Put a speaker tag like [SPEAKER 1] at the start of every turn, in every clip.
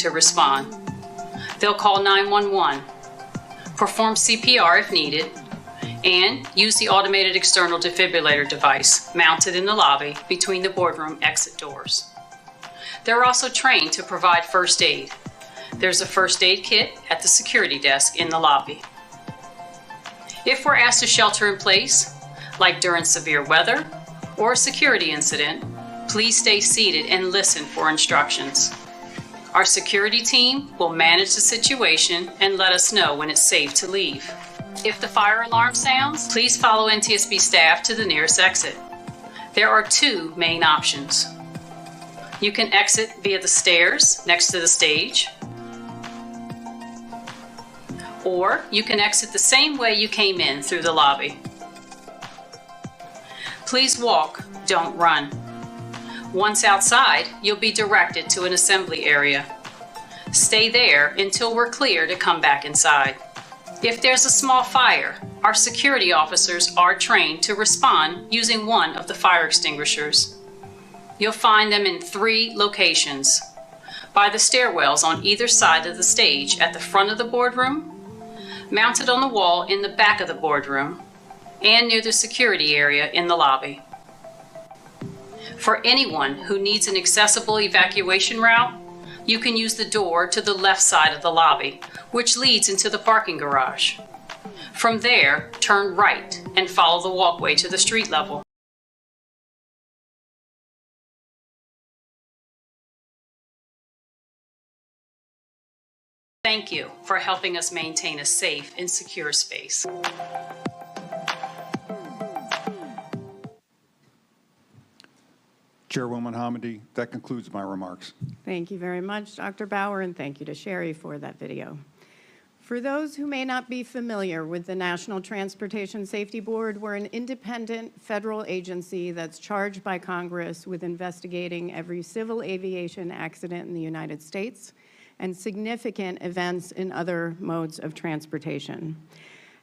[SPEAKER 1] to respond. They'll call 911, perform CPR if needed, and use the automated external defibrillator device mounted in the lobby between the boardroom exit doors. They're also trained to provide first aid. There's a first aid kit at the security desk in the lobby. If we're asked to shelter in place, like during severe weather or a security incident, please stay seated and listen for instructions. Our security team will manage the situation and let us know when it's safe to leave. If the fire alarm sounds, please follow NTSB staff to the nearest exit. There are two main options. You can exit via the stairs next to the stage, or you can exit the same way you came in through the lobby. Please walk, don't run. Once outside, you'll be directed to an assembly area. Stay there until we're clear to come back inside. If there's a small fire, our security officers are trained to respond using one of the fire extinguishers. You'll find them in 3 locations: by the stairwells on either side of the stage at the front of the boardroom, mounted on the wall in the back of the boardroom, and near the security area in the lobby. For anyone who needs an accessible evacuation route, you can use the door to the left side of the lobby, which leads into the parking garage. From there, turn right and follow the walkway to the street level. Thank you for helping us maintain a safe and secure space.
[SPEAKER 2] Chairwoman Hamady, that concludes my remarks.
[SPEAKER 3] Thank you very much, Dr. Bauer, and thank you to Sherry for that video. For those who may not be familiar with the National Transportation Safety Board, we're an independent federal agency that's charged by Congress with investigating every civil aviation accident in the United States and significant events in other modes of transportation.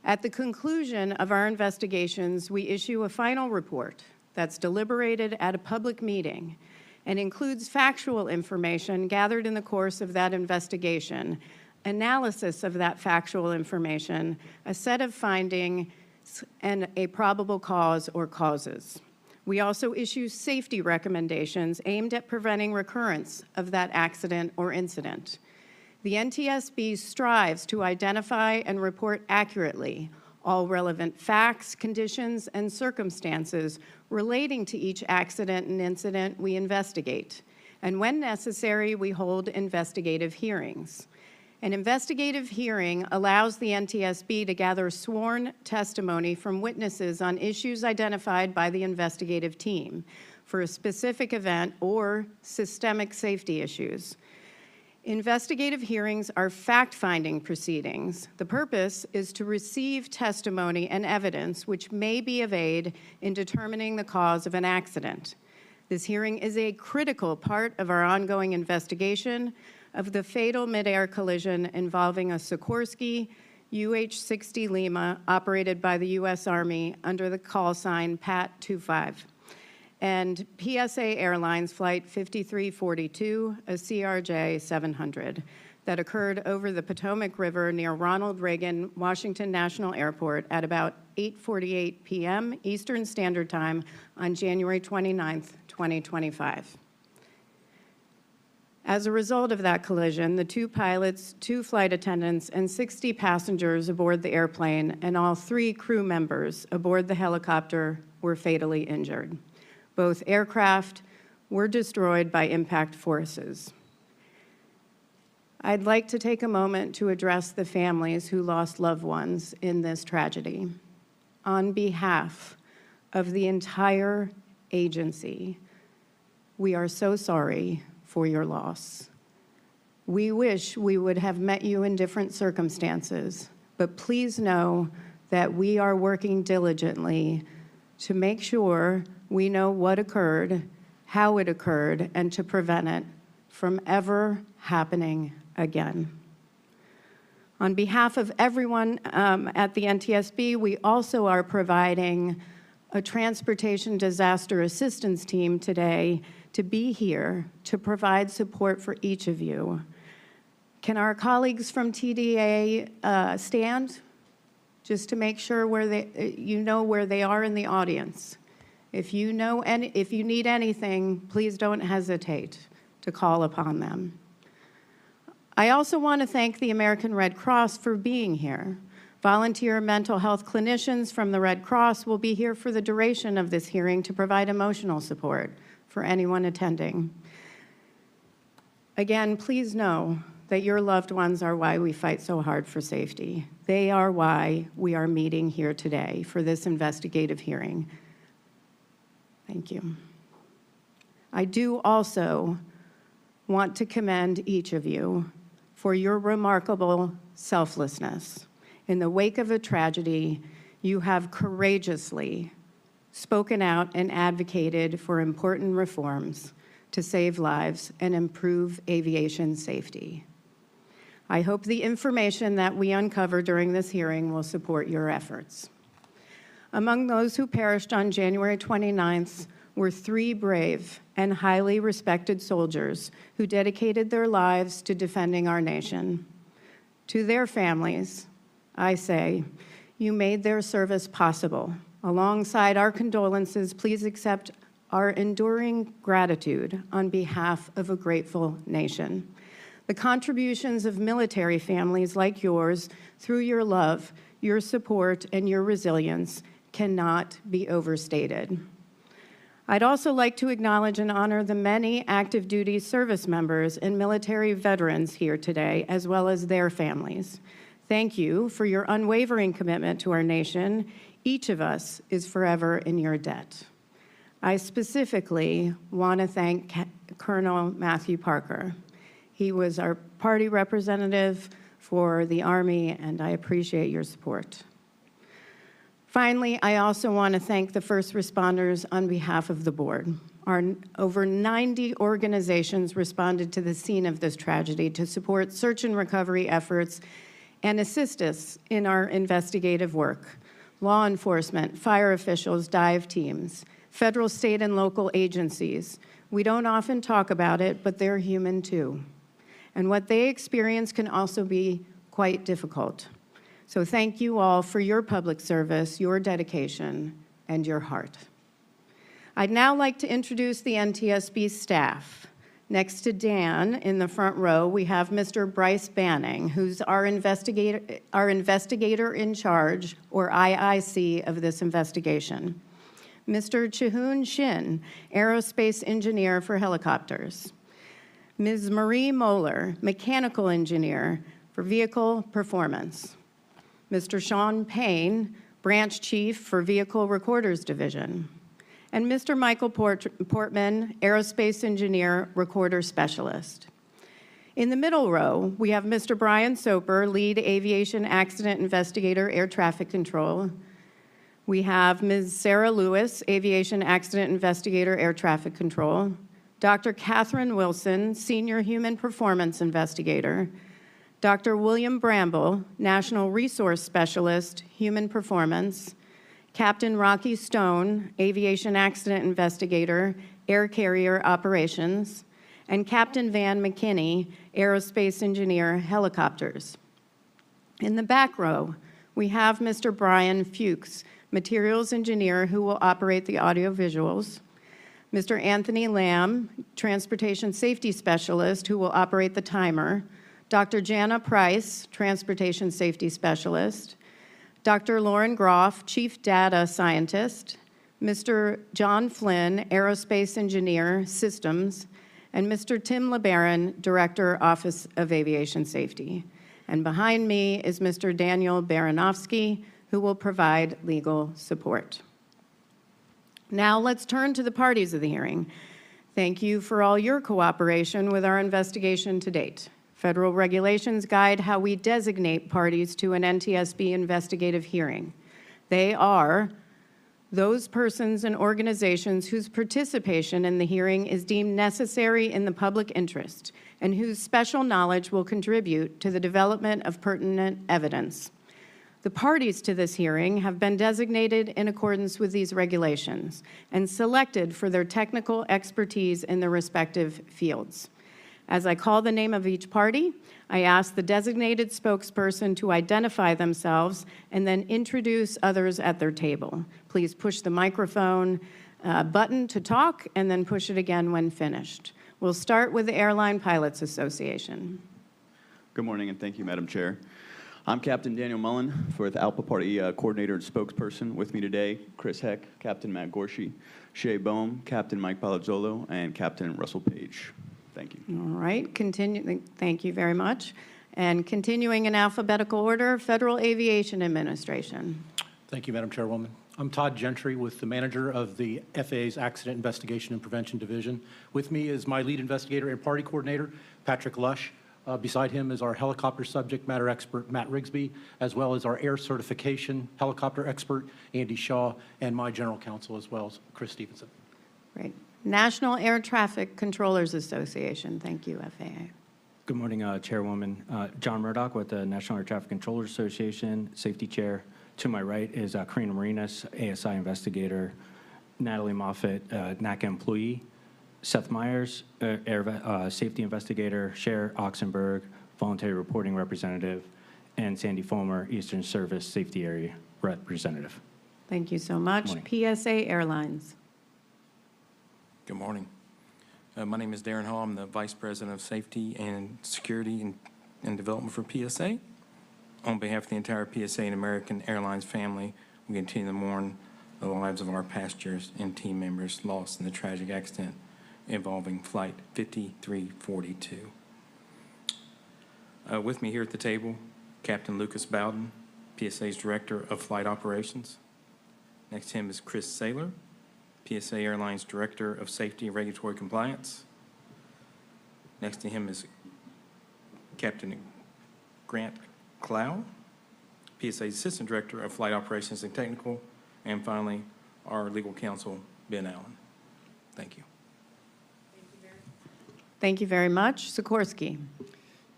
[SPEAKER 3] At the conclusion of our investigations, we issue a final report that's deliberated at a public meeting and includes factual information gathered in the course of that investigation, analysis of that factual information, a set of findings, and a probable cause or causes. We also issue safety recommendations aimed at preventing recurrence of that accident or incident. The NTSB strives to identify and report accurately all relevant facts, conditions, and circumstances relating to each accident and incident we investigate. And when necessary, we hold investigative hearings. An investigative hearing allows the NTSB to gather sworn testimony from witnesses on issues identified by the investigative team for a specific event or systemic safety issues. Investigative hearings are fact-finding proceedings. The purpose is to receive testimony and evidence which may be of aid in determining the cause of an accident. This hearing is a critical part of our ongoing investigation of the fatal mid-air collision involving a Sikorsky UH-60 Lima operated by the U.S. Army under the call sign PAT-25. And PSA Airlines Flight 5342, a CRJ 700, that occurred over the Potomac River near Ronald Reagan Washington National Airport at about 8:48 p.m. Eastern Standard Time on January 29, 2025. As a result of that collision, the 2 pilots, 2 flight attendants, and 60 passengers aboard the airplane, and all 3 crew members aboard the helicopter were fatally injured. Both aircraft were destroyed by impact forces. I'd like to take a moment to address the families who lost loved ones in this tragedy. On behalf of the entire agency, we are so sorry for your loss. We wish we would have met you in different circumstances, but please know that we are working diligently to make sure we know what occurred, how it occurred, and to prevent it from ever happening again. On behalf of everyone at the NTSB, we also are providing a transportation disaster assistance team today to be here to provide support for each of you. Can our colleagues from TDA stand, just to make sure you know where they are in the audience? If you need anything, please don't hesitate to call upon them. I also want to thank the American Red Cross for being here. Volunteer mental health clinicians from the Red Cross will be here for the duration of this hearing to provide emotional support for anyone attending. Again, please know that your loved ones are why we fight so hard for safety. They are why we are meeting here today for this investigative hearing. Thank you. I do also want to commend each of you for your remarkable selflessness. In the wake of a tragedy, you have courageously spoken out and advocated for important reforms to save lives and improve aviation safety. I hope the information that we uncover during this hearing will support your efforts. Among those who perished on January 29th were 3 brave and highly respected soldiers who dedicated their lives to defending our nation. To their families, I say, you made their service possible. Alongside our condolences, please accept our enduring gratitude on behalf of a grateful nation. The contributions of military families like yours, through your love, your support, and your resilience, cannot be overstated. I'd also like to acknowledge and honor the many active duty service members and military veterans here today, as well as their families. Thank you for your unwavering commitment to our nation. Each of us is forever in your debt. I specifically want to thank Colonel Matthew Parker. He was our party representative for the Army, and I appreciate your support. Finally, I also want to thank the first responders on behalf of the board. Over 90 organizations responded to the scene of this tragedy to support search and recovery efforts and assist us in our investigative work. Law enforcement, fire officials, dive teams, federal, state, and local agencies. We don't often talk about it, but they're human too. And what they experience can also be quite difficult. So thank you all for your public service, your dedication, and your heart. I'd now like to introduce the NTSB staff. Next to Dan in the front row, we have Mr. Bryce Banning, who's our investigator in charge, or IIC, of this investigation. Mr. Chihoon Shin, aerospace engineer for helicopters. Ms. Marie Moeller, mechanical engineer for vehicle performance. Mr. Sean Payne, branch chief for vehicle recorders division. And Mr. Michael Portman, aerospace engineer, recorder specialist. In the middle row, we have Mr. Brian Soper, lead aviation accident investigator, air traffic control. We have Ms. Sarah Lewis, aviation accident investigator, air traffic control. Dr. Catherine Wilson, senior human performance investigator. Dr. William Bramble, national resource specialist, human performance. Captain Rocky Stone, aviation accident investigator, air carrier operations. And Captain Van McKinney, aerospace engineer, helicopters. In the back row, we have Mr. Brian Fuchs, materials engineer, who will operate the audio visuals. Mr. Anthony Lamb, transportation safety specialist, who will operate the timer. Dr. Jana Price, transportation safety specialist. Dr. Lauren Groff, chief data scientist. Mr. John Flynn, aerospace engineer, systems. And Mr. Tim LeBaron, director, Office of Aviation Safety. And behind me is Mr. Daniel Baranovsky, who will provide legal support. Now let's turn to the parties of the hearing. Thank you for all your cooperation with our investigation to date. Federal regulations guide how we designate parties to an NTSB investigative hearing. They are those persons and organizations whose participation in the hearing is deemed necessary in the public interest and whose special knowledge will contribute to the development of pertinent evidence. The parties to this hearing have been designated in accordance with these regulations and selected for their technical expertise in their respective fields. As I call the name of each party, I ask the designated spokesperson to identify themselves and then introduce others at their table. Please push the microphone button to talk and then push it again when finished. We'll start with the Airline Pilots Association.
[SPEAKER 4] Good morning, and thank you, Madam Chair. I'm Captain Daniel Mullen, for the ALPA Party Coordinator and Spokesperson. With me today, Chris Heck, Captain Matt Gorshey, Shay Boehm, Captain Mike Palazzolo, and Captain Russell Page. Thank you.
[SPEAKER 3] All right, thank you very much. And continuing in alphabetical order, Federal Aviation Administration.
[SPEAKER 5] Thank you, Madam Chairwoman. I'm Todd Gentry with the manager of the FAA's Accident Investigation and Prevention Division. With me is my lead investigator and party coordinator, Patrick Lush. Beside him is our helicopter subject matter expert, Matt Rigsby, as well as our air certification helicopter expert, Andy Shaw, and my general counsel as well, Chris Stevenson.
[SPEAKER 3] Great. National Air Traffic Controllers Association. Thank you, FAA.
[SPEAKER 6] Good morning, Chairwoman. John Murdoch with the National Air Traffic Controllers Association, Safety Chair. To my right is Karina Marinas, ASI investigator, Natalie Moffett, NACA employee, Seth Myers, Air Safety investigator, Cher Oxenberg, voluntary reporting representative, and Sandy Fulmer, Eastern Service Safety Area representative.
[SPEAKER 3] Thank you so much. PSA Airlines.
[SPEAKER 7] Good morning. My name is Darren Hall. I'm the Vice President of Safety and Security and Development for PSA. On behalf of the entire PSA and American Airlines family, we continue to mourn the lives of our passengers and team members lost in the tragic accident involving Flight 5342. With me here at the table, Captain Lucas Bowden, PSA's Director of Flight Operations. Next to him is Chris Saylor, PSA Airlines Director of Safety and Regulatory Compliance. Next to him is Captain Grant Clow, PSA's Assistant Director of Flight Operations and Technical. And finally, our legal counsel, Ben Allen. Thank you.
[SPEAKER 3] Thank you very much. Sikorsky.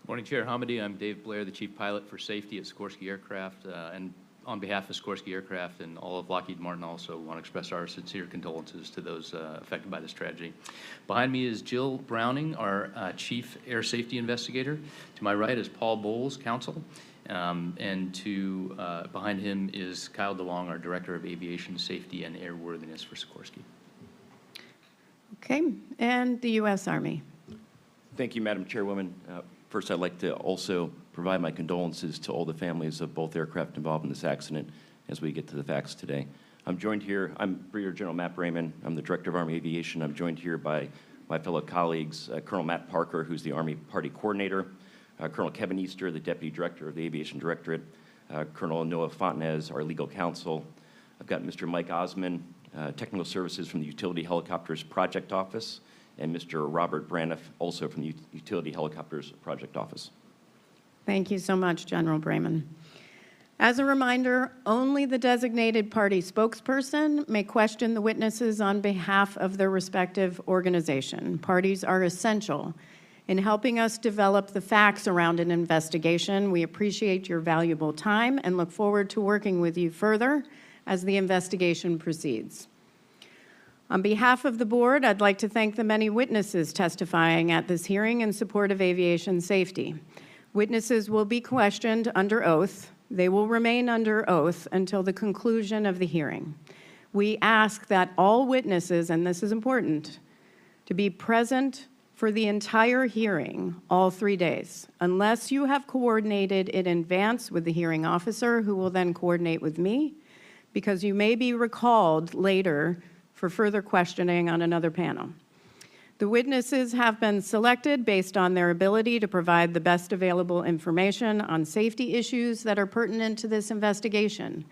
[SPEAKER 8] Morning, Chair Hamady. I'm Dave Blair, the Chief Pilot for Safety at Sikorsky Aircraft. And on behalf of Sikorsky Aircraft and all of Lockheed Martin, also want to express our sincere condolences to those affected by this tragedy. Behind me is Jill Browning, our Chief Air Safety Investigator. To my right is Paul Bowles, Counsel. And behind him is Kyle DeLong, our Director of Aviation Safety and Airworthiness for Sikorsky.
[SPEAKER 3] Okay, and the U.S. Army.
[SPEAKER 9] Thank you, Madam Chairwoman. First, I'd like to also provide my condolences to all the families of both aircraft involved in this accident as we get to the facts today. I'm joined here, I'm Brigadier General Matt Brayman. I'm the Director of Army Aviation. I'm joined here by my fellow colleagues, Colonel Matt Parker, who's the Army Party Coordinator, Colonel Kevin Easter, the Deputy Director of the Aviation Directorate, Colonel Noah Fontenez, our legal counsel. I've got Mr. Mike Osman, Technical Services from the Utility Helicopters Project Office, and Mr. Robert Braniff, also from the Utility Helicopters Project Office.
[SPEAKER 3] Thank you so much, General Brayman. As a reminder, only the designated party spokesperson may question the witnesses on behalf of their respective organization. Parties are essential in helping us develop the facts around an investigation. We appreciate your valuable time and look forward to working with you further as the investigation proceeds. On behalf of the board, I'd like to thank the many witnesses testifying at this hearing in support of aviation safety. Witnesses will be questioned under oath. They will remain under oath until the conclusion of the hearing. We ask that all witnesses, and this is important, to be present for the entire hearing, all 3 days, unless you have coordinated in advance with the hearing officer, who will then coordinate with me, because you may be recalled later for further questioning on another panel. The witnesses have been selected based on their ability to provide the best available information on safety issues that are pertinent to this investigation.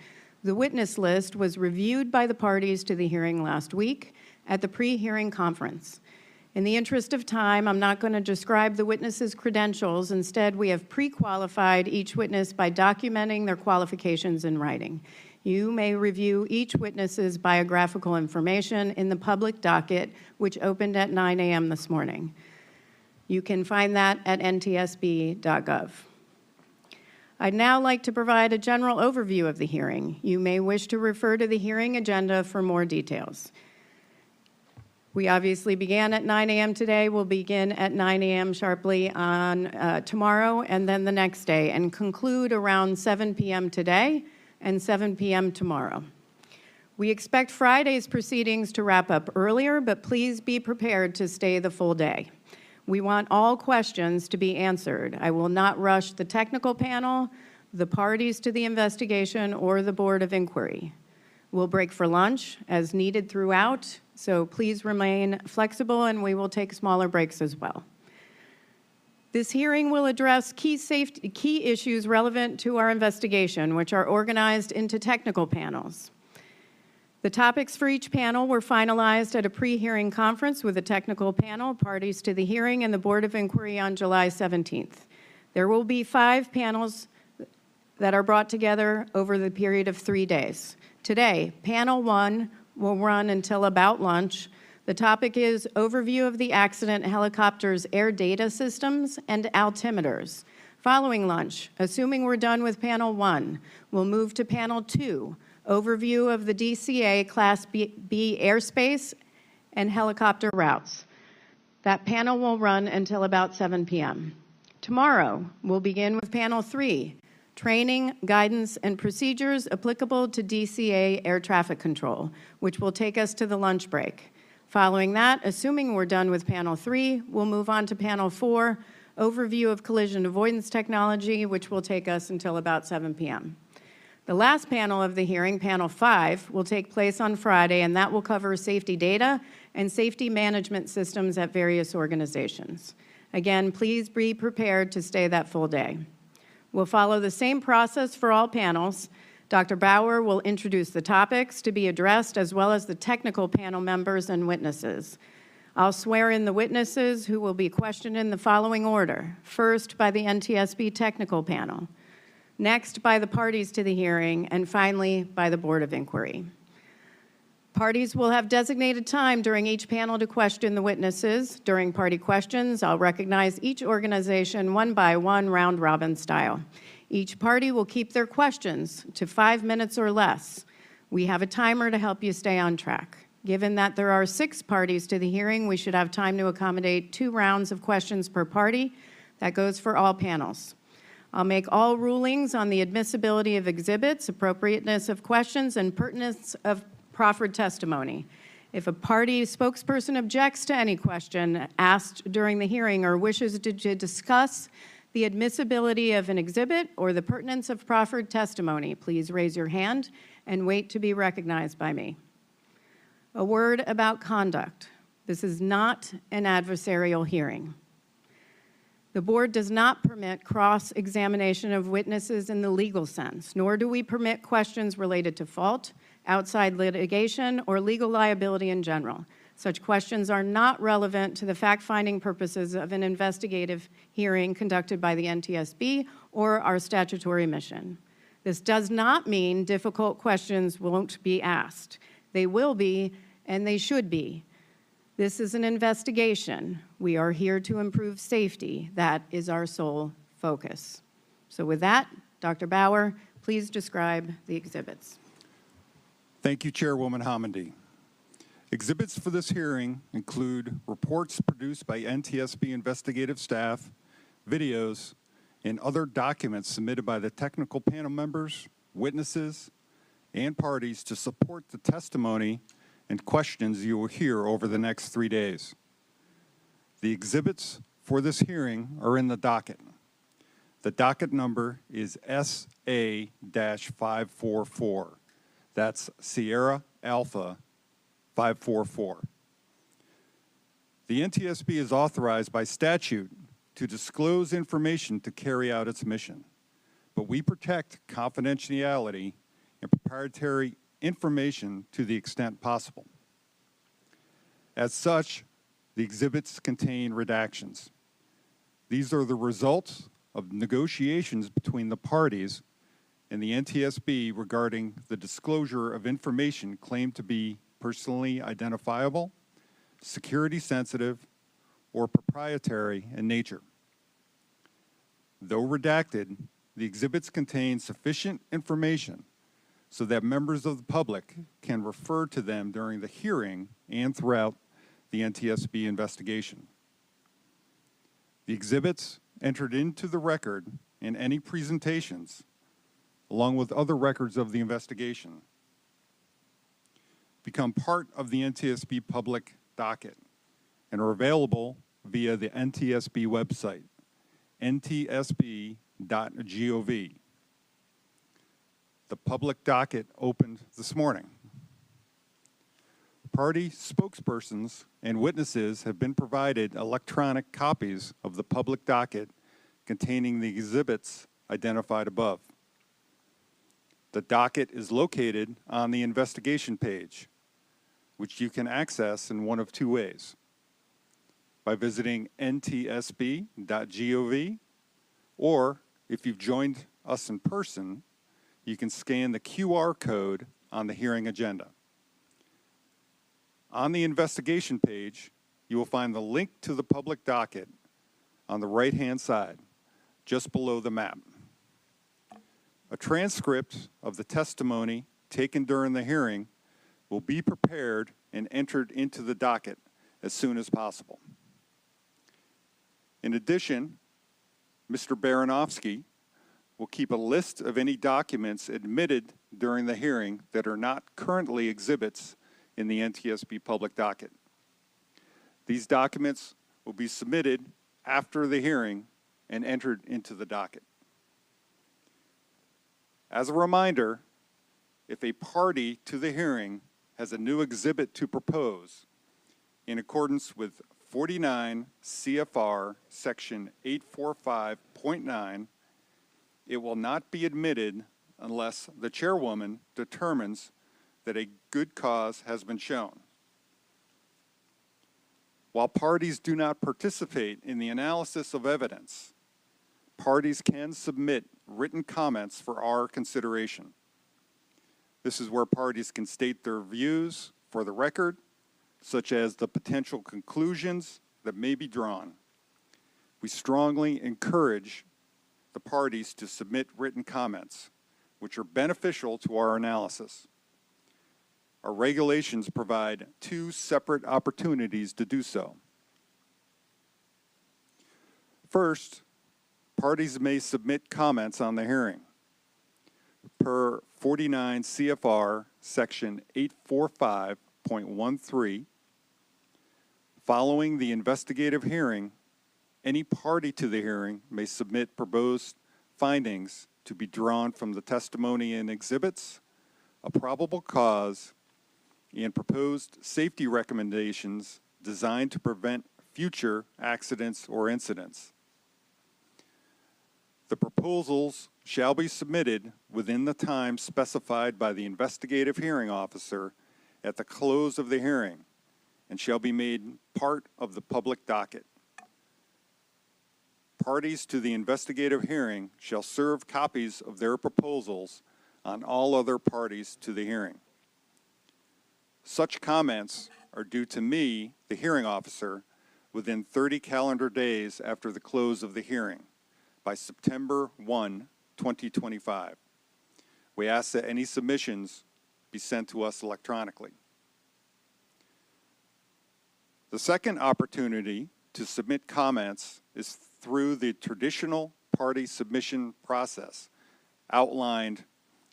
[SPEAKER 3] The witness list was reviewed by the parties to the hearing last week at the pre-hearing conference. In the interest of time, I'm not going to describe the witnesses' credentials. Instead, we have pre-qualified each witness by documenting their qualifications in writing. You may review each witness's biographical information in the public docket, which opened at 9 a.m. this morning. You can find that at ntsb.gov. I'd now like to provide a general overview of the hearing. You may wish to refer to the hearing agenda for more details. We obviously began at 9 a.m. today. We'll begin at 9 a.m. sharply on tomorrow and then the next day, and conclude around 7 p.m. today and 7 p.m. tomorrow. We expect Friday's proceedings to wrap up earlier, but please be prepared to stay the full day. We want all questions to be answered. I will not rush the technical panel, the parties to the investigation, or the Board of Inquiry. We'll break for lunch as needed throughout, so please remain flexible and we will take smaller breaks as well. This hearing will address key issues relevant to our investigation, which are organized into technical panels. The topics for each panel were finalized at a pre-hearing conference with the technical panel, parties to the hearing, and the Board of Inquiry on July 17th. There will be 5 panels that are brought together over the period of 3 days. Today, panel 1 will run until about lunch. The topic is overview of the accident, helicopters, air data systems, and altimeters. Following lunch, assuming we're done with panel 1, we'll move to panel 2, overview of the DCA Class B airspace and helicopter routes. That panel will run until about 7 p.m. Tomorrow, we'll begin with panel 3, training, guidance, and procedures applicable to DCA air traffic control, which will take us to the lunch break. Following that, assuming we're done with panel 3, we'll move on to panel 4, overview of collision avoidance technology, which will take us until about 7 p.m. The last panel of the hearing, panel 5, will take place on Friday, and that will cover safety data and safety management systems at various organizations. Again, please be prepared to stay that full day. We'll follow the same process for all panels. Dr. Bauer will introduce the topics to be addressed, as well as the technical panel members and witnesses. I'll swear in the witnesses who will be questioned in the following order. First, by the NTSB technical panel. Next, by the parties to the hearing. And finally, by the Board of Inquiry. Parties will have designated time during each panel to question the witnesses. During party questions, I'll recognize each organization one by one, round-robin style. Each party will keep their questions to 5 minutes or less. We have a timer to help you stay on track. Given that there are 6 parties to the hearing, we should have time to accommodate 2 rounds of questions per party. That goes for all panels. I'll make all rulings on the admissibility of exhibits, appropriateness of questions, and pertinence of proffered testimony. If a party spokesperson objects to any question asked during the hearing or wishes to discuss the admissibility of an exhibit or the pertinence of proffered testimony, please raise your hand and wait to be recognized by me. A word about conduct. This is not an adversarial hearing. The board does not permit cross-examination of witnesses in the legal sense, nor do we permit questions related to fault, outside litigation, or legal liability in general. Such questions are not relevant to the fact-finding purposes of an investigative hearing conducted by the NTSB or our statutory mission. This does not mean difficult questions won't be asked. They will be, and they should be. This is an investigation. We are here to improve safety. That is our sole focus. So with that, Dr. Bauer, please describe the exhibits.
[SPEAKER 2] Thank you, Chairwoman Hamady. Exhibits for this hearing include reports produced by NTSB investigative staff, videos, and other documents submitted by the technical panel members, witnesses, and parties to support the testimony and questions you will hear over the next 3 days. The exhibits for this hearing are in the docket. The docket number is SA-544. That's Sierra Alpha 544. The NTSB is authorized by statute to disclose information to carry out its mission, but we protect confidentiality and proprietary information to the extent possible. As such, the exhibits contain redactions. These are the results of negotiations between the parties and the NTSB regarding the disclosure of information claimed to be personally identifiable, security sensitive, or proprietary in nature. Though redacted, the exhibits contain sufficient information so that members of the public can refer to them during the hearing and throughout the NTSB investigation. The exhibits entered into the record in any presentations, along with other records of the investigation, become part of the NTSB public docket and are available via the NTSB website, ntsb.gov. The public docket opened this morning. Party spokespersons and witnesses have been provided electronic copies of the public docket containing the exhibits identified above. The docket is located on the investigation page, which you can access in one of two ways: by visiting ntsb.gov, or if you've joined us in person, you can scan the QR code on the hearing agenda. On the investigation page, you will find the link to the public docket on the right-hand side, just below the map. A transcript of the testimony taken during the hearing will be prepared and entered into the docket as soon as possible. In addition, Mr. Baranovsky will keep a list of any documents admitted during the hearing that are not currently exhibits in the NTSB public docket. These documents will be submitted after the hearing and entered into the docket. As a reminder, if a party to the hearing has a new exhibit to propose in accordance with 49 CFR section 845.9, it will not be admitted unless the chairwoman determines that a good cause has been shown. While parties do not participate in the analysis of evidence, parties can submit written comments for our consideration. This is where parties can state their views for the record, such as the potential conclusions that may be drawn. We strongly encourage the parties to submit written comments, which are beneficial to our analysis. Our regulations provide two separate opportunities to do so. First, parties may submit comments on the hearing. Per 49 CFR section 845.13, following the investigative hearing, any party to the hearing may submit proposed findings to be drawn from the testimony and exhibits, a probable cause, and proposed safety recommendations designed to prevent future accidents or incidents. The proposals shall be submitted within the time specified by the investigative hearing officer at the close of the hearing and shall be made part of the public docket. Parties to the investigative hearing shall serve copies of their proposals on all other parties to the hearing. Such comments are due to me, the hearing officer, within 30 calendar days after the close of the hearing, by September 1, 2025. We ask that any submissions be sent to us electronically. The second opportunity to submit comments is through the traditional party submission process outlined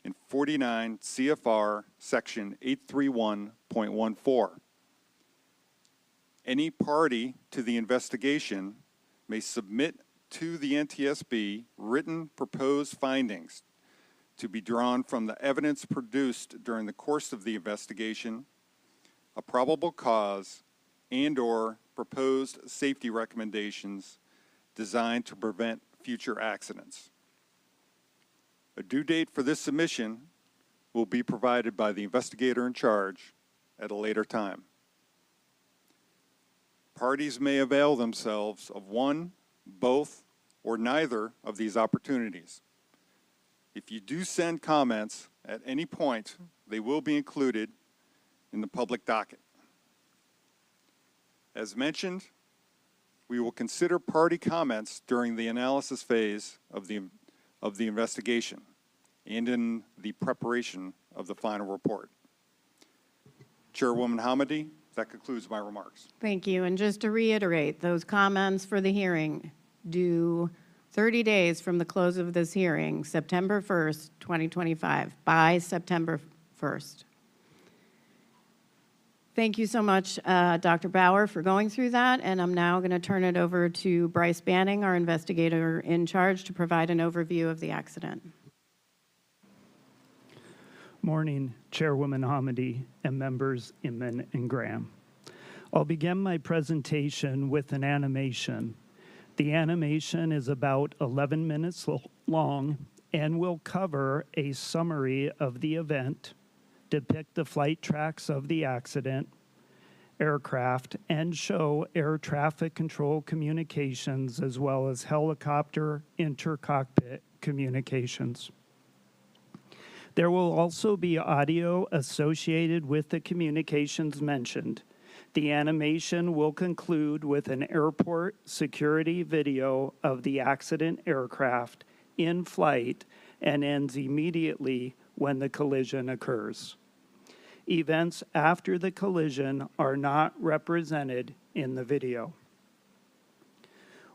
[SPEAKER 2] in 49 CFR section 831.14. Any party to the investigation may submit to the NTSB written proposed findings to be drawn from the evidence produced during the course of the investigation, a probable cause, and/or proposed safety recommendations designed to prevent future accidents. A due date for this submission will be provided by the investigator in charge at a later time. Parties may avail themselves of one, both, or neither of these opportunities. If you do send comments at any point, they will be included in the public docket. As mentioned, we will consider party comments during the analysis phase of the investigation and in the preparation of the final report. Chairwoman Hamady, That concludes my remarks.
[SPEAKER 3] Thank you. And just to reiterate, those comments for the hearing due 30 days from the close of this hearing, September 1st, 2025, by September 1st. Thank you so much, Dr. Bauer, for going through that. And I'm now going to turn it over to Bryce Banning, our investigator in charge, to provide an overview of the accident.
[SPEAKER 10] Morning, Chairwoman Hamady and members Inman and Graham. I'll begin my presentation with an animation. The animation is about 11 minutes long and will cover a summary of the event, depict the flight tracks of the accident, aircraft, and show air traffic control communications as well as helicopter intercockpit communications. There will also be audio associated with the communications mentioned. The animation will conclude with an airport security video of the accident aircraft in flight and ends immediately when the collision occurs. Events after the collision are not represented in the video.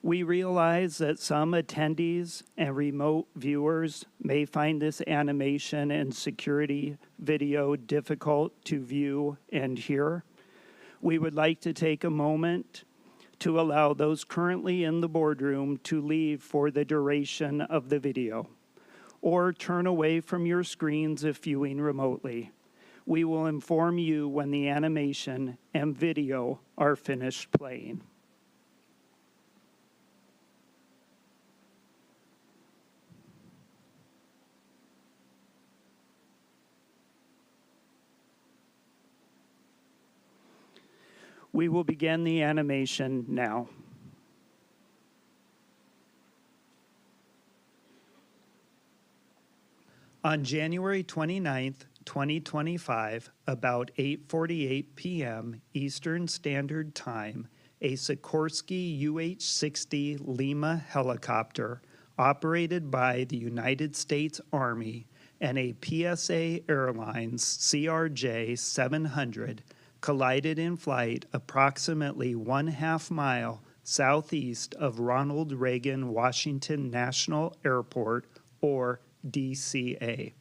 [SPEAKER 10] We realize that some attendees and remote viewers may find this animation and security video difficult to view and hear. We would like to take a moment to allow those currently in the boardroom to leave for the duration of the video, or turn away from your screens if viewing remotely. We will inform you when the animation and video are finished playing. We will begin the animation now. On January 29th, 2025, about 8:48 p.m. Eastern Standard Time, a Sikorsky UH-60 Lima helicopter operated by the United States Army and a PSA Airlines CRJ-700 collided in flight approximately 1/2 mile southeast of Ronald Reagan Washington National Airport, or DCA.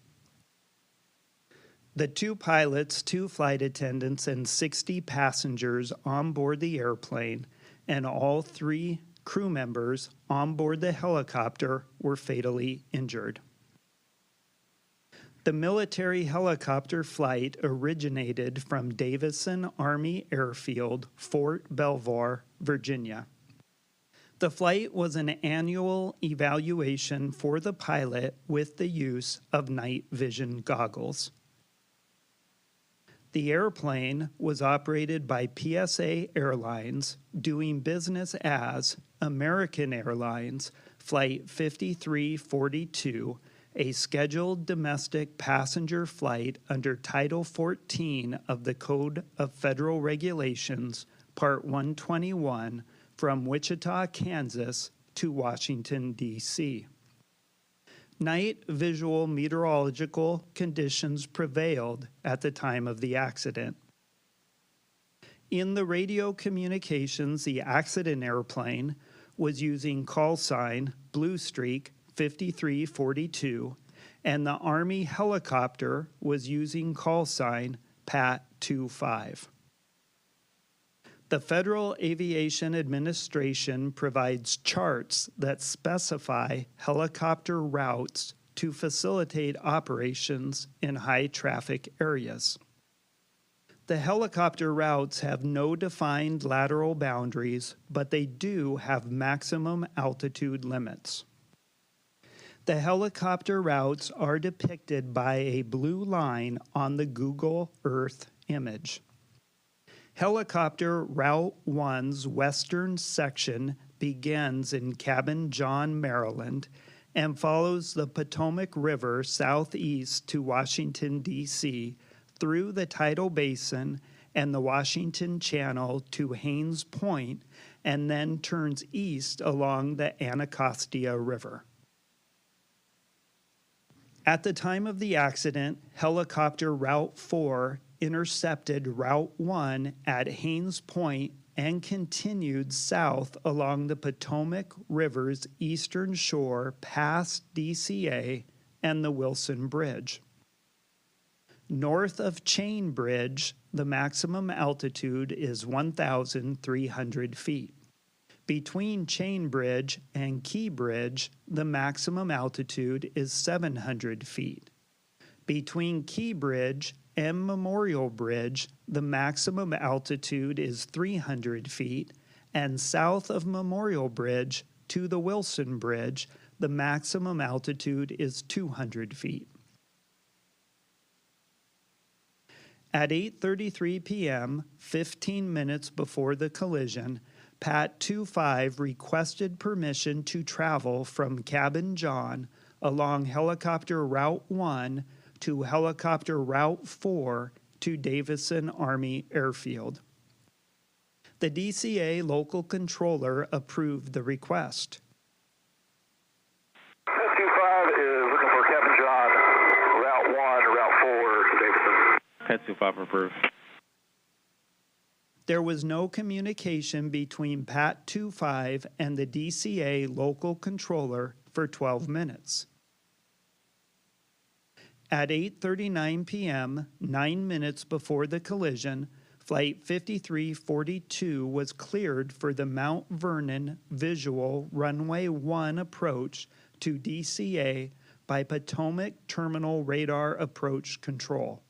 [SPEAKER 10] The 2 pilots, 2 flight attendants, and 60 passengers on board the airplane, and all 3 crew members on board the helicopter were fatally injured. The military helicopter flight originated from Davison Army Airfield, Fort Belvoir, Virginia. The flight was an annual evaluation for the pilot with the use of night vision goggles. The airplane was operated by PSA Airlines, doing business as American Airlines Flight 5342, a scheduled domestic passenger flight under Title 14 of the Code of Federal Regulations, Part 121, from Wichita, Kansas to Washington, D.C. Night visual meteorological conditions prevailed at the time of the accident. In the radio communications, the accident airplane was using call sign Blue Streak 5342, and the Army helicopter was using call sign Pat 25. The Federal Aviation Administration provides charts that specify helicopter routes to facilitate operations in high-traffic areas. The helicopter routes have no defined lateral boundaries, but they do have maximum altitude limits. The helicopter routes are depicted by a blue line on the Google Earth image. Helicopter Route 1's western section begins in Cabin John, Maryland, and follows the Potomac River southeast to Washington, D.C., through the Tidal Basin and the Washington Channel to Haines Point, and then turns east along the Anacostia River. At the time of the accident, Helicopter Route 4 intercepted Route 1 at Haynes Point and continued south along the Potomac River's eastern shore past DCA and the Wilson Bridge. North of Chain Bridge, the maximum altitude is 1,300 feet. Between Chain Bridge and Key Bridge, the maximum altitude is 700 feet. Between Key Bridge and Memorial Bridge, the maximum altitude is 300 feet, and south of Memorial Bridge to the Wilson Bridge, the maximum altitude is 200 feet. At 8:33 p.m., 15 minutes before the collision, Pat 25 requested permission to travel from Cabin John along Helicopter Route 1 to Helicopter Route 4 to Davison Army Airfield. The DCA local controller approved the request.
[SPEAKER 11] Pat 25 is looking for Cabin John, Route 1, Route 4 to Davison.
[SPEAKER 12] Pat 25 approved.
[SPEAKER 10] There was no communication between Pat 25 and the DCA local controller for 12 minutes. At 8:39 p.m., 9 minutes before the collision, Flight 5342 was cleared for the Mount Vernon Visual Runway 1 approach to DCA by Potomac Terminal Radar Approach Control.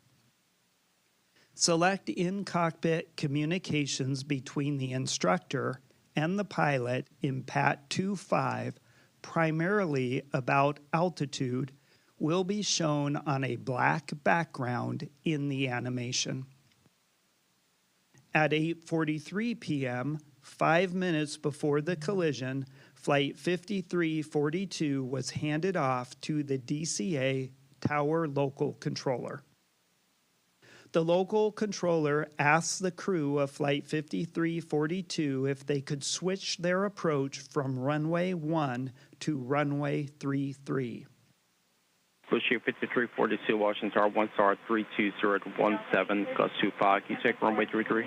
[SPEAKER 10] Select in-cockpit communications between the instructor and the pilot in Pat 25, primarily about altitude, will be shown on a black background in the animation. At 8:43 p.m., 5 minutes before the collision, Flight 5342 was handed off to the DCA Tower Local Controller. The local controller asked the crew of Flight 5342 if they could switch their approach from Runway 1 to Runway 33.
[SPEAKER 12] Bushview 5342, Washington Tower 1 star 32017, Gus 25. Can you take runway 33?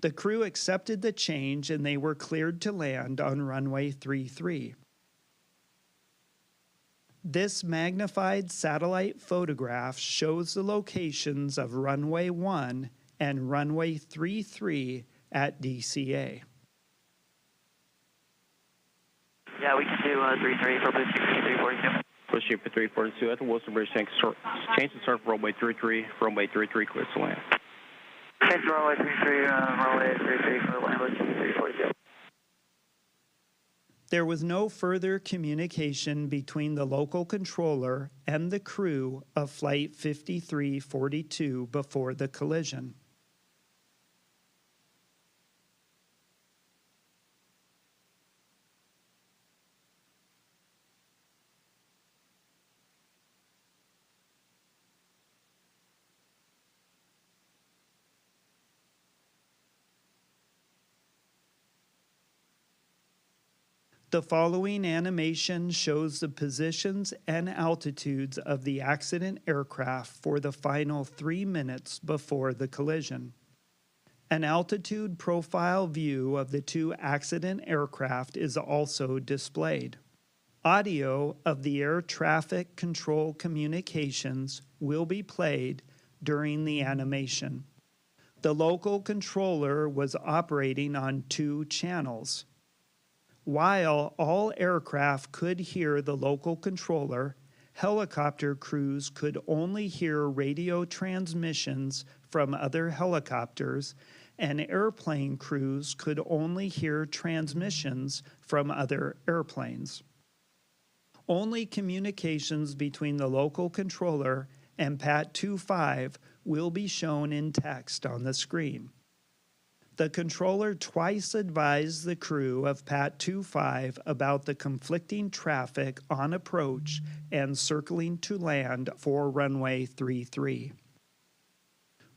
[SPEAKER 10] The crew accepted the change and they were cleared to land on Runway 33. This magnified satellite photograph shows the locations of Runway 1 and Runway 33 at DCA.
[SPEAKER 13] Yeah, we can do 33 for Bushview 5342.
[SPEAKER 12] Bushview 5342 at the Wilson Bridge, change to start for runway 33, clear to land.
[SPEAKER 13] Change to runway 33, runway 33 for land, Bushview 5342.
[SPEAKER 10] There was no further communication between the local controller and the crew of Flight 5342 before the collision. The following animation shows the positions and altitudes of the accident aircraft for the final 3 minutes before the collision. An altitude profile view of the two accident aircraft is also displayed. Audio of the air traffic control communications will be played during the animation. The local controller was operating on 2 channels. While all aircraft could hear the local controller, helicopter crews could only hear radio transmissions from other helicopters, and airplane crews could only hear transmissions from other airplanes. Only communications between the local controller and Pat 25 will be shown in text on the screen. The controller twice advised the crew of Pat 25 about the conflicting traffic on approach and circling to land for runway 33.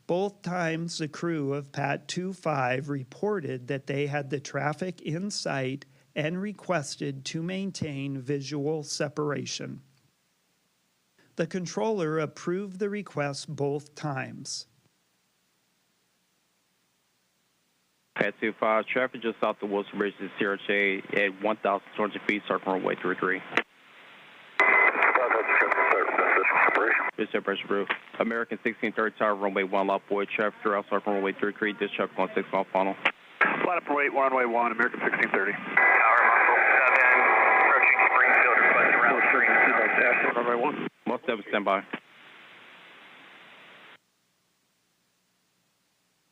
[SPEAKER 10] Both times the crew of Pat 25 reported that they had the traffic in sight and requested to maintain visual separation. The controller approved the request both times.
[SPEAKER 12] Pad 25, traffic just south of Wilson Bridge to CRJ at 1,200 feet, circle runway 33. This separation approved. American 1630 Tower, runway 1, lot 4, traffic throughout circle runway 33, this traffic on 6 mile funnel.
[SPEAKER 11] Flight up runway 1, American 1630.
[SPEAKER 13] Tower muscle 7, approaching Springfield, requesting route 3.
[SPEAKER 11] Runway 1.
[SPEAKER 12] Most 7, stand by.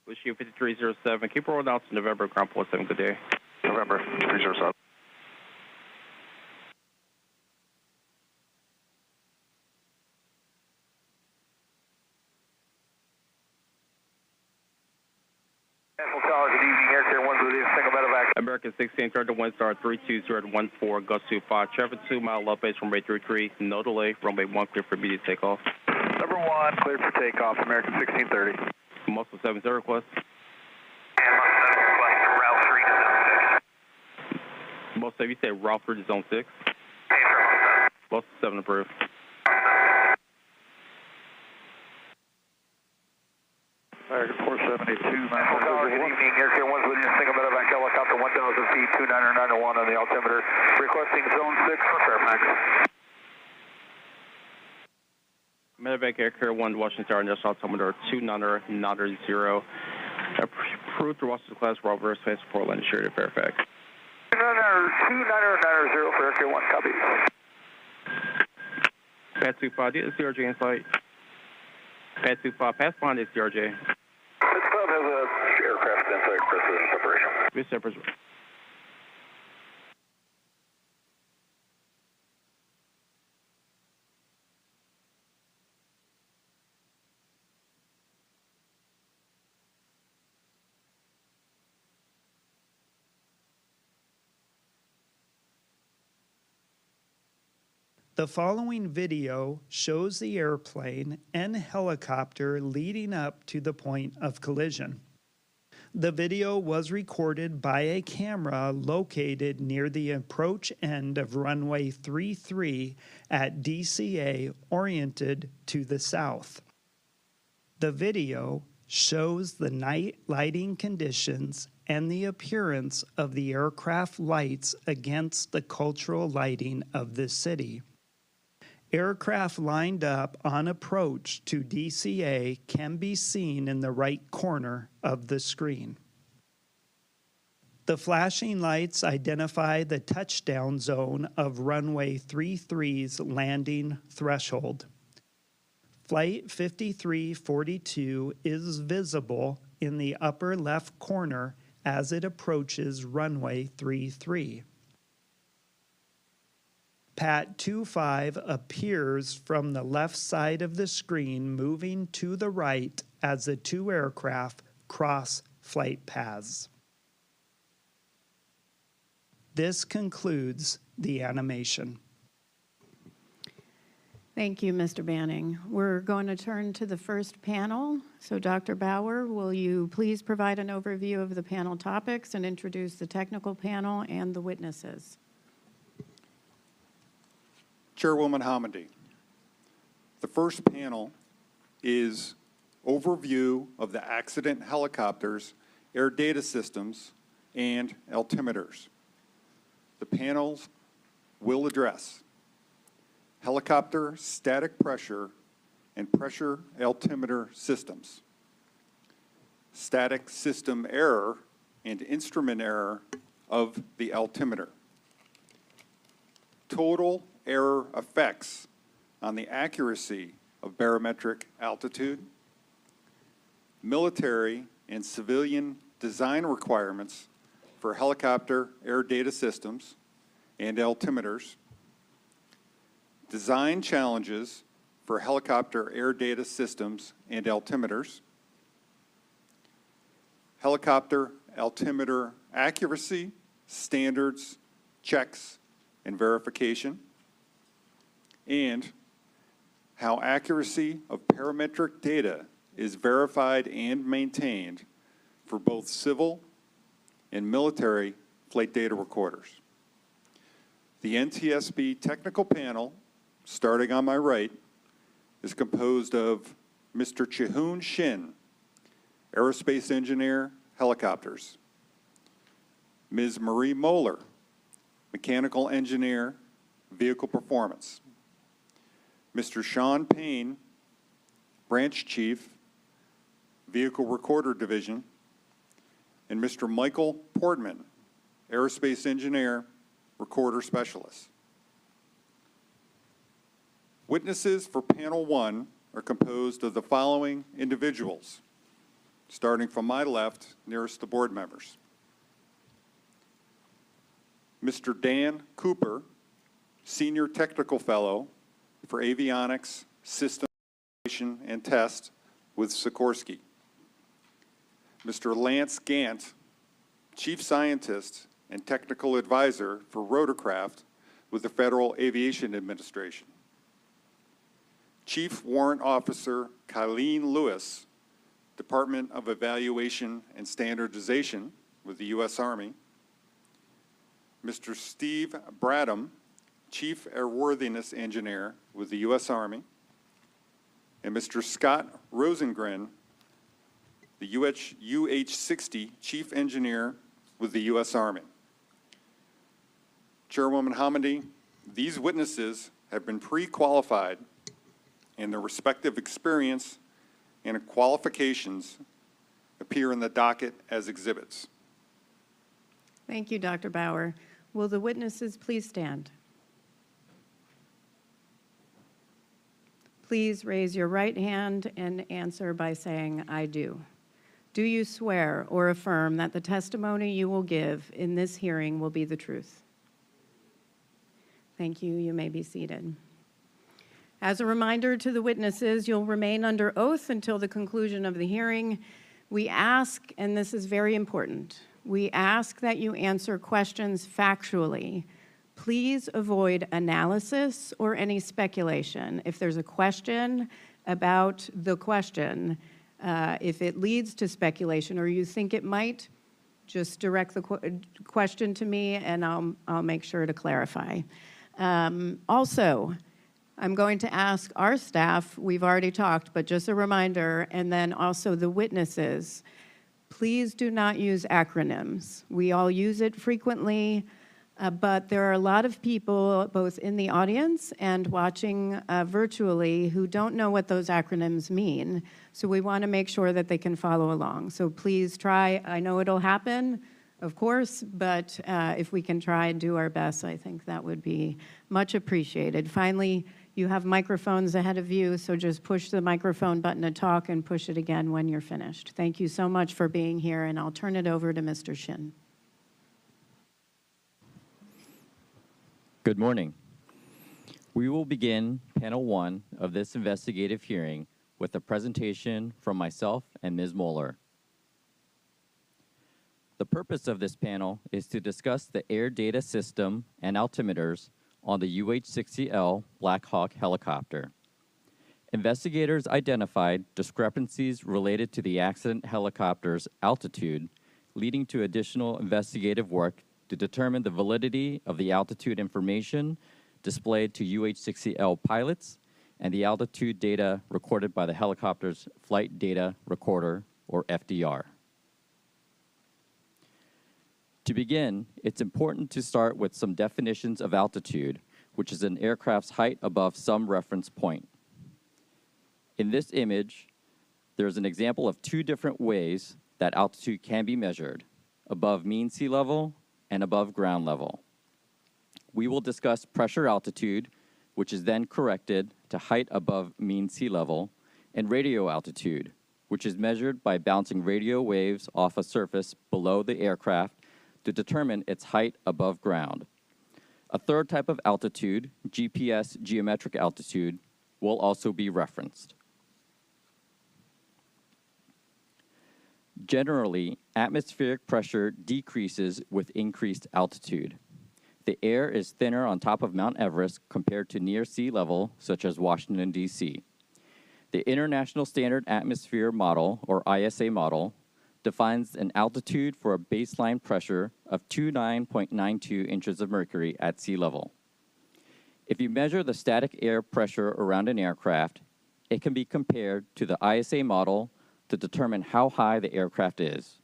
[SPEAKER 12] Wish you 5307. Keep rolling out to November, ground 47. Good day.
[SPEAKER 11] November 307. National Tower, good evening. Air Carrier 1 with you. Single medevac.
[SPEAKER 12] American 1630 Windstar 32014, Gulf 25. Traffic 2 mile left base, runway 33. No delay. Runway 1 clear for immediate takeoff.
[SPEAKER 11] Number 1, cleared for takeoff. American 1630.
[SPEAKER 12] Muscle 7 0 request.
[SPEAKER 13] And Muscle 7 request route 3 to zone 6.
[SPEAKER 12] Most 7, you said route 3 to zone 6. Muscle 7 approved.
[SPEAKER 11] American 4782. National Tower, good evening. Air Carrier 1 with you. Single medevac helicopter 1,000 feet, 29901 on the altimeter. Requesting zone 6 for Fairfax.
[SPEAKER 12] Medevac Air Carrier 1 Washington Tower, National Altimeter 29900. Approved through Washington class, Robert Space Portland, Sheridan, Fairfax.
[SPEAKER 11] 29900 for Air Carrier 1, copy.
[SPEAKER 12] Pad 25, get the CRJ in sight. Pad 25, pass behind the CRJ.
[SPEAKER 11] This club has a aircraft inside precision separation.
[SPEAKER 12] This separation.
[SPEAKER 10] The following video shows the airplane and helicopter leading up to the point of collision. The video was recorded by a camera located near the approach end of runway 33 at DCA oriented to the south. The video shows the night lighting conditions and the appearance of the aircraft lights against the cultural lighting of the city. Aircraft lined up on approach to DCA can be seen in the right corner of the screen. The flashing lights identify the touchdown zone of runway 33's landing threshold. Flight 5342 is visible in the upper left corner as it approaches runway 33. Pat 25 appears from the left side of the screen, moving to the right as the two aircraft cross flight paths. This concludes the animation.
[SPEAKER 3] Thank you, Mr. Banning. We're going to turn to the first panel. So, Dr. Bauer, will you please provide an overview of the panel topics and introduce the technical panel and the witnesses?
[SPEAKER 2] Chairwoman Hamady, the first panel is overview of the accident helicopters, air data systems, and altimeters. The panels will address helicopter static pressure and pressure altimeter systems, static system error and instrument error of the altimeter, total error effects on the accuracy of barometric altitude, military and civilian design requirements for helicopter air data systems and altimeters, design challenges for helicopter air data systems and altimeters, helicopter altimeter accuracy, standards, checks, and verification, and how accuracy of parametric data is verified and maintained for both civil and military flight data recorders. The NTSB technical panel, starting on my right, is composed of Mr. Chihoon Shin, aerospace engineer, helicopters; Ms. Marie Moeller, mechanical engineer, vehicle performance; Mr. Sean Payne, branch chief, vehicle recorder division; and Mr. Michael Portman, aerospace engineer, recorder specialist. Witnesses for panel 1 are composed of the following individuals, starting from my left, nearest the board members. Mr. Dan Cooper, Senior Technical Fellow for Avionics, System and Test with Sikorsky. Mr. Lance Gant, Chief Scientist and Technical Advisor for Rotorcraft with the Federal Aviation Administration. Chief Warrant Officer Kylene Lewis, Department of Evaluation and Standardization with the U.S. Army. Mr. Steve Bradham, Chief Airworthiness Engineer with the U.S. Army. And Mr. Scott Rosengren, the UH-60 Chief Engineer with the U.S. Army. Chairwoman Hamady, these witnesses have been pre-qualified and their respective experience and qualifications appear in the docket as exhibits.
[SPEAKER 3] Thank you, Dr. Bauer. Will the witnesses please stand? Please raise your right hand and answer by saying, "I do." Do you swear or affirm that the testimony you will give in this hearing will be the truth? Thank you. You may be seated. As a reminder to the witnesses, you'll remain under oath until the conclusion of the hearing. We ask, and this is very important, we ask that you answer questions factually. Please avoid analysis or any speculation. If there's a question about the question, if it leads to speculation or you think it might, just direct the question to me and I'll make sure to clarify. Also, I'm going to ask our staff, we've already talked, but just a reminder, and then also the witnesses, please do not use acronyms. We all use it frequently, but there are a lot of people, both in the audience and watching virtually, who don't know what those acronyms mean. So we want to make sure that they can follow along. So please try. I know it'll happen, of course, but if we can try and do our best, I think that would be much appreciated. Finally, you have microphones ahead of you, so just push the microphone button to talk and push it again when you're finished. Thank you so much for being here, and I'll turn it over to Mr. Shin.
[SPEAKER 14] Good morning. We will begin panel 1 of this investigative hearing with a presentation from myself and Ms. Moeller. The purpose of this panel is to discuss the air data system and altimeters on the UH-60L Black Hawk helicopter. Investigators identified discrepancies related to the accident helicopter's altitude, leading to additional investigative work to determine the validity of the altitude information displayed to UH-60L pilots and the altitude data recorded by the helicopter's Flight Data Recorder, or FDR. To begin, it's important to start with some definitions of altitude, which is an aircraft's height above some reference point. In this image, there's an example of 2 different ways that altitude can be measured: above mean sea level and above ground level. We will discuss pressure altitude, which is then corrected to height above mean sea level, and radio altitude, which is measured by bouncing radio waves off a surface below the aircraft to determine its height above ground. A third type of altitude, GPS geometric altitude, will also be referenced. Generally, atmospheric pressure decreases with increased altitude. The air is thinner on top of Mount Everest compared to near sea level, such as Washington, D.C. The International Standard Atmosphere Model, or ISA model, defines an altitude for a baseline pressure of 29.92 inches of mercury at sea level. If you measure the static air pressure around an aircraft, it can be compared to the ISA model to determine how high the aircraft is.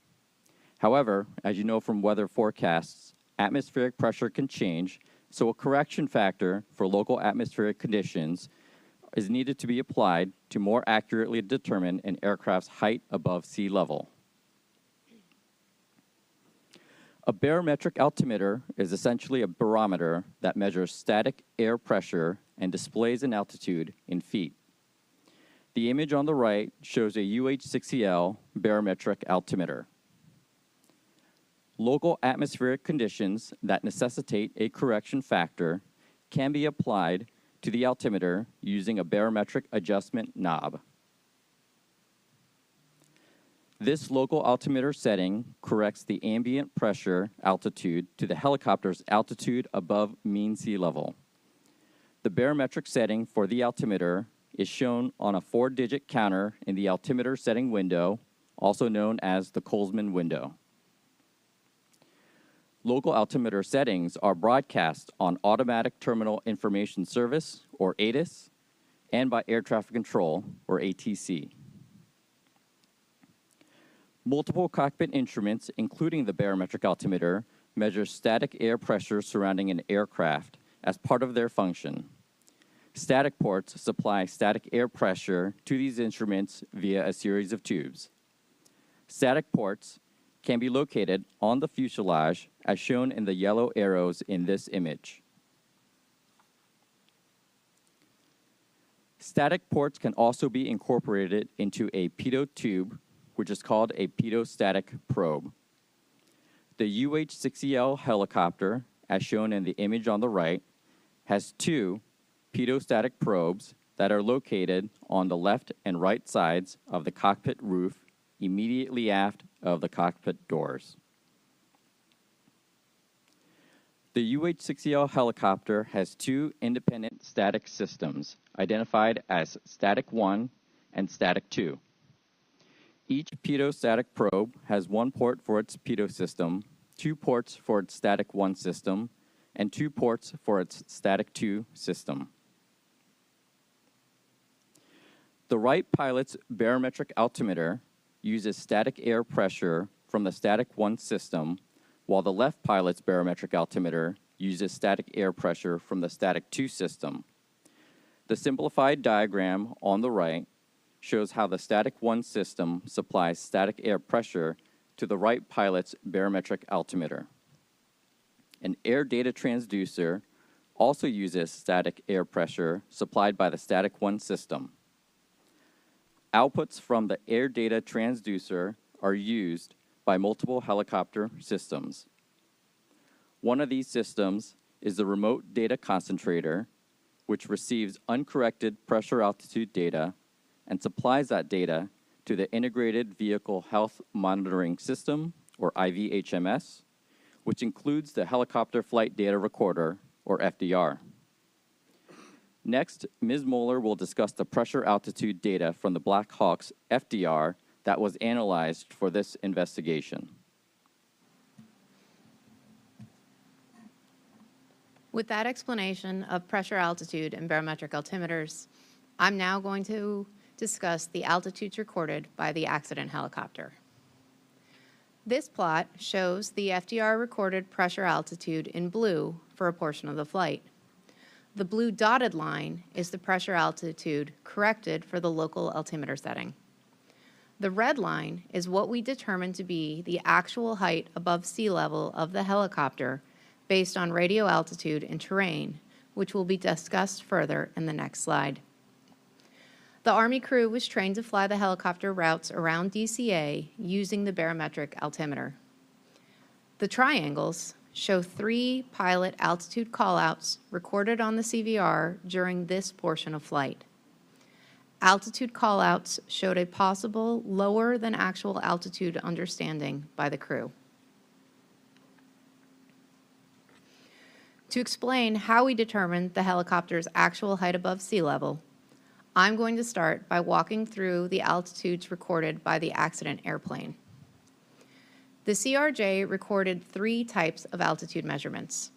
[SPEAKER 14] However, as you know from weather forecasts, atmospheric pressure can change, so a correction factor for local atmospheric conditions is needed to be applied to more accurately determine an aircraft's height above sea level. A barometric altimeter is essentially a barometer that measures static air pressure and displays an altitude in feet. The image on the right shows a UH-60L barometric altimeter. Local atmospheric conditions that necessitate a correction factor can be applied to the altimeter using a barometric adjustment knob. This local altimeter setting corrects the ambient pressure altitude to the helicopter's altitude above mean sea level. The barometric setting for the altimeter is shown on a 4-digit counter in the altimeter setting window, also known as the Colesman window. Local altimeter settings are broadcast on Automatic Terminal Information Service, or ADIS, and by Air Traffic Control, or ATC. Multiple cockpit instruments, including the barometric altimeter, measure static air pressure surrounding an aircraft as part of their function. Static ports supply static air pressure to these instruments via a series of tubes. Static ports can be located on the fuselage as shown in the yellow arrows in this image. Static ports can also be incorporated into a pitot tube, which is called a pitot-static probe. The UH-60L helicopter, as shown in the image on the right, has 2 pitot-static probes that are located on the left and right sides of the cockpit roof, immediately aft of the cockpit doors. The UH-60L helicopter has 2 independent static systems, identified as Static 1 and Static 2. Each pitot-static probe has 1 port for its pitot system, 2 ports for its Static 1 system, and 2 ports for its Static 2 system. The right pilot's barometric altimeter uses static air pressure from the Static 1 system, while the left pilot's barometric altimeter uses static air pressure from the Static 2 system. The simplified diagram on the right shows how the Static 1 system supplies static air pressure to the right pilot's barometric altimeter. An air data transducer also uses static air pressure supplied by the Static 1 system. Outputs from the air data transducer are used by multiple helicopter systems. One of these systems is the remote data concentrator, which receives uncorrected pressure altitude data and supplies that data to the Integrated Vehicle Health Monitoring System, or IVHMS, which includes the Helicopter Flight Data Recorder, or FDR. Next, Ms. Moeller will discuss the pressure altitude data from the Black Hawk's FDR that was analyzed for this investigation.
[SPEAKER 15] With that explanation of pressure altitude and barometric altimeters, I'm now going to discuss the altitudes recorded by the accident helicopter. This plot shows the FDR recorded pressure altitude in blue for a portion of the flight. The blue dotted line is the pressure altitude corrected for the local altimeter setting. The red line is what we determined to be the actual height above sea level of the helicopter based on radio altitude and terrain, which will be discussed further in the next slide. The Army crew was trained to fly the helicopter routes around DCA using the barometric altimeter. The triangles show 3 pilot altitude callouts recorded on the CVR during this portion of flight. Altitude callouts showed a possible lower than actual altitude understanding by the crew. To explain how we determined the helicopter's actual height above sea level, I'm going to start by walking through the altitudes recorded by the accident airplane. The CRJ recorded 3 types of altitude measurements: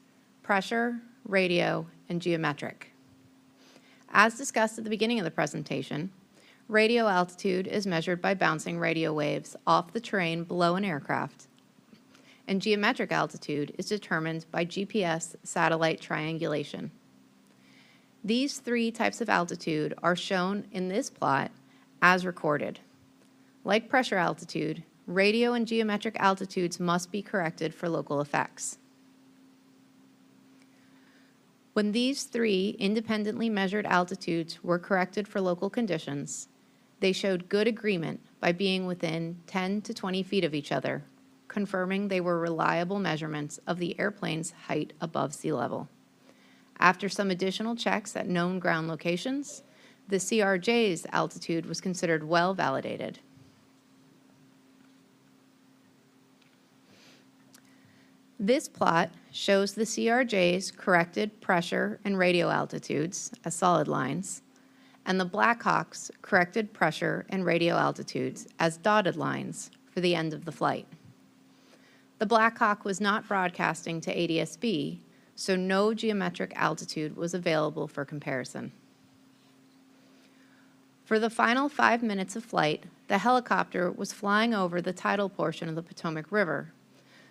[SPEAKER 15] pressure, radio, and geometric. As discussed at the beginning of the presentation, radio altitude is measured by bouncing radio waves off the terrain below an aircraft, and geometric altitude is determined by GPS satellite triangulation. These three types of altitude are shown in this plot as recorded. Like pressure altitude, radio and geometric altitudes must be corrected for local effects. When these three independently measured altitudes were corrected for local conditions, they showed good agreement by being within 10 to 20 feet of each other, confirming they were reliable measurements of the airplane's height above sea level. After some additional checks at known ground locations, the CRJ's altitude was considered well validated. This plot shows the CRJ's corrected pressure and radio altitudes as solid lines, and the Blackhawk's corrected pressure and radio altitudes as dotted lines for the end of the flight. The Blackhawk was not broadcasting to ADSB, so no geometric altitude was available for comparison. For the final 5 minutes of flight, the helicopter was flying over the tidal portion of the Potomac River,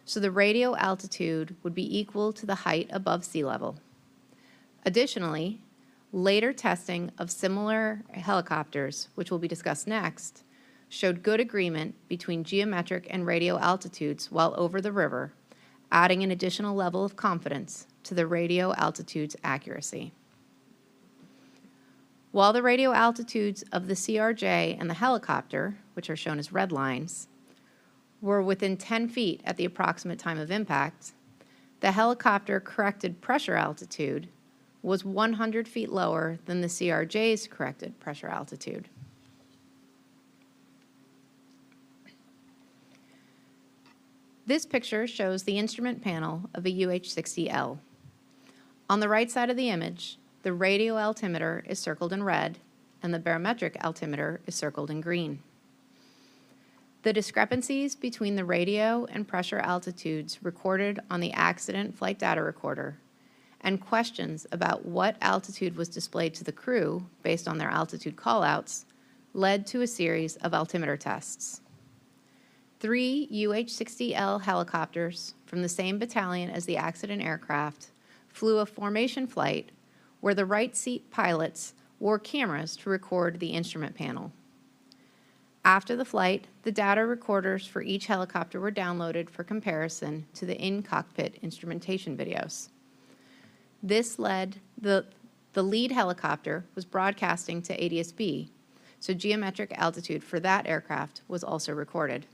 [SPEAKER 15] so the radio altitude would be equal to the height above sea level. Additionally, later testing of similar helicopters, which will be discussed next, showed good agreement between geometric and radio altitudes while over the river, adding an additional level of confidence to the radio altitude's accuracy. While the radio altitudes of the CRJ and the helicopter, which are shown as red lines, were within 10 feet at the approximate time of impact, the helicopter corrected pressure altitude was 100 feet lower than the CRJ's corrected pressure altitude. This picture shows the instrument panel of a UH-60L. On the right side of the image, the radio altimeter is circled in red, and the barometric altimeter is circled in green. The discrepancies between the radio and pressure altitudes recorded on the accident flight data recorder and questions about what altitude was displayed to the crew based on their altitude callouts led to a series of altimeter tests. 3 UH-60L helicopters from the same battalion as the accident aircraft flew a formation flight where the right seat pilots wore cameras to record the instrument panel. After the flight, the data recorders for each helicopter were downloaded for comparison to the in-cockpit instrumentation videos. This led the lead helicopter was broadcasting to ADSB, so geometric altitude for that aircraft was also recorded.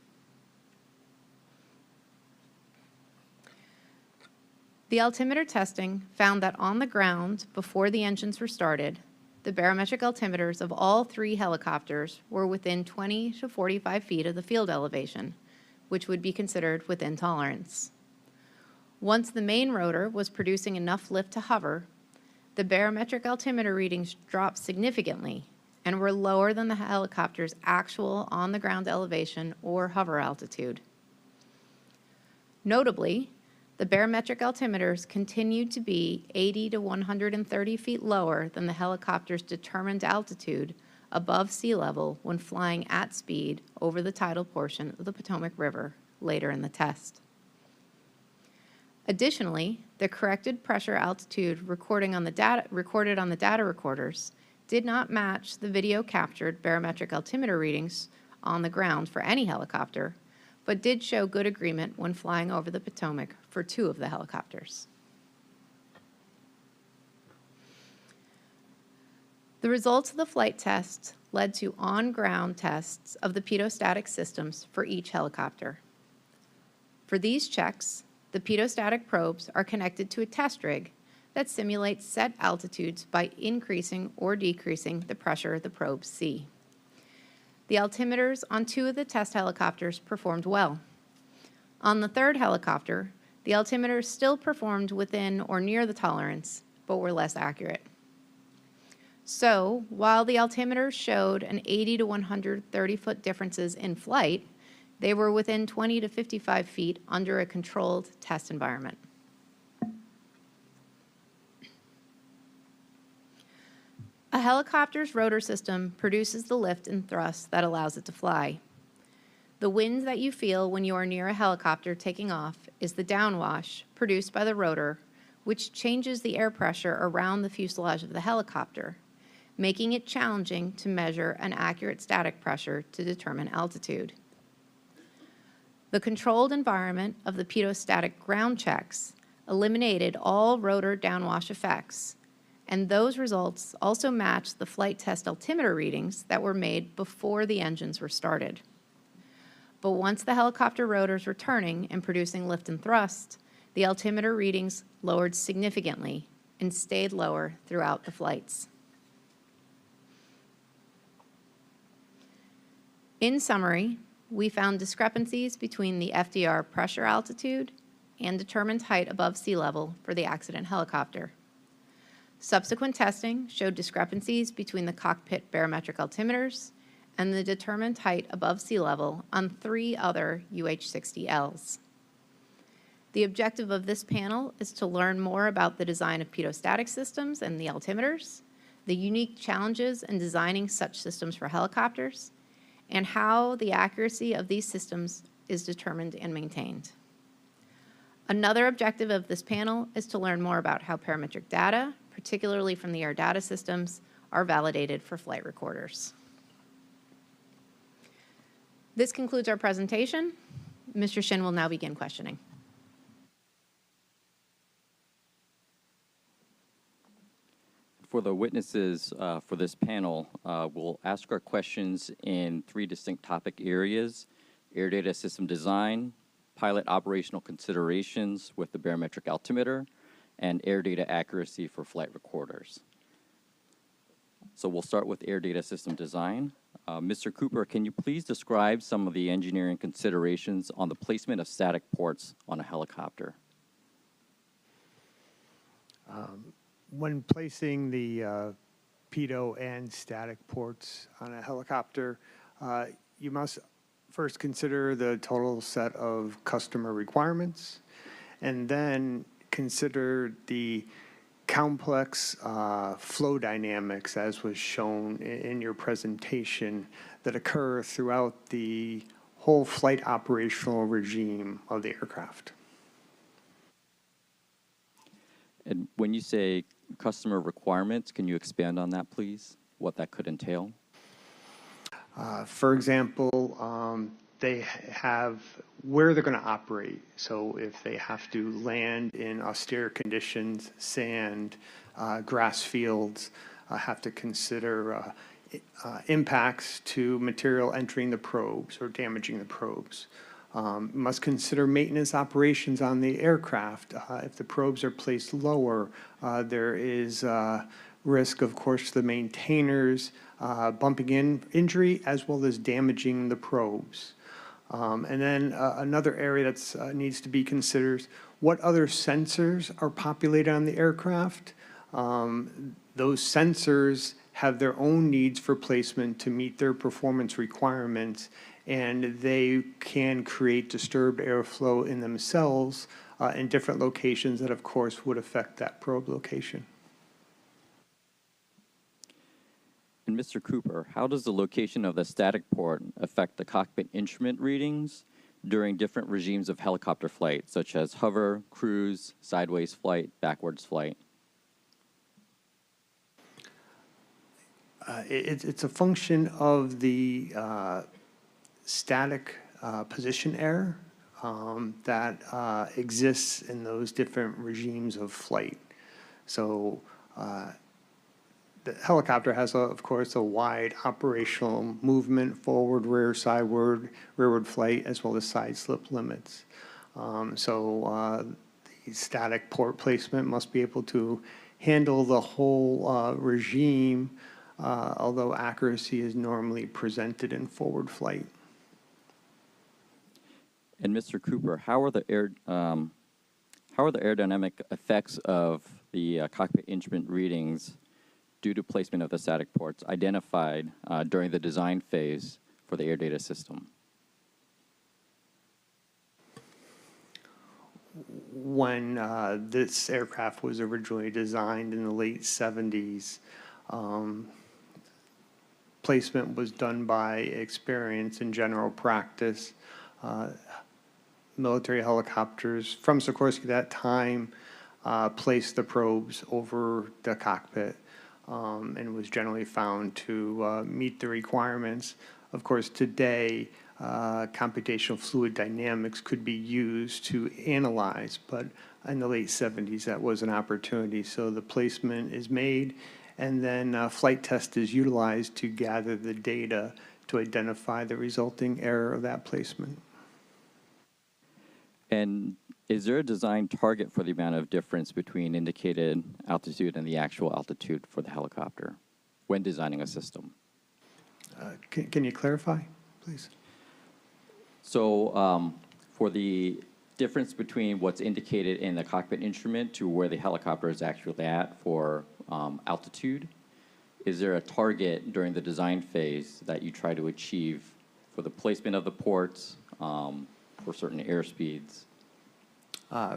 [SPEAKER 15] The altimeter testing found that on the ground, before the engines were started, the barometric altimeters of all 3 helicopters were within 20 to 45 feet of the field elevation, which would be considered within tolerance. Once the main rotor was producing enough lift to hover, the barometric altimeter readings dropped significantly and were lower than the helicopter's actual on-the-ground elevation or hover altitude. Notably, the barometric altimeters continued to be 80 to 130 feet lower than the helicopter's determined altitude above sea level when flying at speed over the tidal portion of the Potomac River later in the test. Additionally, the corrected pressure altitude recorded on the data recorders did not match the video captured barometric altimeter readings on the ground for any helicopter, but did show good agreement when flying over the Potomac for 2 of the helicopters. The results of the flight test led to on-ground tests of the pitot-static systems for each helicopter. For these checks, the pitot-static probes are connected to a test rig that simulates set altitudes by increasing or decreasing the pressure the probes see. The altimeters on 2 of the test helicopters performed well. On the 3rd helicopter, the altimeters still performed within or near the tolerance, but were less accurate. So, while the altimeters showed an 80 to 130 foot differences in flight, they were within 20 to 55 feet under a controlled test environment. A helicopter's rotor system produces the lift and thrust that allows it to fly. The winds that you feel when you are near a helicopter taking off is the downwash produced by the rotor, which changes the air pressure around the fuselage of the helicopter, making it challenging to measure an accurate static pressure to determine altitude. The controlled environment of the pitot-static ground checks eliminated all rotor downwash effects, and those results also match the flight test altimeter readings that were made before the engines were started. But once the helicopter rotors were turning and producing lift and thrust, the altimeter readings lowered significantly and stayed lower throughout the flights. In summary, we found discrepancies between the FDR pressure altitude and determined height above sea level for the accident helicopter. Subsequent testing showed discrepancies between the cockpit barometric altimeters and the determined height above sea level on 3 other UH-60Ls. The objective of this panel is to learn more about the design of pitot-static systems and the altimeters, the unique challenges in designing such systems for helicopters, and how the accuracy of these systems is determined and maintained. Another objective of this panel is to learn more about how parametric data, particularly from the air data systems, are validated for flight recorders. This concludes our presentation. Mr. Shin will now begin questioning.
[SPEAKER 14] For the witnesses for this panel, we'll ask our questions in 3 distinct topic areas: air data system design, pilot operational considerations with the barometric altimeter, and air data accuracy for flight recorders. So we'll start with air data system design. Mr. Cooper, can you please describe some of the engineering considerations on the placement of static ports on a helicopter?
[SPEAKER 16] When placing the pitot and static ports on a helicopter, you must first consider the total set of customer requirements, and then consider the complex flow dynamics, as was shown in your presentation, that occur throughout the whole flight operational regime of the aircraft.
[SPEAKER 14] And when you say customer requirements, can you expand on that, please? What that could entail?
[SPEAKER 16] For example, they have where they're going to operate. So if they have to land in austere conditions, sand, grass fields, have to consider impacts to material entering the probes or damaging the probes. Must consider maintenance operations on the aircraft. If the probes are placed lower, there is risk, of course, to the maintainers bumping in injury as well as damaging the probes. And then another area that needs to be considered: what other sensors are populated on the aircraft? Those sensors have their own needs for placement to meet their performance requirements, and they can create disturbed airflow in themselves in different locations that, of course, would affect that probe location.
[SPEAKER 14] And Mr. Cooper, how does the location of the static port affect the cockpit instrument readings during different regimes of helicopter flight, such as hover, cruise, sideways flight, backwards flight?
[SPEAKER 16] It's a function of the static position error that exists in those different regimes of flight. So the helicopter has, of course, a wide operational movement, forward, rear, sideward, rearward flight, as well as side slip limits. The static port placement must be able to handle the whole regime, although accuracy is normally presented in forward flight.
[SPEAKER 14] And Mr. Cooper, how are the aerodynamic effects of the cockpit instrument readings due to placement of the static ports identified during the design phase for the air data system?
[SPEAKER 16] When this aircraft was originally designed in the late 70s, Placement was done by experience in general practice. Military helicopters from Sikorsky at that time placed the probes over the cockpit and was generally found to meet the requirements. Of course, today, computational fluid dynamics could be used to analyze, but in the late 70s, that was an opportunity. So the placement is made, and then flight test is utilized to gather the data to identify the resulting error of that placement.
[SPEAKER 14] And is there a design target for the amount of difference between indicated altitude and the actual altitude for the helicopter when designing a system?
[SPEAKER 16] Can you clarify, please?
[SPEAKER 14] So for the difference between what's indicated in the cockpit instrument to where the helicopter is actually at for altitude, is there a target during the design phase that you try to achieve for the placement of the ports for certain airspeeds?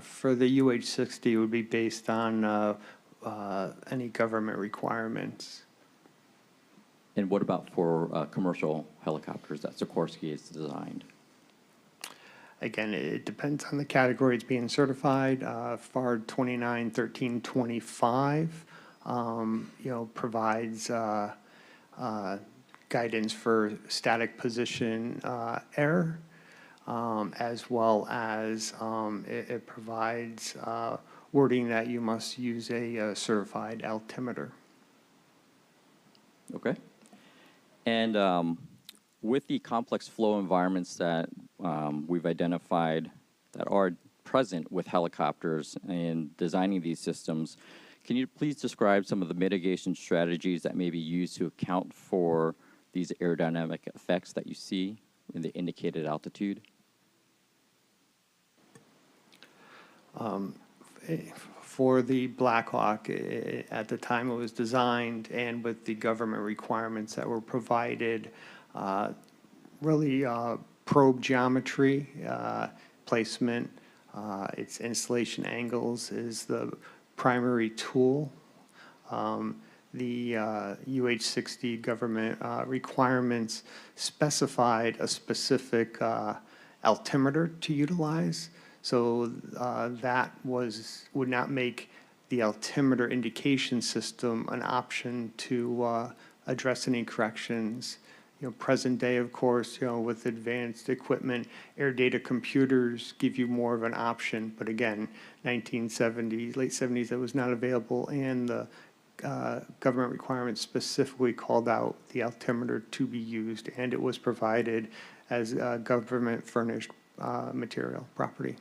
[SPEAKER 16] For the UH-60, it would be based on any government requirements.
[SPEAKER 14] And what about for commercial helicopters that Sikorsky has designed?
[SPEAKER 16] Again, it depends on the category it's being certified. FAR 291325, provides guidance for static position error, as well as it provides wording that you must use a certified altimeter.
[SPEAKER 14] Okay. And with the complex flow environments that we've identified that are present with helicopters in designing these systems, can you please describe some of the mitigation strategies that may be used to account for these aerodynamic effects that you see in the indicated altitude?
[SPEAKER 16] For the Black Hawk, at the time it was designed and with the government requirements that were provided, really probe geometry, placement, its installation angles is the primary tool. The UH-60 government requirements specified a specific altimeter to utilize. So that would not make the altimeter indication system an option to address any corrections. Present day, of course, with advanced equipment, air data computers give you more of an option. But again, 1970s, late 70s, that was not available, and the government requirements specifically called out the altimeter to be used, and it was provided as government furnished material property.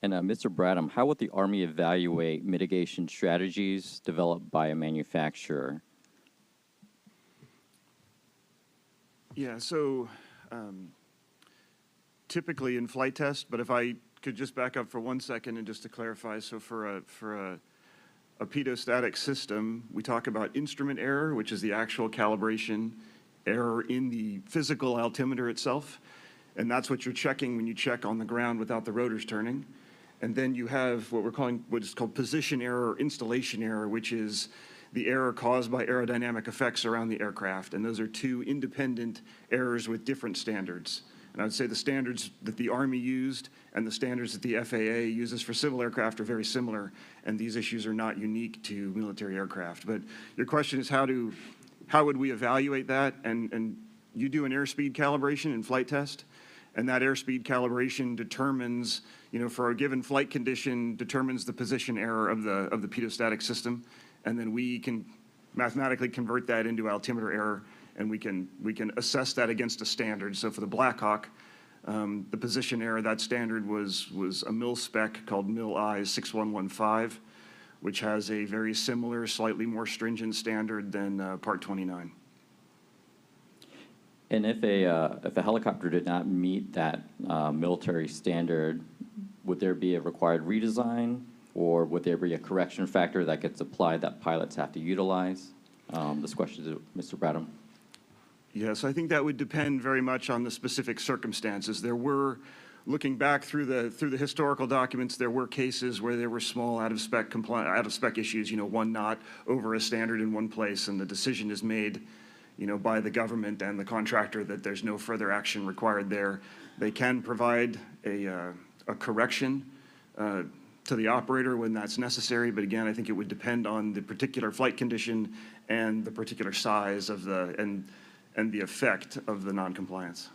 [SPEAKER 14] And Mr. Bradham, how would the Army evaluate mitigation strategies developed by a manufacturer?
[SPEAKER 17] Yeah, so typically in flight test, but if I could just back up for 1 second and just to clarify, so for a pedostatic system, we talk about instrument error, which is the actual calibration error in the physical altimeter itself, and that's what you're checking when you check on the ground without the rotors turning. And then you have what is called position error or installation error, which is the error caused by aerodynamic effects around the aircraft. And those are two independent errors with different standards. And I would say the standards that the Army used and the standards that the FAA uses for civil aircraft are very similar, and these issues are not unique to military aircraft. But your question is how would we evaluate that? And you do an airspeed calibration in flight test, and that airspeed calibration determines, for a given flight condition, determines the position error of the pedostatic system, and then we can mathematically convert that into altimeter error, and we can assess that against a standard. So for the Black Hawk, the position error, that standard was a mil spec called mil-I 6115, which has a very similar, slightly more stringent standard than Part 29.
[SPEAKER 14] And if a helicopter did not meet that military standard, would there be a required redesign, or would there be a correction factor that gets applied that pilots have to utilize? This question is to Mr. Bradham.
[SPEAKER 17] Yes, I think that would depend very much on the specific circumstances. There were looking back through the historical documents, there were cases where there were small out of spec issues, one knot over a standard in one place, and the decision is made, by the government and the contractor that there's no further action required there. They can provide a correction to the operator when that's necessary, but again, I think it would depend on the particular flight condition and the particular size of and the effect of the noncompliance.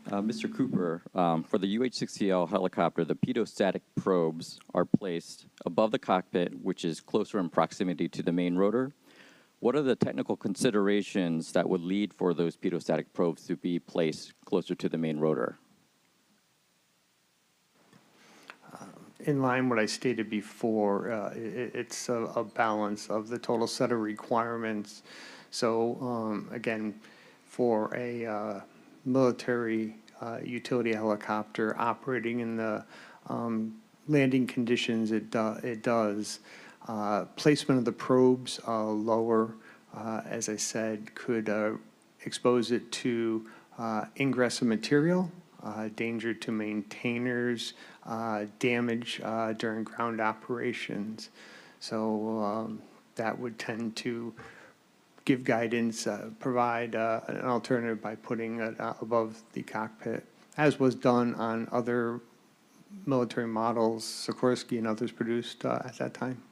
[SPEAKER 14] Mr. Cooper, for the UH-60L helicopter, the pedostatic probes are placed above the cockpit, which is closer in proximity to the main rotor. What are the technical considerations that would lead for those pedostatic probes to be placed closer to the main rotor?
[SPEAKER 16] In line what I stated before, it's a balance of the total set of requirements. So again, for a military utility helicopter operating in the landing conditions it does. Placement of the probes lower, as I said, could expose it to ingress of material, danger to maintainers, damage during ground operations. So that would tend to give guidance, provide an alternative by putting it above the cockpit, as was done on other military models, Sikorsky and others produced at that time.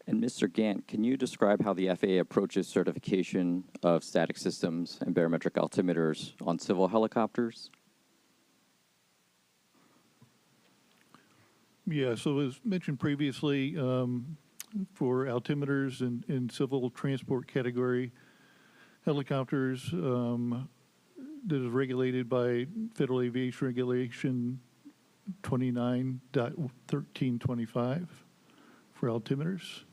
[SPEAKER 14] And Mr. Gant, can you describe how the FAA approaches certification of static systems and barometric altimeters on civil helicopters?
[SPEAKER 18] Yeah, so as mentioned previously, for altimeters in civil transport category helicopters, that is regulated by Federal Aviation Regulation 29.1325 for altimeters.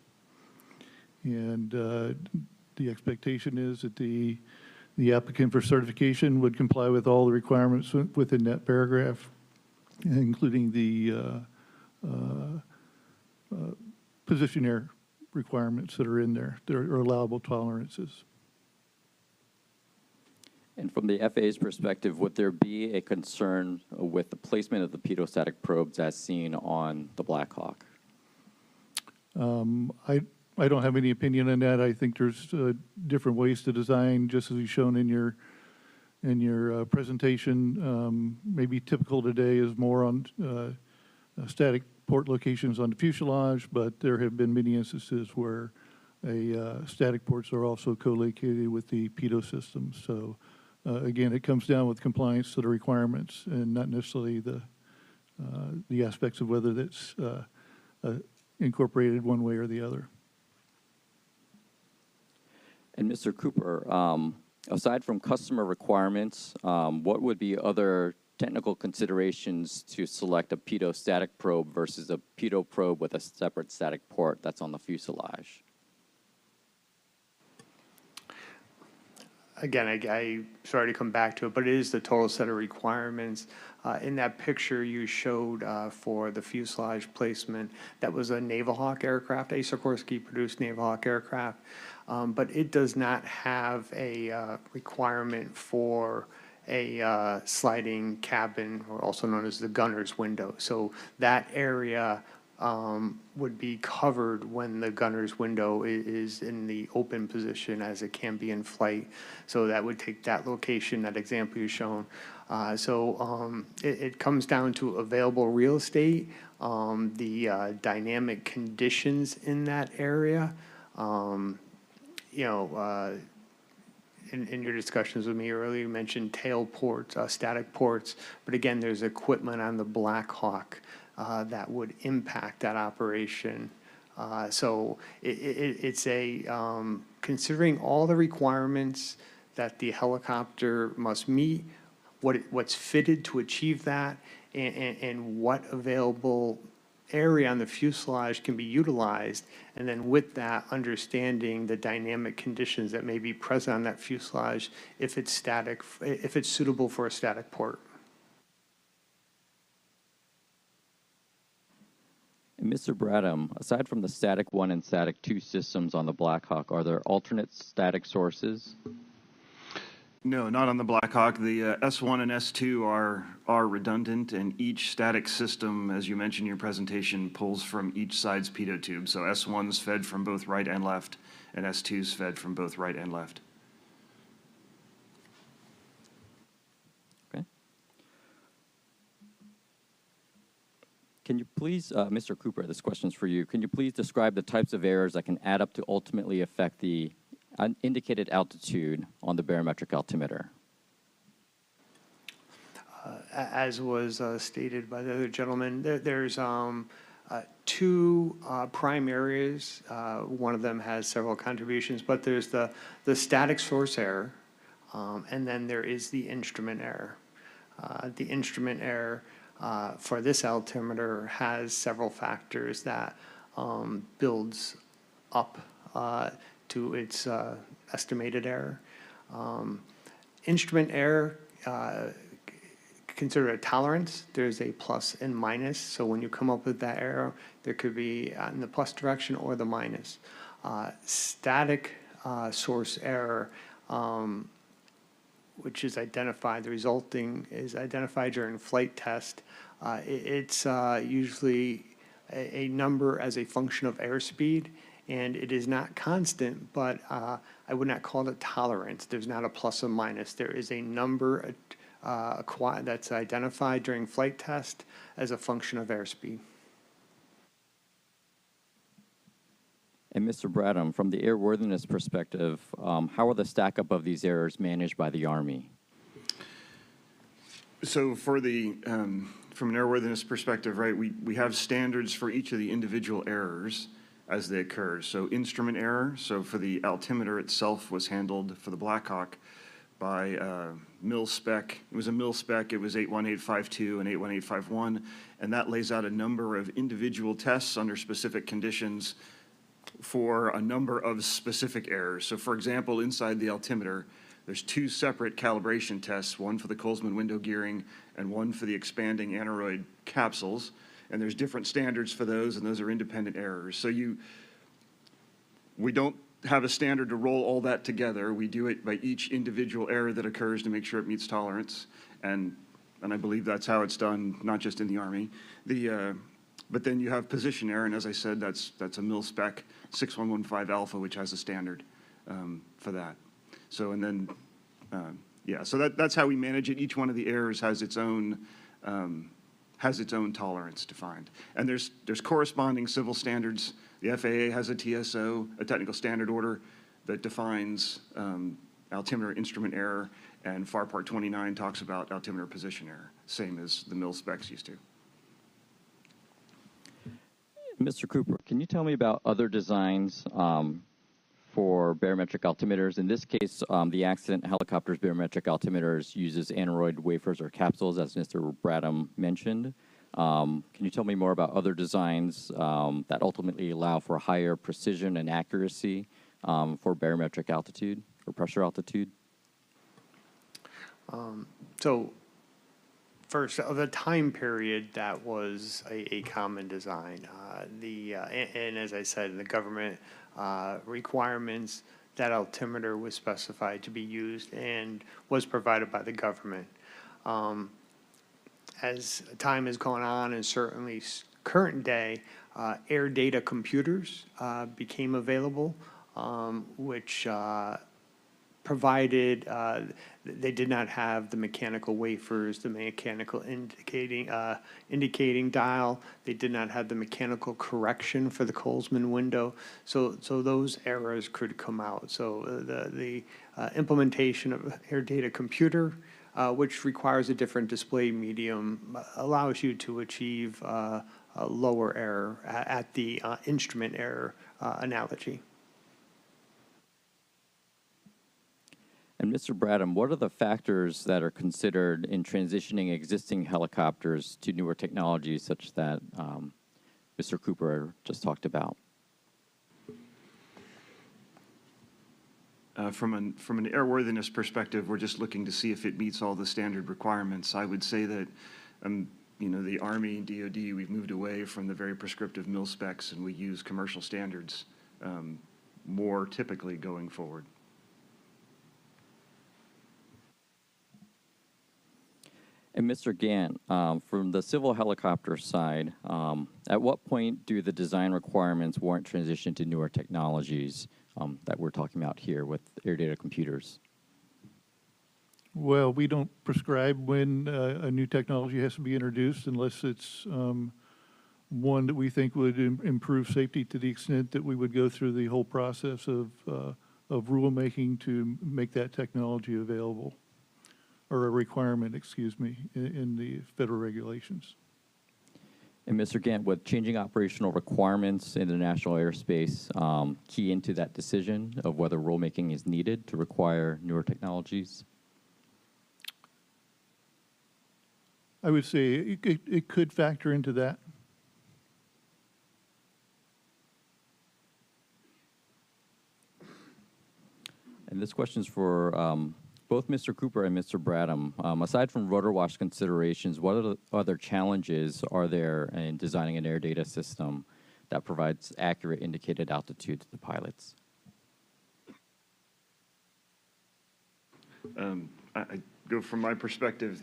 [SPEAKER 18] And the expectation is that the applicant for certification would comply with all the requirements within that paragraph, including the position air requirements that are in there. There are allowable tolerances.
[SPEAKER 14] And from the FAA's perspective, would there be a concern with the placement of the pedostatic probes as seen on the Black Hawk?
[SPEAKER 18] I don't have any opinion on that. I think there's different ways to design, just as you've shown in your presentation. Maybe typical today is more on static port locations on the fuselage, but there have been many instances where static ports are also co-located with the pedo system. So again, it comes down with compliance to the requirements and not necessarily the aspects of whether that's incorporated one way or the other.
[SPEAKER 14] And Mr. Cooper, aside from customer requirements, what would be other technical considerations to select a pedostatic probe versus a pedo probe with a separate static port that's on the fuselage?
[SPEAKER 16] Again, I sorry to come back to it, but it is the total set of requirements. In that picture you showed for the fuselage placement, that was a Naval Hawk aircraft, a Sikorsky-produced Naval Hawk aircraft, but it does not have a requirement for a sliding cabin, or also known as the gunner's window. So that area would be covered when the gunner's window is in the open position, as it can be in flight. So that would take that location, that example you've shown. It comes down to available real estate, the dynamic conditions in that area. In your discussions with me earlier, you mentioned tail ports, static ports, but again, there's equipment on the Black Hawk that would impact that operation. It's considering all the requirements that the helicopter must meet, what's fitted to achieve that, and what available area on the fuselage can be utilized, and then with that, understanding the dynamic conditions that may be present on that fuselage if it's static, if it's suitable for a static port.
[SPEAKER 14] And Mr. Bradham, aside from the static 1 and static 2 systems on the Black Hawk, are there alternate static sources?
[SPEAKER 17] No, not on the Black Hawk. The S1 and S2 are redundant, and each static system, as you mentioned in your presentation, pulls from each side's pitot tube. So S1's fed from both right and left, and S2's fed from both right and left.
[SPEAKER 14] Okay. Can you please, Mr. Cooper, this question's for you. Can you please describe the types of errors that can add up to ultimately affect the indicated altitude on the barometric altimeter?
[SPEAKER 16] As was stated by the other gentleman, there's two prime areas. One of them has several contributions, but there's the static source error, and then there is the instrument error. The instrument error for this altimeter has several factors that builds up to its estimated error. Instrument error, consider a tolerance. There's a plus and minus. So when you come up with that error, there could be in the plus direction or the minus. Static source error, which is identified, the resulting is identified during flight test. It's usually a number as a function of airspeed, and it is not constant, but I would not call it tolerance. There's not a plus or minus. There is a number that's identified during flight test as a function of airspeed.
[SPEAKER 14] And Mr. Bradham, from the airworthiness perspective, how are the stack up of these errors managed by the Army?
[SPEAKER 17] So for the, from an airworthiness perspective, right, we have standards for each of the individual errors as they occur. So instrument error, so for the altimeter itself was handled for the Black Hawk by mil spec. It was a mil spec, it was 81852 and 81851, and that lays out a number of individual tests under specific conditions for a number of specific errors. So for example, inside the altimeter, there's two separate calibration tests, one for the Colesman window gearing and one for the expanding aneroid capsules. And there's different standards for those, and those are independent errors. So we don't have a standard to roll all that together. We do it by each individual error that occurs to make sure it meets tolerance. And I believe that's how it's done, not just in the Army. But then you have position error, and as I said, that's a mil spec 6115 alpha, which has a standard for that. So and then, yeah, so that's how we manage it. Each one of the errors has its own tolerance defined. And there's corresponding civil standards. The FAA has a TSO, a technical standard order, that defines altimeter instrument error, and FAR Part 29 talks about altimeter position error, same as the mil specs used to.
[SPEAKER 14] Mr. Cooper, can you tell me about other designs for barometric altimeters? In this case, the accident helicopter's barometric altimeters uses aneroid wafers or capsules, as Mr. Bradham mentioned. Can you tell me more about other designs that ultimately allow for higher precision and accuracy for barometric altitude or pressure altitude?
[SPEAKER 16] So first, the time period, that was a common design. And as I said, in the government requirements, that altimeter was specified to be used and was provided by the government. As time has gone on, and certainly current day, air data computers became available, which provided they did not have the mechanical wafers, the mechanical indicating dial. They did not have the mechanical correction for the Colesman window. So those errors could come out. So the implementation of air data computer, which requires a different display medium, allows you to achieve a lower error at the instrument error analogy.
[SPEAKER 14] And Mr. Bradham, what are the factors that are considered in transitioning existing helicopters to newer technologies such that Mr. Cooper just talked about?
[SPEAKER 17] From an airworthiness perspective, we're just looking to see if it meets all the standard requirements. I would say that, the Army and DoD, we've moved away from the very prescriptive mil specs, and we use commercial standards more typically going forward.
[SPEAKER 14] And Mr. Gant, from the civil helicopter side, at what point do the design requirements warrant transition to newer technologies that we're talking about here with air data computers?
[SPEAKER 18] Well, we don't prescribe when a new technology has to be introduced unless it's one that we think would improve safety to the extent that we would go through the whole process of rulemaking to make that technology available, or a requirement, excuse me, in the federal regulations.
[SPEAKER 14] And Mr. Gant, would changing operational requirements in the national airspace key into that decision of whether rulemaking is needed to require newer technologies?
[SPEAKER 18] I would say it could factor into that.
[SPEAKER 14] And this question is for both Mr. Cooper and Mr. Bradham. Aside from rotor wash considerations, what other challenges are there in designing an air data system that provides accurate indicated altitude to the pilots?
[SPEAKER 17] I go from my perspective,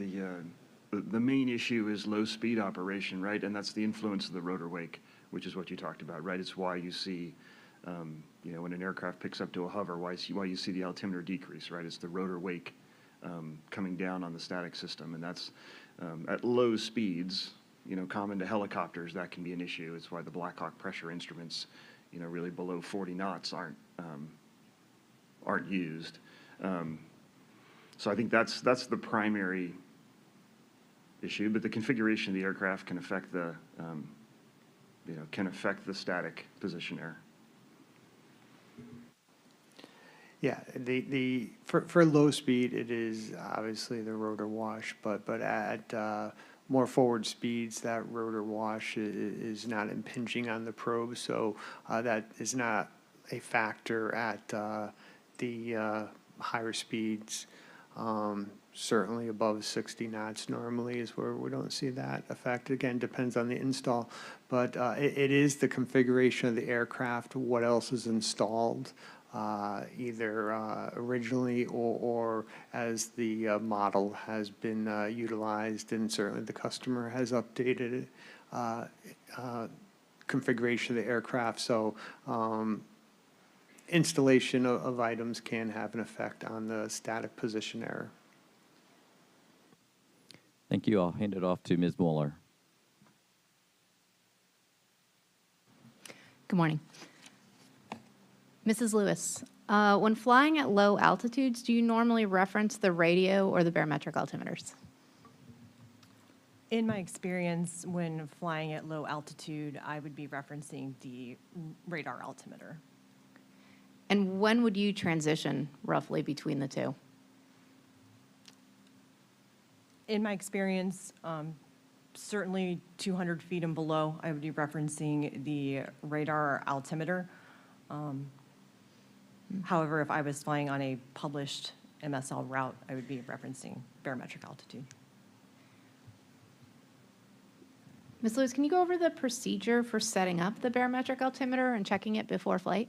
[SPEAKER 17] the main issue is low speed operation, right? And that's the influence of the rotor wake, which is what you talked about, right? It's why you see, when an aircraft picks up to a hover, why you see the altimeter decrease, right? It's the rotor wake coming down on the static system, and that's at low speeds, common to helicopters, that can be an issue. It's why the Black Hawk pressure instruments, really below 40 knots aren't used. So I think that's the primary issue, but the configuration of the aircraft can affect the static position error.
[SPEAKER 16] Yeah, for low speed, it is obviously the rotor wash, but at more forward speeds, that rotor wash is not impinging on the probe, so that is not a factor at the higher speeds. Certainly above 60 knots normally is where we don't see that effect. Again, depends on the install, but it is the configuration of the aircraft, what else is installed, either originally or as the model has been utilized, and certainly the customer has updated configuration of the aircraft. So installation of items can have an effect on the static position error.
[SPEAKER 14] Thank you. I'll hand it off to Ms. Mueller.
[SPEAKER 15] Good morning. Mrs. Lewis, when flying at low altitudes, do you normally reference the radio or the barometric altimeters?
[SPEAKER 19] In my experience, when flying at low altitude, I would be referencing the radar altimeter.
[SPEAKER 15] And when would you transition roughly between the two?
[SPEAKER 19] In my experience, certainly 200 feet and below, I would be referencing the radar altimeter. However, if I was flying on a published MSL route, I would be referencing barometric altitude.
[SPEAKER 15] Ms. Lewis, can you go over the procedure for setting up the barometric altimeter and checking it before flight?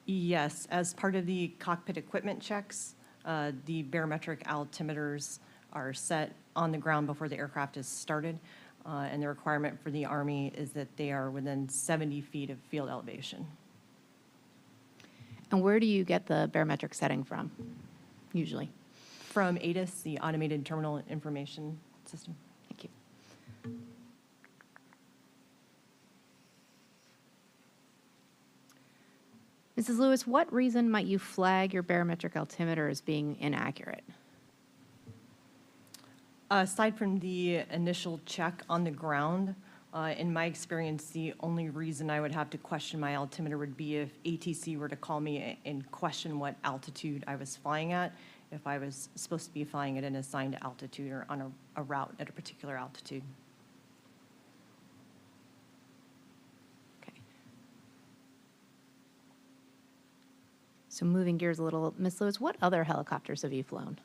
[SPEAKER 19] Yes, as part of the cockpit equipment checks, the barometric altimeters are set on the ground before the aircraft is started, and the requirement for the Army is that they are within 70 feet of field elevation.
[SPEAKER 15] And where do you get the barometric setting from, usually?
[SPEAKER 19] From ADIS, the Automated Terminal Information System.
[SPEAKER 15] Thank you. Mrs. Lewis, what reason might you flag your barometric altimeter as being inaccurate?
[SPEAKER 19] Aside from the initial check on the ground, in my experience, the only reason I would have to question my altimeter would be if ATC were to call me and question what altitude I was flying at, if I was supposed to be flying at an assigned altitude or on a route at a particular altitude.
[SPEAKER 15] So moving gears a little, Ms. Lewis, what other helicopters have you flown?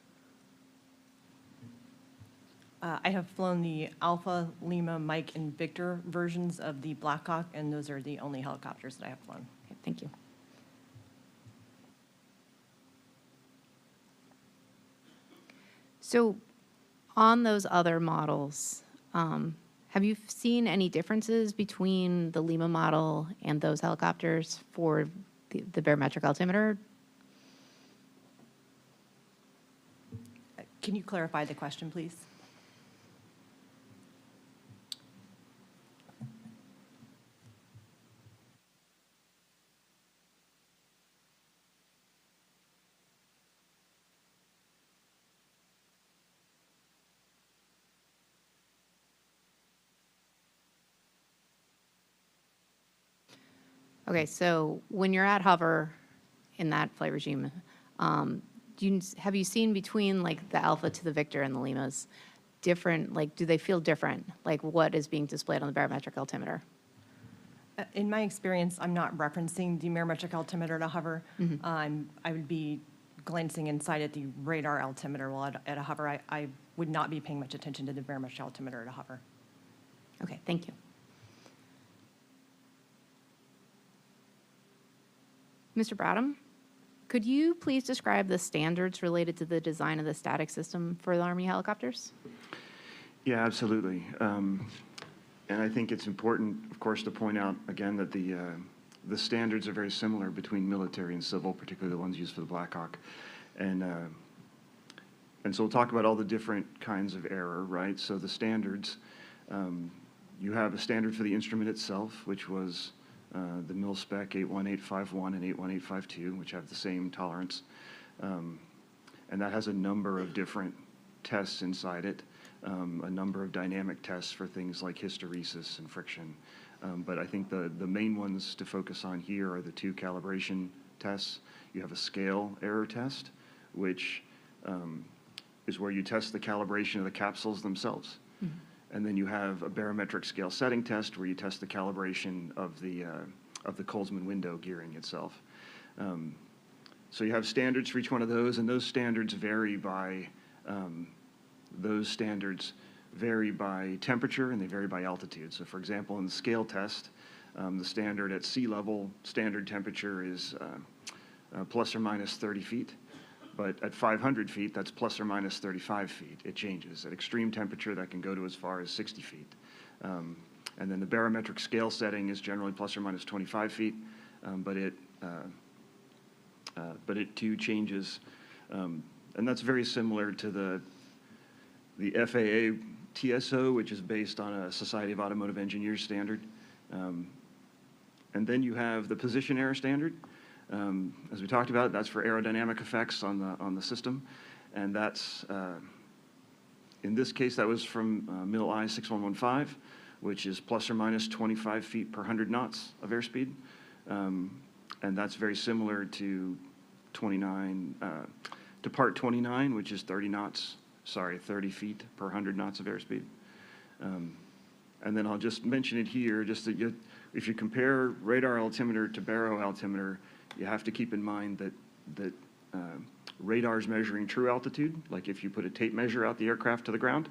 [SPEAKER 19] I have flown the Alpha, Lima, Mike, and Victor versions of the Black Hawk, and those are the only helicopters that I have flown.
[SPEAKER 15] Okay, thank you. So On those other models, have you seen any differences between the Lima model and those helicopters for the barometric altimeter?
[SPEAKER 19] Can you clarify the question, please?
[SPEAKER 15] Okay, so when you're at hover in that flight regime, have you seen between like the Alpha to the Victor and the Limas different, like do they feel different? Like what is being displayed on the barometric altimeter?
[SPEAKER 19] In my experience, I'm not referencing the barometric altimeter to hover. I would be glancing inside at the radar altimeter while at a hover. I would not be paying much attention to the barometric altimeter at a hover.
[SPEAKER 15] Okay, thank you. Mr. Bradham, could you please describe the standards related to the design of the static system for the Army helicopters?
[SPEAKER 17] Yeah, absolutely. And I think it's important, of course, to point out again that the standards are very similar between military and civil, particularly the ones used for the Black Hawk. And so we'll talk about all the different kinds of error, right? So the standards, you have a standard for the instrument itself, which was the mil spec 81851 and 81852, which have the same tolerance. And that has a number of different tests inside it, a number of dynamic tests for things like hysteresis and friction. But I think the main ones to focus on here are the two calibration tests. You have a scale error test, which is where you test the calibration of the capsules themselves. And then you have a barometric scale setting test where you test the calibration of the Colesman window gearing itself. So you have standards for each one of those, and those standards vary by temperature and they vary by altitude. So for example, in the scale test, the standard at sea level standard temperature is plus or minus 30 feet. But at 500 feet, that's plus or minus 35 feet. It changes. At extreme temperature, that can go to as far as 60 feet. And then the barometric scale setting is generally plus or minus 25 feet, but it too changes. And that's very similar to the FAA TSO, which is based on a Society of Automotive Engineers standard. And then you have the position error standard. As we talked about, that's for aerodynamic effects on the system, and that's in this case that was from MIL I 6115, which is plus or minus 25 feet per 100 knots of airspeed, and that's very similar to Part 29, which is 30 feet per 100 knots of airspeed. And then I'll just mention it here, just that if you compare radar altimeter to baro altimeter, you have to keep in mind that radar's measuring true altitude, like if you put a tape measure out the aircraft to the ground.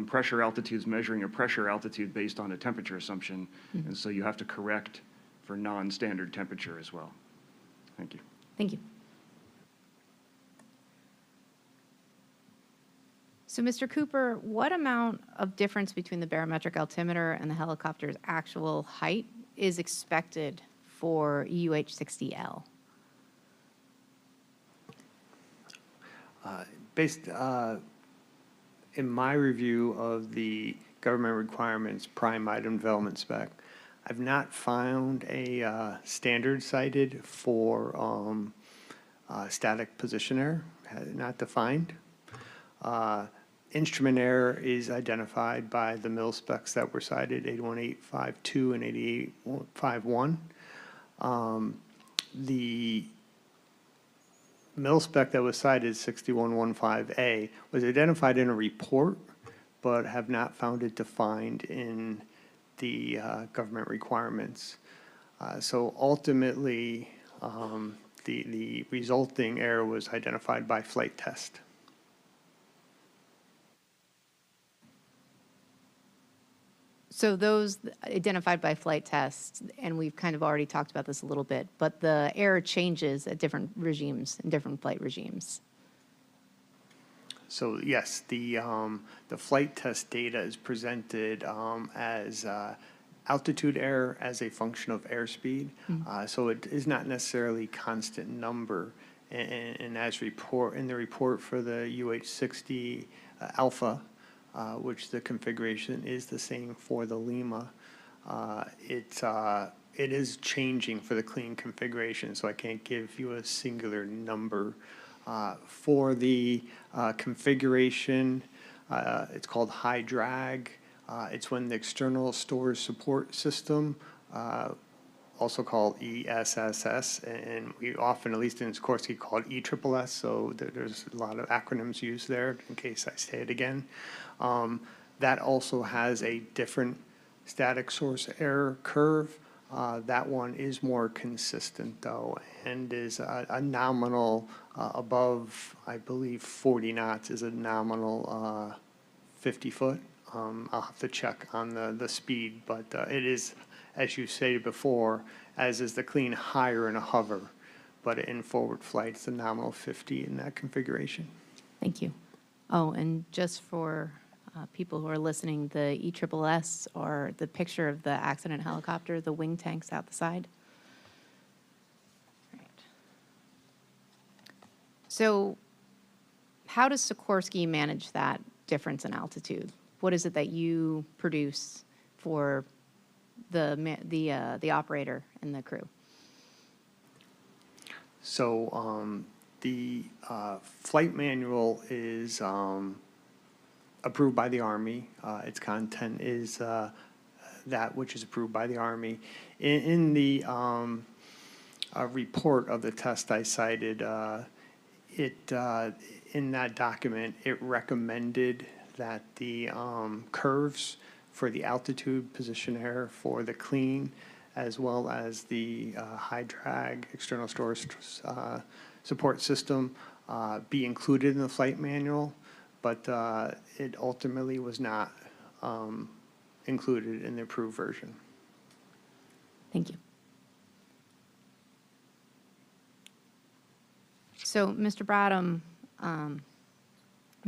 [SPEAKER 17] Pressure altitude is measuring a pressure altitude based on a temperature assumption, and so you have to correct for non-standard temperature as well. Thank you.
[SPEAKER 15] Thank you. So, Mr. Cooper, what amount of difference between the barometric altimeter and the helicopter's actual height is expected for UH-60L?
[SPEAKER 16] Based in my review of the government requirements prime item development spec, I've not found a standard cited for static position error, not defined. Instrument error is identified by the mil specs that were cited, 81852 and 8851. The mil spec that was cited, 6115A, was identified in a report, but have not found it defined in the government requirements. So ultimately, the resulting error was identified by flight test.
[SPEAKER 15] So those identified by flight tests, and we've kind of already talked about this a little bit, but the error changes at different regimes and different flight regimes.
[SPEAKER 16] So yes, the flight test data is presented as altitude error as a function of airspeed. So it is not necessarily constant number. And as in the report for the UH-60 Alpha, which the configuration is the same for the Lima, it is changing for the clean configuration, so I can't give you a singular number. For the configuration, it's called high drag. It's when the external storage support system, also called ESSS, and we often, at least in Sikorsky, call it ESSS, so there's a lot of acronyms used there in case I say it again. That also has a different static source error curve. That one is more consistent, though, and is a nominal above, I believe, 40 knots is a nominal 50 foot. I'll have to check on the speed, but it is, as you stated before, as is the clean, higher in a hover, but in forward flight, it's a nominal 50 in that configuration.
[SPEAKER 15] Thank you. Oh, and just for people who are listening, the ESSS, or the picture of the accident helicopter, the wing tanks out the side. Right. So how does Sikorsky manage that difference in altitude? What is it that you produce for the operator and the crew?
[SPEAKER 16] So the flight manual is approved by the Army. Its content is that which is approved by the Army. In the report of the test I cited, in that document, it recommended that the curves for the altitude position error for the clean, as well as the high drag external storage support system, be included in the flight manual, but it ultimately was not included in the approved version.
[SPEAKER 15] Thank you. So, Mr. Bradham,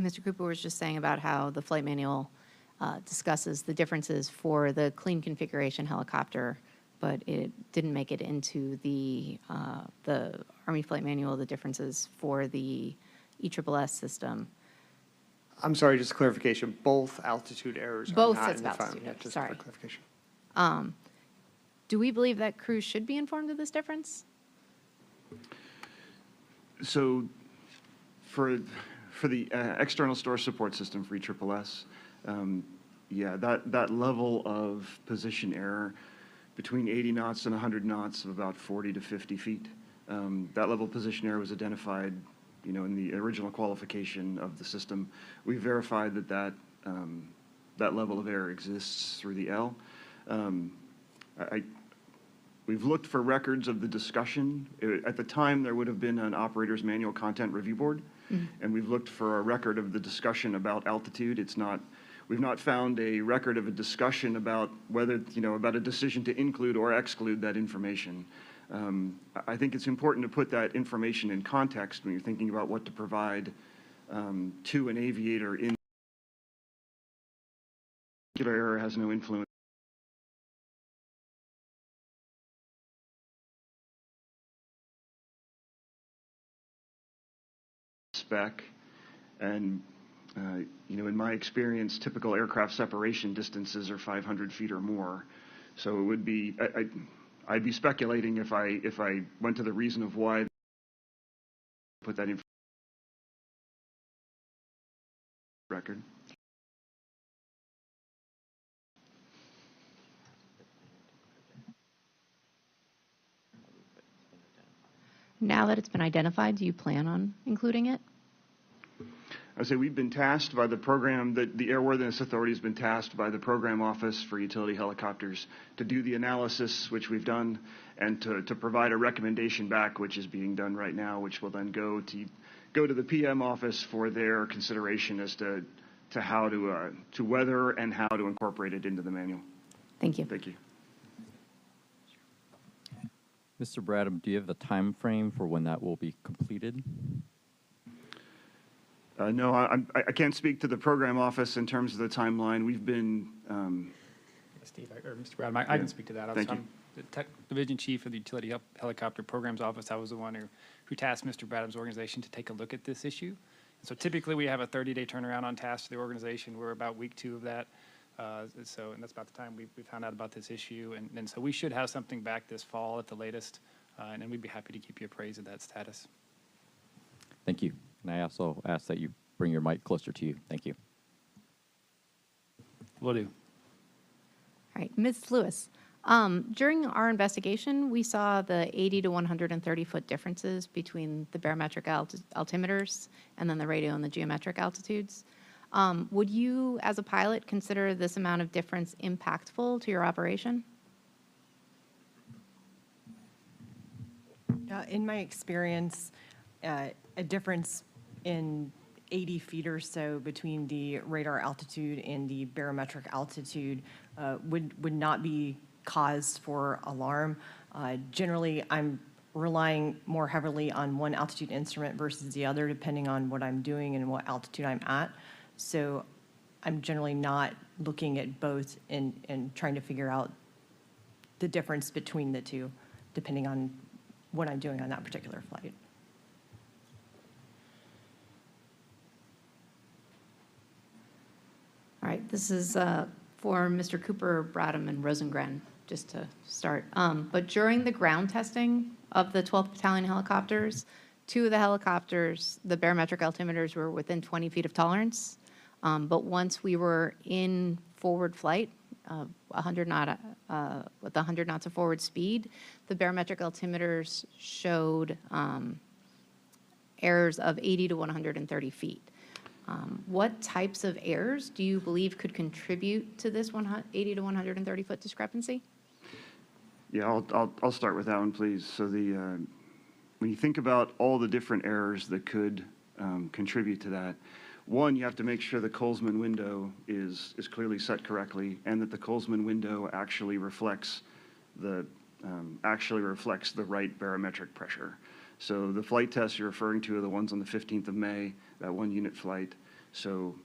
[SPEAKER 15] Mr. Cooper was just saying about how the flight manual discusses the differences for the clean configuration helicopter, but it didn't make it into the Army flight manual, the differences for the ESSS system.
[SPEAKER 16] I'm sorry, just clarification, both altitude errors
[SPEAKER 15] Both
[SPEAKER 16] are not
[SPEAKER 15] sets
[SPEAKER 16] in
[SPEAKER 15] of
[SPEAKER 16] the
[SPEAKER 15] altitude
[SPEAKER 16] file.
[SPEAKER 15] errors,
[SPEAKER 16] Just
[SPEAKER 15] sorry.
[SPEAKER 16] for clarification.
[SPEAKER 15] Do we believe that crews should be informed of this difference?
[SPEAKER 17] So for the external storage support system for ESSS, yeah, that level of position error between 80 knots and 100 knots of about 40 to 50 feet, that level of position error was identified, you know, in the original qualification of the system. We verified that level of error exists through the L. We've looked for records of the discussion. At the time, there would have been an operator's manual content review board, and we've looked for a record of the discussion about altitude. We've not found a record of a discussion about whether, you know, about a decision to include or exclude that information. I think it's important to put that information in context when you're thinking about what to provide to an aviator in particular error has no influence. Spec, and you know, in my experience, typical aircraft separation distances are 500 feet or more. So it would be, I'd be speculating if I went to the reason of why put that in record.
[SPEAKER 15] Now that it's been identified, do you plan on including it?
[SPEAKER 17] I say we've been tasked by the program, that the Airworthiness Authority has been tasked by the Program Office for Utility Helicopters to do the analysis, which we've done, and to provide a recommendation back, which is being done right now, which will then go to the PM office for their consideration as to how to whether and how to incorporate it into the manual.
[SPEAKER 15] Thank you.
[SPEAKER 17] Thank you.
[SPEAKER 14] Mr. Bradham, do you have a time frame for when that will be completed?
[SPEAKER 17] No, I can't speak to the program office in terms of the timeline. We've been.
[SPEAKER 20] Steve, or Mr. Brown, I can speak to that.
[SPEAKER 17] Thank you.
[SPEAKER 20] I'm the Division Chief of the Utility Helicopter Programs Office. I was the one who tasked Mr. Bradham's organization to take a look at this issue. So typically we have a 30-day turnaround on tasks to the organization. We're about week 2 of that. And that's about the time we found out about this issue. And so we should have something back this fall at the latest. And then we'd be happy to keep you appraised of that status.
[SPEAKER 14] Thank you. And I also ask that you bring your mic closer to you. Thank you.
[SPEAKER 20] Will do.
[SPEAKER 15] All right, Ms. Lewis, during our investigation, we saw the 80 to 130 foot differences between the barometric altimeters and then the radio and the geometric altitudes. Would you, as a pilot, consider this amount of difference impactful to your operation?
[SPEAKER 19] In my experience, a difference in 80 feet or so between the radar altitude and the barometric altitude would not be cause for alarm. Generally, I'm relying more heavily on one altitude instrument versus the other, depending on what I'm doing and what altitude I'm at. So I'm generally not looking at both and trying to figure out the difference between the two, depending on what I'm doing on that particular flight.
[SPEAKER 15] All right, this is for Mr. Cooper, Bradham, and Rosengren, just to start. But during the ground testing of the 12th Battalion helicopters, 2 of the helicopters, the barometric altimeters were within 20 feet of tolerance. But once we were in forward flight, 100 with 100 knots of forward speed, the barometric altimeters showed errors of 80 to 130 feet. What types of errors do you believe could contribute to this 80 to 130 foot discrepancy?
[SPEAKER 17] Yeah, I'll start with that one, please. So when you think about all the different errors that could contribute to that, one, you have to make sure the Colesman window is clearly set correctly, and that the Colesman window actually reflects the right barometric pressure. So the flight tests you're referring to are the ones on the 15th of May, that 1 unit flight. So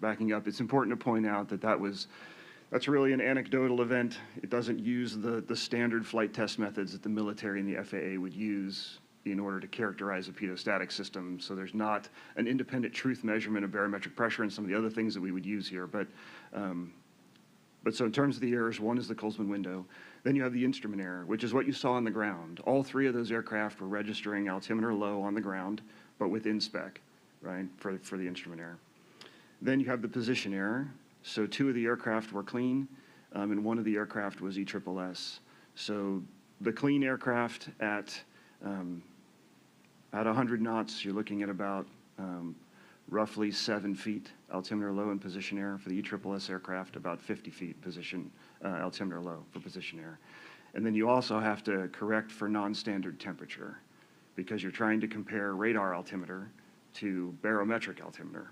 [SPEAKER 17] backing up, it's important to point out that that's really an anecdotal event. It doesn't use the standard flight test methods that the military and the FAA would use in order to characterize a pedostatic system. So there's not an independent truth measurement of barometric pressure and some of the other things that we would use here. But so in terms of the errors, one is the Colesman window. Then you have the instrument error, which is what you saw on the ground. All 3 of those aircraft were registering altimeter low on the ground, but within spec, right, for the instrument error. Then you have the position error. So 2 of the aircraft were clean, and 1 of the aircraft was ESSS. So the clean aircraft at 100 knots, you're looking at about roughly 7 feet altimeter low and position error. For the ESSS aircraft, about 50 feet position altimeter low for position error. And then you also have to correct for non-standard temperature, because you're trying to compare radar altimeter to barometric altimeter.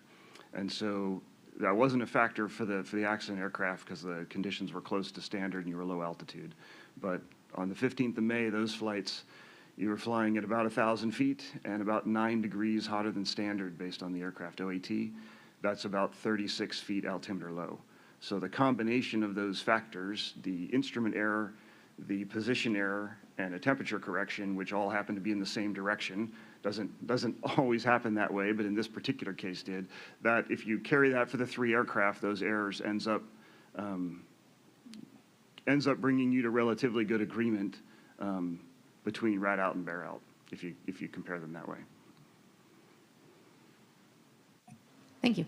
[SPEAKER 17] And so that wasn't a factor for the accident aircraft because the conditions were close to standard and you were low altitude. But on the 15th of May, those flights, you were flying at about 1,000 feet and about 9 degrees hotter than standard based on the aircraft OAT. That's about 36 feet altimeter low. So the combination of those factors, the instrument error, the position error, and a temperature correction, which all happen to be in the same direction, doesn't always happen that way, but in this particular case did, that if you carry that for the 3 aircraft, those errors ends up bringing you to relatively good agreement between rad out and bear out, if you compare them that way.
[SPEAKER 15] Thank you.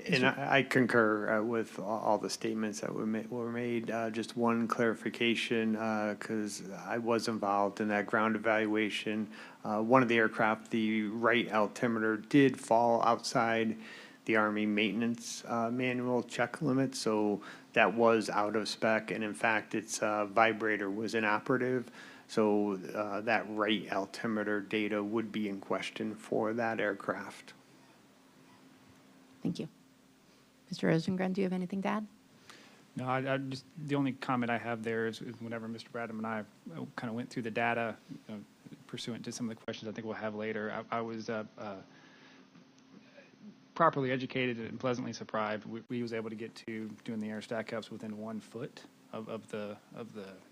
[SPEAKER 16] And I concur with all the statements that were made. Just one clarification, because I was involved in that ground evaluation. One of the aircraft, the right altimeter, did fall outside the Army maintenance manual check limit, so that was out of spec, and in fact, its vibrator was inoperative. So that right altimeter data would be in question for that aircraft.
[SPEAKER 15] Thank you. Mr. Rosengren, do you have anything to add?
[SPEAKER 20] No, I just, the only comment I have there is whenever Mr. Bradham and I kind of went through the data, pursuant to some of the questions I think we'll have later. I was properly educated and pleasantly surprised. We was able to get to doing the air stack ups within 1 foot of the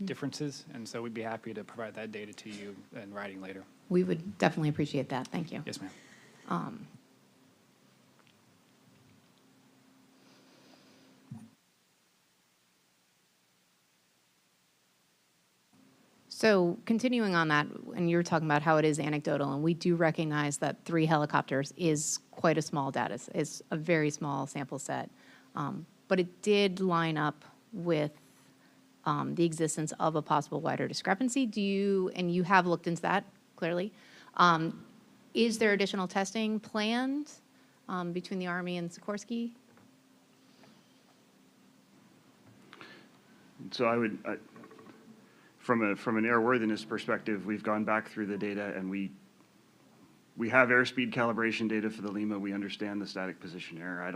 [SPEAKER 20] differences, and so we'd be happy to provide that data to you in writing later.
[SPEAKER 15] We would definitely appreciate that. Thank you.
[SPEAKER 20] Yes, ma'am.
[SPEAKER 15] So continuing on that, and you were talking about how it is anecdotal, and we do recognize that 3 helicopters is quite a small data, is a very small sample set. But it did line up with the existence of a possible wider discrepancy. And you have looked into that, clearly. Is there additional testing planned between the Army and Sikorsky?
[SPEAKER 17] So from an airworthiness perspective, we've gone back through the data, and we have airspeed calibration data for the Lima. We understand the static position error.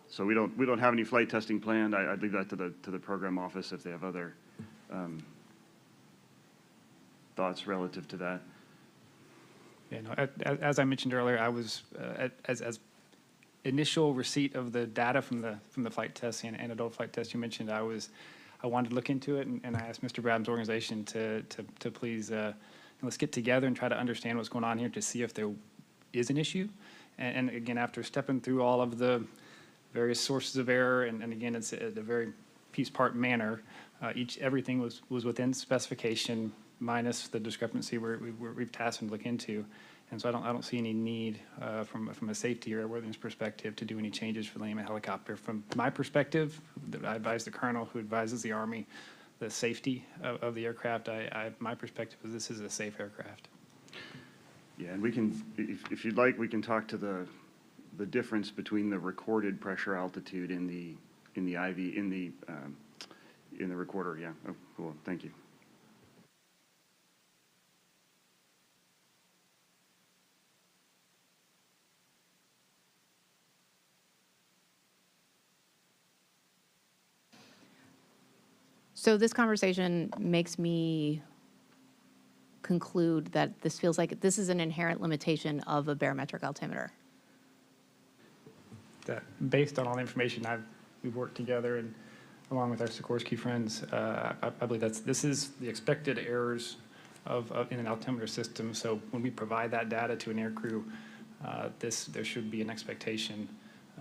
[SPEAKER 17] So we don't have any flight testing planned. I'd leave that to the program office if they have other thoughts relative to that.
[SPEAKER 20] Yeah, no, as I mentioned earlier, I was as initial receipt of the data from the flight test and adult flight test you mentioned, I wanted to look into it, and I asked Mr. Bradham's organization to please let's get together and try to understand what's going on here to see if there is an issue. And again, after stepping through all of the various sources of error, and again, it's a very piece part manner. Everything was within specification, minus the discrepancy we've tasked them to look into. And so I don't see any need from a safety or airworthiness perspective to do any changes for the Lima helicopter. From my perspective, I advise the colonel who advises the Army the safety of the aircraft. My perspective is this is a safe aircraft.
[SPEAKER 17] Yeah, and we can, if you'd like, we can talk to the difference between the recorded pressure altitude in the recorder. Yeah. Oh, cool. Thank you.
[SPEAKER 15] So this conversation makes me conclude that this feels like this is an inherent limitation of a barometric altimeter.
[SPEAKER 20] That based on all the information we've worked together and along with our Sikorsky friends, I believe this is the expected errors in an altimeter system. So when we provide that data to an air crew, there should be an expectation,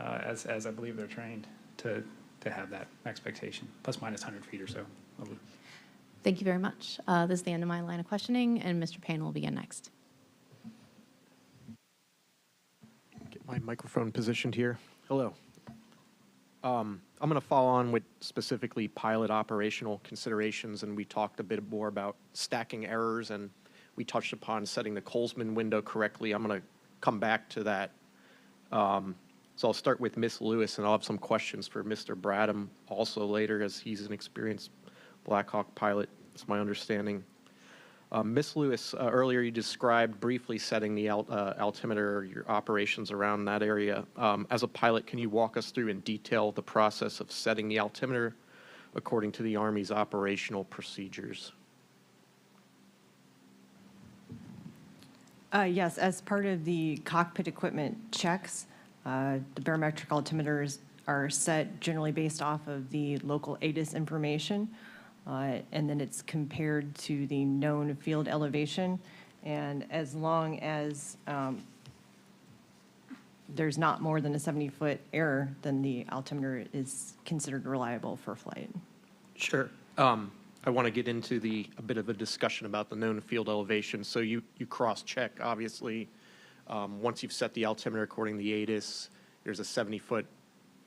[SPEAKER 20] as I believe they're trained to have that expectation, plus minus 100 feet or so.
[SPEAKER 15] Thank you very much. This is the end of my line of questioning, and Mr. Payne will begin next.
[SPEAKER 21] Get my microphone positioned here. Hello. I'm going to follow on with specifically pilot operational considerations, and we talked a bit more about stacking errors, and we touched upon setting the Colesman window correctly. I'm going to come back to that. So I'll start with Ms. Lewis, and I'll have some questions for Mr. Bradham also later, as he's an experienced Black Hawk pilot, that's my understanding. Ms. Lewis, earlier you described briefly setting the altimeter, or your operations around that area. As a pilot, can you walk us through in detail the process of setting the altimeter according to the Army's operational procedures?
[SPEAKER 19] Yes, as part of the cockpit equipment checks, the barometric altimeters are set generally based off of the local ADS information, and then it's compared to the known field elevation. And as long as there's not more than a 70-foot error, then the altimeter is considered reliable for flight.
[SPEAKER 21] Sure. I want to get into a bit of a discussion about the known field elevation. So you cross-check, obviously. Once you've set the altimeter according to the ADS, there's a 70-foot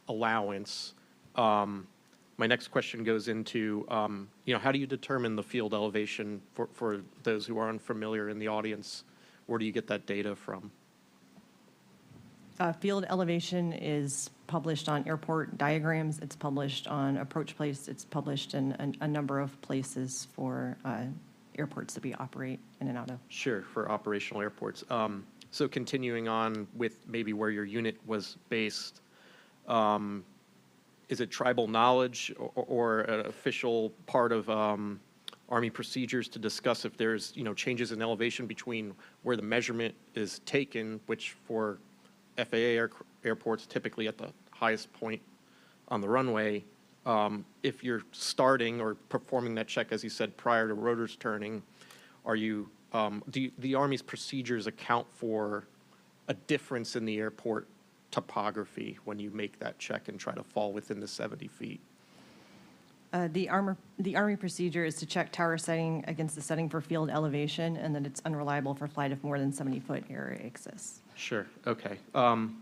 [SPEAKER 21] allowance. My next question goes into, how do you determine the field elevation for those who are unfamiliar in the audience? Where do you get that data from?
[SPEAKER 19] Field elevation is published on airport diagrams. It's published on approach place. It's published in a number of places for airports that we operate in and out of.
[SPEAKER 21] Sure, for operational airports. So continuing on with maybe where your unit was based, is it tribal knowledge or an official part of Army procedures to discuss if there's, changes in elevation between where the measurement is taken, which for FAA airports typically at the highest point on the runway. If you're starting or performing that check, as you said, prior to rotors turning, are you, do the Army's procedures account for a difference in the airport topography when you make that check and try to fall within the 70 feet?
[SPEAKER 19] The Army procedure is to check tower setting against the setting for field elevation, and that it's unreliable for flight if more than 70-foot error exists.
[SPEAKER 21] Sure, okay. Can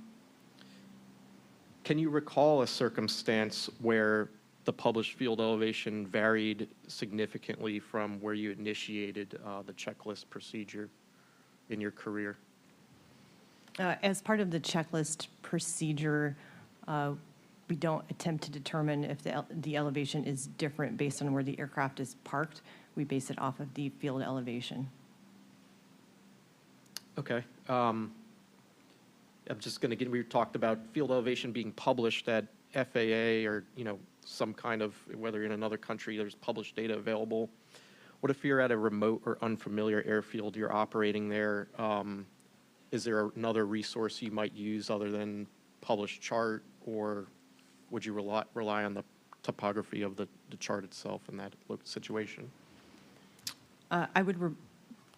[SPEAKER 21] you recall a circumstance where the published field elevation varied significantly from where you initiated the checklist procedure in your career?
[SPEAKER 19] As part of the checklist procedure, we don't attempt to determine if the elevation is different based on where the aircraft is parked. We base it off of the field elevation.
[SPEAKER 21] Okay. I'm just going to get, we talked about field elevation being published at FAA or, some kind of, whether you're in another country, there's published data available. What if you're at a remote or unfamiliar airfield, you're operating there? Is there another resource you might use other than published chart, or would you rely on the topography of the chart itself in that situation?
[SPEAKER 19] I would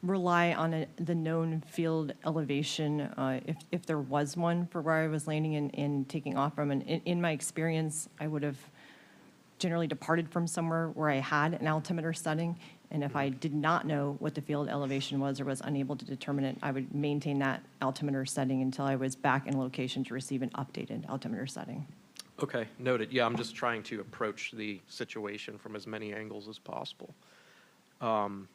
[SPEAKER 19] rely on the known field elevation if there was one for where I was landing and taking off from. And in my experience, I would have generally departed from somewhere where I had an altimeter setting. And if I did not know what the field elevation was or was unable to determine it, I would maintain that altimeter setting until I was back in location to receive an updated altimeter setting.
[SPEAKER 21] Okay, noted. Yeah, I'm just trying to approach the situation from as many angles as possible. When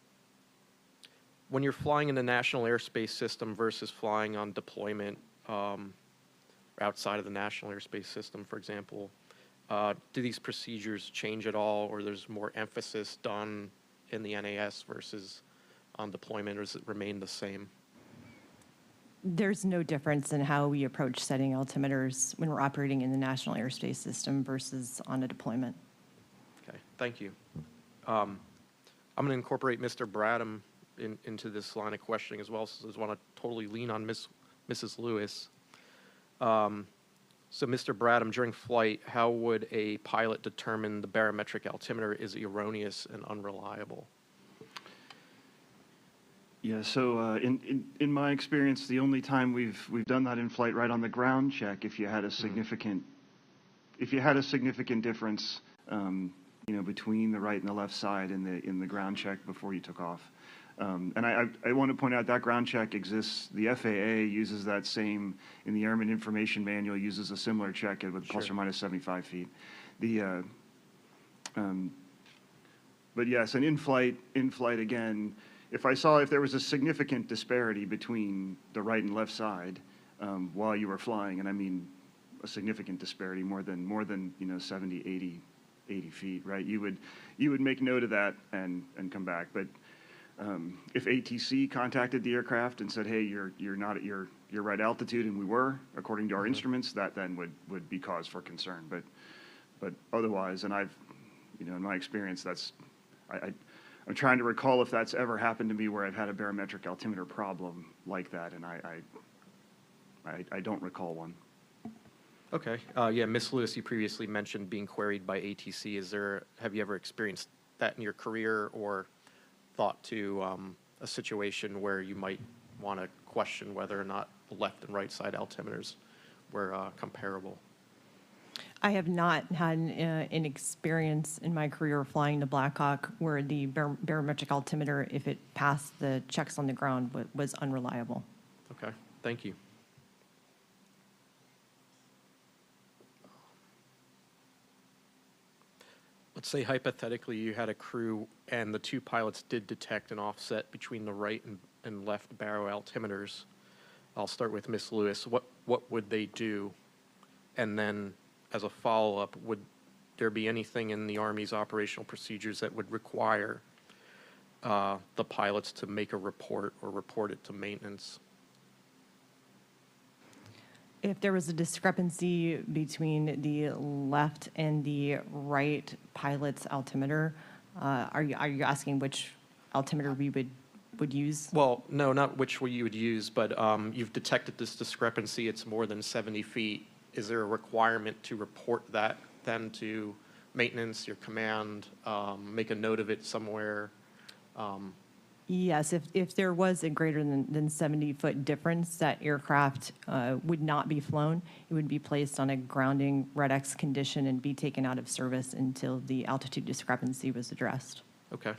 [SPEAKER 21] you're flying in the national airspace system versus flying on deployment outside of the national airspace system, for example, do these procedures change at all, or there's more emphasis done in the NAS versus on deployment, or does it remain the same?
[SPEAKER 19] There's no difference in how we approach setting altimeters when we're operating in the national airspace system versus on a deployment.
[SPEAKER 21] Okay, thank you. I'm going to incorporate Mr. Bradham into this line of questioning as well, so I just want to totally lean on Mrs. Lewis. So, Mr. Bradham, during flight, how would a pilot determine the barometric altimeter is erroneous and unreliable?
[SPEAKER 17] Yeah, so in my experience, the only time we've done that in flight, right on the ground check, if you had a significant difference, between the right and the left side in the ground check before you took off. And I want to point out that ground check exists. The FAA uses that same, in the Airman Information Manual, uses a similar check with plus or minus 75 feet. But yes, and in flight again, if there was a significant disparity between the right and left side while you were flying, and I mean a significant disparity, more than 70, 80 feet, right? You would make note of that and come back. But if ATC contacted the aircraft and said, hey, you're not at your right altitude, and we were, according to our instruments, that then would be cause for concern. But otherwise, and I've, in my experience, I'm trying to recall if that's ever happened to me where I've had a barometric altimeter problem like that, and I don't recall one.
[SPEAKER 21] Okay. Yeah, Ms. Lewis, you previously mentioned being queried by ATC. Have you ever experienced that in your career, or thought to a situation where you might want to question whether or not the left and right side altimeters were comparable?
[SPEAKER 19] I have not had an experience in my career flying to Black Hawk where the barometric altimeter, if it passed the checks on the ground, was unreliable.
[SPEAKER 21] Okay, thank you. Let's say hypothetically you had a crew and the two pilots did detect an offset between the right and left baro altimeters. I'll start with Ms. Lewis. What would they do? And then as a follow-up, would there be anything in the Army's operational procedures that would require the pilots to make a report or report it to maintenance?
[SPEAKER 19] If there was a discrepancy between the left and the right pilot's altimeter, Are you asking which altimeter we would use?
[SPEAKER 21] Well, no, not which one you would use, but you've detected this discrepancy. It's more than 70 feet. Is there a requirement to report that then to maintenance, your command, make a note of it somewhere?
[SPEAKER 19] Yes, if there was a greater than 70-foot difference, that aircraft would not be flown. It would be placed on a grounding red X condition and be taken out of service until the altitude discrepancy was addressed.
[SPEAKER 21] Okay.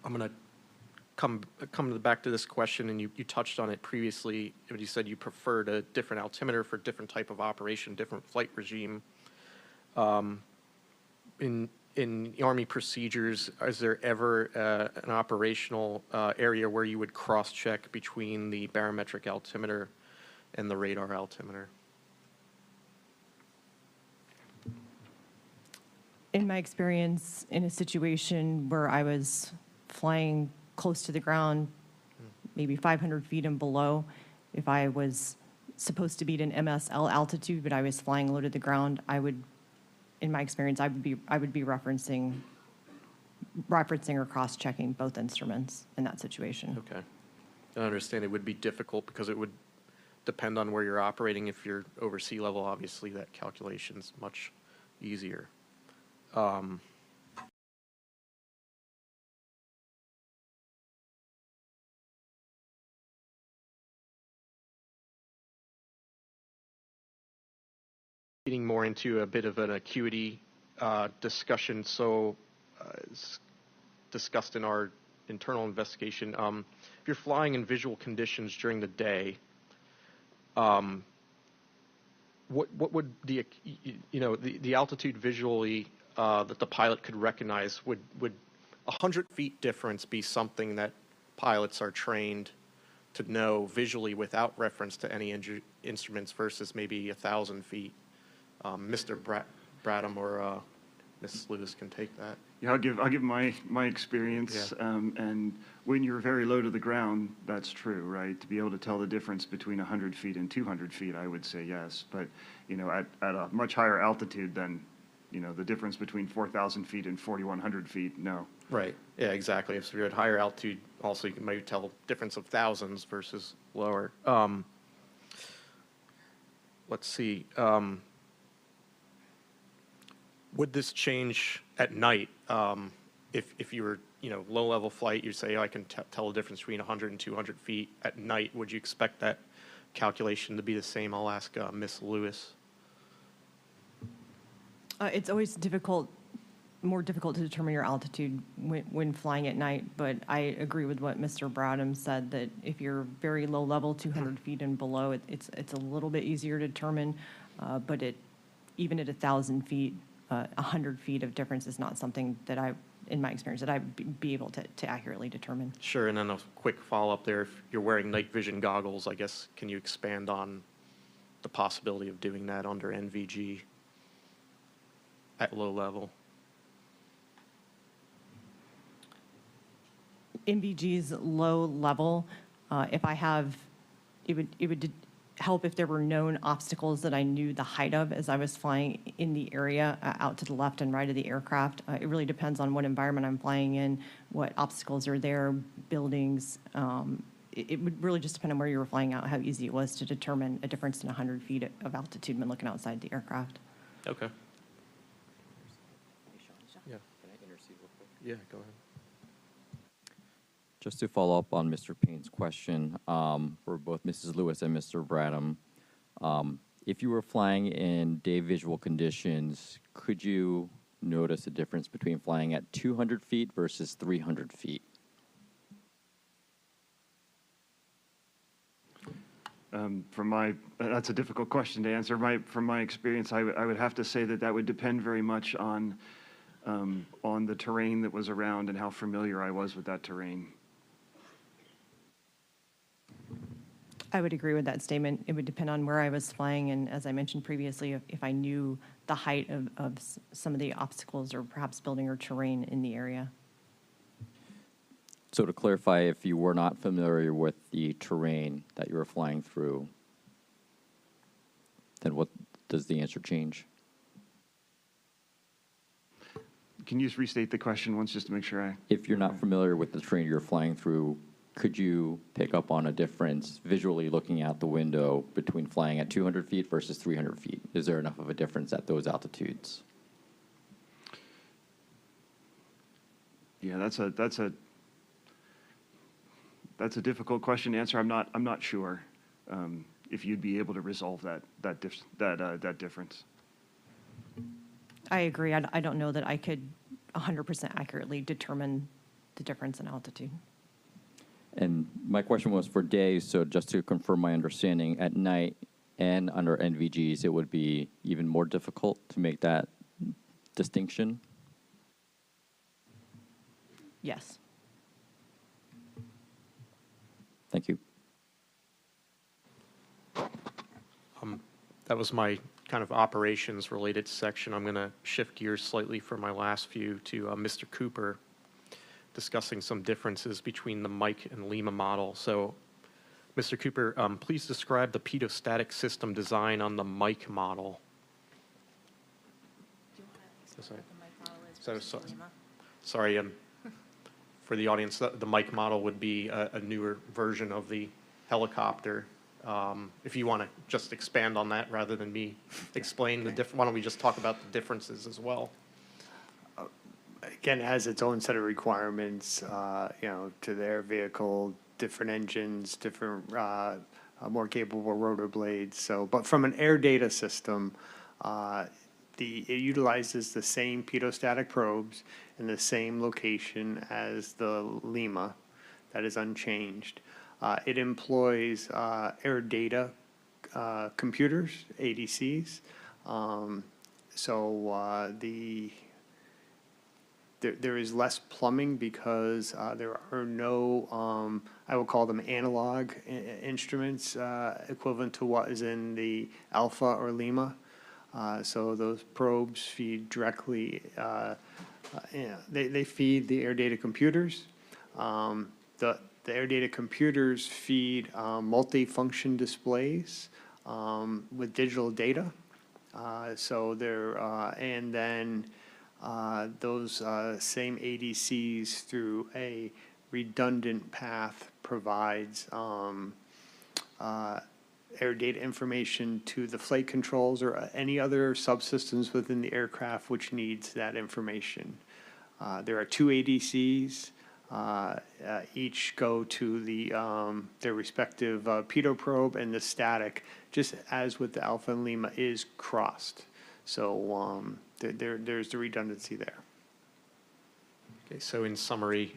[SPEAKER 21] I'm going to come back to this question, and you touched on it previously. You said you preferred a different altimeter for different type of operation, different flight regime. In Army procedures, is there ever an operational area where you would cross-check between the barometric altimeter and the radar altimeter?
[SPEAKER 19] In my experience, in a situation where I was flying close to the ground, maybe 500 feet and below, if I was supposed to be at an MSL altitude, but I was flying low to the ground, I would, in my experience, I would be referencing or cross-checking both instruments in that situation.
[SPEAKER 21] Okay. I understand it would be difficult because it would depend on where you're operating. If you're over sea level, obviously that calculation's much easier. Getting more into a bit of an acuity discussion. So, it's discussed in our internal investigation. If you're flying in visual conditions during the day, what would the altitude visually that the pilot could recognize, would 100 feet difference be something that pilots are trained to know visually without reference to any instruments versus maybe 1,000 feet? Mr. Bradham or Ms. Lewis can take that.
[SPEAKER 17] Yeah, I'll give my experience.
[SPEAKER 21] Yeah.
[SPEAKER 17] And when you're very low to the ground, that's true, right? To be able to tell the difference between 100 feet and 200 feet, I would say yes. But at a much higher altitude than the difference between 4,000 feet and 4,100 feet, no.
[SPEAKER 21] Right. Yeah, exactly. If you're at higher altitude, also you can maybe tell difference of thousands versus lower. Let's see. Would this change at night? If you were, low level flight, you say, I can tell the difference between 100 and 200 feet at night. Would you expect that calculation to be the same? I'll ask Ms. Lewis.
[SPEAKER 19] It's always more difficult to determine your altitude when flying at night, but I agree with what Mr. Bradham said, that if you're very low level, 200 feet and below, it's a little bit easier to determine, but even at 1,000 feet, 100 feet of difference is not something that in my experience, that I'd be able to accurately determine.
[SPEAKER 21] Sure, and then a quick follow-up there. If you're wearing night vision goggles, I guess, can you expand on the possibility of doing that under NVG at low level?
[SPEAKER 19] NVG's low level, if I have, it would help if there were known obstacles that I knew the height of as I was flying in the area out to the left and right of the aircraft. It really depends on what environment I'm flying in, what obstacles are there, buildings. It would really just depend on where you were flying out, how easy it was to determine a difference in 100 feet of altitude when looking outside the aircraft.
[SPEAKER 21] Okay. Yeah. Yeah, go ahead.
[SPEAKER 14] Just to follow up on Mr. Payne's question, for both Mrs. Lewis and Mr. Bradham, if you were flying in day visual conditions, could you notice a difference between flying at 200 feet versus 300 feet?
[SPEAKER 17] That's a difficult question to answer. From my experience, I would have to say that would depend very much on the terrain that was around and how familiar I was with that terrain.
[SPEAKER 19] I would agree with that statement. It would depend on where I was flying, and as I mentioned previously, if I knew the height of some of the obstacles or perhaps building or terrain in the area.
[SPEAKER 14] So to clarify, if you were not familiar with the terrain that you were flying through, then what does the answer change?
[SPEAKER 17] can you just restate the question once just to make sure I...
[SPEAKER 14] If you're not familiar with the terrain you're flying through, could you pick up on a difference visually looking out the window between flying at 200 feet versus 300 feet? Is there enough of a difference at those altitudes?
[SPEAKER 17] Yeah, that's a difficult question to answer. I'm not sure if you'd be able to resolve that difference.
[SPEAKER 19] I agree. I don't know that I could 100% accurately determine the difference in altitude.
[SPEAKER 14] And my question was for days, so just to confirm my understanding, at night and under NVGs, it would be even more difficult to make that distinction?
[SPEAKER 19] Yes.
[SPEAKER 14] Thank you.
[SPEAKER 21] That was my kind of operations-related section. I'm going to shift gears slightly for my last few to Mr. Cooper, discussing some differences between the Mike and Lima model. So, Mr. Cooper, please describe the pedostatic system design on the Mike model. Sorry, for the audience, the Mike model would be a newer version of the helicopter. If you want to just expand on that rather than me explain the different, why don't we just talk about the differences as well?
[SPEAKER 16] Again, it has its own set of requirements, to their vehicle, different engines, different, more capable rotor blades. So, but from an air data system, it utilizes the same pedostatic probes in the same location as the Lima. That is unchanged. It employs air data computers, ADCs. There is less plumbing because there are no, I will call them analog instruments equivalent to what is in the Alpha or Lima. So those probes feed directly, they feed the air data computers. The air data computers feed multi-function displays with digital data. And then those same ADCs through a redundant path provides air data information to the flight controls or any other subsystems within the aircraft which needs that information. There are two ADCs. Each go to their respective pedo probe, and the static, just as with the Alpha and Lima, is crossed. So there's the redundancy there.
[SPEAKER 21] Okay, so in summary,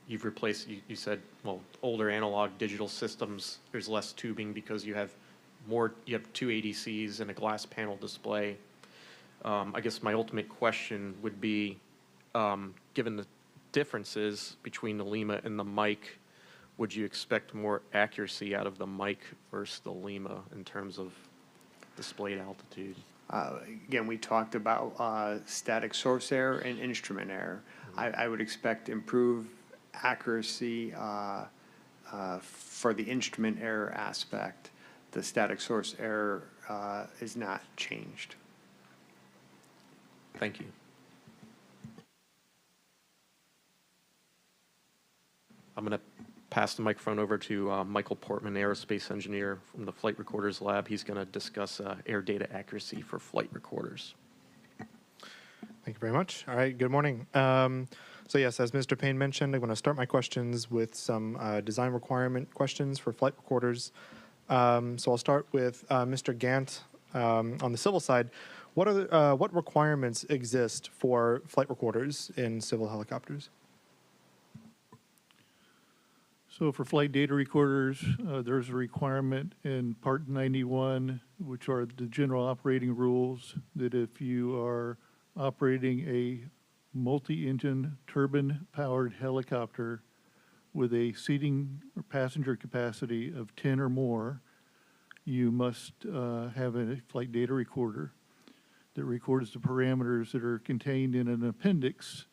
[SPEAKER 21] you've replaced, you said, well, older analog digital systems, there's less tubing because you have two ADCs and a glass panel display. I guess my ultimate question would be, given the differences between the Lima and the Mike, would you expect more accuracy out of the Mike versus the Lima in terms of displayed altitude?
[SPEAKER 16] Again, we talked about static source error and instrument error. I would expect improved accuracy for the instrument error aspect. The static source error is not changed.
[SPEAKER 21] Thank you. I'm going to pass the microphone over to Michael Portman, aerospace engineer from the Flight Recorders Lab. He's going to discuss air data accuracy for flight recorders.
[SPEAKER 1] Thank you very much. All right, good morning. So yes, as Mr. Payne mentioned, I'm going to start my questions with some design requirement questions for flight recorders. So I'll start with Mr. Gant on the civil side. What requirements exist for flight recorders in civil helicopters?
[SPEAKER 18] So for flight data recorders, there's a requirement in Part 91, which are the general operating rules, that if you are operating a multi-engine turbine-powered helicopter with a seating or passenger capacity of 10 or more, you must have a flight data recorder that records the parameters that are contained in an appendix.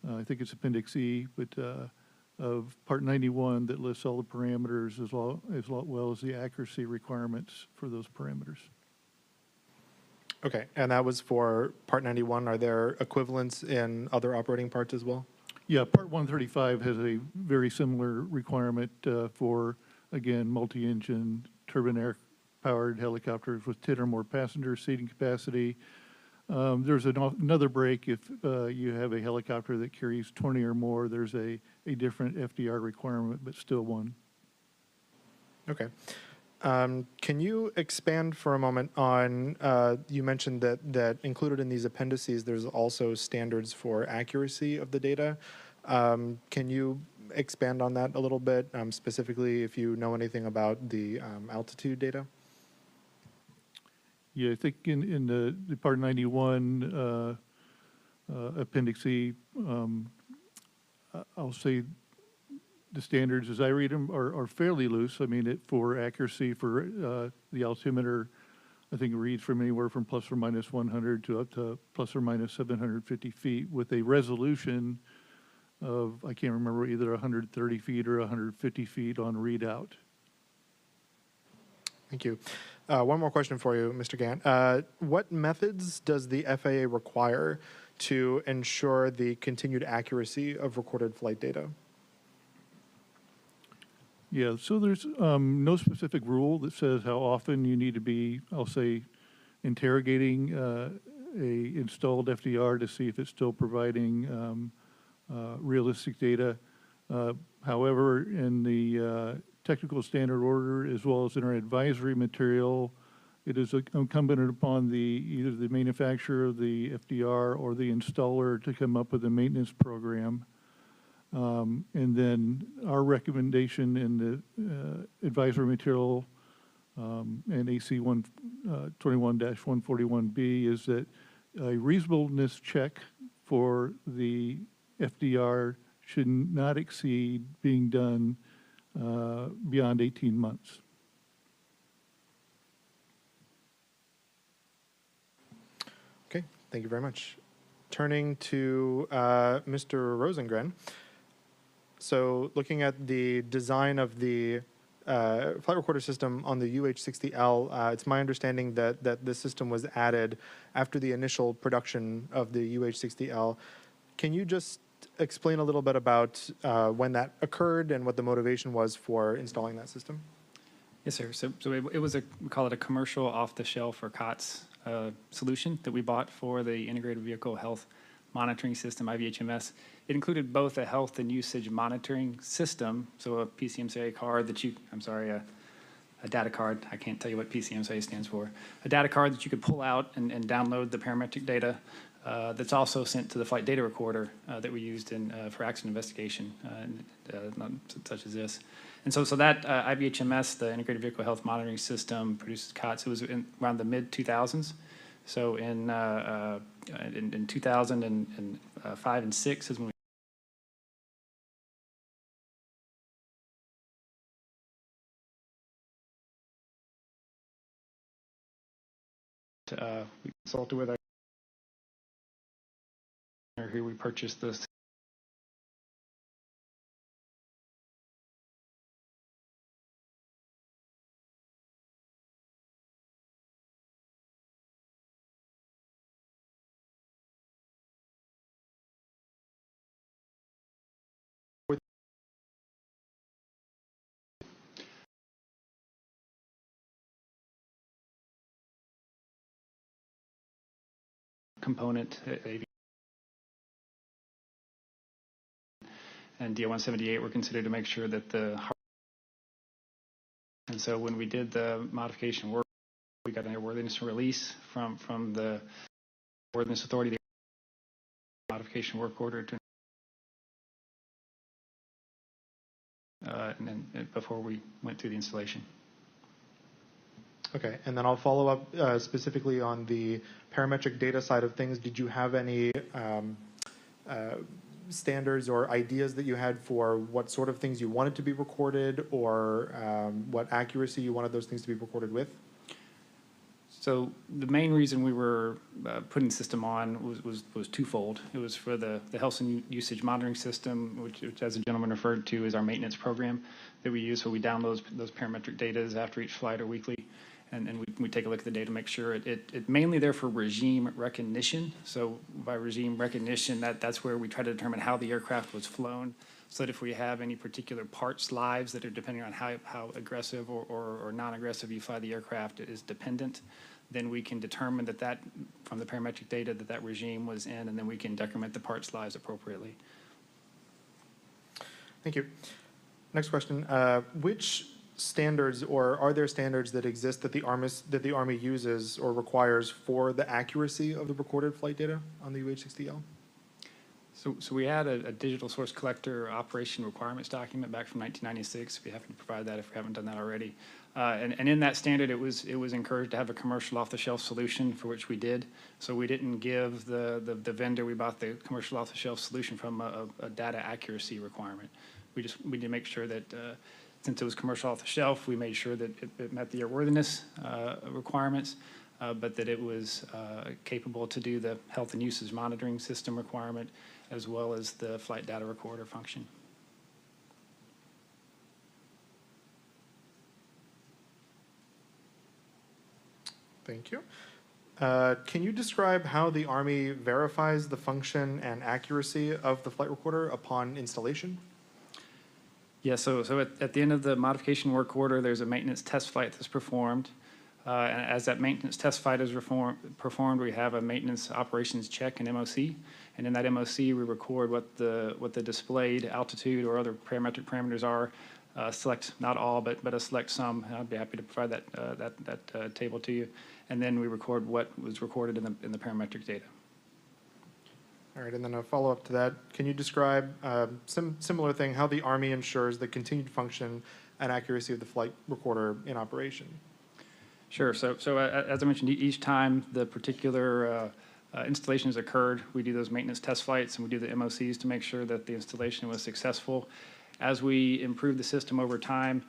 [SPEAKER 18] I think it's Appendix E, but of Part 91 that lists all the parameters as well as the accuracy requirements for those parameters.
[SPEAKER 1] Okay, and that was for Part 91. Are there equivalents in other operating parts as well?
[SPEAKER 18] Yeah, Part 135 has a very similar requirement for, again, multi-engine turbine air-powered helicopters with 10 or more passenger seating capacity. There's another break if you have a helicopter that carries 20 or more. There's a different FDR requirement, but still one.
[SPEAKER 1] Okay. Can you expand for a moment on, you mentioned that included in these appendices, there's also standards for accuracy of the data. Can you expand on that a little bit, specifically if you know anything about the altitude data?
[SPEAKER 18] Yeah, I think in the Part 91 Appendix E, I'll say the standards, as I read them, are fairly loose. I mean, for accuracy for the altimeter, I think it reads from anywhere from plus or minus 100 to up to plus or minus 750 feet with a resolution of, I can't remember, either 130 feet or 150 feet on readout.
[SPEAKER 1] Thank you. One more question for you, Mr. Gant. What methods does the FAA require to ensure the continued accuracy of recorded flight data?
[SPEAKER 18] Yeah, so there's no specific rule that says how often you need to be, I'll say, interrogating a installed FDR to see if it's still providing realistic data. However, in the technical standard order, as well as in our advisory material, it is incumbent upon either the manufacturer of the FDR or the installer to come up with a maintenance program. And then our recommendation in the advisory material and AC 21-141B is that a reasonableness check for the FDR should not exceed being done beyond 18 months.
[SPEAKER 1] Okay, thank you very much. Turning to Mr. Rosengren. So looking at the design of the flight recorder system on the UH-60L, it's my understanding that this system was added after the initial production of the UH-60L. Can you just explain a little bit about when that occurred and what the motivation was for installing that system?
[SPEAKER 20] Yes, sir. So it was we call it a commercial off-the-shelf or COTS solution that we bought for the Integrated Vehicle Health Monitoring System, IVHMS. It included both a health and usage monitoring system, so a PCMCA card that a data card, I can't tell you what PCMCA stands for, a data card that you could pull out and download the parametric data that's also sent to the flight data recorder that we used for accident investigation, such as this. And so that IVHMS, the Integrated Vehicle Health Monitoring System, produces COTS. It was around the mid-2000s. So in 2005 and 6 is when we consulted with our who we purchased this. Component and DO-178 were considered to make sure that and so when we did the modification work, we got an airworthiness release from the Airworthiness Authority, the modification work order to and then before we went through the installation.
[SPEAKER 1] Okay, and then I'll follow up specifically on the parametric data side of things. Did you have any standards or ideas that you had for what sort of things you wanted to be recorded or what accuracy you wanted those things to be recorded with?
[SPEAKER 20] So the main reason we were putting the system on was twofold. It was for the health and usage monitoring system, which as the gentleman referred to is our maintenance program that we use, so we download those parametric data after each flight or weekly. and we take a look at the data to make sure it mainly there for regime recognition. So by regime recognition, that's where we try to determine how the aircraft was flown, so that if we have any particular parts lives that are depending on how aggressive or non-aggressive you fly the aircraft is dependent, then we can determine that from the parametric data that regime was in, and then we can decrement the parts lives appropriately.
[SPEAKER 1] Thank you. Next question. Which standards, or are there standards that exist that the Army uses or requires for the accuracy of the recorded flight data on the UH-60L?
[SPEAKER 20] So we had a digital source collector operation requirements document back from 1996. We have to provide that if we haven't done that already. And in that standard, it was encouraged to have a commercial off-the-shelf solution, for which we did. So we didn't give the vendor we bought the commercial off-the-shelf solution from a data accuracy requirement. We did make sure that since it was commercial off-the-shelf, we made sure that it met the airworthiness requirements, but that it was capable to do the health and usage monitoring system requirement, as well as the flight data recorder function.
[SPEAKER 1] Thank you. Can you describe how the Army verifies the function and accuracy of the flight recorder upon installation?
[SPEAKER 20] Yeah, so at the end of the modification work order, there's a maintenance test flight that's performed. And as that maintenance test flight is performed, we have a maintenance operations check and MOC. And in that MOC, we record what the displayed altitude or other parametric parameters are. Select not all, but a select some. I'd be happy to provide that table to you. And then we record what was recorded in the parametric data.
[SPEAKER 1] All right, and then a follow-up to that. Can you describe similar thing, how the Army ensures the continued function and accuracy of the flight recorder in operation?
[SPEAKER 20] Sure. So as I mentioned, each time the particular installation has occurred, we do those maintenance test flights and we do the MOCs to make sure that the installation was successful. As we improve the system over time,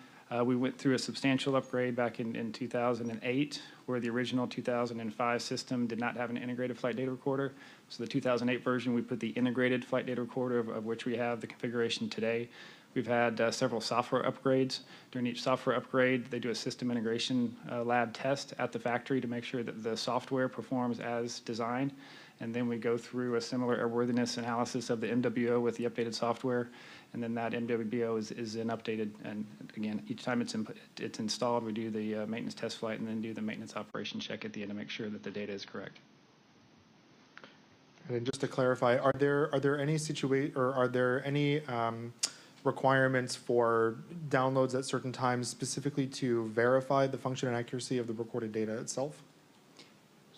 [SPEAKER 20] we went through a substantial upgrade back in 2008, where the original 2005 system did not have an integrated flight data recorder. So the 2008 version, we put the integrated flight data recorder, of which we have the configuration today. We've had several software upgrades. During each software upgrade, they do a system integration lab test at the factory to make sure that the software performs as designed. And then we go through a similar airworthiness analysis of the MWO with the updated software. And then that MWO is then updated. And again, each time it's installed, we do the maintenance test flight and then do the maintenance operation check at the end to make sure that the data is correct.
[SPEAKER 1] And just to clarify, are there any requirements for downloads at certain times specifically to verify the function and accuracy of the recorded data itself?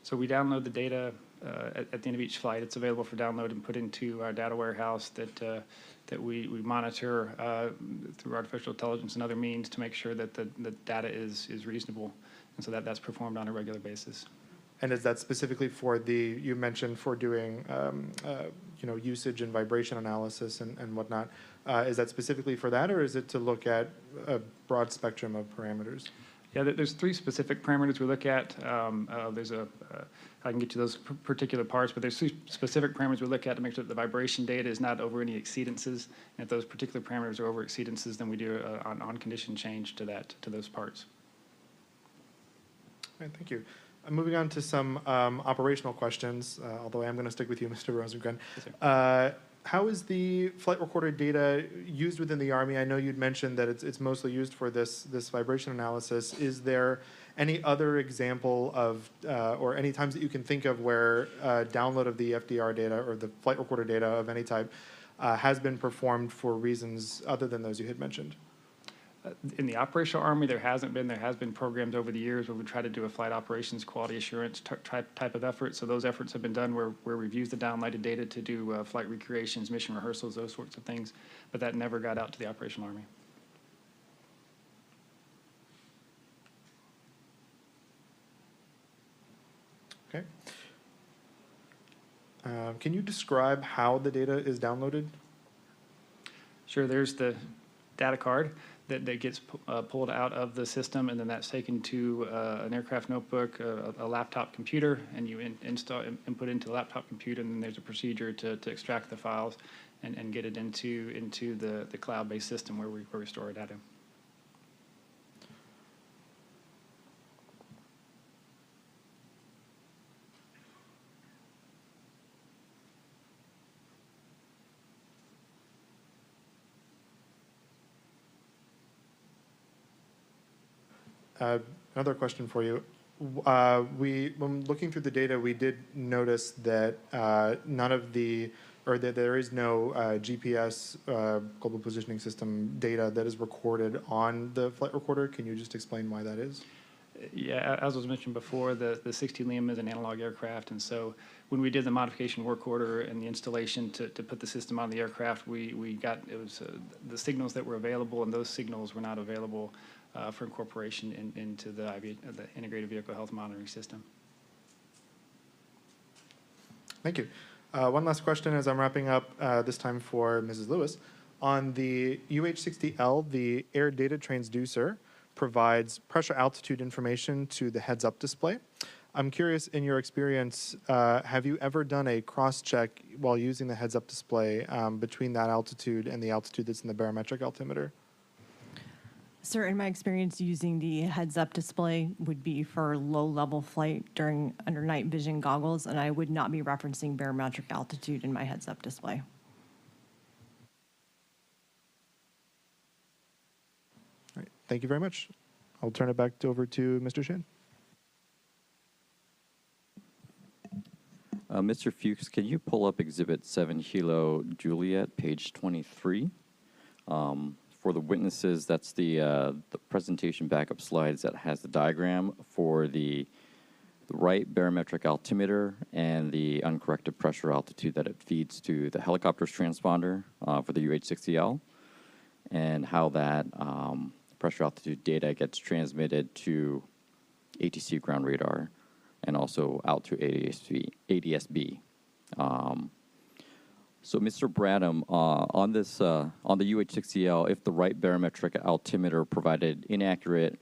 [SPEAKER 20] So we download the data at the end of each flight. It's available for download and put into our data warehouse that we monitor through artificial intelligence and other means to make sure that the data is reasonable. And so that's performed on a regular basis.
[SPEAKER 1] And is that specifically for you mentioned for doing usage and vibration analysis and whatnot? Is that specifically for that, or is it to look at a broad spectrum of parameters?
[SPEAKER 20] Yeah, there's three specific parameters we look at. I can get to those particular parts, but there's three specific parameters we look at to make sure that the vibration data is not over any exceedances. And if those particular parameters are over exceedances, then we do an on-condition change to those parts.
[SPEAKER 1] All right, thank you. Moving on to some operational questions, although I am going to stick with you, Mr. Rosengren.
[SPEAKER 20] Yes,
[SPEAKER 1] how is the flight recorder data used within the Army? I know you'd mentioned that it's mostly used for this vibration analysis. Is there any other example of, or any times that you can think of where download of the FDR data or the flight recorder data of any type has been performed for reasons other than those you had mentioned?
[SPEAKER 20] In the operational Army, there hasn't been. There has been programs over the years where we try to do a flight operations quality assurance type of effort. So those efforts have been done where we've used the downloaded data to do flight recreations, mission rehearsals, those sorts of things. But that never got out to the operational Army.
[SPEAKER 1] Okay. Can you describe how the data is downloaded?
[SPEAKER 20] Sure. There's the data card that gets pulled out of the system, and then that's taken to an aircraft notebook, a laptop computer, and you input into the laptop computer, and then there's a procedure to extract the files and get it into the cloud-based system where we store our data.
[SPEAKER 1] Another question for you. When looking through the data, we did notice that that there is no GPS global positioning system data that is recorded on the flight recorder. Can you just explain why that is?
[SPEAKER 20] Yeah, as was mentioned before, the 60 Liam is an analog aircraft, and so when we did the modification work order and the installation to put the system on the aircraft, we got the signals that were available, and those signals were not available for incorporation into the integrated vehicle health monitoring system.
[SPEAKER 1] Thank you. One last question as I'm wrapping up, this time for Mrs. Lewis. On the UH-60L, the air data transducer provides pressure altitude information to the heads-up display. I'm curious, in your experience, have you ever done a cross-check while using the heads-up display between that altitude and the altitude that's in the barometric altimeter?
[SPEAKER 19] Sir, in my experience, using the heads-up display would be for low-level flight under night vision goggles, and I would not be referencing barometric altitude in my heads-up display.
[SPEAKER 1] All right, thank you very much. I'll turn it back over to Mr. Shin.
[SPEAKER 14] Mr. Fuchs, can you pull up Exhibit 7 Kilo Juliet, page 23? For the witnesses, that's the presentation backup slides that has the diagram for the right barometric altimeter and the uncorrected pressure altitude that it feeds to the helicopter's transponder for the UH-60L, and how that pressure altitude data gets transmitted to ATC ground radar and also out to ADSB. So, Mr. Bradham, on the UH-60L, if the right barometric altimeter provided inaccurate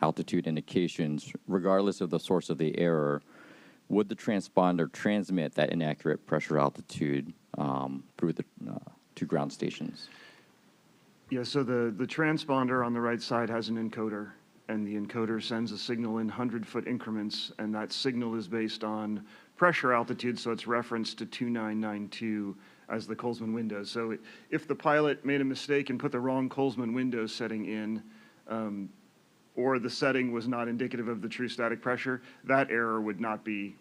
[SPEAKER 14] altitude indications, regardless of the source of the error, would the transponder transmit that inaccurate pressure altitude through to ground stations?
[SPEAKER 17] Yeah, so the transponder on the right side has an encoder, and the encoder sends a signal in 100-foot increments, and that signal is based on pressure altitude, so it's referenced to 2992 as the Colesman window. So if the pilot made a mistake and put the wrong Colesman window setting in, or the setting was not indicative of the true static pressure, that error would not be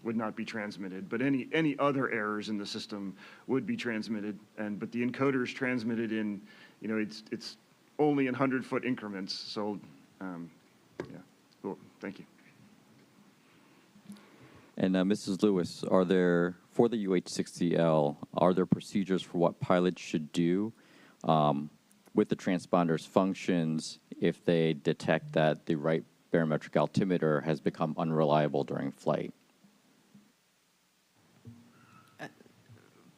[SPEAKER 17] transmitted. But any other errors in the system would be transmitted. But the encoder is transmitted in, it's only in 100-foot increments. So, yeah. Cool. Thank you.
[SPEAKER 14] And Mrs. Lewis, for the UH-60L, are there procedures for what pilots should do with the transponder's functions if they detect that the right barometric altimeter has become unreliable during flight?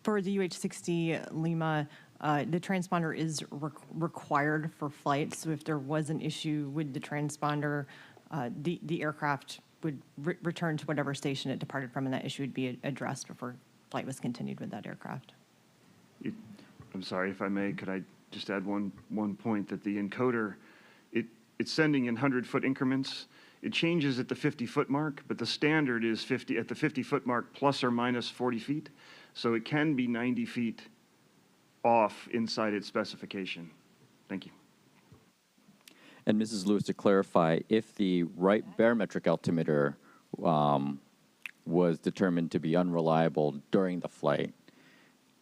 [SPEAKER 19] For the UH-60 Lima, the transponder is required for flight, so if there was an issue with the transponder, the aircraft would return to whatever station it departed from, and that issue would be addressed before flight was continued with that aircraft.
[SPEAKER 17] I'm sorry, if I may, could I just add one point, that the encoder, it's sending in 100-foot increments. It changes at the 50-foot mark, but the standard is at the 50-foot mark plus or minus 40 feet. So it can be 90 feet off inside its specification. Thank you.
[SPEAKER 14] And Mrs. Lewis, to clarify, if the right barometric altimeter was determined to be unreliable during the flight,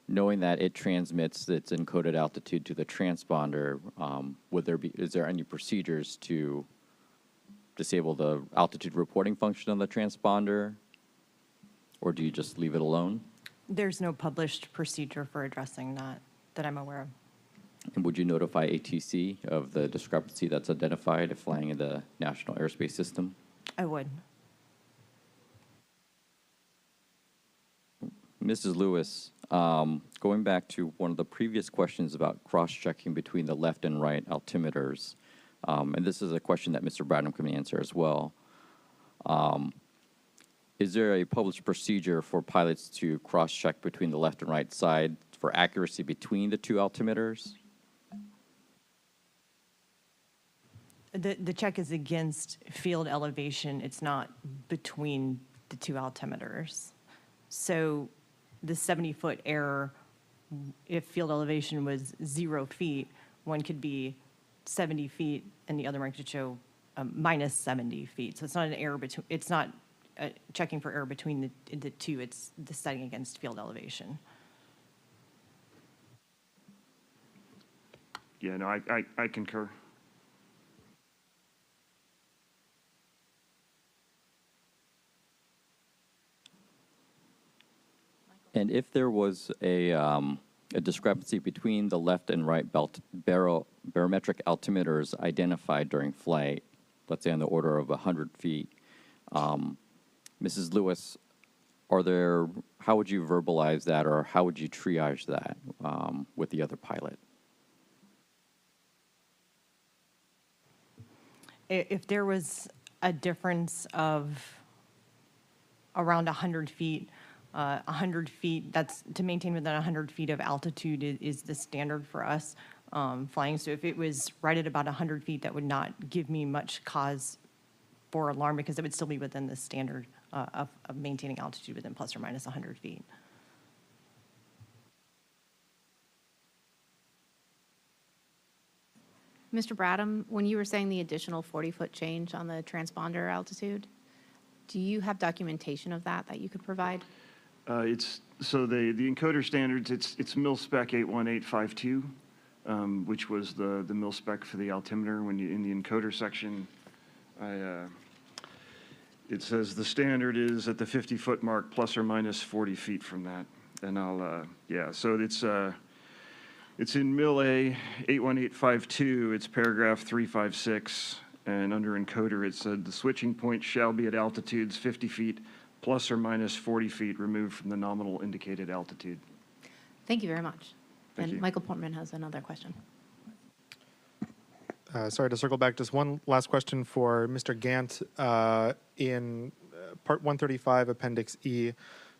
[SPEAKER 14] knowing that it transmits its encoded altitude to the transponder, is there any procedures to disable the altitude reporting function on the transponder, or do you just leave it alone?
[SPEAKER 19] There's no published procedure for addressing that I'm aware of.
[SPEAKER 14] And would you notify ATC of the discrepancy that's identified if flying in the National Airspace System?
[SPEAKER 19] I would.
[SPEAKER 14] Mrs. Lewis, going back to one of the previous questions about cross-checking between the left and right altimeters, and this is a question that Mr. Bradham can answer as well. Is there a published procedure for pilots to cross-check between the left and right side for accuracy between the two altimeters?
[SPEAKER 19] The check is against field elevation. It's not between the two altimeters. So the 70-foot error, if field elevation was 0 feet, one could be 70 feet and the other one could show minus 70 feet. So it's not an error between, it's not checking for error between the two, it's the setting against field elevation.
[SPEAKER 17] Yeah, no, I concur.
[SPEAKER 14] And if there was a discrepancy between the left and right barometric altimeters identified during flight, let's say on the order of 100 feet, Mrs. Lewis, how would you verbalize that, or how would you triage that with the other pilot?
[SPEAKER 19] If there was a difference of around 100 feet, 100 feet, that's to maintain within 100 feet of altitude is the standard for us flying. So if it was right at about 100 feet, that would not give me much cause for alarm because it would still be within the standard of maintaining altitude within plus or minus 100 feet.
[SPEAKER 15] Mr. Bradham, when you were saying the additional 40-foot change on the transponder altitude, do you have documentation of that you could provide?
[SPEAKER 17] So the encoder standards, it's mil-spec 81852, which was the mil-spec for the altimeter. When you in the encoder section, it says the standard is at the 50-foot mark plus or minus 40 feet from that. And so it's in mil-A 81852. It's paragraph 356, and under encoder it said the switching point shall be at altitudes 50 feet plus or minus 40 feet removed from the nominal indicated altitude.
[SPEAKER 15] Thank you very much.
[SPEAKER 17] Thank you.
[SPEAKER 15] Michael Portman has another question.
[SPEAKER 1] Sorry to circle back. Just one last question for Mr. Gant. In Part 135, Appendix E,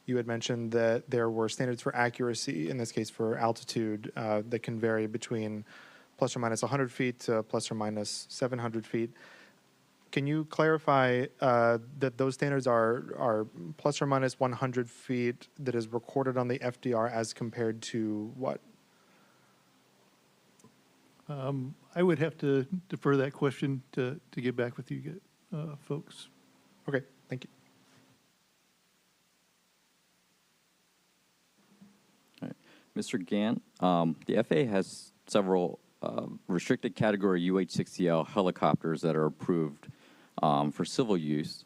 [SPEAKER 1] you had mentioned that there were standards for accuracy, in this case for altitude, that can vary between plus or minus 100 feet to plus or minus 700 feet. Can you clarify that those standards are plus or minus 100 feet that is recorded on the FDR as compared to what?
[SPEAKER 18] I would have to defer that question to get back with you folks.
[SPEAKER 1] Okay, thank you.
[SPEAKER 14] All right. Mr. Gant, the FAA has several restricted category UH-60L helicopters that are approved for civil use,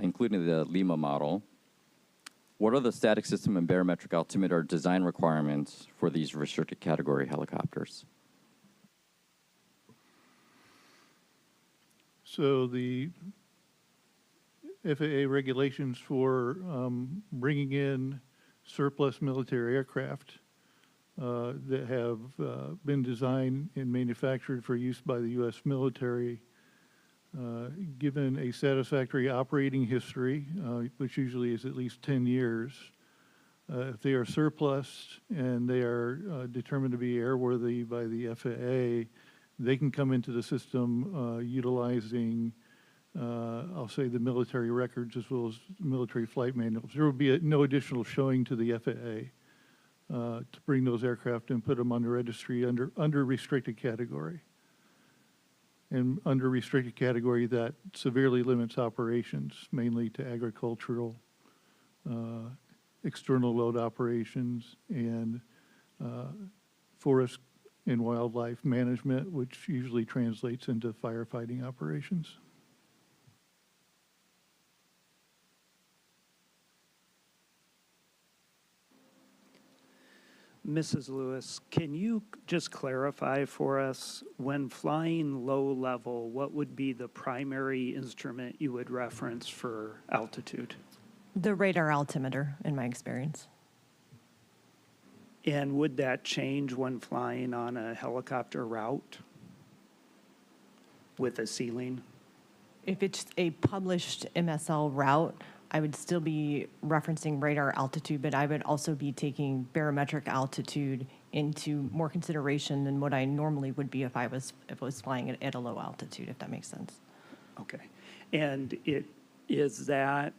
[SPEAKER 14] including the Lima model. What are the static system and barometric altimeter design requirements for these restricted category helicopters?
[SPEAKER 18] So the FAA regulations for bringing in surplus military aircraft that have been designed and manufactured for use by the U.S. military, given a satisfactory operating history, which usually is at least 10 years, if they are surplus and they are determined to be airworthy by the FAA, they can come into the system utilizing, I'll say, the military records as well as military flight manuals. There will be no additional showing to the FAA to bring those aircraft and put them under registry under restricted category. And under restricted category, that severely limits operations, mainly to agricultural, external load operations, and forest and wildlife management, which usually translates into firefighting operations.
[SPEAKER 10] Mrs. Lewis, can you just clarify for us, when flying low level, what would be the primary instrument you would reference for altitude?
[SPEAKER 19] The radar altimeter, in my experience.
[SPEAKER 10] And would that change when flying on a helicopter route with a ceiling?
[SPEAKER 19] If it's a published MSL route, I would still be referencing radar altitude, but I would also be taking barometric altitude into more consideration than what I normally would be if I was flying at a low altitude, if that makes sense.
[SPEAKER 10] Okay. And is that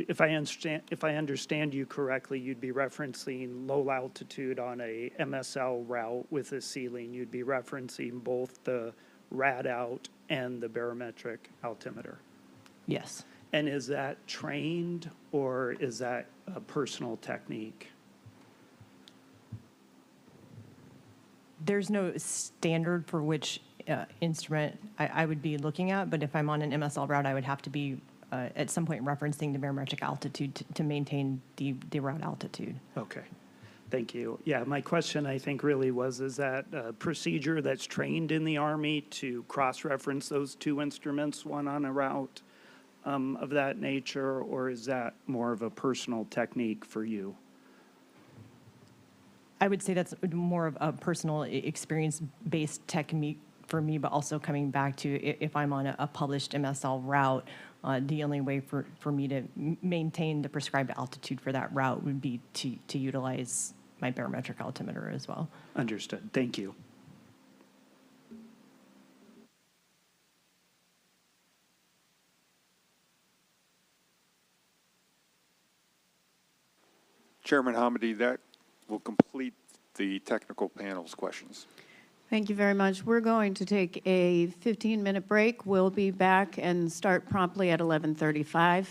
[SPEAKER 10] If I understand you correctly, you'd be referencing low altitude on a MSL route with a ceiling. You'd be referencing both the rad out and the barometric altimeter.
[SPEAKER 19] Yes.
[SPEAKER 10] And is that trained or is that a personal technique?
[SPEAKER 19] There's no standard for which instrument I would be looking at, but if I'm on an MSL route, I would have to be at some point referencing the barometric altitude to maintain the route altitude.
[SPEAKER 10] Okay, thank you. Yeah, my question I think really was, is that a procedure that's trained in the Army to cross-reference those two instruments, one on a route of that nature, or is that more of a personal technique for you?
[SPEAKER 19] I would say that's more of a personal experience-based technique for me, but also coming back to if I'm on a published MSL route, the only way for me to maintain the prescribed altitude for that route would be to utilize my barometric altimeter as well.
[SPEAKER 10] Understood. Thank you.
[SPEAKER 2] Chairman Hamady, that will complete the technical panel's questions.
[SPEAKER 3] Thank you very much. We're going to take a 15-minute break. We'll be back and start promptly at 11:35.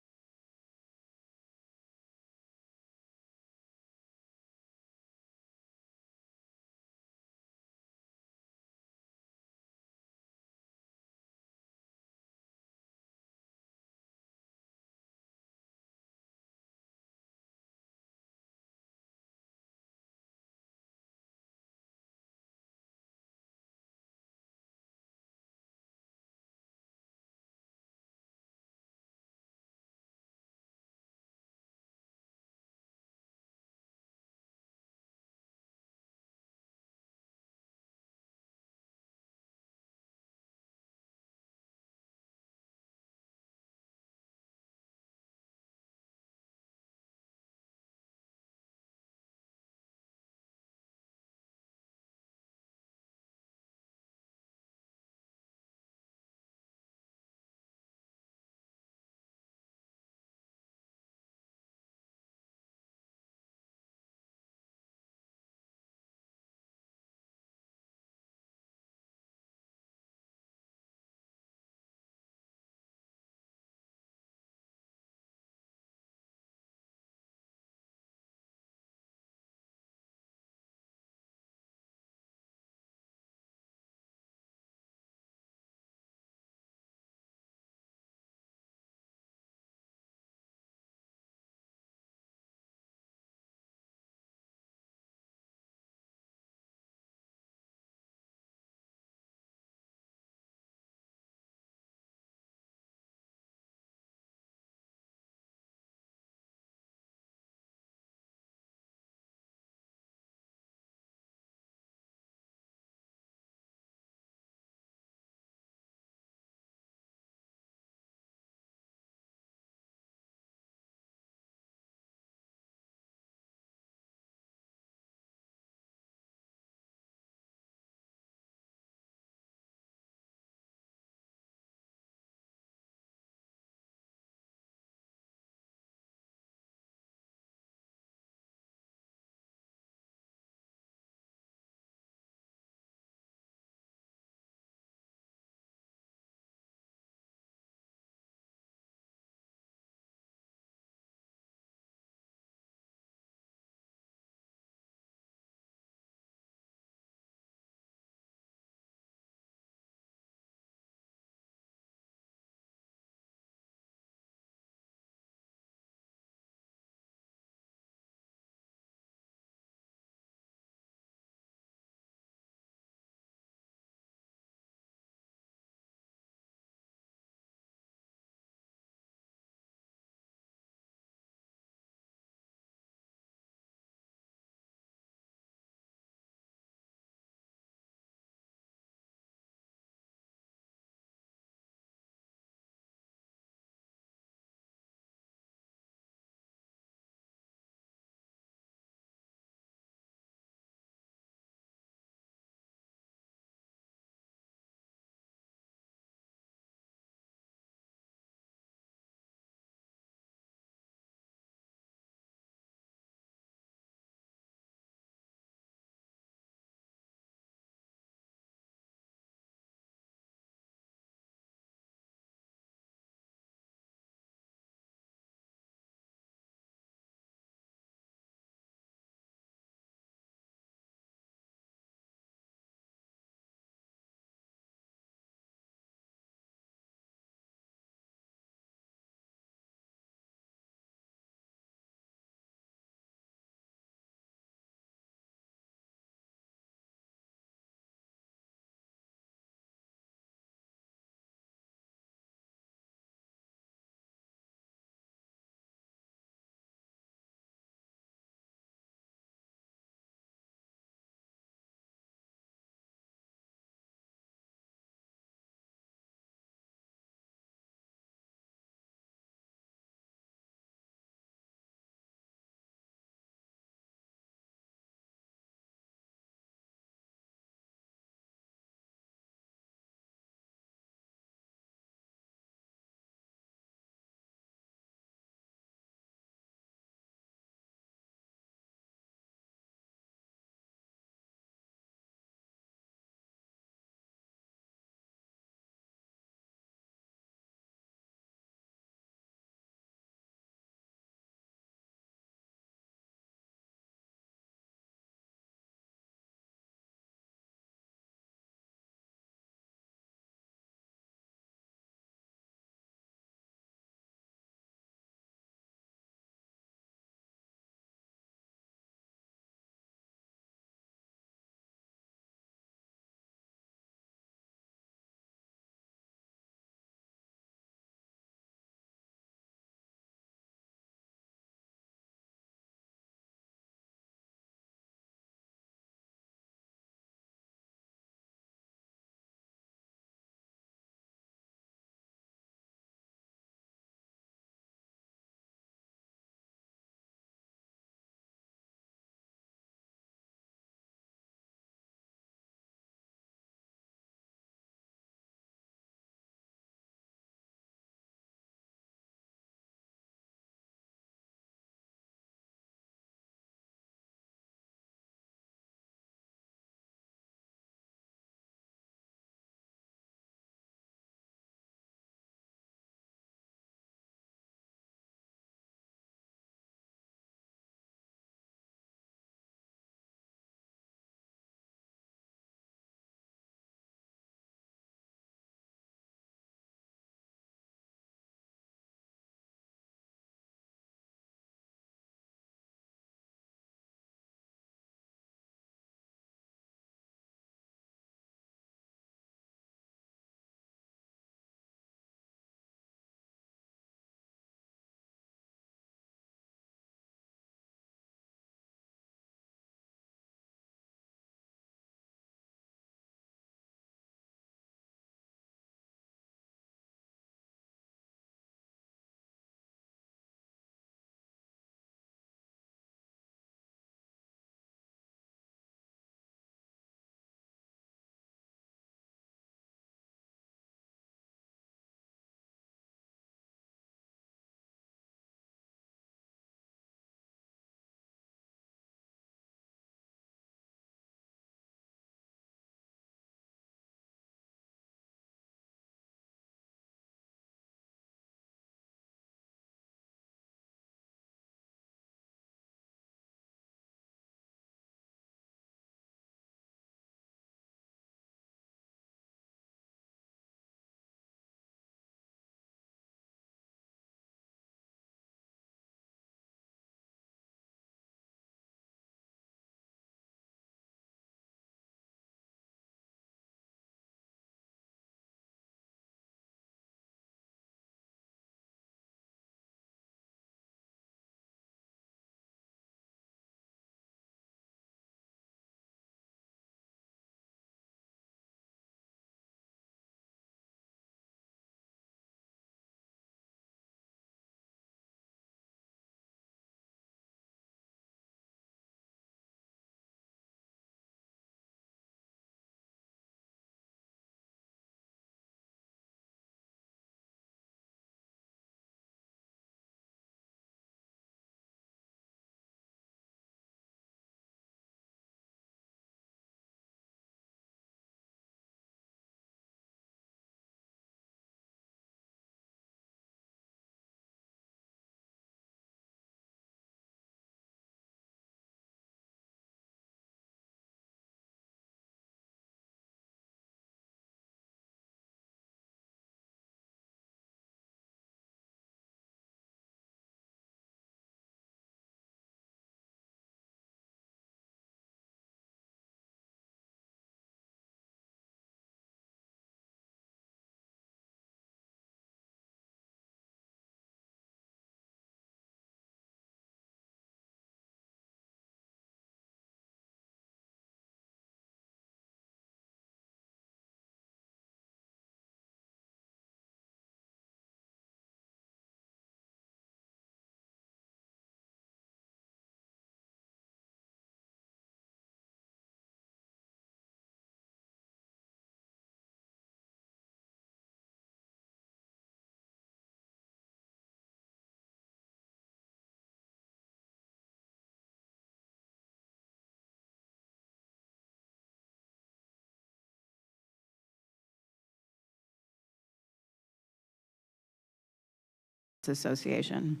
[SPEAKER 3] Association.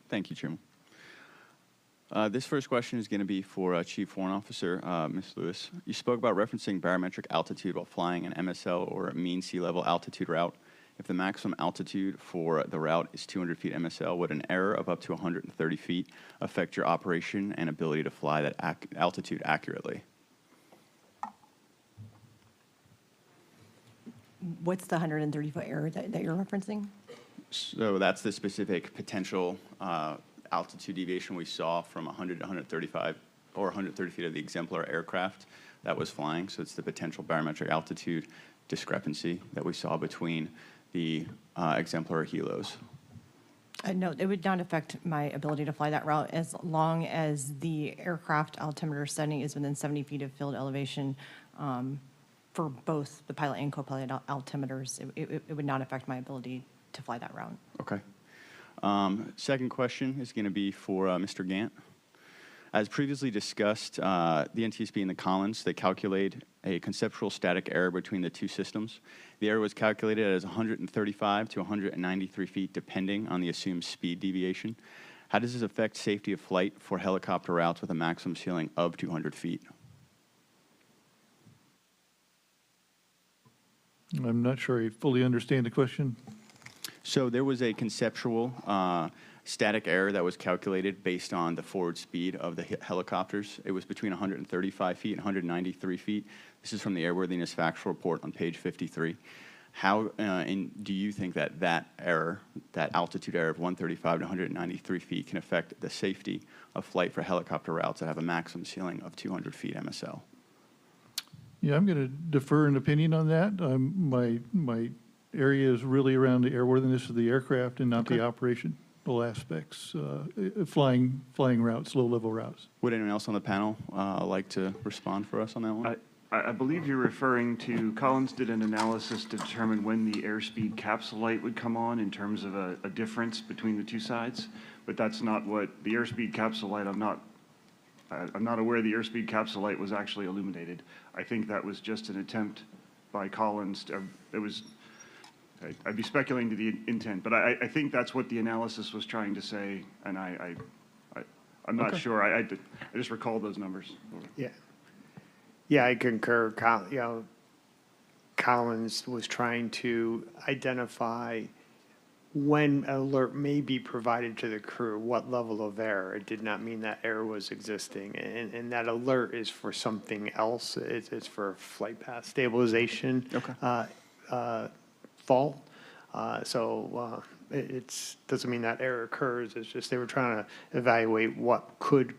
[SPEAKER 4] Thank you, Chairman. This first question is going to be for Chief Warrant Officer, Ms. Lewis. You spoke about referencing barometric altitude while flying an MSL or a mean sea level altitude route. If the maximum altitude for the route is 200 feet MSL, would an error of up to 130 feet affect your operation and ability to fly that altitude accurately?
[SPEAKER 19] What's the 130-foot error that you're referencing?
[SPEAKER 4] So that's the specific potential altitude deviation we saw from 100 to 135 or 130 feet of the exemplar aircraft that was flying. So it's the potential barometric altitude discrepancy that we saw between the exemplar helos.
[SPEAKER 19] No, it would not affect my ability to fly that route as long as the aircraft altimeter setting is within 70 feet of field elevation for both the pilot and co-pilot altimeters. It would not affect my ability to fly that route.
[SPEAKER 4] Okay. Second question is going to be for Mr. Gant. As previously discussed, the NTSB and the Collins, they calculate a conceptual static error between the two systems. The error was calculated as 135 to 193 feet, depending on the assumed speed deviation. How does this affect safety of flight for helicopter routes with a maximum ceiling of 200 feet?
[SPEAKER 18] I'm not sure I fully understand the question.
[SPEAKER 4] So there was a conceptual static error that was calculated based on the forward speed of the helicopters. It was between 135 feet and 193 feet. This is from the Airworthiness Factual Report on page 53. How do you think that error, that altitude error of 135 to 193 feet, can affect the safety of flight for helicopter routes that have a maximum ceiling of 200 feet MSL?
[SPEAKER 18] Yeah, I'm going to defer an opinion on that. My area is really around the airworthiness of the aircraft and not the operational aspects, flying routes, low-level routes.
[SPEAKER 4] Would anyone else on the panel like to respond for us on that one?
[SPEAKER 17] I believe you're referring to, Collins did an analysis to determine when the airspeed capsule light would come on in terms of a difference between the two sides, but that's not what the airspeed capsule light, I'm not aware the airspeed capsule light was actually illuminated. I think that was just an attempt by Collins. I'd be speculating to the intent, but I think that's what the analysis was trying to say, and I'm not sure. I just recall those numbers.
[SPEAKER 16] Yeah. Yeah, I concur. Collins was trying to identify when an alert may be provided to the crew, what level of error. It did not mean that error was existing, and that alert is for something else. It's for flight path stabilization fault. It doesn't mean that error occurs. It's just they were trying to evaluate what could,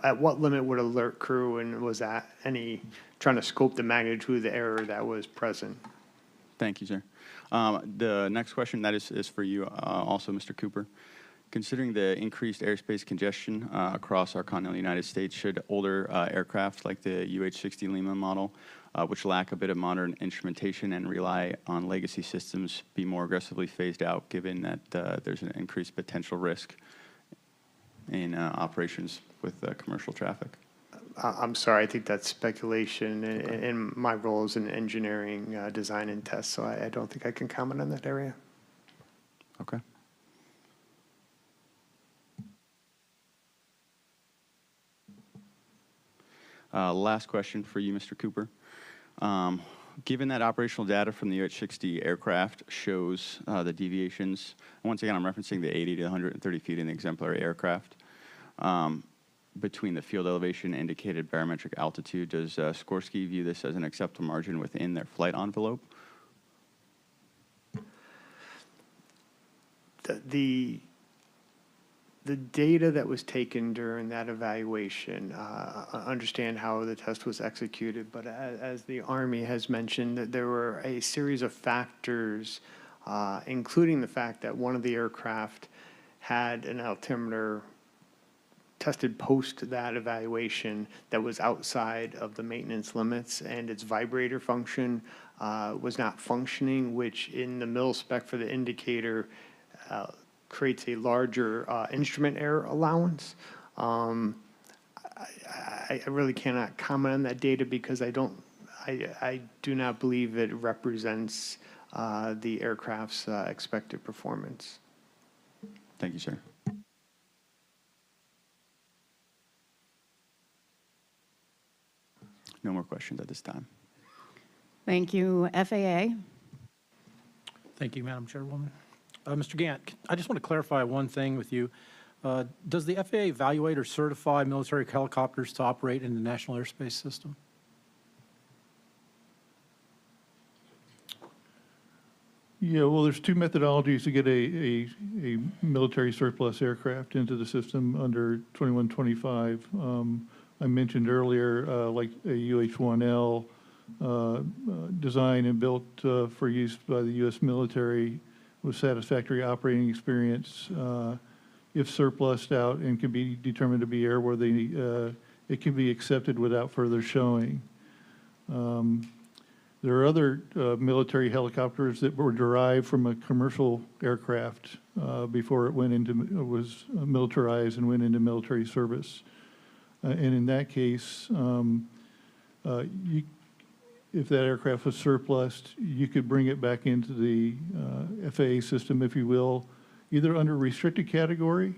[SPEAKER 16] at what limit would alert crew, and was that trying to scope the magnitude of the error that was present.
[SPEAKER 4] Thank you, sir. The next question, that is for you also, Mr. Cooper. Considering the increased airspace congestion across our continental United States, should older aircraft like the UH-60 Lima model, which lack a bit of modern instrumentation and rely on legacy systems, be more aggressively phased out, given that there's an increased potential risk in operations with commercial traffic?
[SPEAKER 16] I'm sorry, I think that's speculation, and my role is in engineering, design, and test, so I don't think I can comment on that area.
[SPEAKER 4] Okay. Last question for you, Mr. Cooper. Given that operational data from the UH-60 aircraft shows the deviations, once again, I'm referencing the 80 to 130 feet in the exemplary aircraft, between the field elevation and indicated barometric altitude, does Sikorsky view this as an acceptable margin within their flight envelope?
[SPEAKER 16] The data that was taken during that evaluation, understand how the test was executed, but as the Army has mentioned, that there were a series of factors, including the fact that one of the aircraft had an altimeter tested post that evaluation that was outside of the maintenance limits, and its vibrator function was not functioning, which in the mil spec for the indicator creates a larger instrument error allowance. I really cannot comment on that data because I do not believe it represents the aircraft's expected performance.
[SPEAKER 4] Thank you, sir. No more questions at this time.
[SPEAKER 3] Thank you. FAA.
[SPEAKER 5] Thank you, Madam Chairwoman. Mr. Gant, I just want to clarify one thing with you. Does the FAA evaluate or certify military helicopters to operate in the national airspace system?
[SPEAKER 18] Yeah, well, there's two methodologies to get a military surplus aircraft into the system under 2125. I mentioned earlier, like a UH-1L designed and built for use by the U.S. military with satisfactory operating experience. If surplused out and can be determined to be airworthy, it can be accepted without further showing. There are other military helicopters that were derived from a commercial aircraft before it was militarized and went into military service. And in that case, if that aircraft was surplused, you could bring it back into the FAA system, if you will, either under restricted category,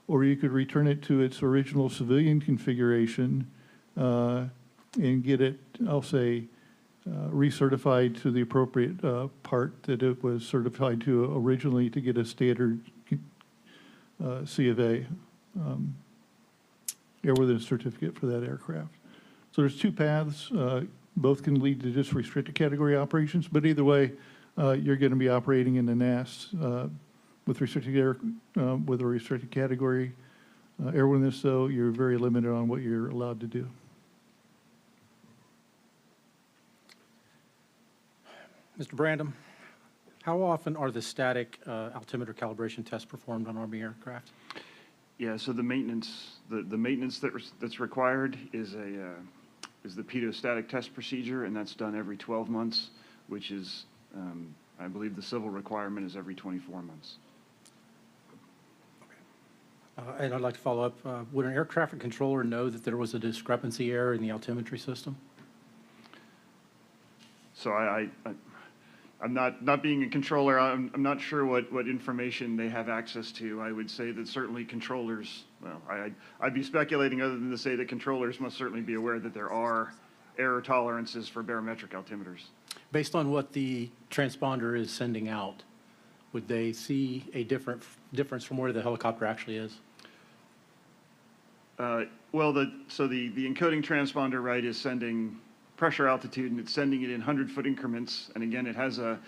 [SPEAKER 18] or you could return it to its original civilian configuration and get it, I'll say, recertified to the appropriate part that it was certified to originally to get a standard C of A, airworthiness certificate for that aircraft. So there's two paths. Both can lead to just restricted category operations, but either way, you're going to be operating in the NAS with with a restricted category airworthiness. Though you're very limited on what you're allowed to do.
[SPEAKER 5] Mr. Brandom, how often are the static altimeter calibration tests performed on Army aircraft?
[SPEAKER 17] Yeah, so the maintenance, the maintenance that's required is the pedostatic test procedure, and that's done every 12 months, which is, I believe the civil requirement is every 24 months.
[SPEAKER 5] And I'd like to follow up. Would an air traffic controller know that there was a discrepancy error in the altimetry system?
[SPEAKER 17] So I'm not being a controller. I'm not sure what information they have access to. I would say that certainly controllers, well, I'd be speculating other than to say that controllers must certainly be aware that there are error tolerances for barometric altimeters.
[SPEAKER 5] Based on what the transponder is sending out, would they see a difference from where the helicopter actually is?
[SPEAKER 17] Well, the encoding transponder, right, is sending pressure altitude, and it's sending it in 100-foot increments. And again, it has the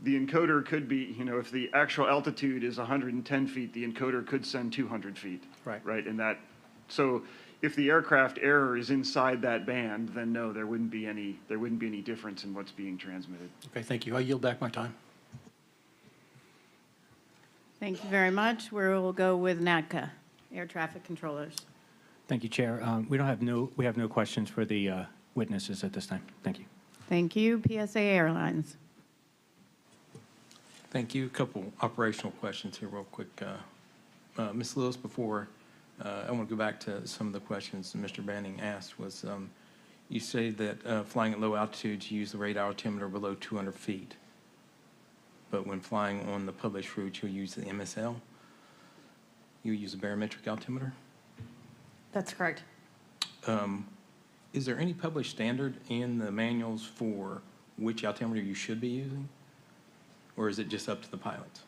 [SPEAKER 17] encoder could be, if the actual altitude is 110 feet, the encoder could send 200 feet. Right. And so if the aircraft error is inside that band, then no, there wouldn't be any difference in what's being transmitted.
[SPEAKER 5] Okay, thank you. I yield back my time.
[SPEAKER 3] Thank you very much. We'll go with NADCA, air traffic controllers.
[SPEAKER 6] Thank you, Chair. We have no questions for the witnesses at this time. Thank you.
[SPEAKER 3] Thank you. PSA Airlines.
[SPEAKER 7] Thank you. A couple operational questions here real quick. Ms. Lewis, before I want to go back to some of the questions that Mr. Banning asked was, you say that flying at low altitudes, you use the radar altimeter below 200 feet. But when flying on the published route, you'll use the MSL. You use a barometric altimeter.
[SPEAKER 19] That's correct.
[SPEAKER 7] Is there any published standard in the manuals for which altimeter you should be using? Or is it just up to the pilots?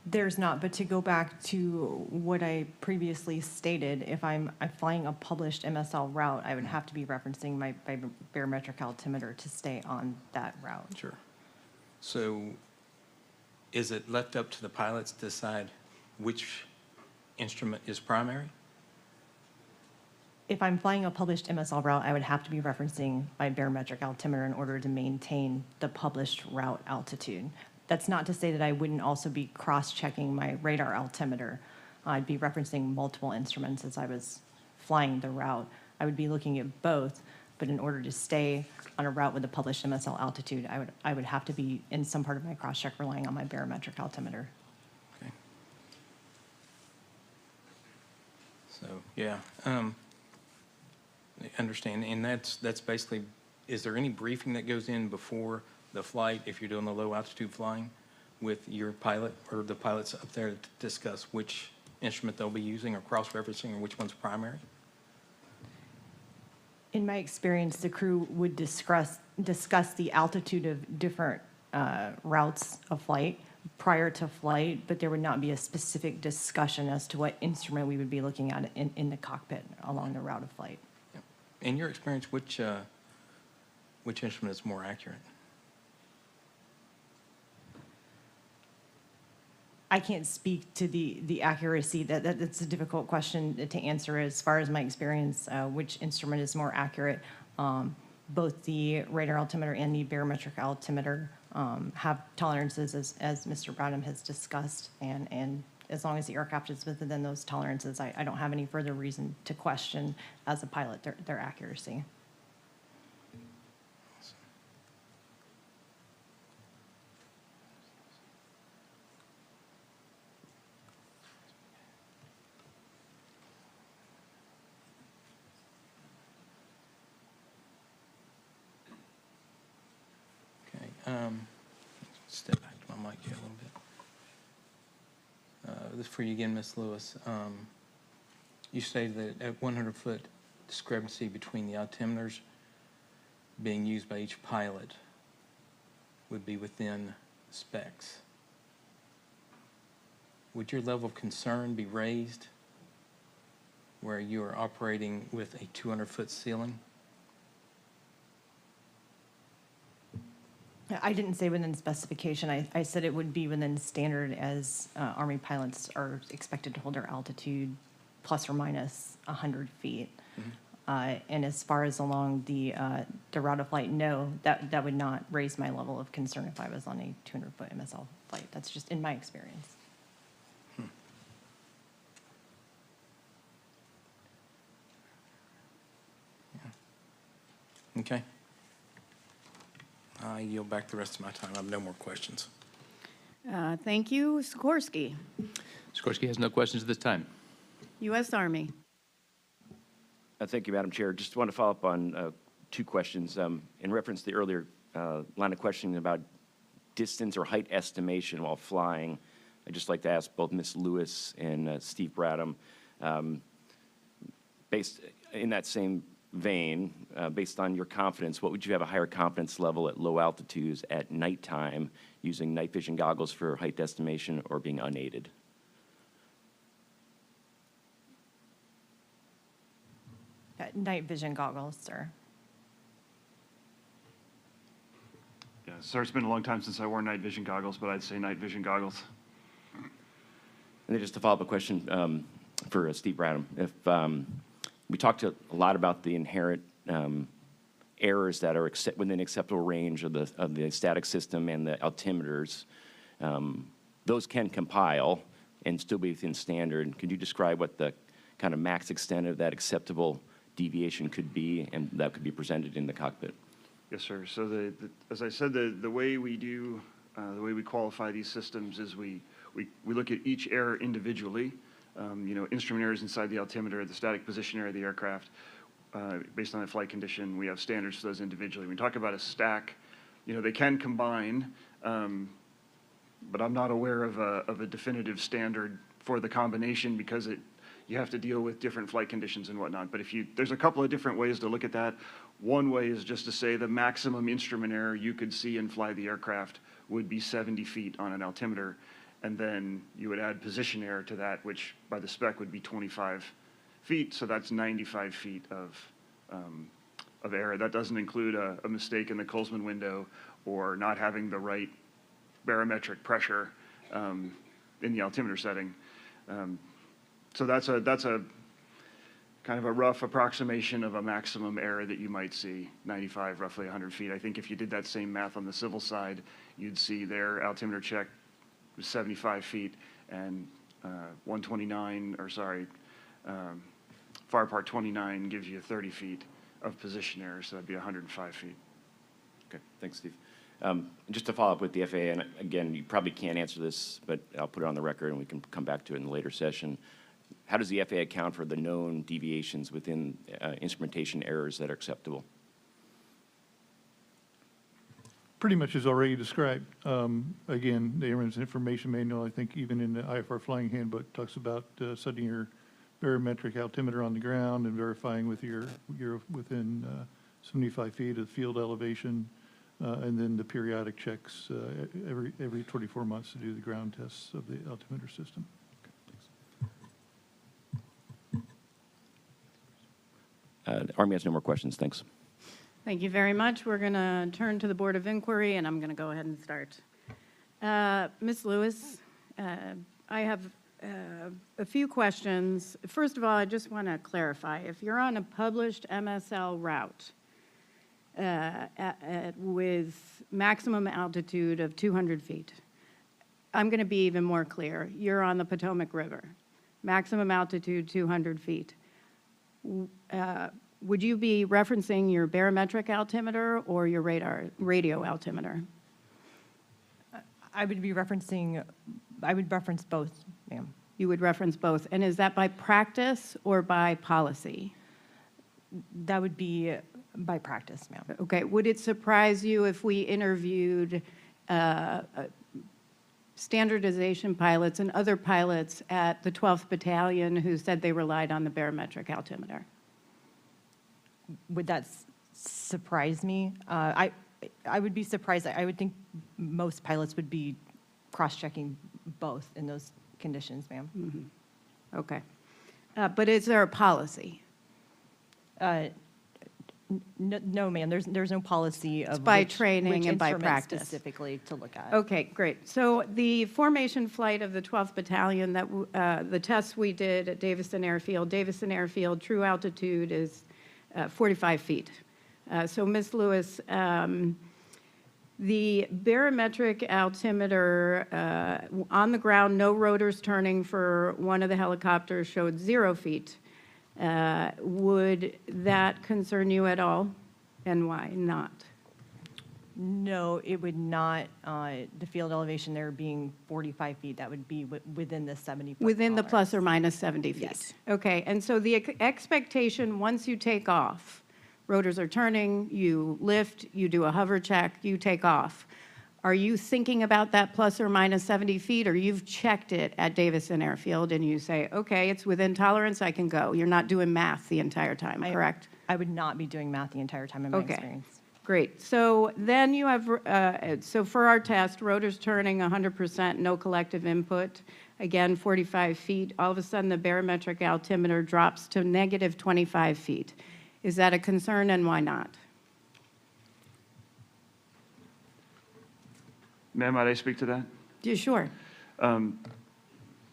[SPEAKER 19] There's not, but to go back to what I previously stated, if I'm flying a published MSL route, I would have to be referencing my barometric altimeter to stay on that route.
[SPEAKER 7] Sure. So is it left up to the pilots to decide which instrument is primary?
[SPEAKER 19] If I'm flying a published MSL route, I would have to be referencing my barometric altimeter in order to maintain the published route altitude. That's not to say that I wouldn't also be cross-checking my radar altimeter. I'd be referencing multiple instruments as I was flying the route. I would be looking at both, but in order to stay on a route with a published MSL altitude, I would have to be in some part of my cross-check relying on my barometric altimeter.
[SPEAKER 7] Okay. So, yeah. I understand, and that's basically, is there any briefing that goes in before the flight if you're doing the low altitude flying with your pilot or the pilots up there to discuss which instrument they'll be using or cross-referencing or which one's primary?
[SPEAKER 19] In my experience, the crew would discuss the altitude of different routes of flight prior to flight, but there would not be a specific discussion as to what instrument we would be looking at in the cockpit along the route of flight.
[SPEAKER 7] In your experience, which instrument is more accurate?
[SPEAKER 19] I can't speak to the accuracy. That's a difficult question to answer. As far as my experience, which instrument is more accurate? Both the radar altimeter and the barometric altimeter have tolerances, as Mr. Bradham has discussed, and as long as the aircraft is within those tolerances, I don't have any further reason to question, as a pilot, their accuracy.
[SPEAKER 7] Step back to my mic here a little bit. This is for you again, Ms. Lewis. You stated that at 100-foot discrepancy between the altimeters being used by each pilot would be within specs. Would your level of concern be raised where you are operating with a 200-foot ceiling?
[SPEAKER 19] I didn't say within specification. I said it would be within standard, as Army pilots are expected to hold their altitude plus or minus 100 feet. And as far as along the route of flight, no, that would not raise my level of concern if I was on a 200-foot MSL flight. That's just in my experience.
[SPEAKER 7] Okay. I yield back the rest of my time. I have no more questions.
[SPEAKER 3] Thank you. Sikorsky,
[SPEAKER 8] Sikorsky has no questions at this time.
[SPEAKER 3] U.S. Army.
[SPEAKER 9] Thank you, Madam Chair. Just want to follow up on two questions. In reference to the earlier line of questioning about distance or height estimation while flying, I'd just like to ask both Ms. Lewis and Steve Bradham, based in that same vein, based on your confidence, what would you have a higher confidence level at low altitudes at nighttime using night vision goggles for height estimation or being unaided?
[SPEAKER 19] Night vision goggles, sir.
[SPEAKER 17] Yeah, sir, it's been a long time since I wore night vision goggles, but I'd say night vision goggles.
[SPEAKER 9] And then just a follow-up question for Steve Bradham. If we talked a lot about the inherent errors that are within acceptable range of the static system and the altimeters. Those can compile and still be within standard. Could you describe what the kind of max extent of that acceptable deviation could be, and that could be presented in the cockpit?
[SPEAKER 17] Yes, sir. So as I said, the way we do, the way we qualify these systems is we look at each error individually. Instrument errors inside the altimeter, the static position error of the aircraft, based on the flight condition. We have standards for those individually. When we talk about a stack, they can combine, but I'm not aware of a definitive standard for the combination because you have to deal with different flight conditions and whatnot. But there's a couple of different ways to look at that. One way is just to say the maximum instrument error you could see and fly the aircraft would be 70 feet on an altimeter. And then you would add position error to that, which by the spec would be 25 feet. So that's 95 feet of error. That doesn't include a mistake in the Colesman window or not having the right barometric pressure in the altimeter setting. So that's a kind of a rough approximation of a maximum error that you might see, 95, roughly 100 feet. I think if you did that same math on the civil side, you'd see their altimeter check was 75 feet, and 129, or sorry, FAR Part 29 gives you 30 feet of position error, so that'd be 105 feet.
[SPEAKER 9] Okay, thanks, Steve. Just to follow up with the FAA, and again, you probably can't answer this, but I'll put it on the record and we can come back to it in a later session. How does the FAA account for the known deviations within instrumentation errors that are acceptable?
[SPEAKER 18] pretty much is already described. Again, the Airman's Information Manual, I think even in the IFR Flying Handbook, talks about setting your barometric altimeter on the ground and verifying with you're within 75 feet of field elevation, and then the periodic checks every 24 months to do the ground tests of the altimeter system.
[SPEAKER 9] Army has no more questions. Thanks.
[SPEAKER 3] Thank you very much. We're going to turn to the Board of Inquiry, and I'm going to go ahead and start. Ms. Lewis, I have a few questions. First of all, I just want to clarify. If you're on a published MSL route with maximum altitude of 200 feet, I'm going to be even more clear. You're on the Potomac River, maximum altitude 200 feet. Would you be referencing your barometric altimeter or your radio altimeter?
[SPEAKER 19] I would reference both, ma'am.
[SPEAKER 3] You would reference both. And is that by practice or by policy?
[SPEAKER 19] That would be by practice, ma'am.
[SPEAKER 3] Okay. Would it surprise you if we interviewed standardization pilots and other pilots at the 12th Battalion who said they relied on the barometric altimeter?
[SPEAKER 19] Would that surprise me? I would be surprised. I would think most pilots would be cross-checking both in those conditions, ma'am.
[SPEAKER 3] Mm-hmm. Okay. But is there a policy?
[SPEAKER 19] No, ma'am. There's no policy of
[SPEAKER 3] It's by
[SPEAKER 19] which
[SPEAKER 3] training and by
[SPEAKER 19] instrument
[SPEAKER 3] practice.
[SPEAKER 19] specifically to look at.
[SPEAKER 3] Okay, great. So the formation flight of the 12th Battalion, that the tests we did at Davison Airfield, true altitude is 45 feet. So Ms. Lewis, the barometric altimeter on the ground, no rotors turning for one of the helicopters showed 0 feet. Would that concern you at all, and why not?
[SPEAKER 19] No, it would not. The field elevation there being 45 feet, that would be within the 70 foot
[SPEAKER 3] Within the
[SPEAKER 19] tolerance.
[SPEAKER 3] plus or minus 70 feet?
[SPEAKER 19] Yes.
[SPEAKER 3] Okay, and so the expectation once you take off, rotors are turning, you lift, you do a hover check, you take off. Are you thinking about that plus or minus 70 feet, or you've checked it at Davison Airfield and you say, okay, it's within tolerance, I can go? You're not doing math the entire time, correct?
[SPEAKER 19] I would not be doing math the entire time in my experience.
[SPEAKER 3] Great. So then you have, so for our test, rotors turning 100%, no collective input. Again, 45 feet. All of a sudden, the barometric altimeter drops to negative 25 feet. Is that a concern, and why not?
[SPEAKER 17] Ma'am, might I speak to that?
[SPEAKER 3] Yeah, sure.
[SPEAKER 17] Ma'am,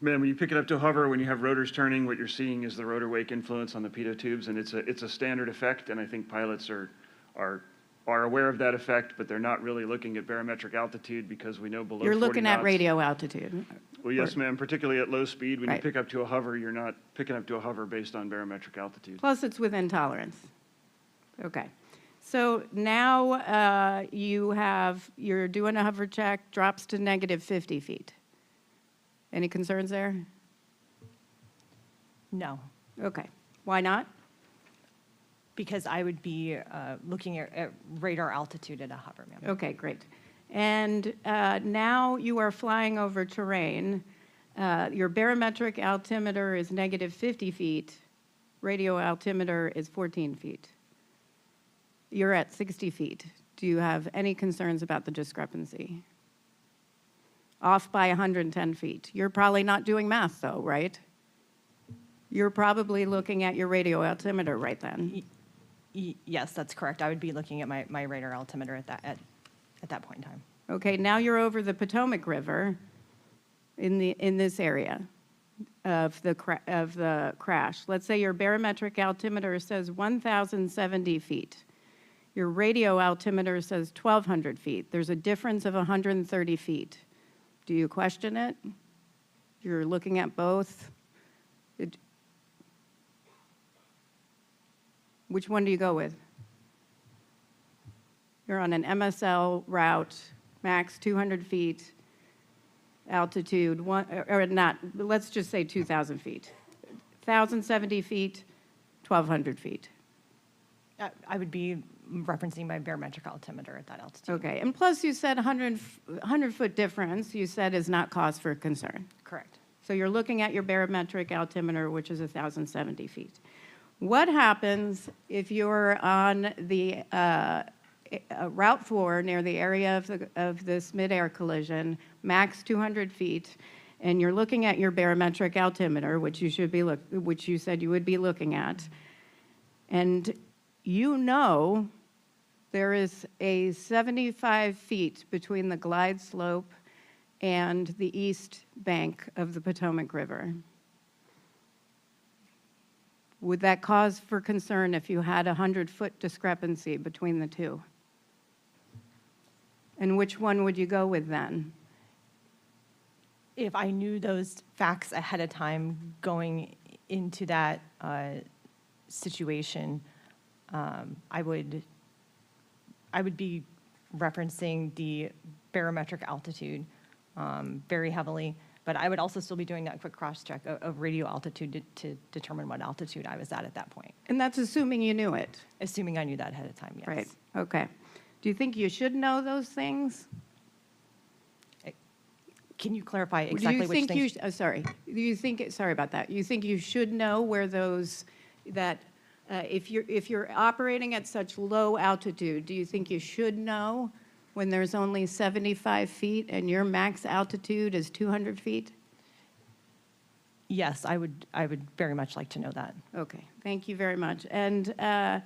[SPEAKER 17] when you pick it up to hover, when you have rotors turning, what you're seeing is the rotor wake influence on the pitot tubes, and it's a standard effect, and I think pilots are aware of that effect, but they're not really looking at barometric altitude because we know below 40
[SPEAKER 3] You're looking
[SPEAKER 17] knots.
[SPEAKER 3] at radio altitude.
[SPEAKER 17] Well, yes, ma'am, particularly at low speed. When
[SPEAKER 3] Right.
[SPEAKER 17] you pick up to a hover, you're not picking up to a hover based on barometric altitude.
[SPEAKER 3] Plus, it's within tolerance. Okay. So now you're doing a hover check, drops to negative 50 feet. Any concerns there?
[SPEAKER 19] No.
[SPEAKER 3] Okay. Why not?
[SPEAKER 19] Because I would be looking at radar altitude at a hover, ma'am.
[SPEAKER 3] Okay, great. And now you are flying over terrain. Your barometric altimeter is negative 50 feet. Radio altimeter is 14 feet. You're at 60 feet. Do you have any concerns about the discrepancy? Off by 110 feet. You're probably not doing math, though, right? You're probably looking at your radio altimeter right then.
[SPEAKER 19] Yes, that's correct. I would be looking at my radar altimeter at that point in time.
[SPEAKER 3] Okay, now you're over the Potomac River in this area of the crash. Let's say your barometric altimeter says 1,070 feet. Your radio altimeter says 1,200 feet. There's a difference of 130 feet. Do you question it? You're looking at both. Which one do you go with? You're on an MSL route, max 200 feet, altitude, let's just say 2,000 feet. 1,070 feet, 1,200 feet.
[SPEAKER 19] I would be referencing my barometric altimeter at that altitude.
[SPEAKER 3] Okay, and plus you said 100-foot difference, you said is not cause for concern.
[SPEAKER 19] Correct.
[SPEAKER 3] So you're looking at your barometric altimeter, which is 1,070 feet. What happens if you're on the Route 4 near the area of this mid-air collision, max 200 feet, and you're looking at your barometric altimeter, which you said you would be looking at, and you know there is a 75 feet between the glide slope and the east bank of the Potomac River? Would that cause for concern if you had a 100-foot discrepancy between the two? And which one would you go with then?
[SPEAKER 19] If I knew those facts ahead of time going into that situation, I would be referencing the barometric altitude very heavily, but I would also still be doing that quick cross-check of radio altitude to determine what altitude I was at that point.
[SPEAKER 3] And that's assuming you knew it?
[SPEAKER 19] Assuming I knew that ahead of time, yes.
[SPEAKER 3] Right, okay. Do you think you should know those things?
[SPEAKER 19] Can you clarify exactly which things?
[SPEAKER 3] Sorry. Do you think, sorry about that. You think you should know where those, if you're operating at such low altitude, do you think you should know when there's only 75 feet and your max altitude is 200 feet?
[SPEAKER 19] Yes, I would very much like to know that.
[SPEAKER 3] Okay, thank you very much. And thank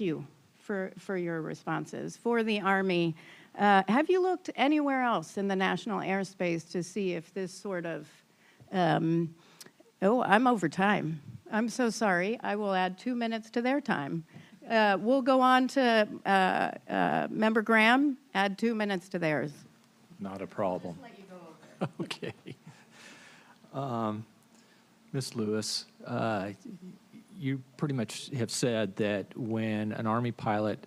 [SPEAKER 3] you for your responses. For the Army, have you looked anywhere else in the national airspace to see if this sort of, oh, I'm over time. I'm so sorry. I will add 2 minutes to their time. We'll go on to Member Graham, add 2 minutes to theirs.
[SPEAKER 13] Not a problem.
[SPEAKER 3] I'll just let you go over.
[SPEAKER 13] Okay. Ms. Lewis, you pretty much have said that when an Army pilot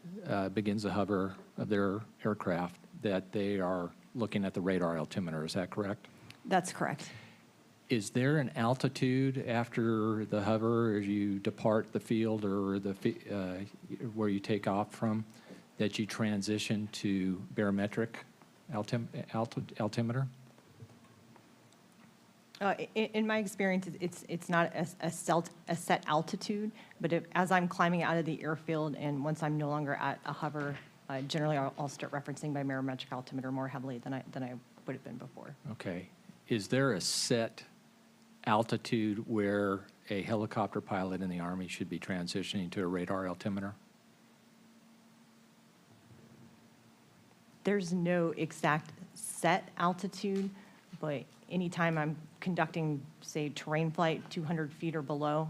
[SPEAKER 13] begins a hover of their aircraft, that they are looking at the radar altimeter. Is that correct?
[SPEAKER 19] That's correct.
[SPEAKER 13] Is there an altitude after the hover as you depart the field or where you take off from that you transition to barometric altimeter?
[SPEAKER 19] In my experience, it's not a set altitude, but as I'm climbing out of the airfield and once I'm no longer at a hover, generally I'll start referencing my barometric altimeter more heavily than I would have been before.
[SPEAKER 13] Okay. Is there a set altitude where a helicopter pilot in the Army should be transitioning to a radar altimeter?
[SPEAKER 19] There's no exact set altitude, but anytime I'm conducting, say, terrain flight 200 feet or below,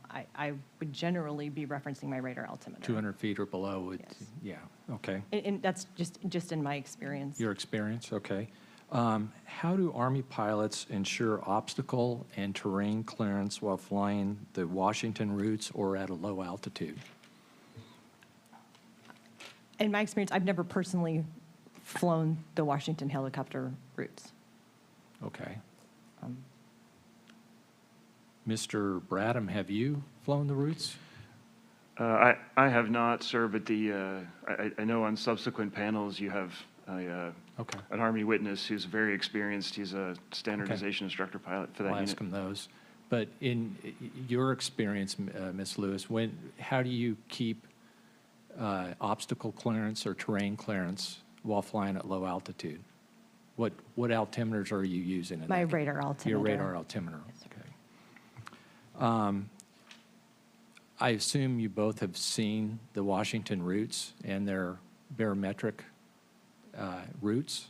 [SPEAKER 19] I would generally be referencing my radar altimeter.
[SPEAKER 13] 200 feet or below would, yes. Yeah, okay.
[SPEAKER 19] And that's just in my experience.
[SPEAKER 13] Your experience, okay. How do Army pilots ensure obstacle and terrain clearance while flying the Washington routes or at a low altitude?
[SPEAKER 19] In my experience, I've never personally flown the Washington helicopter routes.
[SPEAKER 13] Okay. Mr. Bradham, have you flown the routes?
[SPEAKER 17] I have not, sir, but I know on subsequent panels you have an Army witness who's very experienced. He's a standardization instructor pilot for that
[SPEAKER 13] I'll
[SPEAKER 17] unit.
[SPEAKER 13] ask him those. But in your experience, Ms. Lewis, how do you keep obstacle clearance or terrain clearance while flying at low altitude? What altimeters are you using?
[SPEAKER 19] My radar altimeter.
[SPEAKER 13] Your radar altimeter. Okay. I assume you both have seen the Washington routes and their barometric routes.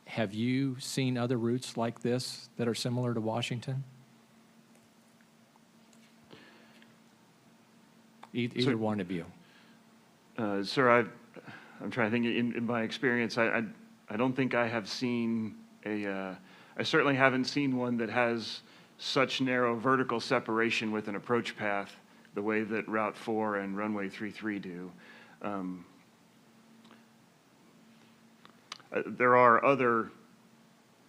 [SPEAKER 13] Have you seen other routes like this that are similar to Washington? Either one of you.
[SPEAKER 17] Sir, I'm trying to think. In my experience, I don't think I have seen I certainly haven't seen one that has such narrow vertical separation with an approach path the way that Route 4 and Runway 33 do. There are other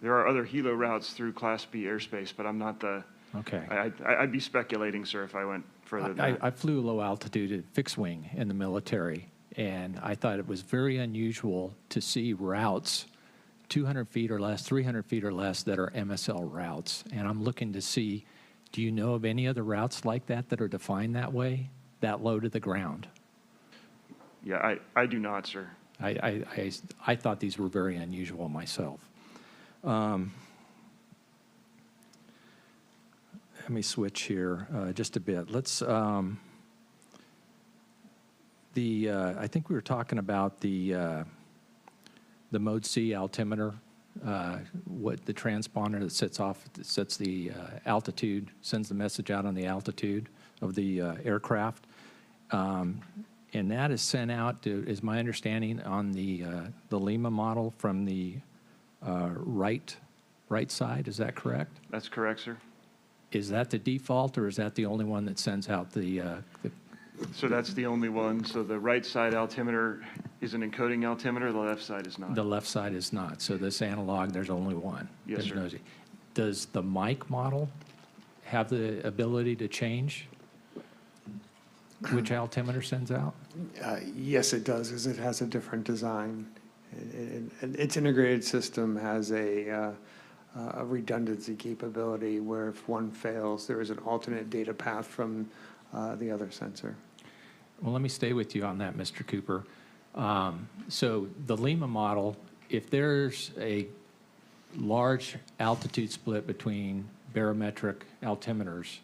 [SPEAKER 17] helo routes through Class B airspace, but I'm not the
[SPEAKER 13] Okay.
[SPEAKER 17] I'd be speculating, sir, if I went further than that.
[SPEAKER 13] I flew low altitude at fixed wing in the military, and I thought it was very unusual to see routes 200 feet or less, 300 feet or less that are MSL routes. And I'm looking to see, do you know of any other routes like that that are defined that way, that low to the ground?
[SPEAKER 17] Yeah, I do not, sir.
[SPEAKER 13] I thought these were very unusual myself. Let me switch here just a bit. Let's, I think we were talking about the Mode C altimeter, what the transponder that sets the altitude, sends the message out on the altitude of the aircraft. And that is sent out, is my understanding, on the Lima model from the right side. Is that correct?
[SPEAKER 17] That's correct, sir.
[SPEAKER 13] Is that the default, or is that the only one that sends out the
[SPEAKER 17] So that's the only one. So the right side altimeter is an encoding altimeter. The left side is not.
[SPEAKER 13] The left side is not. So this analog, there's only one.
[SPEAKER 17] Yes,
[SPEAKER 13] There's
[SPEAKER 17] sir.
[SPEAKER 13] no Z. Does the mic model have the ability to change which altimeter sends out?
[SPEAKER 16] Yes, it does, because it has a different design. Its integrated system has a redundancy capability where if one fails, there is an alternate data path from the other sensor.
[SPEAKER 13] Well, let me stay with you on that, Mr. Cooper. So the Lima model, if there's a large altitude split between barometric altimeters,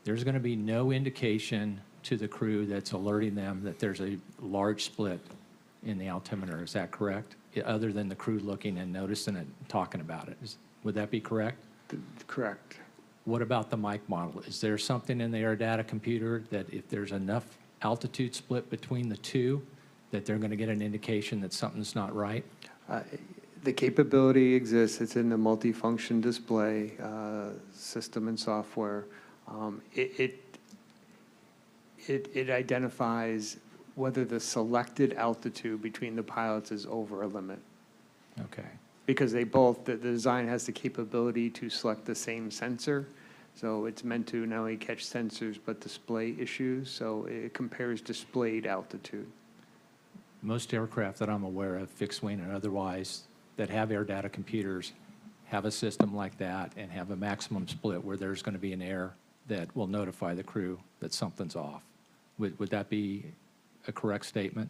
[SPEAKER 13] there's going to be no indication to the crew that's alerting them that there's a large split in the altimeter. Is that correct? Other than the crew looking and noticing it, and talking about it. Would that be correct?
[SPEAKER 16] Correct.
[SPEAKER 13] What about the mic model? Is there something in the air data computer that if there's enough altitude split between the two, that they're going to get an indication that something's not right?
[SPEAKER 16] The capability exists. It's in the multifunction display system and software. It identifies whether the selected altitude between the pilots is over a limit.
[SPEAKER 13] Okay.
[SPEAKER 16] Because the design has the capability to select the same sensor. So it's meant to not only catch sensors, but display issues. So it compares displayed altitude.
[SPEAKER 13] Most aircraft that I'm aware of, fixed wing and otherwise, that have air data computers have a system like that and have a maximum split where there's going to be an error that will notify the crew that something's off. Would that be a correct statement?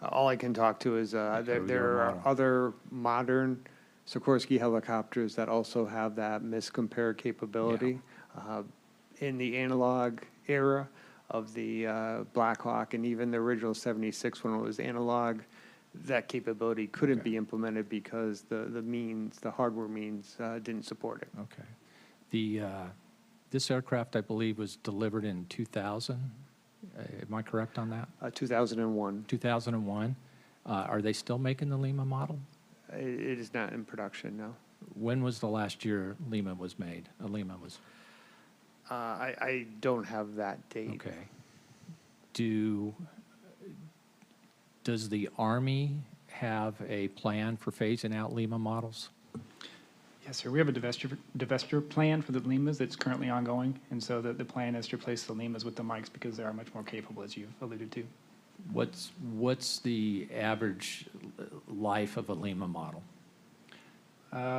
[SPEAKER 16] All I can talk to is there are other modern Sikorsky helicopters that also have that miscompare capability. In the analog era of the Black Hawk and even the original 76 when it was analog, that capability couldn't be implemented because the hardware means didn't support it.
[SPEAKER 13] Okay. This aircraft, I believe, was delivered in 2000. Am I correct on that?
[SPEAKER 16] 2001.
[SPEAKER 13] 2001. Are they still making the Lima model?
[SPEAKER 16] It is not in production, no.
[SPEAKER 13] When was the last year Lima was made? Lima was.
[SPEAKER 16] I don't have that date.
[SPEAKER 13] Okay. Does the Army have a plan for phasing out Lima models?
[SPEAKER 20] Yes, sir. We have a divestiture plan for the Limas that's currently ongoing, and so the plan is to replace the Limas with the mics because they are much more capable, as you've alluded to.
[SPEAKER 13] What's the average life of a Lima model?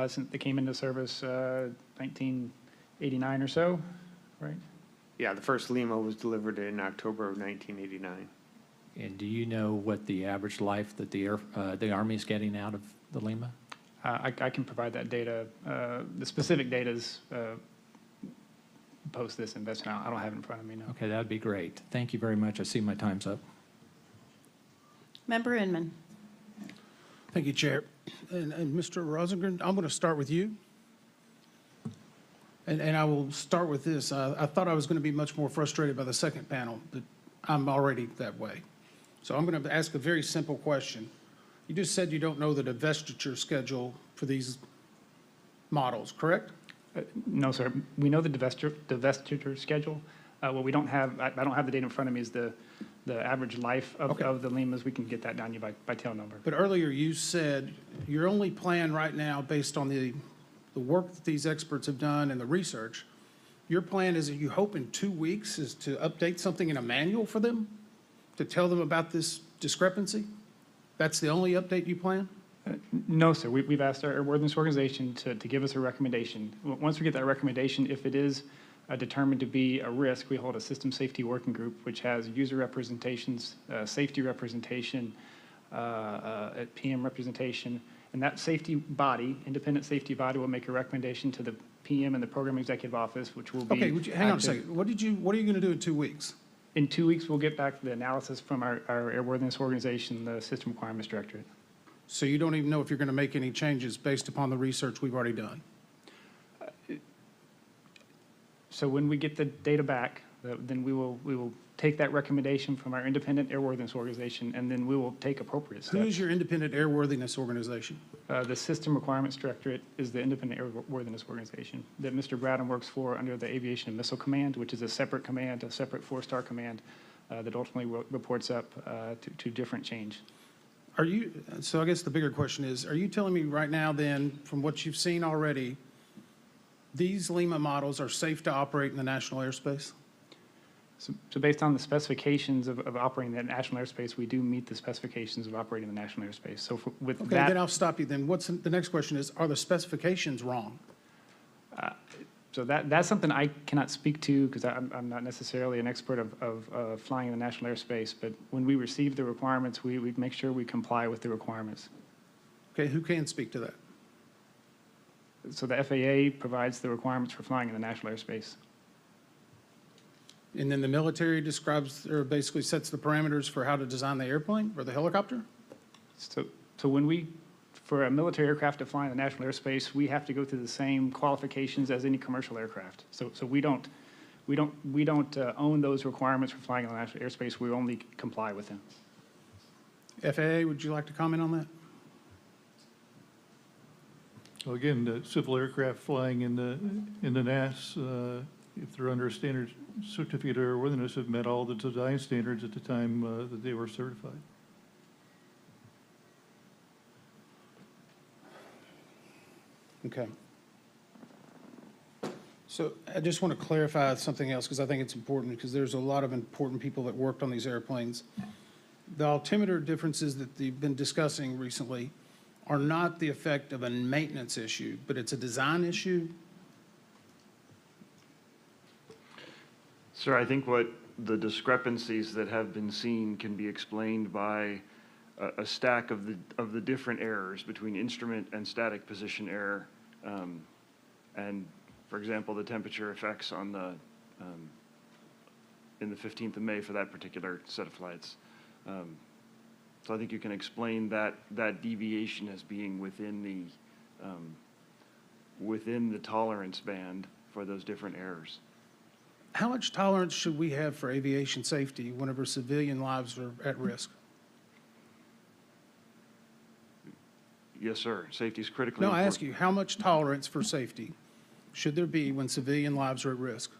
[SPEAKER 20] Since they came into service 1989 or so, right?
[SPEAKER 16] Yeah, the first Lima was delivered in October of 1989.
[SPEAKER 13] And do you know what the average life that the Army is getting out of the Lima?
[SPEAKER 20] I can provide that data. The specific data is post this investment. I don't have it in front of me now.
[SPEAKER 13] Okay, that'd be great. Thank you very much. I see my time's up.
[SPEAKER 3] Member Inman.
[SPEAKER 11] Thank you, Chair. And Mr. Rosengren, I'm going to start with you. And I will start with this. I thought I was going to be much more frustrated by the second panel, but I'm already that way. So I'm going to ask a very simple question. You just said you don't know the divestiture schedule for these models, correct?
[SPEAKER 20] No, sir. We know the divestiture schedule. What we don't have, I don't have the data in front of me, is the average life of the Limas. We can get that down to you by tail number.
[SPEAKER 11] But earlier you said your only plan right now, based on the the work that these experts have done and the research, your plan is that you hope in 2 weeks is to update something in a manual for them to tell them about this discrepancy? That's the only update you plan?
[SPEAKER 20] No, sir. We've asked our airworthiness organization to give us a recommendation. Once we get that recommendation, if it is determined to be a risk, we hold a system safety working group, which has user representations, safety representation, PM representation, and that safety body, independent safety body, will make a recommendation to the PM and the program executive office, which will be
[SPEAKER 11] Okay, hang on a second. What are you going to do in 2 weeks?
[SPEAKER 20] In 2 weeks, we'll get back the analysis from our airworthiness organization, the System Requirements Directorate.
[SPEAKER 11] So you don't even know if you're going to make any changes based upon the research we've already done?
[SPEAKER 20] So when we get the data back, then we will take that recommendation from our independent airworthiness organization, and then we will take appropriate steps.
[SPEAKER 11] Who is your independent airworthiness organization?
[SPEAKER 20] The System Requirements Directorate is the independent airworthiness organization that Mr. Bradham works for under the Aviation and Missile Command, which is a separate command, a separate four-star command that ultimately reports up to different change.
[SPEAKER 11] So I guess the bigger question is, are you telling me right now then, from what you've seen already, these Lima models are safe to operate in the national airspace?
[SPEAKER 20] So based on the specifications of operating the national airspace, we do meet the specifications of operating the national airspace. So with
[SPEAKER 11] Okay,
[SPEAKER 20] that,
[SPEAKER 11] then I'll stop you then. The next question is, are the specifications wrong?
[SPEAKER 20] so that's something I cannot speak to because I'm not necessarily an expert of flying in the national airspace. But when we receive the requirements, we make sure we comply with the requirements.
[SPEAKER 11] Okay, who can speak to that?
[SPEAKER 20] So the FAA provides the requirements for flying in the national airspace.
[SPEAKER 11] And then the military describes, or basically sets the parameters for how to design the airplane or the helicopter?
[SPEAKER 20] So when for a military aircraft to fly in the national airspace, we have to go through the same qualifications as any commercial aircraft. So we don't own those requirements for flying in the national airspace. We only comply with them.
[SPEAKER 11] FAA, would you like to comment on that?
[SPEAKER 18] Well, again, the civil aircraft flying in the NAS, if they're under a standard certificate of airworthiness, have met all the design standards at the time that they were certified.
[SPEAKER 11] Okay. So I just want to clarify something else because I think it's important because there's a lot of important people that worked on these airplanes. The altimeter differences that you've been discussing recently are not the effect of a maintenance issue, but it's a design issue.
[SPEAKER 17] Sir, I think what the discrepancies that have been seen can be explained by a stack of the different errors between instrument and static position error, and, for example, the temperature effects on the in the 15th of May for that particular set of flights. So I think you can explain that deviation as being within the tolerance band for those different errors.
[SPEAKER 11] How much tolerance should we have for aviation safety whenever civilian lives are at risk?
[SPEAKER 17] Yes, sir. Safety is critically
[SPEAKER 11] No,
[SPEAKER 17] important.
[SPEAKER 11] I ask you, how much tolerance for safety should there be when civilian lives are at risk?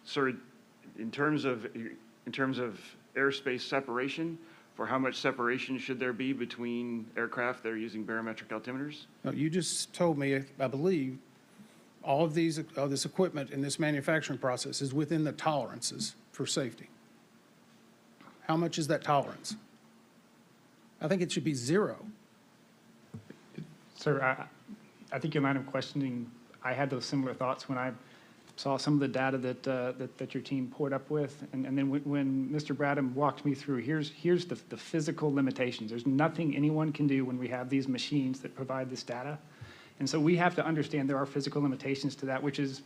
[SPEAKER 17] Sir, in terms of airspace separation, for how much separation should there be between aircraft that are using barometric altimeters?
[SPEAKER 11] No, you just told me, I believe, all of this equipment in this manufacturing process is within the tolerances for safety. How much is that tolerance? I think it should be zero.
[SPEAKER 20] Sir, I think your line of questioning, I had those similar thoughts when I saw some of the data that your team poured up with. And then when Mr. Bradham walked me through, here's the physical limitations. There's nothing anyone can do when we have these machines that provide this data. And so we have to understand there are physical limitations to that, which is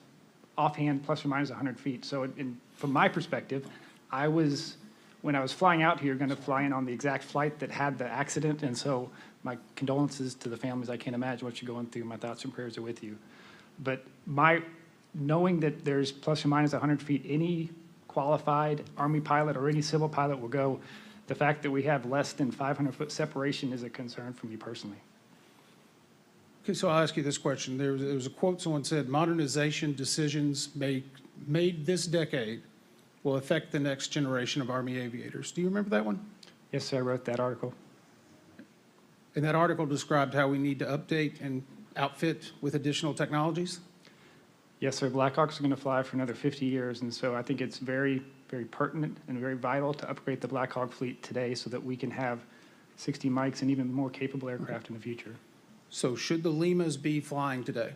[SPEAKER 20] offhand plus or minus 100 feet. So from my perspective, when I was flying out here, going to fly in on the exact flight that had the accident. And so my condolences to the families. I can't imagine what you're going through. My thoughts and prayers are with you. But knowing that there's plus or minus 100 feet, any qualified Army pilot or any civil pilot will go. The fact that we have less than 500-foot separation is a concern for me personally.
[SPEAKER 11] Okay, so I'll ask you this question. There was a quote someone said, modernization decisions made this decade will affect the next generation of Army aviators. Do you remember that one?
[SPEAKER 20] Yes, sir, I wrote that article.
[SPEAKER 11] And that article described how we need to update and outfit with additional technologies?
[SPEAKER 20] Yes, sir. Blackhawks are going to fly for another 50 years, and so I think it's very, very pertinent and very vital to upgrade the Blackhawk fleet today so that we can have 60 mics and even more capable aircraft in the future.
[SPEAKER 11] So should the Limas be flying today?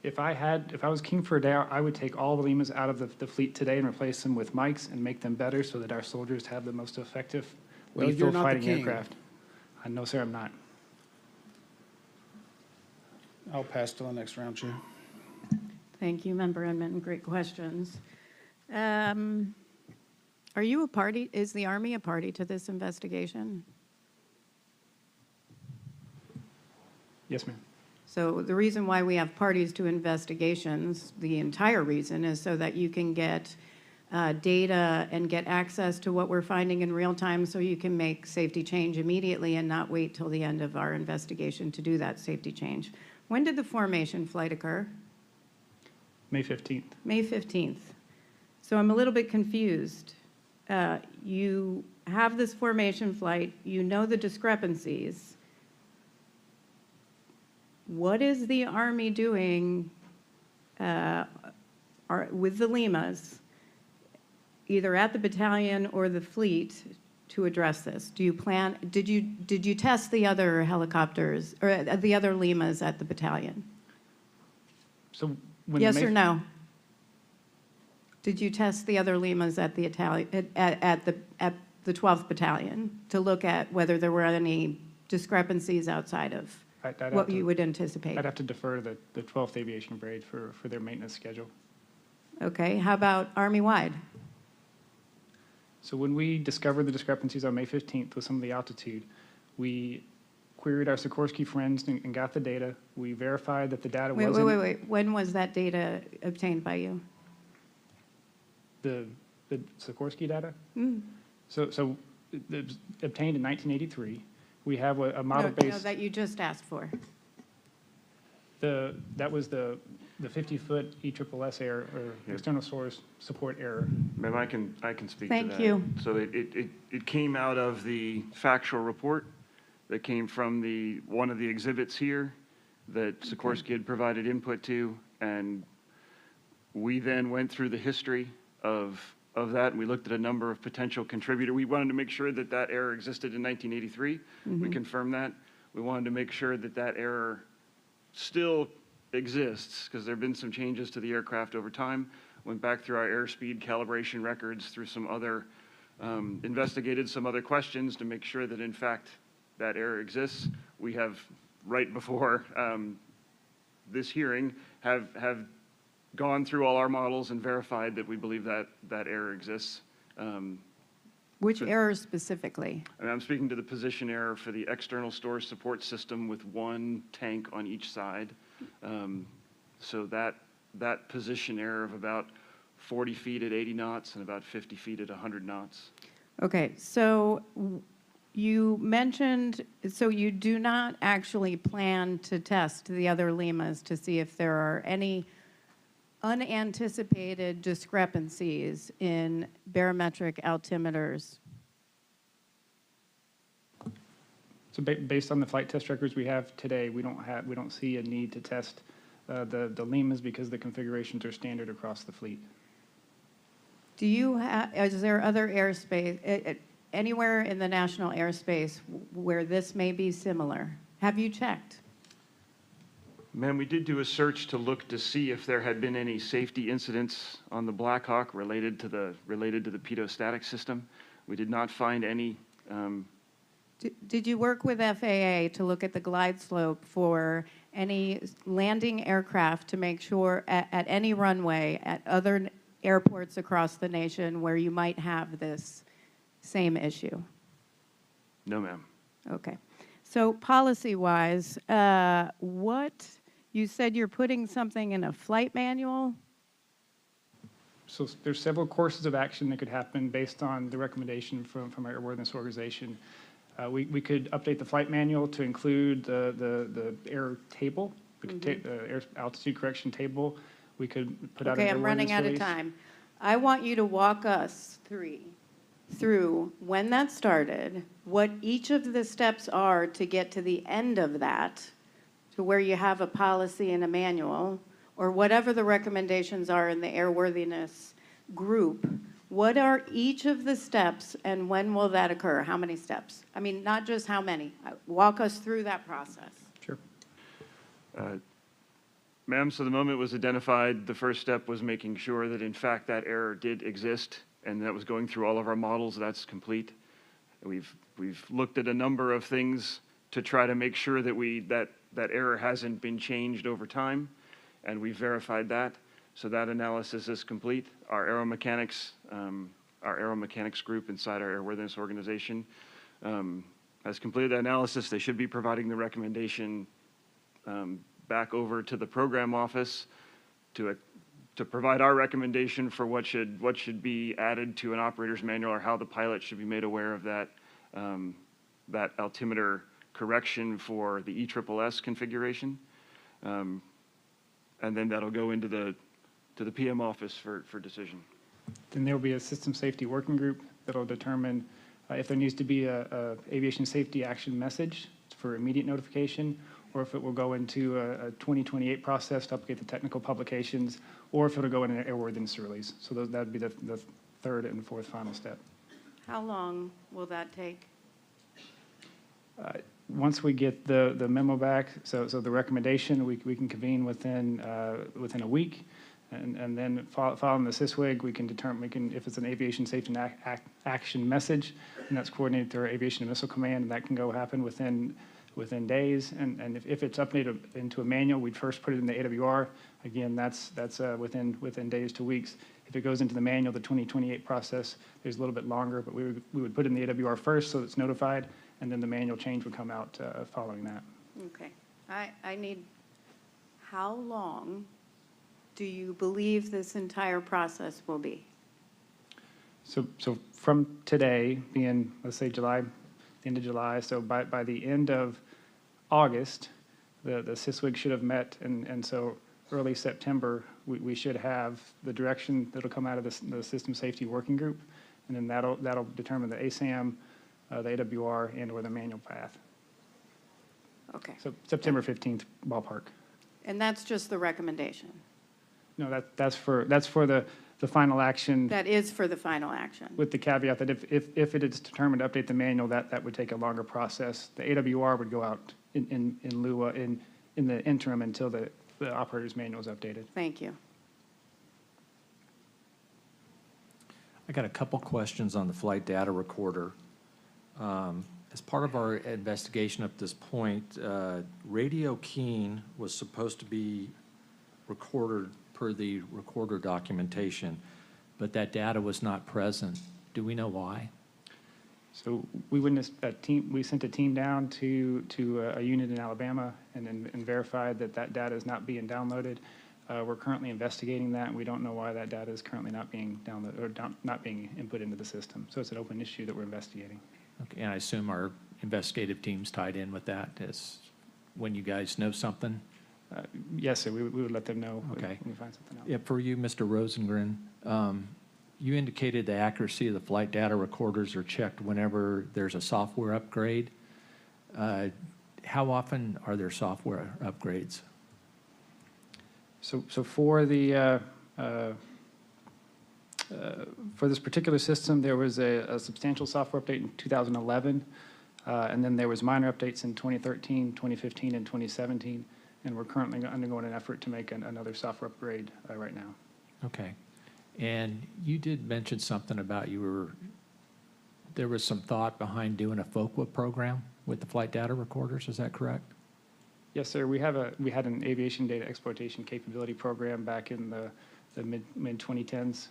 [SPEAKER 20] If I was king for a day, I would take all the Limas out of the fleet today and replace them with mics and make them better so that our soldiers have the most effective,
[SPEAKER 11] Well,
[SPEAKER 20] lethal
[SPEAKER 11] you're not the
[SPEAKER 20] fighting
[SPEAKER 11] king.
[SPEAKER 20] aircraft. No, sir, I'm not.
[SPEAKER 11] I'll pass to the next round, Chair.
[SPEAKER 3] Thank you, Member Inman. Great questions. Are you a party? Is the Army a party to this investigation?
[SPEAKER 20] Yes, ma'am.
[SPEAKER 3] So the reason why we have parties to investigations, the entire reason, is so that you can get data and get access to what we're finding in real time so you can make safety change immediately and not wait till the end of our investigation to do that safety change. When did the formation flight occur?
[SPEAKER 20] May 15th.
[SPEAKER 3] May 15th. So I'm a little bit confused. You have this formation flight, you know the discrepancies. What is the Army doing with the Limas, either at the battalion or the fleet, to address this? Do you plan? Did you test the other helicopters or the other Limas at the battalion?
[SPEAKER 20] So when
[SPEAKER 3] Yes
[SPEAKER 20] the May
[SPEAKER 3] or no? Did you test the other Limas at the at the 12th Battalion to look at whether there were any discrepancies outside of what you would anticipate?
[SPEAKER 20] I'd have to defer to the 12th Aviation Brigade for their maintenance schedule.
[SPEAKER 3] Okay. How about Army-wide?
[SPEAKER 20] So when we discovered the discrepancies on May 15th with some of the altitude, we queried our Sikorsky friends and got the data. We verified that the data wasn't...
[SPEAKER 3] Wait. When was that data obtained by you?
[SPEAKER 20] The Sikorsky data?
[SPEAKER 3] Mm.
[SPEAKER 20] So it was obtained in 1983. We have a model-based...
[SPEAKER 3] No, that you just asked for.
[SPEAKER 20] That was the 50-foot ESSS error, or external source support error.
[SPEAKER 17] Ma'am, I can speak to that.
[SPEAKER 3] Thank you.
[SPEAKER 17] So it came out of the factual report that came from one of the exhibits here that Sikorsky had provided input to, and we then went through the history of that, and we looked at a number of potential contributors. We wanted to make sure that that error existed in 1983. We confirmed that. We wanted to make sure that that error still exists, because there have been some changes to the aircraft over time. Went back through our airspeed calibration records, through some other, investigated some other questions to make sure that in fact that error exists. We have, right before this hearing, have gone through all our models and verified that we believe that that error exists.
[SPEAKER 3] Which error specifically?
[SPEAKER 17] And I'm speaking to the position error for the external storage support system with one tank on each side. So that position error of about 40 feet at 80 knots and about 50 feet at 100 knots.
[SPEAKER 3] Okay, so you mentioned, so you do not actually plan to test the other Limas to see if there are any unanticipated discrepancies in barometric altimeters?
[SPEAKER 20] So based on the flight test records we have today, we don't see a need to test the Limas because the configurations are standard across the fleet.
[SPEAKER 3] Do you have, is there other airspace, anywhere in the national airspace where this may be similar? Have you checked?
[SPEAKER 17] Ma'am, we did do a search to look to see if there had been any safety incidents on the Black Hawk related to the pitot-static system. We did not find any.
[SPEAKER 3] Did you work with FAA to look at the glide slope for any landing aircraft to make sure at any runway at other airports across the nation where you might have this same issue?
[SPEAKER 17] No, ma'am.
[SPEAKER 3] Okay. So policy-wise, you said you're putting something in a flight manual?
[SPEAKER 20] So there's several courses of action that could happen based on the recommendation from our airworthiness organization. We could update the flight manual to include the air table, we could take the air altitude correction table. We could put out an airworthiness release.
[SPEAKER 3] Okay, I'm running out of time. I want you to walk us through when that started, what each of the steps are to get to the end of that, to where you have a policy and a manual, or whatever the recommendations are in the airworthiness group, what are each of the steps and when will that occur? How many steps? I mean, not just how many. Walk us through that process.
[SPEAKER 17] Sure. Ma'am, so the moment it was identified, the first step was making sure that in fact that error did exist and that was going through all of our models. That's complete. We've looked at a number of things to try to make sure that that error hasn't been changed over time, and we've verified that. So that analysis is complete. Our aeromechanics group inside our airworthiness organization has completed that analysis. They should be providing the recommendation back over to the program office to provide our recommendation for what should be added to an operator's manual, or how the pilot should be made aware of that that altimeter correction for the ESSS configuration, and then that'll go into the PM office for decision.
[SPEAKER 20] Then there will be a system safety working group that'll determine if there needs to be a aviation safety action message for immediate notification, or if it will go into a 2028 process to update the technical publications, or if it'll go in an airworthiness release. So that would be the third and fourth final step.
[SPEAKER 3] How long will that take?
[SPEAKER 20] Once we get the memo back, so the recommendation, we can convene within a week, and then following the SysWig, we can determine, if it's an aviation safety action message, and that's coordinated through our Aviation and Missile Command, and that can go happen within days. And if it's updated into a manual, we'd first put it in the AWR. Again, that's within days to weeks. If it goes into the manual, the 2028 process, there's a little bit longer, but we would put it in the AWR first so it's notified, and then the manual change would come out following that.
[SPEAKER 3] Okay. I need, how long do you believe this entire process will be?
[SPEAKER 20] So from today, being, let's say, July, the end of July, so by the end of August, the SysWig should have met, and so early September, we should have the direction that'll come out of the System Safety Working Group, and then that'll determine the ASAM, the AWR, and/or the manual path.
[SPEAKER 3] Okay.
[SPEAKER 20] So September 15th, ballpark.
[SPEAKER 3] And that's just the recommendation?
[SPEAKER 20] No, that's for the final action.
[SPEAKER 3] That is for the final action?
[SPEAKER 20] With the caveat that if it is determined to update the manual, that would take a longer process. The AWR would go out in lieu in the interim until the operator's manual is updated.
[SPEAKER 3] Thank you.
[SPEAKER 13] I got a couple questions on the flight data recorder. As part of our investigation up this point, radio keying was supposed to be recorded per the recorder documentation, but that data was not present. Do we know why?
[SPEAKER 20] So we witnessed a team. We sent a team down to a unit in Alabama and verified that data is not being downloaded. We're currently investigating that, and we don't know why that data is currently not being downloaded or not being input into the system. So it's an open issue that we're investigating.
[SPEAKER 13] Okay, and I assume our investigative team's tied in with that as when you guys know something?
[SPEAKER 20] Yes, sir. We would let them know
[SPEAKER 13] Okay.
[SPEAKER 20] when we find something out.
[SPEAKER 13] Yeah, for you, Mr. Rosengren, you indicated the accuracy of the flight data recorders are checked whenever there's a software upgrade. How often are there software upgrades?
[SPEAKER 20] So for the for this particular system, there was a substantial software update in 2011, and then there was minor updates in 2013, 2015, and 2017, and we're currently undergoing an effort to make another software upgrade right now.
[SPEAKER 13] Okay. And you did mention something about there was some thought behind doing a FOQA program with the flight data recorders, is that correct?
[SPEAKER 20] Yes, sir. We had an aviation data exploitation capability program back in the mid 2010s.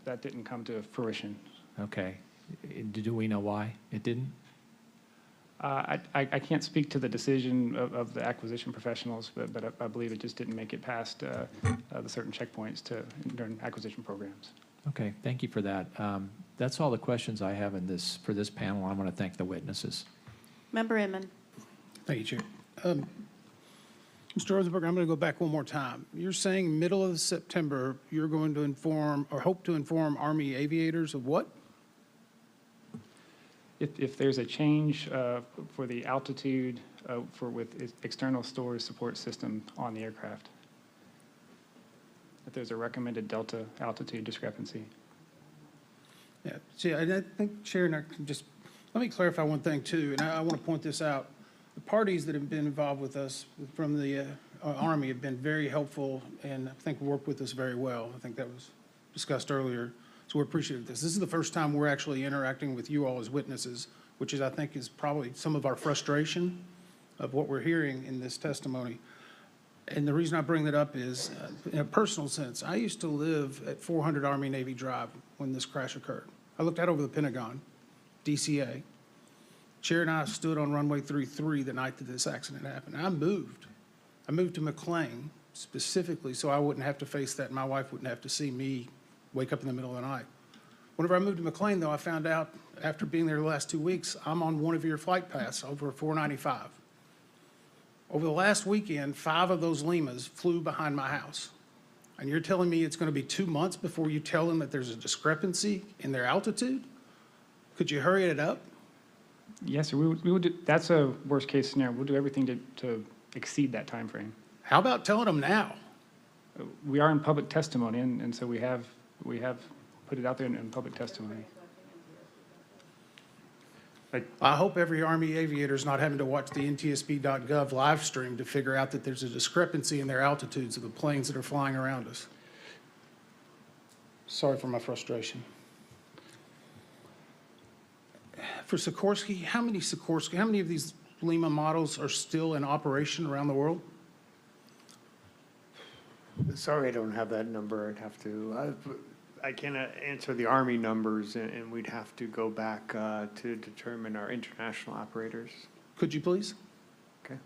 [SPEAKER 20] That didn't come to fruition.
[SPEAKER 13] Okay. Do we know why it didn't?
[SPEAKER 20] I can't speak to the decision of the acquisition professionals, but I believe it just didn't make it past the certain checkpoints during acquisition programs.
[SPEAKER 13] Okay, thank you for that. That's all the questions I have for this panel. I want to thank the witnesses.
[SPEAKER 3] Member Inman.
[SPEAKER 11] Thank you, Chair. Mr. Rosenberg, I'm going to go back one more time. You're saying middle of September, you're going to inform or hope to inform Army aviators of what?
[SPEAKER 20] If there's a change for the altitude with external storage support system on the aircraft, if there's a recommended delta altitude discrepancy.
[SPEAKER 11] Yeah, see, I think Chair, and I can just, let me clarify one thing too, and I want to point this out. The parties that have been involved with us from the Army have been very helpful and I think worked with us very well. I think that was discussed earlier. So we're appreciative of this. This is the first time we're actually interacting with you all as witnesses, which is, I think, is probably some of our frustration of what we're hearing in this testimony. And the reason I bring that up is, in a personal sense, I used to live at 400 Army Navy Drive when this crash occurred. I looked out over the Pentagon, DCA. Chair and I stood on runway 33 the night that this accident happened. I moved. I moved to McLean specifically so I wouldn't have to face that and my wife wouldn't have to see me wake up in the middle of the night. Whenever I moved to McLean, though, I found out after being there the last 2 weeks, I'm on one of your flight paths over 495. Over the last weekend, 5 of those Limas flew behind my house. And you're telling me it's going to be 2 months before you tell them that there's a discrepancy in their altitude? Could you hurry it up?
[SPEAKER 20] Yes, sir. We would do, that's a worst case scenario. We'll do everything to exceed that time frame.
[SPEAKER 11] How about telling them now?
[SPEAKER 20] We are in public testimony, and so we have put it out there in public testimony.
[SPEAKER 11] I hope every Army aviator is not having to watch the NTSB.gov live stream to figure out that there's a discrepancy in their altitudes of the planes that are flying around us. Sorry for my frustration. For Sikorsky, how many of these Lima models are still in operation around the world?
[SPEAKER 16] Sorry, I don't have that number. I'd have to. I cannot answer the Army numbers, and we'd have to go back to determine our international operators.
[SPEAKER 11] Could you please?
[SPEAKER 16] Okay.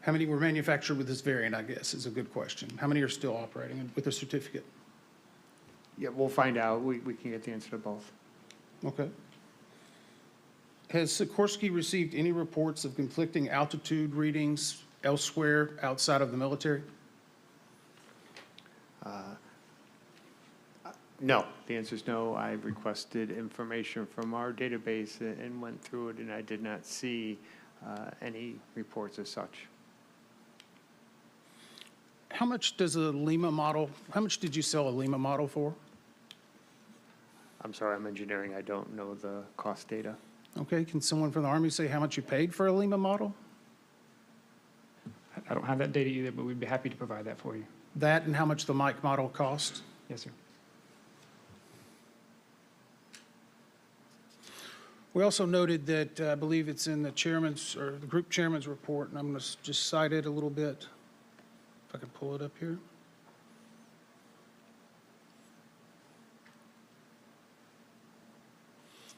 [SPEAKER 11] How many were manufactured with this variant, I guess, is a good question. How many are still operating with a certificate?
[SPEAKER 16] Yeah, we'll find out. We can get the answer to both.
[SPEAKER 11] Okay. Has Sikorsky received any reports of conflicting altitude readings elsewhere outside of the military?
[SPEAKER 16] No, the answer is no. I requested information from our database and went through it, and I did not see any reports as such.
[SPEAKER 11] How much does a Lima model, how much did you sell a Lima model for?
[SPEAKER 16] I'm sorry, I'm engineering. I don't know the cost data.
[SPEAKER 11] Okay, can someone from the Army say how much you paid for a Lima model?
[SPEAKER 20] I don't have that data either, but we'd be happy to provide that for you.
[SPEAKER 11] That and how much the Mike model cost?
[SPEAKER 20] Yes, sir.
[SPEAKER 11] We also noted that I believe it's in the chairman's or the group chairman's report, and I'm going to just cite it a little bit, if I can pull it up here.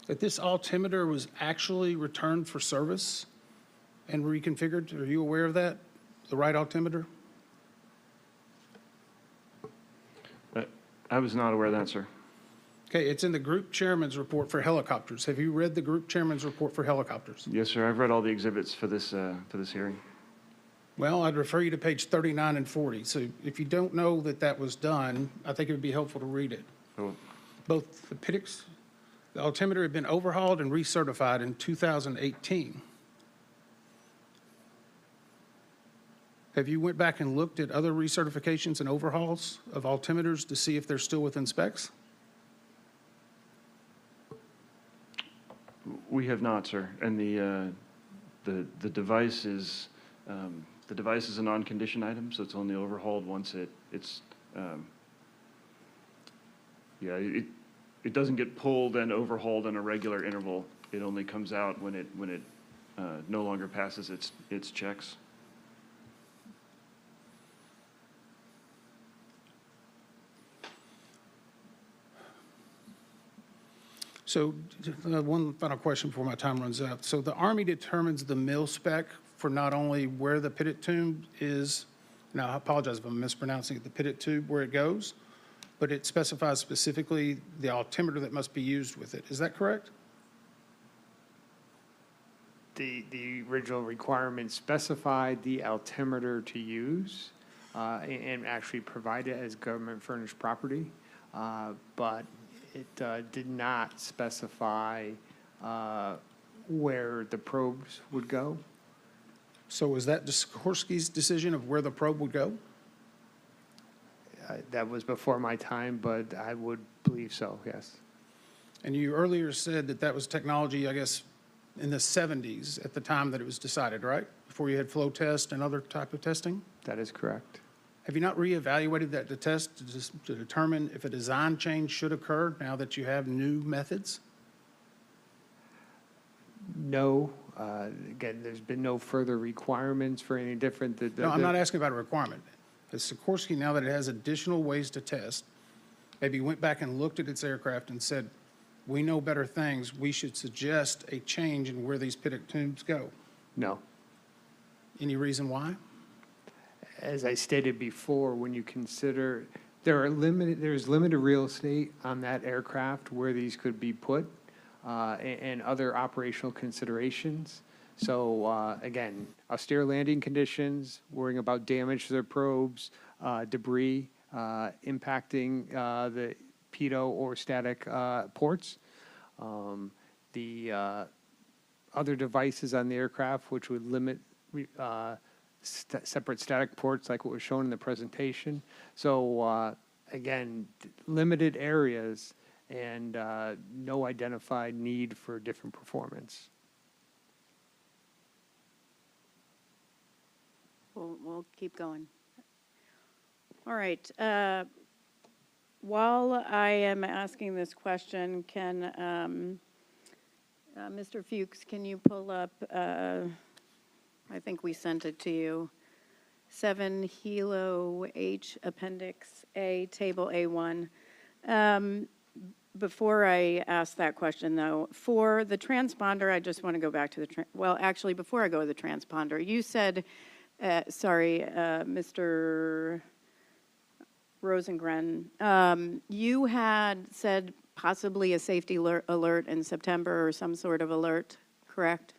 [SPEAKER 11] That this altimeter was actually returned for service and reconfigured. Are you aware of that? The right altimeter?
[SPEAKER 12] I was not aware of that, sir.
[SPEAKER 11] Okay, it's in the group chairman's report for helicopters. Have you read the group chairman's report for helicopters?
[SPEAKER 12] Yes, sir. I've read all the exhibits for this hearing.
[SPEAKER 11] Well, I'd refer you to page 39 and 40. So if you don't know that that was done, I think it would be helpful to read it.
[SPEAKER 12] Oh.
[SPEAKER 11] Both the PITX, the altimeter had been overhauled and recertified in 2018. Have you went back and looked at other recertifications and overhauls of altimeters to see if they're still within specs?
[SPEAKER 12] We have not, sir. And the device is a non-condition item, so it's only overhauled once it doesn't get pulled and overhauled in a regular interval. It only comes out when it no longer passes its checks.
[SPEAKER 11] So one final question before my time runs out. So the Army determines the mil spec for not only where the pitot tube is, now I apologize if I'm mispronouncing it, the pitot tube where it goes, but it specifies specifically the altimeter that must be used with it. Is that correct?
[SPEAKER 16] The original requirement specified the altimeter to use and actually provide it as government furnished property, but it did not specify where the probes would go.
[SPEAKER 11] So was that Sikorsky's decision of where the probe would go?
[SPEAKER 16] That was before my time, but I would believe so, yes.
[SPEAKER 11] And you earlier said that that was technology, I guess, in the 70s at the time that it was decided, right? Before you had flow test and other type of testing?
[SPEAKER 16] That is correct.
[SPEAKER 11] Have you not reevaluated that to test to determine if a design change should occur now that you have new methods?
[SPEAKER 16] No. Again, there's been no further requirements for any different.
[SPEAKER 11] No, I'm not asking about a requirement. Has Sikorsky, now that it has additional ways to test, maybe went back and looked at its aircraft and said, we know better things, we should suggest a change in where these pitot tubes go?
[SPEAKER 16] No.
[SPEAKER 11] Any reason why?
[SPEAKER 16] As I stated before, when you consider there's limited real estate on that aircraft where these could be put, and other operational considerations. So again, austere landing conditions, worrying about damage to their probes, debris impacting the pitot or static ports. The other devices on the aircraft, which would limit separate static ports like what was shown in the presentation. So again, limited areas and no identified need for different performance.
[SPEAKER 3] We'll keep going. All right. While I am asking this question, can Mr. Fuchs, can you pull up, I think we sent it to you, 7 Helo H Appendix A, Table A1. Before I ask that question, though, for the transponder, I just want to go back to the, well, actually, before I go to the transponder, you said, Mr. Rosengren, you had said possibly a safety alert in September or some sort of alert, correct?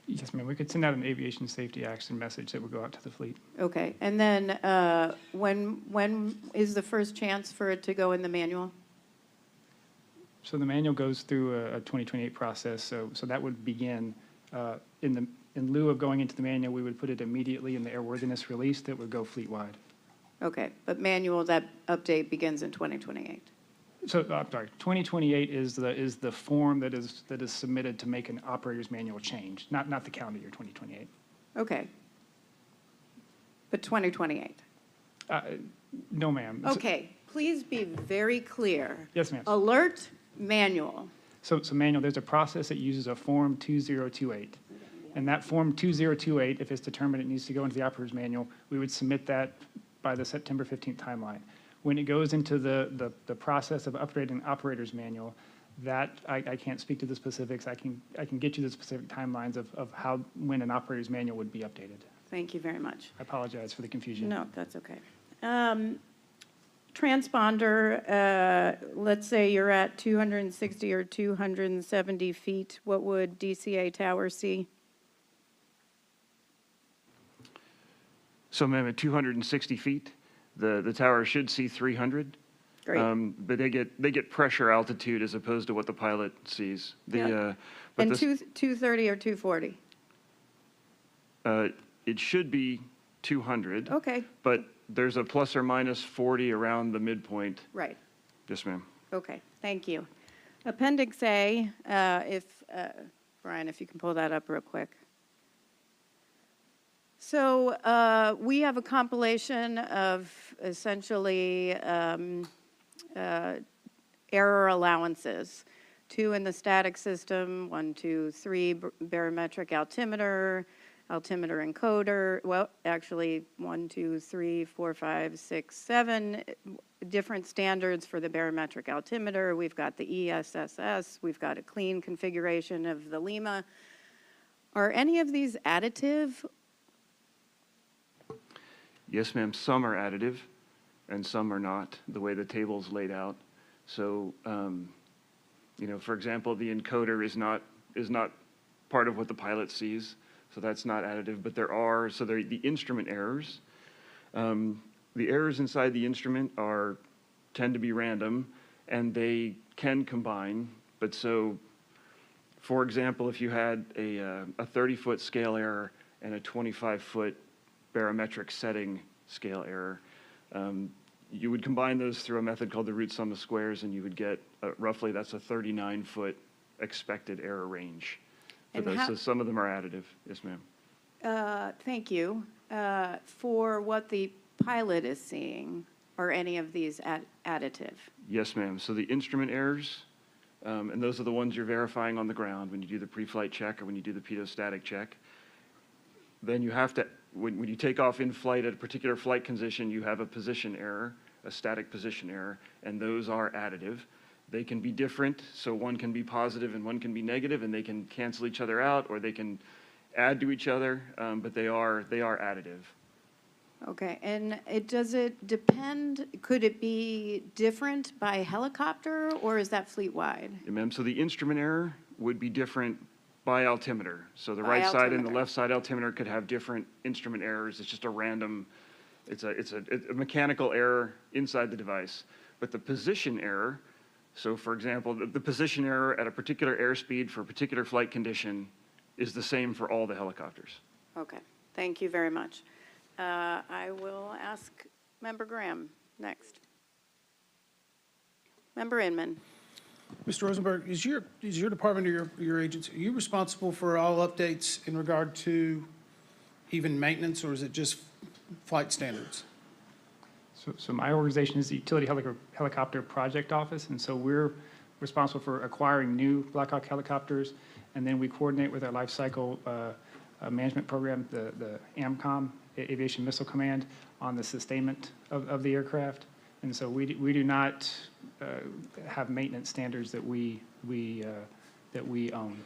[SPEAKER 20] Yes, ma'am. We could send out an aviation safety action message that would go out to the fleet.
[SPEAKER 3] Okay. And then when is the first chance for it to go in the manual?
[SPEAKER 20] So the manual goes through a 2028 process. So that would begin in lieu of going into the manual, we would put it immediately in the airworthiness release that would go fleet-wide.
[SPEAKER 3] Okay. But manual, that update begins in 2028.
[SPEAKER 20] So, I'm sorry, 2028 is the form that is submitted to make an operator's manual change, not the calendar year 2028.
[SPEAKER 3] Okay. But 2028?
[SPEAKER 20] No, ma'am.
[SPEAKER 3] Okay. Please be very clear.
[SPEAKER 20] Yes, ma'am.
[SPEAKER 3] Alert manual.
[SPEAKER 20] So manual, there's a process that uses a form 2028. And that form 2028, if it's determined it needs to go into the operator's manual, we would submit that by the September 15th timeline. When it goes into the process of upgrading an operator's manual, that I can't speak to the specifics. I can get you the specific timelines of how when an operator's manual would be updated.
[SPEAKER 3] Thank you very much.
[SPEAKER 20] I apologize for the confusion.
[SPEAKER 3] No, that's okay. Transponder, let's say you're at 260 or 270 feet. What would DCA tower see?
[SPEAKER 12] So, ma'am, at 260 feet, the tower should see 300.
[SPEAKER 3] Great.
[SPEAKER 12] But they get pressure altitude as opposed to what the pilot sees.
[SPEAKER 3] And 230 or 240?
[SPEAKER 12] It should be 200.
[SPEAKER 3] Okay.
[SPEAKER 12] But there's a plus or minus 40 around the midpoint.
[SPEAKER 3] Right.
[SPEAKER 12] Yes, ma'am.
[SPEAKER 3] Okay, thank you. Appendix A, Brian, if you can pull that up real quick. So we have a compilation of essentially error allowances. 2 in the static system, 1, 2, 3 barometric altimeter encoder. Well, actually 1, 2, 3, 4, 5, 6, 7 different standards for the barometric altimeter. We've got the ESSS. We've got a clean configuration of the Lima. Are any of these additive?
[SPEAKER 12] Yes, ma'am. Some are additive, and some are not, the way the table's laid out. So, for example, the encoder is not part of what the pilot sees, so that's not additive. But they're the instrument errors. The errors inside the instrument tend to be random, and they can combine. But so, For example, if you had a 30-foot scale error and a 25-foot barometric setting scale error, you would combine those through a method called the root sum of squares, and you would get roughly that's a 39-foot expected error range for
[SPEAKER 3] And
[SPEAKER 12] those. So some of them are additive. Yes, ma'am.
[SPEAKER 3] Thank you. For what the pilot is seeing, are any of these additive?
[SPEAKER 12] Yes, ma'am. So the instrument errors, and those are the ones you're verifying on the ground when you do the pre-flight check or when you do the pedostatic check. Then you have to, when you take off in flight at a particular flight condition, you have a position error, a static position error, and those are additive. They can be different, so one can be positive and one can be negative, and they can cancel each other out, or they can add to each other, but they are additive.
[SPEAKER 3] Okay, and does it depend, could it be different by helicopter, or is that fleet-wide?
[SPEAKER 12] Yeah, ma'am. So the instrument error would be different by altimeter. So the
[SPEAKER 3] By
[SPEAKER 12] right side and the
[SPEAKER 3] altimeter.
[SPEAKER 12] left side altimeter could have different instrument errors. It's just a random, it's a mechanical error inside the device. But the position error, so for example, the position error at a particular airspeed for a particular flight condition is the same for all the helicopters.
[SPEAKER 3] Okay, thank you very much. I will ask Member Graham next. Member Inman.
[SPEAKER 11] Mr. Rosenberg, is your department or your agency, are you responsible for all updates in regard to even maintenance, or is it just flight standards?
[SPEAKER 20] So my organization is the Utility Helicopter Project Office, and so we're responsible for acquiring new Black Hawk helicopters, and then we coordinate with our life cycle management program, the AMCOM, Aviation Missile Command, on the sustainment of the aircraft. And so we do not have maintenance standards that we own.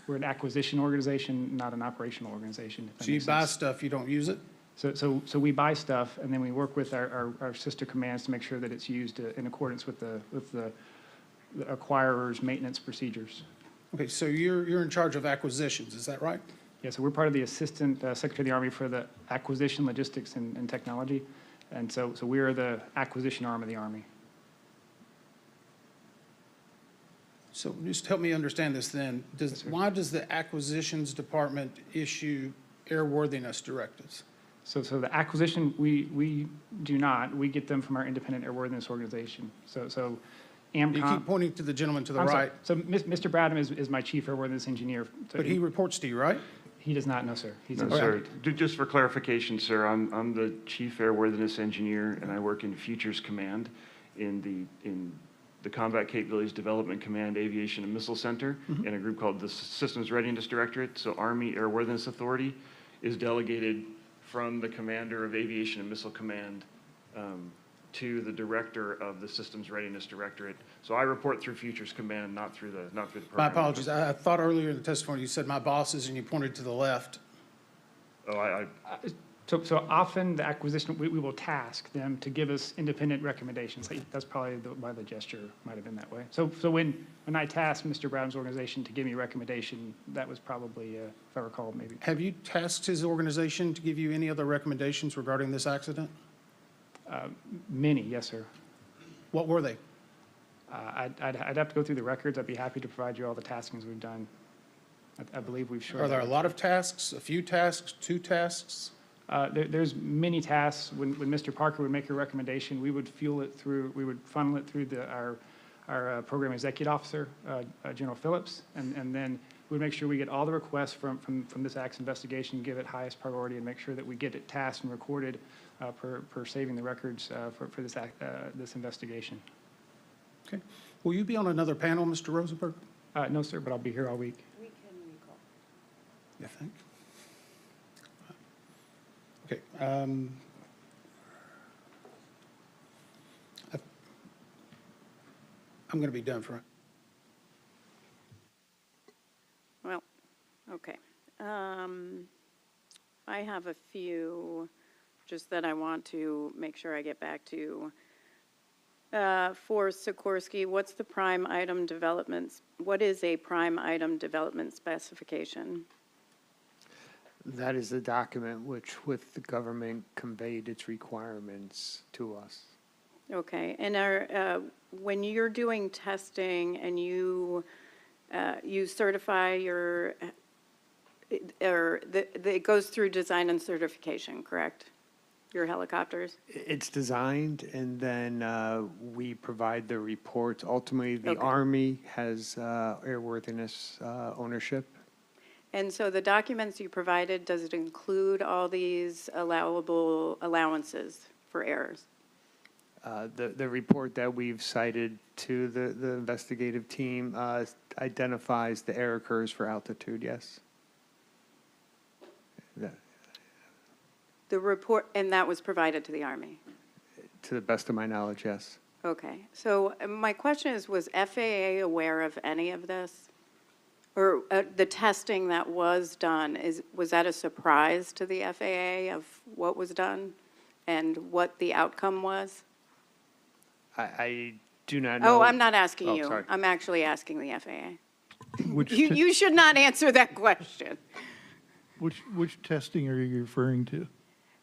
[SPEAKER 20] We're an acquisition organization, not an operational organization. if that
[SPEAKER 11] So you
[SPEAKER 20] makes
[SPEAKER 11] buy
[SPEAKER 20] sense.
[SPEAKER 11] stuff, you don't use it?
[SPEAKER 20] So we buy stuff, and then we work with our sister commands to make sure that it's used in accordance with the acquirer's maintenance procedures.
[SPEAKER 11] Okay, so you're in charge of acquisitions, is that right?
[SPEAKER 20] Yeah, so we're part of the Assistant Secretary of the Army for the Acquisition, Logistics, and Technology. And so we are the acquisition arm of the Army.
[SPEAKER 11] So just help me understand this then. Why does the acquisitions department issue airworthiness directives?
[SPEAKER 20] So the acquisition, we do not. We get them from our independent airworthiness organization. So AMCOM.
[SPEAKER 11] You keep pointing to the gentleman to the
[SPEAKER 20] I'm sorry.
[SPEAKER 11] right.
[SPEAKER 20] So Mr. Bradham is my chief airworthiness engineer. So
[SPEAKER 11] But he reports to you, right?
[SPEAKER 20] He does not, no, sir. He's
[SPEAKER 12] No,
[SPEAKER 20] in
[SPEAKER 12] sir. Just for clarification, sir, I'm the chief airworthiness engineer, and I work in Futures Command in the Combat Capabilities Development Command Aviation and Missile Center in a group called the Systems Readiness Directorate. So Army Airworthiness Authority is delegated from the commander of Aviation and Missile Command to the director of the Systems Readiness Directorate. So I report through Futures Command, not through the program.
[SPEAKER 11] My apologies. I thought earlier in the testimony you said my bosses and you pointed to the left.
[SPEAKER 12] Oh,
[SPEAKER 20] So often the acquisition, we will task them to give us independent recommendations. That's probably why the gesture might have been that way. So when I tasked Mr. Brown's organization to give me a recommendation, that was probably, if I recall, maybe.
[SPEAKER 11] Have you tasked his organization to give you any other recommendations regarding this accident?
[SPEAKER 20] Many, yes, sir.
[SPEAKER 11] What were they?
[SPEAKER 20] I'd have to go through the records. I'd be happy to provide you all the taskings we've done. I believe we've shared.
[SPEAKER 11] Are there a lot of tasks, a few tasks, 2 tasks?
[SPEAKER 20] There's many tasks. When Mr. Parker would make a recommendation, we would funnel it through our program executive officer, General Phillips, and then we'd make sure we get all the requests from this acts investigation, give it highest priority, and make sure that we get it tasked and recorded per saving the records for this investigation.
[SPEAKER 11] Okay. Will you be on another panel, Mr. Rosenberg?
[SPEAKER 20] No, sir, but I'll be here all week.
[SPEAKER 11] You think? Okay. I'm going to be done for.
[SPEAKER 3] Well, okay. I have a few just that I want to make sure I get back to. For Sikorsky, what's the prime item developments? What is a prime item development specification?
[SPEAKER 16] That is the document which, with the government, conveyed its requirements to us.
[SPEAKER 3] Okay, and when you're doing testing and you you certify your, it goes through design and certification, correct? Your helicopters?
[SPEAKER 16] It's designed, and then we provide the reports. Ultimately, the
[SPEAKER 3] Okay.
[SPEAKER 16] Army has airworthiness ownership.
[SPEAKER 3] And so the documents you provided, does it include all these allowable allowances for errors?
[SPEAKER 16] The report that we've cited to the investigative team identifies the error curves for altitude, yes.
[SPEAKER 3] The report, and that was provided to the Army?
[SPEAKER 16] To the best of my knowledge, yes.
[SPEAKER 3] Okay. So my question is, was FAA aware of any of this? Or the testing that was done, was that a surprise to the FAA of what was done and what the outcome was?
[SPEAKER 16] I do not know.
[SPEAKER 3] Oh, I'm not asking
[SPEAKER 16] Oh,
[SPEAKER 3] you.
[SPEAKER 16] sorry.
[SPEAKER 3] I'm actually asking the FAA.
[SPEAKER 18] Which
[SPEAKER 3] You should not answer that question.
[SPEAKER 18] which testing are you referring to?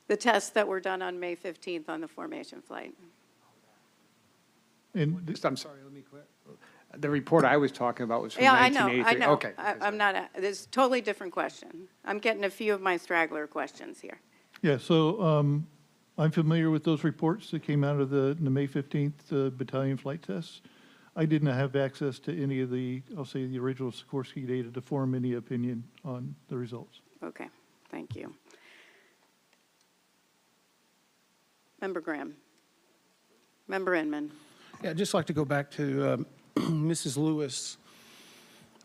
[SPEAKER 3] The tests that were done on May 15th on the formation flight.
[SPEAKER 18] And
[SPEAKER 16] I'm sorry, let me clear. The report I was talking about was from
[SPEAKER 3] Yeah,
[SPEAKER 16] 1983.
[SPEAKER 3] I know.
[SPEAKER 16] Okay.
[SPEAKER 3] I'm not, this is a totally different question. I'm getting a few of my straggler questions here.
[SPEAKER 18] Yeah, so I'm familiar with those reports that came out of the May 15th battalion flight tests. I did not have access to any of the, I'll say, the original Sikorsky data to form any opinion on the results.
[SPEAKER 3] Okay, thank you. Member Graham. Member Inman.
[SPEAKER 11] Yeah, I'd just like to go back to Mrs. Lewis.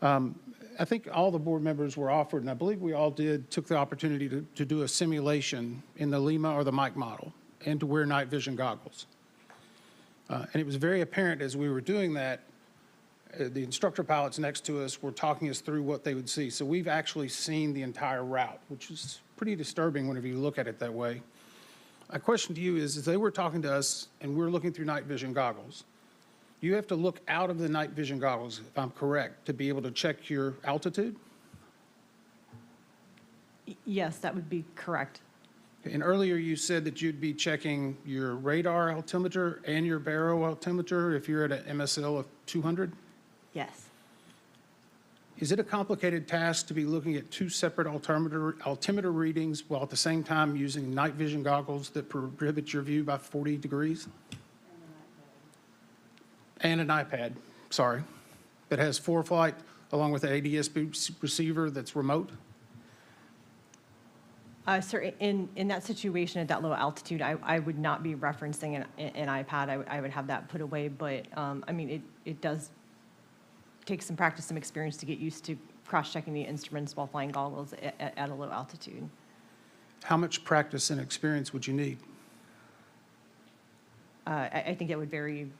[SPEAKER 11] I think all the board members were offered, and I believe we all took the opportunity to do a simulation in the Lima or the Mike model and to wear night vision goggles. And it was very apparent as we were doing that, the instructor pilots next to us were talking us through what they would see. So we've actually seen the entire route, which is pretty disturbing whenever you look at it that way. My question to you is, as they were talking to us and we're looking through night vision goggles, you have to look out of the night vision goggles, if I'm correct, to be able to check your altitude?
[SPEAKER 19] Yes, that would be correct.
[SPEAKER 11] And earlier you said that you'd be checking your radar altimeter and your baro altimeter if you're at an MSL of 200?
[SPEAKER 19] Yes.
[SPEAKER 11] Is it a complicated task to be looking at two separate altimeter readings while at the same time using night vision goggles that prohibit your view by 40 degrees? And an iPad, sorry, that has ForeFlight along with the ADSB receiver that's remote?
[SPEAKER 19] Sir, in that situation at that low altitude, I would not be referencing an iPad. I would have that put away, but I mean, it does take some practice, some experience to get used to cross-checking the instruments while flying goggles at a low altitude.
[SPEAKER 11] How much practice and experience would you need?
[SPEAKER 19] I think it would vary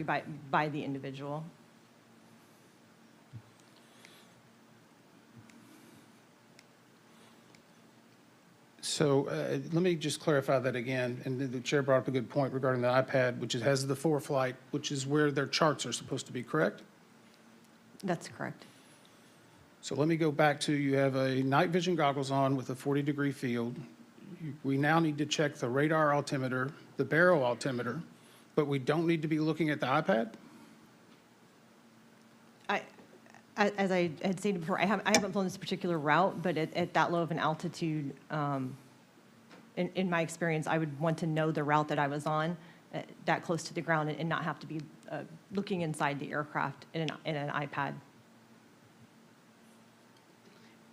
[SPEAKER 19] by the individual.
[SPEAKER 11] So let me just clarify that again. And the chair brought up a good point regarding the iPad, which has the ForeFlight, which is where their charts are supposed to be, correct?
[SPEAKER 19] That's correct.
[SPEAKER 11] So let me go back to, you have a night vision goggles on with a 40-degree field. We now need to check the radar altimeter, the baro altimeter, but we don't need to be looking at the iPad?
[SPEAKER 19] As I had stated before, I haven't flown this particular route, but at that low of an altitude, in my experience, I would want to know the route that I was on, that close to the ground, and not have to be looking inside the aircraft in an iPad.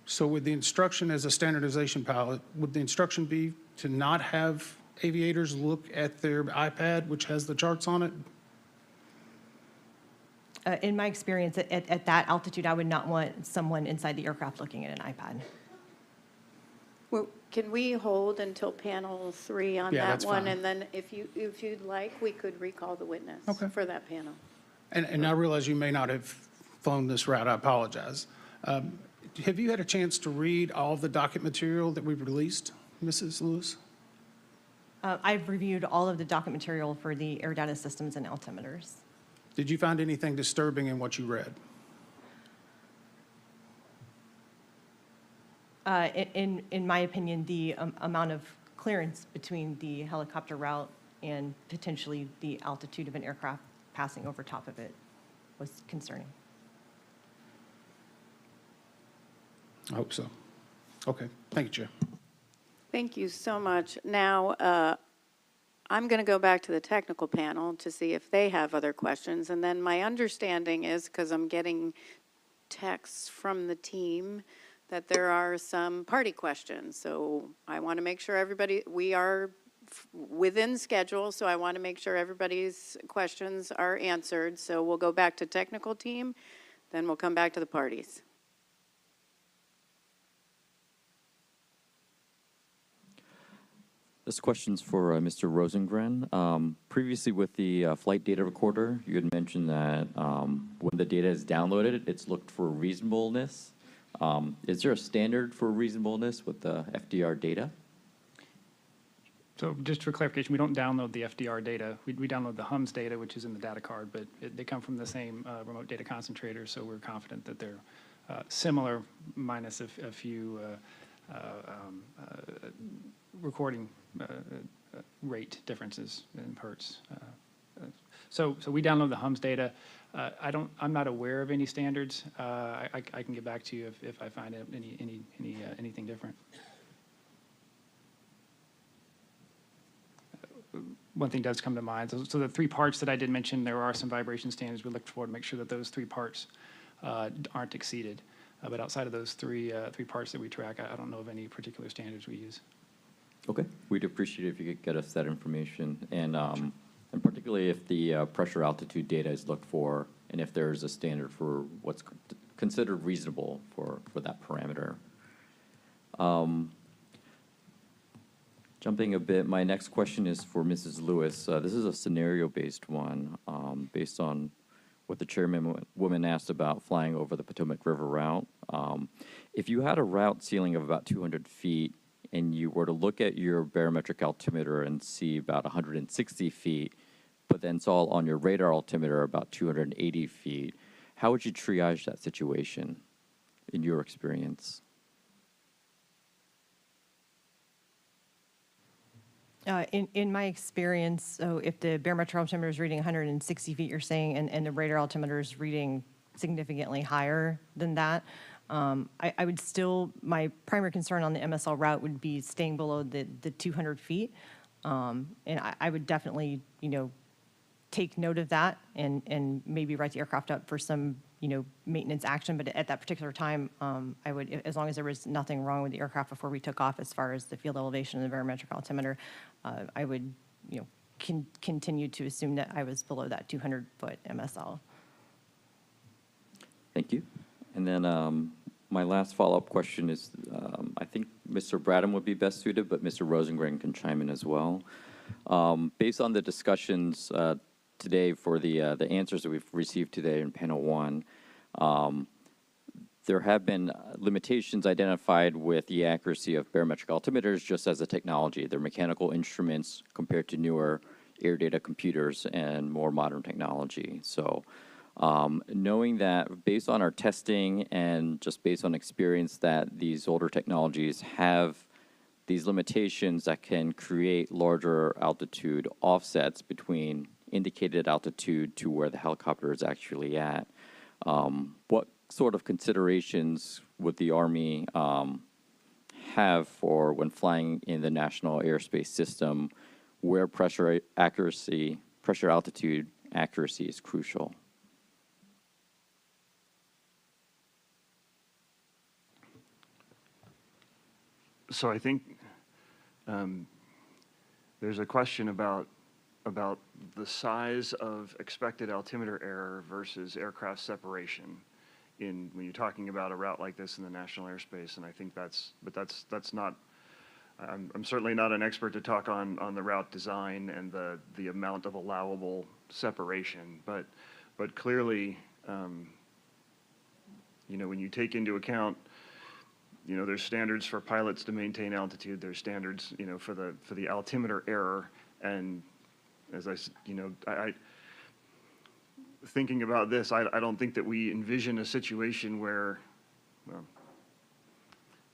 [SPEAKER 11] So would the instruction as a standardization pilot, would the instruction be to not have aviators look at their iPad, which has the charts on it?
[SPEAKER 19] In my experience, at that altitude, I would not want someone inside the aircraft looking at an iPad.
[SPEAKER 3] Well, can we hold until panel 3 on
[SPEAKER 11] Yeah,
[SPEAKER 3] that
[SPEAKER 11] that's
[SPEAKER 3] one?
[SPEAKER 11] fine.
[SPEAKER 3] And then if you'd like, we could recall the witness for that panel.
[SPEAKER 11] And I realize you may not have flown this route, I apologize. Have you had a chance to read all of the docket material that we've released, Mrs. Lewis?
[SPEAKER 19] I've reviewed all of the docket material for the air data systems and altimeters.
[SPEAKER 11] Did you find anything disturbing in what you read?
[SPEAKER 19] In my opinion, the amount of clearance between the helicopter route and potentially the altitude of an aircraft passing over top of it was concerning.
[SPEAKER 11] I hope so. Okay, thank you, Chair.
[SPEAKER 3] Thank you so much. Now, I'm going to go back to the technical panel to see if they have other questions. And then my understanding is, because I'm getting texts from the team, that there are some party questions. So I want to make sure we are within schedule, so I want to make sure everybody's questions are answered. So we'll go back to technical team, then we'll come back to the parties.
[SPEAKER 14] This question's for Mr. Rosengren. Previously with the flight data recorder, you had mentioned that when the data is downloaded, it's looked for reasonableness. Is there a standard for reasonableness with the FDR data?
[SPEAKER 20] So just for clarification, we don't download the FDR data. We download the HUMS data, which is in the data card, but they come from the same remote data concentrator, so we're confident that they're similar, minus a few recording rate differences in hertz. So we download the HUMS data. I'm not aware of any standards. I can get back to you if I find anything different. One thing does come to mind. So the 3 parts that I did mention, there are some vibration standards we looked for to make sure that those 3 parts aren't exceeded. But outside of those three parts that we track, I don't know of any particular standards we use.
[SPEAKER 14] Okay, we'd appreciate it if you could get us that information, and particularly if the pressure altitude data is looked for, and if there's a standard for what's considered reasonable for that parameter. Jumping a bit, my next question is for Mrs. Lewis. This is a scenario-based one, based on what the chairwoman asked about flying over the Potomac River route. If you had a route ceiling of about 200 feet, and you were to look at your barometric altimeter and see about 160 feet, but then saw on your radar altimeter about 280 feet, how would you triage that situation in your experience?
[SPEAKER 19] In my experience, so if the barometric altimeter is reading 160 feet, you're saying, and the radar altimeter is reading significantly higher than that, I would still, my primary concern on the MSL route would be staying below the 200 feet. And I would definitely, take note of that and maybe write the aircraft up for some, maintenance action. But at that particular time, I would, as long as there was nothing wrong with the aircraft before we took off as far as the field elevation and the barometric altimeter, I would, continue to assume that I was below that 200-foot MSL.
[SPEAKER 14] Thank you. And then my last follow-up question is, I think Mr. Bradham would be best suited, but Mr. Rosengren can chime in as well. Based on the discussions today for the answers that we've received today in panel 1, there have been limitations identified with the accuracy of barometric altimeters just as a technology. They're mechanical instruments compared to newer air data computers and more modern technology. So knowing that based on our testing and just based on experience that these older technologies have these limitations that can create larger altitude offsets between indicated altitude to where the helicopter is actually at, what sort of considerations would the Army have for when flying in the national airspace system where pressure altitude accuracy is crucial?
[SPEAKER 17] So I think there's a question about the size of expected altimeter error versus aircraft separation when you're talking about a route like this in the national airspace, and I think that's not. I'm certainly not an expert to talk on the route design and the amount of allowable separation, but clearly, when you take into account, there's standards for pilots to maintain altitude. There's standards, for the altimeter error, and as I thinking about this, I don't think that we envision a situation where, well,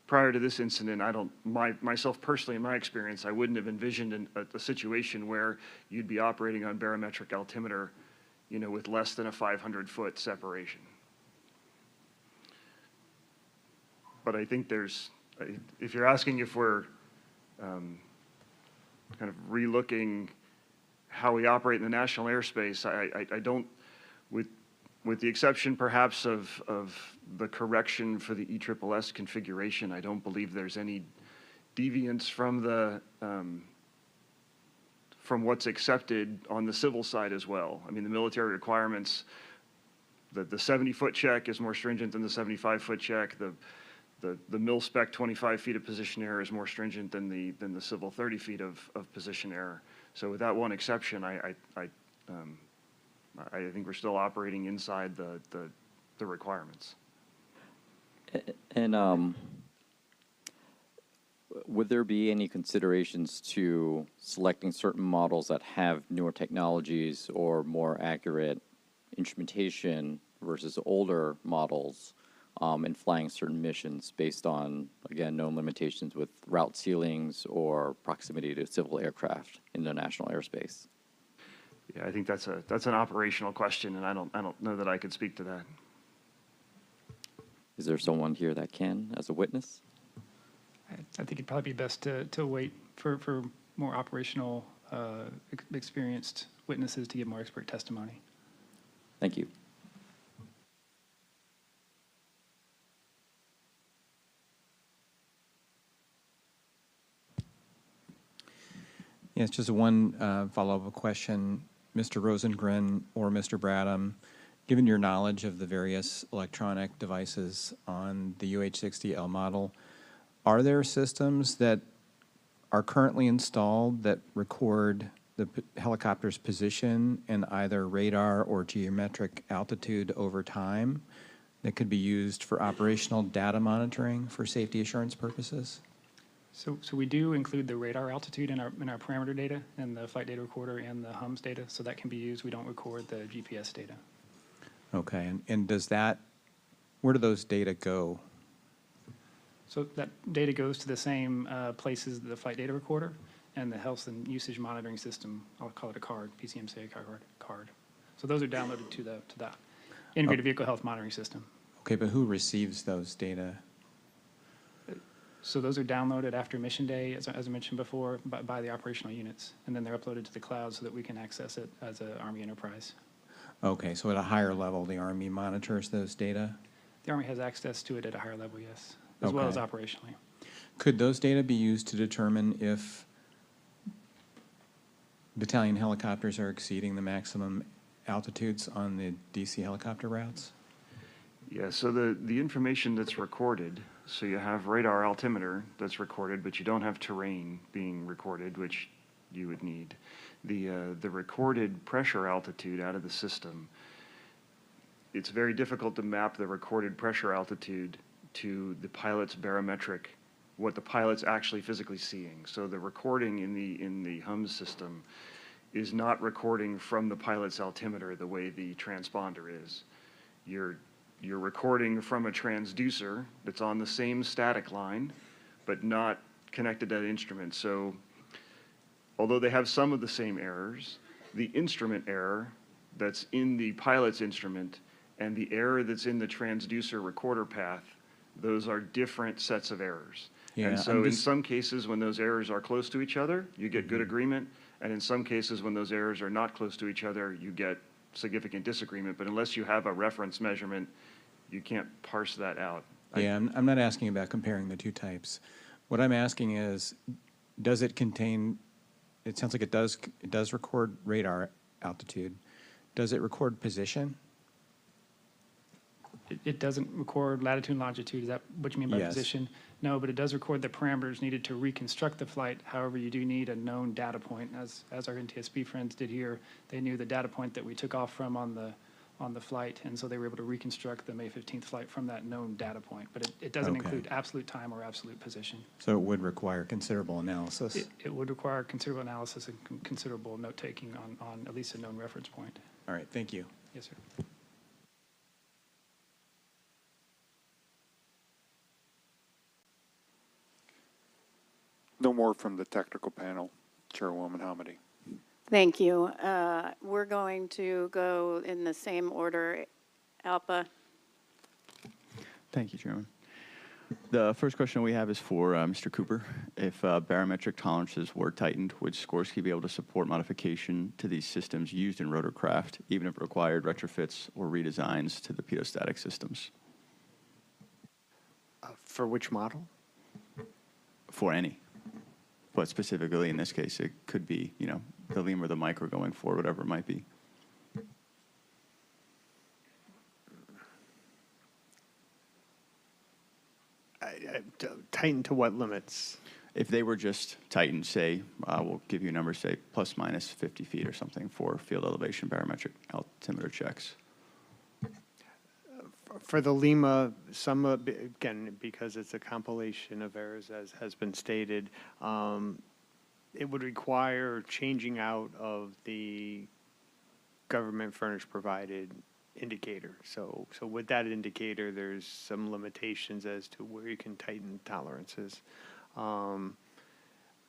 [SPEAKER 17] prior to this incident, myself personally, in my experience, I wouldn't have envisioned a situation where you'd be operating on barometric altimeter, with less than a 500-foot separation. but I think there's, if you're asking if we're kind of relooking how we operate in the national airspace, I don't, with the exception perhaps of the correction for the ESSS configuration, I don't believe there's any deviance from the from what's accepted on the civil side as well. I mean, the military requirements, the 70-foot check is more stringent than the 75-foot check. The mil spec 25 feet of position error is more stringent than the civil 30 feet of position error. So with that one exception, I think we're still operating inside the requirements.
[SPEAKER 14] And would there be any considerations to selecting certain models that have newer technologies or more accurate instrumentation versus older models in flying certain missions based on, again, known limitations with route ceilings or proximity to civil aircraft in the national airspace?
[SPEAKER 17] Yeah, I think that's an operational question, and I don't know that I could speak to that.
[SPEAKER 14] Is there someone here that can, as a witness?
[SPEAKER 20] I think it'd probably be best to wait for more operational, experienced witnesses to give more expert testimony.
[SPEAKER 14] Thank you.
[SPEAKER 21] Yes, just one follow-up question. Mr. Rosengren or Mr. Bradham, given your knowledge of the various electronic devices on the UH-60L model, are there systems that are currently installed that record the helicopter's position and either radar or geometric altitude over time that could be used for operational data monitoring for safety assurance purposes?
[SPEAKER 20] So we do include the radar altitude in our parameter data and the flight data recorder and the HUMS data, so that can be used. We don't record the GPS data.
[SPEAKER 21] Okay, and does that, where do those data go?
[SPEAKER 20] So that data goes to the same places as the flight data recorder and the health and usage monitoring system. I'll call it a card, PCMCA card. So those are downloaded to the integrated vehicle health monitoring system.
[SPEAKER 21] Okay, but who receives those data?
[SPEAKER 20] So those are downloaded after mission day, as I mentioned before, by the operational units, and then they're uploaded to the cloud so that we can access it as an Army enterprise.
[SPEAKER 21] Okay, so at a higher level, the Army monitors those data?
[SPEAKER 20] The Army has access to it at a higher level, yes, as well as operationally.
[SPEAKER 21] Could those data be used to determine if battalion helicopters are exceeding the maximum altitudes on the DC helicopter routes?
[SPEAKER 17] Yeah, so the information that's recorded, so you have radar altimeter that's recorded, but you don't have terrain being recorded, which you would need. The recorded pressure altitude out of the system, it's very difficult to map the recorded pressure altitude to the pilot's barometric, what the pilot's actually physically seeing. So the recording in the HUMS system is not recording from the pilot's altimeter the way the transponder is. You're recording from a transducer that's on the same static line, but not connected to that instrument. So although they have some of the same errors, the instrument error that's in the pilot's instrument and the error that's in the transducer recorder path, those are different sets of errors.
[SPEAKER 21] Yeah,
[SPEAKER 17] and so in some cases, when those errors are close to each other, you get good agreement. And in some cases, when those errors are not close to each other, you get significant disagreement. But unless you have a reference measurement, you can't parse that out.
[SPEAKER 21] Yeah, I'm not asking about comparing the two types. What I'm asking is, does it contain, it sounds like it does record radar altitude. Does it record position?
[SPEAKER 20] It doesn't record latitude and longitude. Is that what you mean by
[SPEAKER 21] Yes.
[SPEAKER 20] position? No, but it does record the parameters needed to reconstruct the flight. However, you do need a known data point. As our NTSB friends did here, they knew the data point that we took off from on the flight, and so they were able to reconstruct the May 15th flight from that known data point. But it doesn't include absolute time or absolute position.
[SPEAKER 21] So it would require considerable analysis?
[SPEAKER 20] It would require considerable analysis and considerable note-taking on at least a known reference point.
[SPEAKER 21] All right, thank you.
[SPEAKER 20] Yes, sir.
[SPEAKER 2] No more from the technical panel. Chairwoman Hamady.
[SPEAKER 3] Thank you. We're going to go in the same order. Alpa.
[SPEAKER 4] Thank you, Chairman. The first question we have is for Mr. Cooper. If barometric tolerances were tightened, would Sikorsky be able to support modification to these systems used in rotorcraft, even if it required retrofits or redesigns to the pedostatic systems?
[SPEAKER 16] For which model?
[SPEAKER 4] For any. But specifically in this case, it could be, you know, the Lima or the Micro going forward, whatever it might be.
[SPEAKER 16] Tighten to what limits?
[SPEAKER 4] If they were just tightened, say, we'll give you a number, say, plus minus 50 feet or something for field elevation barometric altimeter checks.
[SPEAKER 16] For the Lima, some, again, because it's a compilation of errors, as has been stated, it would require changing out of the government furnished provided indicator. So with that indicator, there's some limitations as to where you can tighten tolerances.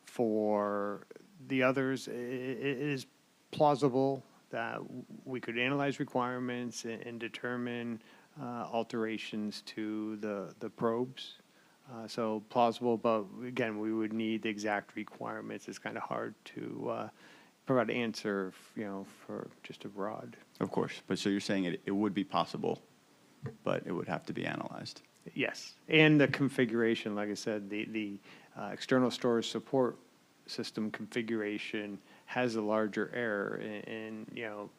[SPEAKER 16] For the others, it is plausible that we could analyze requirements and determine alterations to the probes. So plausible, but again, we would need the exact requirements. It's kind of hard to provide an answer, you know, for just a broad.
[SPEAKER 4] Of course, but so you're saying it would be possible, but it would have to be analyzed.
[SPEAKER 16] Yes, and the configuration, like I said, the external storage support system configuration has a larger error, and you know,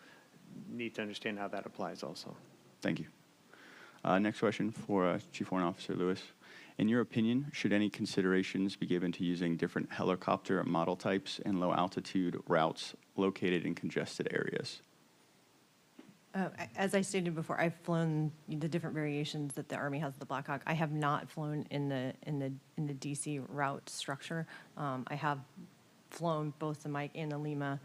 [SPEAKER 16] need to understand how that applies also.
[SPEAKER 4] Thank you. Next question for Chief Warrant Officer Lewis. In your opinion, should any considerations be given to using different helicopter model types and low altitude routes located in congested areas?
[SPEAKER 19] As I stated before, I've flown the different variations that the Army has of the Black Hawk. I have not flown in the DC route structure. I have flown both the Mike and the Lima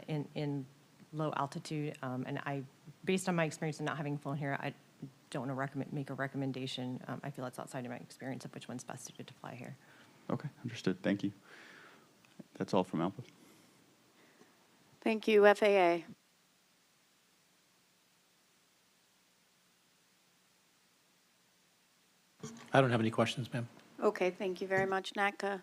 [SPEAKER 19] in low altitude, and based on my experience and not having flown here, I don't want to make a recommendation. I feel it's outside of my experience of which one's best suited to fly here.
[SPEAKER 4] Okay, understood. Thank you. That's all from ALPA.
[SPEAKER 3] Thank you, FAA.
[SPEAKER 5] I don't have any questions, ma'am.
[SPEAKER 3] Okay, thank you very much, NACA.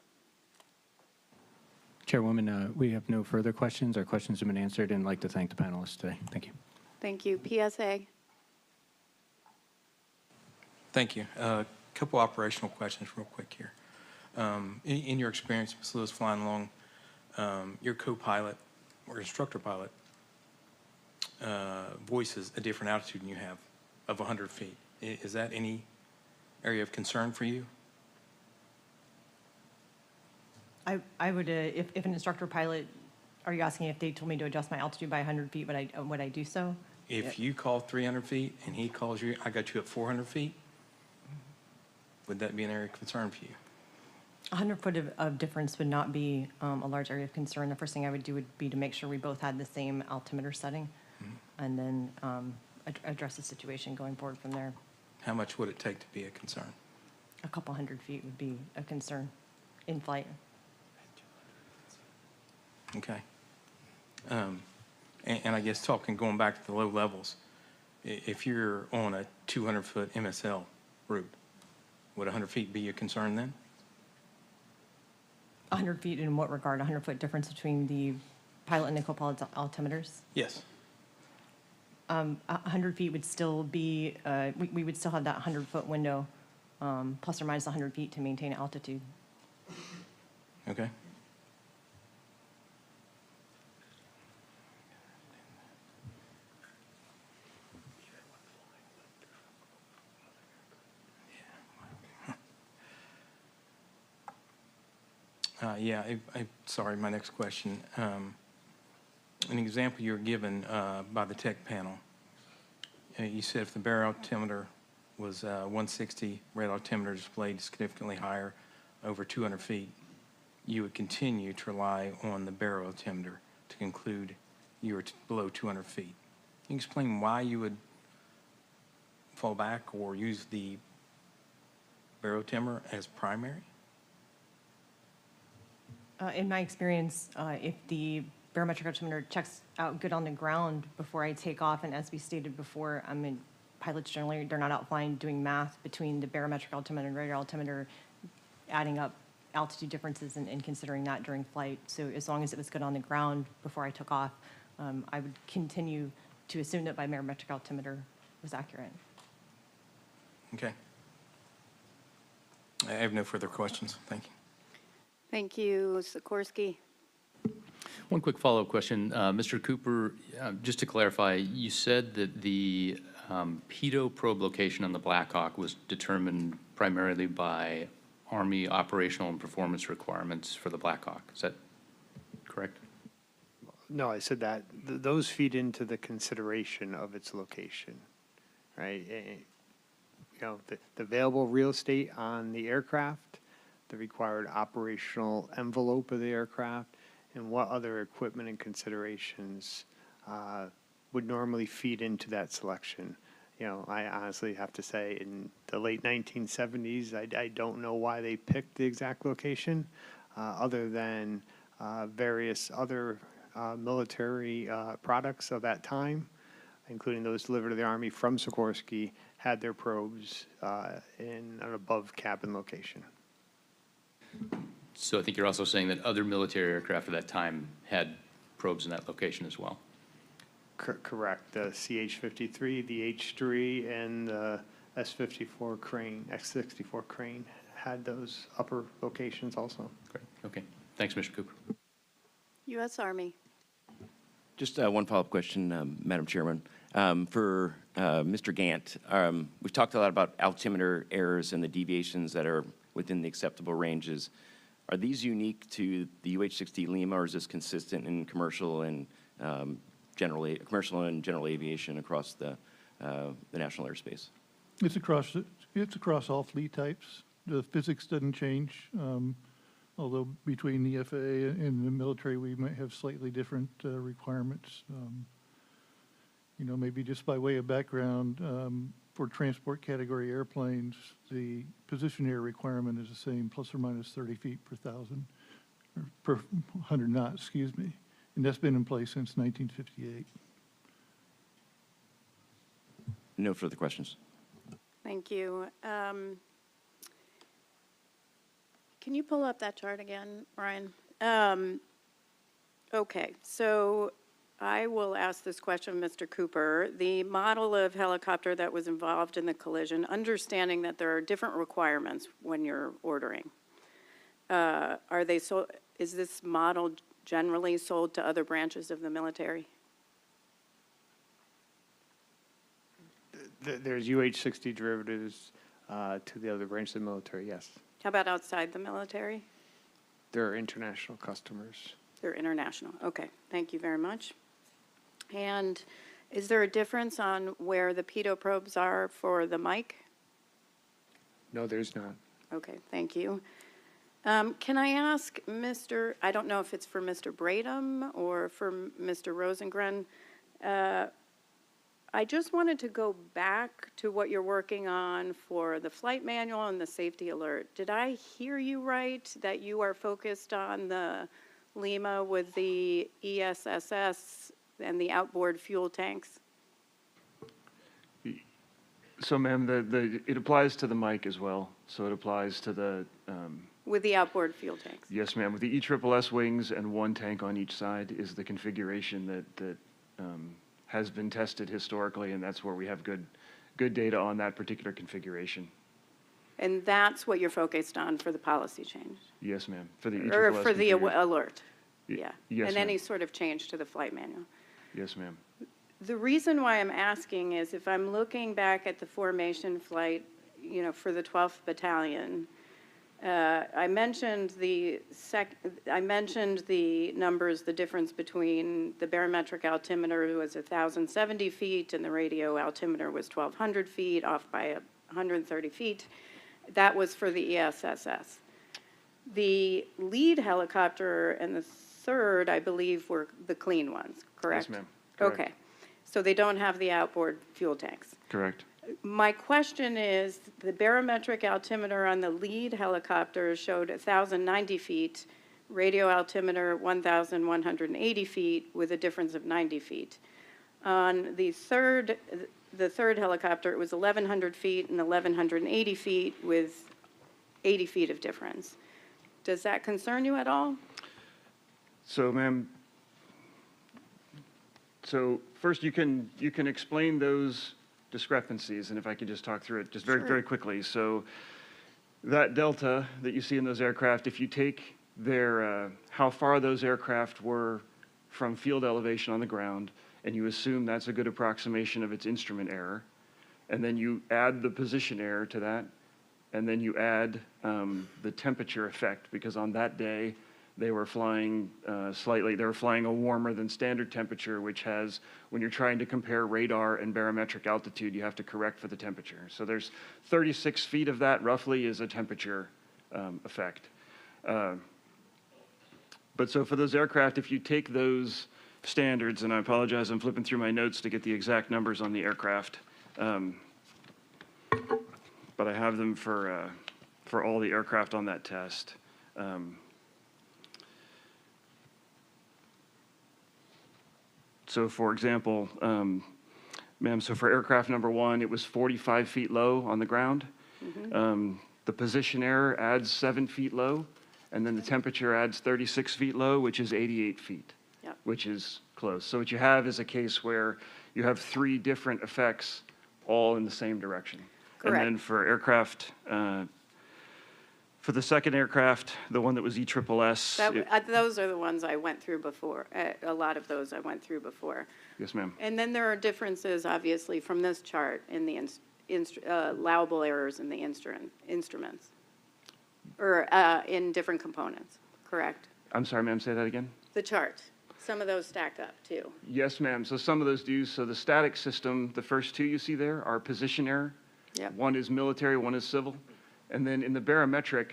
[SPEAKER 6] Chairwoman, we have no further questions. Our questions have been answered, and I'd like to thank the panelists today. Thank you.
[SPEAKER 3] Thank you, PSA.
[SPEAKER 7] Thank you. A couple operational questions real quick here. In your experience, Ms. Lewis, flying along, your co-pilot or instructor pilot voices a different altitude than you have of 100 feet. Is that any area of concern for you?
[SPEAKER 19] I would, if an instructor pilot, are you asking if they told me to adjust my altitude by 100 feet, would I do so?
[SPEAKER 7] If you call 300 feet and he calls you, I got you at 400 feet, would that be an area of concern for you?
[SPEAKER 19] 100 foot of difference would not be a large area of concern. The first thing I would do would be to make sure we both had the same altimeter setting, and then address the situation going forward from there.
[SPEAKER 7] How much would it take to be a concern?
[SPEAKER 19] A couple 100 feet would be a concern in flight.
[SPEAKER 7] Okay. And I guess going back to the low levels, if you're on a 200-foot MSL route, would 100 feet be a concern then?
[SPEAKER 19] 100 feet in what regard? 100-foot difference between the pilot and the co-pilot's altimeters?
[SPEAKER 7] Yes.
[SPEAKER 19] 100 feet would still be, we would still have that 100-foot window, plus or minus 100 feet to maintain altitude.
[SPEAKER 7] Okay. Sorry, my next question. An example you were given by the tech panel, you said if the baro altimeter was 160, radar altimeter displayed significantly higher, over 200 feet, you would continue to rely on the baro altimeter to conclude you were below 200 feet. Can you explain why you would fall back or use the baro altimeter as primary?
[SPEAKER 19] In my experience, if the barometric altimeter checks out good on the ground before I take off, and as we stated before, I'm pilots generally, they're not out flying doing math between the barometric altimeter and radar altimeter, adding up altitude differences and considering that during flight. So as long as it was good on the ground before I took off, I would continue to assume that my barometric altimeter was accurate.
[SPEAKER 7] Okay. I have no further questions. Thank you.
[SPEAKER 3] Thank you. Sikorsky.
[SPEAKER 8] One quick follow-up question. Mr. Cooper, just to clarify, you said that the pitot probe location on the Black Hawk was determined primarily by Army operational and performance requirements for the Black Hawk. Is that correct?
[SPEAKER 16] No, I said that those feed into the consideration of its location, right? You know, the available real estate on the aircraft, the required operational envelope of the aircraft, and what other equipment and considerations would normally feed into that selection. You know, I honestly have to say in the late 1970s, I don't know why they picked the exact location, other than various other military products of that time, including those delivered to the Army from Sikorsky, had their probes in an above cabin location.
[SPEAKER 8] So I think you're also saying that other military aircraft at that time had probes in that location as well.
[SPEAKER 16] Correct. The CH-53, the H-3, and the S-54 crane, X-64 crane had those upper locations also.
[SPEAKER 8] Great. Okay. Thanks, Mr. Cooper.
[SPEAKER 3] U.S. Army.
[SPEAKER 9] Just one follow-up question, Madam Chairman. For Mr. Gant, we've talked a lot about altimeter errors and the deviations that are within the acceptable ranges. Are these unique to the UH-60 Lima, or is this consistent in commercial and general aviation across the national airspace?
[SPEAKER 18] It's across all fleet types. The physics doesn't change, although between the FAA and the military, we might have slightly different requirements. You know, maybe just by way of background, for transport category airplanes, the position air requirement is the same, plus or minus 30 feet per thousand, or per 100 knots, excuse me. And that's been in place since 1958.
[SPEAKER 9] No further questions.
[SPEAKER 3] Thank you. Can you pull up that chart again, Brian? Okay, so I will ask this question, Mr. Cooper. The model of helicopter that was involved in the collision, understanding that there are different requirements when you're ordering, is this model generally sold to other branches of the military?
[SPEAKER 16] There's UH-60 derivatives to the other branches of the military, yes.
[SPEAKER 3] How about outside the military?
[SPEAKER 16] There are international customers.
[SPEAKER 3] They're international. Okay, thank you very much. And is there a difference on where the pitot probes are for the mic?
[SPEAKER 16] No, there's not.
[SPEAKER 3] Okay, thank you. Can I ask I don't know if it's for Mr. Bradham or for Mr. Rosengren. I just wanted to go back to what you're working on for the flight manual and the safety alert. Did I hear you right that you are focused on the Lima with the ESSS and the outboard fuel tanks?
[SPEAKER 12] So, ma'am, it applies to the mic as well. So it applies to the...
[SPEAKER 3] With the outboard fuel tanks?
[SPEAKER 12] Yes, ma'am. With the ESSS wings and one tank on each side is the configuration that has been tested historically, and that's where we have good data on that particular configuration.
[SPEAKER 3] And that's what you're focused on for the policy change?
[SPEAKER 12] Yes, ma'am. For the ESSS
[SPEAKER 3] Or for the
[SPEAKER 12] configuration.
[SPEAKER 3] alert? Yeah.
[SPEAKER 12] Yes,
[SPEAKER 3] And
[SPEAKER 12] ma'am.
[SPEAKER 3] any sort of change to the flight manual?
[SPEAKER 12] Yes, ma'am.
[SPEAKER 3] The reason why I'm asking is if I'm looking back at the formation flight, for the 12th Battalion, I mentioned the numbers, the difference between the barometric altimeter was 1,070 feet and the radio altimeter was 1,200 feet, off by 130 feet. That was for the ESSS. The lead helicopter and the third, I believe, were the clean ones, correct?
[SPEAKER 12] Yes, ma'am. Correct.
[SPEAKER 3] Okay. So they don't have the outboard fuel tanks.
[SPEAKER 12] Correct.
[SPEAKER 3] My question is, the barometric altimeter on the lead helicopter showed 1,090 feet, radio altimeter 1,180 feet with a difference of 90 feet. On the third the third helicopter, it was 1,100 feet and 1,180 feet with 80 feet of difference. Does that concern you at all?
[SPEAKER 17] So, ma'am, so first you can explain those discrepancies, and if I could just talk through it just very,
[SPEAKER 3] Sure.
[SPEAKER 17] very quickly. So that delta that you see in those aircraft, if you take their, how far those aircraft were from field elevation on the ground, and you assume that's a good approximation of its instrument error, and then you add the position error to that, and then you add the temperature effect, because on that day, they were flying they were flying a warmer than standard temperature, which has, when you're trying to compare radar and barometric altitude, you have to correct for the temperature. So there's 36 feet of that roughly is a temperature effect. But so for those aircraft, if you take those standards, and I apologize, I'm flipping through my notes to get the exact numbers on the aircraft, but I have them for all the aircraft on that test. So for example, ma'am, so for aircraft number 1, it was 45 feet low on the ground. The position error adds 7 feet low, and then the temperature adds 36 feet low, which is 88 feet, which is close. So what you have is a case where you have 3 different effects all in the same direction.
[SPEAKER 3] Correct.
[SPEAKER 17] And then for aircraft, for the second aircraft, the one that was ESSS.
[SPEAKER 3] Those are the ones I went through before. A lot of those I went through before.
[SPEAKER 17] Yes, ma'am.
[SPEAKER 3] And then there are differences, obviously, from this chart in the allowable errors in the instruments, or in different components, correct?
[SPEAKER 17] I'm sorry, ma'am, say that again?
[SPEAKER 3] The chart. Some of those stack up, too.
[SPEAKER 17] Yes, ma'am. So some of those do. So the static system, the first 2 you see there are position error.
[SPEAKER 3] Yep.
[SPEAKER 17] One is military, one is civil. And then in the barometric,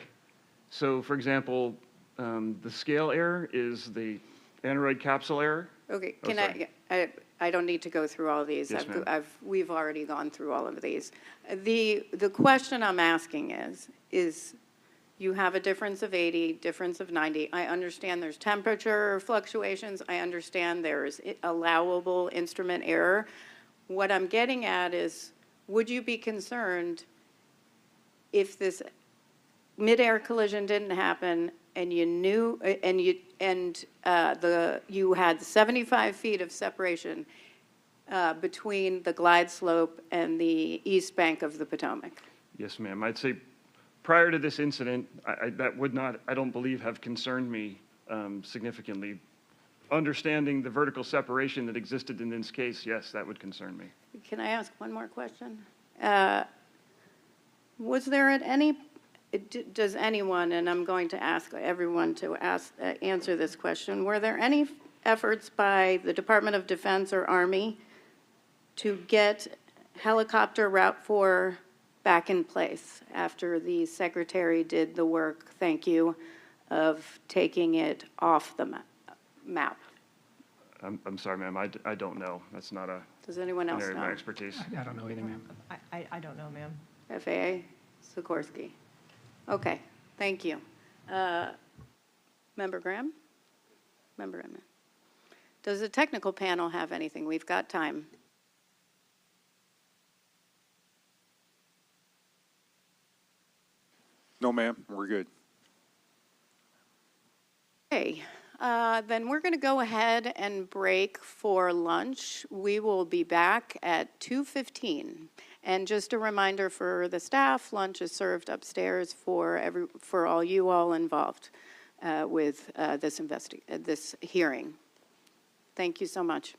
[SPEAKER 17] so for example, the scale error is the aneroid capsule error.
[SPEAKER 3] Okay,
[SPEAKER 17] Oh,
[SPEAKER 3] can
[SPEAKER 17] sorry.
[SPEAKER 3] I don't need to go through all these.
[SPEAKER 17] Yes, ma'am.
[SPEAKER 3] We've already gone through all of these. The question I'm asking is you have a difference of 80, difference of 90. I understand there's temperature fluctuations. I understand there's allowable instrument error. What I'm getting at is, would you be concerned if this mid-air collision didn't happen and you knew, you had 75 feet of separation between the glide slope and the east bank of the Potomac?
[SPEAKER 17] Yes, ma'am. I'd say prior to this incident, that would not, I don't believe, have concerned me significantly. Understanding the vertical separation that existed in this case, yes, that would concern me.
[SPEAKER 3] Can I ask one more question? Was there at any, does anyone, and I'm going to ask everyone to answer this question, were there any efforts by the Department of Defense or Army to get helicopter Route 4 back in place after the Secretary did the work, thank you, of taking it off the map?
[SPEAKER 17] I'm sorry, ma'am, I don't know. That's not a
[SPEAKER 3] Does anyone else
[SPEAKER 17] area of my
[SPEAKER 3] know?
[SPEAKER 17] expertise.
[SPEAKER 20] I don't know either, ma'am.
[SPEAKER 19] I don't know, ma'am.
[SPEAKER 3] FAA, Sikorsky. Okay, thank you. Member Graham? Member Emmett? Does the technical panel have anything? We've got time.
[SPEAKER 2] No, ma'am, we're good.
[SPEAKER 3] Okay, then we're going to go ahead and break for lunch. We will be back at 2:15. And just a reminder for the staff, lunch is served upstairs for all you all involved with this hearing. Thank you so much.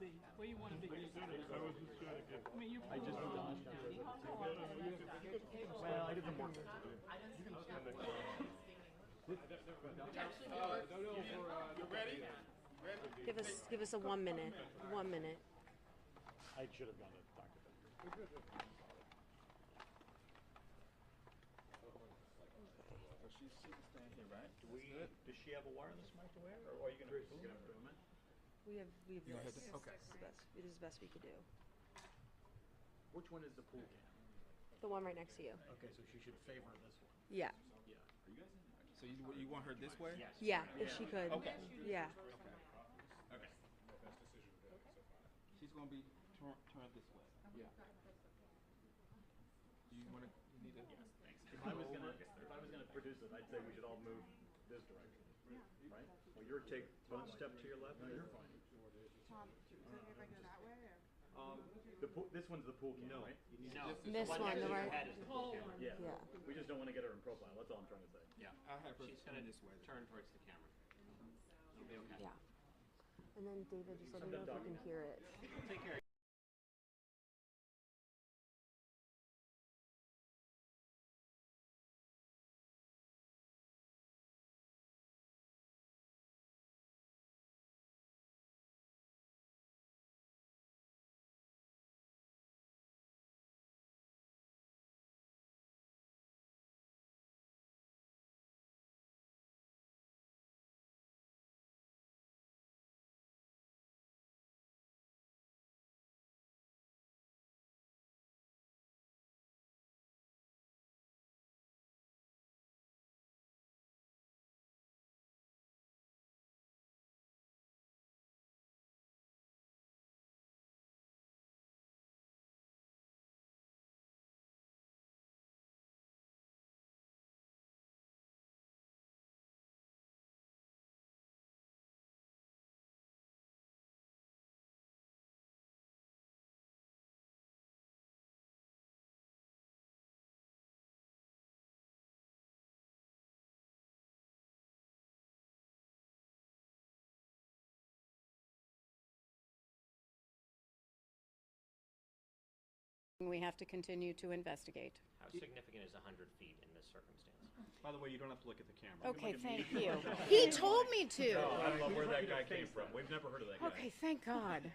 [SPEAKER 20] be? Where you want to be? I mean, you're.
[SPEAKER 15] I just dodged. Well, I did the work.
[SPEAKER 22] You ready? Give us a 1 minute. 1 minute.
[SPEAKER 15] I should have gone to Dr.
[SPEAKER 23] She's staying here, right? Does she have a wireless mic to wear, or are you going to film it?
[SPEAKER 22] We have
[SPEAKER 23] You gonna hit
[SPEAKER 22] this.
[SPEAKER 23] the- okay.
[SPEAKER 22] It is the best we could do.
[SPEAKER 23] Which one is the pool cam?
[SPEAKER 22] The one right next to you.
[SPEAKER 23] Okay, so she should favor this one.
[SPEAKER 22] Yeah.
[SPEAKER 23] Yeah. Are you guys in? So you want her this way? Yes.
[SPEAKER 22] Yeah, if she could.
[SPEAKER 23] Okay.
[SPEAKER 22] Yeah.
[SPEAKER 23] Okay. She's going to be turned this way. Yeah. You want to? You need to. Yes. Thanks.
[SPEAKER 15] If I was gonna produce it, I'd say we should all move this direction. Right? Well, you're take one step to your left. No, you're fine.
[SPEAKER 24] Tom, is it okay if I go that way, or?
[SPEAKER 15] This one's the pool cam,
[SPEAKER 24] No.
[SPEAKER 15] right?
[SPEAKER 24] No.
[SPEAKER 22] This one, the right.
[SPEAKER 15] Yeah.
[SPEAKER 22] Yeah.
[SPEAKER 15] We just don't want to get her in profile. That's all I'm trying to say.
[SPEAKER 23] Yeah. I'll have her turn this way. Turn towards the camera. It'll be okay.
[SPEAKER 22] Yeah. And then David, just let me know if you can hear it.
[SPEAKER 23] Take care.
[SPEAKER 3] We have to continue to investigate.
[SPEAKER 25] How significant is 100 feet in this circumstance?
[SPEAKER 23] By the way, you don't have to look at the camera.
[SPEAKER 3] Okay, thank you. He told me to.
[SPEAKER 23] No, I don't know where that guy came from. We've never heard of that guy.
[SPEAKER 3] Okay, thank God.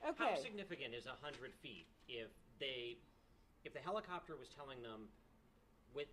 [SPEAKER 25] How
[SPEAKER 3] Okay.
[SPEAKER 25] significant is 100 feet if the helicopter was telling them with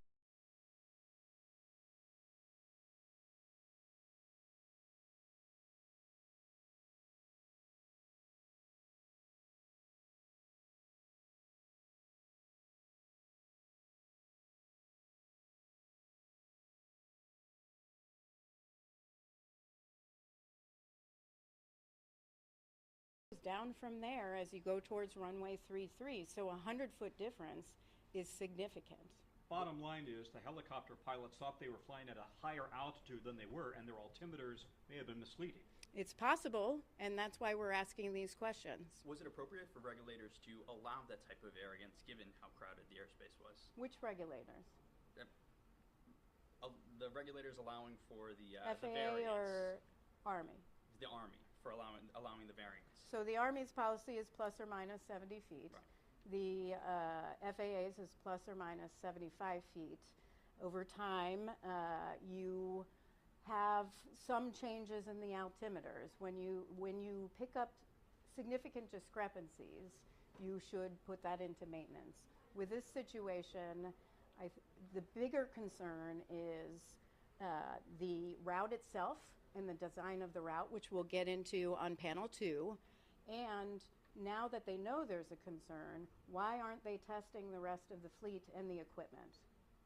[SPEAKER 3] Down from there as you go towards runway 33, so a 100-foot difference is significant.
[SPEAKER 26] Bottom line is the helicopter pilots thought they were flying at a higher altitude than they were, and their altimeters may have been misleading.
[SPEAKER 3] It's possible, and that's why we're asking these questions.
[SPEAKER 27] Was it appropriate for regulators to allow that type of variance given how crowded the airspace was?
[SPEAKER 3] Which regulators?
[SPEAKER 27] The regulators allowing for the
[SPEAKER 3] FAA
[SPEAKER 27] variance.
[SPEAKER 3] or Army?
[SPEAKER 27] The Army for allowing the variance.
[SPEAKER 3] So the Army's policy is plus or minus 70 feet.
[SPEAKER 27] Right.
[SPEAKER 3] The FAA's is plus or minus 75 feet. Over time, you have some changes in the altimeters. When you pick up significant discrepancies, you should put that into maintenance. With this situation, the bigger concern is the route itself and the design of the route, which we'll get into on panel 2. And now that they know there's a concern, why aren't they testing the rest of the fleet and the equipment?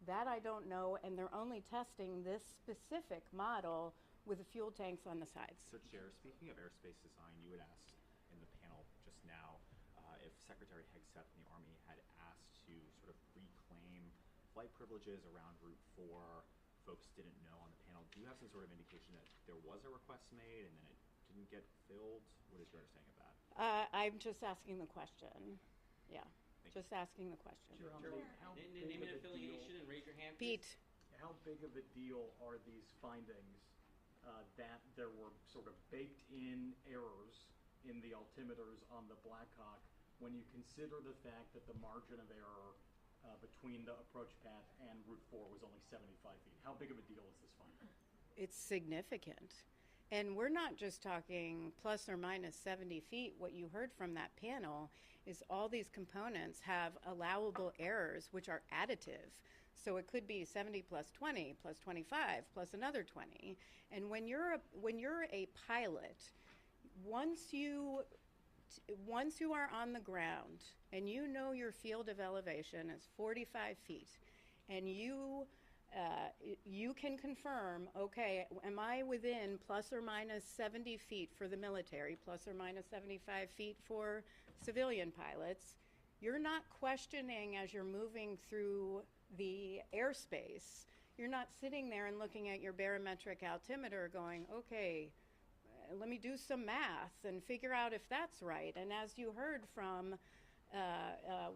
[SPEAKER 3] That I don't know, and they're only testing this specific model with the fuel tanks on the sides.
[SPEAKER 28] So, Chair, speaking of airspace design, you had asked in the panel just now if Secretary Hegseth and the Army had asked to sort of reclaim flight privileges around Route 4. Folks didn't know on the panel. Do you have some sort of indication that there was a request made and then it didn't get filled? What is your understanding of that?
[SPEAKER 3] I'm just asking the question. Yeah, just asking the question.
[SPEAKER 27] Name and affiliation and raise your hand.
[SPEAKER 3] Pete.
[SPEAKER 15] How big of a deal are these findings that there were sort of baked-in errors in the altimeters on the Blackhawk when you consider the fact that the margin of error between the approach path and Route 4 was only 75 feet? How big of a deal is this finding?
[SPEAKER 3] It's significant. And we're not just talking plus or minus 70 feet. What you heard from that panel is all these components have allowable errors, which are additive. So it could be 70 plus 20 plus 25 plus another 20. And when you're a pilot, once you are on the ground and you know your field of elevation is 45 feet, and you can confirm, okay, am I within plus or minus 70 feet for the military, plus or minus 75 feet for civilian pilots? You're not questioning as you're moving through the airspace. You're not sitting there and looking at your barometric altimeter going, okay, let me do some math and figure out if that's right. And as you heard from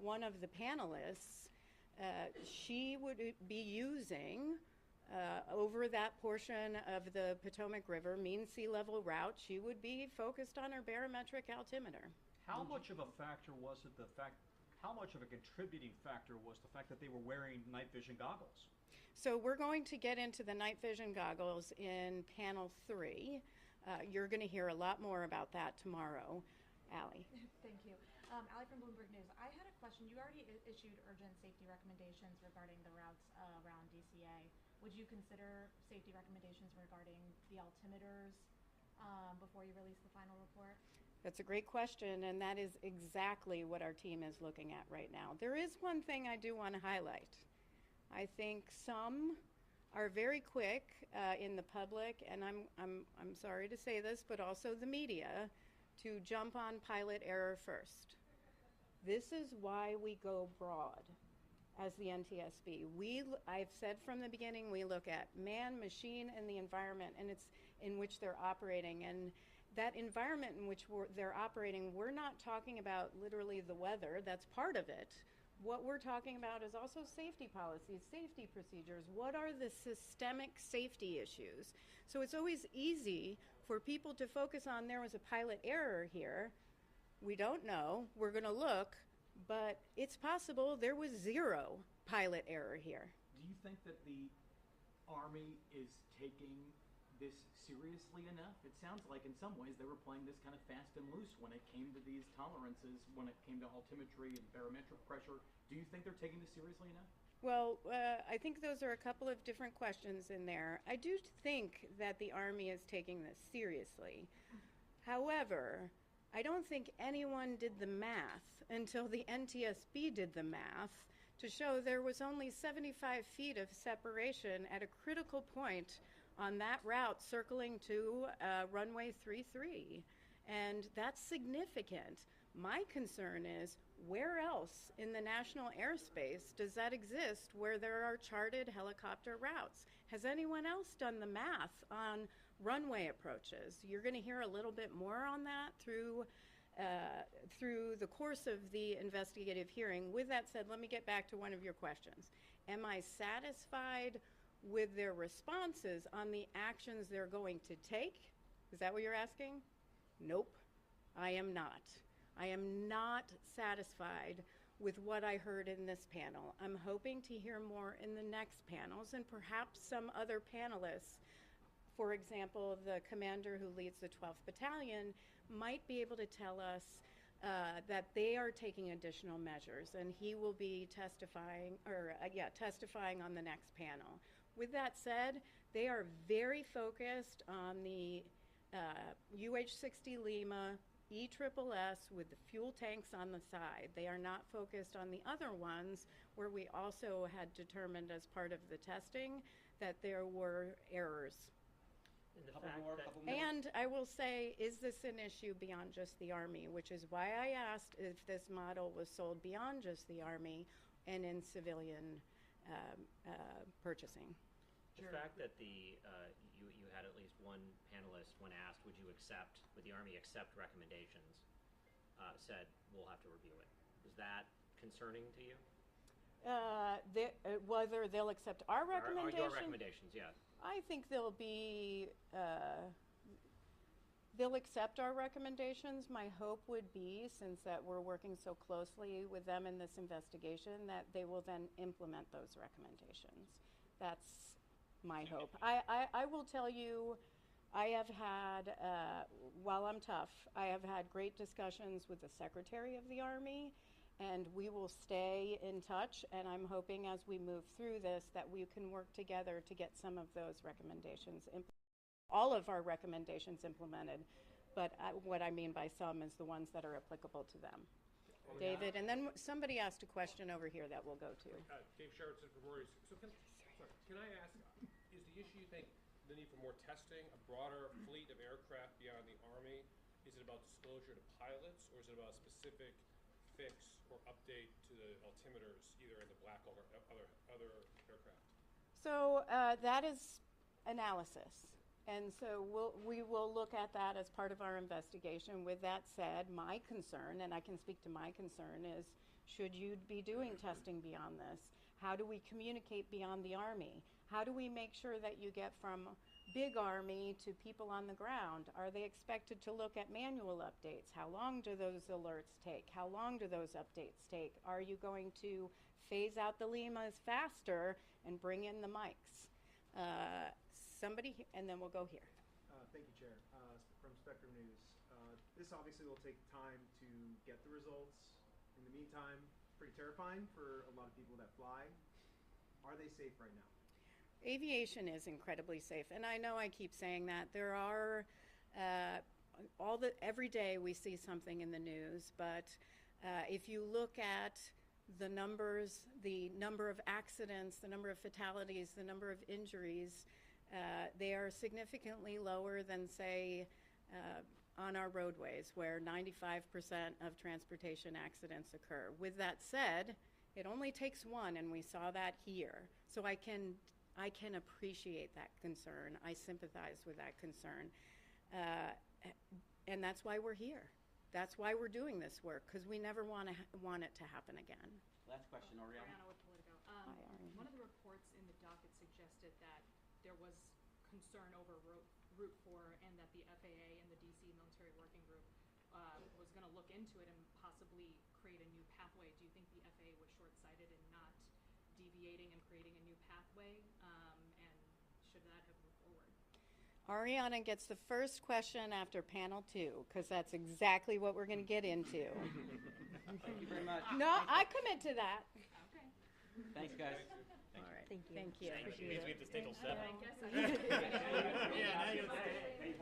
[SPEAKER 3] one of the panelists, she would be using over that portion of the Potomac River mean sea level route, she would be focused on her barometric altimeter.
[SPEAKER 26] How much of a factor was it how much of a contributing factor was the fact that they were wearing night vision goggles?
[SPEAKER 3] So we're going to get into the night vision goggles in panel 3. You're going to hear a lot more about that tomorrow. Allie.
[SPEAKER 24] Thank you. Allie from Bloomberg News. I had a question. You already issued urgent safety recommendations regarding the routes around DCA. Would you consider safety recommendations regarding the altimeters before you release the final report?
[SPEAKER 3] That's a great question, and that is exactly what our team is looking at right now. There is one thing I do want to highlight. I think some are very quick in the public, and I'm sorry to say this, but also the media, to jump on pilot error first. This is why we go broad as the NTSB. I've said from the beginning, we look at man, machine, and the environment in which they're operating. And that environment in which they're operating, we're not talking about literally the weather. That's part of it. What we're talking about is also safety policies, safety procedures. What are the systemic safety issues? So it's always easy for people to focus on there was a pilot error here. We don't know. We're going to look, but it's possible there was 0 pilot error here.
[SPEAKER 1] Do you think that the Army is taking this seriously enough? It sounds like in some ways they were playing this kind of fast and loose when it came to these tolerances, when it came to altimetry and barometric pressure. Do you think they're taking this seriously enough?
[SPEAKER 3] Well, I think those are a couple of different questions in there. I do think that the Army is taking this seriously. However, I don't think anyone did the math until the NTSB did the math to show there was only 75 feet of separation at a critical point on that route circling to runway 33. And that's significant. My concern is, where else in the national airspace does that exist where there are charted helicopter routes? Has anyone else done the math on runway approaches? You're going to hear a little bit more on that through the course of the investigative hearing. With that said, let me get back to one of your questions. Am I satisfied with their responses on the actions they're going to take? Is that what you're asking? Nope, I am not. I am not satisfied with what I heard in this panel. I'm hoping to hear more in the next panels, and perhaps some other panelists, for example, the commander who leads the 12th Battalion, might be able to tell us that they are taking additional measures, and he will be testifying on the next panel. With that said, they are very focused on the UH-60 Lima ESSS with the fuel tanks on the side. They are not focused on the other ones where we also had determined as part of the testing that there were errors. And I will say, is this an issue beyond just the Army, which is why I asked if this model was sold beyond just the Army and in civilian purchasing.
[SPEAKER 25] The fact that you had at least one panelist, when asked, would the Army accept recommendations, said, we'll have to review it. Is that concerning to you?
[SPEAKER 3] Whether they'll accept our recommendations?
[SPEAKER 25] Your recommendations, yeah.
[SPEAKER 3] I think they'll be They'll accept our recommendations. My hope would be, since that we're working so closely with them in this investigation, that they will then implement those recommendations. That's my hope. I will tell you, I have had, while I'm tough, I have had great discussions with the Secretary of the Army, and we will stay in touch, and I'm hoping as we move through this that we can work together to get some of those recommendations, all of our recommendations implemented, but what I mean by some is the ones that are applicable to them. David, and then somebody asked a question over here that we'll go to.
[SPEAKER 4] Dave Sherrittson from Rory's. So can I ask, is the issue you think the need for more testing, a broader fleet of aircraft beyond the Army? Is it about disclosure to pilots, or is it about a specific fix or update to the altimeters, either in the Black Hawk or other aircraft?
[SPEAKER 3] So that is analysis. And so we will look at that as part of our investigation. With that said, my concern, and I can speak to my concern, is should you be doing testing beyond this? How do we communicate beyond the Army? How do we make sure that you get from big Army to people on the ground? Are they expected to look at manual updates? How long do those alerts take? How long do those updates take? Are you going to phase out the Limas faster and bring in the mics? And then we'll go here.
[SPEAKER 5] Thank you, Chair. From Spectrum News. This obviously will take time to get the results. In the meantime, it's pretty terrifying for a lot of people that fly. Are they safe right now?
[SPEAKER 3] Aviation is incredibly safe, and I know I keep saying that. There are every day we see something in the news, but if you look at the numbers, the number of accidents, the number of fatalities, the number of injuries, they are significantly lower than, say, on our roadways, where 95% of transportation accidents occur. With that said, it only takes one, and we saw that here. So I can appreciate that concern. I sympathize with that concern. And that's why we're here. That's why we're doing this work, because we never want it to happen again.
[SPEAKER 6] Last question, Oriana.
[SPEAKER 24] Ariana with Politico.
[SPEAKER 3] Hi, Ariana.
[SPEAKER 24] One of the reports in the docket suggested that there was concern over Route 4 and that the FAA and the DC Military Working Group was going to look into it and possibly create a new pathway. Do you think the FAA was short-sighted in not deviating and creating a new pathway? And should that have moved forward?
[SPEAKER 3] Ariana gets the first question after panel 2, because that's exactly what we're going to get into.
[SPEAKER 6] Thank you very much.
[SPEAKER 3] No, I commit to that.
[SPEAKER 24] Okay.
[SPEAKER 6] Thanks, guys.
[SPEAKER 3] All right.
[SPEAKER 24] Thank you.
[SPEAKER 3] Thank you.
[SPEAKER 25] Which means we have to stay till 7.
[SPEAKER 24] I guess I
[SPEAKER 25] Yeah, now you gotta stay.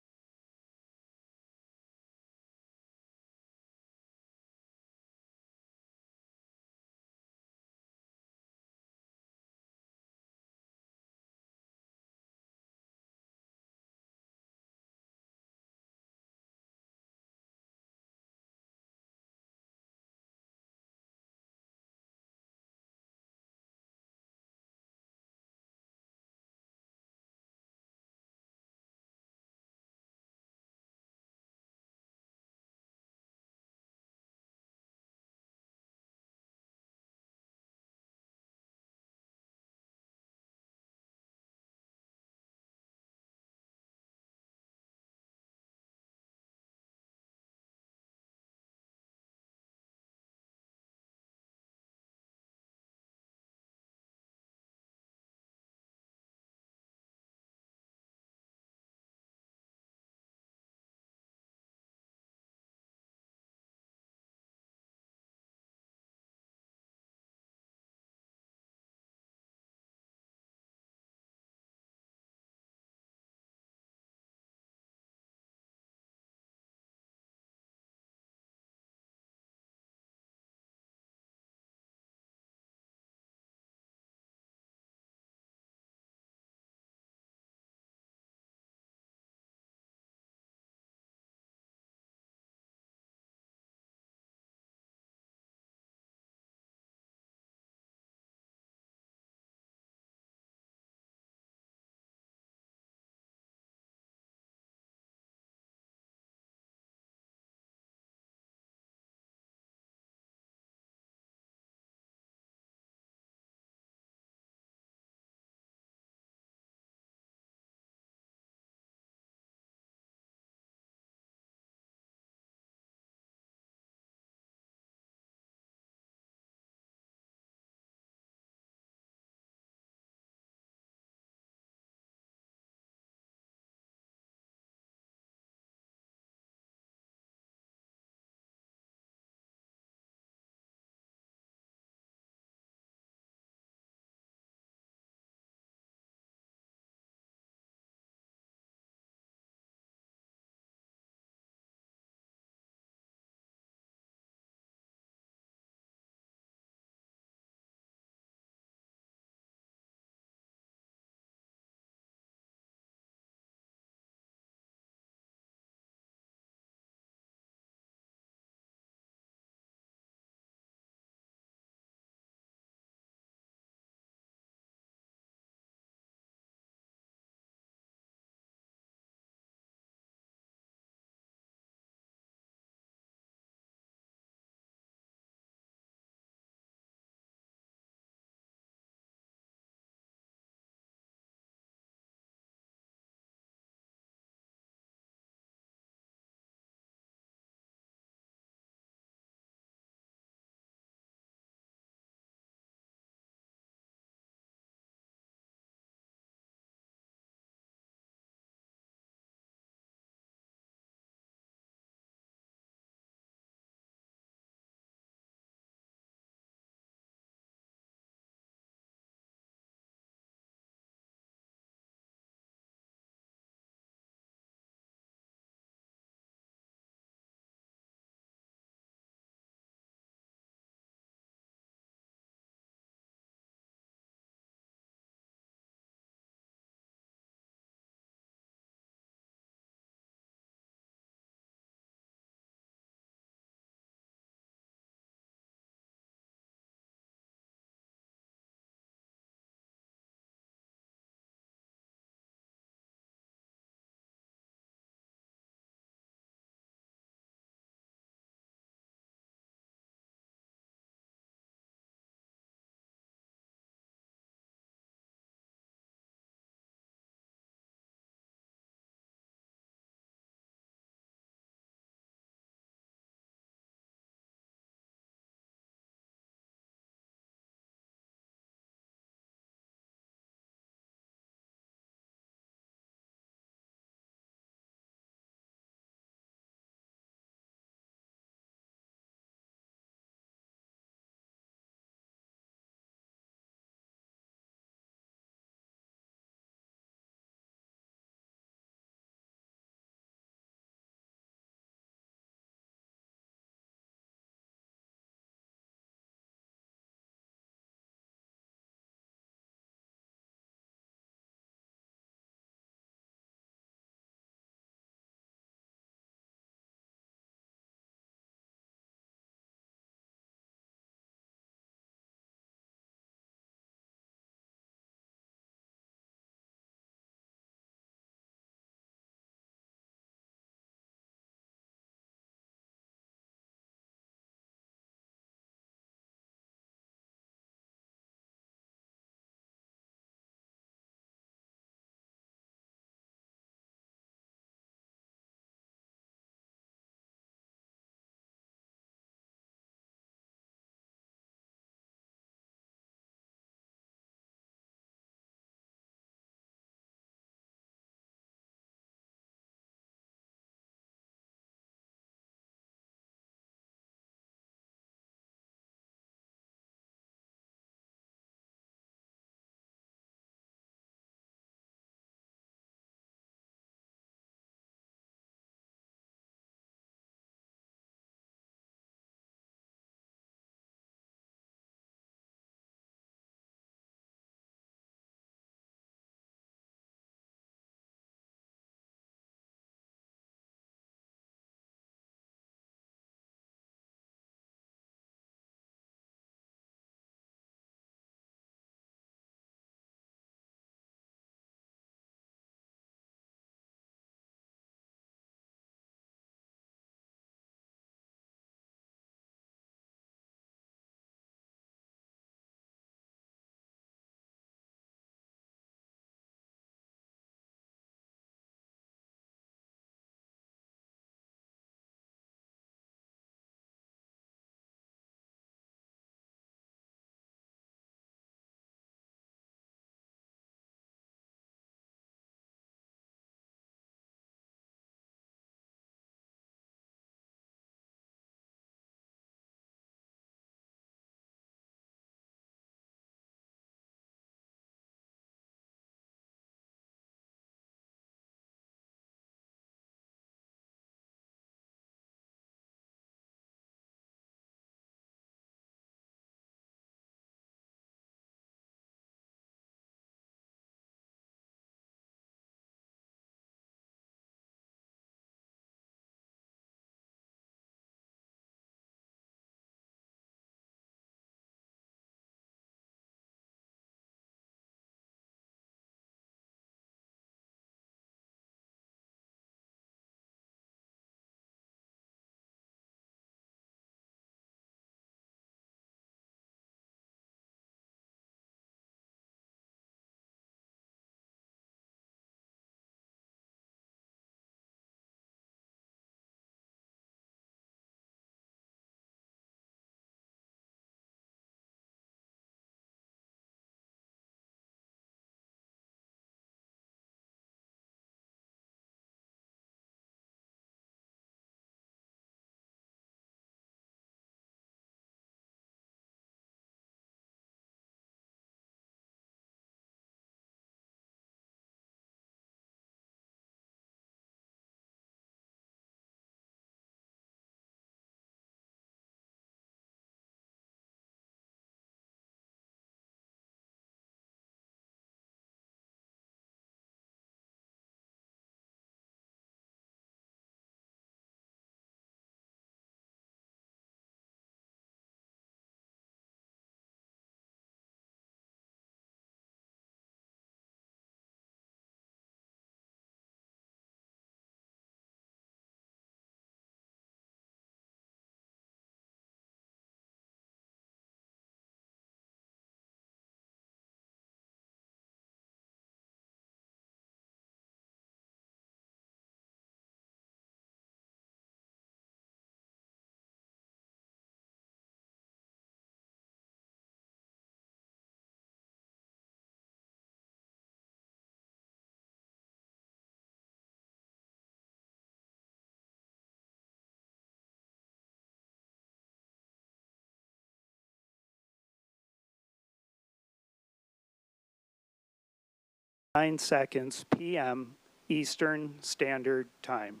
[SPEAKER 7] 9 seconds p.m. Eastern Standard Time.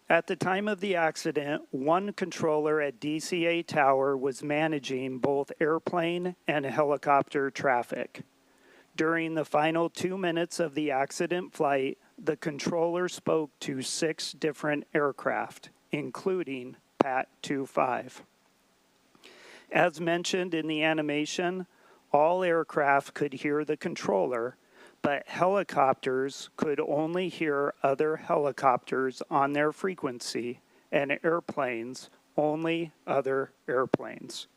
[SPEAKER 7] At the time of the accident, one controller at DCA Tower was managing both airplane and helicopter traffic. During the final 2 minutes of the accident flight, the controller spoke to 6 different aircraft, including Pat 25. As mentioned in the animation, all aircraft could hear the controller, but helicopters could only hear other helicopters on their frequency, and airplanes only other airplanes.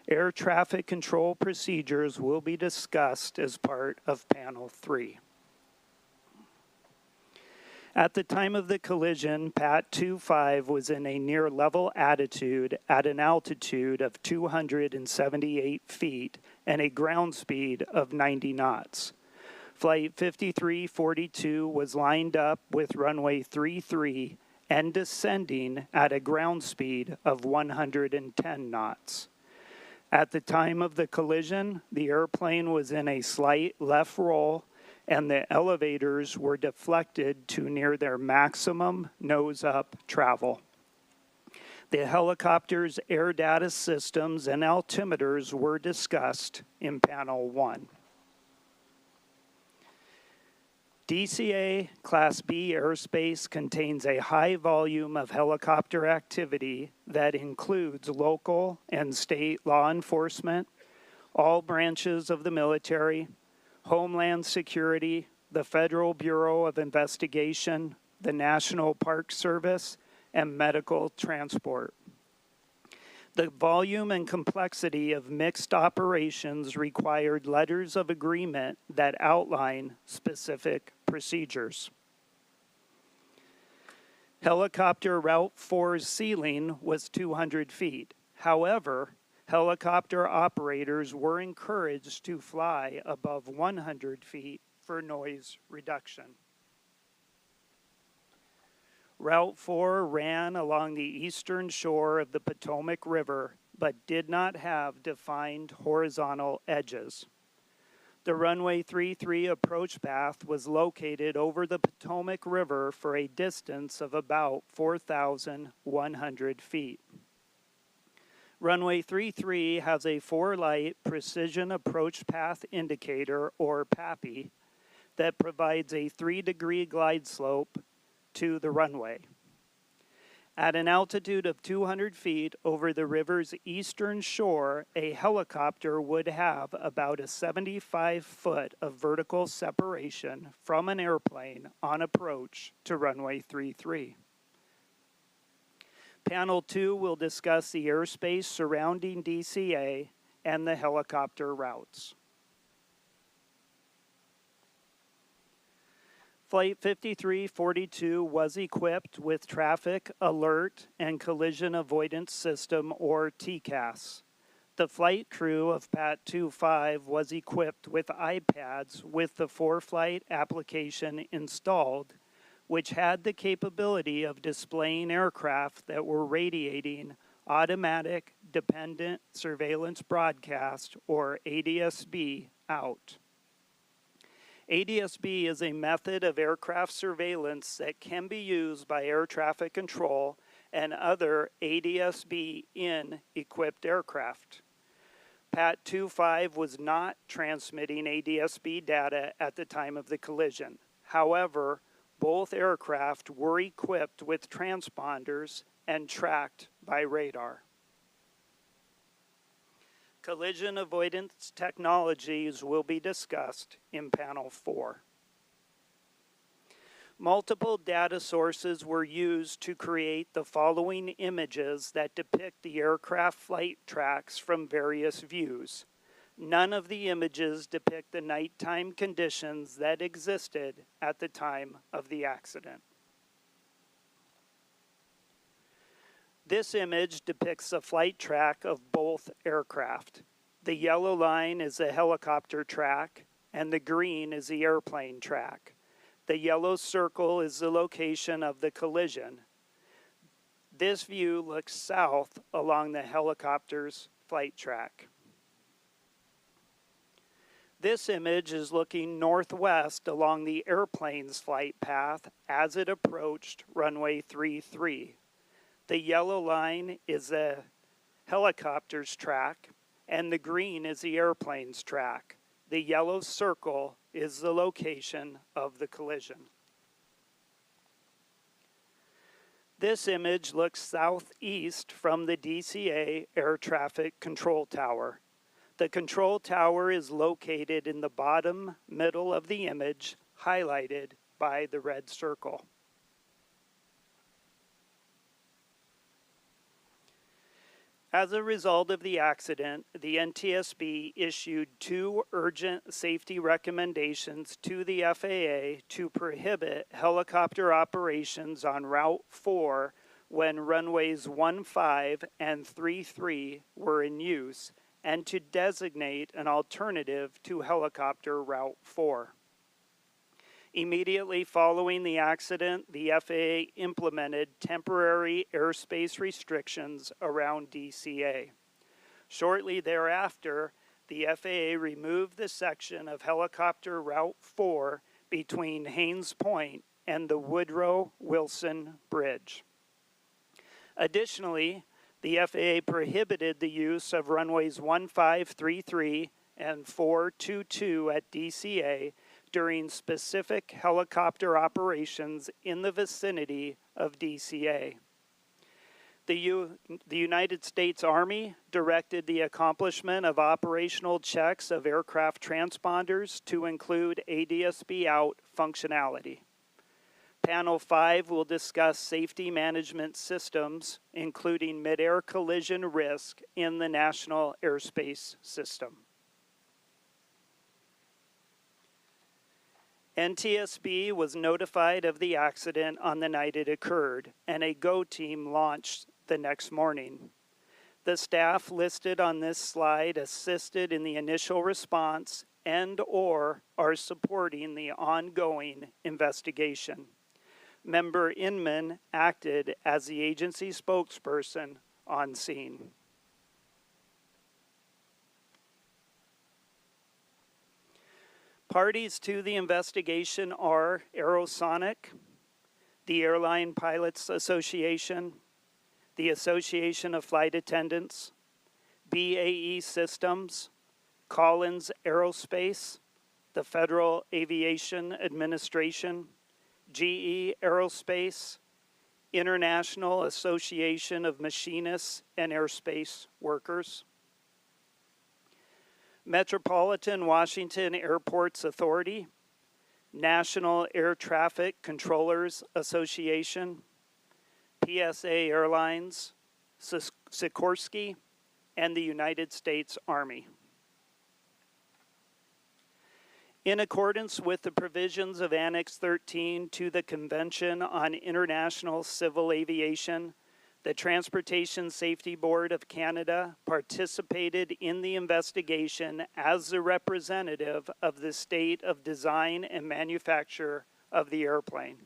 [SPEAKER 7] Air traffic control procedures will be discussed as part of Panel 3. At the time of the collision, Pat 25 was in a near level attitude at an altitude of 278 feet and a ground speed of 90 knots. Flight 5342 was lined up with runway 33 and descending at a ground speed of 110 knots. At the time of the collision, the airplane was in a slight left roll and the elevators were deflected to near their maximum nose-up travel. The helicopter's air data systems and altimeters were discussed in Panel 1. DCA Class B airspace contains a high volume of helicopter activity that includes local and state law enforcement, all branches of the military, Homeland Security, the Federal Bureau of Investigation, the National Park Service, and medical transport. The volume and complexity of mixed operations required letters of agreement that outline specific procedures. Helicopter Route 4's ceiling was 200 feet. However, helicopter operators were encouraged to fly above 100 feet for noise reduction. Route 4 ran along the eastern shore of the Potomac River, but did not have defined horizontal edges. The runway 33 approach path was located over the Potomac River for a distance of about 4,100 feet. Runway 33 has a 4-light precision approach path indicator, or PAPI, that provides a 3-degree glide slope to the runway. At an altitude of 200 feet over the river's eastern shore, a helicopter would have about a 75 foot of vertical separation from an airplane on approach to runway 33. Panel 2 will discuss the airspace surrounding DCA and the helicopter routes. Flight 5342 was equipped with Traffic Alert and Collision Avoidance System, or TCAS. The flight crew of Pat 25 was equipped with iPads with the ForeFlight application installed, which had the capability of displaying aircraft that were radiating Automatic Dependent Surveillance Broadcast, or ADSB, out. ADSB is a method of aircraft surveillance that can be used by air traffic control and other ADSB-in equipped aircraft. Pat 25 was not transmitting ADSB data at the time of the collision. However, both aircraft were equipped with transponders and tracked by radar. Collision avoidance technologies will be discussed in Panel 4. Multiple data sources were used to create the following images that depict the aircraft flight tracks from various views. None of the images depict the nighttime conditions that existed at the time of the accident. This image depicts a flight track of both aircraft. The yellow line is the helicopter track, and the green is the airplane track. The yellow circle is the location of the collision. This view looks south along the helicopter's flight track. This image is looking northwest along the airplane's flight path as it approached runway 33. The yellow line is the helicopter's track, and the green is the airplane's track. The yellow circle is the location of the collision. This image looks southeast from the DCA Air Traffic Control Tower. The control tower is located in the bottom middle of the image, highlighted by the red circle. As a result of the accident, the NTSB issued 2 urgent safety recommendations to the FAA to prohibit helicopter operations on Route 4 when runways 15 and 33 were in use, and to designate an alternative to helicopter Route 4. Immediately following the accident, the FAA implemented temporary airspace restrictions around DCA. Shortly thereafter, the FAA removed the section of helicopter Route 4 between Haynes Point and the Woodrow Wilson Bridge. Additionally, the FAA prohibited the use of runways 1533 and 422 at DCA during specific helicopter operations in the vicinity of DCA. The United States Army directed the accomplishment of operational checks of aircraft transponders to include ADSB out functionality. Panel 5 will discuss safety management systems, including mid-air collision risk in the National Airspace System. NTSB was notified of the accident on the night it occurred, and a GO team launched the next morning. The staff listed on this slide assisted in the initial response and/or are supporting the ongoing investigation. Member Inman acted as the agency spokesperson on scene. Parties to the investigation are Aerosonic, the Airline Pilots Association, the Association of Flight Attendants, BAE Systems, Collins Aerospace, the Federal Aviation Administration, GE Aerospace, International Association of Machinists and Airspace Workers, Metropolitan Washington Airports Authority, National Air Traffic Controllers Association, PSA Airlines, Sikorsky, and the United States Army. In accordance with the provisions of Annex 13 to the Convention on International Civil Aviation, the Transportation Safety Board of Canada participated in the investigation as the representative of the state of design and manufacture of the airplane.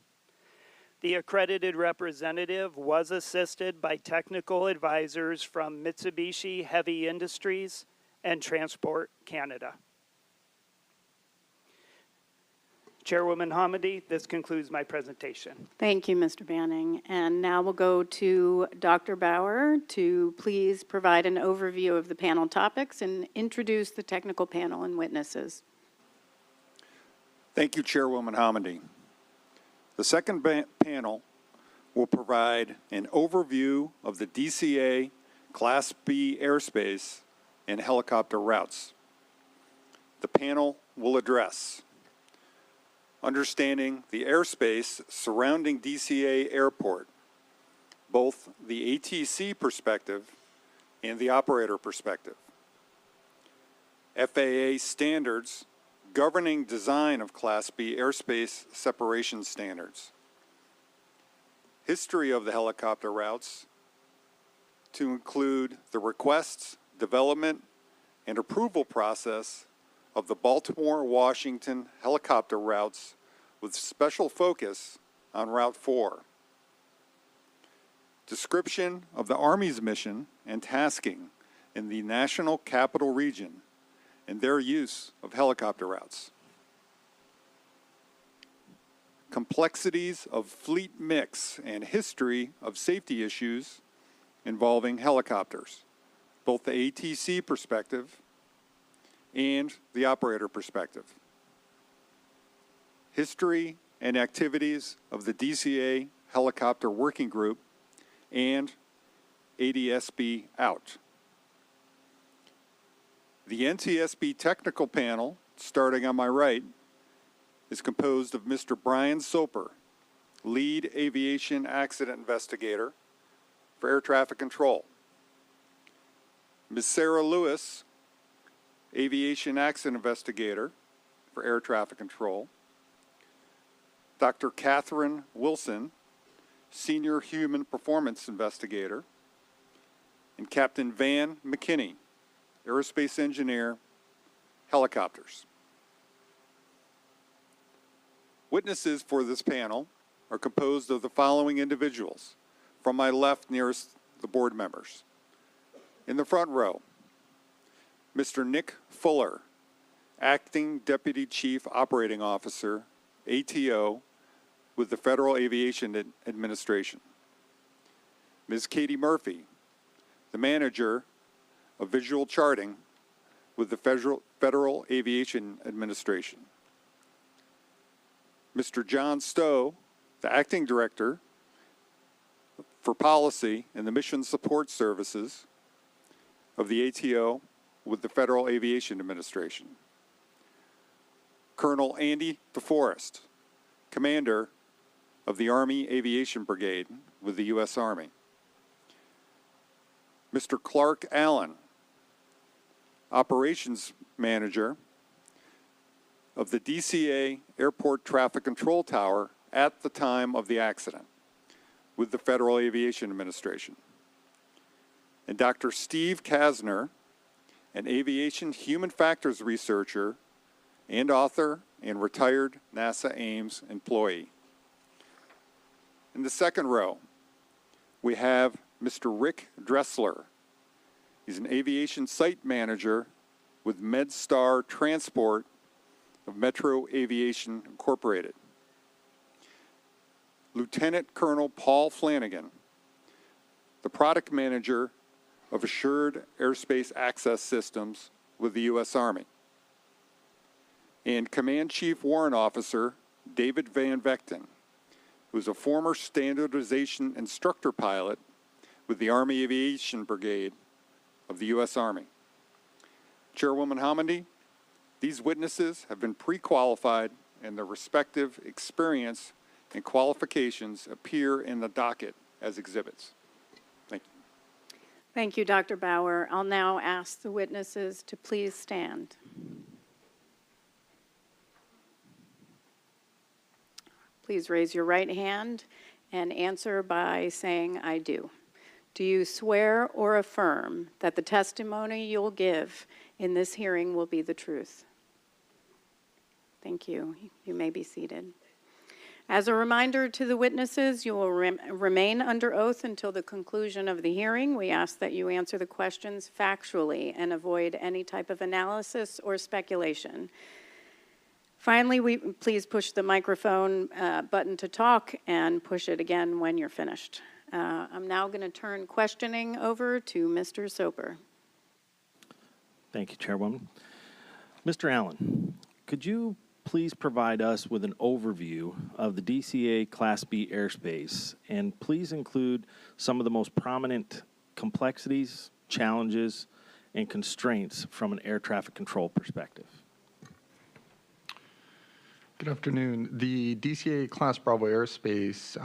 [SPEAKER 7] The accredited representative was assisted by technical advisors from Mitsubishi Heavy Industries and Transport Canada. Chairwoman Hamady, this concludes my presentation.
[SPEAKER 3] Thank you, Mr. Banning. And now we'll go to Dr. Bauer to please provide an overview of the panel topics and introduce the technical panel and witnesses.
[SPEAKER 2] Thank you, Chairwoman Hamady. The second panel will provide an overview of the DCA Class B airspace and helicopter routes. The panel will address understanding the airspace surrounding DCA Airport, both the ATC perspective and the operator perspective. FAA standards governing design of Class B airspace separation standards. History of the helicopter routes to include the requests, development, and approval process of the Baltimore-Washington helicopter routes with special focus on Route 4. Description of the Army's mission and tasking in the National Capital Region and their use of helicopter routes. Complexities of fleet mix and history of safety issues involving helicopters, both the ATC perspective and the operator perspective. History and activities of the DCA Helicopter Working Group and ADSB out. The NTSB technical panel, starting on my right, is composed of Mr. Brian Soper, lead aviation accident investigator for air traffic control. Ms. Sarah Lewis, aviation accident investigator for air traffic control. Dr. Catherine Wilson, senior human performance investigator. And Captain Van McKinney, aerospace engineer, helicopters. Witnesses for this panel are composed of the following individuals. From my left, nearest the board members. In the front row, Mr. Nick Fuller, Acting Deputy Chief Operating Officer, ATO, with the Federal Aviation Administration. Ms. Katie Murphy, the Manager of Visual Charting with the Federal Aviation Administration. Mr. John Stowe, the Acting Director for Policy and the Mission Support Services of the ATO with the Federal Aviation Administration. Colonel Andy DeForest, Commander of the Army Aviation Brigade with the U.S. Army. Mr. Clark Allen, Operations Manager of the DCA Airport Traffic Control Tower at the time of the accident with the Federal Aviation Administration. And Dr. Steve Kasner, an aviation human factors researcher and author and retired NASA Ames employee. In the second row, we have Mr. Rick Dressler. He's an aviation site manager with MedStar Transport of Metro Aviation Incorporated. Lieutenant Colonel Paul Flanagan, the product manager of Assured Airspace Access Systems with the U.S. Army. And Command Chief Warrant Officer David Van Vechten, who is a former standardization instructor pilot with the Army Aviation Brigade of the U.S. Army. Chairwoman Hamady, these witnesses have been pre-qualified and their respective experience and qualifications appear in the docket as exhibits. Thank you.
[SPEAKER 3] Thank you, Dr. Bauer. I'll now ask the witnesses to please stand. Please raise your right hand and answer by saying, I do. Do you swear or affirm that the testimony you'll give in this hearing will be the truth? Thank you. You may be seated. As a reminder to the witnesses, you will remain under oath until the conclusion of the hearing. We ask that you answer the questions factually and avoid any type of analysis or speculation. Finally, please push the microphone button to talk and push it again when you're finished. I'm now going to turn questioning over to Mr. Soper.
[SPEAKER 8] Thank you, Chairwoman. Mr. Allen, could you please provide us with an overview of the DCA Class B airspace, and please include some of the most prominent complexities, challenges, and constraints from an air traffic control perspective?
[SPEAKER 9] Good afternoon. The DCA Class Bravo airspace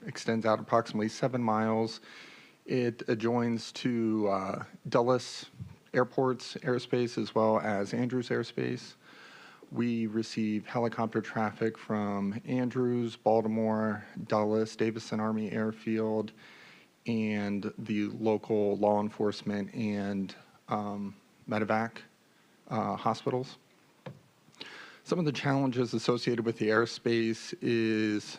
[SPEAKER 9] extends out approximately 7 miles. It adjoins to Dulles Airport's airspace as well as Andrews Airspace. We receive helicopter traffic from Andrews, Baltimore, Dulles, Davison Army Airfield, and the local law enforcement and medevac hospitals. Some of the challenges associated with the airspace is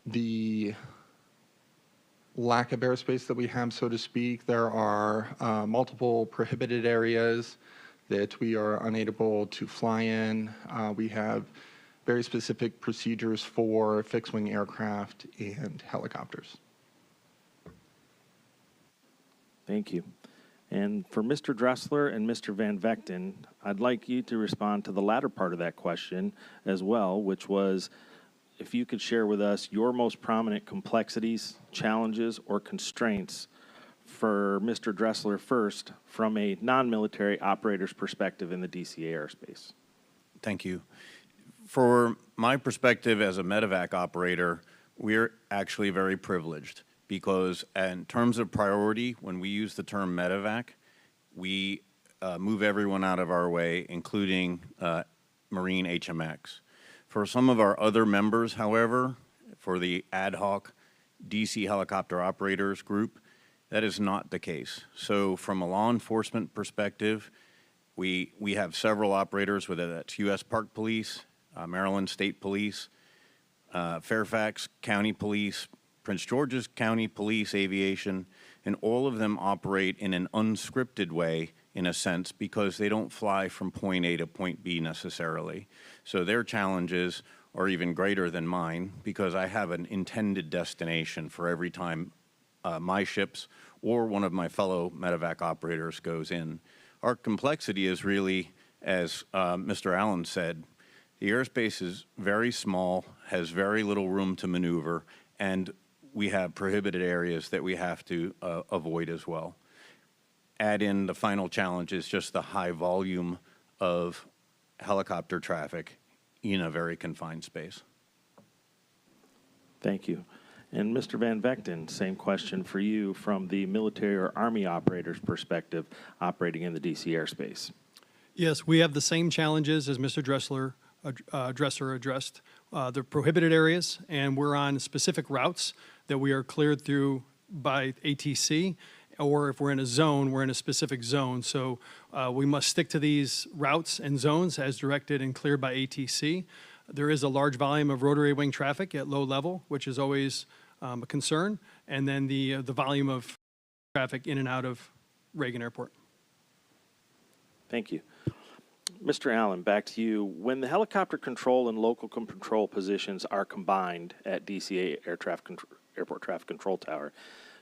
[SPEAKER 9] the lack of airspace that we have, so to speak. There are multiple prohibited areas that we are unable to fly in. We have very specific procedures for fixed-wing aircraft and helicopters.
[SPEAKER 8] Thank you. And for Mr. Dressler and Mr. Van Vechten, I'd like you to respond to the latter part of that question as well, which was if you could share with us your most prominent complexities, challenges, or constraints for Mr. Dressler first from a non-military operator's perspective in the DCA airspace.
[SPEAKER 10] Thank you. For my perspective as a medevac operator, we're actually very privileged because in terms of priority, when we use the term medevac, we move everyone out of our way, including Marine HMX. For some of our other members, however, for the ad hoc DC helicopter operators group, that is not the case. So from a law enforcement perspective, we have several operators, whether that's U.S. Park Police, Maryland State Police, Fairfax County Police, Prince George's County Police Aviation, and all of them operate in an unscripted way, in a sense, because they don't fly from point A to point B necessarily. So their challenges are even greater than mine because I have an intended destination for every time my ships or one of my fellow medevac operators goes in. Our complexity is really, as Mr. Allen said, the airspace is very small, has very little room to maneuver, and we have prohibited areas that we have to avoid as well. Add in the final challenge is just the high volume of helicopter traffic in a very confined space.
[SPEAKER 8] Thank you. And Mr. Van Vechten, same question for you from the military or Army operator's perspective operating in the DC airspace.
[SPEAKER 11] Yes, we have the same challenges as Mr. Dressler addressed, the prohibited areas, and we're on specific routes that we are cleared through by ATC, or if we're in a zone, we're in a specific zone. So we must stick to these routes and zones as directed and cleared by ATC. There is a large volume of rotary wing traffic at low level, which is always a concern, and then the volume of traffic in and out of Reagan Airport.
[SPEAKER 8] Thank you. Mr. Allen, back to you. When the helicopter control and local control positions are combined at DCA Airport Traffic Control Tower,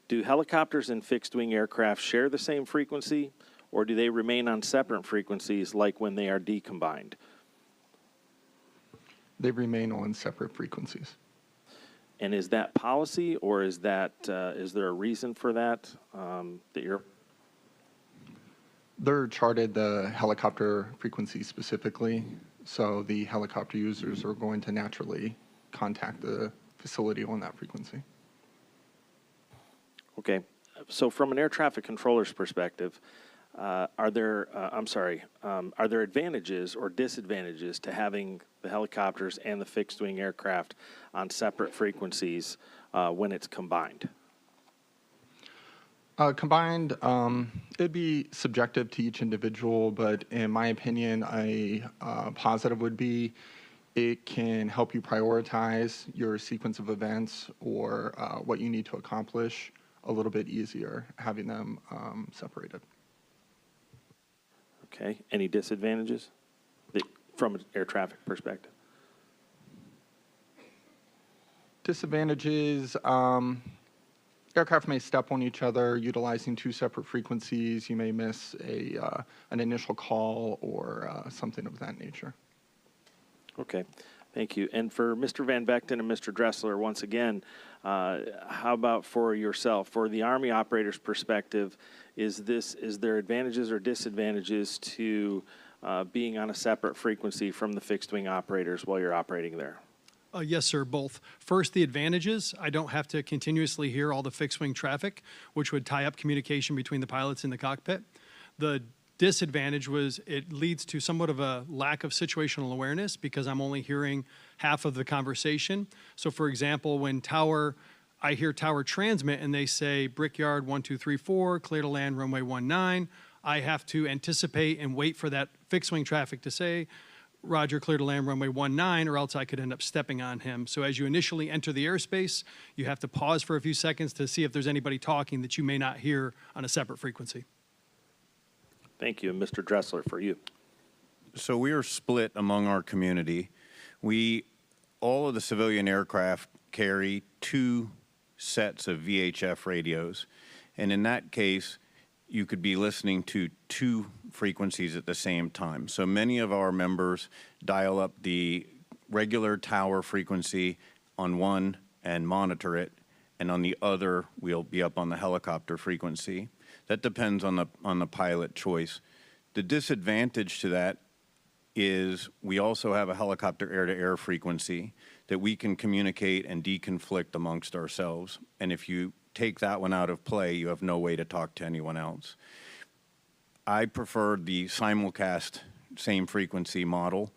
[SPEAKER 8] do helicopters and fixed-wing aircraft share the same frequency, or do they remain on separate frequencies like when they are decombined?
[SPEAKER 9] They remain on separate frequencies.
[SPEAKER 8] And is that policy, or is that is there a reason for that that you're?
[SPEAKER 9] They're charted the helicopter frequency specifically, so the helicopter users are going to naturally contact the facility on that frequency.
[SPEAKER 8] Okay, so from an air traffic controller's perspective, are there advantages or disadvantages to having the helicopters and the fixed-wing aircraft on separate frequencies when it's combined?
[SPEAKER 9] Combined, it'd be subjective to each individual, but in my opinion, a positive would be it can help you prioritize your sequence of events or what you need to accomplish a little bit easier, having them separated.
[SPEAKER 8] Okay, any disadvantages from an air traffic perspective?
[SPEAKER 9] Disadvantages, aircraft may step on each other utilizing two separate frequencies. You may miss an initial call or something of that nature.
[SPEAKER 8] Okay, thank you. And for Mr. Van Vechten and Mr. Dressler, once again, how about for yourself? For the Army operator's perspective, is there advantages or disadvantages to being on a separate frequency from the fixed-wing operators while you're operating there?
[SPEAKER 11] Yes, sir, both. First, the advantages. I don't have to continuously hear all the fixed-wing traffic, which would tie up communication between the pilots in the cockpit. The disadvantage was it leads to somewhat of a lack of situational awareness because I'm only hearing half of the conversation. So, for example, when I hear tower transmit and they say Brickyard 1234, clear to land runway 19, I have to anticipate and wait for that fixed-wing traffic to say, Roger, clear to land runway 19, or else I could end up stepping on him. So as you initially enter the airspace, you have to pause for a few seconds to see if there's anybody talking that you may not hear on a separate frequency.
[SPEAKER 8] Thank you. And Mr. Dressler, for you.
[SPEAKER 10] So we are split among our community. All of the civilian aircraft carry 2 sets of VHF radios. And in that case, you could be listening to 2 frequencies at the same time. So many of our members dial up the regular tower frequency on one and monitor it, and on the other, we'll be up on the helicopter frequency. That depends on the pilot choice. The disadvantage to that is we also have a helicopter air-to-air frequency that we can communicate and deconflict amongst ourselves. And if you take that one out of play, you have no way to talk to anyone else. I prefer the simulcast same frequency model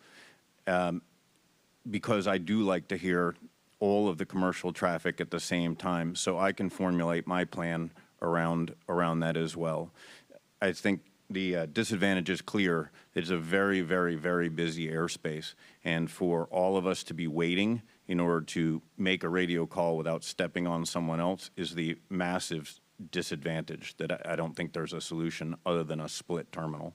[SPEAKER 10] because I do like to hear all of the commercial traffic at the same time, so I can formulate my plan around that as well. I think the disadvantage is clear. It's a very, very, very busy airspace, and for all of us to be waiting in order to make a radio call without stepping on someone else is the massive disadvantage that I don't think there's a solution other than a split terminal.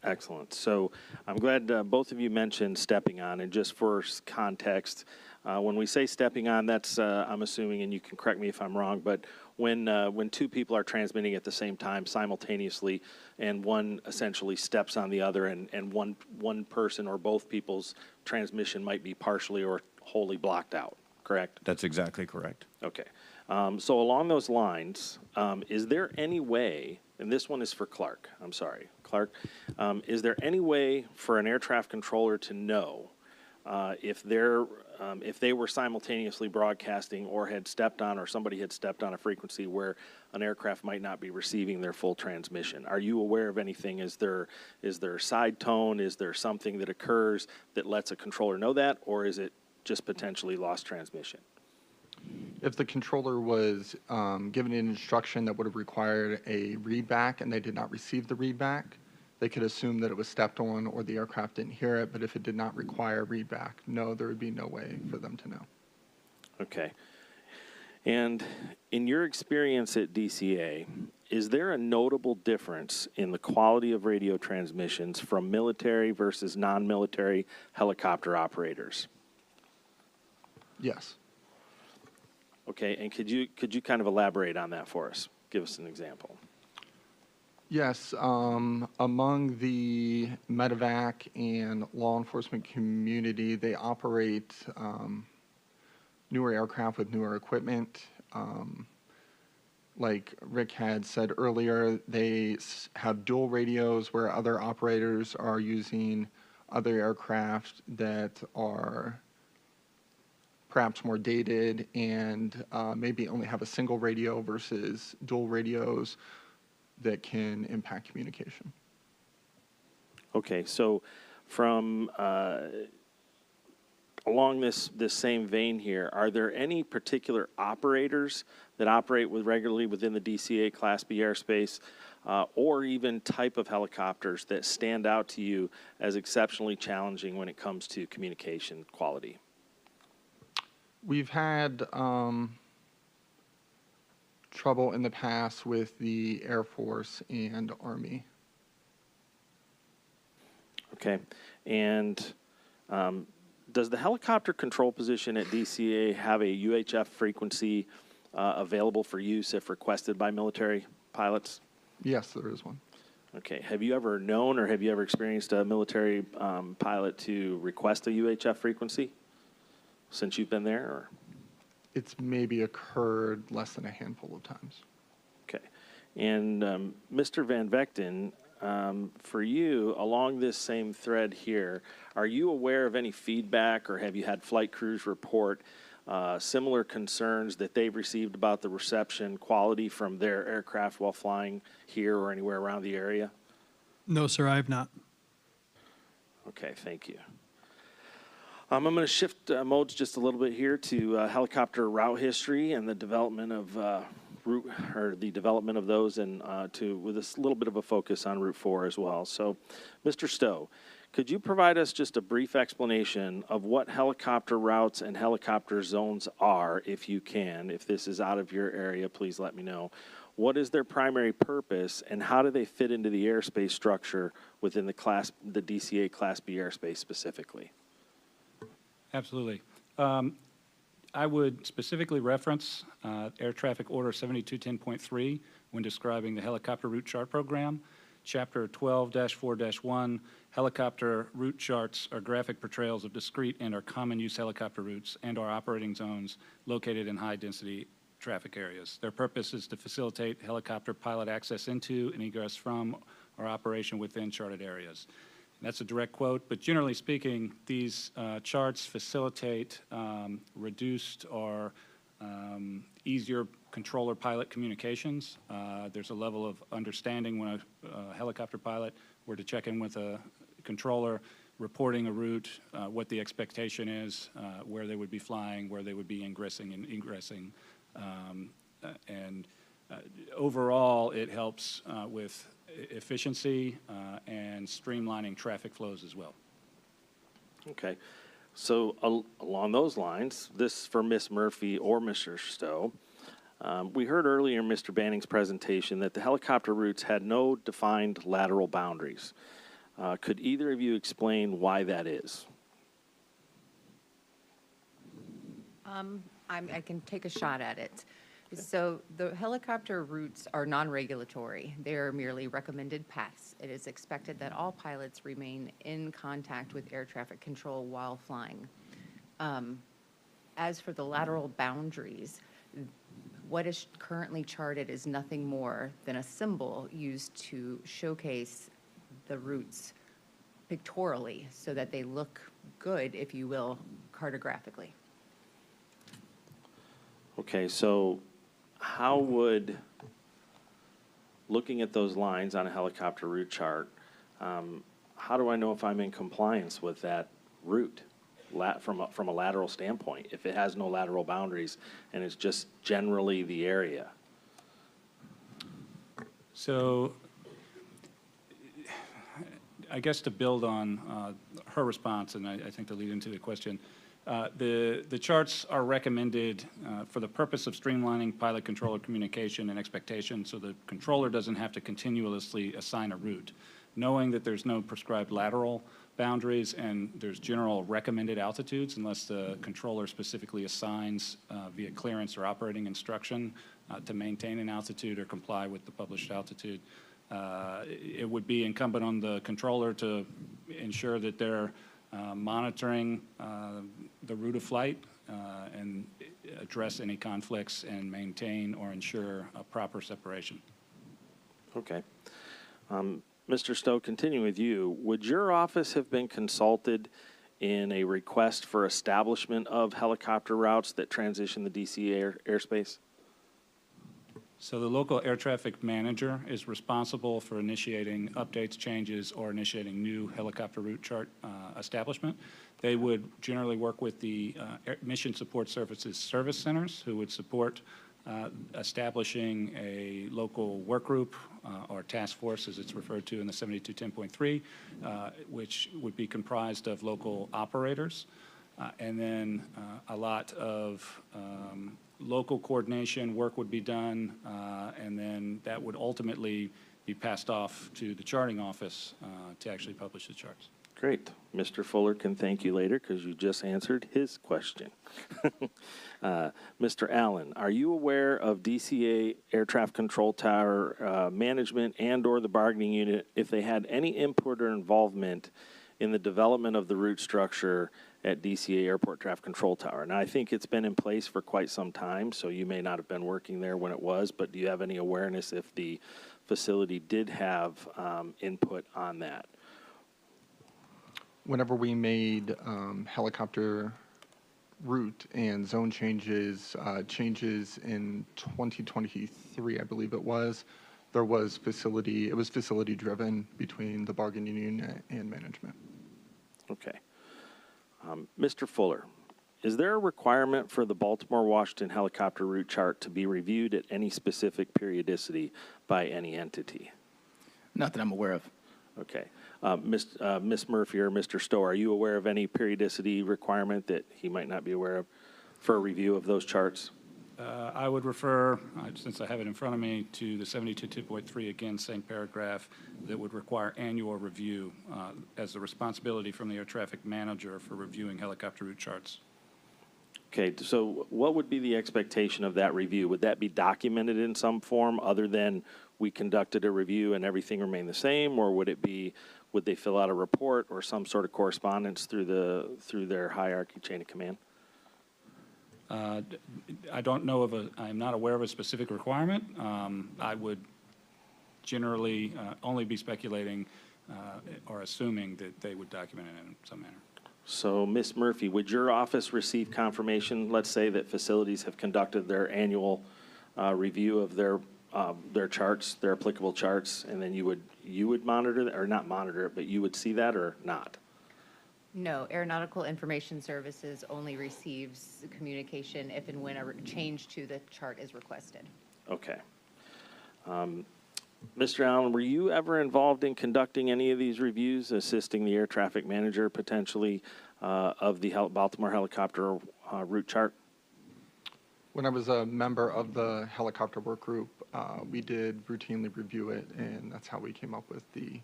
[SPEAKER 8] Excellent. So I'm glad both of you mentioned stepping on, and just for context, when we say stepping on, that's I'm assuming, and you can correct me if I'm wrong, but when 2 people are transmitting at the same time simultaneously, and one essentially steps on the other, and one person or both people's transmission might be partially or wholly blocked out, correct?
[SPEAKER 10] That's exactly correct.
[SPEAKER 8] Okay. So along those lines, is there any way, and this one is for Clark, I'm sorry, Clark, is there any way for an air traffic controller to know if they were simultaneously broadcasting or had stepped on, or somebody had stepped on a frequency where an aircraft might not be receiving their full transmission? Are you aware of anything? Is there a side tone? Is there something that occurs that lets a controller know that, or is it just potentially lost transmission?
[SPEAKER 9] If the controller was given an instruction that would have required a readback and they did not receive the readback, they could assume that it was stepped on or the aircraft didn't hear it. But if it did not require readback, no, there would be no way for them to know.
[SPEAKER 8] Okay. And in your experience at DCA, is there a notable difference in the quality of radio transmissions from military versus non-military helicopter operators?
[SPEAKER 9] Yes.
[SPEAKER 8] Okay, and could you kind of elaborate on that for us? Give us an example.
[SPEAKER 9] Yes, among the medevac and law enforcement community, they operate newer aircraft with newer equipment. Like Rick had said earlier, they have dual radios where other operators are using other aircraft that are perhaps more dated and maybe only have a single radio versus dual radios that can impact communication.
[SPEAKER 8] Okay, so from along this same vein here, are there any particular operators that operate regularly within the DCA Class B airspace, or even type of helicopters that stand out to you as exceptionally challenging when it comes to communication quality?
[SPEAKER 9] We've had trouble in the past with the Air Force and Army.
[SPEAKER 8] Okay, and does the helicopter control position at DCA have a UHF frequency available for use if requested by military pilots?
[SPEAKER 9] Yes, there is one.
[SPEAKER 8] Okay, have you ever known or have you ever experienced a military pilot to request a UHF frequency since you've been there? Or?
[SPEAKER 9] It's maybe occurred less than a handful of times.
[SPEAKER 8] Okay, and Mr. Van Vechten, for you, along this same thread here, are you aware of any feedback or have you had flight crews report similar concerns that they've received about the reception quality from their aircraft while flying here or anywhere around the area?
[SPEAKER 11] No, sir, I have not.
[SPEAKER 8] Okay, thank you. I'm going to shift modes just a little bit here to helicopter route history and the development of those, and with a little bit of a focus on Route 4 as well. So, Mr. Stowe, could you provide us just a brief explanation of what helicopter routes and helicopter zones are, if you can? If this is out of your area, please let me know. What is their primary purpose, and how do they fit into the airspace structure within the DCA Class B airspace specifically?
[SPEAKER 20] Absolutely. I would specifically reference Air Traffic Order 7210.3 when describing the helicopter route chart program. Chapter 12-4-1, helicopter route charts are graphic portrayals of discrete and or common use helicopter routes and or operating zones located in high density traffic areas. Their purpose is to facilitate helicopter pilot access into and egress from or operation within charted areas. That's a direct quote, but generally speaking, these charts facilitate reduced or easier controller-pilot communications. There's a level of understanding when a helicopter pilot were to check in with a controller, reporting a route, what the expectation is, where they would be flying, where they would be ingressing and egressing. Overall, it helps with efficiency and streamlining traffic flows as well.
[SPEAKER 8] Okay. So along those lines, this for Ms. Murphy or Mr. Stowe, we heard earlier in Mr. Banning's presentation that the helicopter routes had no defined lateral boundaries. Could either of you explain why that is?
[SPEAKER 12] I can take a shot at it. So the helicopter routes are non-regulatory. They are merely recommended paths. It is expected that all pilots remain in contact with air traffic control while flying. As for the lateral boundaries, what is currently charted is nothing more than a symbol used to showcase the routes pictorially so that they look good, if you will, cartographically.
[SPEAKER 8] Okay, so how would, looking at those lines on a helicopter route chart, how do I know if I'm in compliance with that route from a lateral standpoint, if it has no lateral boundaries and it's just generally the area?
[SPEAKER 20] So I guess to build on her response, and I think to lead into the question, the charts are recommended for the purpose of streamlining pilot controller communication and expectation, so the controller doesn't have to continuously assign a route. Knowing that there's no prescribed lateral boundaries and there's general recommended altitudes unless the controller specifically assigns via clearance or operating instruction to maintain an altitude or comply with the published altitude, it would be incumbent on the controller to ensure that they're monitoring the route of flight and address any conflicts and maintain or ensure a proper separation.
[SPEAKER 8] Okay. Mr. Stowe, continuing with you, would your office have been consulted in a request for establishment of helicopter routes that transition the DC airspace?
[SPEAKER 20] So the local air traffic manager is responsible for initiating updates, changes, or initiating new helicopter route chart establishment. They would generally work with the Mission Support Services service centers who would support establishing a local work group or task force, as it's referred to in the 7210.3, which would be comprised of local operators, and then a lot of local coordination work would be done, and then that would ultimately be passed off to the charting office to actually publish the charts.
[SPEAKER 8] Great. Mr. Fuller can thank you later because you just answered his question. Mr. Allen, are you aware of DCA air traffic control tower management and or the bargaining unit if they had any input or involvement in the development of the route structure at DCA Airport Traffic Control Tower? Now, I think it's been in place for quite some time, so you may not have been working there when it was, but do you have any awareness if the facility did have input on that?
[SPEAKER 9] Whenever we made helicopter route and zone changes in 2023, I believe it was, it was facility driven between the bargaining unit and management.
[SPEAKER 8] Okay. Mr. Fuller, is there a requirement for the Baltimore-Washington helicopter route chart to be reviewed at any specific periodicity by any entity?
[SPEAKER 6] Not that I'm aware of.
[SPEAKER 8] Okay. Ms. Murphy or Mr. Stowe, are you aware of any periodicity requirement that he might not be aware of for a review of those charts?
[SPEAKER 20] I would refer, since I have it in front of me, to the 72.2.3, again, same paragraph, that would require annual review as the responsibility from the air traffic manager for reviewing helicopter route charts.
[SPEAKER 8] Okay, so what would be the expectation of that review? Would that be documented in some form other than we conducted a review and everything remained the same, or would it be, would they fill out a report or some sort of correspondence through their hierarchy chain of command?
[SPEAKER 20] I don't know of I'm not aware of a specific requirement. I would generally only be speculating or assuming that they would document it in some manner.
[SPEAKER 8] So, Ms. Murphy, would your office receive confirmation, let's say that facilities have conducted their annual review of their charts, their applicable charts, and then you would monitor that, or not monitor it, but you would see that or not?
[SPEAKER 12] No, Aeronautical Information Services only receives communication if and when a change to the chart is requested.
[SPEAKER 8] Okay. Mr. Allen, were you ever involved in conducting any of these reviews, assisting the air traffic manager potentially of the Baltimore helicopter route chart?
[SPEAKER 9] When I was a member of the helicopter work group, we did routinely review it, and that's how we came up with the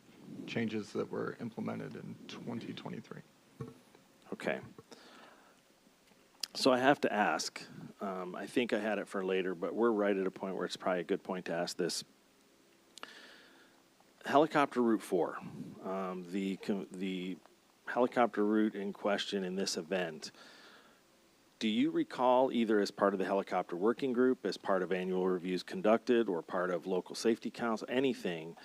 [SPEAKER 9] changes that were implemented in 2023.
[SPEAKER 8] Okay. So I have to ask, I think I had it for later, but we're right at a point where it's probably a good point to ask this. Helicopter Route 4, the helicopter route in question in this event, do you recall either as part of the helicopter working group, as part of annual reviews conducted, or part of local safety council, anything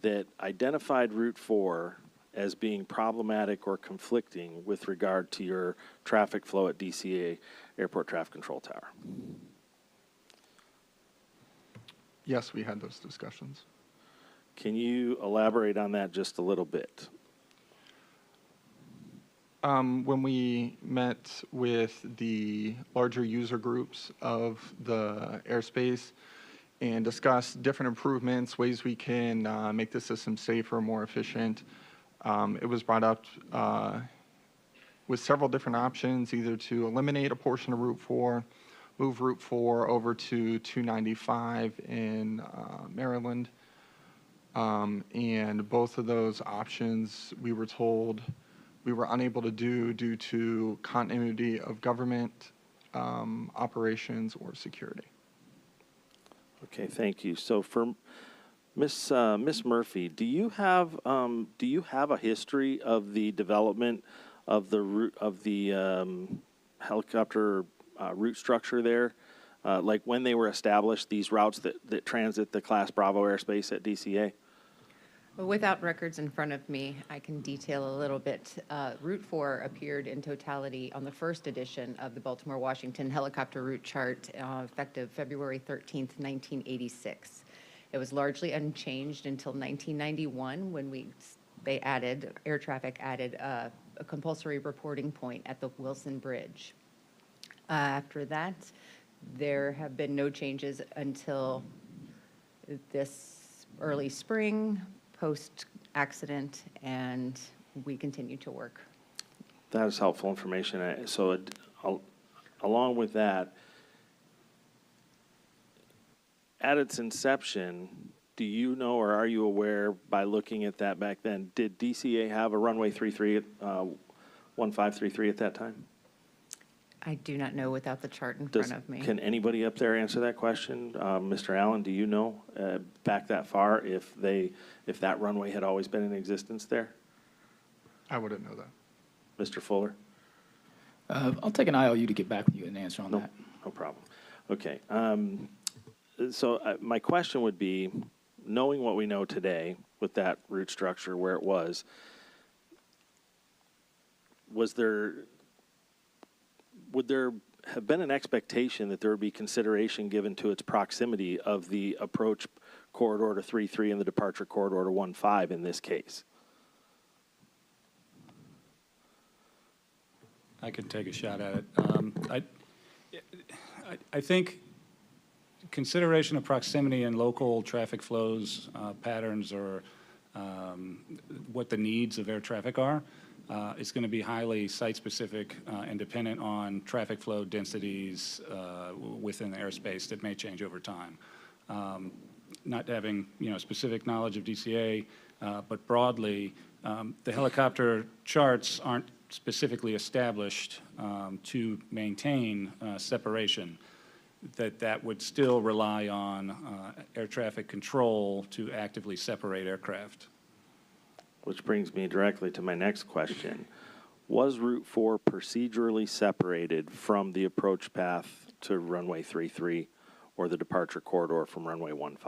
[SPEAKER 8] that identified Route 4 as being problematic or conflicting with regard to your traffic flow at DCA Airport Traffic Control Tower?
[SPEAKER 9] Yes, we had those discussions.
[SPEAKER 8] Can you elaborate on that just a little bit?
[SPEAKER 9] When we met with the larger user groups of the airspace and discussed different improvements, ways we can make the system safer, more efficient, it was brought up with several different options, either to eliminate a portion of Route 4, move Route 4 over to 295 in Maryland. And both of those options, we were told we were unable to do due to continuity of government operations or security.
[SPEAKER 8] Okay, thank you. So for Miss Murphy, do you have a history of the development of the helicopter route structure there? Like when they were established, these routes that transit the Class Bravo airspace at DCA?
[SPEAKER 12] Well, without records in front of me, I can detail a little bit. Route 4 appeared in totality on the first edition of the Baltimore-Washington helicopter route chart effective February 13th, 1986. It was largely unchanged until 1991 when air traffic added a compulsory reporting point at the Wilson Bridge. After that, there have been no changes until this early spring, post-accident, and we continue to work.
[SPEAKER 8] That is helpful information. So along with that, at its inception, do you know or are you aware by looking at that back then, did DCA have a runway 1533 at that time?
[SPEAKER 12] I do not know without the chart in front of me.
[SPEAKER 8] Can anybody up there answer that question? Mr. Allen, do you know back that far if that runway had always been in existence there?
[SPEAKER 9] I wouldn't know that.
[SPEAKER 8] Mr. Fuller?
[SPEAKER 6] I'll take an IOU to get back with you and answer on that.
[SPEAKER 8] No problem. Okay. So my question would be, knowing what we know today with that route structure where it was would there have been an expectation that there would be consideration given to its proximity of the approach corridor to 3-3 and the departure corridor to 1-5 in this case?
[SPEAKER 20] I could take a shot at it. I think consideration of proximity and local traffic flows, patterns, or what the needs of air traffic are,
[SPEAKER 6] It's going to be highly site-specific and dependent on traffic flow densities within the airspace that may change over time. Not having specific knowledge of DCA, but broadly, the helicopter charts aren't specifically established to maintain separation. That would still rely on air traffic control to actively separate aircraft.
[SPEAKER 8] Which brings me directly to my next question. Was Route 4 procedurally separated from the approach path to runway 33 or the departure corridor from runway 15?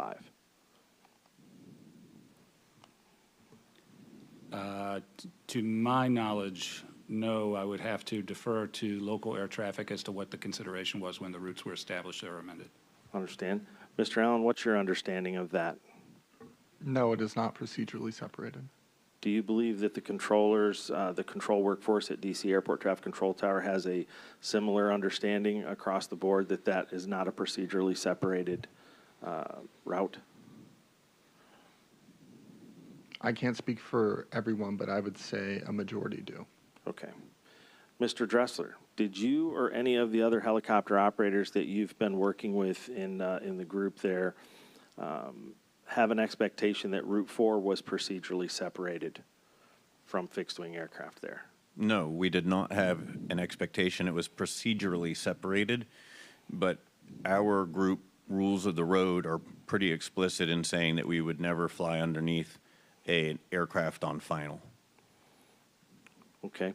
[SPEAKER 6] To my knowledge, no. I would have to defer to local air traffic as to what the consideration was when the routes were established or amended.
[SPEAKER 8] Understand. Mr. Allen, what's your understanding of that?
[SPEAKER 9] No, it is not procedurally separated.
[SPEAKER 8] Do you believe that the controllers, the control workforce at DC Airport Traffic Control Tower has a similar understanding across the board that that is not a procedurally separated route?
[SPEAKER 9] I can't speak for everyone, but I would say a majority do.
[SPEAKER 8] Okay. Mr. Dressler, did you or any of the other helicopter operators that you've been working with in the group there have an expectation that Route 4 was procedurally separated from fixed-wing aircraft there?
[SPEAKER 10] No, we did not have an expectation it was procedurally separated, but our group rules of the road are pretty explicit in saying that we would never fly underneath an aircraft on final.
[SPEAKER 8] Okay.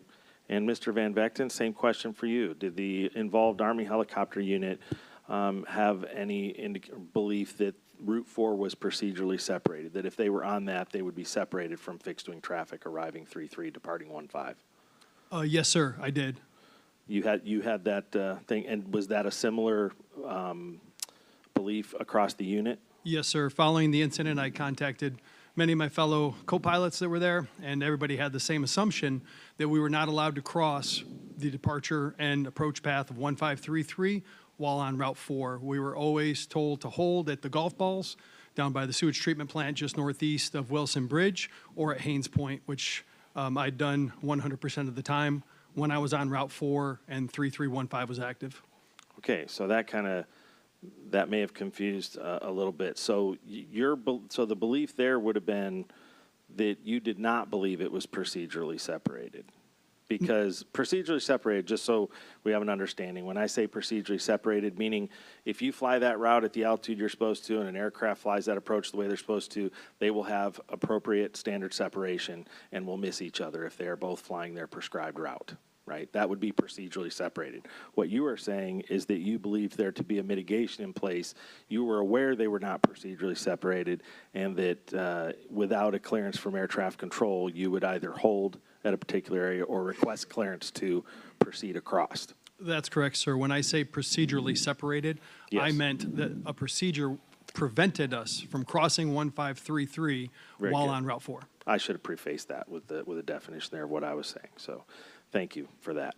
[SPEAKER 8] And Mr. Van Vechten, same question for you. Did the involved Army helicopter unit have any belief that Route 4 was procedurally separated, that if they were on that, they would be separated from fixed-wing traffic arriving 33, departing 15?
[SPEAKER 11] Yes, sir, I did.
[SPEAKER 8] You had that thing, and was that a similar belief across the unit?
[SPEAKER 11] Yes, sir. Following the incident, I contacted many of my fellow co-pilots that were there, and everybody had the same assumption that we were not allowed to cross the departure and approach path of 1533 while on Route 4. We were always told to hold at the golf balls down by the sewage treatment plant just northeast of Wilson Bridge or at Haynes Point, which I'd done 100% of the time when I was on Route 4 and 3315 was active.
[SPEAKER 8] Okay, so that may have confused a little bit. So so the belief there would have been that you did not believe it was procedurally separated. Because procedurally separated, just so we have an understanding, when I say procedurally separated, meaning if you fly that route at the altitude you're supposed to and an aircraft flies that approach the way they're supposed to, they will have appropriate standard separation and will miss each other if they are both flying their prescribed route, right? That would be procedurally separated. What you are saying is that you believe there to be a mitigation in place. You were aware they were not procedurally separated and that without a clearance from air traffic control, you would either hold at a particular area or request clearance to proceed across.
[SPEAKER 11] That's correct, sir. When I say procedurally separated,
[SPEAKER 8] Yes.
[SPEAKER 11] I meant that a procedure prevented us from crossing 1533
[SPEAKER 8] Very
[SPEAKER 11] while
[SPEAKER 8] good.
[SPEAKER 11] on Route 4.
[SPEAKER 8] I should have prefaced that with a definition there of what I was saying. So thank you for that.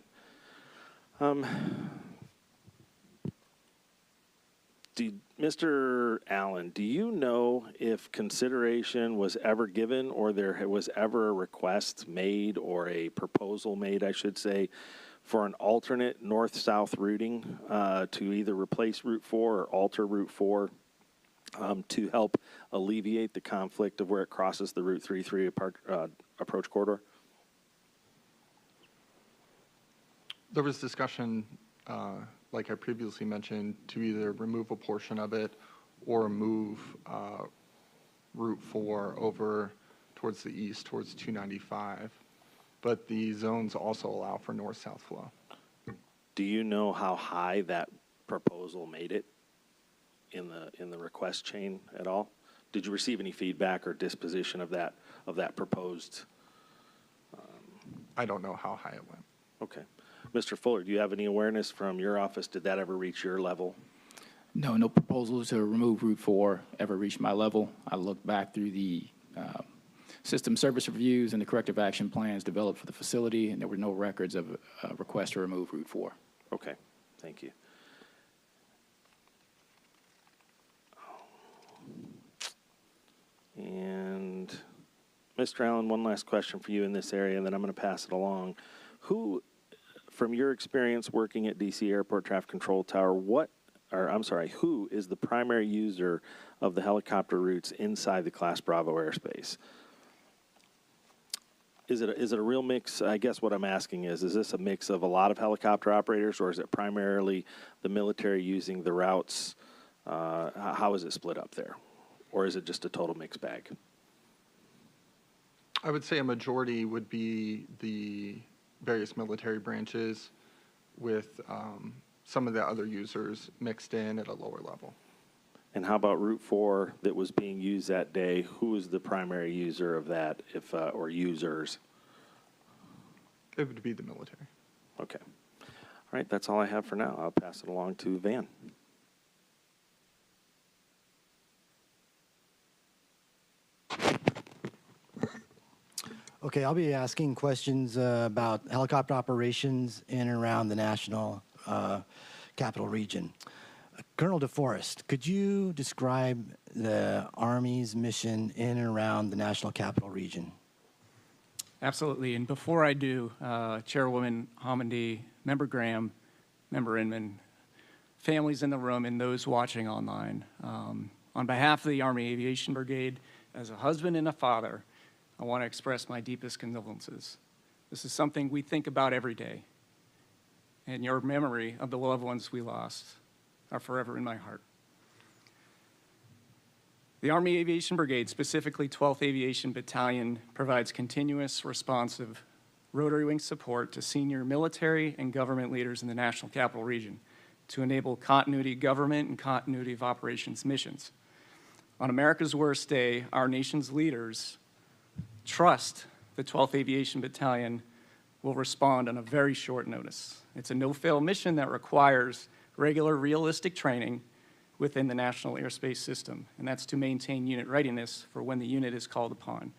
[SPEAKER 8] Mr. Allen, do you know if consideration was ever given or there was ever a request made or a proposal made, I should say, for an alternate north-south routing to either replace Route 4 or alter Route 4 to help alleviate the conflict of where it crosses the Route 33 approach corridor?
[SPEAKER 9] There was discussion, like I previously mentioned, to either remove a portion of it or move Route 4 over towards the east, towards 295. But the zones also allow for north-south flow.
[SPEAKER 8] Do you know how high that proposal made it in the request chain at all? Did you receive any feedback or disposition of that proposed?
[SPEAKER 9] I don't know how high it went.
[SPEAKER 8] Okay. Mr. Fuller, do you have any awareness from your office? Did that ever reach your level?
[SPEAKER 6] No proposals to remove Route 4 ever reached my level. I looked back through the system service reviews and the corrective action plans developed for the facility, and there were no records of a request to remove Route 4.
[SPEAKER 8] Okay, thank you. And Mr. Allen, one last question for you in this area, and then I'm going to pass it along. Who, from your experience working at DC Airport Traffic Control Tower, who is the primary user of the helicopter routes inside the Class Bravo airspace? Is it a real mix? I guess what I'm asking is this a mix of a lot of helicopter operators, or is it primarily the military using the routes? How is it split up there? Or is it just a total mixed bag?
[SPEAKER 9] I would say a majority would be the various military branches with some of the other users mixed in at a lower level.
[SPEAKER 8] And how about Route 4 that was being used that day? Who is the primary user of that, or users?
[SPEAKER 9] It would be the military.
[SPEAKER 8] Okay. All right, that's all I have for now. I'll pass it along to Van.
[SPEAKER 13] Okay, I'll be asking questions about helicopter operations in and around the national capital region. Colonel DeForest, could you describe the Army's mission in and around the national capital region?
[SPEAKER 20] Absolutely. And before I do, Chairwoman Homendy, Member Graham, Member Inman, families in the room, and those watching online, on behalf of the Army Aviation Brigade, as a husband and a father, I want to express my deepest condolences. This is something we think about every day, and your memory of the loved ones we lost are forever in my heart. The Army Aviation Brigade, specifically 12th Aviation Battalion, provides continuous, responsive rotary wing support to senior military and government leaders in the National Capital Region to enable continuity of government and continuity of operations missions. On America's worst day, our nation's leaders trust the 12th Aviation Battalion will respond on a very short notice. It's a no-fail mission that requires regular, realistic training within the national airspace system, and that's to maintain unit readiness for when the unit is called upon.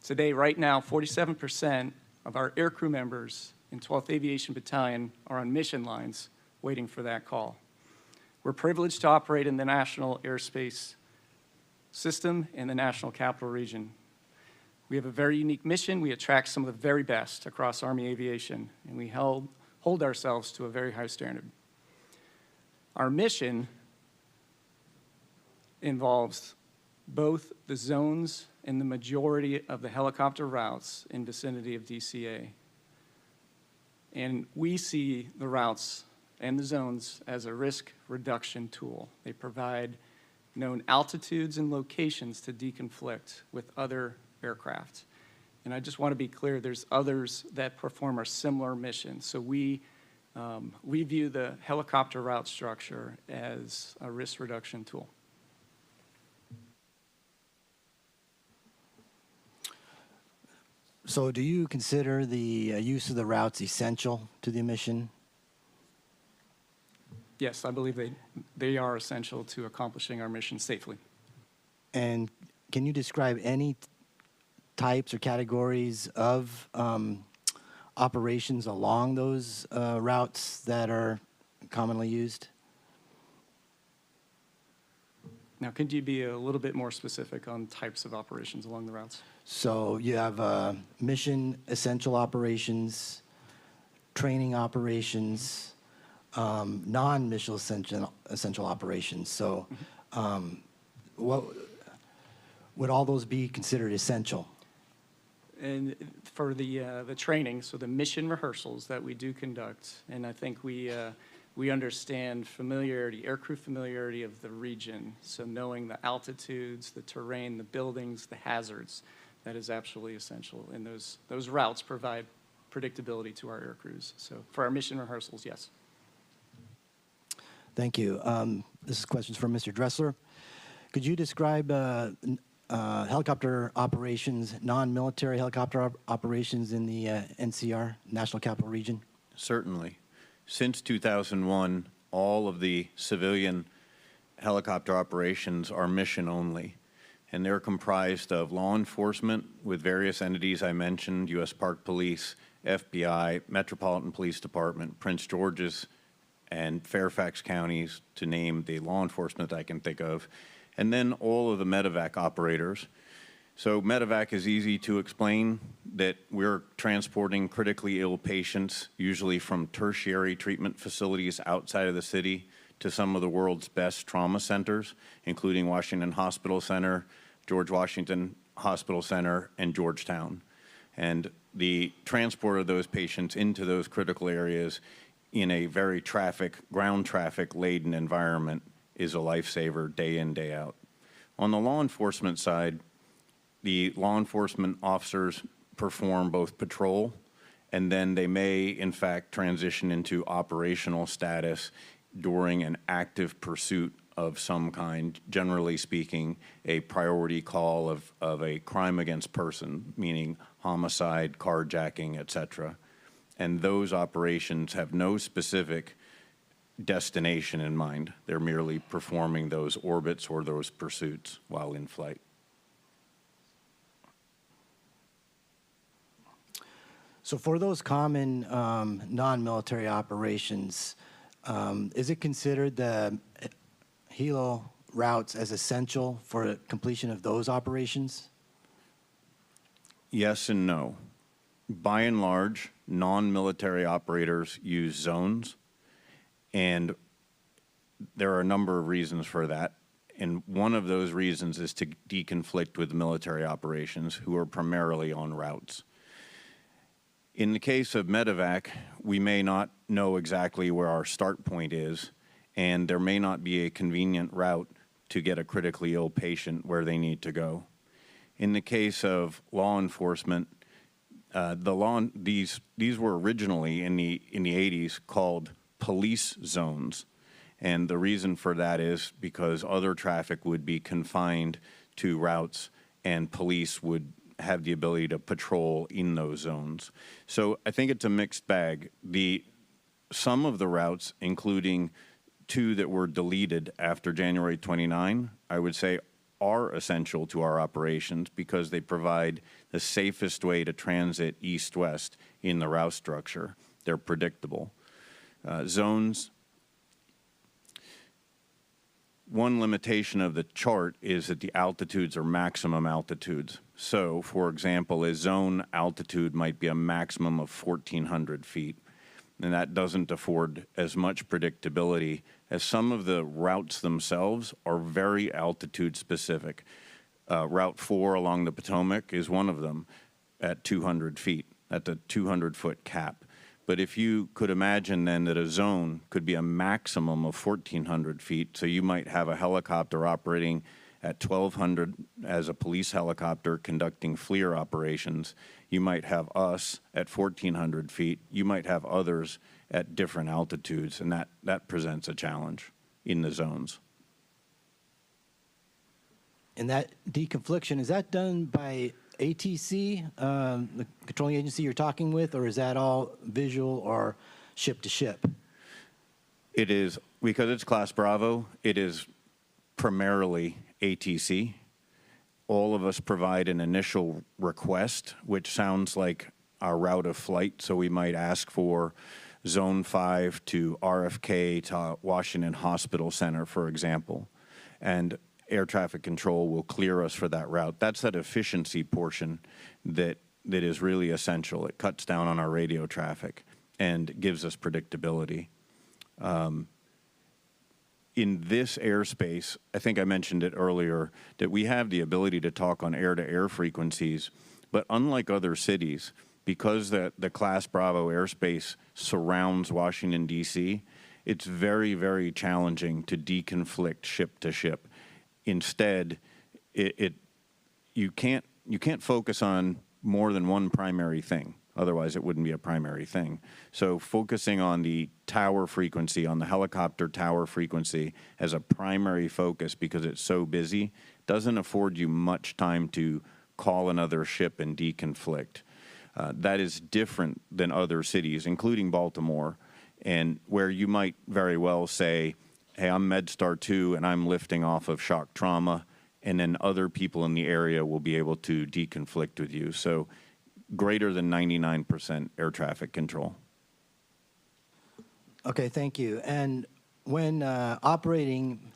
[SPEAKER 20] Today, right now, 47% of our aircrew members in 12th Aviation Battalion are on mission lines waiting for that call. We're privileged to operate in the national airspace system in the national capital region. We have a very unique mission. We attract some of the very best across Army aviation, and we hold ourselves to a very high standard. Our mission involves both the zones and the majority of the helicopter routes in vicinity of DCA. And we see the routes and the zones as a risk reduction tool. They provide known altitudes and locations to deconflict with other aircraft. And I just want to be clear, there's others that perform a similar mission. So we view the helicopter route structure as a risk reduction tool.
[SPEAKER 13] So do you consider the use of the routes essential to the mission?
[SPEAKER 20] Yes, I believe they are essential to accomplishing our mission safely.
[SPEAKER 13] And can you describe any types or categories of operations along those routes that are commonly used?
[SPEAKER 20] Now, could you be a little bit more specific on types of operations along the routes?
[SPEAKER 13] So you have mission essential operations, training operations, non-mission essential operations. So what would all those be considered essential?
[SPEAKER 20] And for the training, so the mission rehearsals that we do conduct, and I think we understand familiarity, aircrew familiarity of the region, so knowing the altitudes, the terrain, the buildings, the hazards, that is absolutely essential. And those routes provide predictability to our aircrews. So for our mission rehearsals, yes.
[SPEAKER 13] Thank you. This is questions from Mr. Dressler. Could you describe helicopter operations, non-military helicopter operations in the NCR, National Capital Region?
[SPEAKER 10] Certainly. Since 2001, all of the civilian helicopter operations are mission only, and they're comprised of law enforcement with various entities I mentioned, U.S. Park Police, FBI, Metropolitan Police Department, Prince George's, and Fairfax counties, to name the law enforcement I can think of, and then all of the medevac operators. So medevac is easy to explain, that we're transporting critically ill patients, usually from tertiary treatment facilities outside of the city, to some of the world's best trauma centers, including Washington Hospital Center, George Washington Hospital Center, and Georgetown. And the transport of those patients into those critical areas in a very ground traffic laden environment is a lifesaver day in, day out. On the law enforcement side, the law enforcement officers perform both patrol, and then they may, in fact, transition into operational status during an active pursuit of some kind, generally speaking, a priority call of a crime against person, meaning homicide, carjacking, etc. And those operations have no specific destination in mind. They're merely performing those orbits or those pursuits while in flight.
[SPEAKER 13] So for those common non-military operations, is it considered the helo routes as essential for completion of those operations?
[SPEAKER 10] Yes and no. By and large, non-military operators use zones, and there are a number of reasons for that. And one of those reasons is to deconflict with military operations who are primarily on routes. In the case of medevac, we may not know exactly where our start point is, and there may not be a convenient route to get a critically ill patient where they need to go. In the case of law enforcement, these were originally in the 80s called police zones, and the reason for that is because other traffic would be confined to routes, and police would have the ability to patrol in those zones. So I think it's a mixed bag. Some of the routes, including two that were deleted after January 29, I would say are essential to our operations because they provide the safest way to transit east-west in the route structure. They're predictable. Zones, one limitation of the chart is that the altitudes are maximum altitudes. So, for example, a zone altitude might be a maximum of 1,400 feet, and that doesn't afford as much predictability as some of the routes themselves are very altitude specific. Route 4 along the Potomac is one of them at 200 feet. That's a 200-foot cap. But if you could imagine then that a zone could be a maximum of 1,400 feet, so you might have a helicopter operating at 1,200 as a police helicopter conducting FLIR operations. You might have us at 1,400 feet. You might have others at different altitudes, and that presents a challenge in the zones.
[SPEAKER 13] And that deconfliction, is that done by ATC, the controlling agency you're talking with, or is that all visual or ship to ship?
[SPEAKER 10] It is, because it's Class Bravo, it is primarily ATC. All of us provide an initial request, which sounds like our route of flight. So we might ask for Zone 5 to RFK to Washington Hospital Center, for example. And air traffic control will clear us for that route. That's that efficiency portion that is really essential. It cuts down on our radio traffic and gives us predictability. In this airspace, I think I mentioned it earlier, that we have the ability to talk on air-to-air frequencies, but unlike other cities, because the Class Bravo airspace surrounds Washington, D.C., it's very, very challenging to deconflict ship to ship. Instead, you can't focus on more than one primary thing. Otherwise, it wouldn't be a primary thing. So focusing on the tower frequency, on the helicopter tower frequency as a primary focus because it's so busy, doesn't afford you much time to call another ship and deconflict. That is different than other cities, including Baltimore, and where you might very well say, hey, I'm MedStar 2 and I'm lifting off of shock trauma, and then other people in the area will be able to deconflict with you. So greater than 99% air traffic control.
[SPEAKER 13] Okay, thank you. And when operating,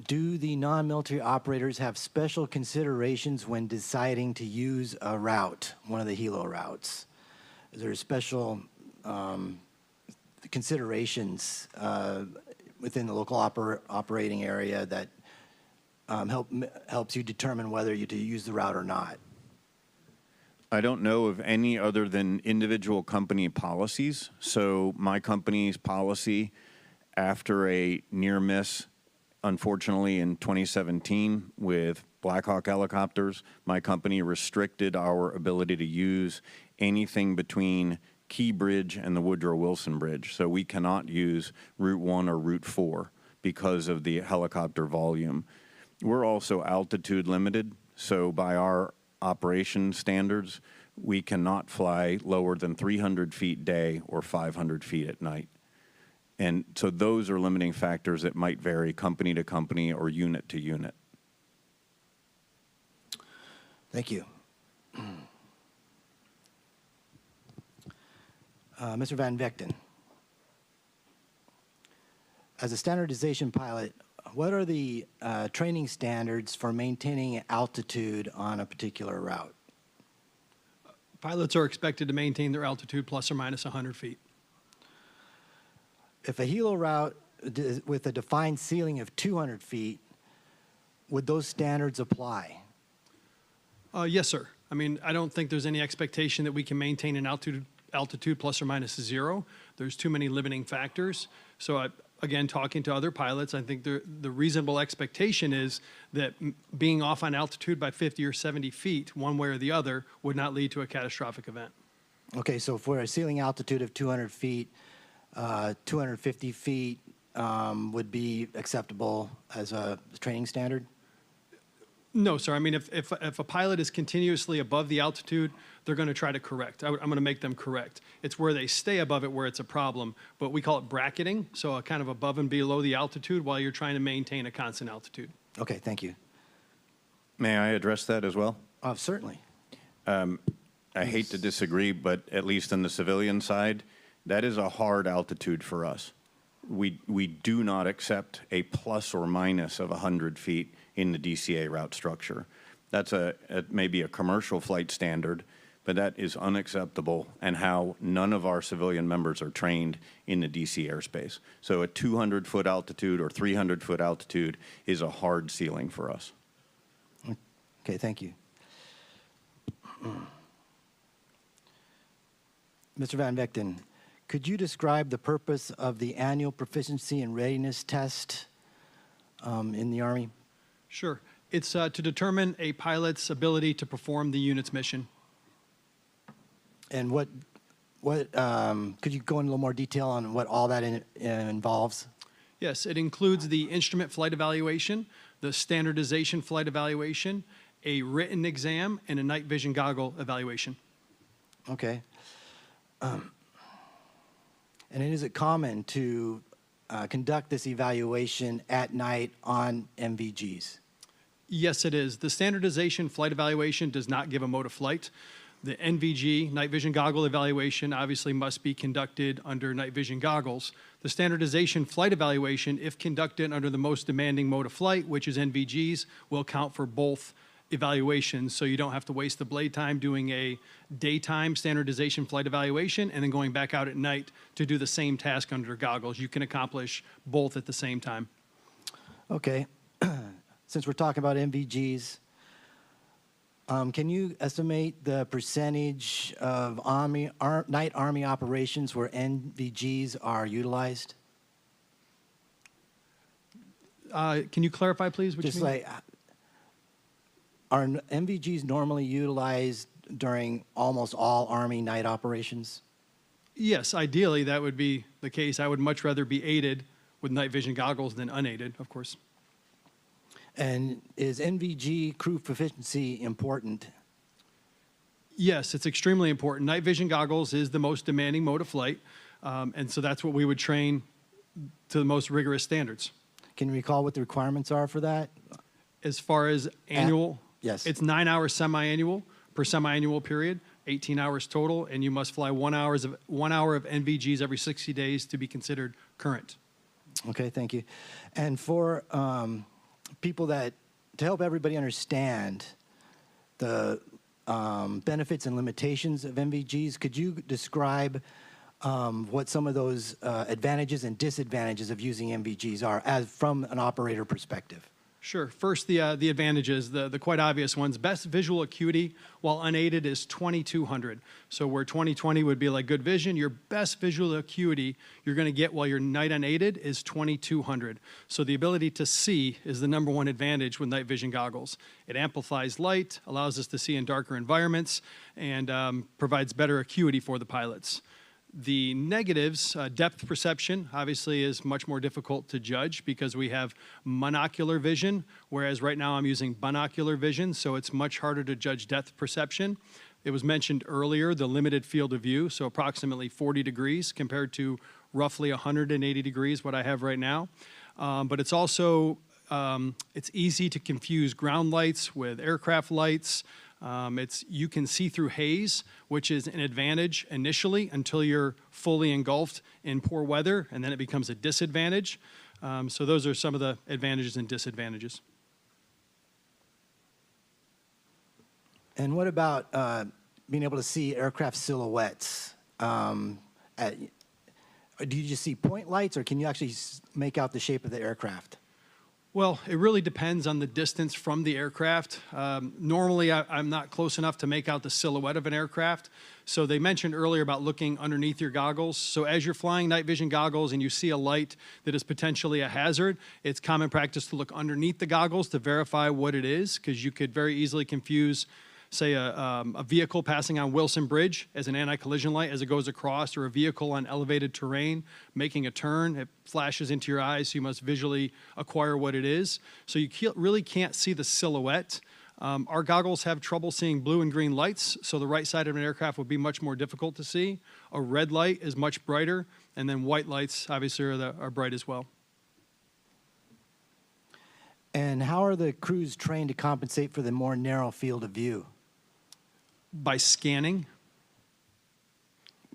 [SPEAKER 13] do the non-military operators have special considerations when deciding to use a route, one of the helo routes? Is there special considerations within the local operating area that helps you determine whether you to use the route or not?
[SPEAKER 10] I don't know of any other than individual company policies. So my company's policy, after a near miss, unfortunately in 2017 with Black Hawk helicopters, my company restricted our ability to use anything between Key Bridge and the Woodrow Wilson Bridge. So we cannot use Route 1 or Route 4 because of the helicopter volume. We're also altitude limited, so by our operation standards, we cannot fly lower than 300 feet day or 500 feet at night. And so those are limiting factors that might vary company to company or unit to unit.
[SPEAKER 13] Thank you. Mr. Van Vechten, as a standardization pilot, what are the training standards for maintaining altitude on a particular route?
[SPEAKER 11] Pilots are expected to maintain their altitude plus or minus 100 feet.
[SPEAKER 13] If a helo route with a defined ceiling of 200 feet, would those standards apply?
[SPEAKER 11] Yes, sir. I mean, I don't think there's any expectation that we can maintain an altitude plus or minus 0. There's too many limiting factors. So again, talking to other pilots, I think the reasonable expectation is that being off on altitude by 50 or 70 feet, one way or the other, would not lead to a catastrophic event.
[SPEAKER 13] Okay, so for a ceiling altitude of 200 feet, 250 feet would be acceptable as a training standard?
[SPEAKER 11] No, sir. I mean, if a pilot is continuously above the altitude, they're going to try to correct. I'm going to make them correct. It's where they stay above it where it's a problem. But we call it bracketing, so a kind of above and below the altitude while you're trying to maintain a constant altitude.
[SPEAKER 13] Okay, thank you.
[SPEAKER 10] May I address that as well?
[SPEAKER 13] Certainly.
[SPEAKER 10] I hate to disagree, but at least on the civilian side, that is a hard altitude for us. We do not accept a plus or minus of 100 feet in the DCA route structure. That's maybe a commercial flight standard, but that is unacceptable and how none of our civilian members are trained in the DC airspace. So a 200-foot altitude or 300-foot altitude is a hard ceiling for us.
[SPEAKER 13] Okay, thank you. Mr. Van Vechten, could you describe the purpose of the annual proficiency and readiness test in the Army?
[SPEAKER 11] Sure. It's to determine a pilot's ability to perform the unit's mission.
[SPEAKER 13] And what could you go into a little more detail on what all that involves?
[SPEAKER 11] Yes, it includes the instrument flight evaluation, the standardization flight evaluation, a written exam, and a night vision goggle evaluation.
[SPEAKER 13] Okay. And is it common to conduct this evaluation at night on MVGs?
[SPEAKER 11] Yes, it is. The standardization flight evaluation does not give a mode of flight. The NVG, night vision goggle evaluation, obviously must be conducted under night vision goggles. The standardization flight evaluation, if conducted under the most demanding mode of flight, which is NVGs, will count for both evaluations, so you don't have to waste the blade time doing a daytime standardization flight evaluation and then going back out at night to do the same task under goggles. You can accomplish both at the same time.
[SPEAKER 13] Okay. Since we're talking about MVGs, can you estimate the percentage of night Army operations where NVGs are utilized?
[SPEAKER 11] Can you clarify, please, what
[SPEAKER 13] Just
[SPEAKER 11] you mean?
[SPEAKER 13] like, are MVGs normally utilized during almost all Army night operations?
[SPEAKER 11] Yes, ideally that would be the case. I would much rather be aided with night vision goggles than unaided, of course.
[SPEAKER 13] And is NVG crew proficiency important?
[SPEAKER 11] Yes, it's extremely important. Night vision goggles is the most demanding mode of flight, and so that's what we would train to the most rigorous standards.
[SPEAKER 13] Can you recall what the requirements are for that?
[SPEAKER 11] As far as annual,
[SPEAKER 13] yes.
[SPEAKER 11] It's 9 hours semi-annual per semi-annual period, 18 hours total, and you must fly 1 hour of NVGs every 60 days to be considered current.
[SPEAKER 13] Okay, thank you. And for to help everybody understand the benefits and limitations of MVGs, could you describe what some of those advantages and disadvantages of using MVGs are as from an operator perspective?
[SPEAKER 11] Sure. First, the advantages, the quite obvious ones. Best visual acuity while unaided is 2200. So where 20/20 would be like good vision, your best visual acuity you're going to get while you're night unaided is 2200. So the ability to see is the number one advantage with night vision goggles. It amplifies light, allows us to see in darker environments, and provides better acuity for the pilots. The negatives, depth perception, obviously is much more difficult to judge because we have monocular vision, whereas right now I'm using binocular vision, so it's much harder to judge depth perception. It was mentioned earlier, the limited field of view, so approximately 40 degrees compared to roughly 180 degrees, what I have right now. But it's also, it's easy to confuse ground lights with aircraft lights. You can see through haze, which is an advantage initially until you're fully engulfed in poor weather, and then it becomes a disadvantage. So those are some of the advantages and disadvantages.
[SPEAKER 13] And what about being able to see aircraft silhouettes? Do you just see point lights, or can you actually make out the shape of the aircraft?
[SPEAKER 11] Well, it really depends on the distance from the aircraft. Normally, I'm not close enough to make out the silhouette of an aircraft. So they mentioned earlier about looking underneath your goggles. So as you're flying night vision goggles and you see a light that is potentially a hazard, it's common practice to look underneath the goggles to verify what it is, because you could very easily confuse, say, a vehicle passing on Wilson Bridge as an anti-collision light as it goes across, or a vehicle on elevated terrain making a turn. It flashes into your eyes, so you must visually acquire what it is. So you really can't see the silhouette. Our goggles have trouble seeing blue and green lights, so the right side of an aircraft would be much more difficult to see. A red light is much brighter, and then white lights obviously are bright as well.
[SPEAKER 13] And how are the crews trained to compensate for the more narrow field of view?
[SPEAKER 11] By scanning.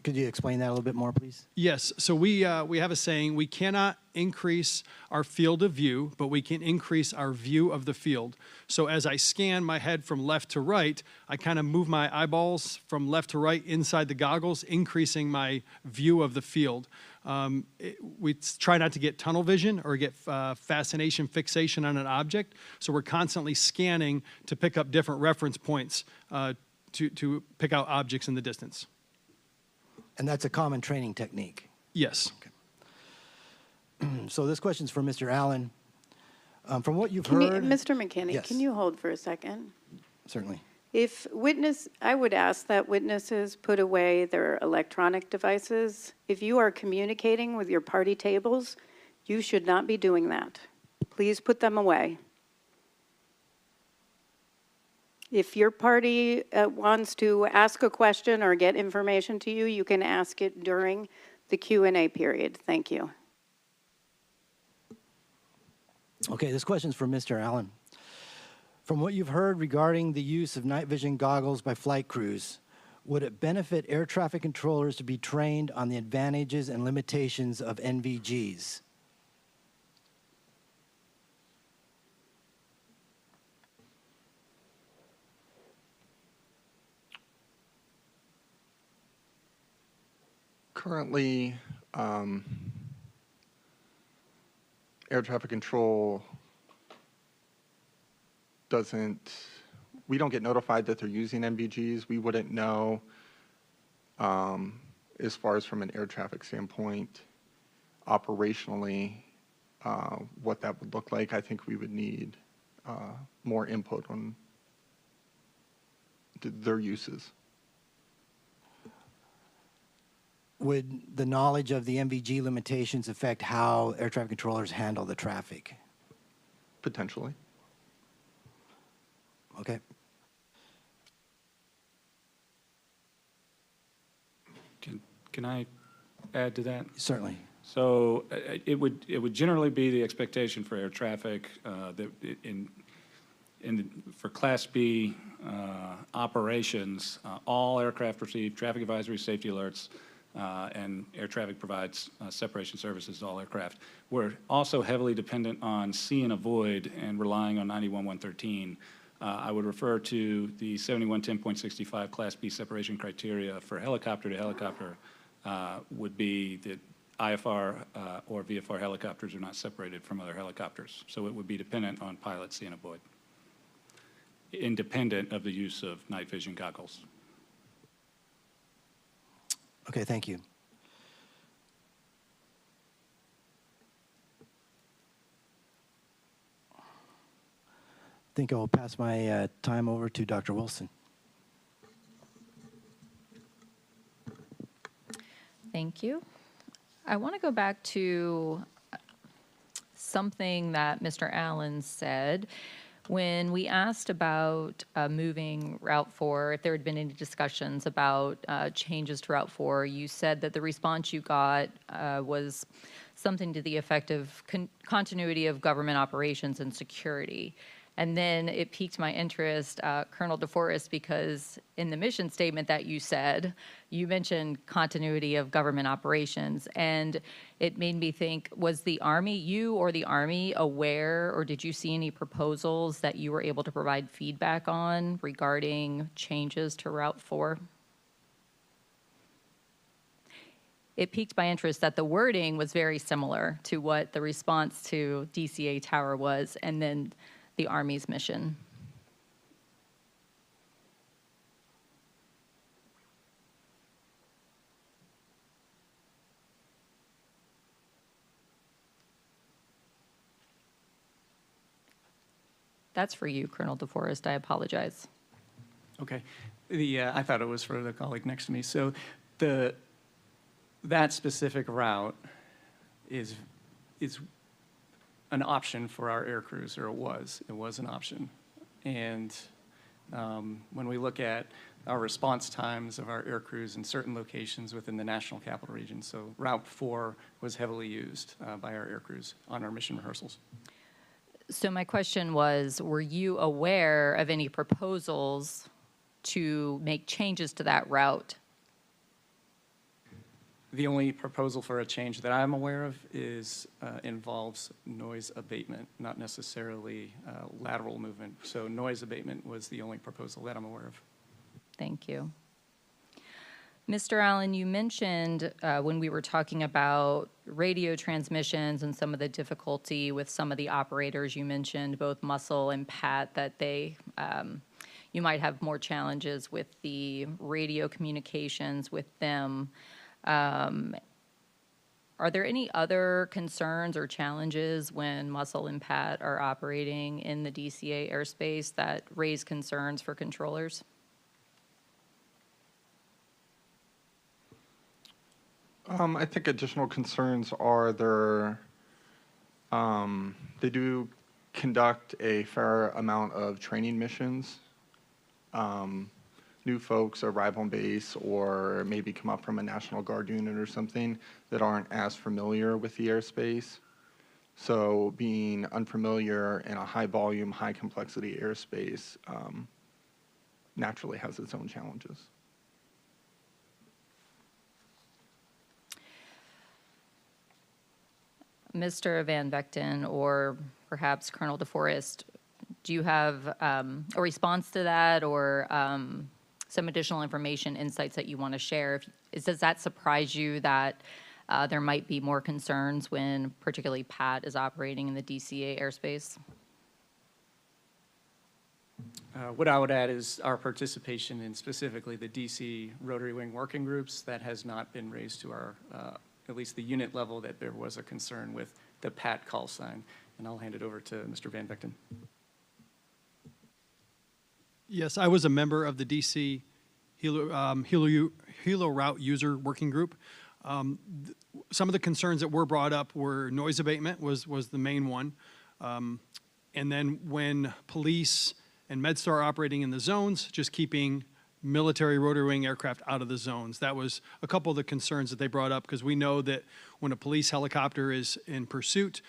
[SPEAKER 13] Could you explain that a little bit more, please?
[SPEAKER 11] Yes. So we have a saying: we cannot increase our field of view, but we can increase our view of the field. So as I scan my head from left to right, I kind of move my eyeballs from left to right inside the goggles, increasing my view of the field. We try not to get tunnel vision or get fascination fixation on an object. So we're constantly scanning to pick up different reference points to pick out objects in the distance.
[SPEAKER 13] And that's a common training technique?
[SPEAKER 11] Yes.
[SPEAKER 13] Okay. So this question's for Mr. Allen. From what you've heard...
[SPEAKER 3] Mr. McKinney,
[SPEAKER 13] yes.
[SPEAKER 3] Can you hold for a second?
[SPEAKER 13] Certainly.
[SPEAKER 3] I would ask that witnesses put away their electronic devices. If you are communicating with your party tables, you should not be doing that. Please put them away. If your party wants to ask a question or get information to you, you can ask it during the Q&A period. Thank you.
[SPEAKER 13] Okay, this question's for Mr. Allen. From what you've heard regarding the use of night vision goggles by flight crews, would it benefit air traffic controllers to be trained on the advantages and limitations of NVGs?
[SPEAKER 9] Currently, air traffic control we don't get notified that they're using NVGs. We wouldn't know, as far as from an air traffic standpoint, operationally, what that would look like. I think we would need more input on their uses.
[SPEAKER 13] Would the knowledge of the MVG limitations affect how air traffic controllers handle the traffic?
[SPEAKER 9] Potentially.
[SPEAKER 13] Okay.
[SPEAKER 6] Can I add to that?
[SPEAKER 13] Certainly.
[SPEAKER 6] So it would generally be the expectation for air traffic that for Class B operations, all aircraft receive traffic advisory safety alerts and air traffic provides separation services to all aircraft. We're also heavily dependent on see and avoid and relying on 91.113. I would refer to the 7110.65 Class B separation criteria for helicopter to helicopter would be that IFR or VFR helicopters are not separated from other helicopters. So it would be dependent on pilot see and avoid, independent of the use of night vision goggles.
[SPEAKER 13] Okay, thank you. I think I'll pass my time over to Dr. Wilson.
[SPEAKER 14] Thank you. I want to go back to something that Mr. Allen said. When we asked about moving Route 4, if there had been any discussions about changes to Route 4, you said that the response you got was something to the effect of continuity of government operations and security. And then it piqued my interest, Colonel DeForest, because in the mission statement that you said, you mentioned continuity of government operations. And it made me think, was the Army, you or the Army, aware, or did you see any proposals that you were able to provide feedback on regarding changes to Route 4? It piqued my interest that the wording was very similar to what the response to DCA Tower was, and then the Army's mission. That's for you, Colonel DeForest. I apologize.
[SPEAKER 20] Okay. I thought it was for the colleague next to me. So that specific route is an option for our air crews, or it was an option. And when we look at our response times of our air crews in certain locations within the National Capital Region, so Route 4 was heavily used by our air crews on our mission rehearsals.
[SPEAKER 14] So my question was, were you aware of any proposals to make changes to that route?
[SPEAKER 20] The only proposal for a change that I'm aware of involves noise abatement, not necessarily lateral movement. So noise abatement was the only proposal that I'm aware of.
[SPEAKER 14] Thank you. Mr. Allen, you mentioned when we were talking about radio transmissions and some of the difficulty with some of the operators, you mentioned both Muscle and Pat, that you might have more challenges with the radio communications with them. Are there any other concerns or challenges when Muscle and Pat are operating in the DCA airspace that raise concerns for controllers?
[SPEAKER 9] I think additional concerns are they do conduct a fair amount of training missions. New folks arrive on base or maybe come up from a National Guard unit or something that aren't as familiar with the airspace. So being unfamiliar in a high volume, high complexity airspace naturally has its own challenges.
[SPEAKER 14] Mr. Van Vechten, or perhaps Colonel DeForest, do you have a response to that, or some additional information, insights that you want to share? Does that surprise you that there might be more concerns when particularly Pat is operating in the DCA airspace?
[SPEAKER 20] What I would add is our participation in specifically the DC Rotary Wing working groups. That has not been raised to our, at least the unit level, that there was a concern with the Pat call sign. And I'll hand it over to Mr. Van Vechten.
[SPEAKER 11] Yes, I was a member of the DC Helo Route User Working Group. Some of the concerns that were brought up were noise abatement was the main one. And then when police and MedStar are operating in the zones, just keeping military rotary wing aircraft out of the zones. That was a couple of the concerns that they brought up, because we know that when a police helicopter is in pursuit,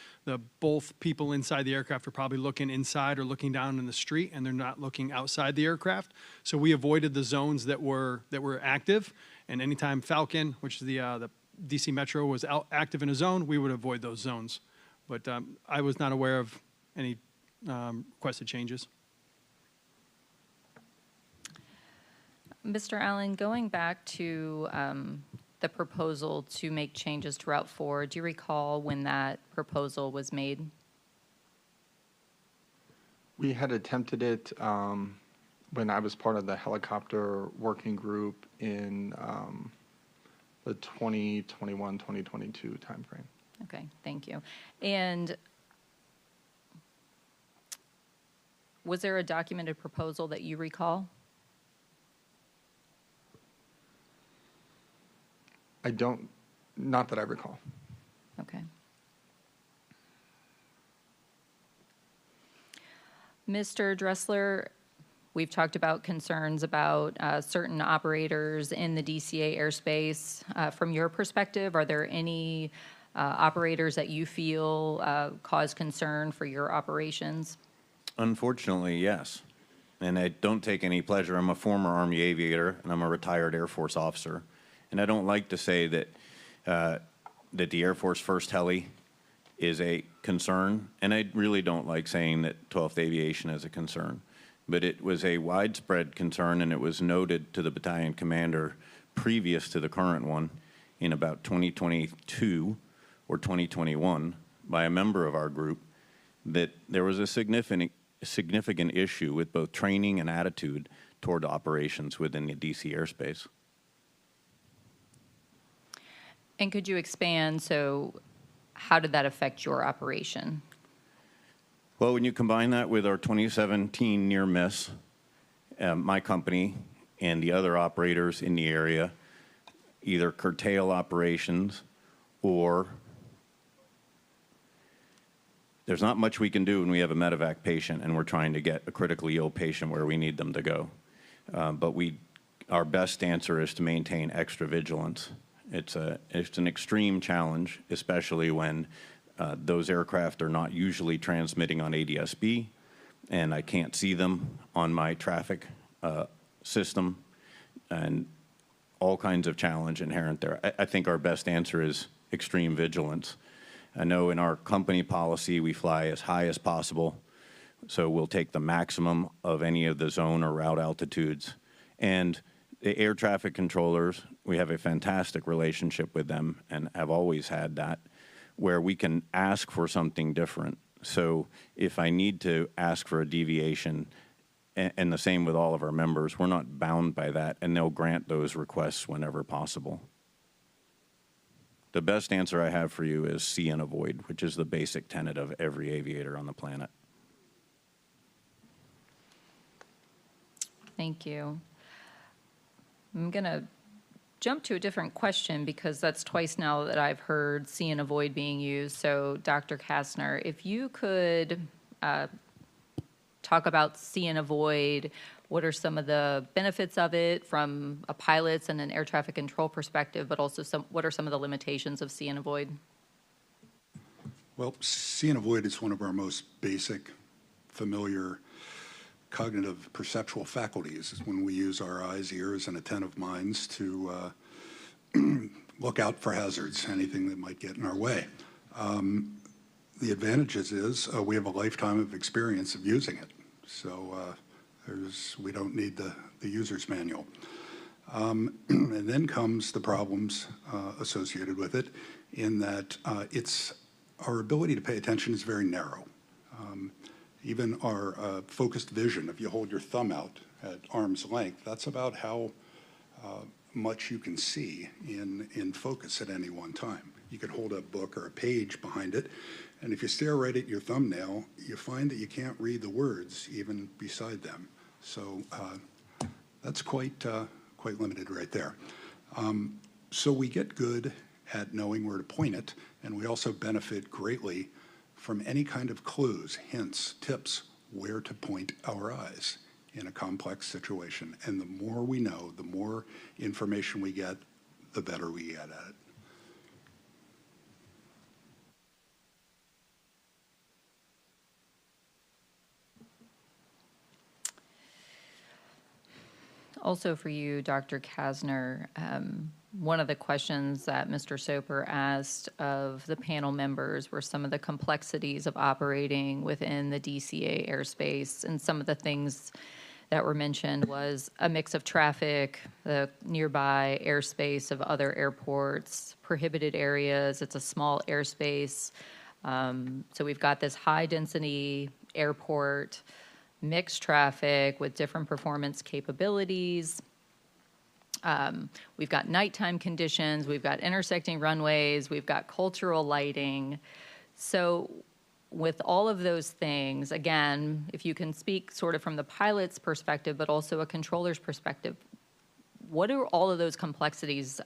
[SPEAKER 11] both people inside the aircraft are probably looking inside or looking down in the street, and they're not looking outside the aircraft. So we avoided the zones that were active, And anytime Falcon, which is the DC Metro, was active in a zone, we would avoid those zones. But I was not aware of any requested changes.
[SPEAKER 14] Mr. Allen, going back to the proposal to make changes to Route 4, do you recall when that proposal was made?
[SPEAKER 9] We had attempted it when I was part of the helicopter working group in the 2021-2022 timeframe.
[SPEAKER 14] Okay, thank you. And was there a documented proposal that you recall?
[SPEAKER 9] Not that I recall.
[SPEAKER 14] Okay. Mr. Dressler, we've talked about concerns about certain operators in the DCA airspace. From your perspective, are there any operators that you feel cause concern for your operations?
[SPEAKER 10] Unfortunately, yes. And I don't take any pleasure. I'm a former Army aviator, and I'm a retired Air Force officer. And I don't like to say that that the Air Force First Heli is a concern, and I really don't like saying that 12th Aviation is a concern. But it was a widespread concern, and it was noted to the battalion commander previous to the current one in about 2022 or 2021 by a member of our group that there was a significant issue with both training and attitude toward operations within the DC airspace.
[SPEAKER 14] And could you expand, so how did that affect your operation?
[SPEAKER 10] Well, when you combine that with our 2017 near miss, my company and the other operators in the area either curtail operations or there's not much we can do when we have a medevac patient and we're trying to get a critically ill patient where we need them to go. But our best answer is to maintain extra vigilance. It's an extreme challenge, especially when those aircraft are not usually transmitting on ADSB, and I can't see them on my traffic system, and all kinds of challenge inherent there. I think our best answer is extreme vigilance. I know in our company policy we fly as high as possible, so we'll take the maximum of any of the zone or route altitudes. And the air traffic controllers, we have a fantastic relationship with them and have always had that, where we can ask for something different. So if I need to ask for a deviation, and the same with all of our members, we're not bound by that, and they'll grant those requests whenever possible. The best answer I have for you is see and avoid, which is the basic tenet of every aviator on the planet.
[SPEAKER 14] Thank you. I'm going to jump to a different question because that's twice now that I've heard see and avoid being used. So, Dr. Kastner, if you could talk about see and avoid, what are some of the benefits of it from a pilot's and an air traffic control perspective, but also what are some of the limitations of see and avoid?
[SPEAKER 16] Well, see and avoid is one of our most basic, familiar cognitive perceptual faculties. Is when we use our eyes, ears, and attentive minds to look out for hazards, anything that might get in our way. The advantages is we have a lifetime of experience of using it. So we don't need the user's manual. And then comes the problems associated with it in that our ability to pay attention is very narrow. Even our focused vision, if you hold your thumb out at arm's length, that's about how much you can see in focus at any one time. You could hold a book or a page behind it, and if you stare right at your thumbnail, you find that you can't read the words even beside them. So that's quite limited right there. So we get good at knowing where to point it, and we also benefit greatly from any kind of clues, hints, tips, where to point our eyes in a complex situation. And the more we know, the more information we get, the better we get at it.
[SPEAKER 14] Also for you, Dr. Kasner, one of the questions that Mr. Soper asked of the panel members were some of the complexities of operating within the DCA airspace, and some of the things that were mentioned was a mix of traffic, the nearby airspace of other airports, prohibited areas. It's a small airspace. So we've got this high-density airport, mixed traffic with different performance capabilities. We've got nighttime conditions, we've got intersecting runways, we've got cultural lighting. So with all of those things, again, if you can speak sort of from the pilot's perspective, but also a controller's perspective, what do all of those complexities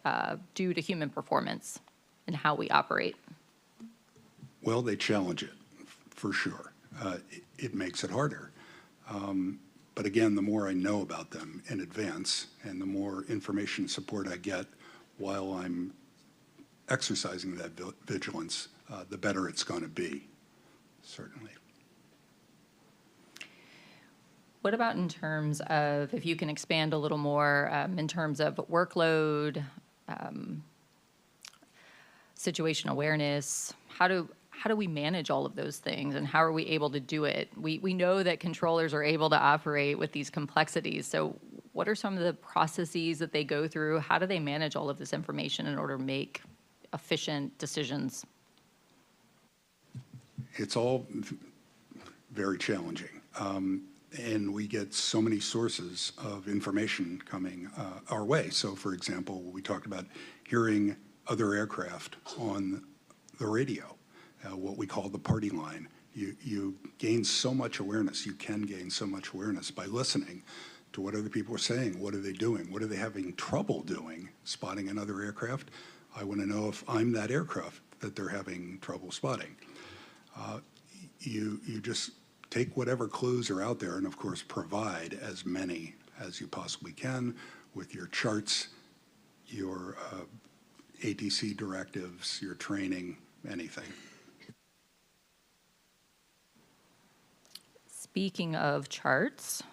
[SPEAKER 14] do to human performance and how we operate?
[SPEAKER 16] Well, they challenge it, for sure. It makes it harder. But again, the more I know about them in advance and the more information support I get while I'm exercising that vigilance, the better it's going to be, certainly.
[SPEAKER 14] What about in terms of, if you can expand a little more, in terms of workload, situation awareness, how do we manage all of those things, and how are we able to do it? We know that controllers are able to operate with these complexities, so what are some of the processes that they go through? How do they manage all of this information in order to make efficient decisions?
[SPEAKER 16] It's all very challenging. And we get so many sources of information coming our way. So, for example, we talked about hearing other aircraft on the radio, what we call the party line. You gain so much awareness. You can gain so much awareness by listening to what other people are saying. What are they doing? What are they having trouble doing spotting another aircraft? I want to know if I'm that aircraft that they're having trouble spotting. You just take whatever clues are out there and, of course, provide as many as you possibly can with your charts, your ATC directives, your training, anything.
[SPEAKER 14] Speaking of charts,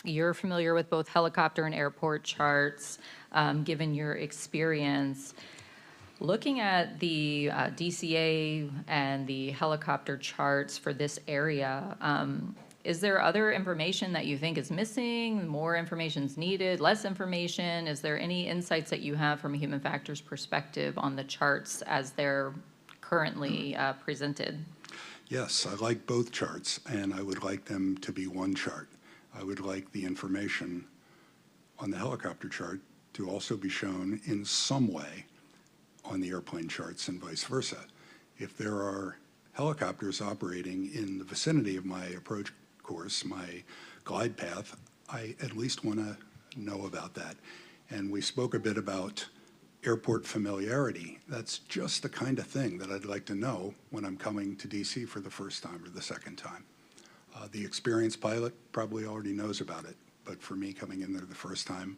[SPEAKER 14] you're familiar with both helicopter and airport charts, given your experience. Looking at the DCA and the helicopter charts for this area, is there other information that you think is missing? More information is needed, less information? Is there any insights that you have from a human factors perspective on the charts as they're currently presented?
[SPEAKER 16] Yes, I like both charts, and I would like them to be one chart. I would like the information on the helicopter chart to also be shown in some way on the airplane charts and vice versa. If there are helicopters operating in the vicinity of my approach course, my glide path, I at least want to know about that. And we spoke a bit about airport familiarity. That's just the kind of thing that I'd like to know when I'm coming to DC for the first time or the second time. The experienced pilot probably already knows about it, but for me coming in there the first time,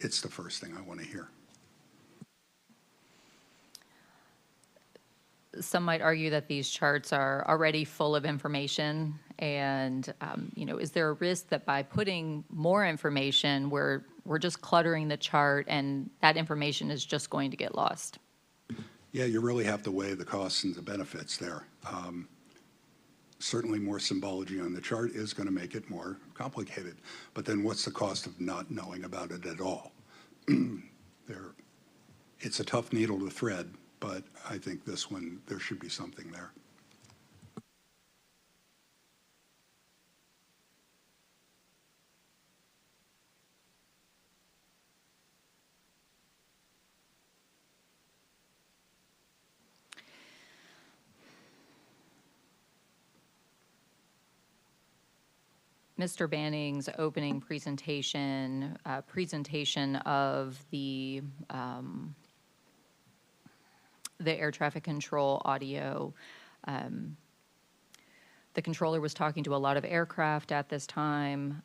[SPEAKER 16] it's the first thing I want to hear.
[SPEAKER 14] Some might argue that these charts are already full of information, and is there a risk that by putting more information, we're just cluttering the chart, and that information is just going to get lost?
[SPEAKER 16] Yeah, you really have to weigh the costs and the benefits there. Certainly more symbology on the chart is going to make it more complicated, but then what's the cost of not knowing about it at all? It's a tough needle to thread, but I think this one, there should be something there.
[SPEAKER 14] Mr. Banning's opening presentation of the air traffic control audio. The controller was talking to a lot of aircraft at this time.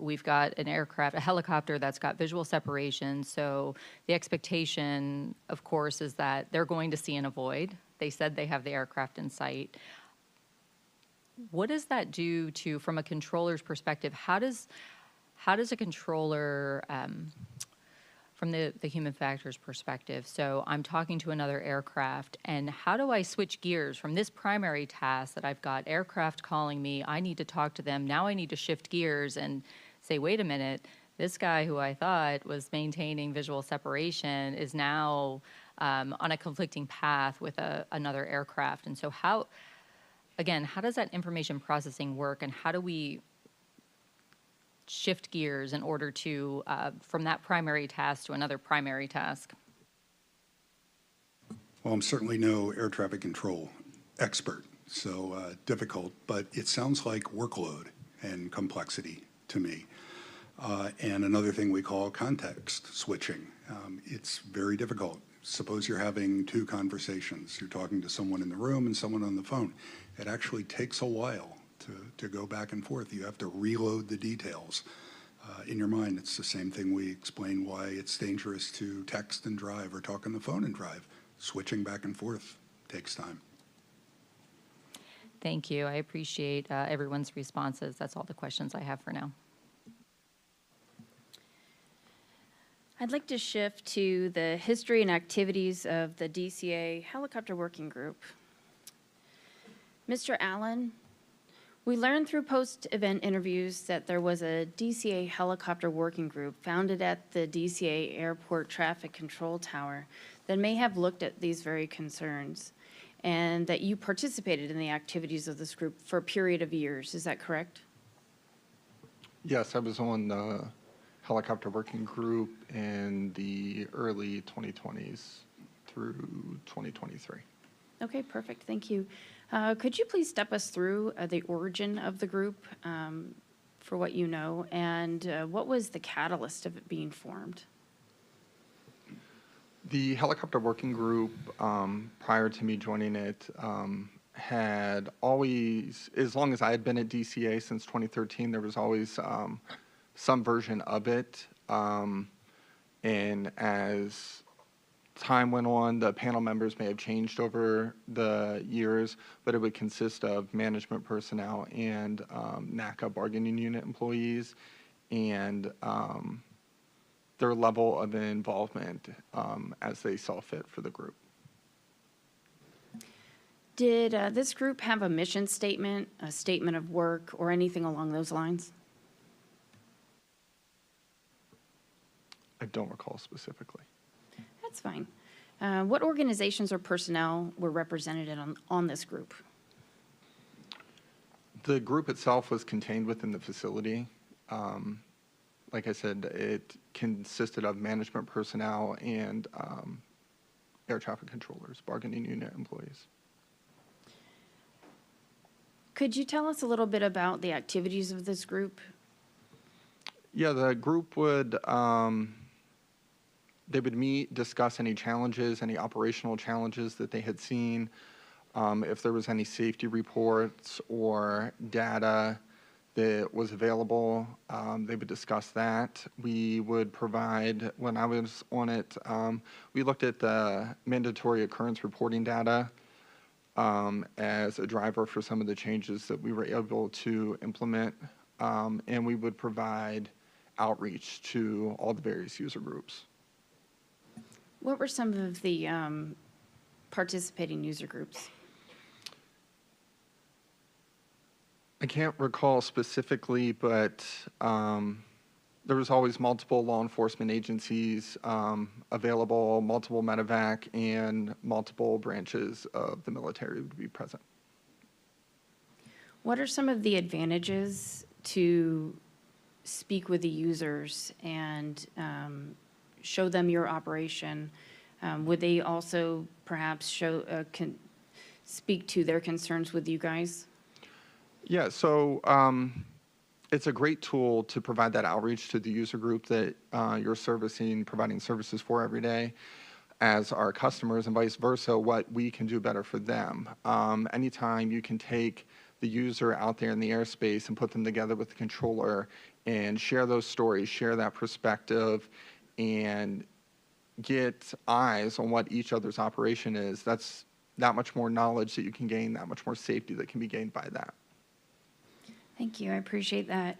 [SPEAKER 14] We've got a helicopter that's got visual separation, so the expectation, of course, is that they're going to see and avoid. They said they have the aircraft in sight. what does that do to, from a controller's perspective, how does a controller, from the human factors perspective, so I'm talking to another aircraft, and how do I switch gears from this primary task that I've got aircraft calling me, I need to talk to them, now I need to shift gears and say, wait a minute, this guy who I thought was maintaining visual separation is now on a conflicting path with another aircraft. And so how does that information processing work, and how do we shift gears in order to, from that primary task to another primary task?
[SPEAKER 16] Well, I'm certainly no air traffic control expert, so difficult, but it sounds like workload and complexity to me. And another thing we call context switching. It's very difficult. Suppose you're having two conversations. You're talking to someone in the room and someone on the phone. It actually takes a while to go back and forth. You have to reload the details in your mind. It's the same thing we explain why it's dangerous to text and drive or talk on the phone and drive. Switching back and forth takes time.
[SPEAKER 14] Thank you. I appreciate everyone's responses. That's all the questions I have for now.
[SPEAKER 17] I'd like to shift to the history and activities of the DCA Helicopter Working Group. Mr. Allen, we learned through post-event interviews that there was a DCA Helicopter Working Group founded at the DCA Airport Traffic Control Tower that may have looked at these very concerns, and that you participated in the activities of this group for a period of years. Is that correct?
[SPEAKER 9] Yes, I was on the helicopter working group in the early 2020s through 2023.
[SPEAKER 17] Okay, perfect. Thank you. Could you please step us through the origin of the group, for what you know, and what was the catalyst of it being formed?
[SPEAKER 9] The helicopter working group, prior to me joining it, had always, as long as I had been at DCA since 2013, there was always some version of it. And as time went on, the panel members may have changed over the years, but it would consist of management personnel and NACA bargaining unit employees, and their level of involvement as they saw fit for the group.
[SPEAKER 17] Did this group have a mission statement, a statement of work, or anything along those lines?
[SPEAKER 9] I don't recall specifically.
[SPEAKER 17] That's fine. What organizations or personnel were represented on this group?
[SPEAKER 9] The group itself was contained within the facility. Like I said, it consisted of management personnel and air traffic controllers, bargaining unit employees.
[SPEAKER 17] Could you tell us a little bit about the activities of this group?
[SPEAKER 9] Yeah, the group would, they would meet, discuss any challenges, any operational challenges that they had seen, if there was any safety reports or data that was available, they would discuss that. We would provide, when I was on it, we looked at the mandatory occurrence reporting data as a driver for some of the changes that we were able to implement, and we would provide outreach to all the various user groups.
[SPEAKER 17] What were some of the participating user groups?
[SPEAKER 9] I can't recall specifically, but there was always multiple law enforcement agencies available, multiple medevac, and multiple branches of the military would be present.
[SPEAKER 17] What are some of the advantages to speak with the users and show them your operation? Would they also perhaps speak to their concerns with you guys?
[SPEAKER 9] Yeah, so it's a great tool to provide that outreach to the user group that you're servicing, providing services for every day as our customers, and vice versa, what we can do better for them. Anytime you can take the user out there in the airspace and put them together with the controller and share those stories, share that perspective, and get eyes on what each other's operation is, that's that much more knowledge that you can gain, that much more safety that can be gained by that.
[SPEAKER 17] Thank you. I appreciate that.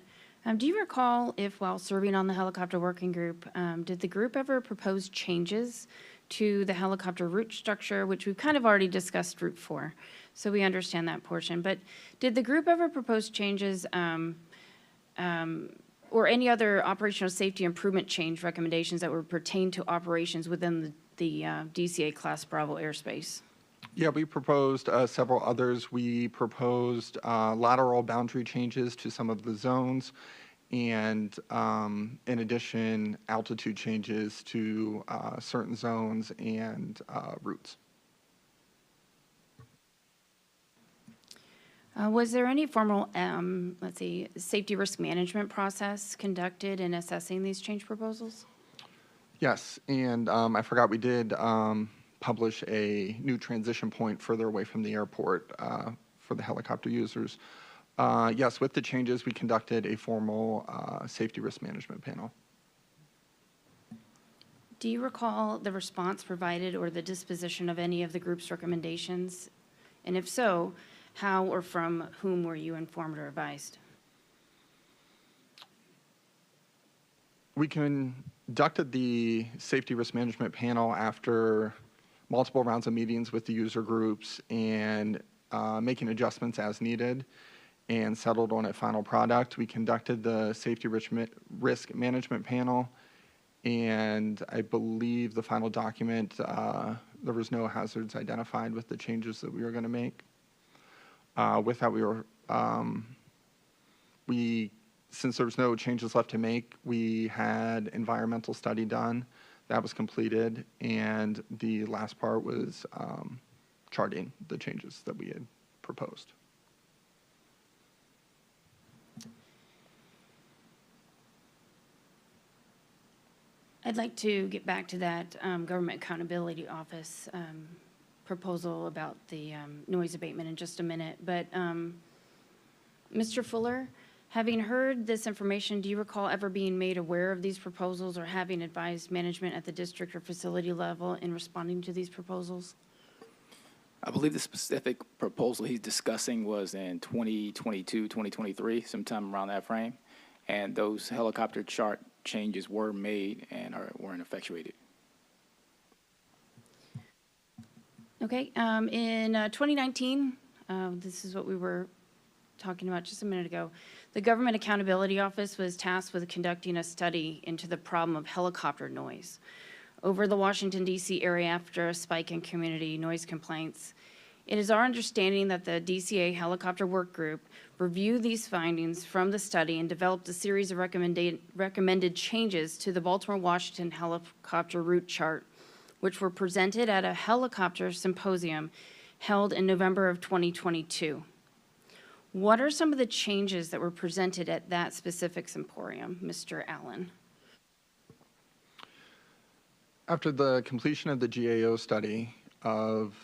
[SPEAKER 17] Do you recall if, while serving on the helicopter working group, did the group ever propose changes to the helicopter route structure, which we've kind of already discussed Route 4, so we understand that portion. But did the group ever propose changes or any other operational safety improvement change recommendations that would pertain to operations within the DCA Class Bravo airspace?
[SPEAKER 9] Yeah, we proposed several others. We proposed lateral boundary changes to some of the zones, and in addition, altitude changes to certain zones and routes.
[SPEAKER 17] Was there any formal, safety risk management process conducted in assessing these change proposals?
[SPEAKER 9] Yes, and I forgot we did publish a new transition point further away from the airport for the helicopter users. Yes, with the changes, we conducted a formal safety risk management panel.
[SPEAKER 17] Do you recall the response provided or the disposition of any of the group's recommendations? And if so, how or from whom were you informed or advised?
[SPEAKER 9] We conducted the safety risk management panel after multiple rounds of meetings with the user groups and making adjustments as needed, and settled on a final product. We conducted the safety risk management panel, and I believe the final document, there was no hazards identified with the changes that we were going to make. With that, since there was no changes left to make, we had environmental study done. That was completed, and the last part was charting the changes that we had proposed.
[SPEAKER 17] I'd like to get back to that Government Accountability Office proposal about the noise abatement in just a minute. But Mr. Fuller, having heard this information, do you recall ever being made aware of these proposals or having advised management at the district or facility level in responding to these proposals?
[SPEAKER 15] I believe the specific proposal he's discussing was in 2022, 2023, sometime around that frame. And those helicopter chart changes were made and weren't effectuated.
[SPEAKER 17] Okay, in 2019, this is what we were talking about just a minute ago, the Government Accountability Office was tasked with conducting a study into the problem of helicopter noise over the Washington, D.C. area after a spike in community noise complaints. It is our understanding that the DCA Helicopter Work Group reviewed these findings from the study and developed a series of recommended changes to the Baltimore-Washington helicopter route chart, which were presented at a helicopter symposium held in November of 2022. What are some of the changes that were presented at that specific symposium, Mr. Allen?
[SPEAKER 9] After the completion of the GAO study of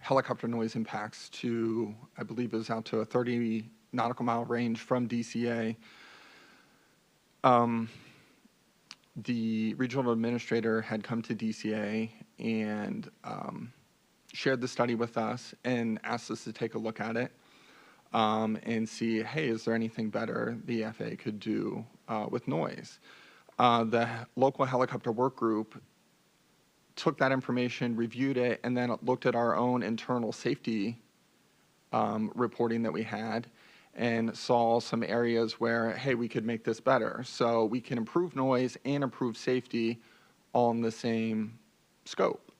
[SPEAKER 9] helicopter noise impacts to, I believe it was out to a 30 nautical mile range from DCA, the regional administrator had come to DCA and shared the study with us and asked us to take a look at it and see, hey, is there anything better the FAA could do with noise? The local helicopter work group took that information, reviewed it, and then looked at our own internal safety reporting that we had and saw some areas where, hey, we could make this better. So we can improve noise and improve safety all in the same scope.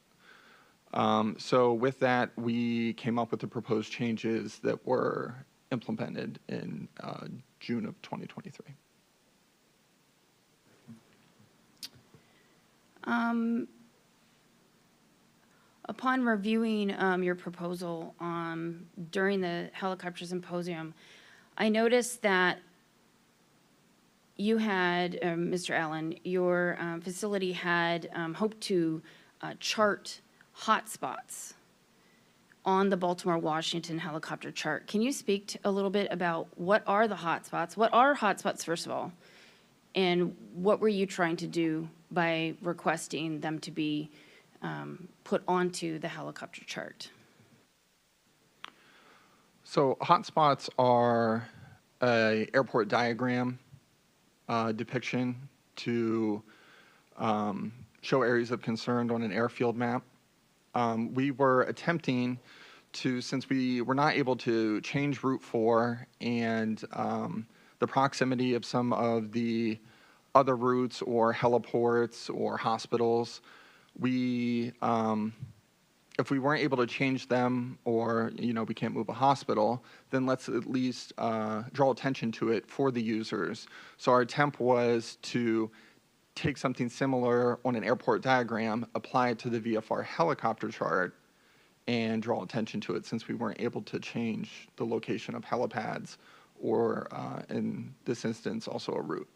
[SPEAKER 9] So with that, we came up with the proposed changes that were implemented in June of 2023.
[SPEAKER 17] Upon reviewing your proposal during the helicopter symposium, I noticed that you had, Mr. Allen, your facility had hoped to chart hotspots on the Baltimore-Washington helicopter chart. Can you speak a little bit about what are the hotspots? What are hotspots, first of all? And what were you trying to do by requesting them to be put onto the helicopter chart?
[SPEAKER 9] So hotspots are a airport diagram depiction to show areas of concern on an airfield map. We were attempting to, since we were not able to change Route 4 and the proximity of some of the other routes or heliports or hospitals, we, if we weren't able to change them or, we can't move a hospital, then let's at least draw attention to it for the users. So our attempt was to take something similar on an airport diagram, apply it to the VFR helicopter chart, and draw attention to it since we weren't able to change the location of helipads or, in this instance, also a route.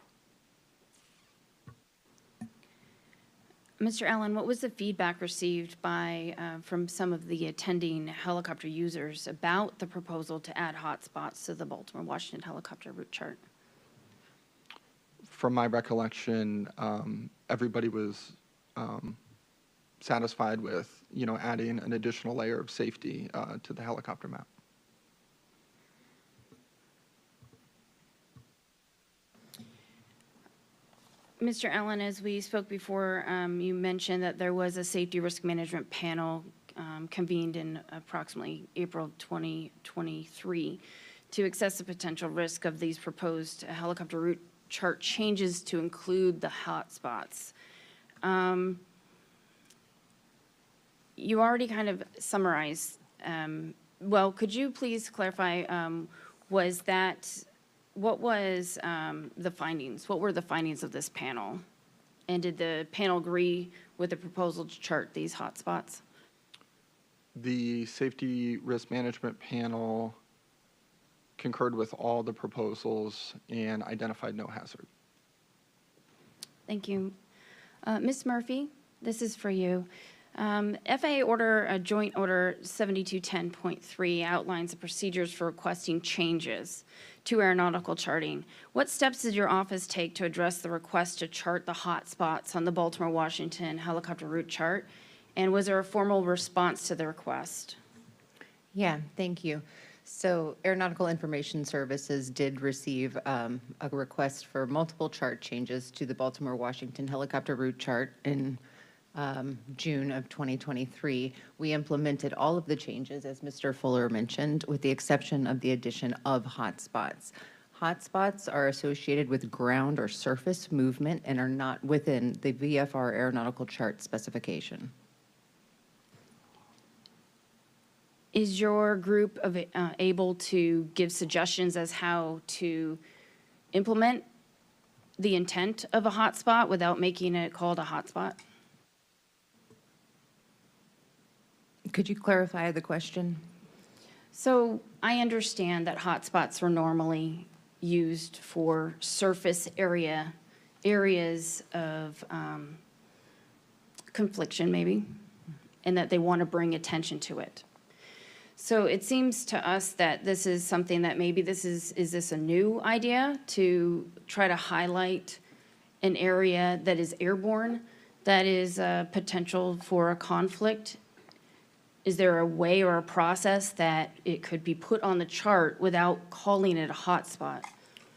[SPEAKER 17] Mr. Allen, what was the feedback received by, from some of the attending helicopter users about the proposal to add hotspots to the Baltimore-Washington helicopter route chart?
[SPEAKER 9] From my recollection, everybody was satisfied with, adding an additional layer of safety to the helicopter map.
[SPEAKER 17] Mr. Allen, as we spoke before, you mentioned that there was a safety risk management panel convened in approximately April 2023 to assess the potential risk of these proposed helicopter route chart changes to include the hotspots. You already kind of summarized. Well, could you please clarify, what was the findings? What were the findings of this panel? And did the panel agree with the proposal to chart these hotspots?
[SPEAKER 9] The safety risk management panel concurred with all the proposals and identified no hazard.
[SPEAKER 17] Thank you. Ms. Murphy, this is for you. FAA order, Joint Order 7210.3 outlines the procedures for requesting changes to aeronautical charting. What steps did your office take to address the request to chart the hotspots on the Baltimore-Washington helicopter route chart? And was there a formal response to the request?
[SPEAKER 12] Yeah, thank you. So Aeronautical Information Services did receive a request for multiple chart changes to the Baltimore-Washington helicopter route chart in June of 2023. We implemented all of the changes, as Mr. Fuller mentioned, with the exception of the addition of hotspots. Hotspots are associated with ground or surface movement and are not within the VFR aeronautical chart specification.
[SPEAKER 17] Is your group able to give suggestions as how to implement the intent of a hotspot without making it called a hotspot?
[SPEAKER 12] Could you clarify the question?
[SPEAKER 17] So I understand that hotspots were normally used for surface areas of confliction maybe, and that they want to bring attention to it. So it seems to us that this is something that maybe is this a new idea to try to highlight an area that is airborne, that is a potential for a conflict? Is there a way or a process that it could be put on the chart without calling it a hotspot?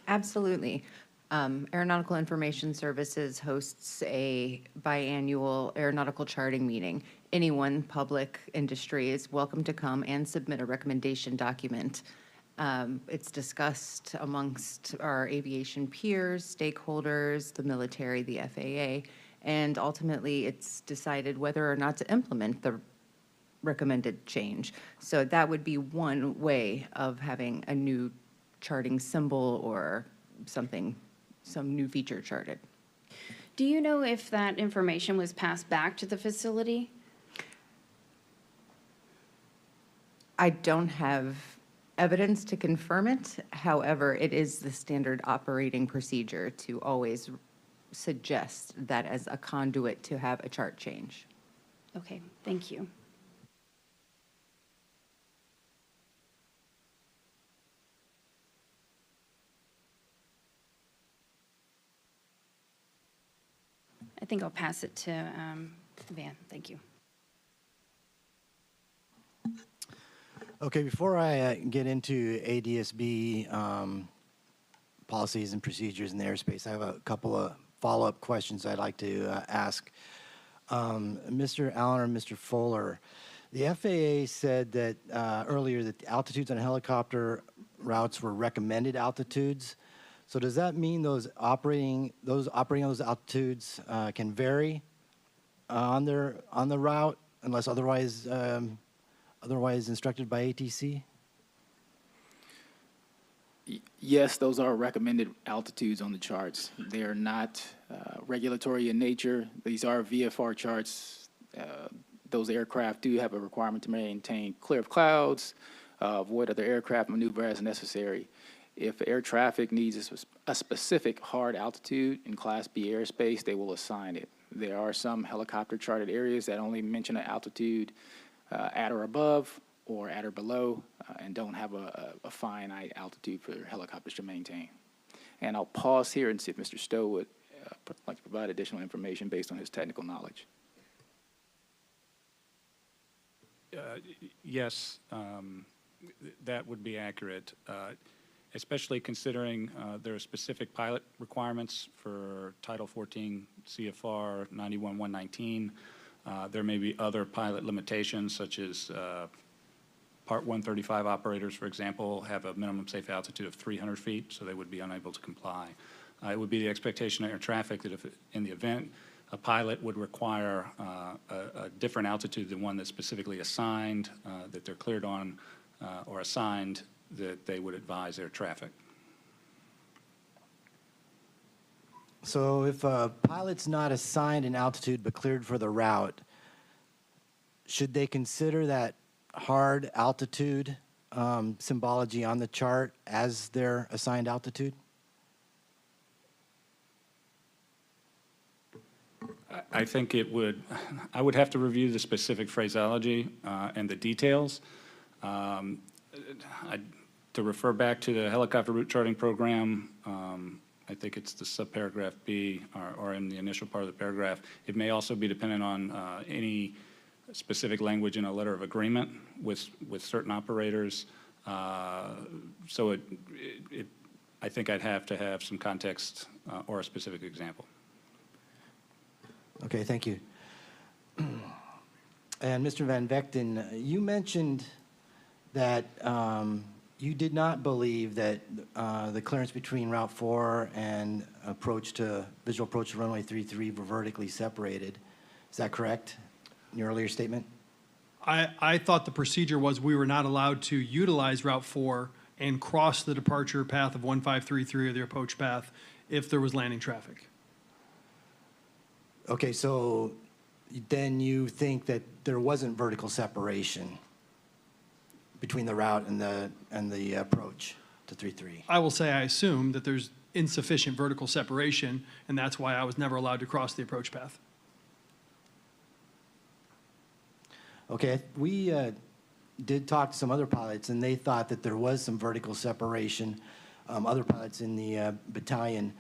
[SPEAKER 12] Absolutely. Aeronautical Information Services hosts a biannual aeronautical charting meeting. Anyone, public, industry, is welcome to come and submit a recommendation document. It's discussed amongst our aviation peers, stakeholders, the military, the FAA, and ultimately it's decided whether or not to implement the recommended change. So that would be one way of having a new charting symbol or something, some new feature charted.
[SPEAKER 17] Do you know if that information was passed back to the facility?
[SPEAKER 12] I don't have evidence to confirm it. However, it is the standard operating procedure to always suggest that as a conduit to have a chart change.
[SPEAKER 17] Okay, thank you. I think I'll pass it to Van. Thank you.
[SPEAKER 13] Okay, before I get into ADSB policies and procedures in the airspace. I have a couple of follow-up questions I'd like to ask. Mr. Allen or Mr. Fuller, the FAA said that earlier that the altitudes on helicopter routes were recommended altitudes. So does that mean those operating on those altitudes can vary on the route unless otherwise instructed by ATC?
[SPEAKER 15] Yes, those are recommended altitudes on the charts. They are not regulatory in nature. These are VFR charts. Those aircraft do have a requirement to maintain clear of clouds, avoid other aircraft, maneuver as necessary. If air traffic needs a specific hard altitude in Class B airspace, they will assign it. There are some helicopter charted areas that only mention an altitude at or above or at or below and don't have a finite altitude for helicopters to maintain. And I'll pause here and see if Mr. Stowe would like to provide additional information based on his technical knowledge.
[SPEAKER 6] Yes, that would be accurate, especially considering there are specific pilot requirements for Title 14 CFR 91-119. There may be other pilot limitations, such as Part 135 operators, for example, have a minimum safe altitude of 300 feet, so they would be unable to comply. It would be the expectation of air traffic that if, in the event, a pilot would require a different altitude than one that's specifically assigned, that they're cleared on or assigned, that they would advise air traffic.
[SPEAKER 13] So if a pilot's not assigned an altitude but cleared for the route, should they consider that hard altitude symbology on the chart as their assigned altitude?
[SPEAKER 6] I think it would, I would have to review the specific phraseology and the details. To refer back to the helicopter route charting program, I think it's the subparagraph B or in the initial part of the paragraph. It may also be dependent on any specific language in a letter of agreement with certain operators. So I think I'd have to have some context or a specific example.
[SPEAKER 13] Okay, thank you. And Mr. Van Vechten, you mentioned that you did not believe that the clearance between Route 4 and visual approach to runway 33 were vertically separated. Is that correct in your earlier statement?
[SPEAKER 11] I thought the procedure was we were not allowed to utilize Route 4 and cross the departure path of 1533 or the approach path if there was landing traffic.
[SPEAKER 13] Okay, so then you think that there wasn't vertical separation between the route and the approach to 33?
[SPEAKER 11] I will say I assume that there's insufficient vertical separation, and that's why I was never allowed to cross the approach path.
[SPEAKER 13] Okay, we did talk to some other pilots, and they thought that there was some vertical separation, other pilots in the battalion.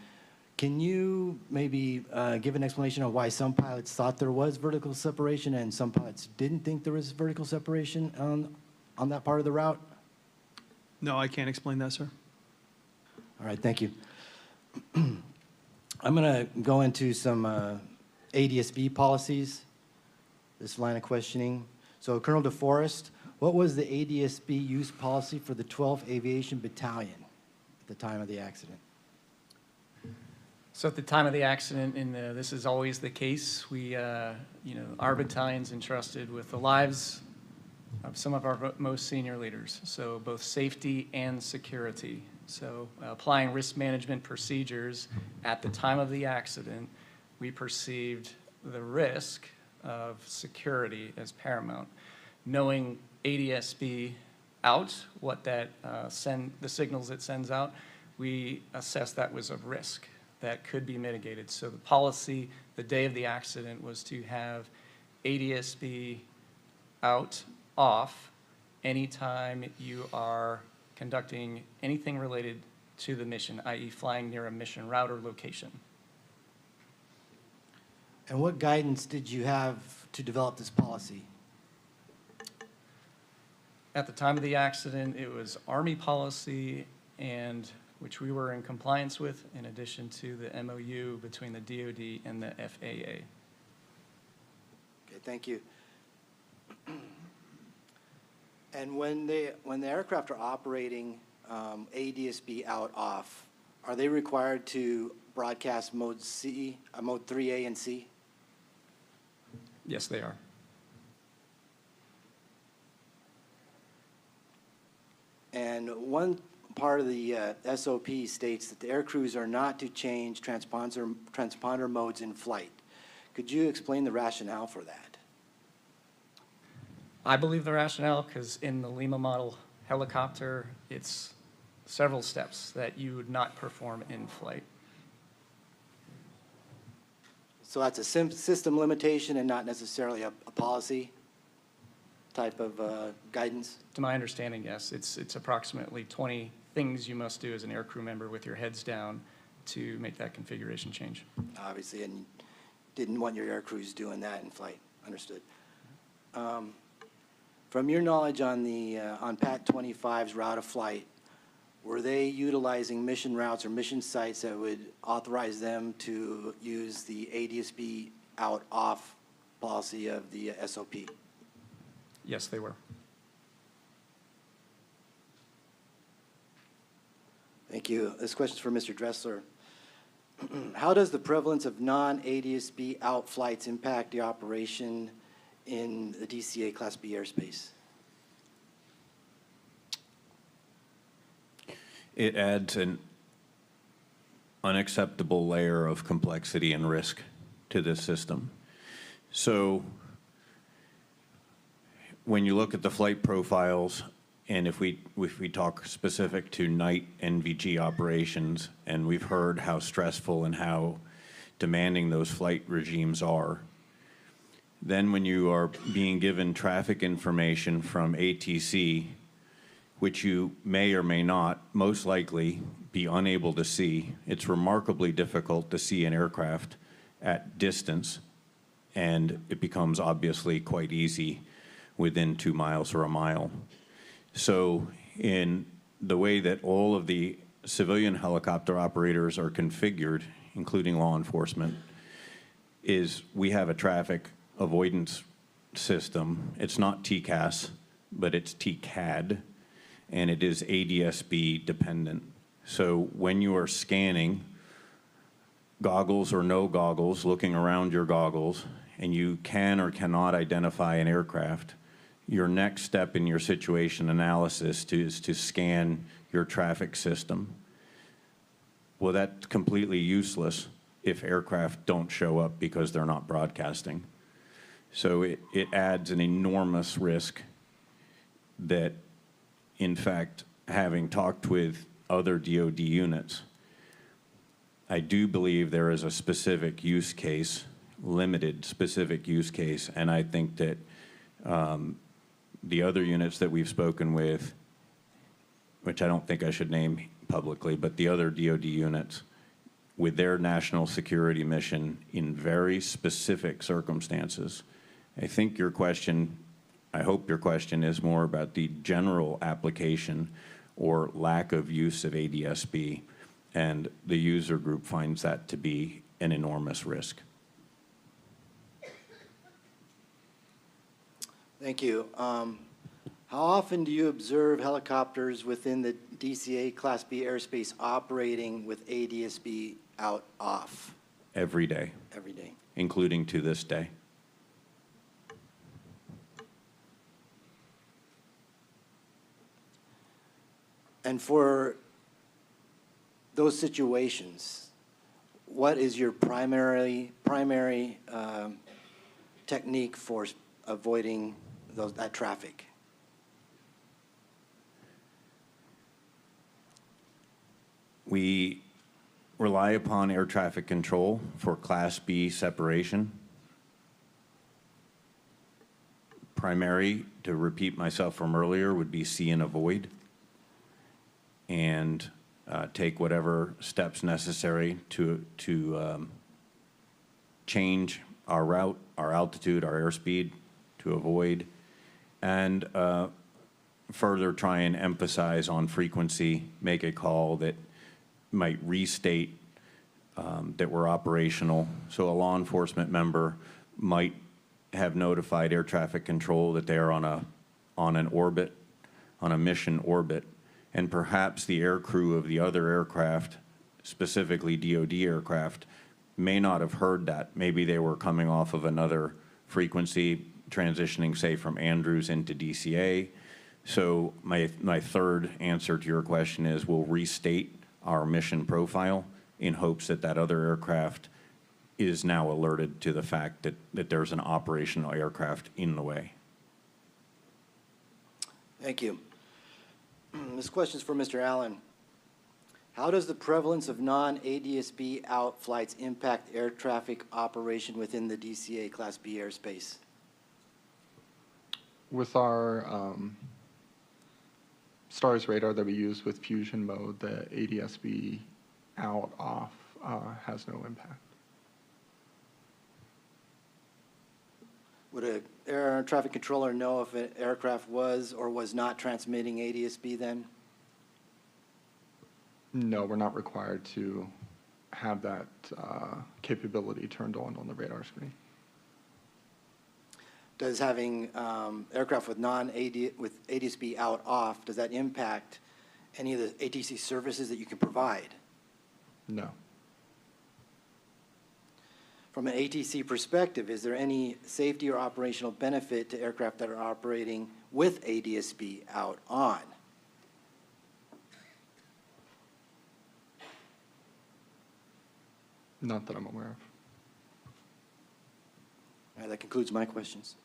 [SPEAKER 13] Can you maybe give an explanation of why some pilots thought there was vertical separation and some pilots didn't think there was vertical separation on that part of the route?
[SPEAKER 11] No, I can't explain that, sir.
[SPEAKER 13] All right, thank you. I'm going to go into some ADSB policies, this line of questioning. So, Colonel DeForest, what was the ADSB use policy for the 12th Aviation Battalion at the time of the accident?
[SPEAKER 18] So at the time of the accident, and this is always the case, we, our battalion's entrusted with the lives of some of our most senior leaders, so both safety and security. So applying risk management procedures at the time of the accident, we perceived the risk of security as paramount. Knowing ADSB out, what that the signals it sends out, we assessed that was a risk that could be mitigated. So the policy the day of the accident was to have ADSB out, off, anytime you are conducting anything related to the mission, i.e. flying near a mission route or location.
[SPEAKER 13] And what guidance did you have to develop this policy?
[SPEAKER 18] At the time of the accident, it was Army policy and which we were in compliance with in addition to the MOU between the DoD and the FAA.
[SPEAKER 13] Okay, thank you. And when the aircraft are operating ADSB out off, are they required to broadcast mode 3A and C?
[SPEAKER 18] Yes, they are.
[SPEAKER 13] And one part of the SOP states that the air crews are not to change transponder modes in flight. Could you explain the rationale for that?
[SPEAKER 18] I believe the rationale because in the Lima model helicopter, it's several steps that you would not perform in flight.
[SPEAKER 13] So that's a system limitation and not necessarily a policy type of guidance?
[SPEAKER 18] To my understanding, yes. It's approximately 20 things you must do as an aircrew member with your heads down to make that configuration change.
[SPEAKER 13] Obviously, and you didn't want your air crews doing that in flight. Understood. From your knowledge on the on PAT 25's route of flight, were they utilizing mission routes or mission sites that would authorize them to use the ADSB out-off policy of the SOP?
[SPEAKER 18] Yes, they were.
[SPEAKER 13] Thank you. This question is for Mr. Dressler. How does the prevalence of non-ADSB out flights impact the operation in the DCA Class B airspace?
[SPEAKER 10] It adds an unacceptable layer of complexity and risk to this system. So when you look at the flight profiles, and if we talk specific to night NVG operations, and we've heard how stressful and how demanding those flight regimes are, then when you are being given traffic information from ATC, which you may or may not, most likely, be unable to see, it's remarkably difficult to see an aircraft at distance, and it becomes obviously quite easy within 2 miles or a mile. So in the way that all of the civilian helicopter operators are configured, including law enforcement, is we have a traffic avoidance system. It's not TCAS, but it's TCAD, and it is ADSB dependent. So when you are scanning, goggles or no goggles, looking around your goggles, and you can or cannot identify an aircraft, your next step in your situation analysis is to scan your traffic system. Well, that's completely useless if aircraft don't show up because they're not broadcasting. So it adds an enormous risk that, in fact, having talked with other DoD units, I do believe there is a specific use case, limited specific use case, and I think that the other units that we've spoken with, which I don't think I should name publicly, but the other DoD units, with their national security mission in very specific circumstances, I think your question, I hope your question is more about the general application or lack of use of ADSB, and the user group finds that to be an enormous risk.
[SPEAKER 13] Thank you. How often do you observe helicopters within the DCA Class B airspace operating with ADSB out-off?
[SPEAKER 10] Every day.
[SPEAKER 13] Every day.
[SPEAKER 10] Including to this day.
[SPEAKER 13] And for those situations, what is your primary technique for avoiding that traffic?
[SPEAKER 10] We rely upon air traffic control for Class B separation. Primary, to repeat myself from earlier, would be see and avoid, and take whatever steps necessary to change our route, our altitude, our airspeed to avoid, and further try and emphasize on frequency, make a call that might restate that we're operational. So a law enforcement member might have notified air traffic control that they are on an orbit, on a mission orbit, and perhaps the air crew of the other aircraft, specifically DoD aircraft, may not have heard that. Maybe they were coming off of another frequency, transitioning, say, from Andrews into DCA. So my third answer to your question is we'll restate our mission profile in hopes that that other aircraft is now alerted to the fact that there's an operational aircraft in the way.
[SPEAKER 13] Thank you. This question is for Mr. Allen. How does the prevalence of non-ADSB out flights impact air traffic operation within the DCA Class B airspace?
[SPEAKER 9] With our STARS radar that we use with fusion mode, the ADSB out off has no impact.
[SPEAKER 13] Would an air traffic controller know if an aircraft was or was not transmitting ADSB then?
[SPEAKER 9] No, we're not required to have that capability turned on the radar screen.
[SPEAKER 13] Does having aircraft with with ADSB out off, does that impact any of the ATC services that you can provide?
[SPEAKER 9] No.
[SPEAKER 13] From an ATC perspective, is there any safety or operational benefit to aircraft that are operating with ADSB out on?
[SPEAKER 9] Not that I'm aware of.
[SPEAKER 13] All right, that concludes my questions.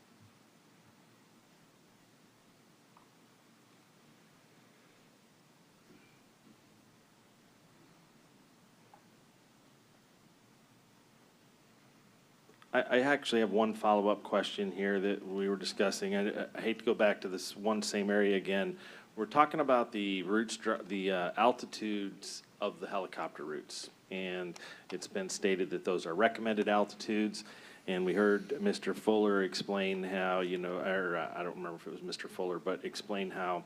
[SPEAKER 8] I actually have one follow-up question here that we were discussing. I hate to go back to this one same area again. We're talking about the routes, the altitudes of the helicopter routes, and it's been stated that those are recommended altitudes. And we heard Mr. Fuller explain how, I don't remember if it was Mr. Fuller, but explain how,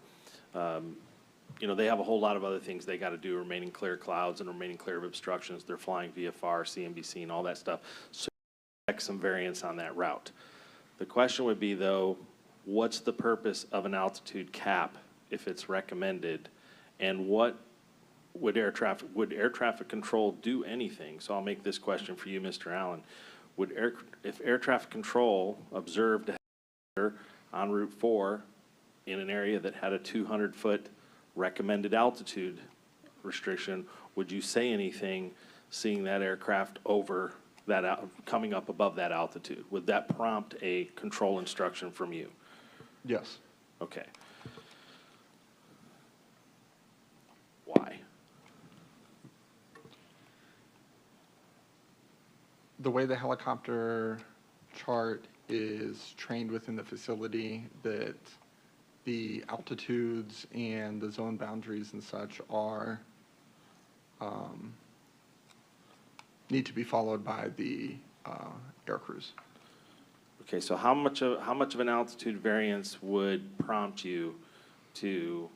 [SPEAKER 8] they have a whole lot of other things they got to do, remaining clear clouds and remaining clear of obstructions. They're flying VFR, CNBC, and all that stuff. So some variance on that route. The question would be, though, what's the purpose of an altitude cap if it's recommended, and what would air traffic control do anything? So I'll make this question for you, Mr. Allen. If air traffic control observed a on Route 4 in an area that had a 200-foot recommended altitude restriction, would you say anything seeing that aircraft over that coming up above that altitude? Would that prompt a control instruction from you?
[SPEAKER 9] Yes.
[SPEAKER 8] Okay. Why?
[SPEAKER 9] The way the helicopter chart is trained within the facility, that the altitudes and the zone boundaries and such are need to be followed by the air crews.
[SPEAKER 8] Okay, so how much of an altitude variance would prompt you to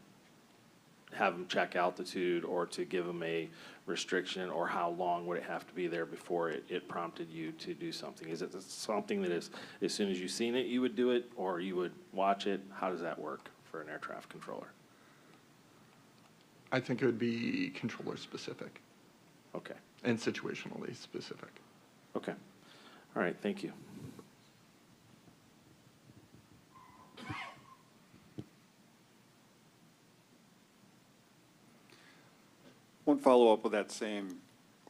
[SPEAKER 8] have them check altitude or to give them a restriction, or how long would it have to be there before it prompted you to do something? Is it something that is, as soon as you've seen it, you would do it, or you would watch it? How does that work for an air traffic controller?
[SPEAKER 9] I think it would be controller specific.
[SPEAKER 8] Okay.
[SPEAKER 9] And situationally specific.
[SPEAKER 8] Okay. All right, thank you.
[SPEAKER 2] One follow-up with that same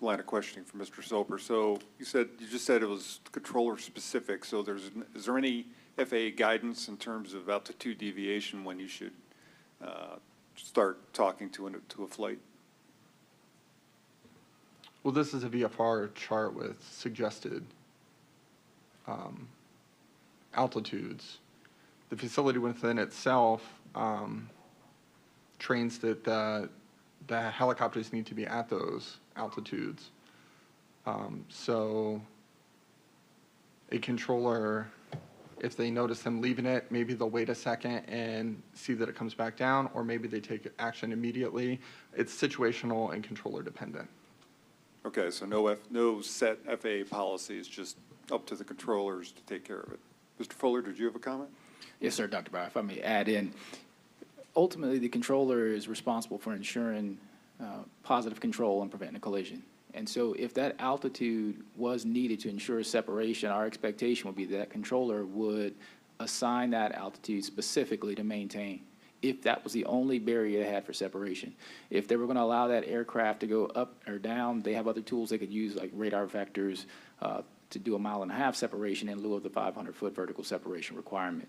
[SPEAKER 2] line of questioning from Mr. Soper. So you just said it was controller specific. So is there any FAA guidance in terms of altitude deviation when you should start talking to a flight?
[SPEAKER 9] Well, this is a VFR chart with suggested altitudes. The facility within itself trains that the helicopters need to be at those altitudes. So a controller If they notice them leaving it, maybe they'll wait a second and see that it comes back down, or maybe they take action immediately. It's situational and controller dependent.
[SPEAKER 2] Okay, so no set FAA policies, just up to the controllers to take care of it. Mr. Fuller, did you have a comment?
[SPEAKER 15] Yes, sir, Dr. Bauer, if I may add in, ultimately, the controller is responsible for ensuring positive control and preventing a collision. And so if that altitude was needed to ensure separation, our expectation would be that controller would assign that altitude specifically to maintain, if that was the only barrier they had for separation. If they were going to allow that aircraft to go up or down, they have other tools they could use, like radar vectors, to do 1.5 mile separation in lieu of the 500-foot vertical separation requirement.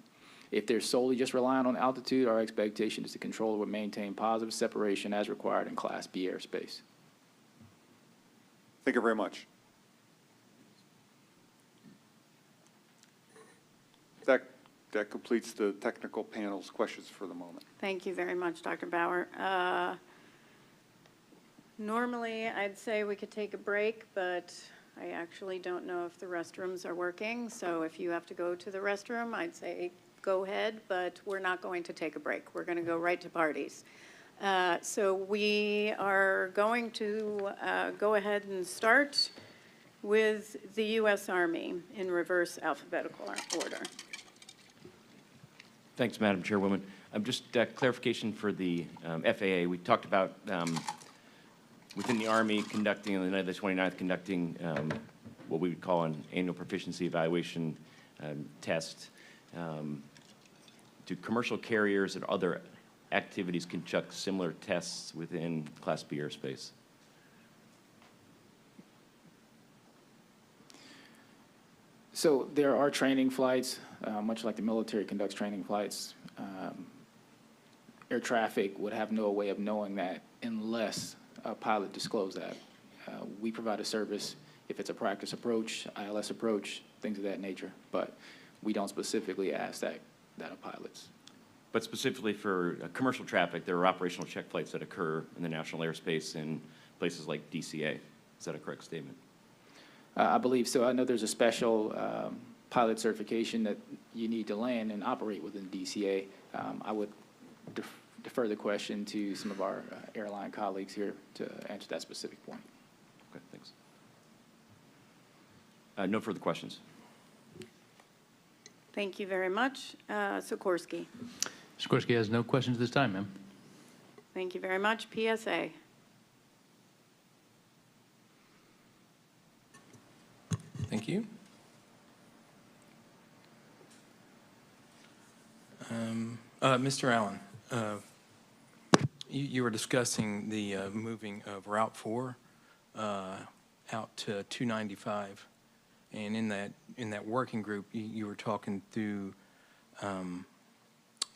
[SPEAKER 15] If they're solely just relying on altitude, our expectation is the controller would maintain positive separation as required in Class B airspace.
[SPEAKER 2] Thank you very much. That completes the technical panel's questions for the moment.
[SPEAKER 3] Thank you very much, Dr. Bauer. Normally, I'd say we could take a break, but I actually don't know if the restrooms are working. So if you have to go to the restroom, I'd say go ahead, but we're not going to take a break. We're going to go right to parties. So we are going to go ahead and start with the U.S. Army in reverse alphabetical order.
[SPEAKER 1] Thanks, Madam Chairwoman. Just clarification for the FAA. We talked about within the Army conducting, on the night of the 29th, conducting what we would call an annual proficiency evaluation test. Do commercial carriers and other activities conduct similar tests within Class B airspace?
[SPEAKER 15] So there are training flights, much like the military conducts training flights. Air traffic would have no way of knowing that unless a pilot disclosed that. We provide a service if it's a practice approach, ILS approach, things of that nature, but we don't specifically ask that of pilots.
[SPEAKER 1] But specifically for commercial traffic, there are operational check flights that occur in the national airspace in places like DCA. Is that a correct statement?
[SPEAKER 15] I believe so. I know there's a special pilot certification that you need to land and operate within DCA. I would defer the question to some of our airline colleagues here to answer that specific point.
[SPEAKER 1] Okay, thanks. No further questions.
[SPEAKER 3] Thank you very much. Sikorsky.
[SPEAKER 19] Sikorsky has no questions this time, ma'am.
[SPEAKER 3] Thank you very much. PSA.
[SPEAKER 21] Thank you. Mr. Allen, you were discussing the moving of Route 4 out to 295, and in that working group, you were talking through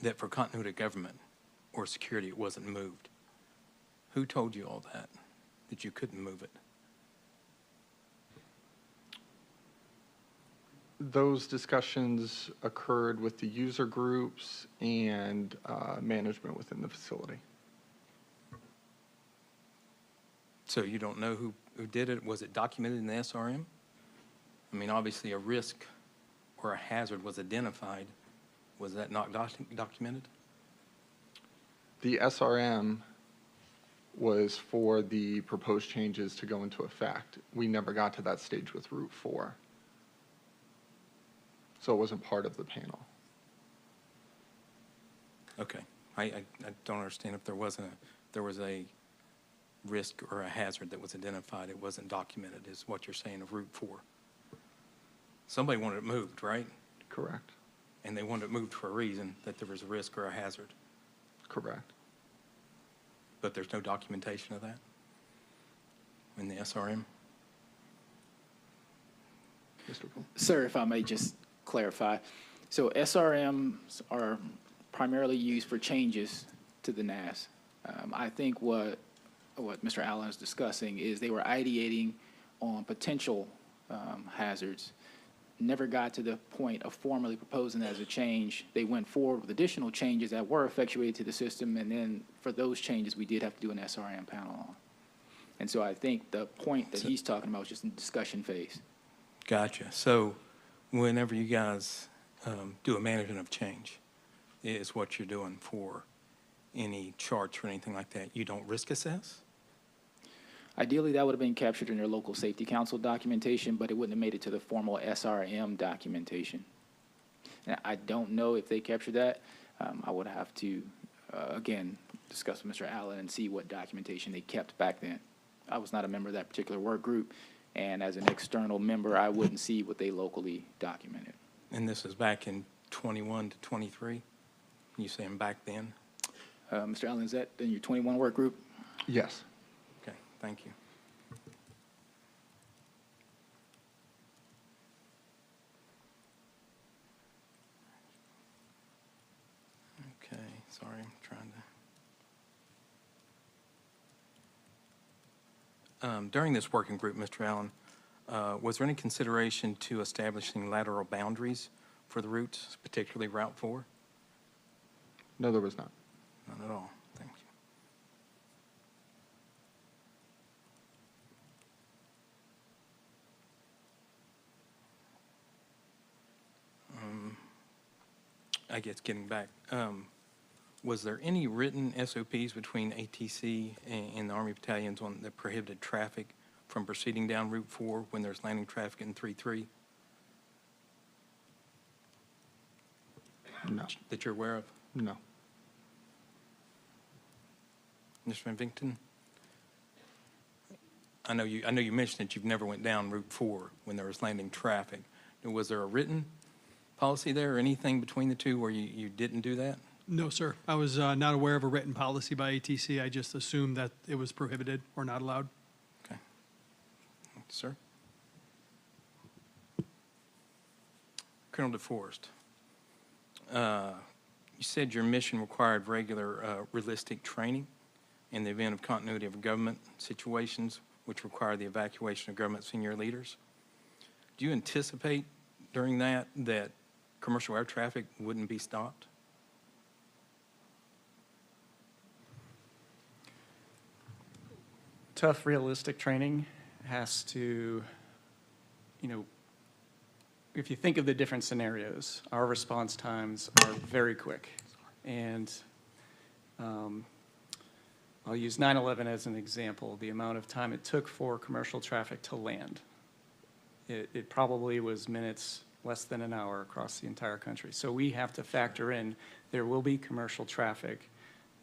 [SPEAKER 21] that for continuity of government or security, it wasn't moved. Who told you all that you couldn't move it?
[SPEAKER 9] Those discussions occurred with the user groups and management within the facility.
[SPEAKER 21] So you don't know who did it? Was it documented in the SRM? I mean, obviously a risk or a hazard was identified. Was that not documented?
[SPEAKER 9] The SRM was for the proposed changes to go into effect. We never got to that stage with Route 4. So it wasn't part of the panel.
[SPEAKER 21] Okay. I don't understand if there was a risk or a hazard that was identified. It wasn't documented, is what you're saying of Route 4. Somebody wanted it moved, right?
[SPEAKER 9] Correct.
[SPEAKER 21] And they wanted it moved for a reason, that there was a risk or a hazard.
[SPEAKER 9] Correct.
[SPEAKER 21] But there's no documentation of that in the SRM?
[SPEAKER 9] Mr. Poole?
[SPEAKER 15] Sir, if I may just clarify. So SRMs are primarily used for changes to the NAS. I think what Mr. Allen is discussing is they were ideating on potential hazards, never got to the point of formally proposing as a change. They went forward with additional changes that were effectuated to the system, and then for those changes, we did have to do an SRM panel on. And so I think the point that he's talking about is just in the discussion phase.
[SPEAKER 21] Gotcha. So whenever you guys do a management of change, is what you're doing for any charts or anything like that. You don't risk assess?
[SPEAKER 15] Ideally, that would have been captured in your local safety council documentation, but it wouldn't have made it to the formal SRM documentation. And I don't know if they captured that. I would have to, again, discuss with Mr. Allen and see what documentation they kept back then. I was not a member of that particular work group, and as an external member, I wouldn't see what they locally documented.
[SPEAKER 21] And this is back in 21 to 23? You saying back then?
[SPEAKER 15] Mr. Allen, is that in your 21 work group?
[SPEAKER 9] Yes.
[SPEAKER 21] Okay, thank you. Okay, sorry, I'm trying to. During this working group, Mr. Allen, was there any consideration to establishing lateral boundaries for the routes, particularly Route 4?
[SPEAKER 9] No, there was not.
[SPEAKER 21] Not at all. Thank you. I guess getting back, was there any written SOPs between ATC and the Army battalions on that prohibited traffic from proceeding down Route 4 when there's landing traffic in 3-3?
[SPEAKER 9] No.
[SPEAKER 21] That you're aware of?
[SPEAKER 9] No.
[SPEAKER 21] Mr. Van Vinkton? I know you mentioned that you've never went down Route 4 when there was landing traffic. Was there a written policy there or anything between the two where you didn't do that?
[SPEAKER 11] No, sir. I was not aware of a written policy by ATC. I just assumed that it was prohibited or not allowed.
[SPEAKER 21] Okay. Sir? Colonel DeForest, you said your mission required regular realistic training in the event of continuity of government situations which require the evacuation of government senior leaders. Do you anticipate during that commercial air traffic wouldn't be stopped?
[SPEAKER 18] Tough, realistic training has to, if you think of the different scenarios, our response times are very quick. And I'll use 9/11 as an example, the amount of time it took for commercial traffic to land. It probably was minutes, less than an hour across the entire country. So we have to factor in there will be commercial traffic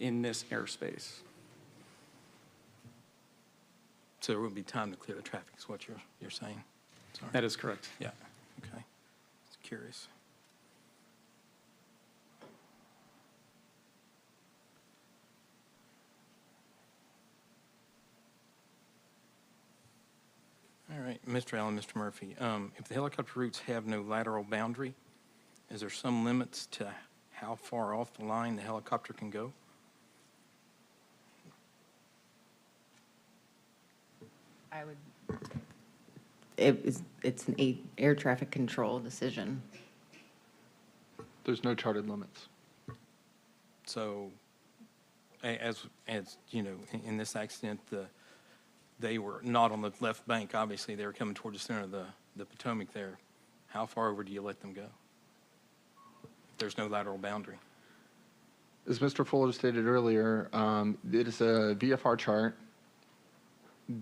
[SPEAKER 18] in this airspace.
[SPEAKER 21] So there wouldn't be time to clear the traffic is what you're saying? Sorry.
[SPEAKER 18] That is correct.
[SPEAKER 21] Yeah, okay. Just curious. All right, Mr. Allen, Mr. Murphy, if the helicopter routes have no lateral boundary, is there some limits to how far off the line the helicopter can go?
[SPEAKER 12] It's an air traffic control decision.
[SPEAKER 9] There's no charted limits.
[SPEAKER 21] So, as you know, in this accident, they were not on the left bank. Obviously, they were coming towards the center of the Potomac there. How far over do you let them go? There's no lateral boundary.
[SPEAKER 9] As Mr. Fuller stated earlier, it is a VFR chart.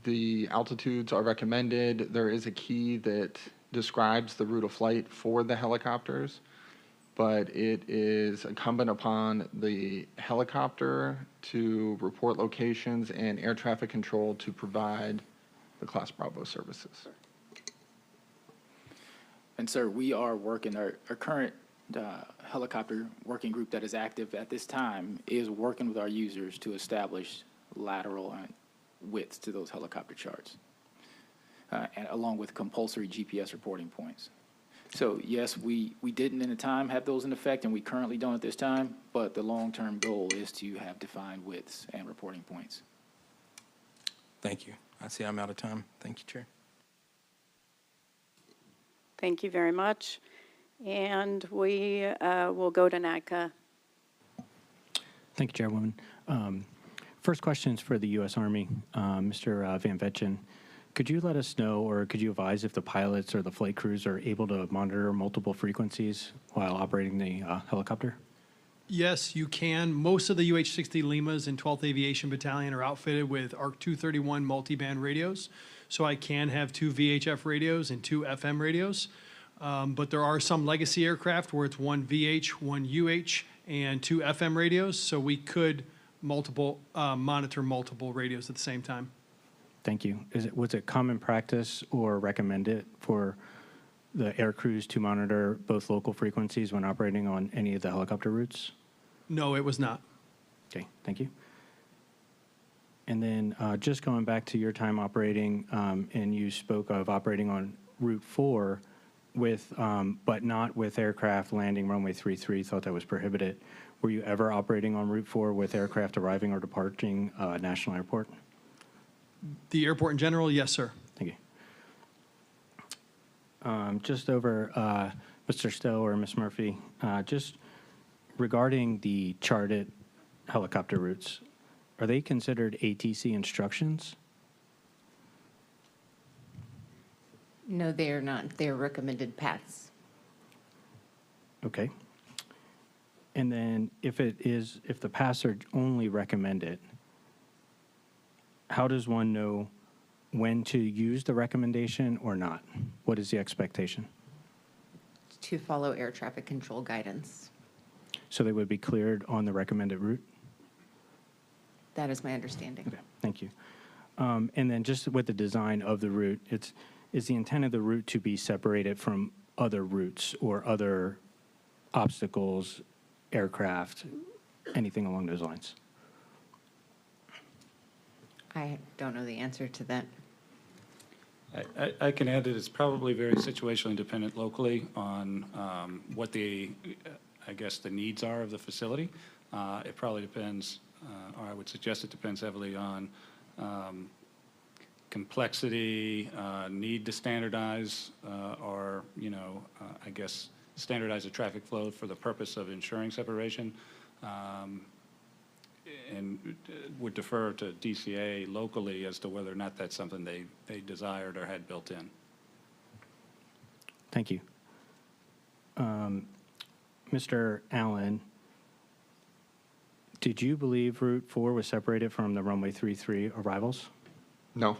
[SPEAKER 9] The altitudes are recommended. There is a key that describes the route of flight for the helicopters, but it is incumbent upon the helicopter to report locations and air traffic control to provide the Class Bravo services.
[SPEAKER 15] And sir, we are working, our current helicopter working group that is active at this time is working with our users to establish lateral widths to those helicopter charts, and along with compulsory GPS reporting points. So yes, we didn't in the time have those in effect, and we currently don't at this time, but the long-term goal is to have defined widths and reporting points.
[SPEAKER 21] Thank you. I see I'm out of time. Thank you, Chair.
[SPEAKER 3] Thank you very much. And we will go to NADCA.
[SPEAKER 4] Thank you, Chairwoman. First question is for the U.S. Army. Mr. Van Vetchen, Could you let us know, or could you advise if the pilots or the flight crews are able to monitor multiple frequencies while operating the helicopter?
[SPEAKER 11] Yes, you can. Most of the UH-60 Limas in 12th Aviation Battalion are outfitted with ARC 231 multiband radios, so I can have 2 VHF radios and 2 FM radios. But there are some legacy aircraft where it's 1 VH, 1 UH, and 2 FM radios, so we could monitor multiple radios at the same time.
[SPEAKER 4] Thank you. Was it common practice or recommended for the air crews to monitor both local frequencies when operating on any of the helicopter routes?
[SPEAKER 11] No, it was not.
[SPEAKER 4] Okay, thank you. And then just going back to your time operating, and you spoke of operating on Route 4 with, but not with aircraft landing runway 33, thought that was prohibited. Were you ever operating on Route 4 with aircraft arriving or departing National Airport?
[SPEAKER 11] The airport in general, yes, sir.
[SPEAKER 4] Thank you. Just over Mr. Stowe or Ms. Murphy, just regarding the charted helicopter routes, are they considered ATC instructions?
[SPEAKER 12] No, they are not. They're recommended paths.
[SPEAKER 4] Okay. And then if the paths are only recommended, how does one know when to use the recommendation or not? What is the expectation?
[SPEAKER 12] To follow air traffic control guidance.
[SPEAKER 4] So they would be cleared on the recommended route?
[SPEAKER 12] That is my understanding.
[SPEAKER 4] Okay, thank you. And then just with the design of the route, is the intent of the route to be separated from other routes or other obstacles, aircraft, anything along those lines?
[SPEAKER 12] I don't know the answer to that.
[SPEAKER 6] I can add that it's probably very situationally dependent locally on what the, I guess, the needs are of the facility. It probably depends, or I would suggest it depends heavily on complexity, need to standardize, or, I guess, standardize the traffic flow for the purpose of ensuring separation. And would defer to DCA locally as to whether or not that's something they desired or had built in.
[SPEAKER 4] Thank you. Mr. Allen, did you believe Route 4 was separated from the runway 33 arrivals?
[SPEAKER 9] No.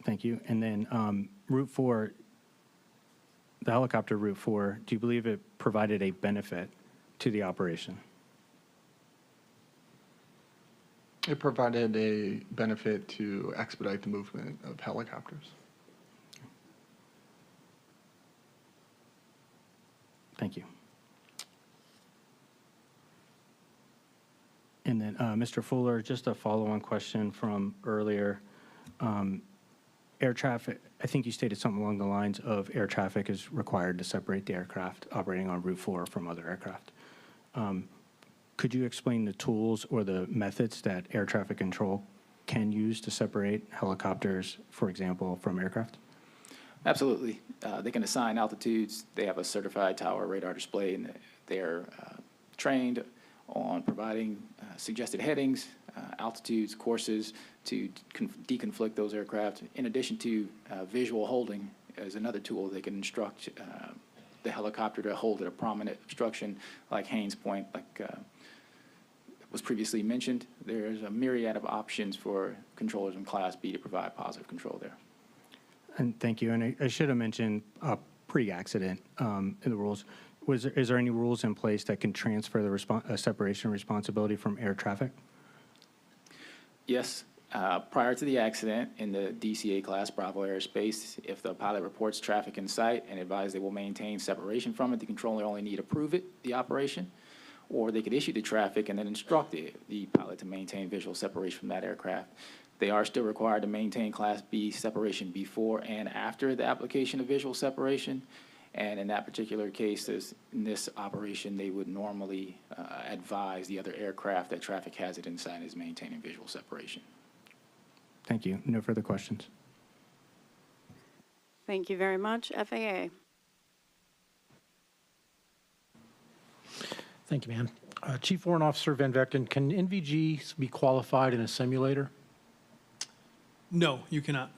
[SPEAKER 4] Thank you. And then Route 4, the helicopter Route 4, do you believe it provided a benefit to the operation?
[SPEAKER 9] It provided a benefit to expedite the movement of helicopters.
[SPEAKER 4] Thank you. And then, Mr. Fuller, just a follow-on question from earlier. Air traffic, I think you stated something along the lines of air traffic is required to separate the aircraft operating on Route 4 from other aircraft. Could you explain the tools or the methods that air traffic control can use to separate helicopters, for example, from aircraft?
[SPEAKER 15] Absolutely. They can assign altitudes. They have a certified tower radar display, and they're trained on providing suggested headings, altitudes, courses to deconflict those aircraft. In addition to visual holding is another tool. They can instruct the helicopter to hold at a prominent obstruction like Haynes Point, like was previously mentioned. There's a myriad of options for controllers in Class B to provide positive control there.
[SPEAKER 4] And thank you. And I should have mentioned pre-accident in the rules. Is there any rules in place that can transfer the separation responsibility from air traffic?
[SPEAKER 15] Yes. Prior to the accident in the DCA Class Bravo airspace, if the pilot reports traffic in sight and advise they will maintain separation from it, the controller only need to approve it, the operation, or they could issue the traffic and then instruct the pilot to maintain visual separation from that aircraft. They are still required to maintain Class B separation before and after the application of visual separation. And in that particular case, in this operation, they would normally advise the other aircraft that traffic hazard inside is maintaining visual separation.
[SPEAKER 4] Thank you. No further questions.
[SPEAKER 3] Thank you very much. FAA.
[SPEAKER 5] Thank you, ma'am. Chief Warrant Officer Van Vechten, can NVG be qualified in a simulator?
[SPEAKER 11] No, you cannot.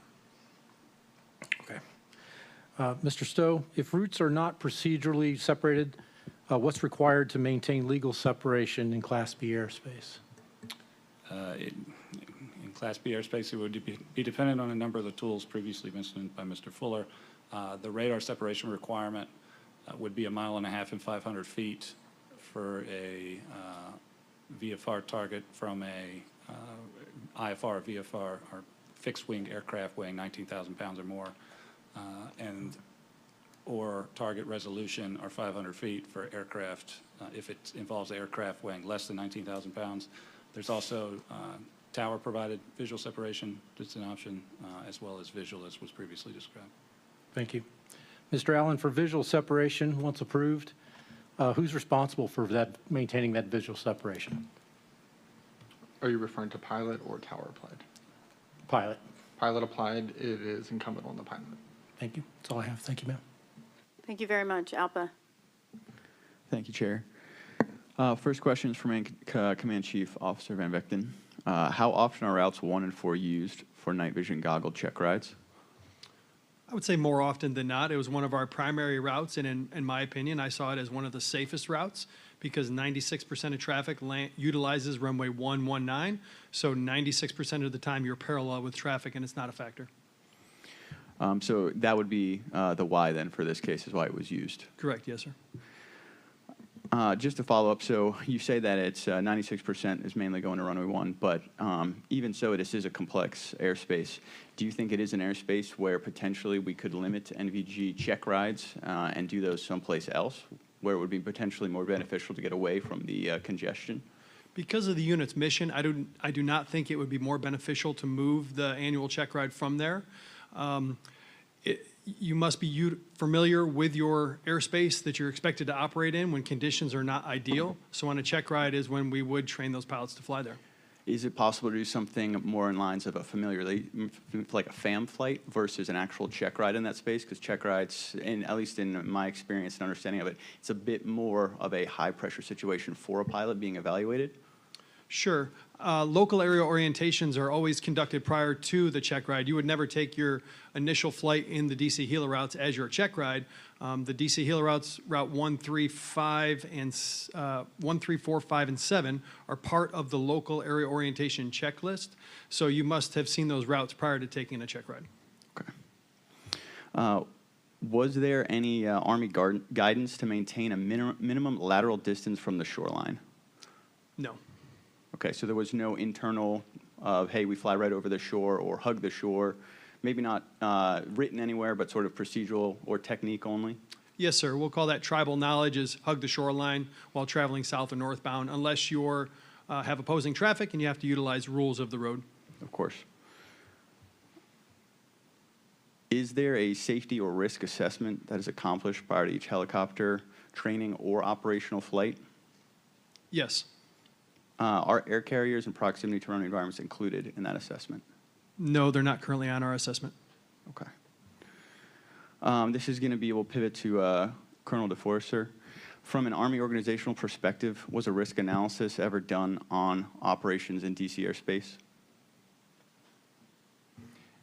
[SPEAKER 5] Okay. Mr. Stowe, if routes are not procedurally separated, what's required to maintain legal separation in Class B airspace?
[SPEAKER 6] In Class B airspace, it would be dependent on a number of the tools previously mentioned by Mr. Fuller. The radar separation requirement would be 1.5 miles and 500 feet for a VFR target from a IFR, VFR, or fixed-wing aircraft weighing 19,000 pounds or more, or target resolution are 500 feet for aircraft if it involves aircraft weighing less than 19,000 pounds. There's also tower-provided visual separation, that's an option, as well as visual, as was previously described.
[SPEAKER 5] Thank you. Mr. Allen, for visual separation, once approved, who's responsible for maintaining that visual separation?
[SPEAKER 9] Are you referring to pilot or tower applied?
[SPEAKER 5] Pilot.
[SPEAKER 9] Pilot applied, it is incumbent on the pilot.
[SPEAKER 5] Thank you. That's all I have. Thank you, ma'am.
[SPEAKER 3] Thank you very much. Alpa.
[SPEAKER 22] Thank you, Chair. First question is from Command Chief Officer Van Vechten. How often are routes 1 and 4 used for night vision goggle check rides?
[SPEAKER 11] I would say more often than not. It was one of our primary routes, and in my opinion, I saw it as one of the safest routes because 96% of traffic utilizes runway 119, so 96% of the time you're parallel with traffic, and it's not a factor.
[SPEAKER 22] So that would be the why then for this case is why it was used.
[SPEAKER 11] Correct, yes, sir.
[SPEAKER 22] Just to follow up, so you say that it's 96% is mainly going to runway 1, but even so, this is a complex airspace. Do you think it is an airspace where potentially we could limit NVG check rides and do those someplace else, where it would be potentially more beneficial to get away from the congestion?
[SPEAKER 11] Because of the unit's mission, I do not think it would be more beneficial to move the annual check ride from there. You must be familiar with your airspace that you're expected to operate in when conditions are not ideal. So on a check ride is when we would train those pilots to fly there.
[SPEAKER 22] Is it possible to do something more in lines of a familiar, like a FAM flight versus an actual check ride in that space? Because check rides, at least in my experience and understanding of it, it's a bit more of a high-pressure situation for a pilot being evaluated.
[SPEAKER 11] Sure. Local area orientations are always conducted prior to the check ride. You would never take your initial flight in the DC Helo routes as your check ride. The DC Helo routes, Route 1, 3, 5, and 1, 3, 4, 5, and 7 are part of the local area orientation checklist. So you must have seen those routes prior to taking a check ride.
[SPEAKER 22] Okay. Was there any Army guidance to maintain a minimum lateral distance from the shoreline?
[SPEAKER 11] No.
[SPEAKER 22] Okay, so there was no internal of, hey, we fly right over the shore or hug the shore, maybe not written anywhere, but sort of procedural or technique only?
[SPEAKER 11] Yes, sir. We'll call that tribal knowledge is hug the shoreline while traveling south or northbound, unless you have opposing traffic and you have to utilize rules of the road.
[SPEAKER 22] Of course. Is there a safety or risk assessment that is accomplished prior to each helicopter training or operational flight?
[SPEAKER 11] Yes.
[SPEAKER 22] Are air carriers and proximity to runway environments included in that assessment?
[SPEAKER 11] No, they're not currently on our assessment.
[SPEAKER 22] Okay. This is going to be, we'll pivot to Colonel DeForest. From an Army organizational perspective, was a risk analysis ever done on operations in DC airspace?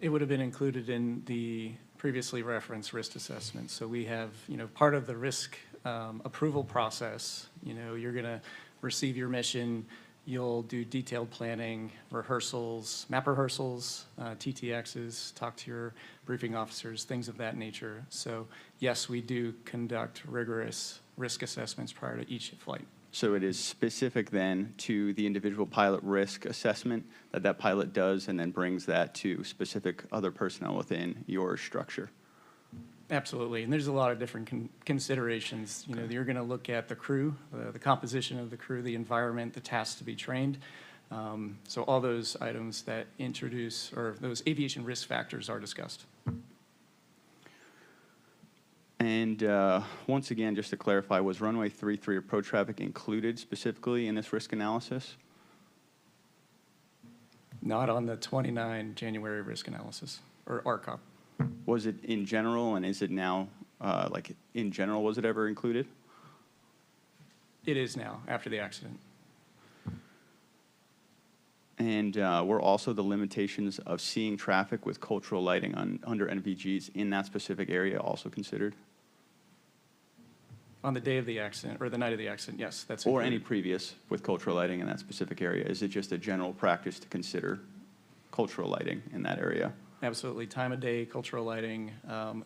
[SPEAKER 18] It would have been included in the previously referenced risk assessment. So we have, part of the risk approval process, you're going to receive your mission, you'll do detailed planning, rehearsals, map rehearsals, TTXs, talk to your briefing officers, things of that nature. So yes, we do conduct rigorous risk assessments prior to each flight.
[SPEAKER 22] So it is specific then to the individual pilot risk assessment that pilot does and then brings that to specific other personnel within your structure?
[SPEAKER 18] Absolutely, and there's a lot of different considerations. You're going to look at the crew, the composition of the crew, the environment, the tasks to be trained. So all those items that introduce, or those aviation risk factors are discussed.
[SPEAKER 22] And once again, just to clarify, was runway 33 approach traffic included specifically in this risk analysis?
[SPEAKER 18] Not on the 29 January risk analysis, or RCOP.
[SPEAKER 22] Was it in general, and is it now, in general, was it ever included?
[SPEAKER 18] It is now, after the accident.
[SPEAKER 22] And were also the limitations of seeing traffic with cultural lighting under NVGs in that specific area also considered?
[SPEAKER 18] On the day of the accident, or the night of the accident, yes, that's
[SPEAKER 22] Or
[SPEAKER 18] included.
[SPEAKER 22] any previous with cultural lighting in that specific area? Is it just a general practice to consider cultural lighting in that area?
[SPEAKER 18] Absolutely. Time of day, cultural lighting,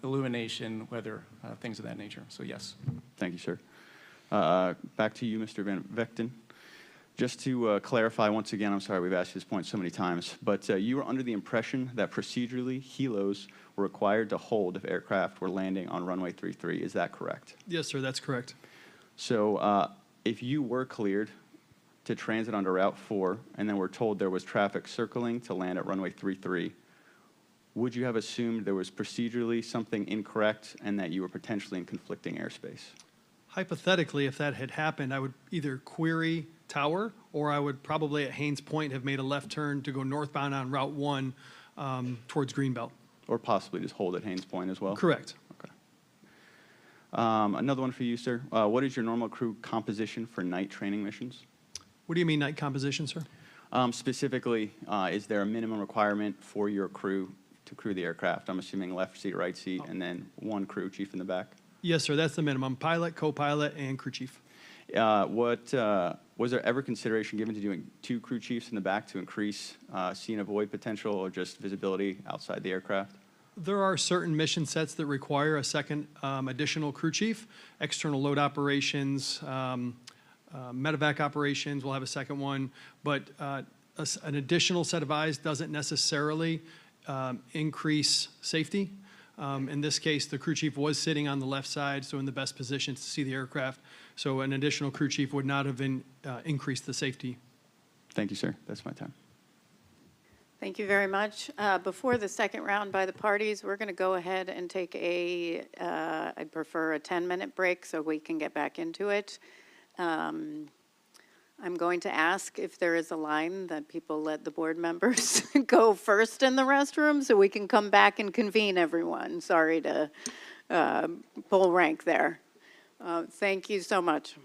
[SPEAKER 18] illumination, weather, things of that nature. So yes.
[SPEAKER 22] Thank you, sir. Back to you, Mr. Van Vechten. Just to clarify once again, I'm sorry we've asked you this point so many times, but you were under the impression that procedurally helos were required to hold if aircraft were landing on runway 33. Is that correct?
[SPEAKER 11] Yes, sir, that's correct.
[SPEAKER 22] So if you were cleared to transit onto Route 4 and then were told there was traffic circling to land at runway 33, would you have assumed there was procedurally something incorrect and that you were potentially in conflicting airspace?
[SPEAKER 11] Hypothetically, if that had happened, I would either query Tower, or I would probably at Haynes Point have made a left turn to go northbound on Route 1 towards Greenbelt.
[SPEAKER 22] Or possibly just hold at Haynes Point as well?
[SPEAKER 11] Correct.
[SPEAKER 22] Okay. Another one for you, sir. What is your normal crew composition for night training missions?
[SPEAKER 11] What do you mean night composition, sir?
[SPEAKER 22] Specifically, is there a minimum requirement for your crew to crew the aircraft? I'm assuming left seat, right seat, and then one crew chief in the back?
[SPEAKER 11] Yes, sir, that's the minimum. Pilot, co-pilot, and crew chief.
[SPEAKER 22] Was there ever consideration given to doing 2 crew chiefs in the back to increase see and avoid potential or just visibility outside the aircraft?
[SPEAKER 11] There are certain mission sets that require a second additional crew chief. External load operations, medevac operations will have a second one, but an additional set of eyes doesn't necessarily increase safety. In this case, the crew chief was sitting on the left side, so in the best position to see the aircraft. So an additional crew chief would not have increased the safety.
[SPEAKER 22] Thank you, sir. That's my time.
[SPEAKER 3] Thank you very much. Before the second round by the parties, we're going to go ahead and take I'd prefer a 10-minute break so we can get back into it. I'm going to ask if there is a line that people let the board members go first in the restroom so we can come back and convene everyone. Sorry to pull rank there. Thank you so much.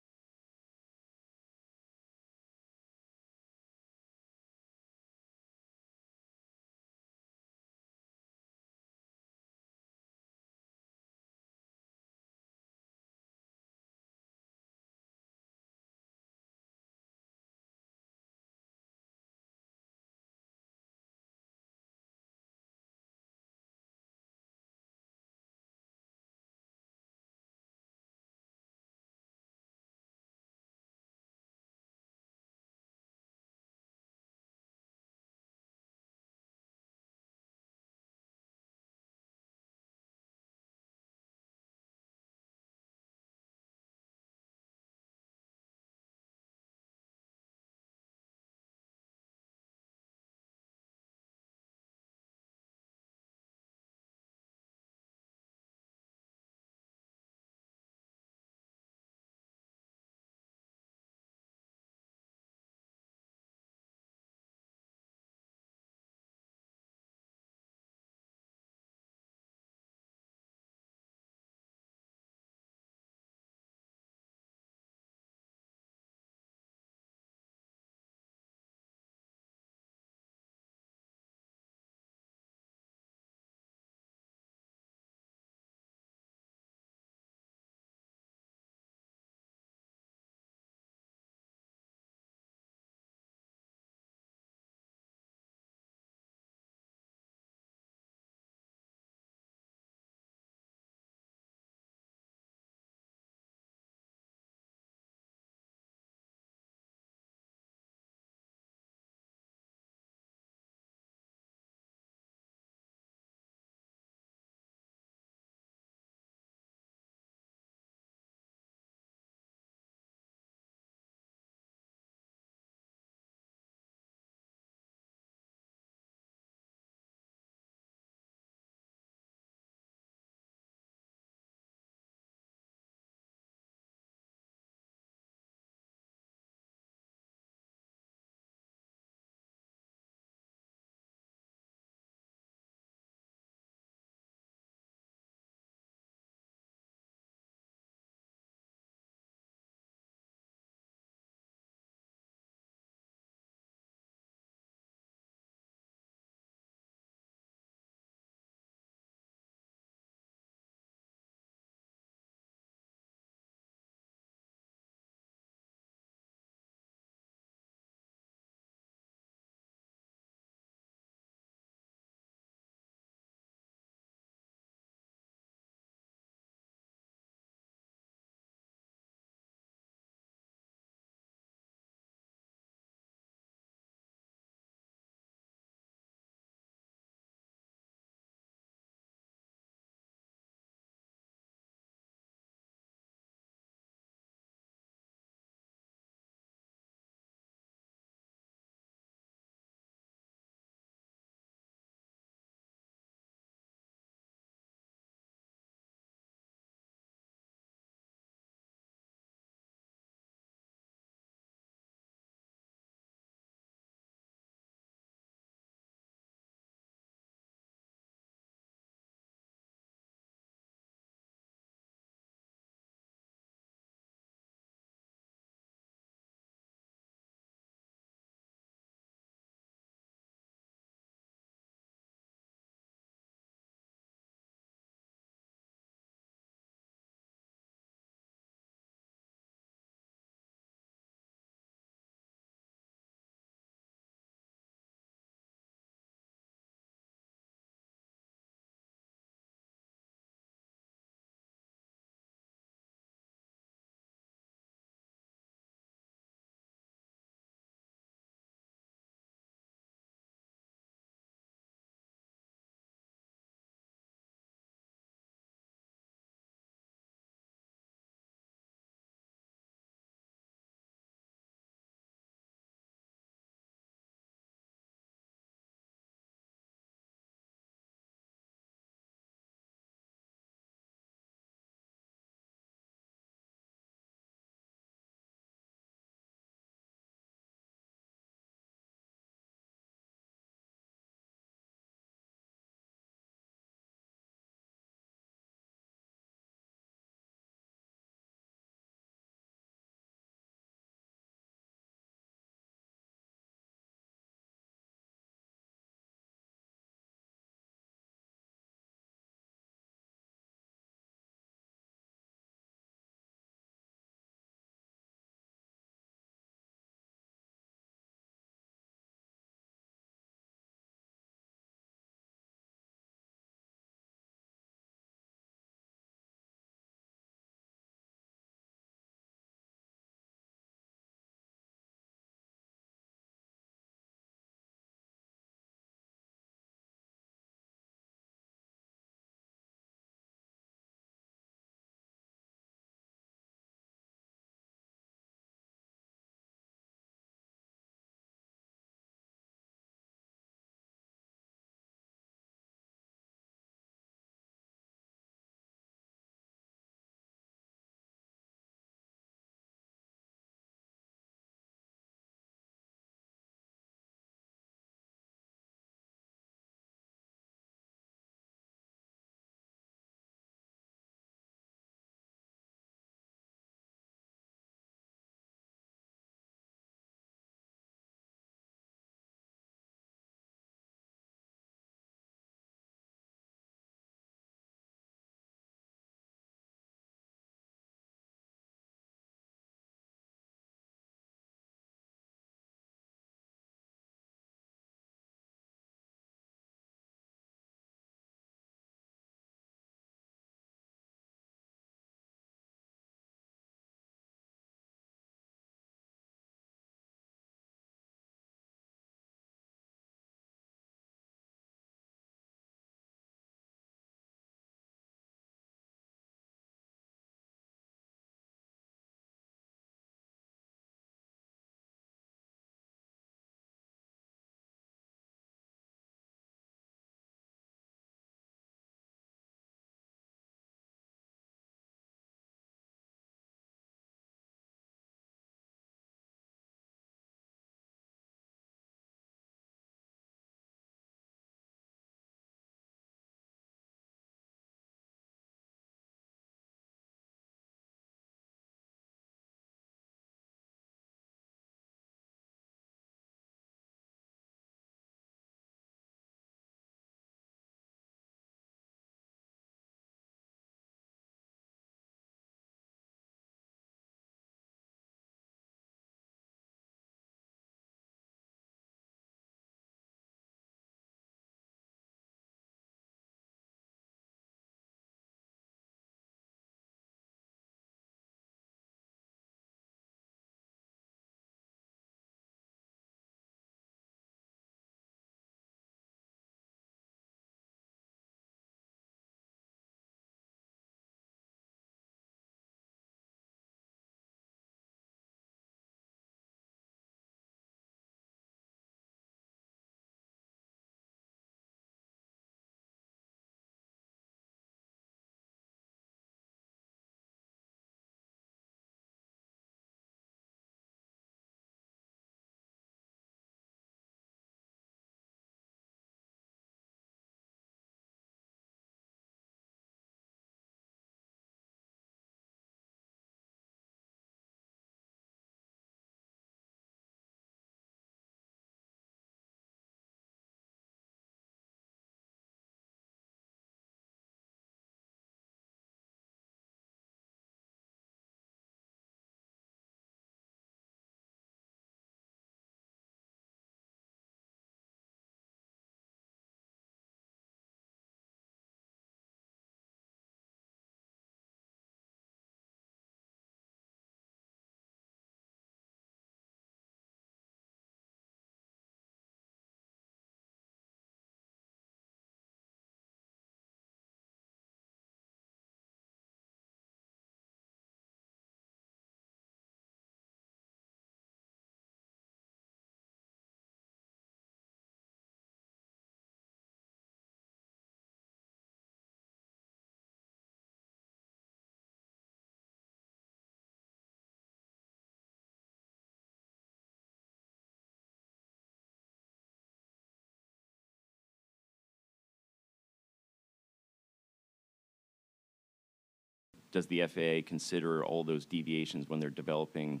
[SPEAKER 1] does the FAA consider all those deviations when they're developing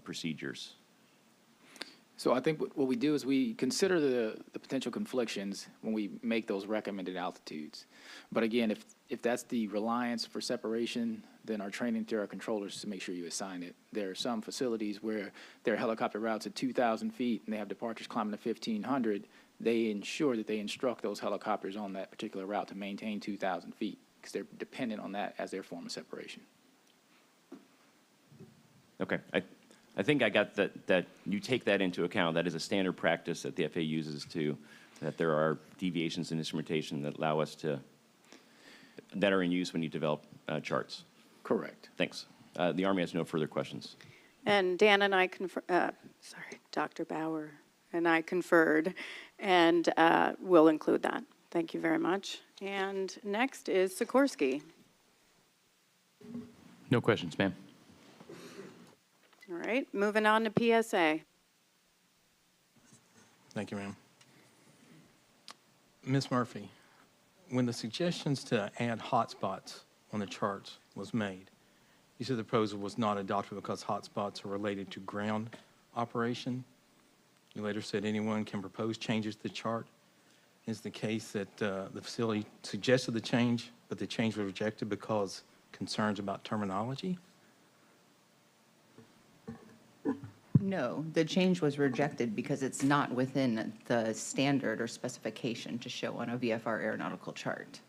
[SPEAKER 1] procedures?
[SPEAKER 15] So I think what we do is we consider the potential conflictions when we make those recommended altitudes. But again, if that's the reliance for separation, then our training to our controllers is to make sure you assign it. There are some facilities where there are helicopter routes at 2,000 feet and they have departures climbing to 1,500. They ensure that they instruct those helicopters on that particular route to maintain 2,000 feet because they're dependent on that as their form of separation.
[SPEAKER 1] Okay. I think I got that you take that into account. That is a standard practice that the FAA uses that there are deviations in instrumentation that allow us that are in use when you develop charts.
[SPEAKER 15] Correct.
[SPEAKER 1] Thanks. The Army has no further questions.
[SPEAKER 3] And Dan and I Dr. Bauer and I conferred, and we'll include that. Thank you very much. And next is Sikorsky.
[SPEAKER 19] No questions, ma'am.
[SPEAKER 3] All right, moving on to PSA.
[SPEAKER 9] Thank you, ma'am. Ms. Murphy, when the suggestions to add hotspots on the charts was made, you said the proposal was not adopted because hotspots are related to ground operation. You later said anyone can propose changes to the chart. Is the case that the facility suggested the change, but the change was rejected because concerns about terminology?
[SPEAKER 12] No, the change was rejected because it's not within the standard or specification to show on a VFR aeronautical chart.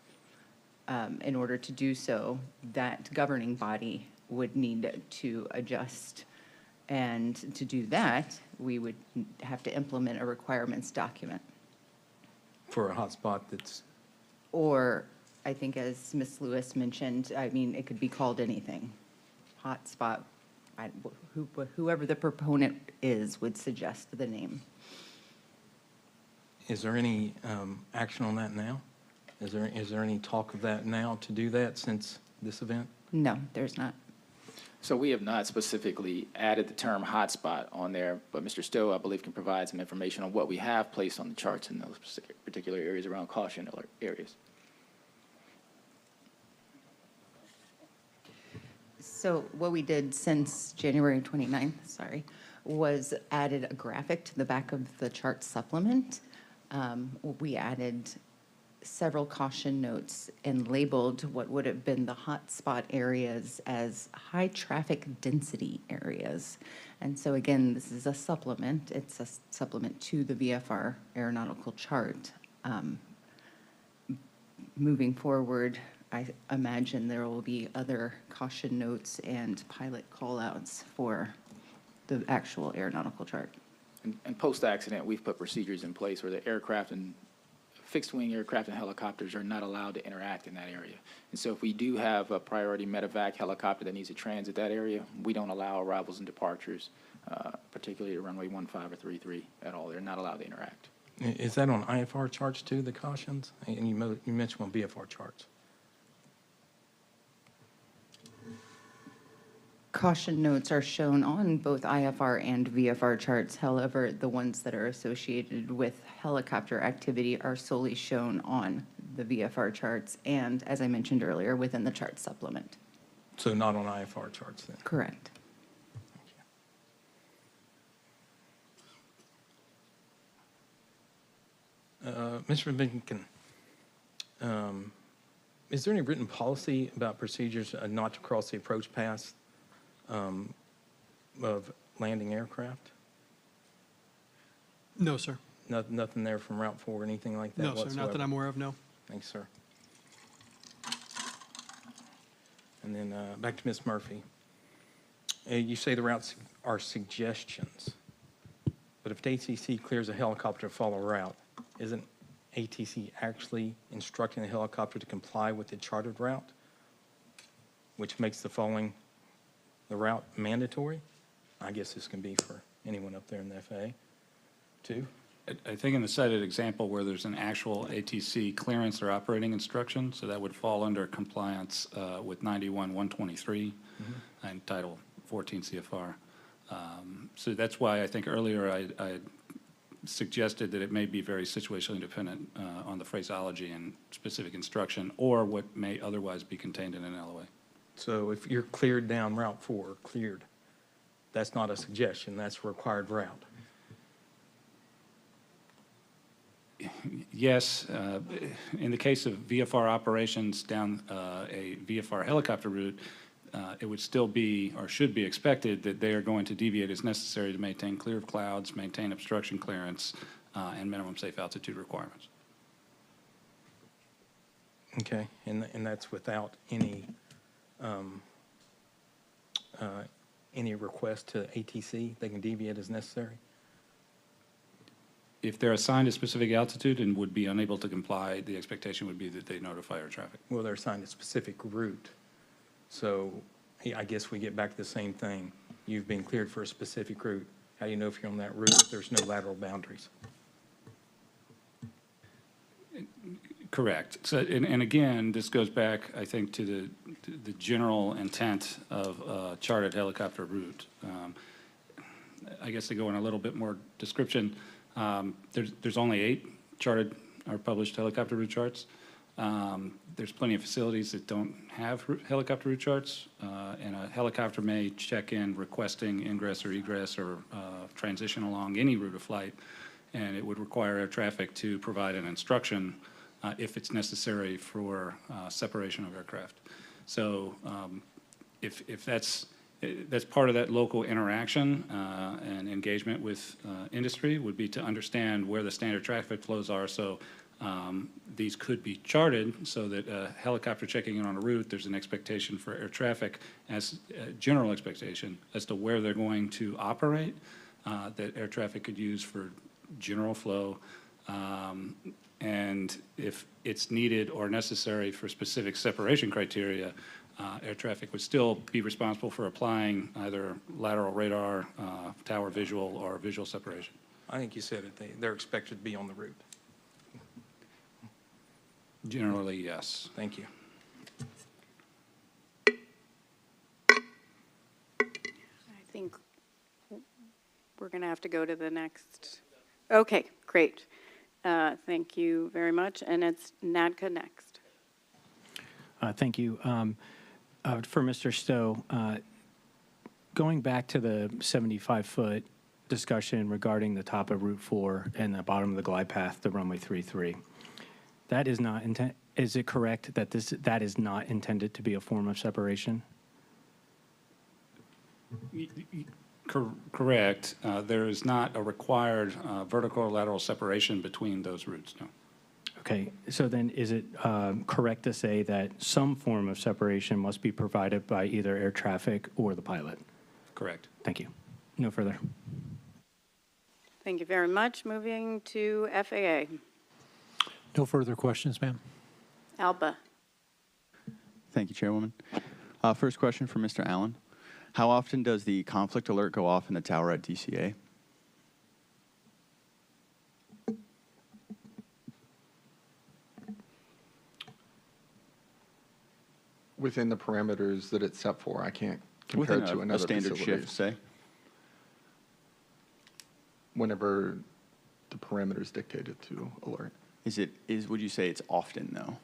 [SPEAKER 12] In order to do so, that governing body would need to adjust. And to do that, we would have to implement a requirements document.
[SPEAKER 9] For a hotspot that's...
[SPEAKER 12] Or, I think as Ms. Lewis mentioned, I mean, it could be called anything. Hotspot, whoever the proponent is would suggest the name.
[SPEAKER 9] Is there any action on that now? Is there any talk of that now to do that since this event?
[SPEAKER 12] No, there's not.
[SPEAKER 15] So we have not specifically added the term hotspot on there, but Mr. Stowe, I believe, can provide some information on what we have placed on the charts in those particular areas around caution alert areas.
[SPEAKER 12] So what we did since January 29th, was added a graphic to the back of the chart supplement. We added several caution notes and labeled what would have been the hotspot areas as high traffic density areas. And so again, this is a supplement. It's a supplement to the VFR aeronautical chart. Moving forward, I imagine there will be other caution notes and pilot callouts for the actual aeronautical chart.
[SPEAKER 15] And post-accident, we've put procedures in place where the aircraft and fixed-wing aircraft and helicopters are not allowed to interact in that area. And so if we do have a priority medevac helicopter that needs to transit that area, we don't allow arrivals and departures, particularly at runway 15 or 33 at all. They're not allowed to interact.
[SPEAKER 9] Is that on IFR charts too, the cautions? And you mentioned on VFR charts.
[SPEAKER 12] Caution notes are shown on both IFR and VFR charts. However, the ones that are associated with helicopter activity are solely shown on the VFR charts and, as I mentioned earlier, within the chart supplement.
[SPEAKER 9] So not on IFR charts then?
[SPEAKER 12] Correct.
[SPEAKER 9] Mr. Binkin, is there any written policy about procedures not to cross the approach path of landing aircraft?
[SPEAKER 11] No, sir.
[SPEAKER 9] Nothing there from Route 4 or anything like that
[SPEAKER 11] No,
[SPEAKER 9] whatsoever?
[SPEAKER 11] sir, not that I'm aware of, no.
[SPEAKER 9] Thanks, sir. And then back to Ms. Murphy. You say the routes are suggestions, but if ATC clears a helicopter to follow a route, isn't ATC actually instructing the helicopter to comply with the chartered route, which makes the following the route mandatory? I guess this can be for anyone up there in the FAA, too.
[SPEAKER 6] I think in the cited example where there's an actual ATC clearance or operating instruction, so that would fall under compliance with 91-123 and Title 14 CFR. So that's why I think earlier I suggested that it may be very situationally dependent on the phraseology and specific instruction or what may otherwise be contained in an LOA.
[SPEAKER 21] So if you're cleared down Route 4, cleared, that's not a suggestion, that's a required route.
[SPEAKER 6] Yes, in the case of VFR operations down a VFR helicopter route, it would still be or should be expected that they are going to deviate as necessary to maintain clear of clouds, maintain obstruction clearance, and minimum safe altitude requirements.
[SPEAKER 21] Okay, and that's without any request to ATC? They can deviate as necessary?
[SPEAKER 6] If they're assigned a specific altitude and would be unable to comply, the expectation would be that they notify air traffic.
[SPEAKER 21] Well, they're assigned a specific route. So yeah, I guess we get back to the same thing. You've been cleared for a specific route. How do you know if you're on that route if there's no lateral boundaries?
[SPEAKER 6] Correct. So, and again, this goes back, I think, to the general intent of a charted helicopter route. I guess to go in a little bit more description, there's only 8 charted or published helicopter route charts. There's plenty of facilities that don't have helicopter route charts, and a helicopter may check in requesting ingress or egress or transition along any route of flight, and it would require air traffic to provide an instruction if it's necessary for separation of aircraft. So if that's part of that local interaction and engagement with industry would be to understand where the standard traffic flows are. So these could be charted so that a helicopter checking in on a route, there's an expectation for air traffic as a general expectation as to where they're going to operate that air traffic could use for general flow. And if it's needed or necessary for specific separation criteria, air traffic would still be responsible for applying either lateral radar, tower visual, or visual separation.
[SPEAKER 21] I think you said it. They're expected to be on the route.
[SPEAKER 6] Generally, yes.
[SPEAKER 21] Thank you.
[SPEAKER 3] I think we're going to have to go to the next. Okay, great. Thank you very much. And it's NADCA next.
[SPEAKER 4] Thank you. For Mr. Stowe, going back to the 75-foot discussion regarding the top of Route 4 and the bottom of the glide path, the runway 33, that is not is it correct that that is not intended to be a form of separation?
[SPEAKER 6] Correct. There is not a required vertical or lateral separation between those routes, no.
[SPEAKER 4] Okay, so then is it correct to say that some form of separation must be provided by either air traffic or the pilot?
[SPEAKER 6] Correct.
[SPEAKER 4] Thank you. No further.
[SPEAKER 3] Thank you very much. Moving to FAA.
[SPEAKER 5] No further questions, ma'am.
[SPEAKER 3] Alba.
[SPEAKER 22] Thank you, Chairwoman. First question for Mr. Allen. How often does the conflict alert go off in the tower at DCA?
[SPEAKER 9] Within the parameters that it's set for, I can't compare
[SPEAKER 22] Within
[SPEAKER 9] it to
[SPEAKER 22] a
[SPEAKER 9] another
[SPEAKER 22] standard
[SPEAKER 9] facility.
[SPEAKER 22] shift, say?
[SPEAKER 9] Whenever the parameters dictated to alert.
[SPEAKER 22] Would you say it's often, though?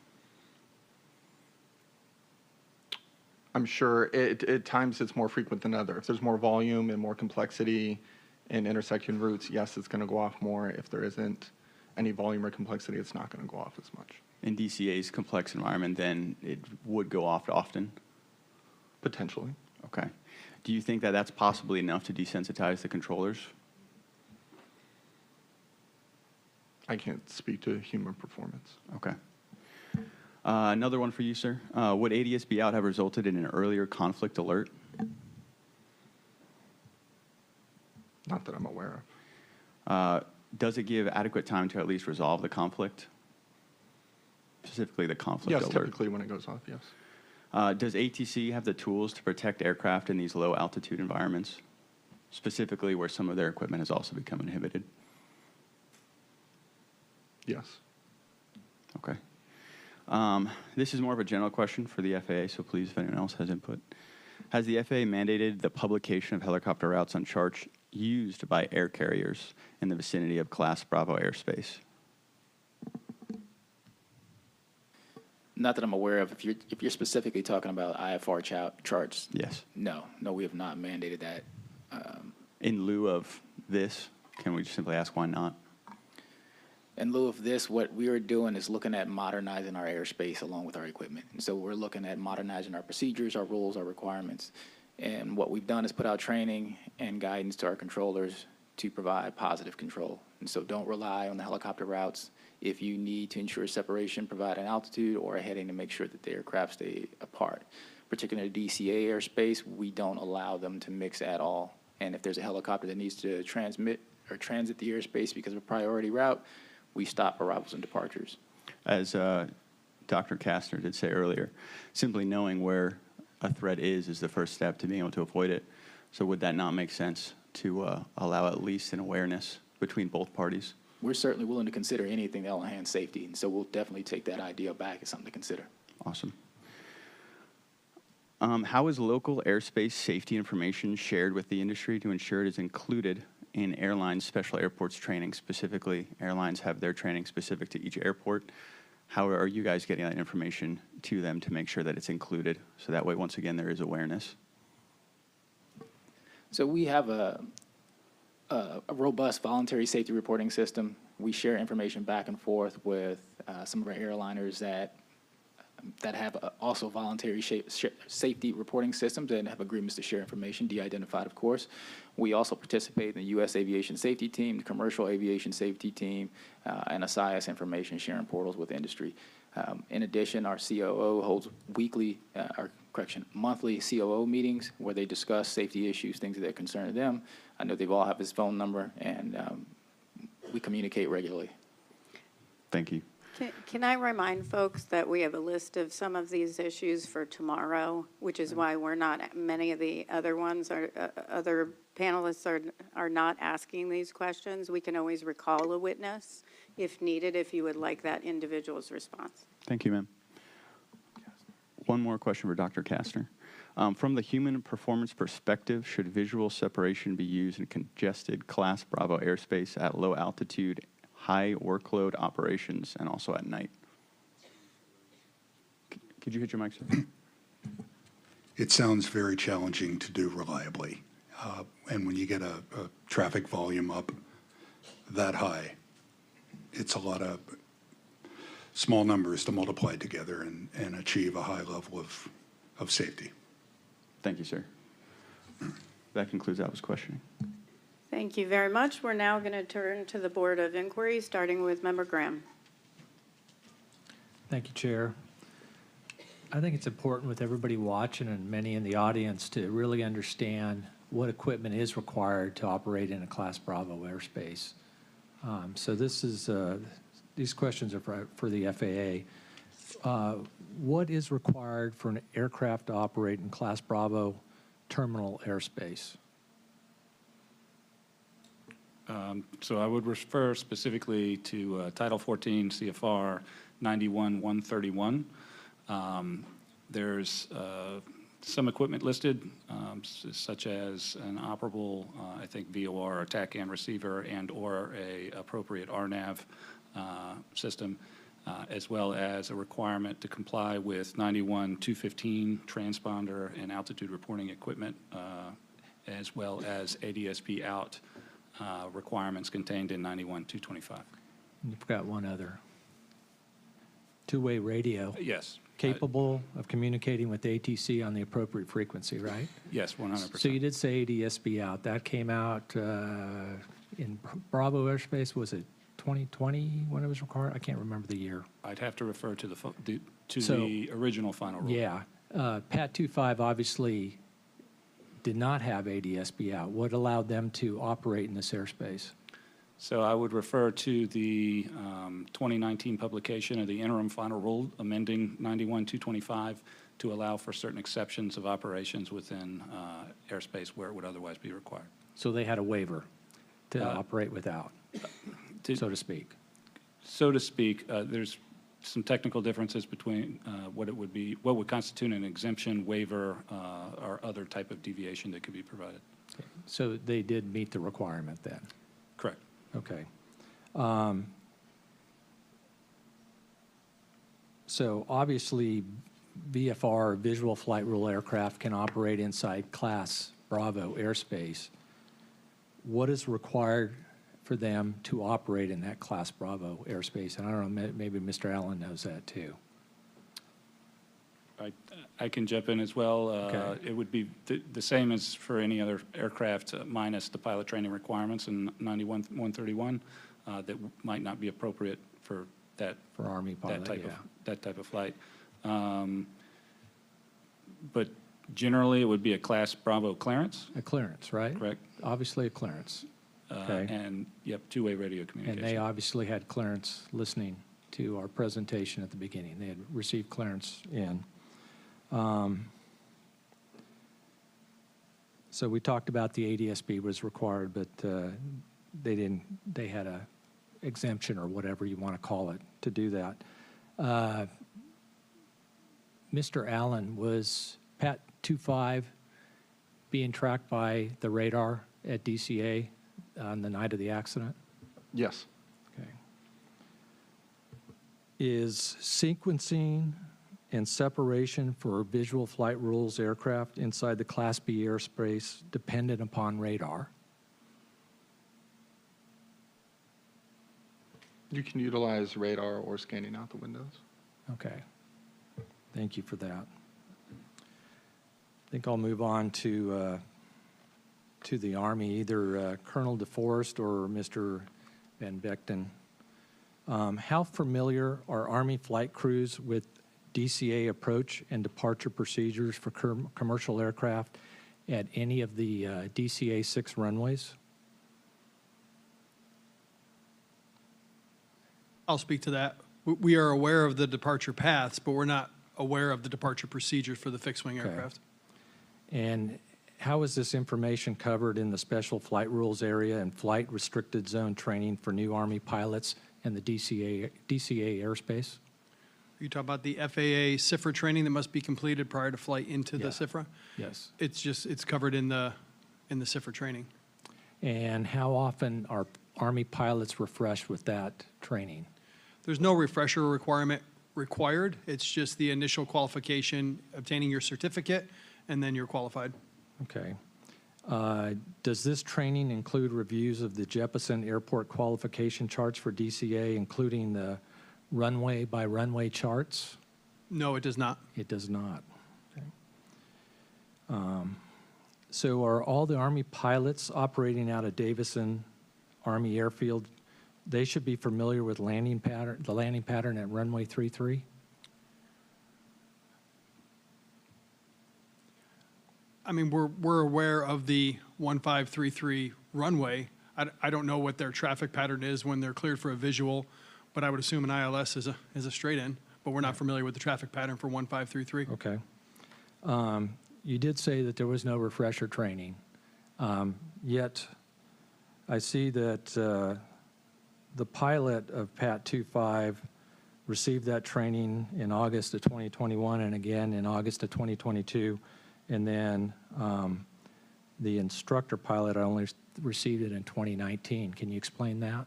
[SPEAKER 9] I'm sure at times it's more frequent than other. If there's more volume and more complexity in intersection routes, yes, it's going to go off more. If there isn't any volume or complexity, it's not going to go off as much.
[SPEAKER 22] In DCA's complex environment, then it would go off often?
[SPEAKER 9] Potentially.
[SPEAKER 22] Okay. Do you think that that's possibly enough to desensitize the controllers?
[SPEAKER 9] I can't speak to human performance.
[SPEAKER 22] Okay. Another one for you, sir. Would ADSB out have resulted in an earlier conflict alert?
[SPEAKER 9] Not that I'm aware of.
[SPEAKER 22] Does it give adequate time to at least resolve the conflict? Specifically the conflict
[SPEAKER 9] Yes,
[SPEAKER 22] alert?
[SPEAKER 9] typically when it goes off, yes.
[SPEAKER 22] Does ATC have the tools to protect aircraft in these low altitude environments, specifically where some of their equipment has also become inhibited?
[SPEAKER 9] Yes.
[SPEAKER 22] Okay. This is more of a general question for the FAA, so please, if anyone else has input. Has the FAA mandated the publication of helicopter routes on charts used by air carriers in the vicinity of Class Bravo airspace?
[SPEAKER 15] Not that I'm aware of. If you're specifically talking about IFR charts,
[SPEAKER 22] Yes.
[SPEAKER 15] no, we have not mandated that.
[SPEAKER 22] In lieu of this, can we just simply ask why not?
[SPEAKER 15] In lieu of this, what we are doing is looking at modernizing our airspace along with our equipment. And so we're looking at modernizing our procedures, our rules, our requirements. And what we've done is put out training and guidance to our controllers to provide positive control. And so don't rely on the helicopter routes. If you need to ensure separation, provide an altitude or a heading to make sure that the aircraft stay apart. Particularly DCA airspace, we don't allow them to mix at all. And if there's a helicopter that needs to transmit or transit the airspace because of a priority route, we stop arrivals and departures.
[SPEAKER 22] As Dr. Kastner did say earlier, simply knowing where a threat is the first step to being able to avoid it. So would that not make sense to allow at least an awareness between both parties?
[SPEAKER 15] We're certainly willing to consider anything that will enhance safety, and so we'll definitely take that idea back as something to consider.
[SPEAKER 22] Awesome. How is local airspace safety information shared with the industry to ensure it is included in airlines' special airports training? Specifically, airlines have their training specific to each airport. How are you guys getting that information to them to make sure that it's included? So that way, once again, there is awareness.
[SPEAKER 15] So we have a robust voluntary safety reporting system. We share information back and forth with some of our airliners that have also voluntary safety reporting systems and have agreements to share information, de-identified, of course. We also participate in the U.S. Aviation Safety Team, the Commercial Aviation Safety Team, and a SIAS information sharing portals with industry. In addition, our COO holds monthly COO meetings where they discuss safety issues, things that concern them. I know they all have his phone number, and we communicate regularly.
[SPEAKER 22] Thank you.
[SPEAKER 3] Can I remind folks that we have a list of some of these issues for tomorrow, which is why we're not, many of the other ones, other panelists are not asking these questions. We can always recall a witness if needed, if you would like that individual's response.
[SPEAKER 22] Thank you, ma'am. One more question for Dr. Kastner. From the human performance perspective, should visual separation be used in congested Class Bravo airspace at low altitude, high workload operations, and also at night? Could you hit your mic, sir?
[SPEAKER 16] It sounds very challenging to do reliably. And when you get a traffic volume up that high, it's a lot of small numbers to multiply together and achieve a high level of safety.
[SPEAKER 22] Thank you, sir. That concludes Alva's questioning.
[SPEAKER 3] Thank you very much. We're now going to turn to the Board of Inquiry, starting with Member Graham.
[SPEAKER 7] Thank you, Chair. I think it's important with everybody watching and many in the audience to really understand what equipment is required to operate in a Class Bravo airspace. So these questions are for the FAA. What is required for an aircraft to operate in Class Bravo terminal airspace?
[SPEAKER 6] So I would refer specifically to Title 14 CFR 91-131. There's some equipment listed, such as an operable, I think, VOR, attack and receiver, and or a appropriate RNAV system, as well as a requirement to comply with 91-215 transponder and altitude reporting equipment, as well as ADSB out requirements contained in 91-225.
[SPEAKER 7] You've got one other. Two-way radio.
[SPEAKER 6] Yes.
[SPEAKER 7] Capable of communicating with ATC on the appropriate frequency, right?
[SPEAKER 6] Yes, 100%.
[SPEAKER 7] So you did say ADSB out. That came out in Bravo airspace. Was it 2020 when it was required? I can't remember the year.
[SPEAKER 6] I'd have to refer to the original final rule.
[SPEAKER 7] Yeah. PAT 25 obviously did not have ADSB out. What allowed them to operate in this airspace?
[SPEAKER 6] So I would refer to the 2019 publication of the interim final rule amending 91-225 to allow for certain exceptions of operations within airspace where it would otherwise be required.
[SPEAKER 7] So they had a waiver to operate without, so to speak.
[SPEAKER 6] So to speak, there's some technical differences between what would constitute an exemption, waiver, or other type of deviation that could be provided.
[SPEAKER 7] Okay. So they did meet the requirement then?
[SPEAKER 6] Correct.
[SPEAKER 7] Okay. So obviously, VFR, visual flight rule aircraft, can operate inside Class Bravo airspace. What is required for them to operate in that Class Bravo airspace? And I don't know, maybe Mr. Allen knows that too.
[SPEAKER 6] I can jump in as well.
[SPEAKER 7] Okay.
[SPEAKER 6] It would be the same as for any other aircraft, minus the pilot training requirements in 91-131 that might not be appropriate for that
[SPEAKER 7] For Army pilot,
[SPEAKER 6] that type of flight. But generally, it would be a Class Bravo clearance.
[SPEAKER 7] A clearance, right?
[SPEAKER 6] Correct.
[SPEAKER 7] Obviously a clearance. Okay.
[SPEAKER 6] And, yep, two-way radio communication.
[SPEAKER 7] And they obviously had clearance listening to our presentation at the beginning. They had received clearance in. So we talked about the ADSB was required, but they didn't. They had a exemption or whatever you want to call it to do that. Mr. Allen, was Pat 25 being tracked by the radar at DCA on the night of the accident?
[SPEAKER 9] Yes.
[SPEAKER 7] Okay. Is sequencing and separation for visual flight rules aircraft inside the Class B airspace dependent upon radar?
[SPEAKER 9] You can utilize radar or scanning out the windows.
[SPEAKER 7] Okay. Thank you for that. I think I'll move on to the Army, either Colonel DeForest or Mr. Van Vechten. How familiar are Army flight crews with DCA approach and departure procedures for commercial aircraft at any of the DCA 6 runways?
[SPEAKER 11] I'll speak to that. We are aware of the departure paths, but we're not aware of the departure procedures for the fixed-wing
[SPEAKER 7] Okay.
[SPEAKER 11] aircraft.
[SPEAKER 7] And how is this information covered in the special flight rules area and flight restricted zone training for new Army pilots and the DCA airspace?
[SPEAKER 11] Are you talking about the FAA CIFRA training that must be completed prior to flight into the
[SPEAKER 7] Yeah.
[SPEAKER 11] CIFRA?
[SPEAKER 7] Yes.
[SPEAKER 11] It's covered in the CIFRA training.
[SPEAKER 7] And how often are Army pilots refreshed with that training?
[SPEAKER 11] There's no refresher requirement required. It's just the initial qualification, obtaining your certificate, and then you're qualified.
[SPEAKER 7] Okay. Does this training include reviews of the Jeppesen Airport qualification charts for DCA, including the runway by runway charts?
[SPEAKER 11] No, it does not.
[SPEAKER 7] It does not. Okay. So are all the Army pilots operating out of Davison Army Airfield, they should be familiar with the landing pattern at runway 33?
[SPEAKER 11] I mean, we're aware of the 1533 runway. I don't know what their traffic pattern is when they're cleared for a visual, but I would assume an ILS is a straight in, but we're not familiar with the traffic pattern for 1533.
[SPEAKER 7] Okay. You did say that there was no refresher training, yet I see that the pilot of PAT 25 received that training in August of 2021 and again in August of 2022, and then the instructor pilot only received it in 2019. Can you explain that?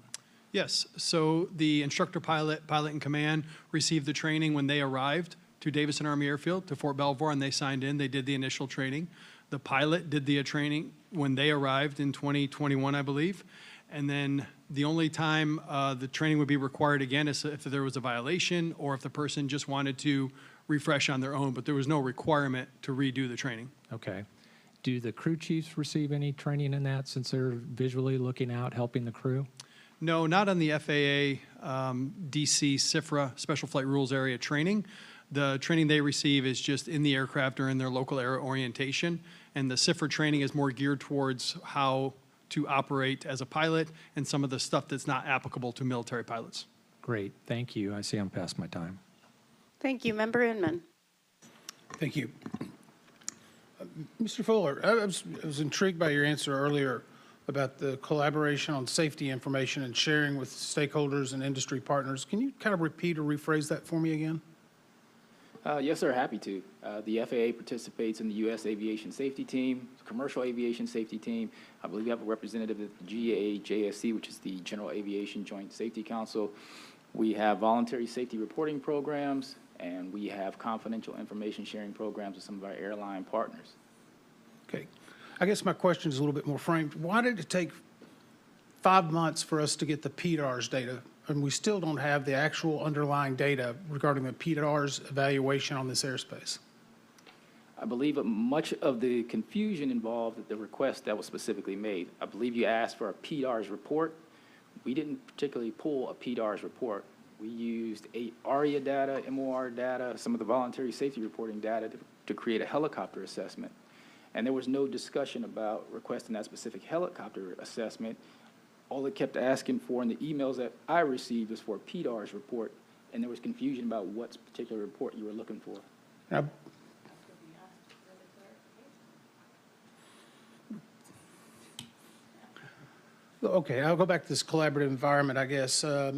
[SPEAKER 11] Yes, so the instructor pilot in command received the training when they arrived to Davison Army Airfield, to Fort Belvoir, and they signed in. They did the initial training. The pilot did the training when they arrived in 2021, I believe. And then the only time the training would be required again is if there was a violation or if the person just wanted to refresh on their own, but there was no requirement to redo the training.
[SPEAKER 7] Okay. Do the crew chiefs receive any training in that since they're visually looking out, helping the crew?
[SPEAKER 11] No, not on the FAA DC CIFRA Special Flight Rules Area training. The training they receive is just in the aircraft or in their local air orientation, and the CIFRA training is more geared towards how to operate as a pilot and some of the stuff that's not applicable to military pilots.
[SPEAKER 7] Great, thank you. I see I'm past my time.
[SPEAKER 3] Thank you. Member Inman.
[SPEAKER 14] Thank you. Mr. Fuller, I was intrigued by your answer earlier about the collaboration on safety information and sharing with stakeholders and industry partners. Can you kind of repeat or rephrase that for me again?
[SPEAKER 15] Yes, sir, happy to. The FAA participates in the U.S. Aviation Safety Team, Commercial Aviation Safety Team. I believe we have a representative at the GAJSC, which is the General Aviation Joint Safety Council. We have voluntary safety reporting programs, and we have confidential information sharing programs with some of our airline partners.
[SPEAKER 14] Okay. I guess my question is a little bit more framed. Why did it take 5 months for us to get the PDARS data, and we still don't have the actual underlying data regarding the PDARS evaluation on this airspace?
[SPEAKER 15] I believe much of the confusion involved the request that was specifically made. I believe you asked for a PDARS report. We didn't particularly pull a PDARS report. We used ARIA data, MOR data, some of the voluntary safety reporting data to create a helicopter assessment. And there was no discussion about requesting that specific helicopter assessment. All it kept asking for in the emails that I received was for a PDARS report, and there was confusion about what particular report you were looking for.
[SPEAKER 14] Now, okay, I'll go back to this collaborative environment, I guess. At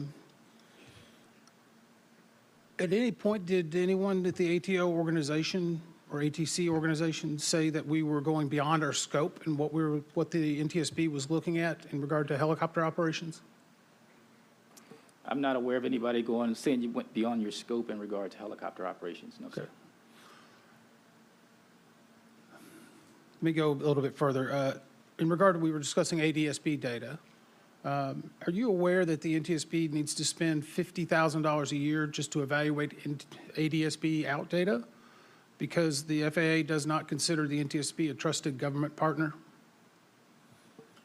[SPEAKER 14] any point, did anyone at the ATO organization or ATC organization say that we were going beyond our scope and what the NTSB was looking at in regard to helicopter operations?
[SPEAKER 15] I'm not aware of anybody saying you went beyond your scope in regard to helicopter operations, no, sir.
[SPEAKER 14] Let me go a little bit further. In regard to, we were discussing ADSB data. Are you aware that the NTSB needs to spend $50,000 a year just to evaluate ADSB out data because the FAA does not consider the NTSB a trusted government partner?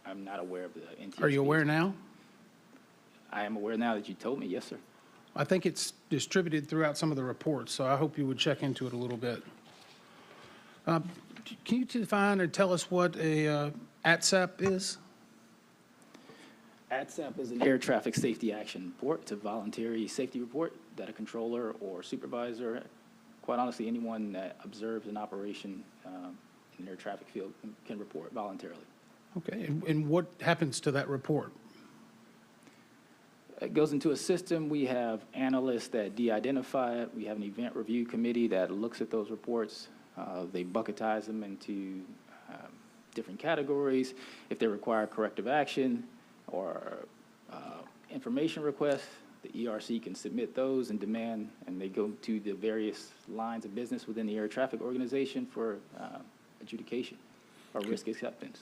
[SPEAKER 15] I'm not aware of the NTSB.
[SPEAKER 14] Are you aware now?
[SPEAKER 15] I am aware now that you told me, yes, sir.
[SPEAKER 14] I think it's distributed throughout some of the reports, so I hope you would check into it a little bit. Can you define or tell us what a ADSAP is?
[SPEAKER 15] ADSAP is an air traffic safety action report. It's a voluntary safety report that a controller or supervisor, quite honestly, anyone that observes an operation in an air traffic field can report voluntarily.
[SPEAKER 14] Okay, and what happens to that report?
[SPEAKER 15] It goes into a system. We have analysts that de-identify it. We have an event review committee that looks at those reports. They bucketize them into different categories. If they require corrective action or information requests, the ERC can submit those and demand, and they go to the various lines of business within the air traffic organization for adjudication or risk acceptance.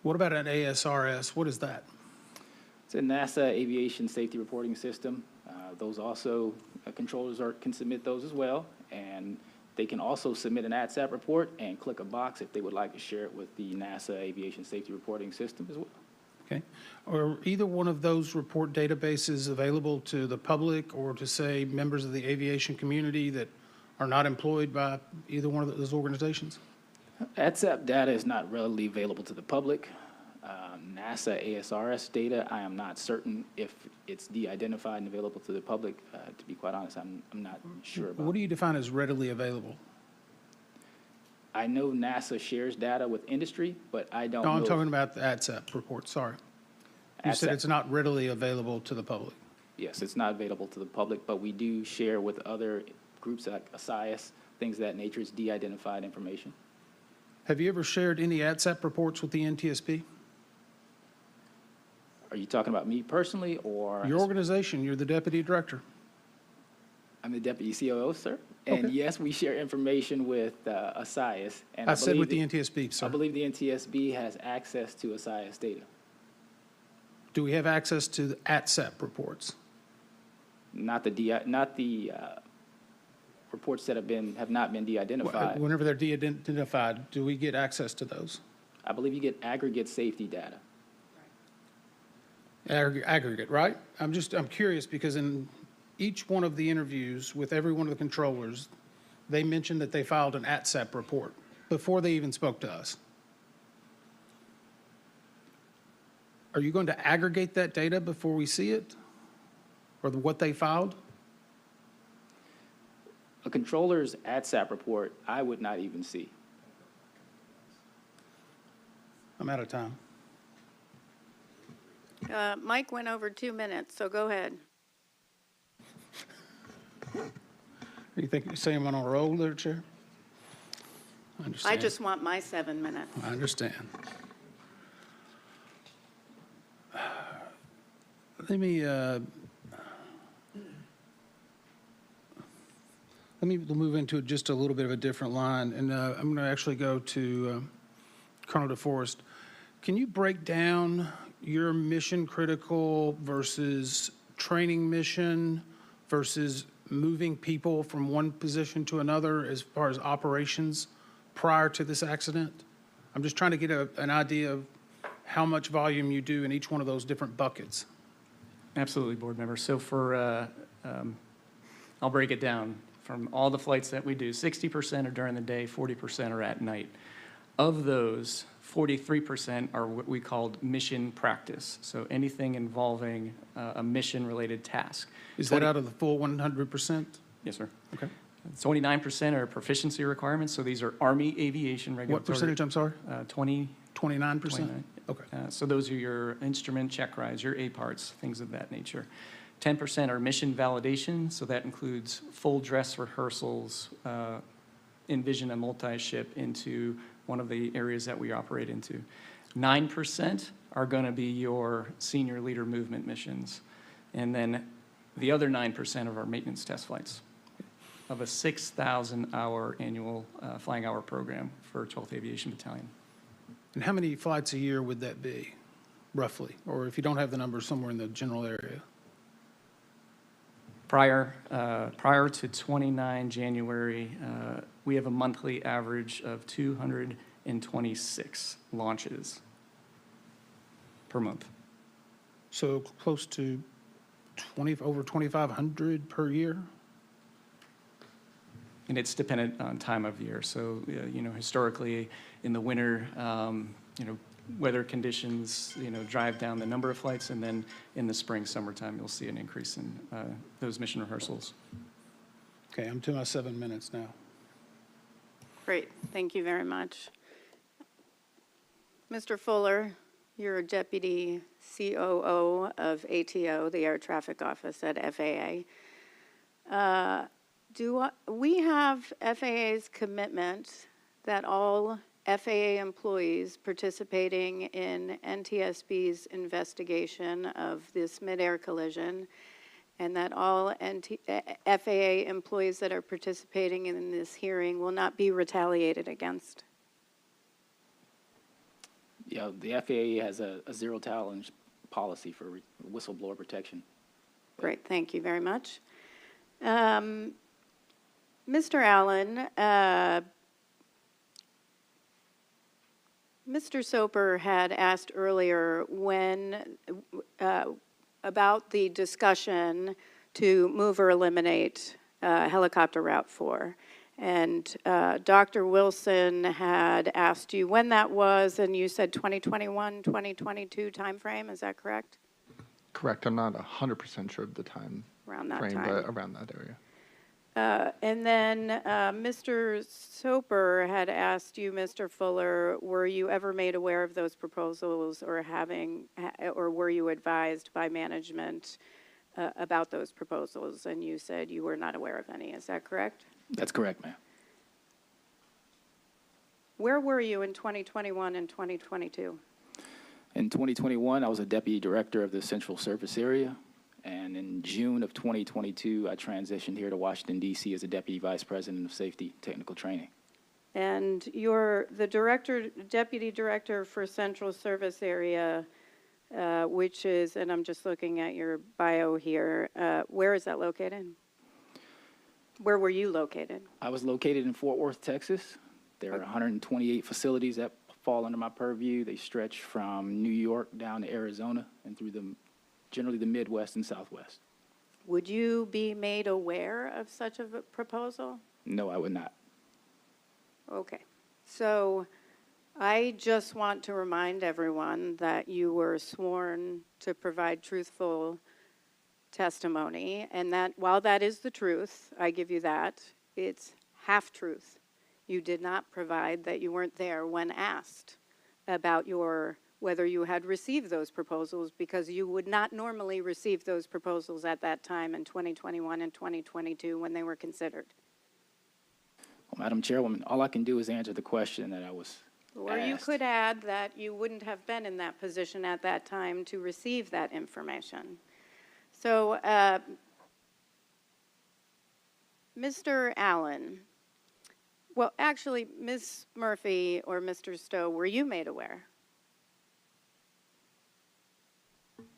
[SPEAKER 14] What about an ASRS? What is that?
[SPEAKER 15] It's a NASA aviation safety reporting system. Those also, controllers can submit those as well, and they can also submit an ADSAP report and click a box if they would like to share it with the NASA aviation safety reporting system as well.
[SPEAKER 14] Okay. Are either one of those report databases available to the public or to, say, members of the aviation community that are not employed by either one of those organizations?
[SPEAKER 15] ADSAP data is not readily available to the public. NASA ASRS data, I am not certain if it's de-identified and available to the public. To be quite honest, I'm not sure about.
[SPEAKER 14] What do you define as readily available?
[SPEAKER 15] I know NASA shares data with industry, but I don't know.
[SPEAKER 14] No, I'm talking about the ADSAP report, sorry. You said it's not readily available to the public.
[SPEAKER 15] Yes, it's not available to the public, but we do share with other groups like ASIAS, things of that nature. It's de-identified information.
[SPEAKER 14] Have you ever shared any ADSAP reports with the NTSB?
[SPEAKER 15] Are you talking about me personally or?
[SPEAKER 14] Your organization, you're the deputy director.
[SPEAKER 15] I'm the deputy COO, sir. And
[SPEAKER 14] Okay.
[SPEAKER 15] yes, we share information with ASIAS. And
[SPEAKER 14] I said with the
[SPEAKER 15] believe
[SPEAKER 14] NTSB, sir.
[SPEAKER 15] I believe the NTSB has access to ASIAS data.
[SPEAKER 14] Do we have access to the ADSAP reports?
[SPEAKER 15] Not the reports that have not been de-identified.
[SPEAKER 14] Whenever they're de-identified, do we get access to those?
[SPEAKER 15] I believe you get aggregate safety data.
[SPEAKER 14] Aggregate, right? I'm curious because in each one of the interviews with every one of the controllers, they mentioned that they filed an ADSAP report before they even spoke to us. Are you going to aggregate that data before we see it? Or what they filed?
[SPEAKER 15] A controller's ADSAP report, I would not even see.
[SPEAKER 14] I'm out of time.
[SPEAKER 3] Mike went over 2 minutes, so go ahead.
[SPEAKER 14] You think you're saying I'm on a roll there, Chair? I understand.
[SPEAKER 3] I just want my 7 minutes.
[SPEAKER 14] I understand. Let Let me move into just a little bit of a different line, and I'm going to actually go to Colonel DeForest. Can you break down your mission critical versus training mission versus moving people from one position to another as far as operations prior to this accident? I'm just trying to get an idea of how much volume you do in each one of those different buckets.
[SPEAKER 18] Absolutely, board member. So for, I'll break it down. From all the flights that we do, 60% are during the day, 40% are at night. Of those, 43% are what we called mission practice. So anything involving a mission-related task.
[SPEAKER 14] Is that out of the full 100%?
[SPEAKER 18] Yes, sir.
[SPEAKER 14] Okay.
[SPEAKER 18] 29% are proficiency requirements. So these are Army aviation regulatory.
[SPEAKER 14] What percentage, I'm sorry?
[SPEAKER 18] 29%.
[SPEAKER 14] 29%? Okay.
[SPEAKER 18] So those are your instrument check rides, your A parts, things of that nature. 10% are mission validation, so that includes full dress rehearsals, envision a multi-ship into one of the areas that we operate into. 9% are going to be your senior leader movement missions. And then the other 9% of our maintenance test flights of a 6,000-hour annual flying hour program for 12th Aviation Battalion.
[SPEAKER 14] And how many flights a year would that be, roughly? Or if you don't have the numbers, somewhere in the general area?
[SPEAKER 18] Prior to 29 January, we have a monthly average of 226 launches per month.
[SPEAKER 14] So close to over 2,500 per year?
[SPEAKER 18] And it's dependent on time of year. So, historically in the winter, weather conditions, drive down the number of flights, and then in the spring, summertime, you'll see an increase in those mission rehearsals.
[SPEAKER 14] Okay, I'm to my 7 minutes now.
[SPEAKER 3] Great, thank you very much. Mr. Fuller, you're Deputy COO of ATO, the Air Traffic Office at FAA. We have FAA's commitment that all FAA employees participating in NTSB's investigation of this mid-air collision, and that all FAA employees that are participating in this hearing will not be retaliated against?
[SPEAKER 15] Yeah, the FAA has a zero tolerance policy for whistleblower protection.
[SPEAKER 3] Great, thank you very much. Mr. Allen, Mr. Soper had asked earlier about the discussion to move or eliminate helicopter Route 4. And Dr. Wilson had asked you when that was, and you said 2021, 2022 timeframe. Is that correct?
[SPEAKER 9] Correct. I'm not 100% sure of the time
[SPEAKER 3] Around that
[SPEAKER 9] frame,
[SPEAKER 3] time.
[SPEAKER 9] but around that area.
[SPEAKER 3] And then Mr. Soper had asked you, Mr. Fuller, were you ever made aware of those proposals or were you advised by management about those proposals? And you said you were not aware of any. Is that correct?
[SPEAKER 15] That's correct, ma'am.
[SPEAKER 3] Where were you in 2021 and 2022?
[SPEAKER 15] In 2021, I was a deputy director of the Central Service Area. And in June of 2022, I transitioned here to Washington, D.C. as a deputy vice president of safety technical training.
[SPEAKER 3] And you're the deputy director for Central Service Area, which is, and I'm just looking at your bio here, where is that located? Where were you located?
[SPEAKER 15] I was located in Fort Worth, Texas. There are 128 facilities that fall under my purview. They stretch from New York down to Arizona and through generally the Midwest and Southwest.
[SPEAKER 3] Would you be made aware of such a proposal?
[SPEAKER 15] No, I would not.
[SPEAKER 3] Okay. So I just want to remind everyone that you were sworn to provide truthful testimony, and that while that is the truth, I give you that, it's half-truth. You did not provide that you weren't there when asked about whether you had received those proposals, because you would not normally receive those proposals at that time in 2021 and 2022 when they were considered.
[SPEAKER 15] Well, Madam Chairwoman, all I can do is answer the question that I was
[SPEAKER 3] Or
[SPEAKER 15] asked.
[SPEAKER 3] you could add that you wouldn't have been in that position at that time to receive that information. So Mr. Allen, well, actually, Ms. Murphy or Mr. Stowe, were you made aware?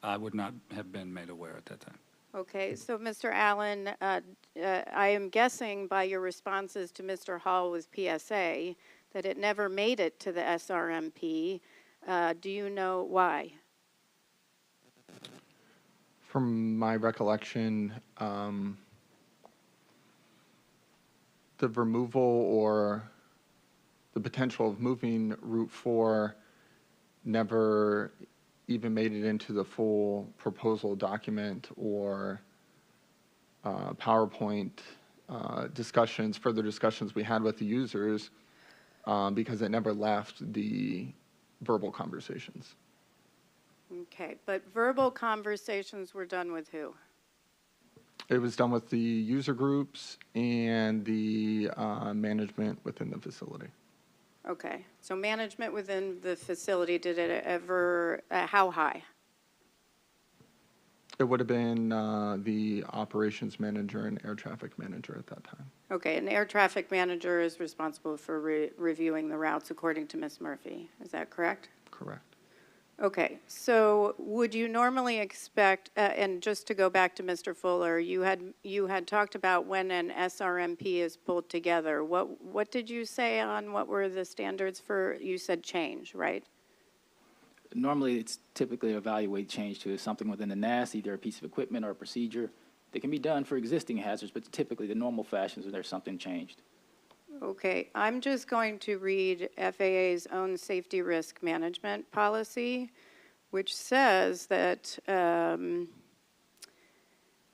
[SPEAKER 6] I would not have been made aware at that time.
[SPEAKER 3] Okay, so Mr. Allen, I am guessing by your responses to Mr. Hall with PSA that it never made it to the SRMP. Do you know why?
[SPEAKER 9] From my recollection, the removal or the potential of moving Route 4 never even made it into the full proposal document or PowerPoint discussions, further discussions we had with the users, because it never left the verbal conversations.
[SPEAKER 3] Okay, but verbal conversations were done with who?
[SPEAKER 9] It was done with the user groups and the management within the facility.
[SPEAKER 3] Okay, so management within the facility, did it ever, how high?
[SPEAKER 9] It would have been the operations manager and air traffic manager at that time.
[SPEAKER 3] Okay, an air traffic manager is responsible for reviewing the routes according to Ms. Murphy. Is that correct?
[SPEAKER 9] Correct.
[SPEAKER 3] Okay, so would you normally expect, and just to go back to Mr. Fuller, you had talked about when an SRMP is pulled together. What did you say on what were the standards for, you said change, right?
[SPEAKER 15] Normally, it's typically evaluate change to something within the NAS, either a piece of equipment or a procedure that can be done for existing hazards, but typically the normal fashions when there's something changed.
[SPEAKER 3] Okay, I'm just going to read FAA's own safety risk management policy, which says that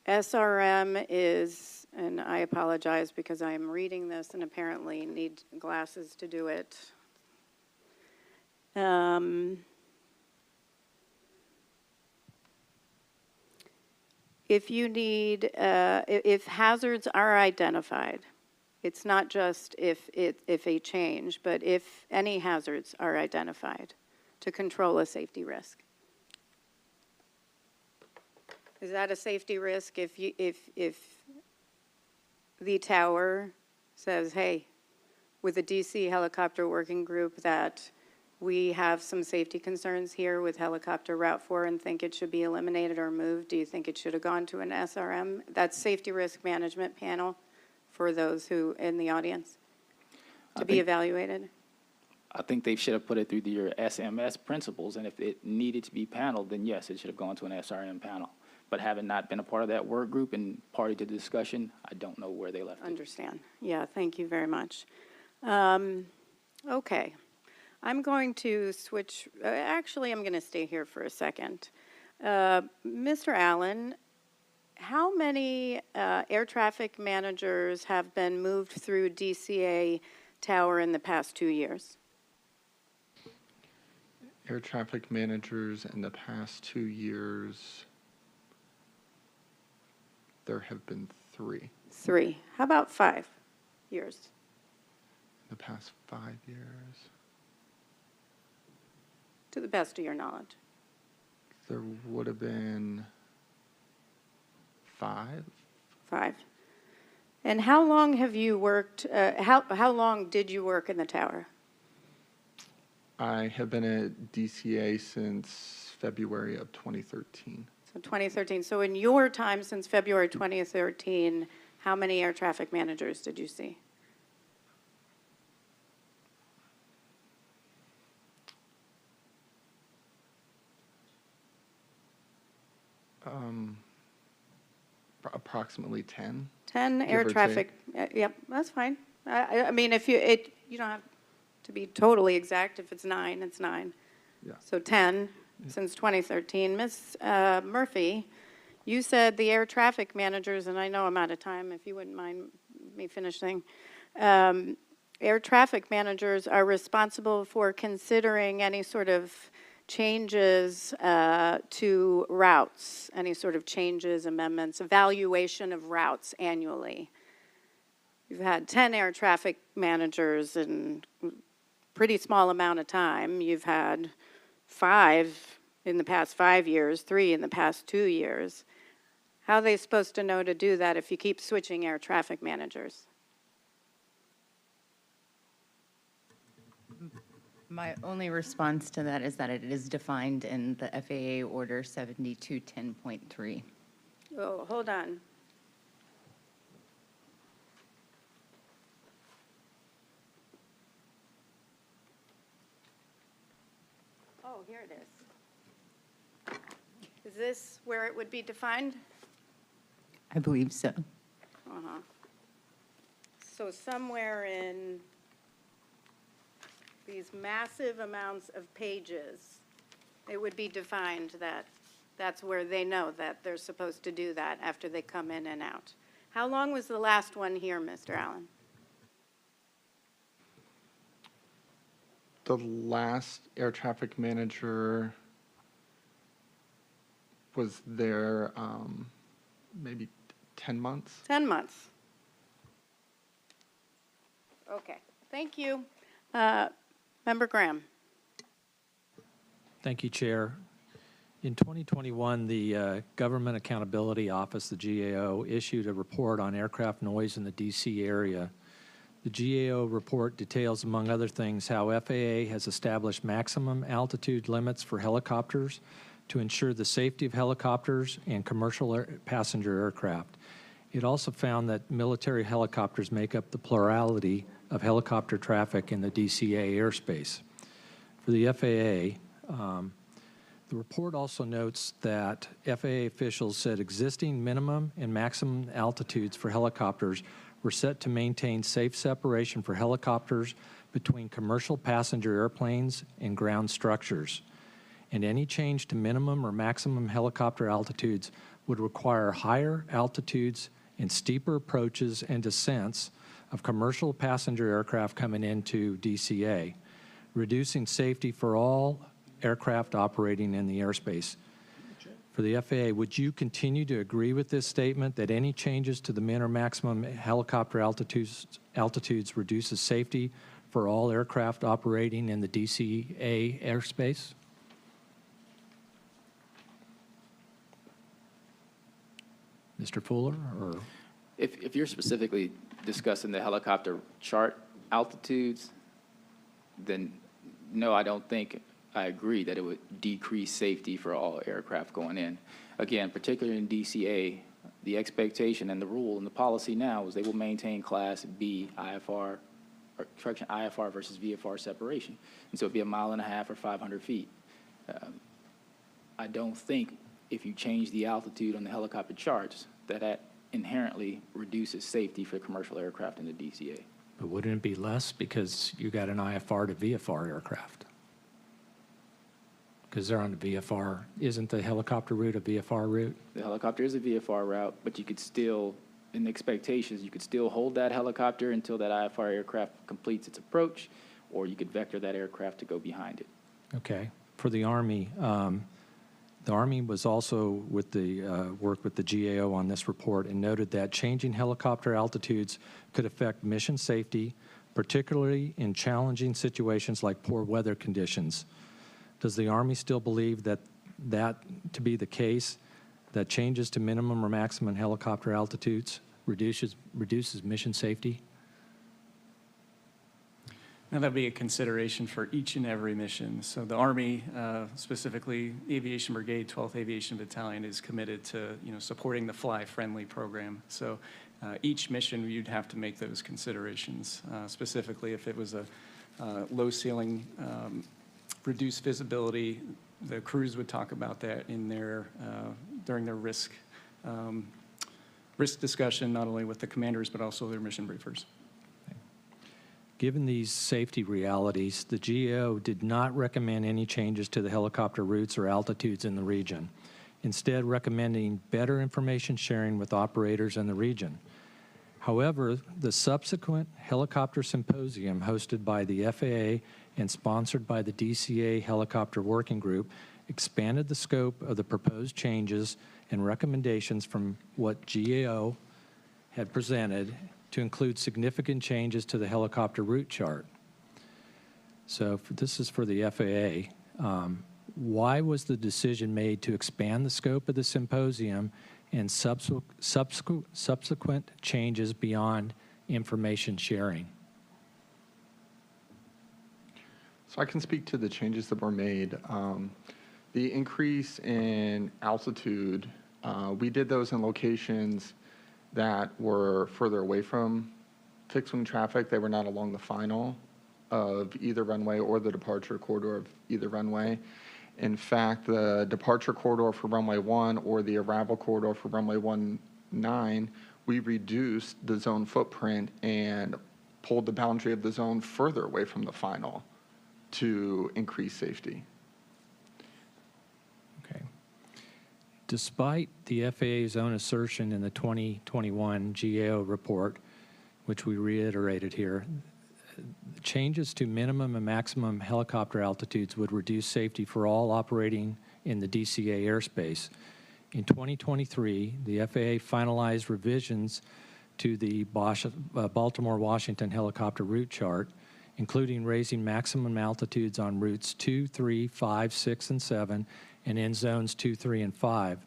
[SPEAKER 3] SRM is, and I apologize because I am reading this and apparently need glasses to do it. If you need, if hazards are identified, it's not just if a change, but if any hazards are identified to control a safety risk. Is that a safety risk if the tower says, hey, with the DC helicopter working group that we have some safety concerns here with helicopter Route 4 and think it should be eliminated or moved? Do you think it should have gone to an SRM? That's safety risk management panel for those who in the audience to be evaluated?
[SPEAKER 15] I think they should have put it through your SMS principles, and if it needed to be paneled, then yes, it should have gone to an SRM panel. But having not been a part of that work group and party to the discussion, I don't know where they left it.
[SPEAKER 3] Understand. Yeah, thank you very much. Okay. I'm going to switch. Actually, I'm going to stay here for a second. Mr. Allen, how many air traffic managers have been moved through DCA Tower in the past 2 years?
[SPEAKER 9] Air traffic managers in the past 2 years, there have been 3.
[SPEAKER 3] 3. How about 5 years?
[SPEAKER 9] In the past 5 years.
[SPEAKER 3] To the best of your knowledge.
[SPEAKER 9] There would have been 5.
[SPEAKER 3] 5. And how long have you worked, how long did you work in the tower?
[SPEAKER 9] I have been at DCA since February of 2013.
[SPEAKER 3] So 2013. So in your time since February 2013, how many air traffic managers did you see?
[SPEAKER 9] Approximately 10.
[SPEAKER 3] 10 air traffic. Yep, that's fine. I mean, if you don't have to be totally exact. If it's 9, it's 9.
[SPEAKER 9] Yeah.
[SPEAKER 3] So 10 since 2013. Ms. Murphy, you said the air traffic managers, and I know I'm out of time. If you wouldn't mind me finishing. Air traffic managers are responsible for considering any sort of changes to routes, any sort of changes, amendments, evaluation of routes annually. You've had 10 air traffic managers in a pretty small amount of time. You've had 5 in the past 5 years, 3 in the past 2 years. How are they supposed to know to do that if you keep switching air traffic managers?
[SPEAKER 12] My only response to that is that it is defined in the FAA Order 7210.3.
[SPEAKER 3] Oh, hold on. Oh, here it is. Is this where it would be defined?
[SPEAKER 12] I believe so.
[SPEAKER 3] Uh-huh. So somewhere in these massive amounts of pages, it would be defined that that's where they know that they're supposed to do that after they come in and out. How long was the last one here, Mr. Allen?
[SPEAKER 9] The last air traffic manager was there maybe 10 months.
[SPEAKER 3] 10 months. Okay, thank you. Member Graham.
[SPEAKER 7] Thank you, Chair. In 2021, the Government Accountability Office, the GAO, issued a report on aircraft noise in the D.C. area. The GAO report details, among other things, how FAA has established maximum altitude limits for helicopters to ensure the safety of helicopters and commercial passenger aircraft. It also found that military helicopters make up the plurality of helicopter traffic in the DCA airspace. For the FAA, the report also notes that FAA officials said existing minimum and maximum altitudes for helicopters were set to maintain safe separation for helicopters between commercial passenger airplanes and ground structures. And any change to minimum or maximum helicopter altitudes would require higher altitudes and steeper approaches and descents of commercial passenger aircraft coming into DCA, reducing safety for all aircraft operating in the airspace. For the FAA, would you continue to agree with this statement that any changes to the min or maximum helicopter altitudes reduces safety for all aircraft operating in the DCA airspace? Mr. Fuller, or?
[SPEAKER 15] If you're specifically discussing the helicopter chart altitudes, then no, I don't think I agree that it would decrease safety for all aircraft going in. Again, particularly in DCA, the expectation and the rule and the policy now is they will maintain Class B IFR, or correction, IFR versus VFR separation. And so it'd be 1.5 miles or 500 feet. I don't think if you change the altitude on the helicopter charts that inherently reduces safety for commercial aircraft in the DCA.
[SPEAKER 7] But wouldn't it be less because you got an IFR to VFR aircraft? Because they're on the VFR. Isn't the helicopter route a VFR route?
[SPEAKER 15] The helicopter is a VFR route, but you could still, in the expectations, you could still hold that helicopter until that IFR aircraft completes its approach, or you could vector that aircraft to go behind it.
[SPEAKER 7] Okay. For the Army was also with the work with the GAO on this report and noted that changing helicopter altitudes could affect mission safety, particularly in challenging situations like poor weather conditions. Does the Army still believe that to be the case, that changes to minimum or maximum helicopter altitudes reduces mission safety?
[SPEAKER 18] Now, that'd be a consideration for each and every mission. So the Army, specifically Aviation Brigade, 12th Aviation Battalion, is committed to supporting the Fly Friendly program. So each mission, you'd have to make those considerations. Specifically, if it was a low ceiling, reduced visibility, the crews would talk about that in their during their risk discussion, not only with the commanders but also their mission briefers.
[SPEAKER 7] Given these safety realities, the GAO did not recommend any changes to the helicopter routes or altitudes in the region, instead recommending better information sharing with operators in the region. However, the subsequent helicopter symposium hosted by the FAA and sponsored by the DCA Helicopter Working Group expanded the scope of the proposed changes and recommendations from what GAO had presented to include significant changes to the helicopter route chart. So this is for the FAA. Why was the decision made to expand the scope of the symposium and subsequent changes beyond information sharing.
[SPEAKER 9] So I can speak to the changes that were made. The increase in altitude, we did those in locations that were further away from fixed wing traffic. They were not along the final of either runway or the departure corridor of either runway. In fact, the departure corridor for runway 1 or the arrival corridor for runway 19, we reduced the zone footprint and pulled the boundary of the zone further away from the final to increase safety.
[SPEAKER 7] Okay. Despite the FAA's own assertion in the 2021 GAO report, which we reiterated here, changes to minimum and maximum helicopter altitudes would reduce safety for all operating in the DCA airspace. In 2023, the FAA finalized revisions to the Baltimore-Washington helicopter route chart, including raising maximum altitudes on routes 2, 3, 5, 6, and 7, and in zones 2, 3, and 5.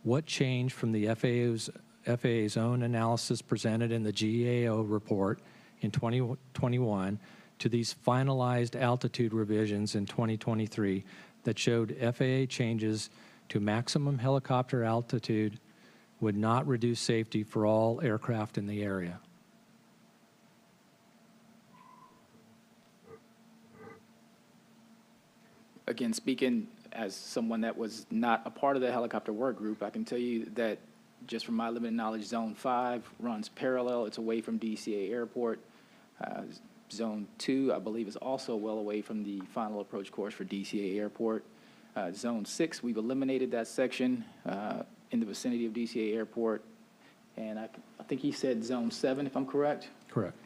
[SPEAKER 7] What changed from the FAA's own analysis presented in the GAO report in 2021 to these finalized altitude revisions in 2023 that showed FAA changes to maximum helicopter altitude would not reduce safety for all aircraft in the area?
[SPEAKER 15] Again, speaking as someone that was not a part of the helicopter work group, I can tell you that just from my limited knowledge, Zone 5 runs parallel. It's away from DCA Airport. Zone 2, I believe, is also well away from the final approach course for DCA Airport. Zone 6, we've eliminated that section in the vicinity of DCA Airport. And I think he said Zone 7, if I'm correct?
[SPEAKER 7] Correct.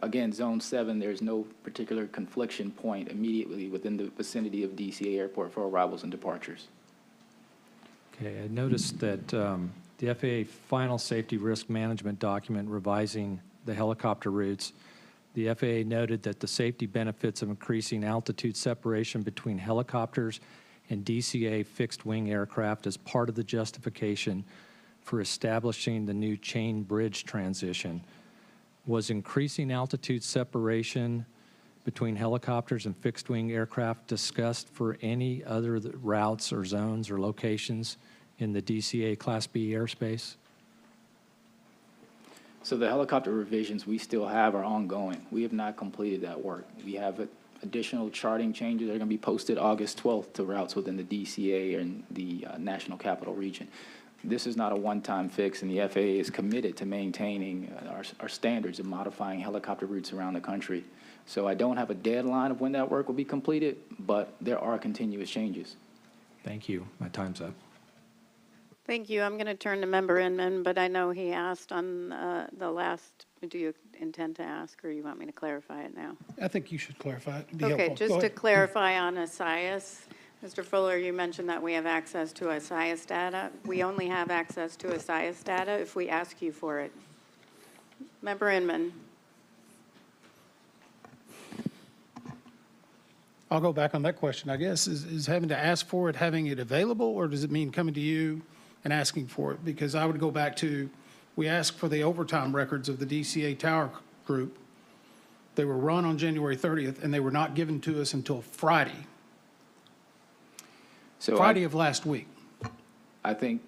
[SPEAKER 15] Again, Zone 7, there's no particular confliction point immediately within the vicinity of DCA Airport for arrivals and departures.
[SPEAKER 7] Okay, I noticed that the FAA final safety risk management document revising the helicopter routes, the FAA noted that the safety benefits of increasing altitude separation between helicopters and DCA fixed-wing aircraft as part of the justification for establishing the new chain bridge transition. Was increasing altitude separation between helicopters and fixed-wing aircraft discussed for any other routes or zones or locations in the DCA Class B airspace?
[SPEAKER 15] So the helicopter revisions we still have are ongoing. We have not completed that work. We have additional charting changes that are going to be posted August 12th to routes within the DCA and the National Capital Region. This is not a one-time fix, and the FAA is committed to maintaining our standards of modifying helicopter routes around the country. So I don't have a deadline of when that work will be completed, but there are continuous changes.
[SPEAKER 7] Thank you. My time's up.
[SPEAKER 3] Thank you. I'm going to turn to Member Inman, but I know he asked on the last. Do you intend to ask, or you want me to clarify it now?
[SPEAKER 14] I think you should clarify it. It'd be
[SPEAKER 3] Okay,
[SPEAKER 14] helpful.
[SPEAKER 3] just
[SPEAKER 14] Go
[SPEAKER 3] to
[SPEAKER 14] ahead.
[SPEAKER 3] clarify on ASIAS, Mr. Fuller, you mentioned that we have access to ASIAS data. We only have access to ASIAS data if we ask you for it. Member Inman.
[SPEAKER 14] I'll go back on that question, I guess. Is having to ask for it, having it available, or does it mean coming to you and asking for it? Because I would go back to, we asked for the overtime records of the DCA Tower Group. They were run on January 30th, and they were not given to us until Friday.
[SPEAKER 15] So
[SPEAKER 14] Friday of last week.
[SPEAKER 15] I think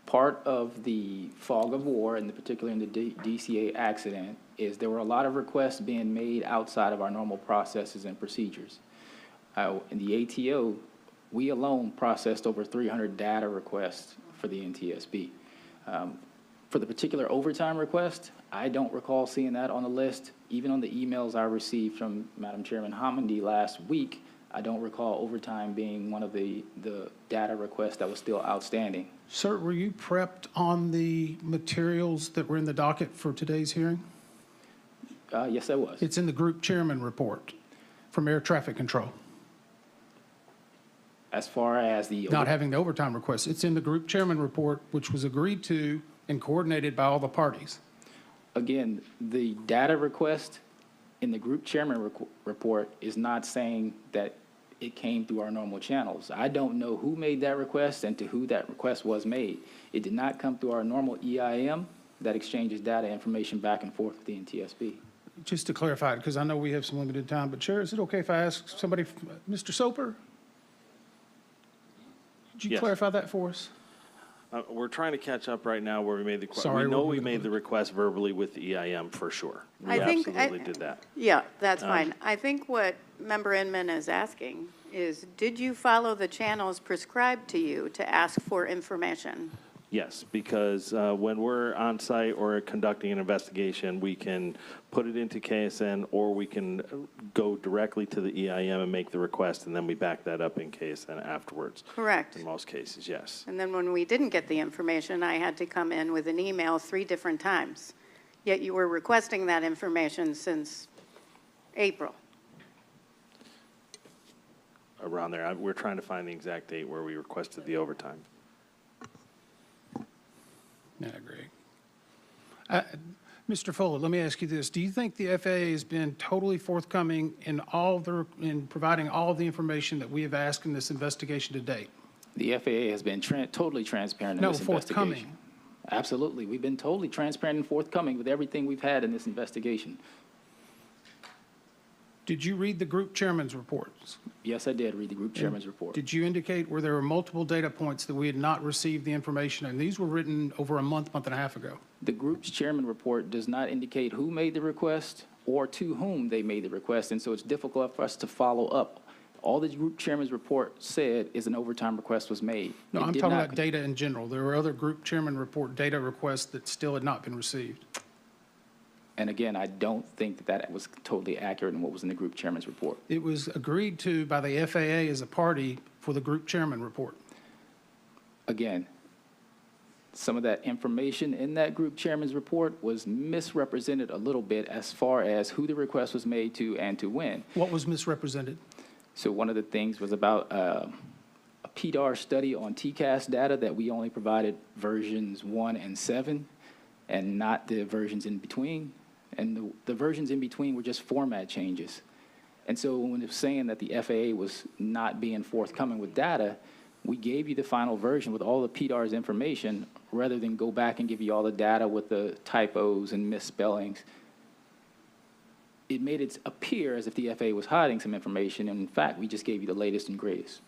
[SPEAKER 15] part of the fog of war, and particularly in the DCA accident, is there were a lot of requests being made outside of our normal processes and procedures. In the ATO, we alone processed over 300 data requests for the NTSB. For the particular overtime request, I don't recall seeing that on the list. Even on the emails I received from Madam Chairman Hamandi last week, I don't recall overtime being one of the data requests that was still outstanding.
[SPEAKER 14] Sir, were you prepped on the materials that were in the docket for today's hearing?
[SPEAKER 15] Yes, I was.
[SPEAKER 14] It's in the group chairman report from air traffic control.
[SPEAKER 15] As far as the
[SPEAKER 14] Not having the overtime request. It's in the group chairman report, which was agreed to and coordinated by all the parties.
[SPEAKER 15] Again, the data request in the group chairman report is not saying that it came through our normal channels. I don't know who made that request and to who that request was made. It did not come through our normal EIM that exchanges data information back and forth with the NTSB.
[SPEAKER 14] Just to clarify, because I know we have some limited time, but Chair, is it okay if I ask somebody, Mr. Soper? Could you
[SPEAKER 8] Yes.
[SPEAKER 14] clarify that for us?
[SPEAKER 8] We're trying to catch up right now where we made the
[SPEAKER 14] Sorry,
[SPEAKER 8] we know
[SPEAKER 14] we're-
[SPEAKER 8] we made the request verbally with the EIM for sure. We
[SPEAKER 3] I think-
[SPEAKER 8] absolutely did that.
[SPEAKER 3] Yeah, that's fine. I think what Member Inman is asking is, did you follow the channels prescribed to you to ask for information?
[SPEAKER 8] Yes, because when we're on site or conducting an investigation, we can put it into KSN or we can go directly to the EIM and make the request, and then we back that up in KSN afterwards.
[SPEAKER 3] Correct.
[SPEAKER 8] In most cases, yes.
[SPEAKER 3] And then when we didn't get the information, I had to come in with an email 3 different times. Yet you were requesting that information since April.
[SPEAKER 8] Around there. We're trying to find the exact date where we requested the overtime.
[SPEAKER 14] Yeah, I agree. Mr. Fuller, let me ask you this. Do you think the FAA has been totally forthcoming in providing all of the information that we have asked in this investigation to date?
[SPEAKER 15] The FAA has been totally transparent in this
[SPEAKER 14] forthcoming.
[SPEAKER 15] investigation. Absolutely. We've been totally transparent and forthcoming with everything we've had in this investigation.
[SPEAKER 14] Did you read the group chairman's reports?
[SPEAKER 15] Yes, I did read the group chairman's report.
[SPEAKER 14] Did you indicate where there were multiple data points that we had not received the information, and these were written over a month and a half ago?
[SPEAKER 15] The group's chairman report does not indicate who made the request or to whom they made the request, and so it's difficult for us to follow up. All the group chairman's report said is an overtime request was made.
[SPEAKER 14] No,
[SPEAKER 15] It
[SPEAKER 14] I'm
[SPEAKER 15] did
[SPEAKER 14] talking
[SPEAKER 15] not
[SPEAKER 14] about data in general. There were other group chairman report data requests that still had not been received.
[SPEAKER 15] And again, I don't think that was totally accurate in what was in the group chairman's report.
[SPEAKER 14] It was agreed to by the FAA as a party for the group chairman report.
[SPEAKER 15] Again, some of that information in that group chairman's report was misrepresented a little bit as far as who the request was made to and to when.
[SPEAKER 14] What was misrepresented?
[SPEAKER 15] So one of the things was about a PDAR study on TCAS data that we only provided versions 1 and 7 and not the versions in between. And the versions in between were just format changes. And so when it was saying that the FAA was not being forthcoming with data, we gave you the final version with all the PDAR's information rather than go back and give you all the data with the typos and misspellings. It made it appear as if the FAA was hiding some information, and in fact, we just gave you the latest and greatest.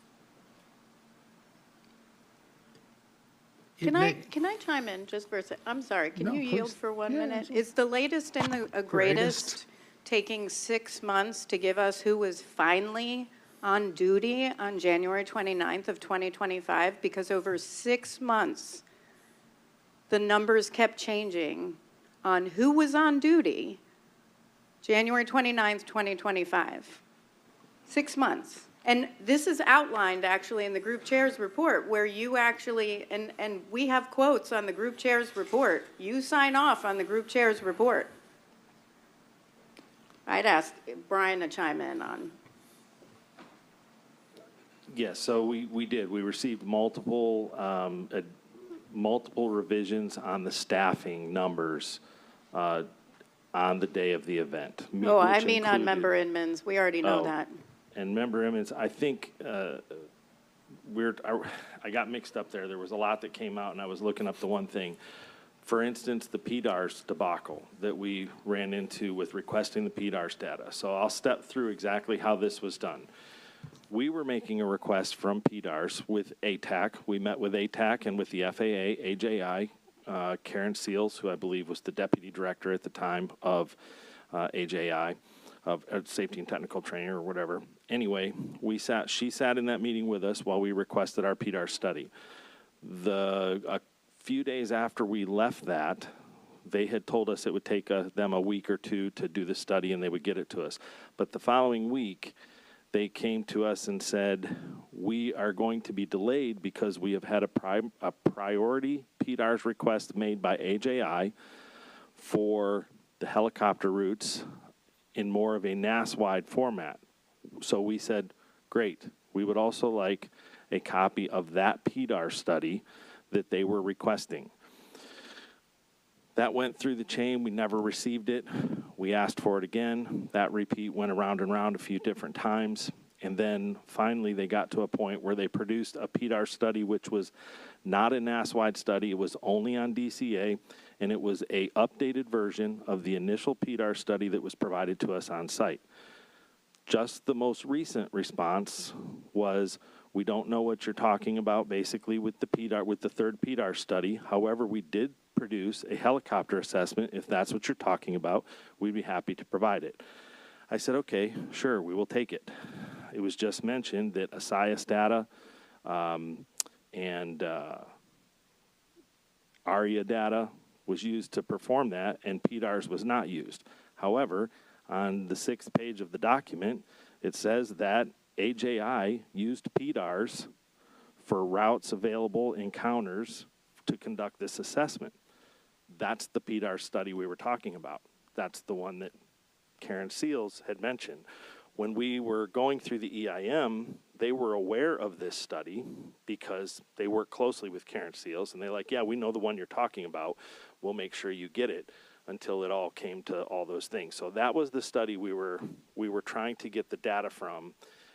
[SPEAKER 3] Can I chime in just for a second? I'm sorry, can
[SPEAKER 14] No,
[SPEAKER 3] you yield
[SPEAKER 14] please.
[SPEAKER 3] for 1
[SPEAKER 14] Yeah,
[SPEAKER 3] minute?
[SPEAKER 14] absolutely.
[SPEAKER 3] Is the latest and the greatest taking 6 months to give us who was finally on duty on January 29th of 2025? Because over 6 months, the numbers kept changing on who was on duty January 29th, 2025. 6 months. And this is outlined actually in the group chair's report where you actually, and we have quotes on the group chair's report. You sign off on the group chair's report. I'd ask Brian to chime in on.
[SPEAKER 8] Yes, so we did. We received multiple revisions on the staffing numbers on the day of the event.
[SPEAKER 3] Oh, I
[SPEAKER 8] which
[SPEAKER 3] mean on
[SPEAKER 8] included-
[SPEAKER 3] member Inman's. We already know
[SPEAKER 8] Oh.
[SPEAKER 3] that.
[SPEAKER 8] And member Emmons, I think I got mixed up there. There was a lot that came out, and I was looking up the one thing. For instance, the PDARS debacle that we ran into with requesting the PDARS data. So I'll step through exactly how this was done. We were making a request from PDARS with ATAC. We met with ATAC and with the FAA, AJI, Karen Seals, who I believe was the deputy director at the time of AJI. Of safety and technical training or whatever. Anyway, she sat in that meeting with us while we requested our PDAR study. A few days after we left that, they had told us it would take them a week or two to do the study and they would get it to us. But the following week, they came to us and said, we are going to be delayed because we have had a priority PDARS request made by AJI for the helicopter routes in more of a NAS-wide format. So we said, great. We would also like a copy of that PDAR study that they were requesting. That went through the chain. We never received it. We asked for it again. That repeat went around and around a few different times. And then finally, they got to a point where they produced a PDAR study, which was not a NAS-wide study. It was only on DCA, and it was a updated version of the initial PDAR study that was provided to us on site. Just the most recent response was, we don't know what you're talking about, basically, with the PDAR, with the third PDAR study. However, we did produce a helicopter assessment. If that's what you're talking about, we'd be happy to provide it. I said, okay, sure, we will take it. It was just mentioned that ASIAS data and ARIA data was used to perform that, and PDARS was not used. However, on the 6th page of the document, it says that AJI used PDARS for routes available encounters to conduct this assessment. That's the PDAR study we were talking about. That's the one that Karen Seals had mentioned. When we were going through the EIM, they were aware of this study because they work closely with Karen Seals, and they're like, yeah, we know the one you're talking about. We'll make sure you get it, until it all came to all those things. So that was the study we were trying to get the data from,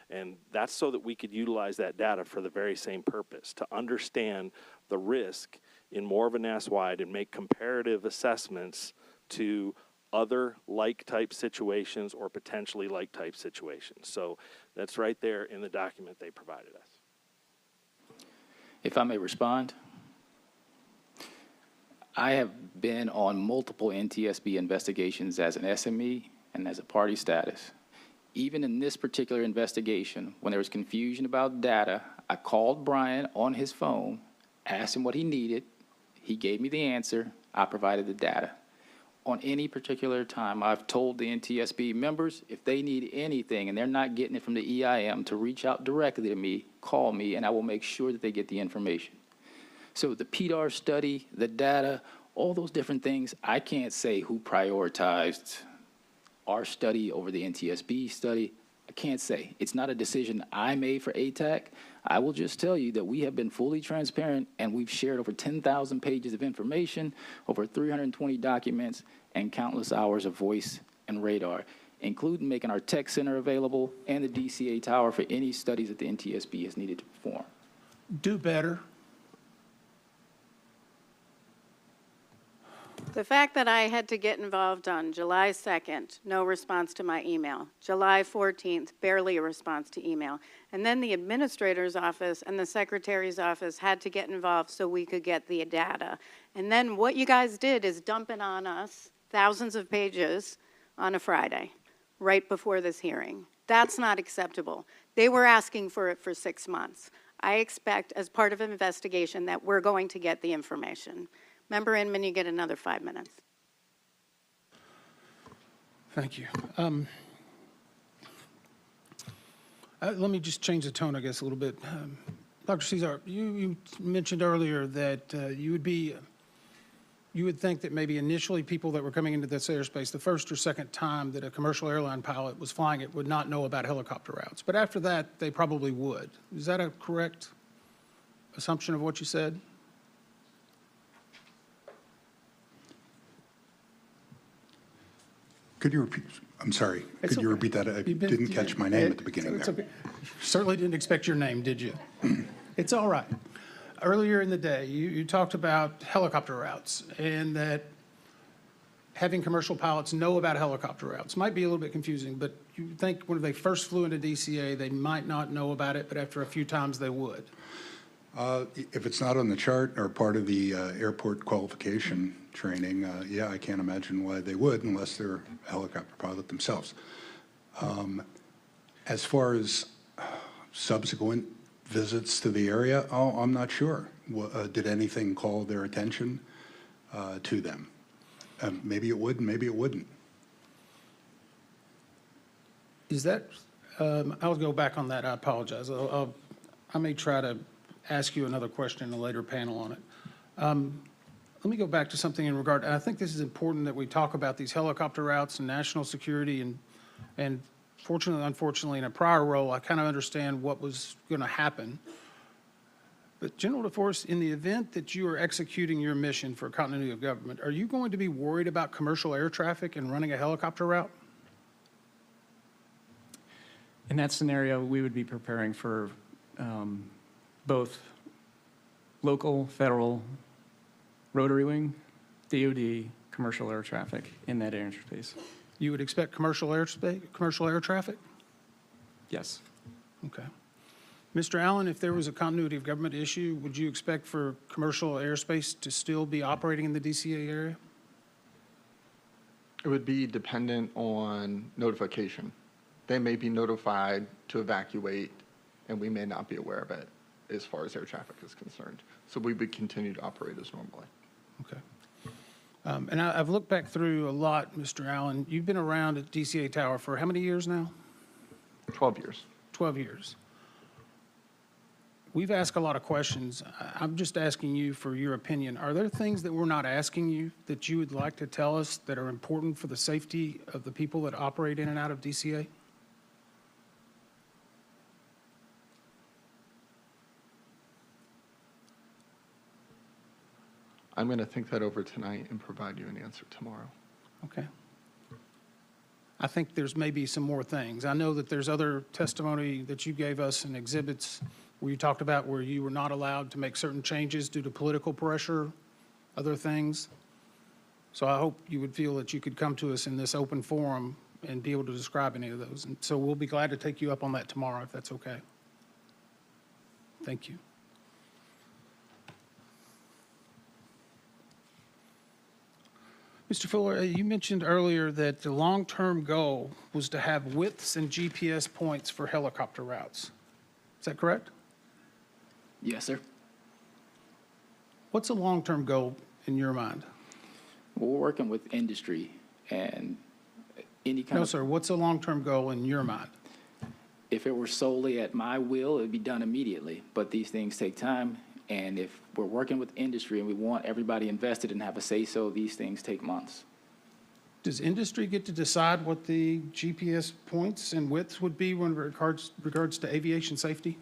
[SPEAKER 8] and that's so that we could utilize that data for the very same purpose, to understand the risk in more of a NAS-wide and make comparative assessments to other like-type situations or potentially like-type situations. So that's right there in the document they provided us.
[SPEAKER 15] If I may respond, I have been on multiple NTSB investigations as an SME and as a party status. Even in this particular investigation, when there was confusion about data, I called Brian on his phone, asked him what he needed. He gave me the answer. I provided the data. On any particular time, I've told the NTSB members, if they need anything and they're not getting it from the EIM, to reach out directly to me, call me, and I will make sure that they get the information. So the PDAR study, the data, all those different things, I can't say who prioritized our study over the NTSB study. I can't say. It's not a decision I made for ATAC. I will just tell you that we have been fully transparent, and we've shared over 10,000 pages of information, over 320 documents, and countless hours of voice and radar, including making our tech center available and the DCA tower for any studies that the NTSB has needed to perform.
[SPEAKER 14] Do better.
[SPEAKER 3] The fact that I had to get involved on July 2nd, no response to my email. July 14th, barely a response to email. And then the administrator's office and the secretary's office had to get involved so we could get the data. And then what you guys did is dump it on us, thousands of pages, on a Friday, right before this hearing. That's not acceptable. They were asking for it for 6 months. I expect, as part of an investigation, that we're going to get the information. Member Inman, you get another 5 minutes.
[SPEAKER 14] Thank you. Let me just change the tone, I guess, a little bit. Dr. Cesar, you mentioned earlier that you would think that maybe initially people that were coming into this airspace the first or second time that a commercial airline pilot was flying it would not know about helicopter routes. But after that, they probably would. Is that a correct assumption of what you said?
[SPEAKER 16] Could you repeat? I'm sorry.
[SPEAKER 14] It's
[SPEAKER 16] Could you
[SPEAKER 14] okay.
[SPEAKER 16] repeat that? I didn't catch my name at the beginning
[SPEAKER 14] It's
[SPEAKER 16] there.
[SPEAKER 14] okay. Certainly didn't expect your name, did you? It's all right. Earlier in the day, you talked about helicopter routes and that having commercial pilots know about helicopter routes might be a little bit confusing, but you think when they first flew into DCA, they might not know about it, but after a few times they would.
[SPEAKER 16] If it's not on the chart or part of the airport qualification training, yeah, I can't imagine why they would unless they're a helicopter pilot themselves. As far as subsequent visits to the area, I'm not sure. Did anything call their attention to them? Maybe it would, maybe it wouldn't.
[SPEAKER 14] Is that, I'll go back on that, I apologize. I may try to ask you another question in a later panel on it. Let me go back to something in regard, and I think this is important that we talk about these helicopter routes and national security, and fortunately, unfortunately, in a prior role, I kind of understand what was going to happen. But General DeForest, in the event that you are executing your mission for continuity of government, are you going to be worried about commercial air traffic and running a helicopter route?
[SPEAKER 18] In that scenario, we would be preparing for both local, federal, rotary wing, DOD, commercial air traffic in that airspace.
[SPEAKER 14] You would expect commercial air traffic?
[SPEAKER 18] Yes.
[SPEAKER 14] Okay. Mr. Allen, if there was a continuity of government issue, would you expect for commercial airspace to still be operating in the DCA area?
[SPEAKER 9] It would be dependent on notification. They may be notified to evacuate, and we may not be aware of it as far as air traffic is concerned. So we would continue to operate as normally.
[SPEAKER 14] Okay. And I've looked back through a lot, Mr. Allen. You've been around at DCA Tower for how many years now?
[SPEAKER 9] 12 years.
[SPEAKER 14] 12 years. We've asked a lot of questions. I'm just asking you for your opinion. Are there things that we're not asking you that you would like to tell us that are important for the safety of the people that operate in and out of DCA?
[SPEAKER 9] I'm going to think that over tonight and provide you an answer tomorrow.
[SPEAKER 14] Okay. I think there's maybe some more things. I know that there's other testimony that you gave us and exhibits where you talked about where you were not allowed to make certain changes due to political pressure, other things. So I hope you would feel that you could come to us in this open forum and be able to describe any of those. And so we'll be glad to take you up on that tomorrow if that's okay. Thank you. Mr. Fuller, you mentioned earlier that the long-term goal was to have widths and GPS points for helicopter routes. Is that correct?
[SPEAKER 15] Yes, sir.
[SPEAKER 14] What's a long-term goal in your mind?
[SPEAKER 15] Well, we're working with industry and any kind
[SPEAKER 14] No,
[SPEAKER 15] of...
[SPEAKER 14] sir. What's a long-term goal in your mind?
[SPEAKER 15] If it were solely at my will, it would be done immediately. But these things take time. And if we're working with industry and we want everybody invested and have a say-so, these things take months.
[SPEAKER 14] Does industry get to decide what the GPS points and widths would be when regards to aviation safety?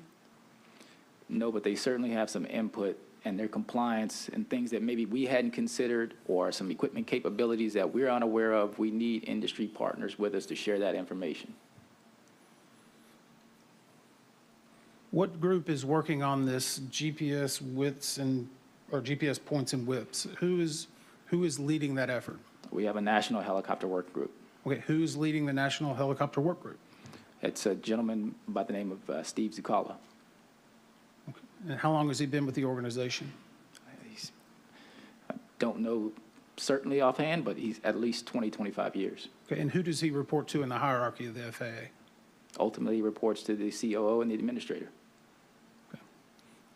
[SPEAKER 15] No, but they certainly have some input, and their compliance and things that maybe we hadn't considered, or some equipment capabilities that we're unaware of. We need industry partners with us to share that information.
[SPEAKER 14] What group is working on this GPS widths or GPS points and widths? Who is leading that effort?
[SPEAKER 15] We have a national helicopter work group.
[SPEAKER 14] Okay, who's leading the National Helicopter Work Group?
[SPEAKER 15] It's a gentleman by the name of Steve Zukala.
[SPEAKER 14] Okay. And how long has he been with the organization?
[SPEAKER 15] I don't know certainly offhand, but he's at least 20, 25 years.
[SPEAKER 14] Okay, and who does he report to in the hierarchy of the FAA?
[SPEAKER 15] Ultimately, he reports to the COO and the administrator.
[SPEAKER 14] Okay.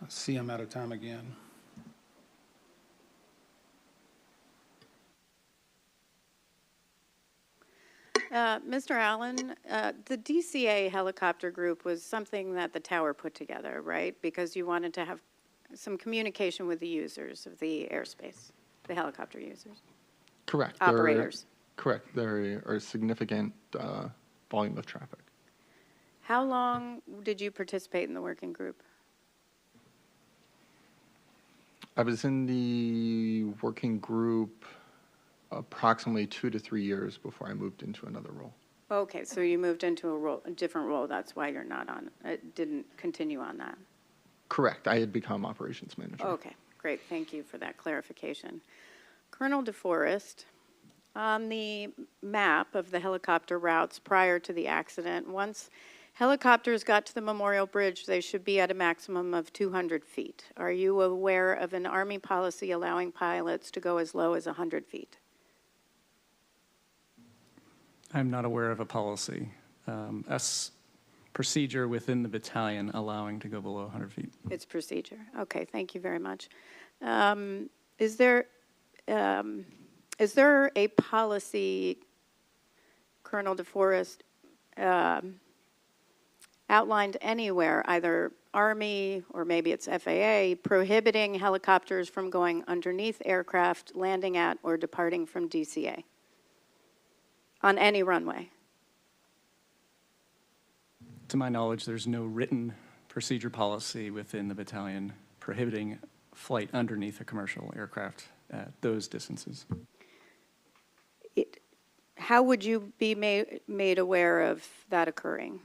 [SPEAKER 14] I see I'm out of time again.
[SPEAKER 3] Mr. Allen, the DCA helicopter group was something that the tower put together, right? Because you wanted to have some communication with the users of the airspace, the helicopter users.
[SPEAKER 9] Correct.
[SPEAKER 3] Operators.
[SPEAKER 9] Correct. There are significant volume of traffic.
[SPEAKER 3] How long did you participate in the working group?
[SPEAKER 9] I was in the working group approximately 2 to 3 years before I moved into another role.
[SPEAKER 3] Okay, so you moved into a different role. That's why you're not on, didn't continue on that.
[SPEAKER 9] Correct. I had become operations manager.
[SPEAKER 3] Okay, great. Thank you for that clarification. Colonel DeForest, on the map of the helicopter routes prior to the accident, once helicopters got to the Memorial Bridge, they should be at a maximum of 200 feet. Are you aware of an Army policy allowing pilots to go as low as 100 feet?
[SPEAKER 18] I'm not aware of a policy, procedure within the battalion allowing to go below 100 feet.
[SPEAKER 3] It's procedure. Okay, thank you very much. Is there a policy, Colonel DeForest, outlined anywhere, either Army or maybe it's FAA, prohibiting helicopters from going underneath aircraft, landing at, or departing from DCA on any runway?
[SPEAKER 18] To my knowledge, there's no written procedure policy within the battalion prohibiting flight underneath a commercial aircraft at those distances.
[SPEAKER 3] How would you be made aware of that occurring?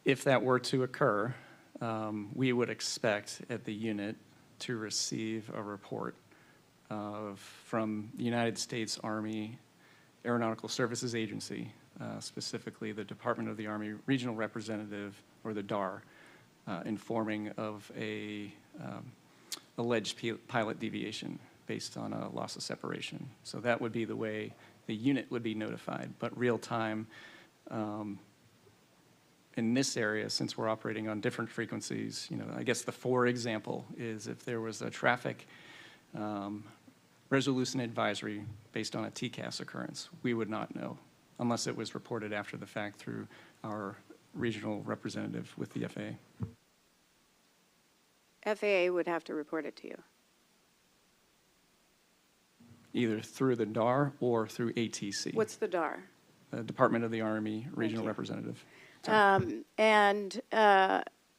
[SPEAKER 18] If that were to occur, we would expect at the unit to receive a report from the United States Army Aeronautical Services Agency, specifically the Department of the Army Regional Representative, or the DAR, informing of a alleged pilot deviation based on a loss of separation. So that would be the way the unit would be notified. But real time, in this area, since we're operating on different frequencies, I guess the for example is if there was a traffic resolution advisory based on a TCAS occurrence, we would not know unless it was reported after the fact through our regional representative with the FAA.
[SPEAKER 3] FAA would have to report it to you.
[SPEAKER 18] Either through the DAR or through ATC.
[SPEAKER 3] What's the DAR?
[SPEAKER 18] The Department of the Army Regional Representative.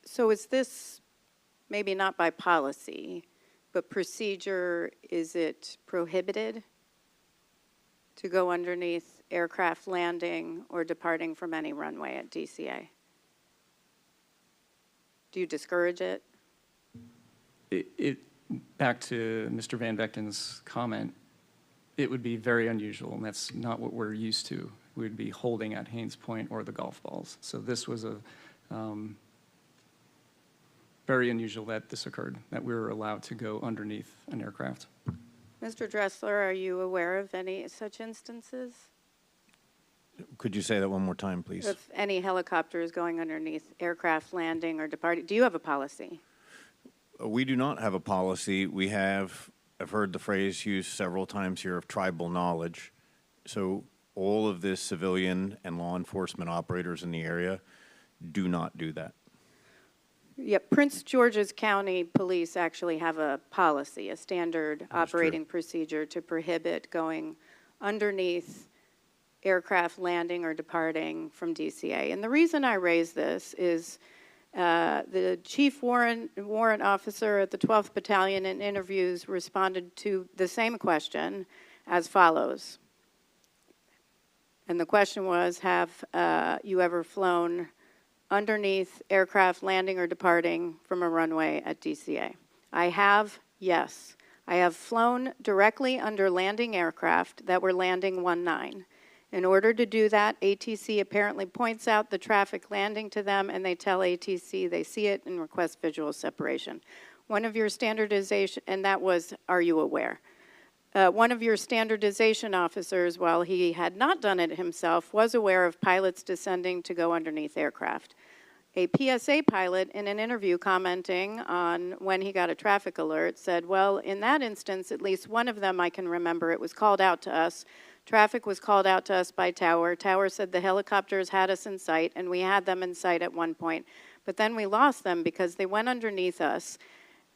[SPEAKER 3] So is this, maybe not by policy, but procedure, is it prohibited to go underneath aircraft landing or departing from any runway at DCA? Do you discourage it?
[SPEAKER 18] Back to Mr. Van Vechten's comment, it would be very unusual, and that's not what we're used to. We'd be holding at Haynes Point or the golf balls. So this was a very unusual that this occurred, that we were allowed to go underneath an aircraft.
[SPEAKER 3] Mr. Dressler, are you aware of any such instances?
[SPEAKER 10] Could you say that one more time, please?
[SPEAKER 3] If any helicopters going underneath aircraft landing or departing, do you have a policy?
[SPEAKER 10] We do not have a policy. We have, I've heard the phrase used several times here of tribal knowledge. So all of the civilian and law enforcement operators in the area do not do that.
[SPEAKER 3] Yeah, Prince George's County Police actually have a policy, a standard operating procedure to prohibit going underneath aircraft landing or departing from DCA. And the reason I raise this is the chief warrant officer at the 12th Battalion in interviews responded to the same question as follows. And the question was, have you ever flown underneath aircraft landing or departing from a runway at DCA? I have, yes. I have flown directly under landing aircraft that were landing 19. In order to do that, ATC apparently points out the traffic landing to them, and they tell ATC they see it and request visual separation. One of your standardization, and that was, are you aware? One of your standardization officers, while he had not done it himself, was aware of pilots descending to go underneath aircraft. A PSA pilot, in an interview commenting on when he got a traffic alert, said, well, in that instance, at least one of them I can remember, it was called out to us. Traffic was called out to us by Tower. Tower said the helicopters had us in sight, and we had them in sight at one point. But then we lost them because they went underneath us.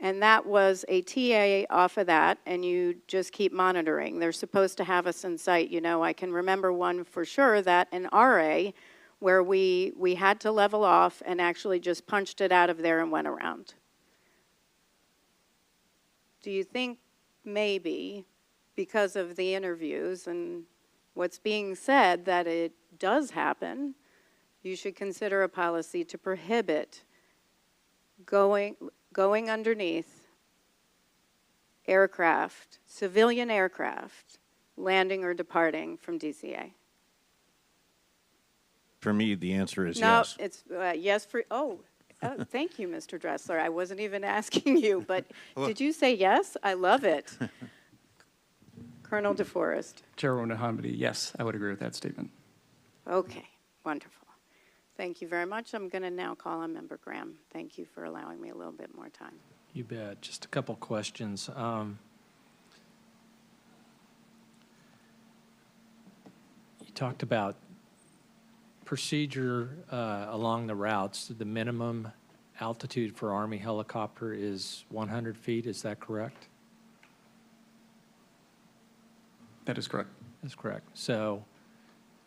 [SPEAKER 3] And that was a TA off of that, and you just keep monitoring. They're supposed to have us in sight. I can remember one for sure, that an RA, where we had to level off and actually just punched it out of there and went around. Do you think maybe, because of the interviews and what's being said, that it does happen, you should consider a policy to prohibit going underneath aircraft, civilian aircraft, landing or departing from DCA?
[SPEAKER 10] For me, the answer is
[SPEAKER 3] no,
[SPEAKER 10] yes.
[SPEAKER 3] No, it's yes for, thank you, Mr. Dressler. I wasn't even asking you, but did you say yes? I love it. Colonel DeForest.
[SPEAKER 18] Chairwoman Hamidi, yes, I would agree with that statement.
[SPEAKER 3] Okay, wonderful. Thank you very much. I'm going to now call on Member Graham. Thank you for allowing me a little bit more time.
[SPEAKER 7] You bet. Just a couple questions. You talked about procedure along the routes. The minimum altitude for Army helicopter is 100 feet. Is that correct?
[SPEAKER 18] That is correct.
[SPEAKER 7] That's correct. So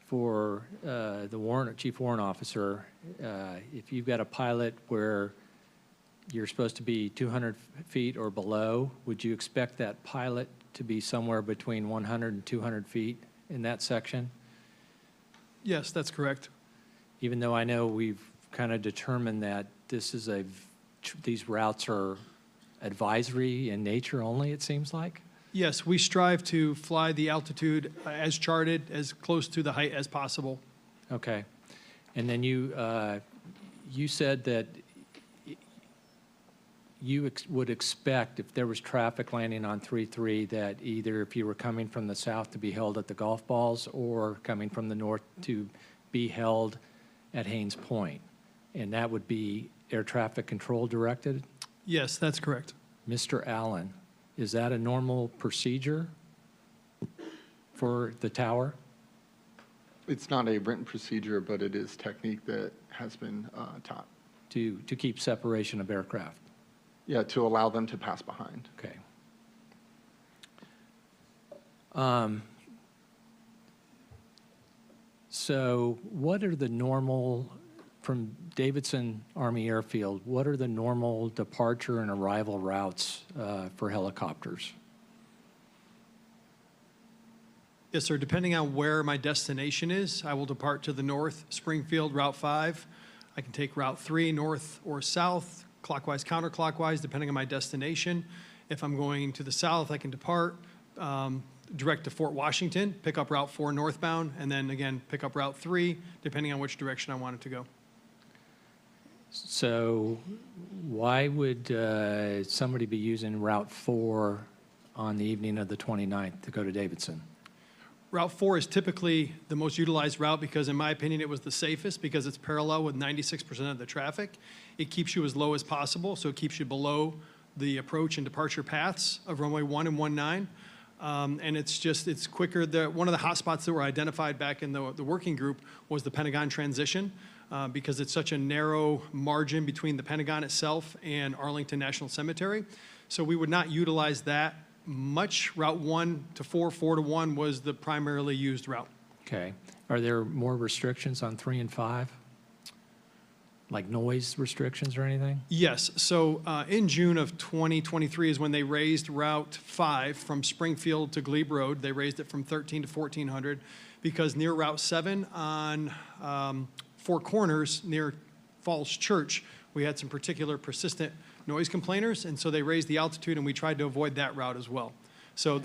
[SPEAKER 7] for the chief warrant officer, if you've got a pilot where you're supposed to be 200 feet or below, would you expect that pilot to be somewhere between 100 and 200 feet in that section?
[SPEAKER 11] Yes, that's correct.
[SPEAKER 7] Even though I know we've kind of determined that these routes are advisory in nature only, it seems like?
[SPEAKER 11] Yes, we strive to fly the altitude as charted, as close to the height as possible.
[SPEAKER 7] Okay. And then you said that you would expect if there was traffic landing on 3-3 that either if you were coming from the south to be held at the golf balls or coming from the north to be held at Haynes Point. And that would be air traffic control directed?
[SPEAKER 11] Yes, that's correct.
[SPEAKER 7] Mr. Allen, is that a normal procedure for the tower?
[SPEAKER 9] It's not a written procedure, but it is technique that has been taught.
[SPEAKER 7] To keep separation of aircraft?
[SPEAKER 9] Yeah, to allow them to pass behind.
[SPEAKER 7] Okay. So what are the normal, from Davidson Army Airfield, what are the normal departure and arrival routes for helicopters?
[SPEAKER 11] Yes, sir. Depending on where my destination is, I will depart to the north, Springfield, Route 5. I can take Route 3, north or south, clockwise, counterclockwise, depending on my destination. If I'm going to the south, I can depart direct to Fort Washington, pick up Route 4 northbound, and then again, pick up Route 3, depending on which direction I want it to go.
[SPEAKER 7] So why would somebody be using Route 4 on the evening of the 29th to go to Davidson?
[SPEAKER 11] Route 4 is typically the most utilized route because, in my opinion, it was the safest because it's parallel with 96% of the traffic. It keeps you as low as possible, so it keeps you below the approach and departure paths of runway 1 and 19. And it's quicker. One of the hot spots that were identified back in the working group was the Pentagon transition because it's such a narrow margin between the Pentagon itself and Arlington National Cemetery. So we would not utilize that much. Route 1 to 4, 4 to 1 was the primarily used route.
[SPEAKER 7] Okay. Are there more restrictions on 3 and 5? Like noise restrictions or anything?
[SPEAKER 11] Yes. So in June of 2023 is when they raised Route 5 from Springfield to Glebe Road. They raised it from 13 to 1400 because near Route 7 on Four Corners near Falls Church, we had some particular persistent noise complainers, and so they raised the altitude, and we tried to avoid that route as well. So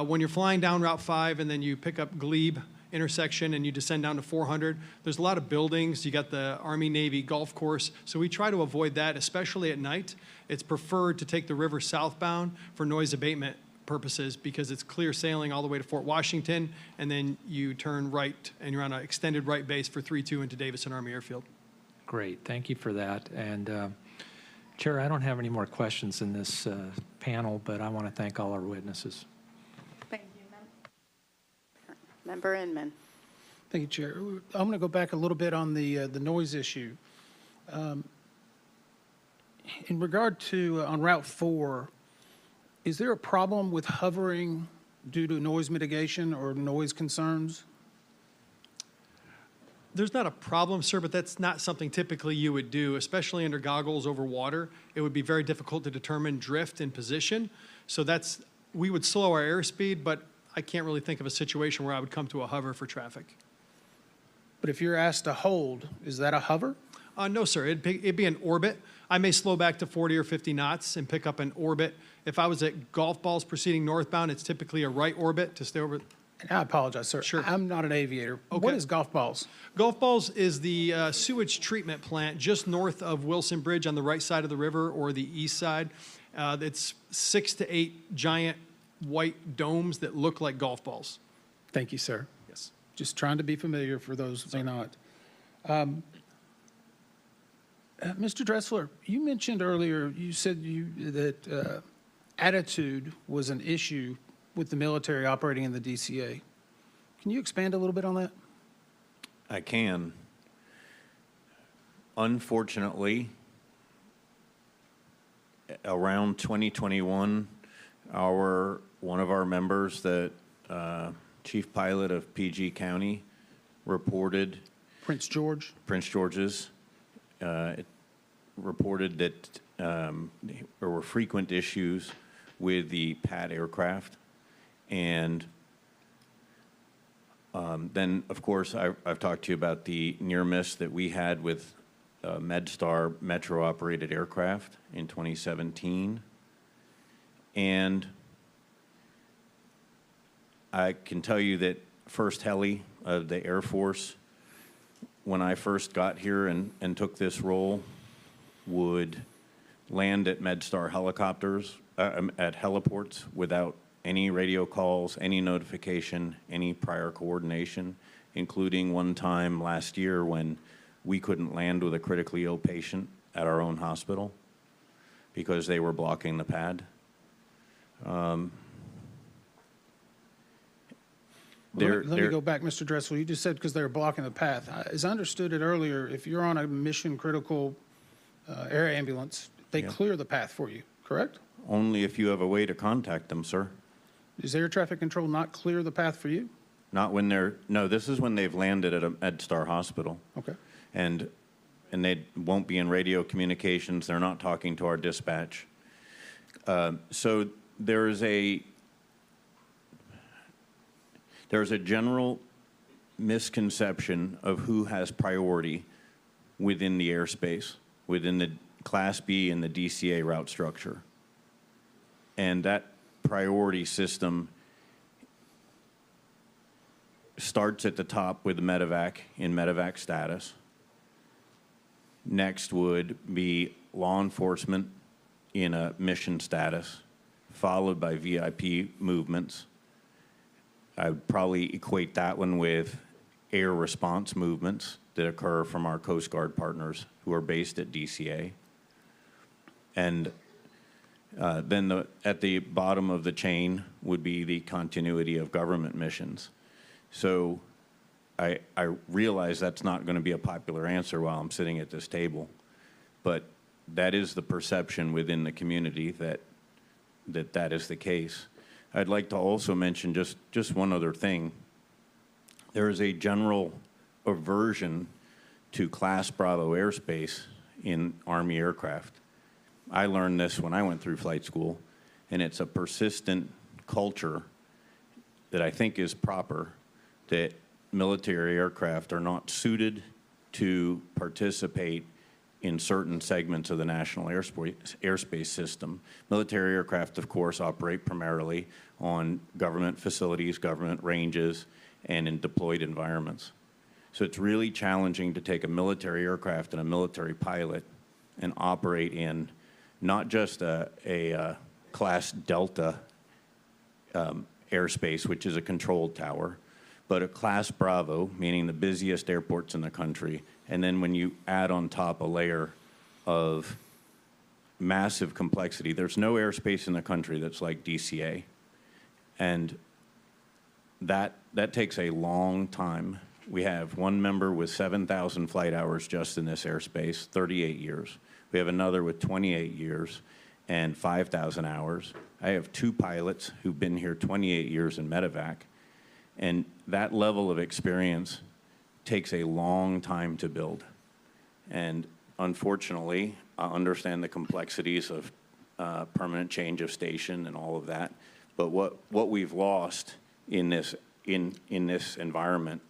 [SPEAKER 11] when you're flying down Route 5 and then you pick up Glebe intersection and you descend down to 400, there's a lot of buildings. You got the Army-Navy golf course, so we try to avoid that, especially at night. It's preferred to take the river southbound for noise abatement purposes because it's clear sailing all the way to Fort Washington, and then you turn right, and you're on an extended right base for 3-2 into Davidson Army Airfield.
[SPEAKER 7] Great. Thank you for that. And Chair, I don't have any more questions in this panel, but I want to thank all our witnesses.
[SPEAKER 3] Thank you, Member Inman.
[SPEAKER 14] Thank you, Chair. I'm going to go back a little bit on the noise issue. In regard to on Route 4, is there a problem with hovering due to noise mitigation or noise concerns?
[SPEAKER 11] There's not a problem, sir, but that's not something typically you would do, especially under goggles over water. It would be very difficult to determine drift and position. So we would slow our airspeed, but I can't really think of a situation where I would come to a hover for traffic.
[SPEAKER 14] But if you're asked to hold, is that a hover?
[SPEAKER 11] No, sir. It'd be an orbit. I may slow back to 40 or 50 knots and pick up an orbit. If I was at golf balls proceeding northbound, it's typically a right orbit to stay over.
[SPEAKER 14] And I apologize, sir.
[SPEAKER 11] Sure.
[SPEAKER 14] I'm not an aviator.
[SPEAKER 11] Okay.
[SPEAKER 14] What is golf balls?
[SPEAKER 11] Golf balls is the sewage treatment plant just north of Wilson Bridge on the right side of the river or the east side. It's 6 to 8 giant white domes that look like golf balls.
[SPEAKER 14] Thank you, sir.
[SPEAKER 11] Yes.
[SPEAKER 14] Just trying to be familiar for those who may not. Mr. Dressler, you mentioned earlier, you said that attitude was an issue with the military operating in the DCA. Can you expand a little bit on that?
[SPEAKER 10] I can. Unfortunately, around 2021, one of our members, that chief pilot of PG County, reported
[SPEAKER 14] Prince
[SPEAKER 10] George's, it reported that there were frequent issues with the pad aircraft. And then, of course, I've talked to you about the near miss that we had with MedStar Metro-operated aircraft in 2017. And I can tell you that First Heli of the Air Force, when I first got here and took this role, would land at MedStar helicopters, at heliports without any radio calls, any notification, any prior coordination, including one time last year when we couldn't land with a critically ill patient at our own hospital because they were blocking the pad.
[SPEAKER 14] Let me go back, Mr. Dressel. You just said because they were blocking the path. As I understood it earlier, if you're on a mission-critical air ambulance, they clear the path for you, correct?
[SPEAKER 10] Only if you have a way to contact them, sir.
[SPEAKER 14] Does air traffic control not clear the path for you?
[SPEAKER 10] Not when they're, no, this is when they've landed at a MedStar hospital.
[SPEAKER 14] Okay.
[SPEAKER 10] And they won't be in radio communications. They're not talking to our dispatch. So there's a general misconception of who has priority within the airspace, within the Class B and the DCA route structure. And that priority system starts at the top with the medevac in medevac status. Next would be law enforcement in a mission status, followed by VIP movements. I would probably equate that one with air response movements that occur from our Coast Guard partners who are based at DCA. And then at the bottom of the chain would be the continuity of government missions. So I realize that's not going to be a popular answer while I'm sitting at this table, but that is the perception within the community that is the case. I'd like to also mention just one other thing. There is a general aversion to Class Bravo airspace in Army aircraft. I learned this when I went through flight school, and it's a persistent culture that I think is proper, that military aircraft are not suited to participate in certain segments of the national airspace system. Military aircraft, of course, operate primarily on government facilities, government ranges, and in deployed environments. So it's really challenging to take a military aircraft and a military pilot and operate in not just a Class Delta airspace, which is a controlled tower, but a Class Bravo, meaning the busiest airports in the country. And then when you add on top a layer of massive complexity, there's no airspace in the country that's like DCA. And that takes a long time. We have one member with 7,000 flight hours just in this airspace, 38 years. We have another with 28 years and 5,000 hours. I have two pilots who've been here 28 years in medevac. And that level of experience takes a long time to build. And unfortunately, I understand the complexities of permanent change of station and all of that. But what we've lost in this environment,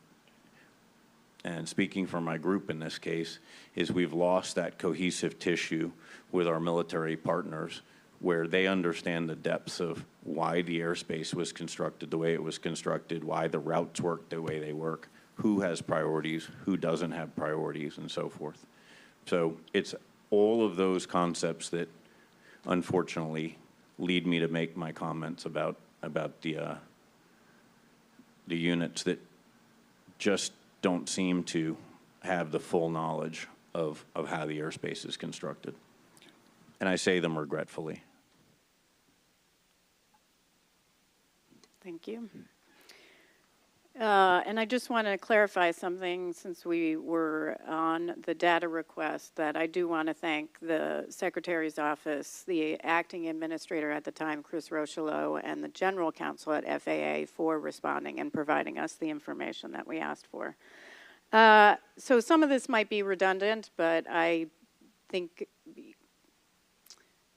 [SPEAKER 10] and speaking for my group in this case, is we've lost that cohesive tissue with our military partners where they understand the depths of why the airspace was constructed the way it was constructed, why the routes work the way they work, who has priorities, who doesn't have priorities, and so forth. So it's all of those concepts that unfortunately lead me to make my comments about the units that just don't seem to have the full knowledge of how the airspace is constructed. And I say them regretfully.
[SPEAKER 3] Thank you. And I just want to clarify something since we were on the data request, that I do want to thank the Secretary's office, the acting administrator at the time, Chris Rochelot, and the general counsel at FAA for responding and providing us the information that we asked for. So some of this might be redundant, but I think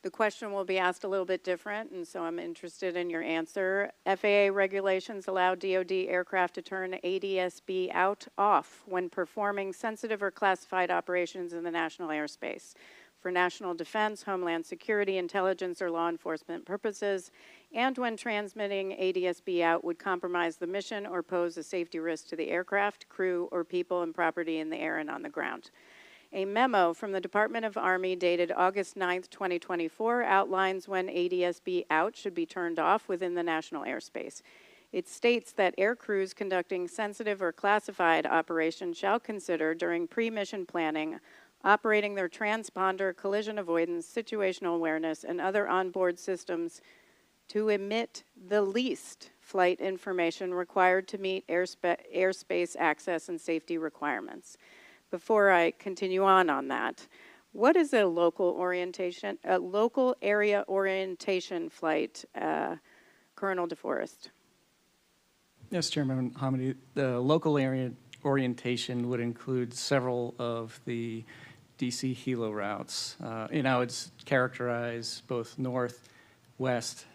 [SPEAKER 3] The question will be asked a little bit different, and so I'm interested in your answer. FAA regulations allow DoD aircraft to turn ADSB off when performing sensitive or classified operations in the national airspace for national defense, homeland security, intelligence, or law enforcement purposes, and when transmitting ADSB out would compromise the mission or pose a safety risk to the aircraft, crew, or people and property in the air and on the ground. A memo from the Department of Army dated August 9th, 2024 outlines when ADSB out should be turned off within the national airspace. It states that air crews conducting sensitive or classified operations shall consider during pre-mission planning operating their transponder, collision avoidance, situational awareness, and other onboard systems to emit the least flight information required to meet airspace access and safety requirements. Before I continue on that, what is a local area orientation flight, Colonel DeForest?
[SPEAKER 18] Yes, Chairman Hamidi. The local area orientation would include several of the DC helo routes. It's characterized both north, west,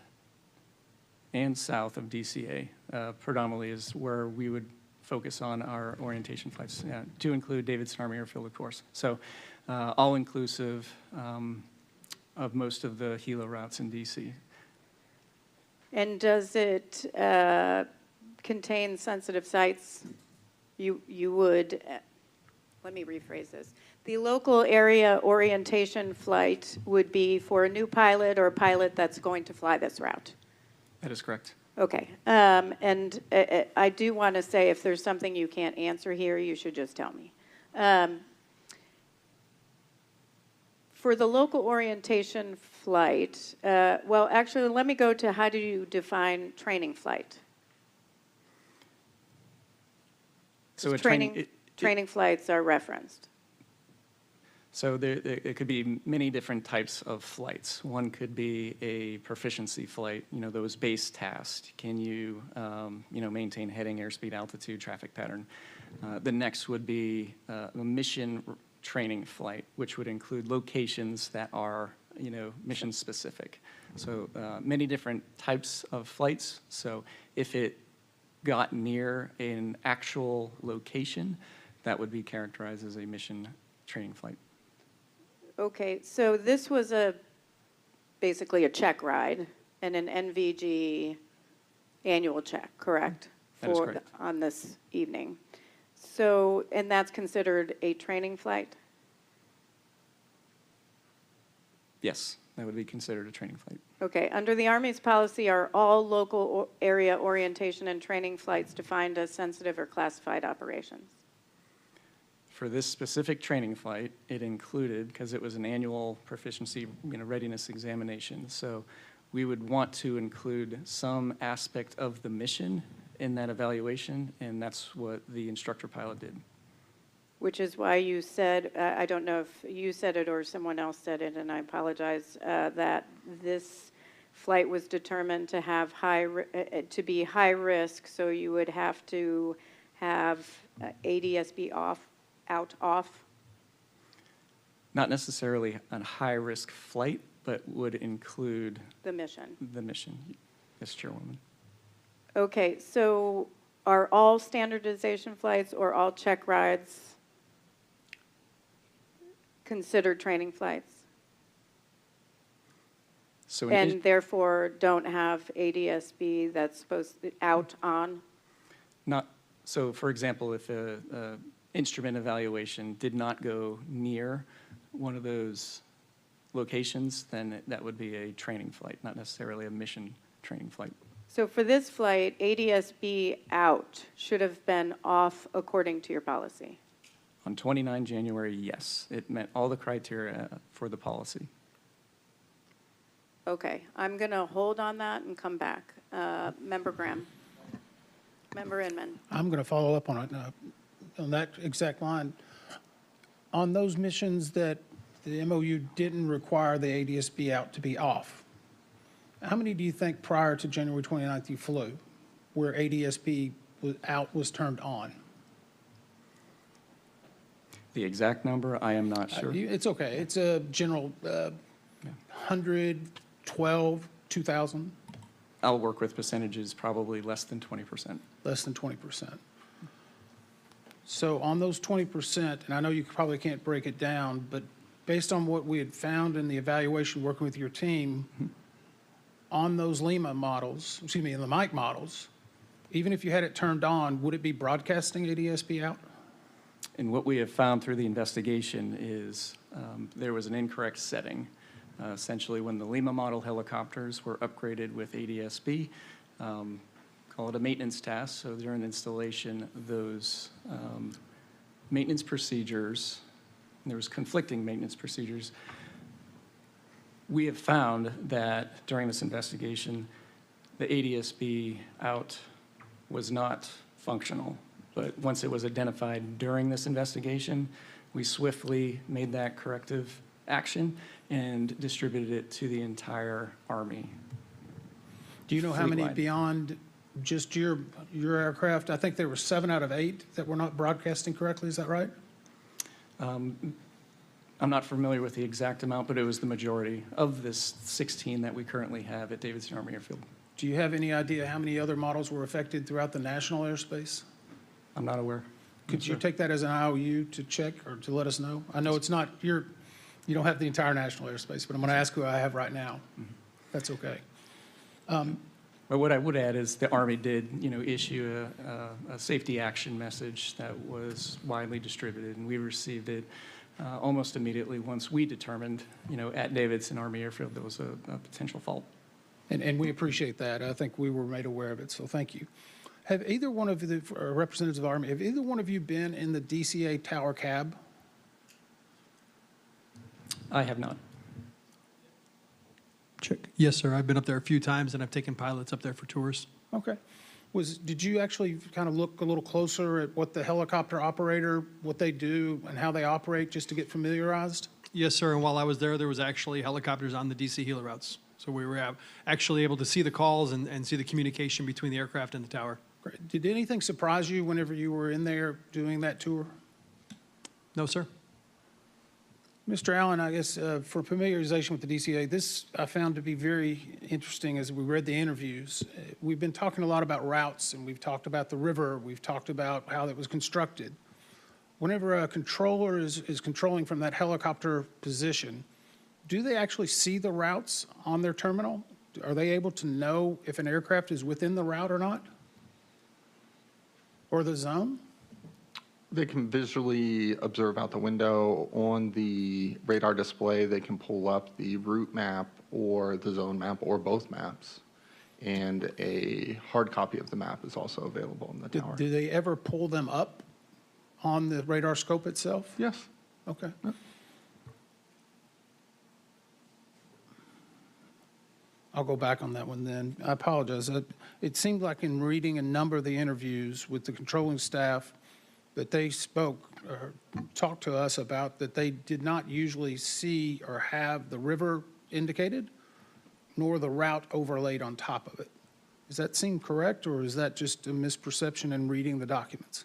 [SPEAKER 18] and south of DCA. Predominantly is where we would focus on our orientation flights, to include Davidson Army Airfield, of course. So all-inclusive of most of the helo routes in DC.
[SPEAKER 3] And does it contain sensitive sites? You would, let me rephrase this. The local area orientation flight would be for a new pilot or a pilot that's going to fly this route?
[SPEAKER 18] That is correct.
[SPEAKER 3] Okay, and I do want to say if there's something you can't answer here, you should just tell me. For the local orientation flight, well, actually, let me go to how do you define training flight?
[SPEAKER 18] So
[SPEAKER 3] training flights are referenced.
[SPEAKER 18] So there could be many different types of flights. One could be a proficiency flight, those base tasks. Can you, maintain heading, airspeed, altitude, traffic pattern? The next would be a mission training flight, which would include locations that are, mission specific. So many different types of flights. So if it got near an actual location, that would be characterized as a mission training flight.
[SPEAKER 3] Okay, so this was basically a check ride and an NVG annual check, correct?
[SPEAKER 18] That is correct.
[SPEAKER 3] On this evening. So, and that's considered a training flight?
[SPEAKER 18] Yes, that would be considered a training flight.
[SPEAKER 3] Okay, under the Army's policy, are all local area orientation and training flights defined as sensitive or classified operations?
[SPEAKER 18] For this specific training flight, it included, because it was an annual proficiency, readiness examination. So we would want to include some aspect of the mission in that evaluation, and that's what the instructor pilot did.
[SPEAKER 3] Which is why you said, I don't know if you said it or someone else said it, and I apologize, that this flight was determined to have to be high risk, so you would have to have ADSB off.
[SPEAKER 18] Not necessarily a high-risk flight, but would include
[SPEAKER 3] the mission.
[SPEAKER 18] The mission, yes, Chairwoman.
[SPEAKER 3] Okay, so are all standardization flights or all check rides considered training flights?
[SPEAKER 18] So
[SPEAKER 3] and therefore don't have ADSB that's supposed to out on?
[SPEAKER 18] Not, so for example, if a instrument evaluation did not go near one of those locations, then that would be a training flight, not necessarily a mission training flight.
[SPEAKER 3] So for this flight, ADSB out should have been off according to your policy?
[SPEAKER 18] On 29 January, yes. It met all the criteria for the policy.
[SPEAKER 3] Okay, I'm going to hold on that and come back. Member Graham. Member Inman.
[SPEAKER 14] I'm going to follow up on it. On that exact line, on those missions that the MOU didn't require the ADSB out to be off, how many do you think prior to January 29th you flew where ADSB was turned on?
[SPEAKER 18] The exact number, I am not sure.
[SPEAKER 14] It's okay. It's a general 100, 12, 2,000?
[SPEAKER 18] I'll work with percentages, probably less than 20%.
[SPEAKER 14] Less than 20%. So on those 20%, and I know you probably can't break it down, but based on what we had found in the evaluation working with your team, on those Lima models, excuse me, in the Mike models, even if you had it turned on, would it be broadcasting ADSB out?
[SPEAKER 18] And what we have found through the investigation is there was an incorrect setting. Essentially, when the Lima model helicopters were upgraded with ADSB, call it a maintenance task, so during installation, those maintenance procedures, and there was conflicting maintenance procedures. We have found that during this investigation, the ADSB out was not functional. But once it was identified during this investigation, we swiftly made that corrective action and distributed it to the entire Army.
[SPEAKER 14] Do you know how many
[SPEAKER 18] Fleet-wide.
[SPEAKER 14] beyond just your aircraft? I think there were 7 out of 8 that were not broadcasting correctly, is that right?
[SPEAKER 18] I'm not familiar with the exact amount, but it was the majority of this 16 that we currently have at Davidson Army Airfield.
[SPEAKER 14] Do you have any idea how many other models were affected throughout the national airspace?
[SPEAKER 18] I'm not aware.
[SPEAKER 14] Could you take that as an IOU to check or to let us know? I know it's not, you don't have the entire national airspace, but I'm going to ask who I have right now. That's okay.
[SPEAKER 18] But what I would add is the Army did, issue a safety action message that was widely distributed, and we received it almost immediately once we determined, at Davidson Army Airfield there was a potential fault.
[SPEAKER 14] And we appreciate that. I think we were made aware of it, so thank you. Have either one of the representatives of the Army, have either one of you been in the DCA tower cab?
[SPEAKER 18] I have not.
[SPEAKER 11] Check. Yes, sir. I've been up there a few times, and I've taken pilots up there for tours.
[SPEAKER 14] Okay. Did you actually kind of look a little closer at what the helicopter operator, what they do and how they operate, just to get familiarized?
[SPEAKER 11] Yes, sir. And while I was there was actually helicopters on the DC helo routes. So we were actually able to see the calls and see the communication between the aircraft and the tower.
[SPEAKER 14] Great. Did anything surprise you whenever you were in there doing that tour?
[SPEAKER 11] No, sir.
[SPEAKER 14] Mr. Allen, I guess for familiarization with the DCA, this I found to be very interesting as we read the interviews. We've been talking a lot about routes, and we've talked about the river. We've talked about how it was constructed. Whenever a controller is controlling from that helicopter position, do they actually see the routes on their terminal? Are they able to know if an aircraft is within the route or not? Or the zone?
[SPEAKER 9] They can visually observe out the window. On the radar display, they can pull up the route map or the zone map or both maps. And a hard copy of the map is also available in the tower.
[SPEAKER 14] Do they ever pull them up on the radar scope itself?
[SPEAKER 9] Yes.
[SPEAKER 14] Okay.
[SPEAKER 9] Yep.
[SPEAKER 14] I'll go back on that one then. I apologize. It seemed like in reading a number of the interviews with the controlling staff that they spoke or talked to us about that they did not usually see or have the river indicated, nor the route overlaid on top of it. Does that seem correct, or is that just a misperception in reading the documents?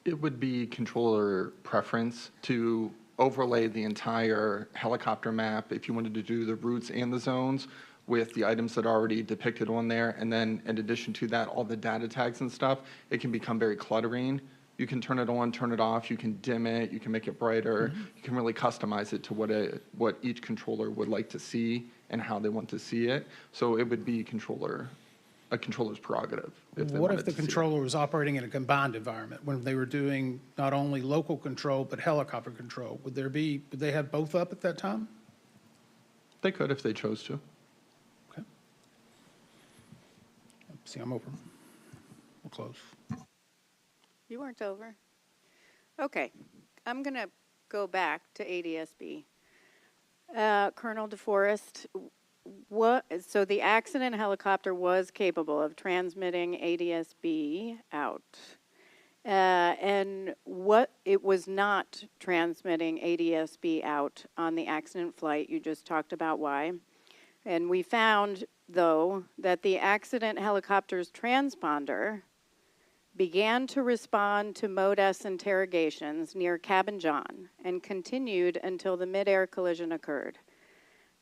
[SPEAKER 9] It would be controller preference to overlay the entire helicopter map if you wanted to do the routes and the zones with the items that are already depicted on there. And then in addition to that, all the data tags and stuff, it can become very cluttering. You can turn it on, turn it off, you can dim it, you can make it brighter. You can really customize it to what each controller would like to see and how they want to see it. So it would be a controller's prerogative.
[SPEAKER 14] What if the controller was operating in a combined environment when they were doing not only local control but helicopter control? Would they have both up at that time?
[SPEAKER 9] They could if they chose to.
[SPEAKER 14] Okay. See, I'm over. We're close.
[SPEAKER 3] You weren't over. Okay, I'm going to go back to ADSB. Colonel DeForest, so the accident helicopter was capable of transmitting ADSB out. And what it was not transmitting ADSB out on the accident flight, you just talked about why. And we found, though, that the accident helicopter's transponder began to respond to Mode S interrogations near Cabin John and continued until the mid-air collision occurred.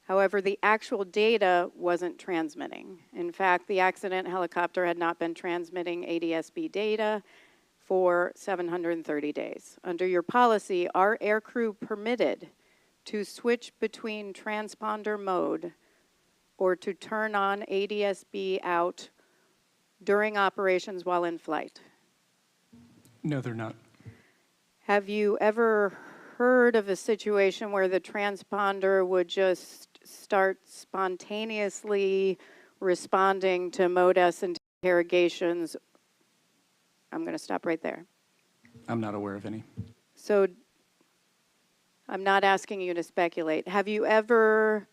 [SPEAKER 3] However, the actual data wasn't transmitting. In fact, the accident helicopter had not been transmitting ADSB data for 730 days. Under your policy, are aircrew permitted to switch between transponder mode or to turn on ADSB out during operations while in flight?
[SPEAKER 18] No, they're not.
[SPEAKER 3] Have you ever heard of a situation where the transponder would just start spontaneously responding to Mode S interrogations? I'm going to stop right there.
[SPEAKER 18] I'm not aware of any.
[SPEAKER 3] So I'm not asking you to speculate. Have you ever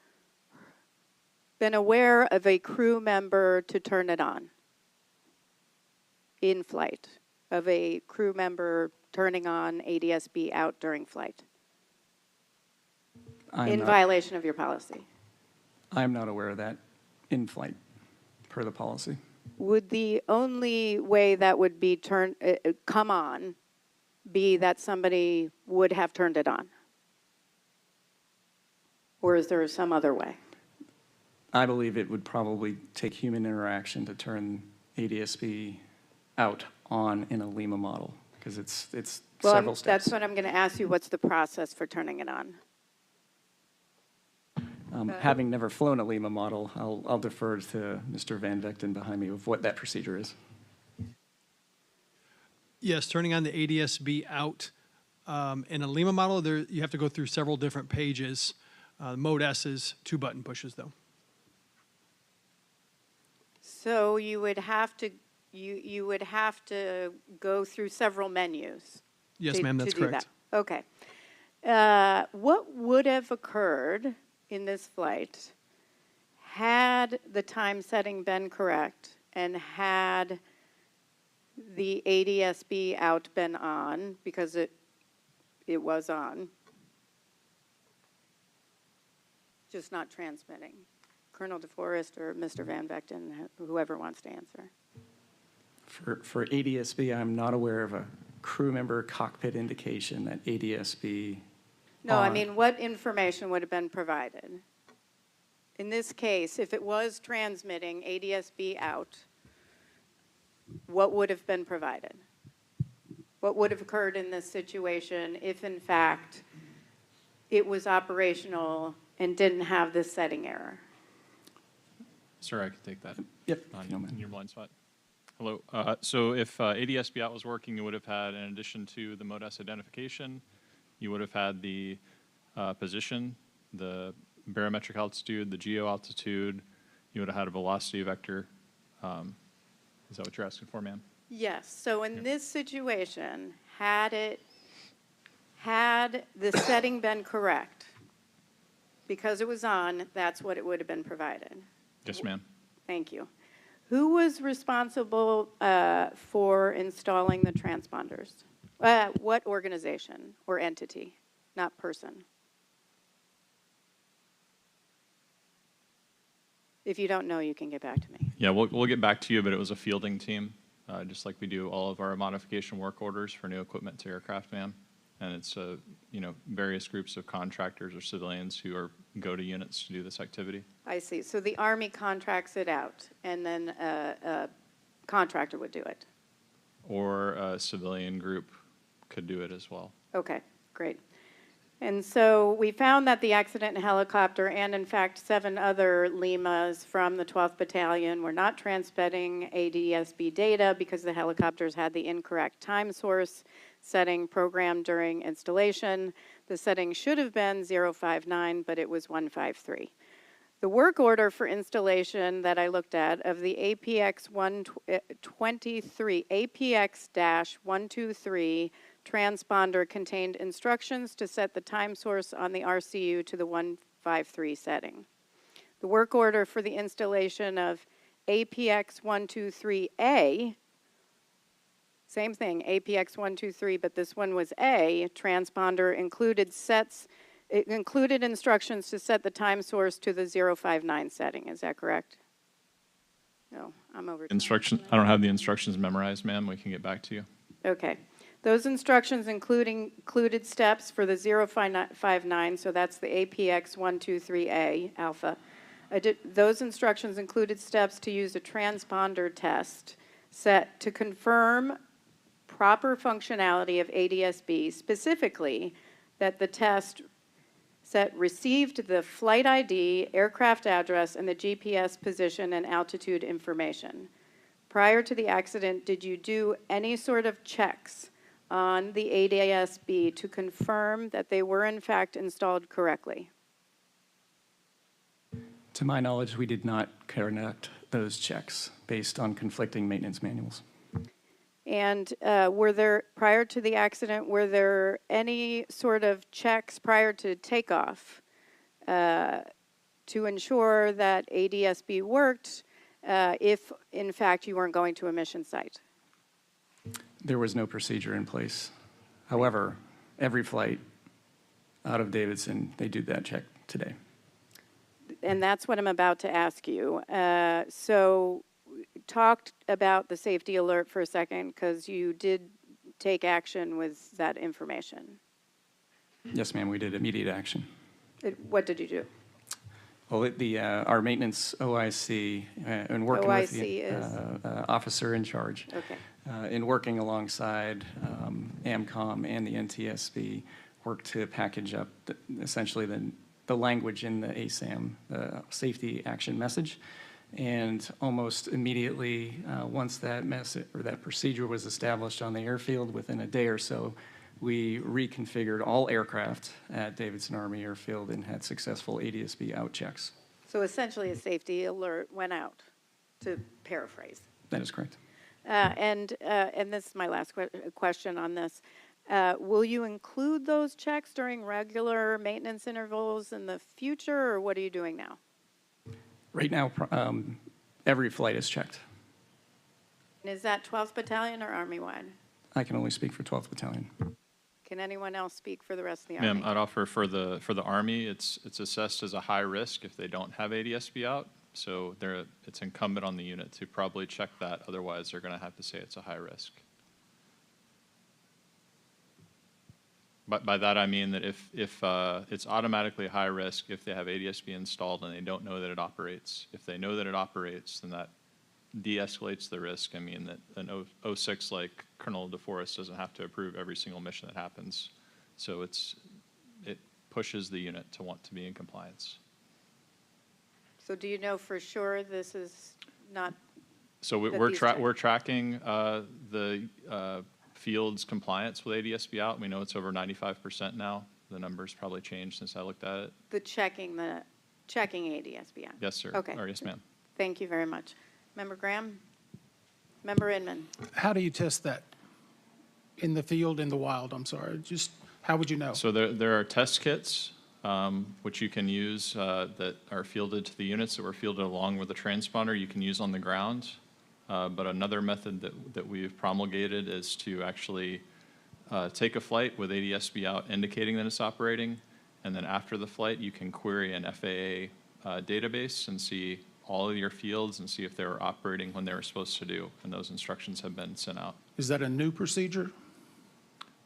[SPEAKER 3] been aware of a crew member to turn it on in flight, of a crew member turning on ADSB out during flight in violation of your policy?
[SPEAKER 18] I'm not aware of that in flight, per the policy.
[SPEAKER 3] Would the only way that would be come on be that somebody would have turned it on? Or is there some other way?
[SPEAKER 18] I believe it would probably take human interaction to turn ADSB out on in a Lima model, because it's several steps.
[SPEAKER 3] That's what I'm going to ask you. What's the process for turning it on?
[SPEAKER 18] Having never flown a Lima model, I'll defer to Mr. Van Vechten behind me of what that procedure is.
[SPEAKER 11] Yes, turning on the ADSB out. In a Lima model, you have to go through several different pages. Mode S is 2 button pushes, though.
[SPEAKER 3] So you would have to you would have to go through several menus.
[SPEAKER 11] Yes, ma'am, that's correct.
[SPEAKER 3] That. Okay. What would have occurred in this flight had the time setting been correct and had the ADSB out been on, because it was on, just not transmitting? Colonel DeForest or Mr. Van Vechten, whoever wants to answer.
[SPEAKER 18] For ADSB, I'm not aware of a crew member cockpit indication that ADSB.
[SPEAKER 3] No, I mean, what information would have been provided? In this case, if it was transmitting ADSB out, what would have been provided? What would have occurred in this situation if, in fact, it was operational and didn't have this setting error?
[SPEAKER 17] Sir, I can take that.
[SPEAKER 18] Yep.
[SPEAKER 17] In your blind spot. Hello. So if ADSB out was working, you would have had, in addition to the Mode S identification, you would have had the position, the barometric altitude, the geo altitude. You would have had a velocity vector. Is that what you're asking for, ma'am?
[SPEAKER 3] Yes. So in this situation, had the setting been correct, because it was on, that's what it would have been provided.
[SPEAKER 17] Yes, ma'am.
[SPEAKER 3] Thank you. Who was responsible for installing the transponders? What organization or entity, not person? If you don't know, you can get back to me.
[SPEAKER 17] Yeah, we'll get back to you, but it was a fielding team, just like we do all of our modification work orders for new equipment to aircraft, ma'am. And it's various groups of contractors or civilians who go to units to do this activity.
[SPEAKER 3] I see. So the Army contracts it out, and then a contractor would do it.
[SPEAKER 17] Or a civilian group could do it as well.
[SPEAKER 3] Okay, great. And so we found that the accident helicopter and, in fact, 7 other Limas from the 12th Battalion were not transmitting ADSB data because the helicopters had the incorrect time source setting programmed during installation. The setting should have been 059, but it was 153. The work order for installation that I looked at of the APX-123 transponder contained instructions to set the time source on the RCU to the 153 setting. The work order for the installation of APX-123A, same thing, APX-123, but this one was A, transponder it included instructions to set the time source to the 059 setting. Is that correct? No, I'm over.
[SPEAKER 17] I don't have the instructions memorized, ma'am. We can get back to you.
[SPEAKER 3] Okay. Those instructions included steps for the 059, so that's the APX 123A alpha. Those instructions included steps to use a transponder test set to confirm proper functionality of ADSB, specifically that the test set received the flight ID, aircraft address, and the GPS position and altitude information. Prior to the accident, did you do any sort of checks on the ADSB to confirm that they were in fact installed correctly?
[SPEAKER 18] To my knowledge, we did not conduct those checks based on conflicting maintenance manuals.
[SPEAKER 3] And were there, prior to the accident, were there any sort of checks prior to takeoff to ensure that ADSB worked if, in fact, you weren't going to a mission site?
[SPEAKER 18] There was no procedure in place. However, every flight out of Davidson, they do that check today.
[SPEAKER 3] And that's what I'm about to ask you. So talked about the safety alert for a second because you did take action with that information.
[SPEAKER 18] Yes, ma'am, we did immediate action.
[SPEAKER 3] What did you do?
[SPEAKER 18] Well, our maintenance OIC, and working with the officer in charge,
[SPEAKER 3] okay.
[SPEAKER 18] in working alongside AMCOM and the NTSB, worked to package up essentially the language in the ASAM, the safety action message. And almost immediately, once that message or that procedure was established on the airfield, within a day or so, we reconfigured all aircraft at Davidson Army Airfield and had successful ADSB out checks.
[SPEAKER 3] So essentially a safety alert went out, to paraphrase.
[SPEAKER 18] That is correct.
[SPEAKER 3] And this is my last question on this. Will you include those checks during regular maintenance intervals in the future, or what are you doing now?
[SPEAKER 18] Right now, every flight is checked.
[SPEAKER 3] And is that 12th Battalion or Army-wide?
[SPEAKER 18] I can only speak for 12th Battalion.
[SPEAKER 3] Can anyone else speak for the rest of the Army?
[SPEAKER 17] Ma'am, I'd offer for the Army, it's assessed as a high risk if they don't have ADSB out. So it's incumbent on the unit to probably check that. Otherwise, they're going to have to say it's a high risk. But by that I mean that if it's automatically high risk if they have ADSB installed and they don't know that it operates. If they know that it operates, then that de-escalates the risk. I mean that an 06 like Colonel DeForest doesn't have to approve every single mission that happens. So it pushes the unit to want to be in compliance.
[SPEAKER 3] So do you know for sure this is not?
[SPEAKER 17] So we're tracking the field's compliance with ADSB out. We know it's over 95% now. The number's probably changed since I looked at it.
[SPEAKER 3] The checking ADSB out?
[SPEAKER 17] Yes, sir.
[SPEAKER 3] Okay.
[SPEAKER 17] Or yes, ma'am.
[SPEAKER 3] Thank you very much. Member Graham? Member Inman?
[SPEAKER 14] How do you test that in the field, in the wild? I'm sorry. Just how would you know?
[SPEAKER 17] So there are test kits which you can use that are fielded to the units that were fielded along with the transponder you can use on the ground. But another method that we've promulgated is to actually take a flight with ADSB out indicating that it's operating, and then after the flight you can query an FAA database and see all of your fields and see if they were operating when they were supposed to do, and those instructions have been sent out.
[SPEAKER 14] Is that a new procedure?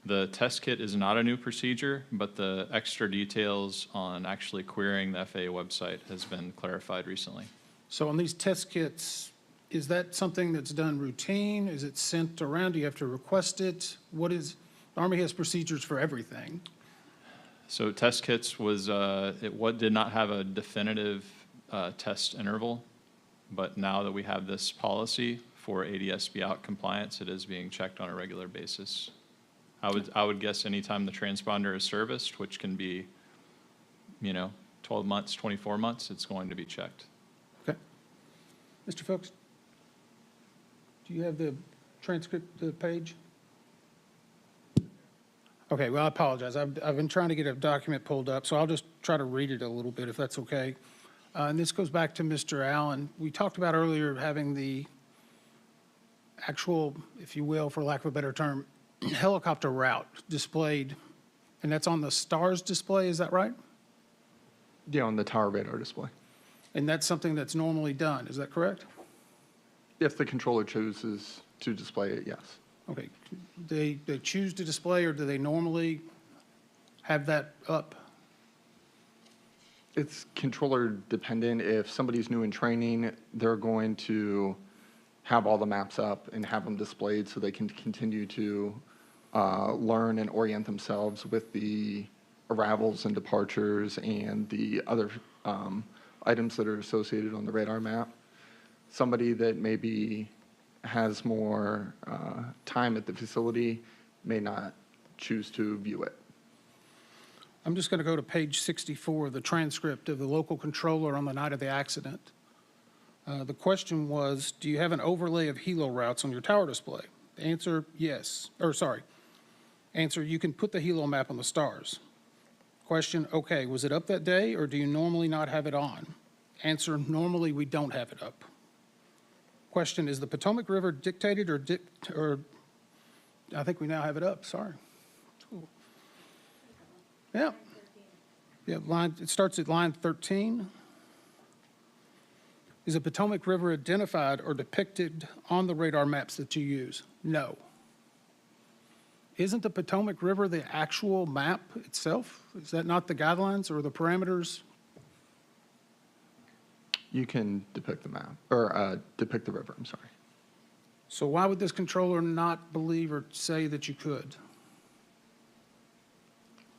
[SPEAKER 17] The test kit is not a new procedure, but the extra details on actually querying the FAA website has been clarified recently.
[SPEAKER 14] So on these test kits, is that something that's done routine? Is it sent around? Do you have to request it? The Army has procedures for everything.
[SPEAKER 17] So test kits did not have a definitive test interval, but now that we have this policy for ADSB out compliance, it is being checked on a regular basis. I would guess anytime the transponder is serviced, which can be, 12 months, 24 months, it's going to be checked.
[SPEAKER 14] Okay. Mr. Phillips, do you have the transcript, the page? Okay, well, I apologize. I've been trying to get a document pulled up, so I'll just try to read it a little bit, if that's okay. And this goes back to Mr. Allen. We talked about earlier having the actual, if you will, for lack of a better term, helicopter route displayed, and that's on the STARS display, is that right?
[SPEAKER 9] Yeah, on the tower radar display.
[SPEAKER 14] And that's something that's normally done, is that correct?
[SPEAKER 9] If the controller chooses to display it, yes.
[SPEAKER 14] Okay, they choose to display, or do they normally have that up?
[SPEAKER 9] It's controller dependent. If somebody's new in training, they're going to have all the maps up and have them displayed so they can continue to learn and orient themselves with the arrivals and departures and the other items that are associated on the radar map. Somebody that maybe has more time at the facility may not choose to view it.
[SPEAKER 14] I'm just going to go to page 64, the transcript of the local controller on the night of the accident. The question was, do you have an overlay of helo routes on your tower display? The answer, yes. Or sorry. Answer, you can put the helo map on the stars. Question, okay, was it up that day, or do you normally not have it on? Answer, normally we don't have it up. Question, is the Potomac River dictated or I think we now have it up, sorry. Yeah. Yeah, it starts at line 13. Is the Potomac River identified or depicted on the radar maps that you use? No. Isn't the Potomac River the actual map itself? Is that not the guidelines or the parameters?
[SPEAKER 9] You can depict the map, or depict the river, I'm sorry.
[SPEAKER 14] So why would this controller not believe or say that you could?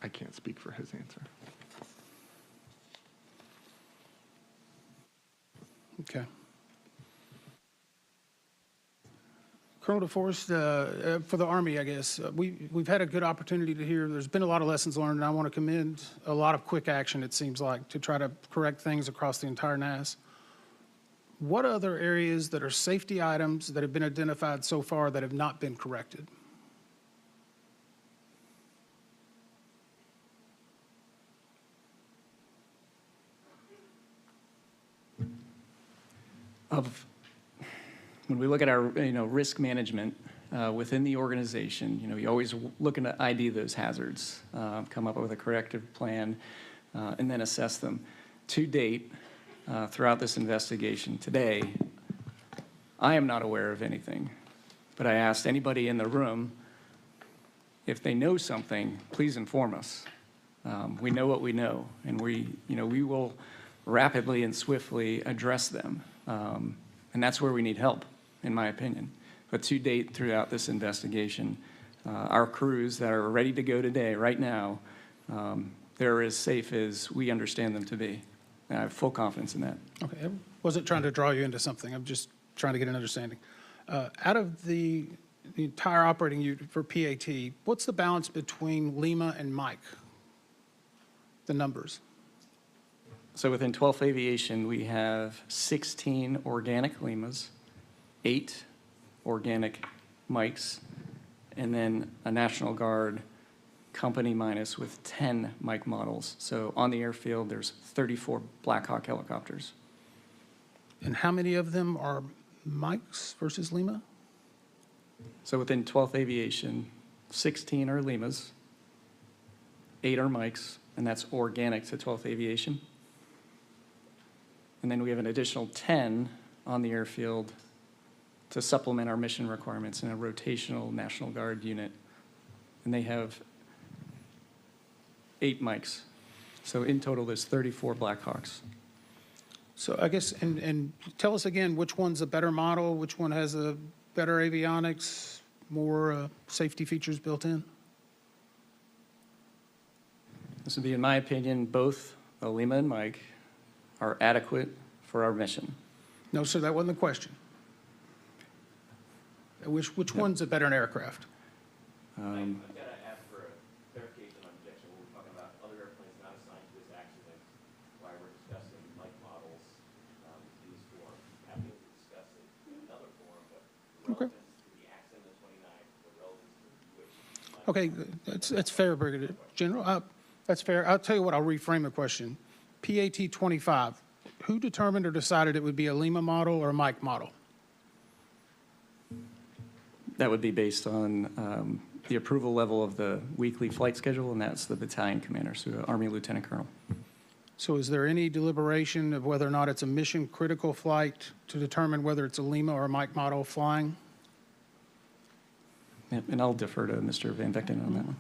[SPEAKER 9] I can't speak for his answer.
[SPEAKER 14] Okay. Colonel DeForest, for the Army, I guess, we've had a good opportunity to hear. There's been a lot of lessons learned, and I want to commend a lot of quick action, it seems like, to try to correct things across the entire NAS. What other areas that are safety items that have been identified so far that have not been corrected?
[SPEAKER 18] When we look at our, risk management within the organization, you always looking to ID those hazards, come up with a corrective plan, and then assess them. To date, throughout this investigation today, I am not aware of anything, but I asked anybody in the room if they know something, please inform us. We know what we know, and we will rapidly and swiftly address them. And that's where we need help, in my opinion. But to date, throughout this investigation, our crews that are ready to go today, right now, they're as safe as we understand them to be. And I have full confidence in that.
[SPEAKER 14] Okay, I wasn't trying to draw you into something. I'm just trying to get an understanding. Out of the entire operating unit for PAT, what's the balance between Lima and Mike? The numbers.
[SPEAKER 18] So within 12th Aviation, we have 16 organic Limas, 8 organic Mikes, and then a National Guard company minus with 10 Mike models. So on the airfield, there's 34 Black Hawk helicopters.
[SPEAKER 14] And how many of them are Mikes versus Lima?
[SPEAKER 18] So within 12th Aviation, 16 are Limas, 8 are Mikes, and that's organic to 12th Aviation. And then we have an additional 10 on the airfield to supplement our mission requirements in a rotational National Guard unit. And they have 8 Mikes. So in total, there's 34 Black Hawks.
[SPEAKER 14] So I guess, and tell us again, which one's a better model, which one has a better avionics, more safety features built in?
[SPEAKER 18] This would be, in my opinion, both the Lima and Mike are adequate for our mission.
[SPEAKER 14] No, sir, that wasn't the question. Which one's a better aircraft?
[SPEAKER 1] I've got to ask for a clarification on objection. We're talking about other airplanes not assigned to this accident, why we're discussing Mike models in this forum. Happy to discuss it in another forum, but the relevance to the accident of the 29th, the relevance to which.
[SPEAKER 14] Okay, that's fair, Brigadier General. That's fair. I'll tell you what, I'll reframe the question. PAT 25, who determined or decided it would be a Lima model or a Mike model?
[SPEAKER 18] That would be based on the approval level of the weekly flight schedule, and that's the battalion commander, so Army Lieutenant Colonel.
[SPEAKER 14] So is there any deliberation of whether or not it's a mission-critical flight to determine whether it's a Lima or a Mike model flying?
[SPEAKER 18] And I'll defer to Mr. Van Vechten on that one.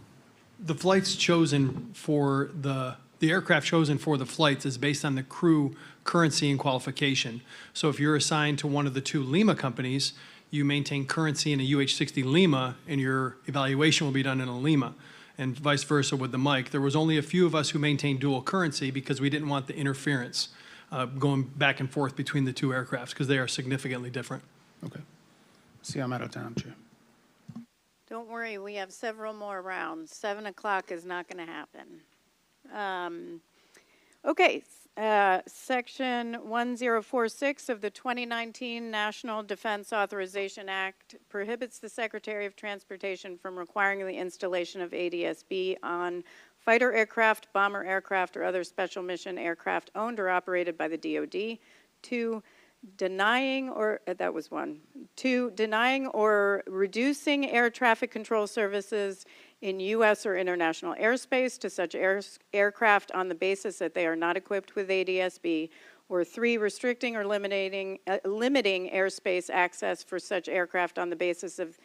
[SPEAKER 11] The flights chosen for the aircraft chosen for the flights is based on the crew currency and qualification. So if you're assigned to one of the two Lima companies, you maintain currency in a UH-60 Lima, and your evaluation will be done in a Lima, and vice versa with the Mike. There was only a few of us who maintained dual currency because we didn't want the interference going back and forth between the two aircrafts because they are significantly different.
[SPEAKER 14] Okay. See, I'm out of time, Chair.
[SPEAKER 3] Don't worry, we have several more rounds. 7 o'clock is not going to happen. Okay, Section 1046 of the 2019 National Defense Authorization Act prohibits the Secretary of Transportation from requiring the installation of ADSB on fighter aircraft, bomber aircraft, or other special mission aircraft owned or operated by the DoD. 2, denying or reducing air traffic control services in U.S. or international airspace to such aircraft on the basis that they are not equipped with ADSB, or 3, restricting or limiting airspace access for such aircraft on the basis of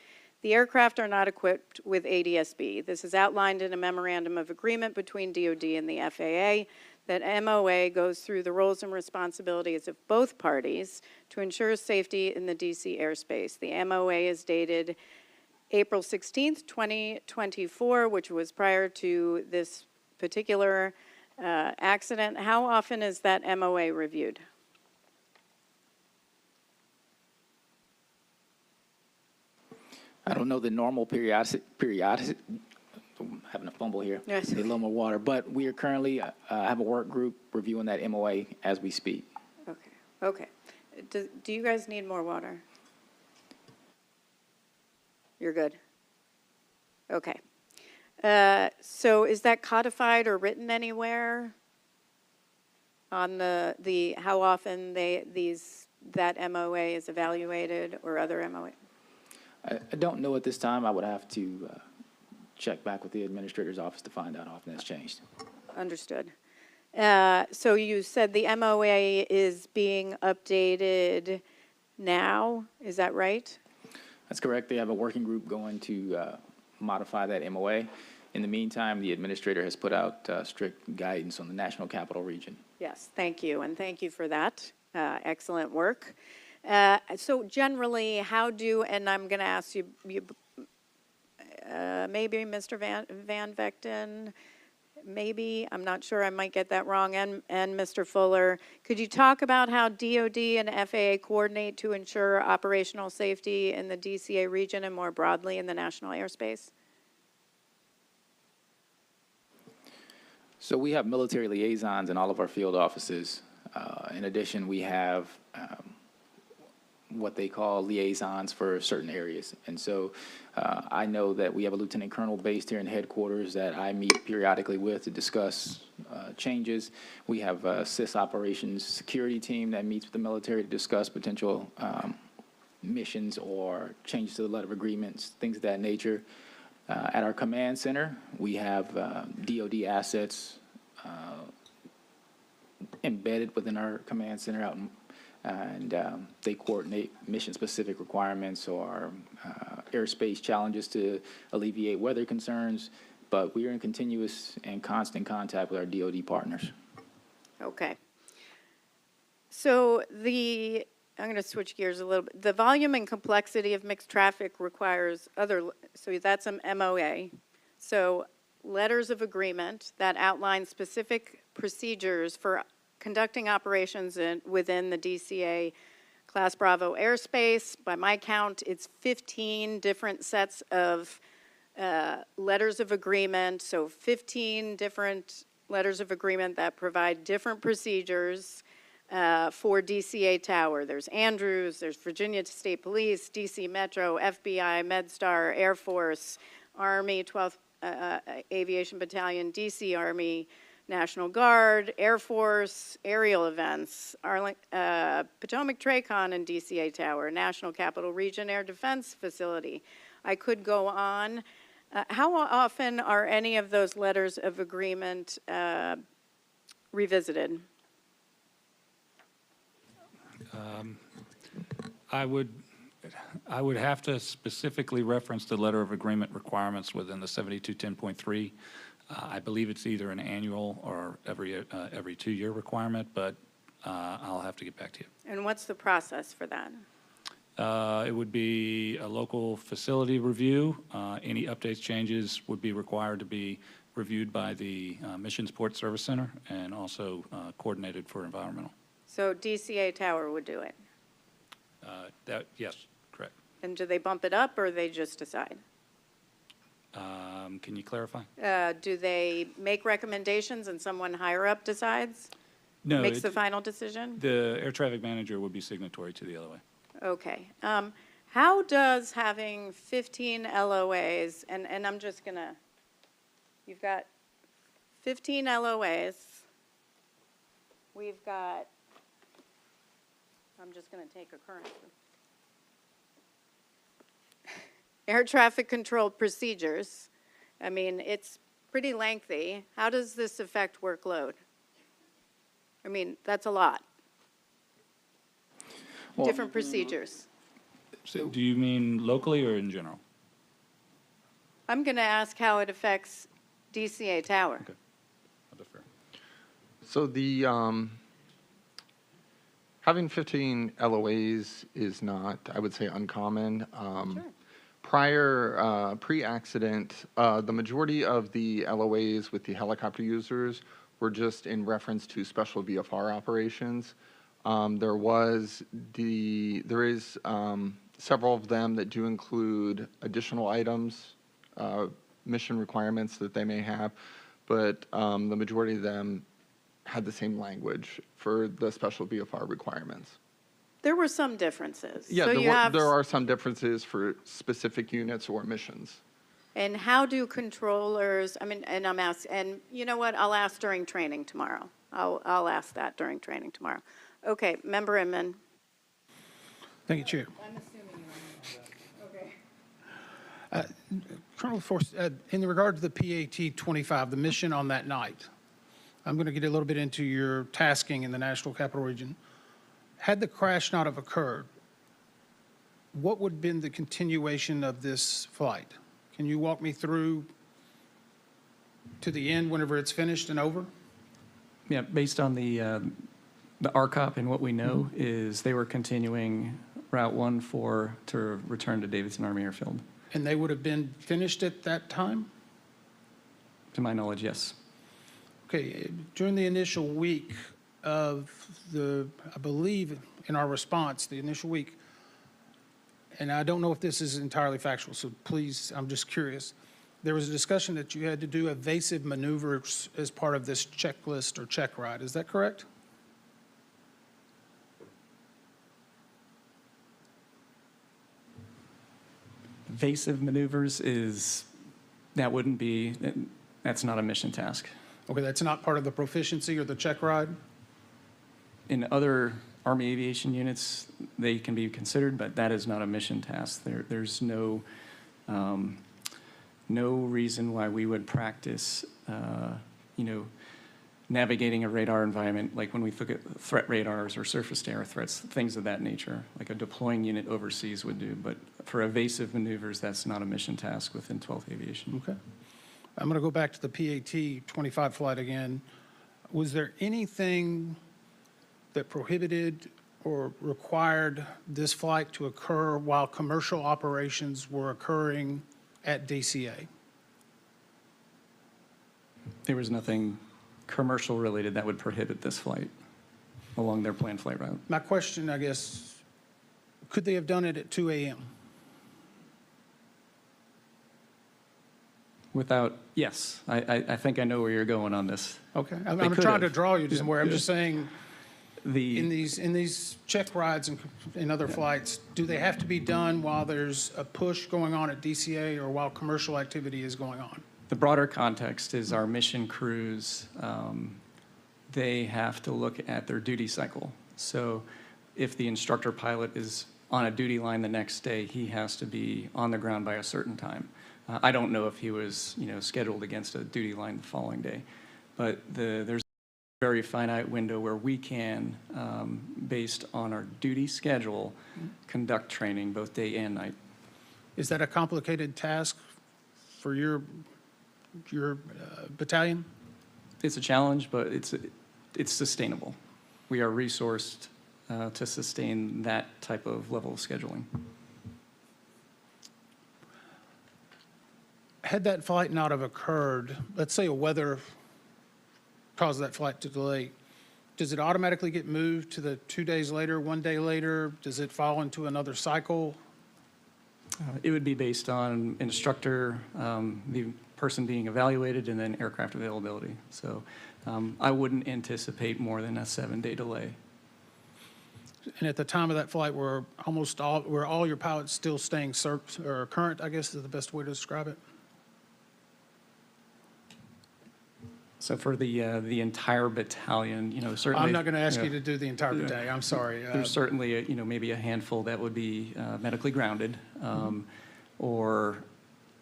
[SPEAKER 3] the aircraft are not equipped with ADSB. This is outlined in a memorandum of agreement between DoD and the FAA. That MOA goes through the roles and responsibilities of both parties to ensure safety in the DC airspace. The MOA is dated April 16th, 2024, which was prior to this particular accident. How often is that MOA reviewed?
[SPEAKER 15] I don't know the normal periodicity. I'm having a fumble here.
[SPEAKER 3] Yes.
[SPEAKER 15] Need a little more water. But we are currently have a work group reviewing that MOA as we speak.
[SPEAKER 3] Okay. Okay. Do you guys need more water? You're good. Okay. So is that codified or written anywhere on the how often that MOA is evaluated or other MOA?
[SPEAKER 15] I don't know at this time. I would have to check back with the administrator's office to find out how often that's changed.
[SPEAKER 3] Understood. So you said the MOA is being updated now. Is that right?
[SPEAKER 15] That's correct. They have a working group going to modify that MOA. In the meantime, the administrator has put out strict guidance on the National Capital Region.
[SPEAKER 3] Yes, thank you, and thank you for that. Excellent work. So generally, how do, and I'm going to ask you maybe Mr. Van Vechten, maybe, I'm not sure, I might get that wrong, and Mr. Fuller, could you talk about how DoD and FAA coordinate to ensure operational safety in the DCA region and more broadly in the national airspace?
[SPEAKER 15] So we have military liaisons in all of our field offices. In addition, we have what they call liaisons for certain areas. And so I know that we have a lieutenant colonel based here in headquarters that I meet periodically with to discuss changes. We have a CIS operations security team that meets with the military to discuss potential missions or changes to the letter of agreements, things of that nature. At our command center, we have DoD assets embedded within our command center out in, and they coordinate mission-specific requirements or airspace challenges to alleviate weather concerns, but we are in continuous and constant contact with our DoD partners.
[SPEAKER 3] Okay. So I'm going to switch gears a little bit. The volume and complexity of mixed traffic requires so that's an MOA. So letters of agreement that outline specific procedures for conducting operations within the DCA Class Bravo airspace. By my count, it's 15 different sets of letters of agreement, so 15 different letters of agreement that provide different procedures for DCA Tower. There's Andrews, there's Virginia State Police, DC Metro, FBI, MedStar, Air Force, Army, 12th Aviation Battalion, DC Army, National Guard, Air Force, aerial events, Potomac Tracon and DCA Tower, National Capital Region Air Defense Facility. I could go on. How often are any of those letters of agreement revisited?
[SPEAKER 6] I would I would have to specifically reference the letter of agreement requirements within the 7210.3. I believe it's either an annual or every 2-year requirement, but I'll have to get back to you.
[SPEAKER 3] And what's the process for that?
[SPEAKER 6] It would be a local facility review. Any updates, changes would be required to be reviewed by the Mission Support Service Center and also coordinated for environmental.
[SPEAKER 3] So DCA Tower would do it?
[SPEAKER 6] Yes, correct.
[SPEAKER 3] And do they bump it up or they just decide?
[SPEAKER 6] Can you clarify?
[SPEAKER 3] Do they make recommendations and someone higher up decides?
[SPEAKER 6] No.
[SPEAKER 3] Makes the final decision?
[SPEAKER 6] The air traffic manager would be signatory to the LOA.
[SPEAKER 3] Okay. How does having 15 LOAs, and I'm just going to, you've got 15 LOAs. We've got, I'm just going to take a current. Air traffic control procedures. I mean, it's pretty lengthy. How does this affect workload? I mean, that's a lot.
[SPEAKER 6] Well,
[SPEAKER 3] different procedures.
[SPEAKER 6] So do you mean locally or in general?
[SPEAKER 3] I'm going to ask how it affects DCA Tower.
[SPEAKER 6] Okay. I'll defer.
[SPEAKER 9] So the having 15 LOAs is not, I would say, uncommon.
[SPEAKER 3] Sure.
[SPEAKER 9] Prior, pre-accident, the majority of the LOAs with the helicopter users were just in reference to special VFR operations. There is several of them that do include additional items, mission requirements that they may have, but the majority of them had the same language for the special VFR requirements.
[SPEAKER 3] There were some differences.
[SPEAKER 9] Yeah,
[SPEAKER 3] So
[SPEAKER 9] there are some differences for specific units or missions.
[SPEAKER 3] And how do controllers, I mean, and I'm asking, and you know what, I'll ask during training tomorrow. I'll ask that during training tomorrow. Okay, Member Inman.
[SPEAKER 14] Thank you, Chair.
[SPEAKER 3] I'm assuming you
[SPEAKER 14] Okay. Colonel Force, in regard to the PAT 25, the mission on that night, I'm going to get a little bit into your tasking in the National Capital Region. Had the crash not have occurred, what would have been the continuation of this flight? Can you walk me through to the end whenever it's finished and over?
[SPEAKER 18] Yeah, based on the RCOP and what we know is they were continuing Route 14 to return to Davidson Army Airfield.
[SPEAKER 14] And they would have been finished at that time?
[SPEAKER 18] To my knowledge, yes.
[SPEAKER 14] Okay, during the initial week of I believe in our response, the initial week, and I don't know if this is entirely factual, so please, I'm just curious. There was a discussion that you had to do evasive maneuvers as part of this checklist or check ride. Is that correct?
[SPEAKER 18] Evasive maneuvers that's not a mission task.
[SPEAKER 14] Okay, that's not part of the proficiency or the check ride?
[SPEAKER 18] In other Army aviation units, they can be considered, but that is not a mission task. There's no reason why we would practice, navigating a radar environment, like when we look at threat radars or surface-to-air threats, things of that nature, like a deploying unit overseas would do. But for evasive maneuvers, that's not a mission task within 12th Aviation.
[SPEAKER 14] Okay. I'm going to go back to the PAT 25 flight again. Was there anything that prohibited or required this flight to occur while commercial operations were occurring at DCA?
[SPEAKER 18] There was nothing commercial related that would prohibit this flight along their planned flight route.
[SPEAKER 14] My question, I guess, could they have done it at 2 a.m.?
[SPEAKER 18] Yes, I think I know where you're going on this.
[SPEAKER 14] Okay, I'm trying to draw you to somewhere. I'm just saying, in
[SPEAKER 18] The,
[SPEAKER 14] these check rides and in other flights, do they have to be done while there's a push going on at DCA or while commercial activity is going on?
[SPEAKER 18] the broader context is our mission crews, they have to look at their duty cycle. So if the instructor pilot is on a duty line the next day, he has to be on the ground by a certain time. I don't know if he was, scheduled against a duty line the following day, but there's very finite window where we can, based on our duty schedule, conduct training both day and night.
[SPEAKER 14] Is that a complicated task for your battalion?
[SPEAKER 18] It's a challenge, but it's sustainable. We are resourced to sustain that type of level of scheduling.
[SPEAKER 14] Had that flight not have occurred, let's say a weather caused that flight to delay, does it automatically get moved to the 2 days later, 1 day later? Does it fall into another cycle?
[SPEAKER 18] It would be based on instructor, the person being evaluated, and then aircraft availability. So I wouldn't anticipate more than a 7-day delay.
[SPEAKER 14] And at the time of that flight, were all your pilots still staying current, I guess is the best way to describe it?
[SPEAKER 18] So for the entire battalion, certainly.
[SPEAKER 14] I'm not going to ask you to do the entire battalion. I'm sorry.
[SPEAKER 18] There's certainly, maybe a handful that would be medically grounded. Or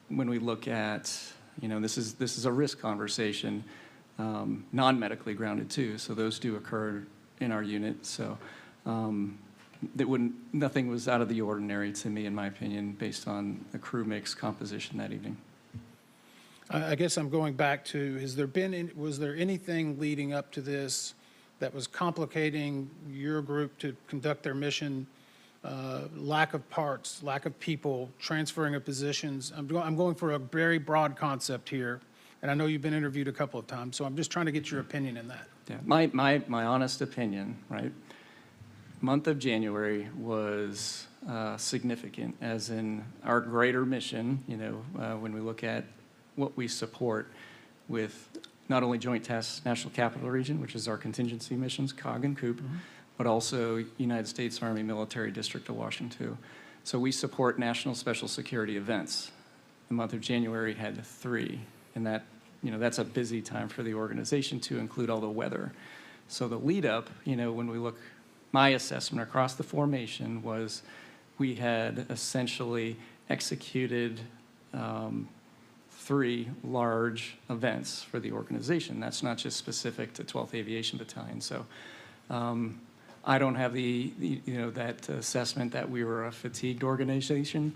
[SPEAKER 18] when we look at, this is a risk conversation, non-medically grounded too. So those do occur in our unit. So nothing was out of the ordinary to me, in my opinion, based on the crew mix composition that evening.
[SPEAKER 14] I guess I'm going back to, was there anything leading up to this that was complicating your group to conduct their mission? Lack of parts, lack of people, transferring of positions. I'm going for a very broad concept here, and I know you've been interviewed a couple of times, so I'm just trying to get your opinion in that.
[SPEAKER 18] Yeah, my honest opinion, right? Month of January was significant, as in our greater mission. When we look at what we support with not only Joint Tasks National Capital Region, which is our contingency missions, COG and COOP, but also United States Army Military District of Washington. So we support national special security events. The month of January had 3, and that's a busy time for the organization to include all the weather. So the lead up, when we look, my assessment across the formation was we had essentially executed 3 large events for the organization. That's not just specific to 12th Aviation Battalion. So I don't have that assessment that we were a fatigued organization.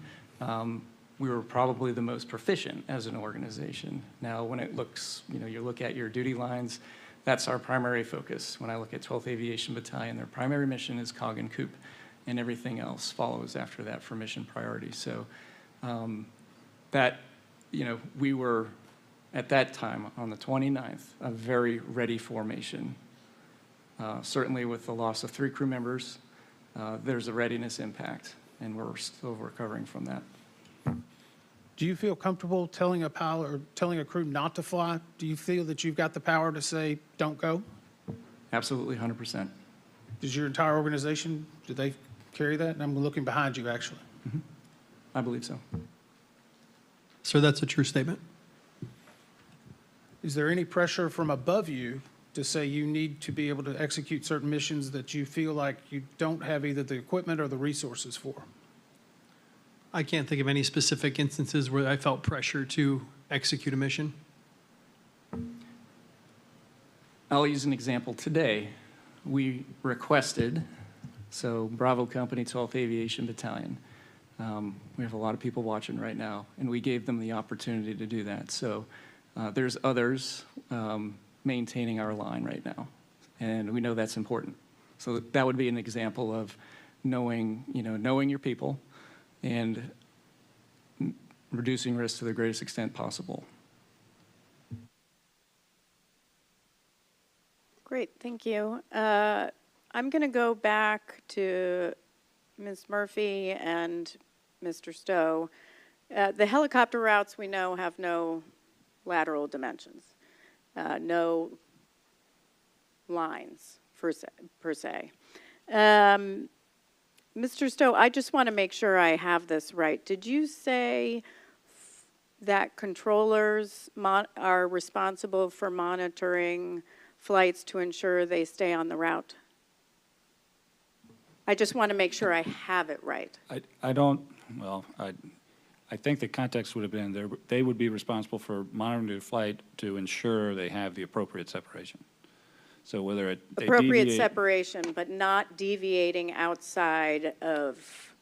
[SPEAKER 18] We were probably the most proficient as an organization. Now, when it looks, you look at your duty lines, that's our primary focus. When I look at 12th Aviation Battalion, their primary mission is COG and COOP, and everything else follows after that for mission priority. So we were, at that time, on the 29th, a very ready formation. Certainly with the loss of 3 crew members, there's a readiness impact, and we're still recovering from that.
[SPEAKER 14] Do you feel comfortable telling a pilot or telling a crew not to fly? Do you feel that you've got the power to say, don't go?
[SPEAKER 18] Absolutely, 100%.
[SPEAKER 14] Does your entire organization, do they carry that? And I'm looking behind you, actually.
[SPEAKER 18] I believe so.
[SPEAKER 11] Sir, that's a true statement.
[SPEAKER 14] Is there any pressure from above you to say you need to be able to execute certain missions that you feel like you don't have either the equipment or the resources for?
[SPEAKER 11] I can't think of any specific instances where I felt pressure to execute a mission.
[SPEAKER 18] I'll use an example today. We requested, so Bravo Company, 12th Aviation Battalion. We have a lot of people watching right now, and we gave them the opportunity to do that. So there's others maintaining our line right now, and we know that's important. So that would be an example of knowing your people and reducing risk to the greatest extent possible.
[SPEAKER 3] Great, thank you. I'm going to go back to Ms. Murphy and Mr. Stowe. The helicopter routes we know have no lateral dimensions, no lines per se. Mr. Stowe, I just want to make sure I have this right. Did you say that controllers are responsible for monitoring flights to ensure they stay on the route? I just want to make sure I have it right.
[SPEAKER 6] I think the context would have been they would be responsible for monitoring the flight to ensure they have the appropriate separation. So whether they
[SPEAKER 3] Appropriate
[SPEAKER 6] deviate-
[SPEAKER 3] separation, but not deviating outside of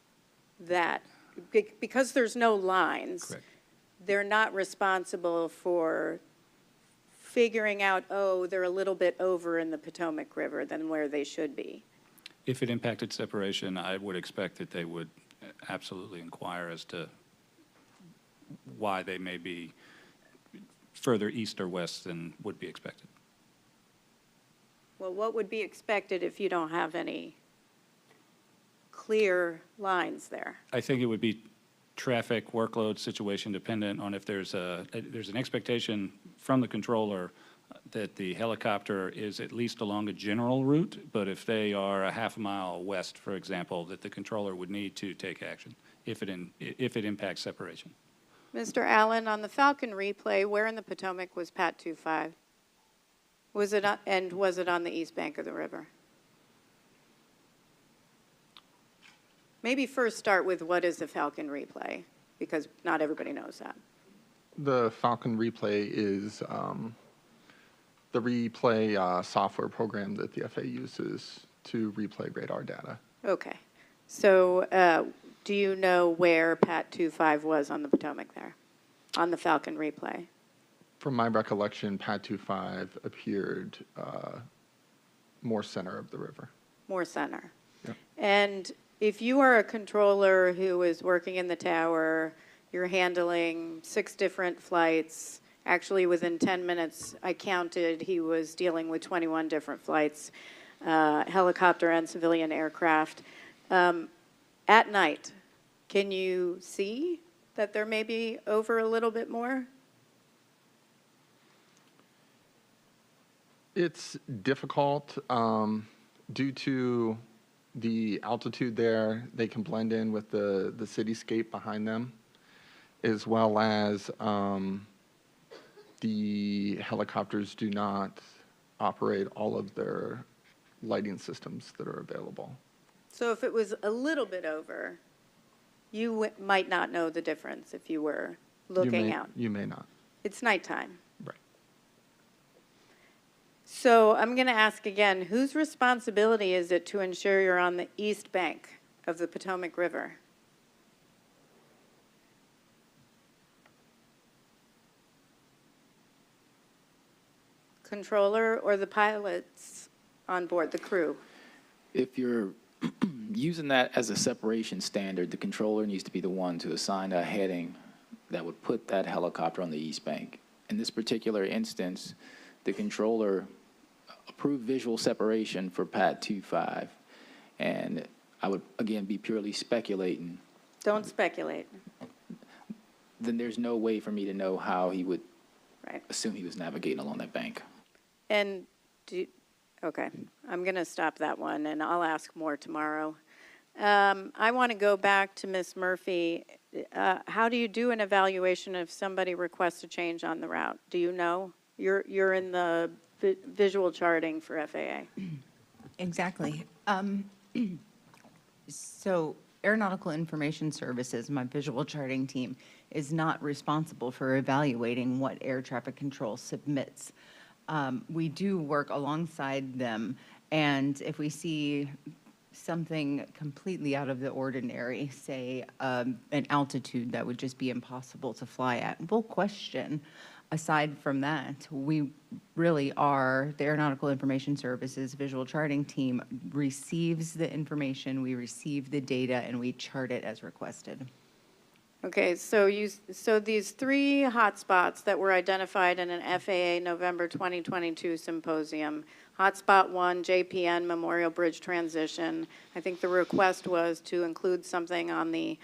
[SPEAKER 3] that. Because there's no lines.
[SPEAKER 6] Correct.
[SPEAKER 3] They're not responsible for figuring out, oh, they're a little bit over in the Potomac River than where they should be.
[SPEAKER 6] If it impacted separation, I would expect that they would absolutely inquire as to why they may be further east or west than would be expected.
[SPEAKER 3] Well, what would be expected if you don't have any clear lines there?
[SPEAKER 6] I think it would be traffic workload situation dependent on if there's an expectation from the controller that the helicopter is at least along a general route, but if they are a half mile west, for example, that the controller would need to take action if it impacts separation.
[SPEAKER 3] Mr. Allen, on the Falcon replay, where in the Potomac was Pat 25? Was it on the east bank of the river? Maybe first start with what is the Falcon replay, because not everybody knows that.
[SPEAKER 9] The Falcon Replay is the replay software program that the FAA uses to replay radar data.
[SPEAKER 3] Okay. So do you know where Pat 25 was on the Potomac there, on the Falcon replay?
[SPEAKER 9] From my recollection, Pad 25 appeared more center of the river.
[SPEAKER 3] More center.
[SPEAKER 9] Yep.
[SPEAKER 3] And if you are a controller who is working in the tower, you're handling 6 different flights. Actually, within 10 minutes, I counted, he was dealing with 21 different flights, helicopter and civilian aircraft. At night, can you see that there may be over a little bit more?
[SPEAKER 9] It's difficult due to the altitude there. They can blend in with the cityscape behind them, as well as the helicopters do not operate all of their lighting systems that are available.
[SPEAKER 3] So if it was a little bit over, you might not know the difference if you were looking out.
[SPEAKER 9] You may not.
[SPEAKER 3] It's nighttime.
[SPEAKER 9] Right.
[SPEAKER 3] So I'm going to ask again, whose responsibility is it to ensure you're on the east bank of the Potomac River? Controller or the pilots on board, the crew?
[SPEAKER 15] If you're using that as a separation standard, the controller needs to be the one to assign a heading that would put that helicopter on the east bank. In this particular instance, the controller approved visual separation for Pad 25, and I would, again, be purely speculating.
[SPEAKER 3] Don't speculate.
[SPEAKER 15] Then there's no way for me to know how he would assume he was navigating along that bank.
[SPEAKER 3] And, okay, I'm going to stop that one, and I'll ask more tomorrow. I want to go back to Ms. Murphy. How do you do an evaluation if somebody requests a change on the route? Do you know? You're in the visual charting for FAA.
[SPEAKER 12] Exactly. So Aeronautical Information Services, my visual charting team, is not responsible for evaluating what air traffic control submits. We do work alongside them, and if we see something completely out of the ordinary, say an altitude that would just be impossible to fly at, we'll question. Aside from that, we really are, the Aeronautical Information Services visual charting team receives the information, we receive the data, and we chart it as requested.
[SPEAKER 3] Okay, so these 3 hotspots that were identified in an FAA November 2022 symposium, hotspot 1, JPN, Memorial Bridge transition. I think the request was to include something on the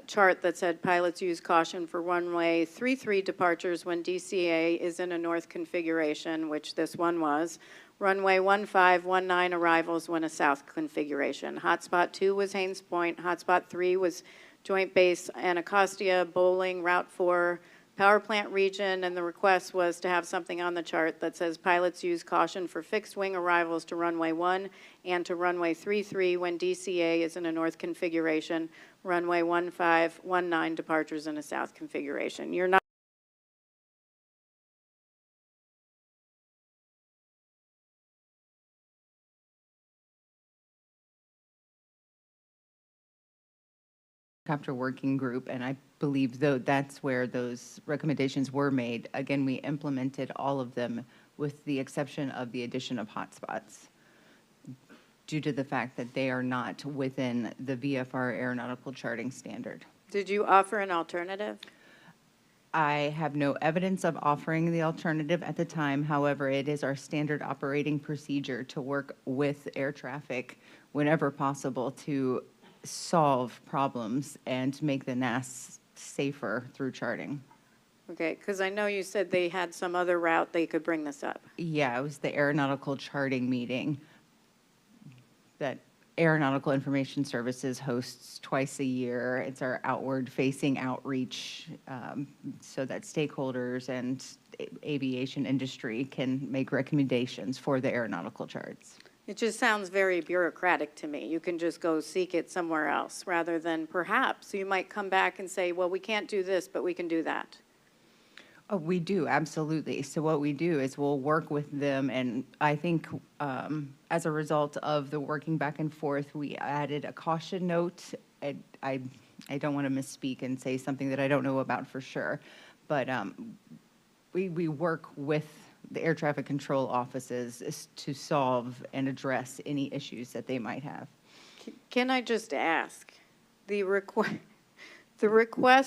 [SPEAKER 3] chart that said pilots use caution for runway 33 departures when DCA is in a north configuration, which this one was. Runway 1519 arrivals when a south configuration. Hotspot 2 was Haynes Point. Hotspot 3 was Joint Base Anacostia, Bowling, Route 4, power plant region, and the request was to have something on the chart that says pilots use caution for fixed wing arrivals to runway 1 and to runway 33 when DCA is in a north configuration, runway 1519 departures in a south configuration. You're not
[SPEAKER 12] helicopter working group, and I believe though that's where those recommendations were made. Again, we implemented all of them with the exception of the addition of hotspots due to the fact that they are not within the VFR aeronautical charting standard.
[SPEAKER 3] Did you offer an alternative?
[SPEAKER 12] I have no evidence of offering the alternative at the time. However, it is our standard operating procedure to work with air traffic whenever possible to solve problems and make the NAS safer through charting.
[SPEAKER 3] Okay, because I know you said they had some other route they could bring this up.
[SPEAKER 12] Yeah, it was the aeronautical charting meeting that Aeronautical Information Services hosts twice a year. It's our outward-facing outreach so that stakeholders and aviation industry can make recommendations for the aeronautical charts.
[SPEAKER 3] It just sounds very bureaucratic to me. You can just go seek it somewhere else, rather than perhaps you might come back and say, well, we can't do this, but we can do that.
[SPEAKER 12] Oh, we do, absolutely. So what we do is we'll work with them, and I think as a result of the working back and forth, we added a caution note. I don't want to misspeak and say something that I don't know about for sure, but we work with the air traffic control offices to solve and address any issues that they might have.
[SPEAKER 3] Can I just ask, the request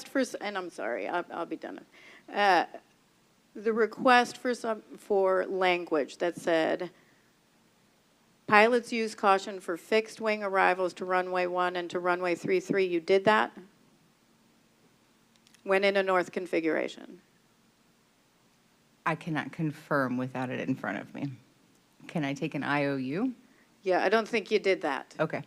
[SPEAKER 3] for, and I'm sorry, I'll be done. The request for language that said, pilots use caution for fixed wing arrivals to runway 1 and to runway 33, you did that? When in a north configuration?
[SPEAKER 12] I cannot confirm without it in front of me. Can I take an IOU?
[SPEAKER 3] Yeah, I don't think you did that.
[SPEAKER 12] Okay.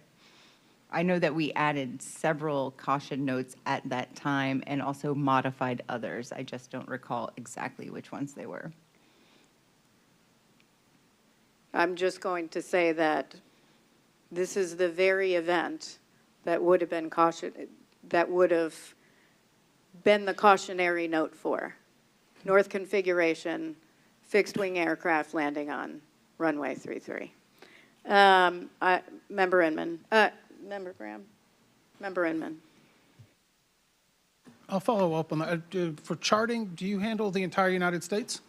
[SPEAKER 12] I know that we added several caution notes at that time and also modified others. I just don't recall exactly which ones they were.
[SPEAKER 3] I'm just going to say that this is the very event that would have been the cautionary note for. North configuration, fixed wing aircraft landing on runway 33. Member Inman. Member Graham. Member Inman.
[SPEAKER 14] I'll follow up on that. For charting, do you handle the entire United States?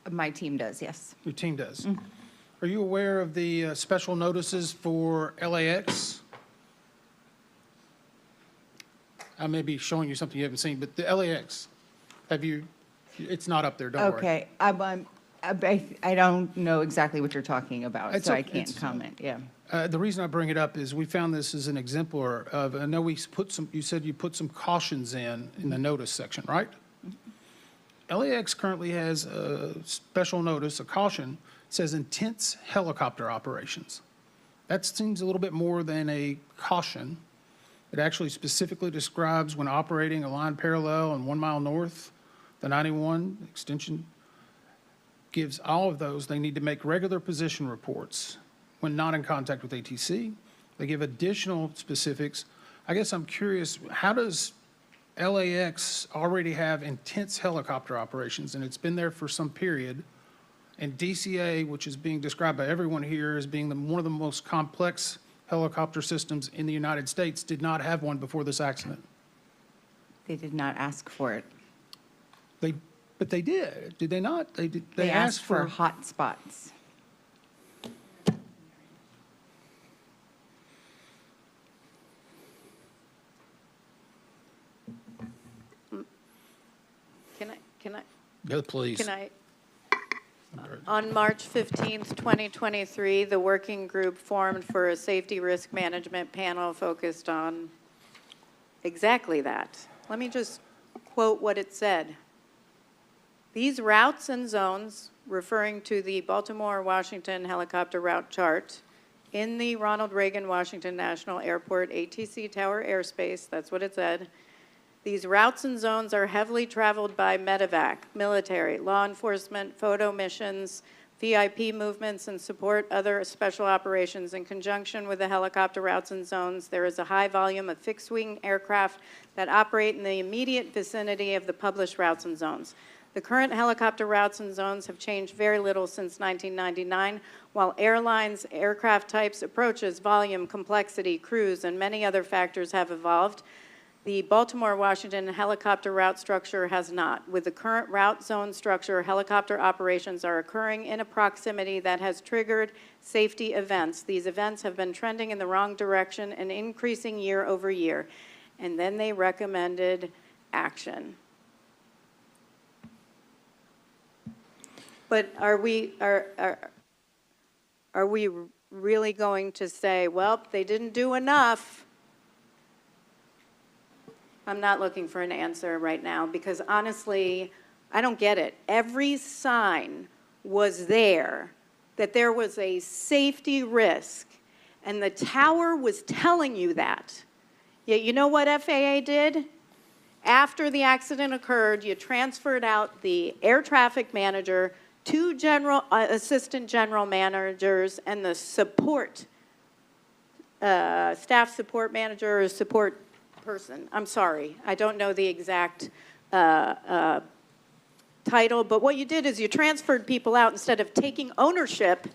[SPEAKER 12] My team does, yes.
[SPEAKER 14] Your team does. Are you aware of the special notices for LAX? I may be showing you something you haven't seen, but the LAX, it's not up there, don't worry.
[SPEAKER 12] Okay, I don't know exactly what you're talking about, so I can't comment, yeah.
[SPEAKER 14] The reason I bring it up is we found this as an exemplar of, I know you said you put some cautions in the notice section, right? LAX currently has a special notice, a caution, says intense helicopter operations. That seems a little bit more than a caution. It actually specifically describes when operating a line parallel and 1 mile north, the 91 extension gives all of those. They need to make regular position reports when not in contact with ATC. They give additional specifics. I guess I'm curious, how does LAX already have intense helicopter operations, and it's been there for some period, and DCA, which is being described by everyone here as being one of the most complex helicopter systems in the United States, did not have one before this accident?
[SPEAKER 12] They did not ask for it.
[SPEAKER 14] But they did they not?
[SPEAKER 12] They asked for hot spots.
[SPEAKER 3] Can I?
[SPEAKER 14] Yeah, please.
[SPEAKER 3] Can I? On March 15th, 2023, the working group formed for a safety risk management panel focused on exactly that. Let me just quote what it said. These routes and zones, referring to the Baltimore-Washington helicopter route chart in the Ronald Reagan Washington National Airport ATC Tower airspace, that's what it said. These routes and zones are heavily traveled by medevac, military, law enforcement, photo missions, VIP movements, and support other special operations. In conjunction with the helicopter routes and zones, there is a high volume of fixed-wing aircraft that operate in the immediate vicinity of the published routes and zones. The current helicopter routes and zones have changed very little since 1999, while airlines, aircraft types, approaches, volume, complexity, crews, and many other factors have evolved. The Baltimore-Washington helicopter route structure has not. With the current route zone structure, helicopter operations are occurring in a proximity that has triggered safety events. These events have been trending in the wrong direction and increasing year over year. And then they recommended action. But are we really going to say, well, they didn't do enough? I'm not looking for an answer right now because honestly, I don't get it. Every sign was there that there was a safety risk, and the tower was telling you that. Yet you know what FAA did? After the accident occurred, you transferred out the air traffic manager, two assistant general managers, and the support, staff support manager or support person. I'm sorry, I don't know the exact title, but what you did is you transferred people out instead of taking ownership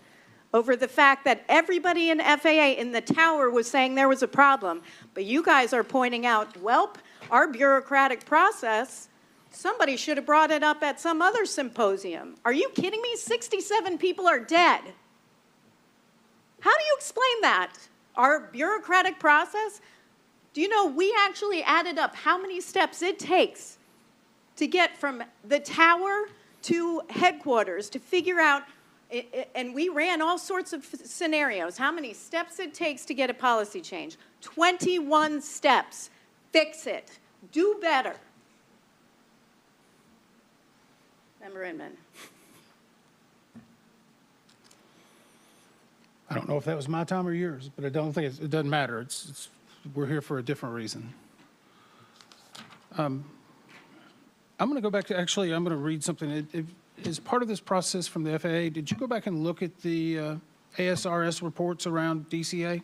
[SPEAKER 3] over the fact that everybody in FAA in the tower was saying there was a problem. But you guys are pointing out, welp, our bureaucratic process, somebody should have brought it up at some other symposium. Are you kidding me? 67 people are dead. How do you explain that? Our bureaucratic process? Do you know we actually added up how many steps it takes to get from the tower to headquarters to figure out, and we ran all sorts of scenarios, how many steps it takes to get a policy change. 21 steps. Fix it. Do better. Member Inman.
[SPEAKER 14] I don't know if that was my time or yours, but I don't think it doesn't matter. We're here for a different reason. I'm going to go back to, actually, I'm going to read something. As part of this process from the FAA, did you go back and look at the ASRS reports around DCA?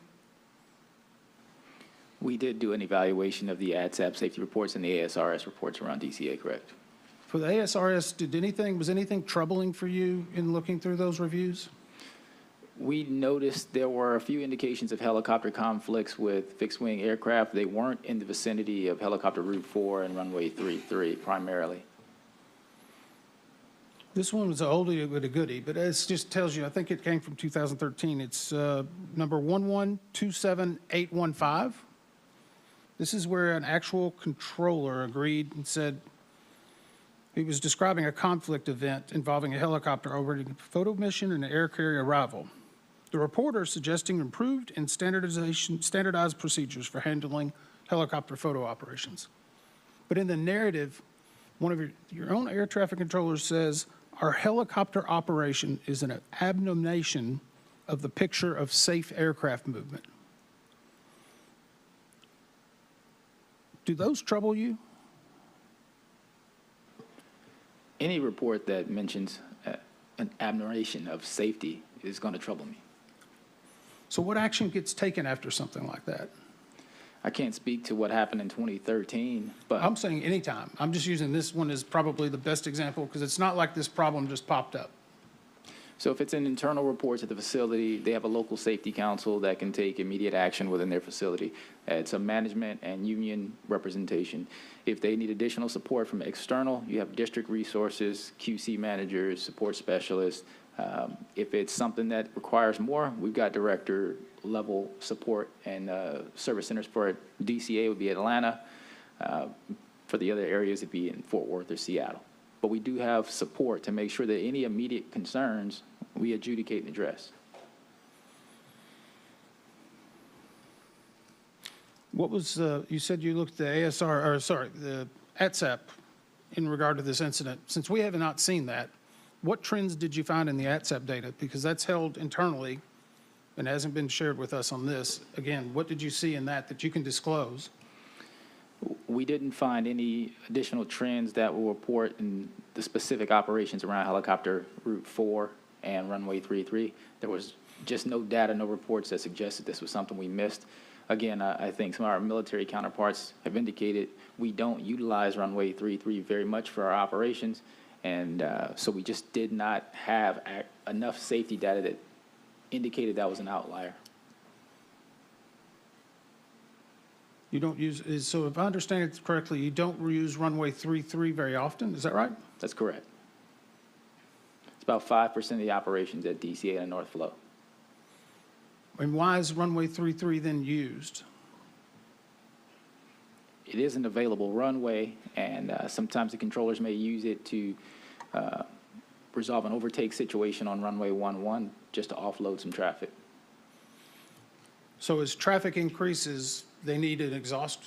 [SPEAKER 15] We did do an evaluation of the ADSB safety reports and the ASRS reports around DCA, correct?
[SPEAKER 14] For the ASRS, was anything troubling for you in looking through those reviews?
[SPEAKER 15] We noticed there were a few indications of helicopter conflicts with fixed-wing aircraft. They weren't in the vicinity of helicopter Route 4 and runway 33 primarily.
[SPEAKER 14] This one was an oldie but a goodie, but it just tells you, I think it came from 2013. It's number 1127815. This is where an actual controller agreed and said he was describing a conflict event involving a helicopter awaiting a photo mission and an air carrier arrival. The reporter suggesting improved and standardized procedures for handling helicopter photo operations. But in the narrative, one of your own air traffic controllers says, our helicopter operation is an abomination of the picture of safe aircraft movement. Do those trouble you?
[SPEAKER 15] Any report that mentions an aberration of safety is going to trouble me.
[SPEAKER 14] So what action gets taken after something like that?
[SPEAKER 15] I can't speak to what happened in 2013, but
[SPEAKER 14] I'm saying anytime. I'm just using this one as probably the best example because it's not like this problem just popped up.
[SPEAKER 15] so if it's an internal report at the facility, they have a local safety council that can take immediate action within their facility. It's a management and union representation. If they need additional support from external, you have district resources, QC managers, support specialists. If it's something that requires more, we've got director level support and service centers for it. DCA would be Atlanta. For the other areas, it'd be in Fort Worth or Seattle. But we do have support to make sure that any immediate concerns we adjudicate and address.
[SPEAKER 14] What was, you said you looked at the ATSAP in regard to this incident. Since we have not seen that, what trends did you find in the ATSAP data? Because that's held internally and hasn't been shared with us on this. Again, what did you see in that you can disclose?
[SPEAKER 15] We didn't find any additional trends that will report in the specific operations around helicopter Route 4 and runway 33. There was just no data, no reports that suggested this was something we missed. Again, I think some of our military counterparts have indicated we don't utilize runway 33 very much for our operations, And so we just did not have enough safety data that indicated that was an outlier.
[SPEAKER 14] You don't use, so if I understand it correctly, you don't use runway 33 very often, is that right?
[SPEAKER 15] That's correct. It's about 5% of the operations at DCA and North Flow.
[SPEAKER 14] And why is runway 33 then used?
[SPEAKER 15] It is an available runway, and sometimes the controllers may use it to resolve an overtake situation on runway 11 just to offload some traffic.
[SPEAKER 14] So as traffic increases, they need an exhaust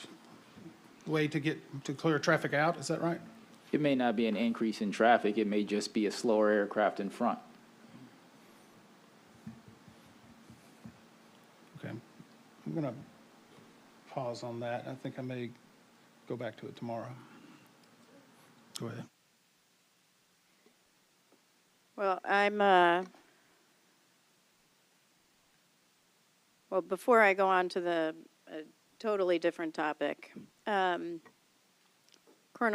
[SPEAKER 14] way to clear traffic out, is that right?
[SPEAKER 15] It may not be an increase in traffic, it may just be a slower aircraft in front.
[SPEAKER 14] Okay, I'm gonna pause on that. I think I may go back to it tomorrow. Go ahead.
[SPEAKER 3] Well, well, before I go on to the totally different topic, Colonel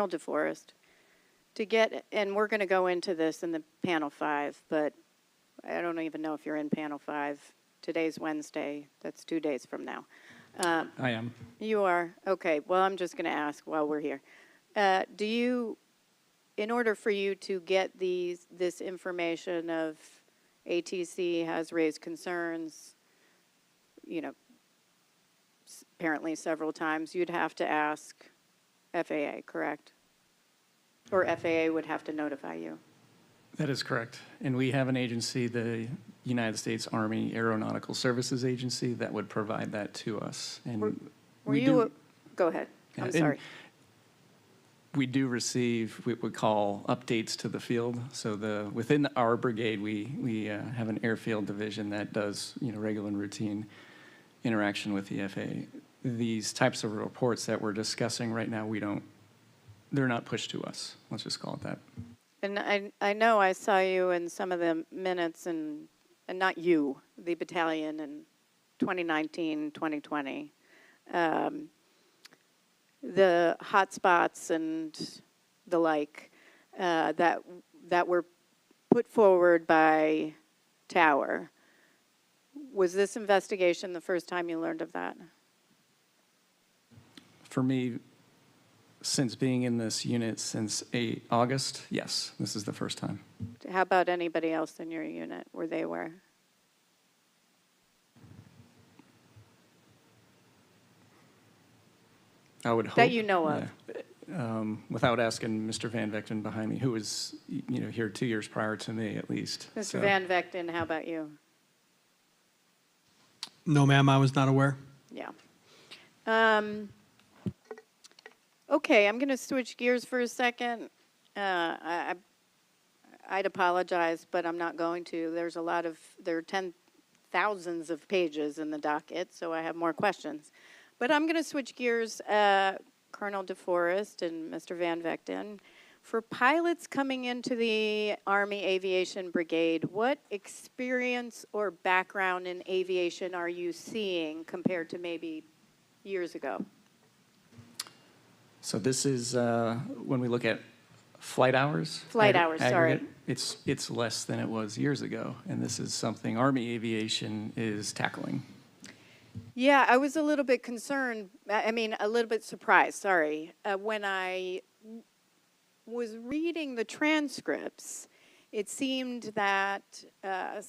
[SPEAKER 3] DeForest, and we're going to go into this in the panel 5, but I don't even know if you're in panel 5. Today's Wednesday. That's 2 days from now.
[SPEAKER 18] I am.
[SPEAKER 3] You are? Okay. Well, I'm just going to ask while we're here. Do you, in order for you to get this information of ATC has raised concerns, apparently several times, you'd have to ask FAA, correct? Or FAA would have to notify you?
[SPEAKER 18] That is correct. And we have an agency, the United States Army Aeronautical Services Agency, that would provide that to us. And
[SPEAKER 3] Were you, go ahead. I'm
[SPEAKER 18] and
[SPEAKER 3] sorry.
[SPEAKER 18] we do receive what we call updates to the field. So within our brigade, we have an airfield division that does regular and routine interaction with the FAA. These types of reports that we're discussing right now, they're not pushed to us. Let's just call it that.
[SPEAKER 3] And I know I saw you in some of the minutes, and not you, the battalion in 2019, 2020. The hotspots and the like that were put forward by Tower. Was this investigation the first time you learned of that?
[SPEAKER 18] For me, since being in this unit since August, yes, this is the first time.
[SPEAKER 3] How about anybody else in your unit? Were they aware?
[SPEAKER 18] I would hope.
[SPEAKER 3] That you know of.
[SPEAKER 18] Without asking Mr. Van Vechten behind me, who was here 2 years prior to me at least.
[SPEAKER 3] Mr. Van Vechten, how about you?
[SPEAKER 11] No, ma'am, I was not aware.
[SPEAKER 3] Yeah. Okay, I'm going to switch gears for a second. I'd apologize, but I'm not going to. There are thousands of pages in the docket, so I have more questions. But I'm going to switch gears, Colonel DeForest and Mr. Van Vechten. For pilots coming into the Army Aviation Brigade, what experience or background in aviation are you seeing compared to maybe years ago?
[SPEAKER 18] So this is when we look at flight hours.
[SPEAKER 3] Flight hours, sorry.
[SPEAKER 18] Aggregate, it's less than it was years ago, and this is something Army Aviation is tackling.
[SPEAKER 3] Yeah, I was a little bit concerned, a little bit surprised, sorry. When I was reading the transcripts, it seemed that I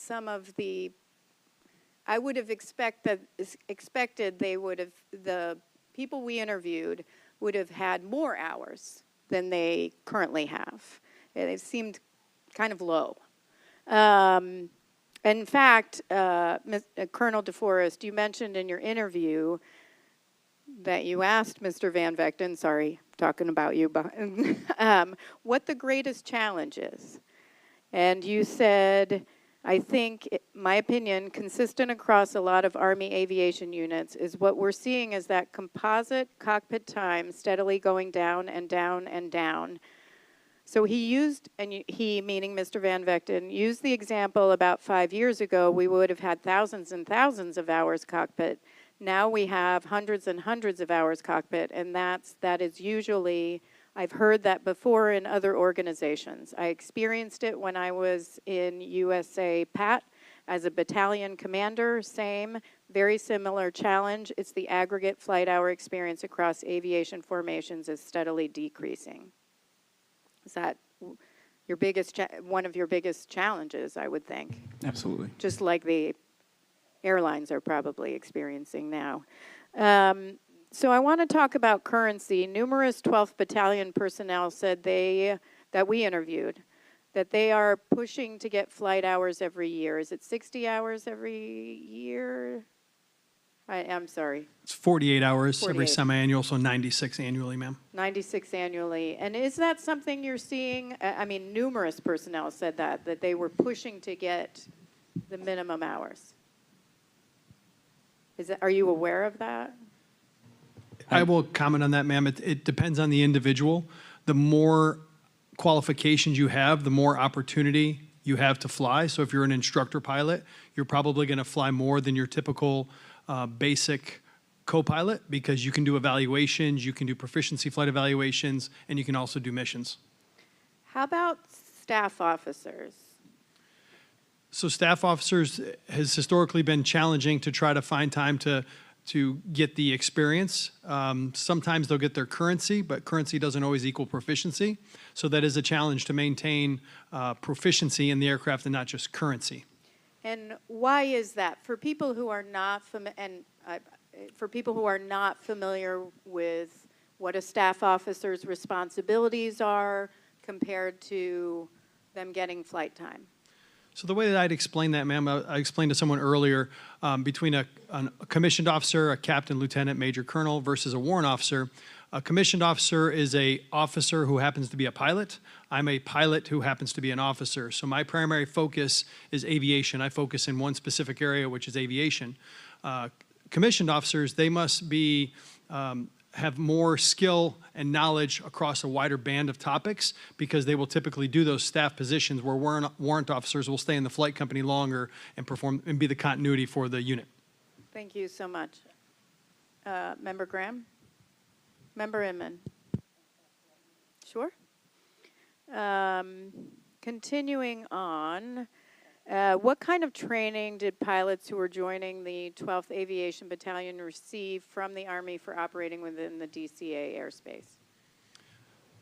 [SPEAKER 3] would have expected the people we interviewed would have had more hours than they currently have. It seemed kind of low. In fact, Colonel DeForest, you mentioned in your interview that you asked Mr. Van Vechten, sorry, talking about you, what the greatest challenge is. And you said, I think, my opinion, consistent across a lot of Army aviation units is what we're seeing is that composite cockpit time steadily going down and down and down. So he meaning Mr. Van Vechten, used the example about 5 years ago, we would have had thousands and thousands of hours cockpit. Now we have hundreds and hundreds of hours cockpit, and that is usually I've heard that before in other organizations. I experienced it when I was in USA PAT as a battalion commander, same, very similar challenge. It's the aggregate flight hour experience across aviation formations is steadily decreasing. Is that your biggest, one of your biggest challenges, I would think?
[SPEAKER 15] Absolutely.
[SPEAKER 3] Just like the airlines are probably experiencing now. So I want to talk about currency. Numerous 12th Battalion personnel said that we interviewed, that they are pushing to get flight hours every year. Is it 60 hours every year? I'm sorry.
[SPEAKER 11] It's 48 hours every
[SPEAKER 3] 48.
[SPEAKER 11] semi-annual, so 96 annually, ma'am.
[SPEAKER 3] 96 annually. And is that something you're seeing? I mean, numerous personnel said that they were pushing to get the minimum hours. Are you aware of that?
[SPEAKER 11] I will comment on that, ma'am. It depends on the individual. The more qualifications you have, the more opportunity you have to fly. So if you're an instructor pilot, you're probably going to fly more than your typical basic co-pilot because you can do evaluations, you can do proficiency flight evaluations, and you can also do missions.
[SPEAKER 3] How about staff officers?
[SPEAKER 11] So staff officers has historically been challenging to try to find time to get the experience. Sometimes they'll get their currency, but currency doesn't always equal proficiency. So that is a challenge to maintain proficiency in the aircraft and not just currency.
[SPEAKER 3] And why is that? For people who are not familiar with what a staff officer's responsibilities are compared to them getting flight time.
[SPEAKER 11] So the way that I'd explain that, ma'am, I explained to someone earlier, between a commissioned officer, a captain, lieutenant, major, colonel, versus a warrant officer. A commissioned officer is a officer who happens to be a pilot. I'm a pilot who happens to be an officer. So my primary focus is aviation. I focus in one specific area, which is aviation. Commissioned officers, they must be have more skill and knowledge across a wider band of topics because they will typically do those staff positions where warrant officers will stay in the flight company longer and perform and be the continuity for the unit.
[SPEAKER 3] Thank you so much. Member Graham? Member Inman? Sure. Continuing on, what kind of training did pilots who were joining the 12th Aviation Battalion receive from the Army for operating within the DCA airspace?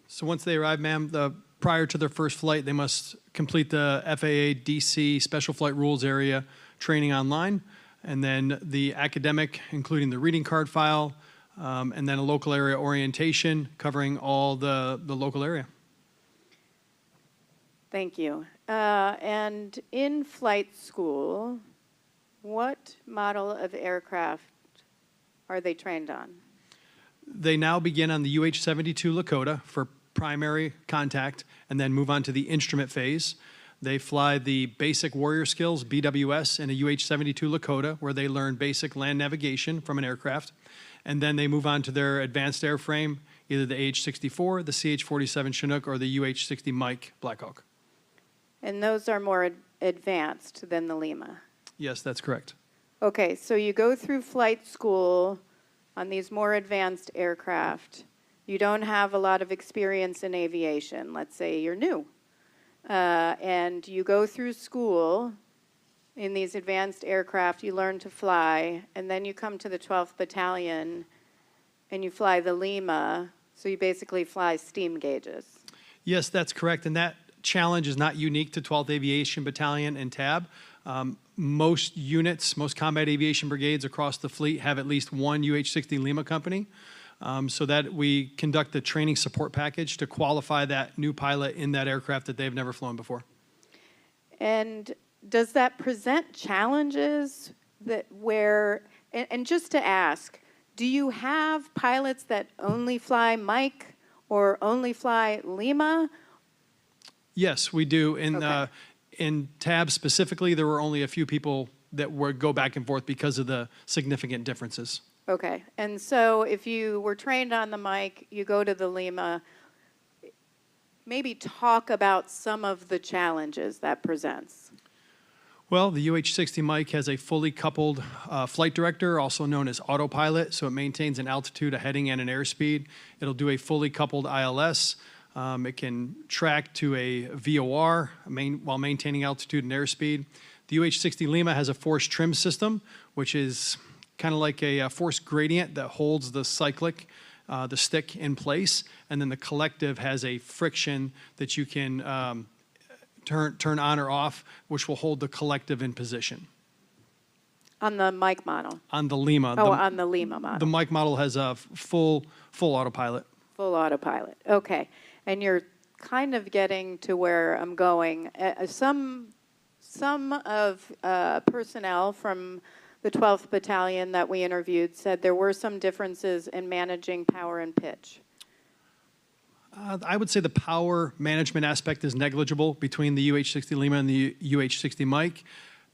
[SPEAKER 11] So once they arrive, ma'am, prior to their first flight, they must complete the FAA DC Special Flight Rules Area training online, and then the academic, including the reading card file, and then a local area orientation covering all the local area.
[SPEAKER 3] Thank you. And in flight school, what model of aircraft are they trained on?
[SPEAKER 11] They now begin on the UH-72 Lakota for primary contact and then move on to the instrument phase. They fly the basic warrior skills, BWS, in a UH-72 Lakota where they learn basic land navigation from an aircraft. And then they move on to their advanced airframe, either the AH-64, the CH-47 Chinook, or the UH-60 Mike Black Hawk.
[SPEAKER 3] And those are more advanced than the Lima.
[SPEAKER 11] Yes, that's correct.
[SPEAKER 3] Okay, so you go through flight school on these more advanced aircraft. You don't have a lot of experience in aviation. Let's say you're new. And you go through school in these advanced aircraft, you learn to fly, and then you come to the 12th Battalion and you fly the Lima, so you basically fly steam gauges.
[SPEAKER 11] Yes, that's correct, and that challenge is not unique to 12th Aviation Battalion and TAB. Most units, most combat aviation brigades across the fleet have at least one UH-60 Lima company, so that we conduct the training support package to qualify that new pilot in that aircraft that they've never flown before.
[SPEAKER 3] And does that present challenges that where, and just to ask, do you have pilots that only fly Mike or only fly Lima?
[SPEAKER 11] Yes, we do.
[SPEAKER 3] Okay.
[SPEAKER 11] In TAB specifically, there were only a few people that would go back and forth because of the significant differences.
[SPEAKER 3] Okay, and so if you were trained on the Mike, you go to the Lima, maybe talk about some of the challenges that presents.
[SPEAKER 11] Well, the UH-60 mic has a fully coupled flight director, also known as autopilot, so it maintains an altitude, a heading, and an airspeed. It'll do a fully coupled ILS. It can track to a VOR while maintaining altitude and airspeed. The UH-60 Lima has a force trim system, which is kind of like a force gradient that holds the cyclic, the stick in place, and then the collective has a friction that you can turn on or off, which will hold the collective in position.
[SPEAKER 3] On the mic model?
[SPEAKER 11] On the Lima.
[SPEAKER 3] Oh, on the Lima model.
[SPEAKER 11] The mic model has a full autopilot.
[SPEAKER 3] Full autopilot. Okay. And you're kind of getting to where I'm going. Some of personnel from the 12th Battalion that we interviewed said there were some differences in managing power and pitch.
[SPEAKER 11] I would say the power management aspect is negligible between the UH-60 Lima and the UH-60 mic.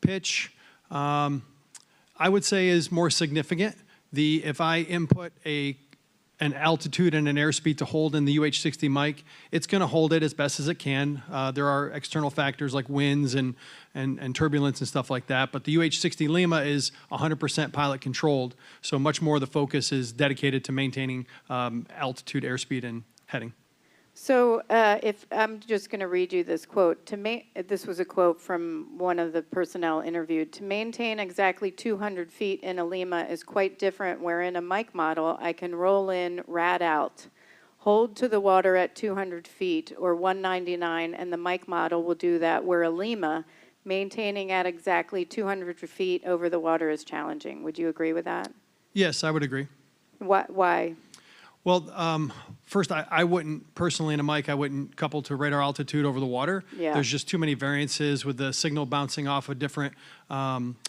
[SPEAKER 11] Pitch, I would say, is more significant. If I input an altitude and an airspeed to hold in the UH-60 mic, it's going to hold it as best as it can. There are external factors like winds and turbulence and stuff like that, but the UH-60 Lima is 100% pilot controlled, so much more of the focus is dedicated to maintaining altitude, airspeed, and heading.
[SPEAKER 3] So if I'm just going to read you this quote. This was a quote from one of the personnel interviewed. To maintain exactly 200 feet in a Lima is quite different, where in a mic model, I can roll in, rad out, hold to the water at 200 feet or 199, and the mic model will do that, where a Lima, maintaining at exactly 200 feet over the water is challenging. Would you agree with that?
[SPEAKER 11] Yes, I would agree.
[SPEAKER 3] Why?
[SPEAKER 11] Well, first, I wouldn't, personally in a mic, I wouldn't couple to radar altitude over the water.
[SPEAKER 3] Yeah.
[SPEAKER 11] There's just too many variances with the signal bouncing off of different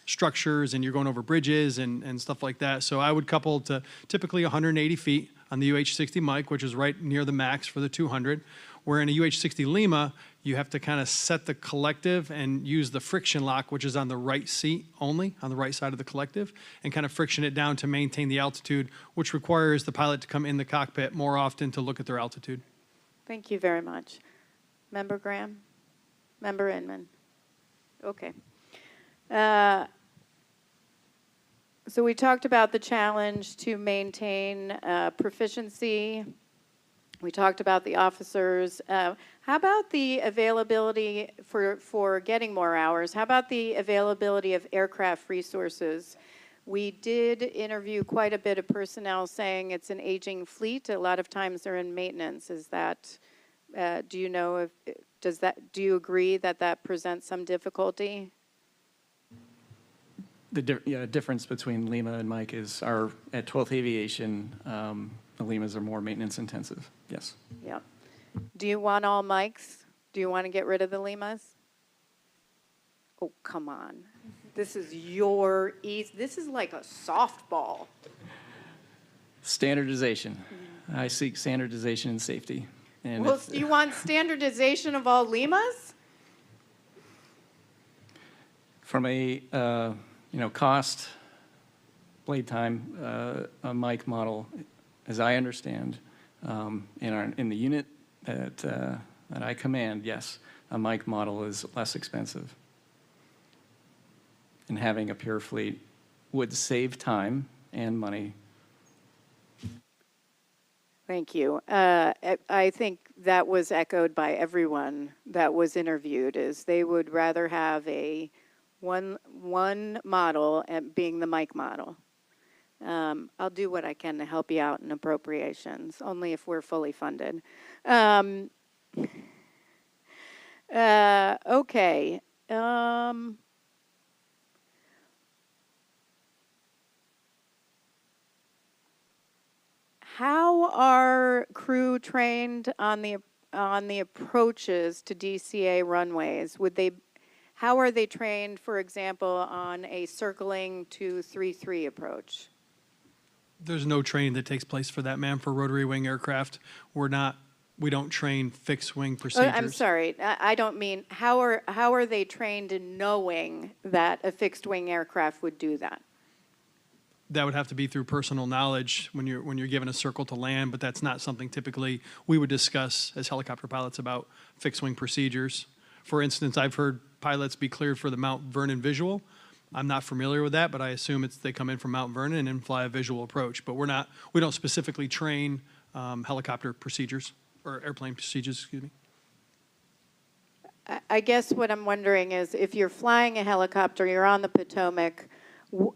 [SPEAKER 11] structures, and you're going over bridges and stuff like that. So I would couple to typically 180 feet on the UH-60 mic, which is right near the max for the 200. Where in a UH-60 Lima, you have to kind of set the collective and use the friction lock, which is on the right seat only, on the right side of the collective, and kind of friction it down to maintain the altitude, which requires the pilot to come in the cockpit more often to look at their altitude.
[SPEAKER 3] Thank you very much. Member Graham? Member Inman? Okay. So we talked about the challenge to maintain proficiency. We talked about the officers. How about the availability for getting more hours? How about the availability of aircraft resources? We did interview quite a bit of personnel saying it's an aging fleet. A lot of times they're in maintenance. Is that, do you know, do you agree that that presents some difficulty?
[SPEAKER 18] The difference between Lima and Mike is at 12th Aviation, the Limas are more maintenance intensive, yes.
[SPEAKER 3] Yeah. Do you want all mics? Do you want to get rid of the Limas? Oh, come on. This is this is like a softball.
[SPEAKER 18] Standardization. I seek standardization and safety. And
[SPEAKER 3] Well, do you want standardization of all Limas?
[SPEAKER 18] from a cost, blade time, a mic model, as I understand, in the unit that I command, yes, a mic model is less expensive. And having a pure fleet would save time and money.
[SPEAKER 3] Thank you. I think that was echoed by everyone that was interviewed, is they would rather have a one model being the mic model. I'll do what I can to help you out in appropriations, only if we're fully funded. Okay. How are crew trained on the approaches to DCA runways? How are they trained, for example, on a circling 233 approach?
[SPEAKER 11] There's no training that takes place for that, ma'am, for rotary wing aircraft. We don't train fixed wing procedures.
[SPEAKER 3] I'm sorry, I don't mean, how are they trained in knowing that a fixed wing aircraft would do that?
[SPEAKER 11] That would have to be through personal knowledge when you're given a circle to land, but that's not something typically we would discuss as helicopter pilots about fixed wing procedures. For instance, I've heard pilots be cleared for the Mount Vernon visual. I'm not familiar with that, but I assume they come in from Mount Vernon and then fly a visual approach. But we don't specifically train helicopter procedures or airplane procedures, excuse me.
[SPEAKER 3] I guess what I'm wondering is if you're flying a helicopter, you're on the Potomac,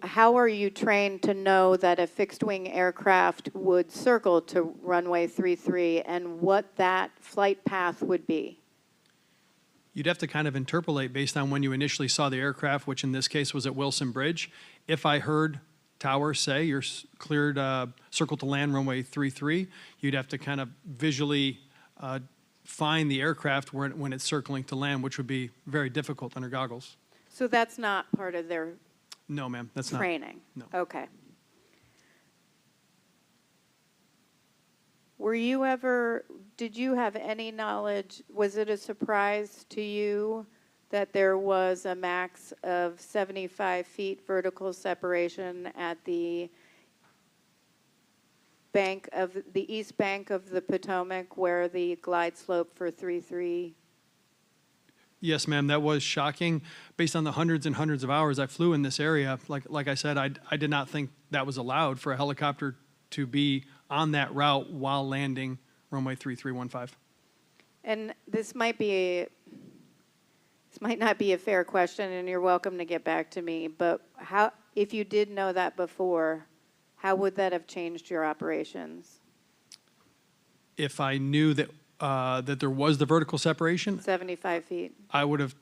[SPEAKER 3] how are you trained to know that a fixed-wing aircraft would circle to runway 33 and what that flight path would be?
[SPEAKER 11] You'd have to kind of interpolate based on when you initially saw the aircraft, which in this case was at Wilson Bridge. If I heard tower say you're cleared circle to land runway 33, you'd have to kind of visually find the aircraft when it's circling to land, which would be very difficult under goggles.
[SPEAKER 3] So that's not part of their
[SPEAKER 11] No, ma'am, that's not.
[SPEAKER 3] training?
[SPEAKER 11] No.
[SPEAKER 3] Okay. Did you have any knowledge, was it a surprise to you that there was a max of 75 feet vertical separation at the east bank of the Potomac where the glide slope for 33?
[SPEAKER 11] Yes, ma'am, that was shocking. Based on the hundreds and hundreds of hours I flew in this area, like I said, I did not think that was allowed for a helicopter to be on that route while landing runway 3315.
[SPEAKER 3] And this might not be a fair question, and you're welcome to get back to me, but if you did know that before, how would that have changed your operations?
[SPEAKER 11] If I knew that there was the vertical separation,
[SPEAKER 3] 75 feet.
[SPEAKER 11] I would have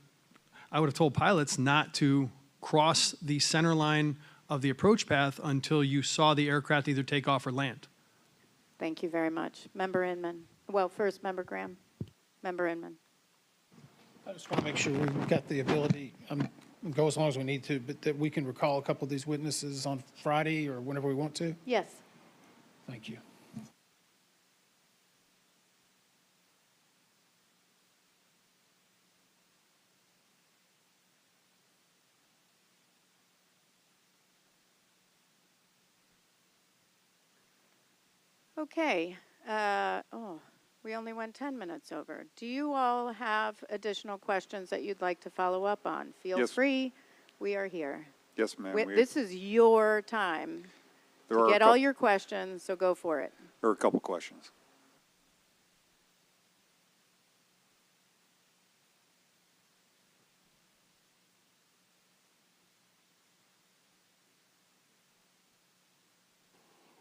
[SPEAKER 11] told pilots not to cross the center line of the approach path until you saw the aircraft either take off or land.
[SPEAKER 3] Thank you very much. Member Inman. Well, first, Member Graham. Member Inman.
[SPEAKER 14] I just want to make sure we've got the ability, go as long as we need to, but that we can recall a couple of these witnesses on Friday or whenever we want to?
[SPEAKER 3] Yes.
[SPEAKER 14] Thank you.
[SPEAKER 3] Okay. We only went 10 minutes over. Do you all have additional questions that you'd like to follow up on? Feel
[SPEAKER 13] Yes.
[SPEAKER 3] free. We are here.
[SPEAKER 13] Yes, ma'am.
[SPEAKER 3] This is your time to get all your questions, so go for it.
[SPEAKER 13] There are a couple questions.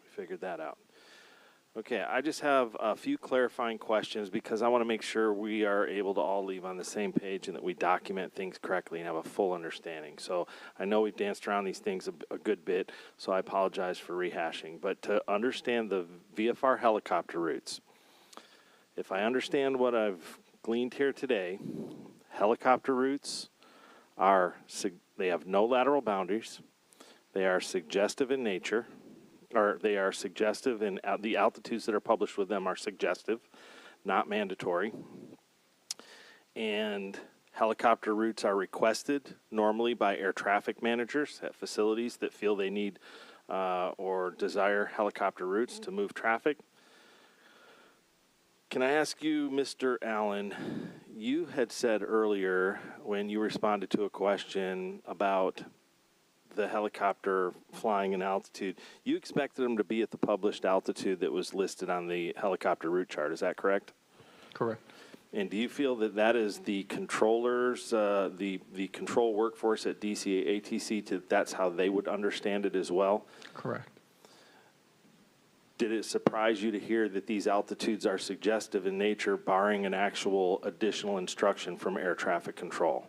[SPEAKER 8] We figured that out. Okay, I just have a few clarifying questions because I want to make sure we are able to all leave on the same page and that we document things correctly and have a full understanding. So I know we've danced around these things a good bit, so I apologize for rehashing. But to understand the VFR helicopter routes, if I understand what I've gleaned here today, helicopter routes they have no lateral boundaries, they are suggestive in nature, or they are suggestive, and the altitudes that are published with them are suggestive, not mandatory. And helicopter routes are requested normally by air traffic managers at facilities that feel they need or desire helicopter routes to move traffic. Can I ask you, Mr. Allen, you had said earlier when you responded to a question about the helicopter flying in altitude, you expected them to be at the published altitude that was listed on the helicopter route chart. Is that correct?
[SPEAKER 9] Correct.
[SPEAKER 8] And do you feel that that is the controllers, the control workforce at DCA ATC, that's how they would understand it as well?
[SPEAKER 9] Correct.
[SPEAKER 8] Did it surprise you to hear that these altitudes are suggestive in nature, barring an actual additional instruction from air traffic control?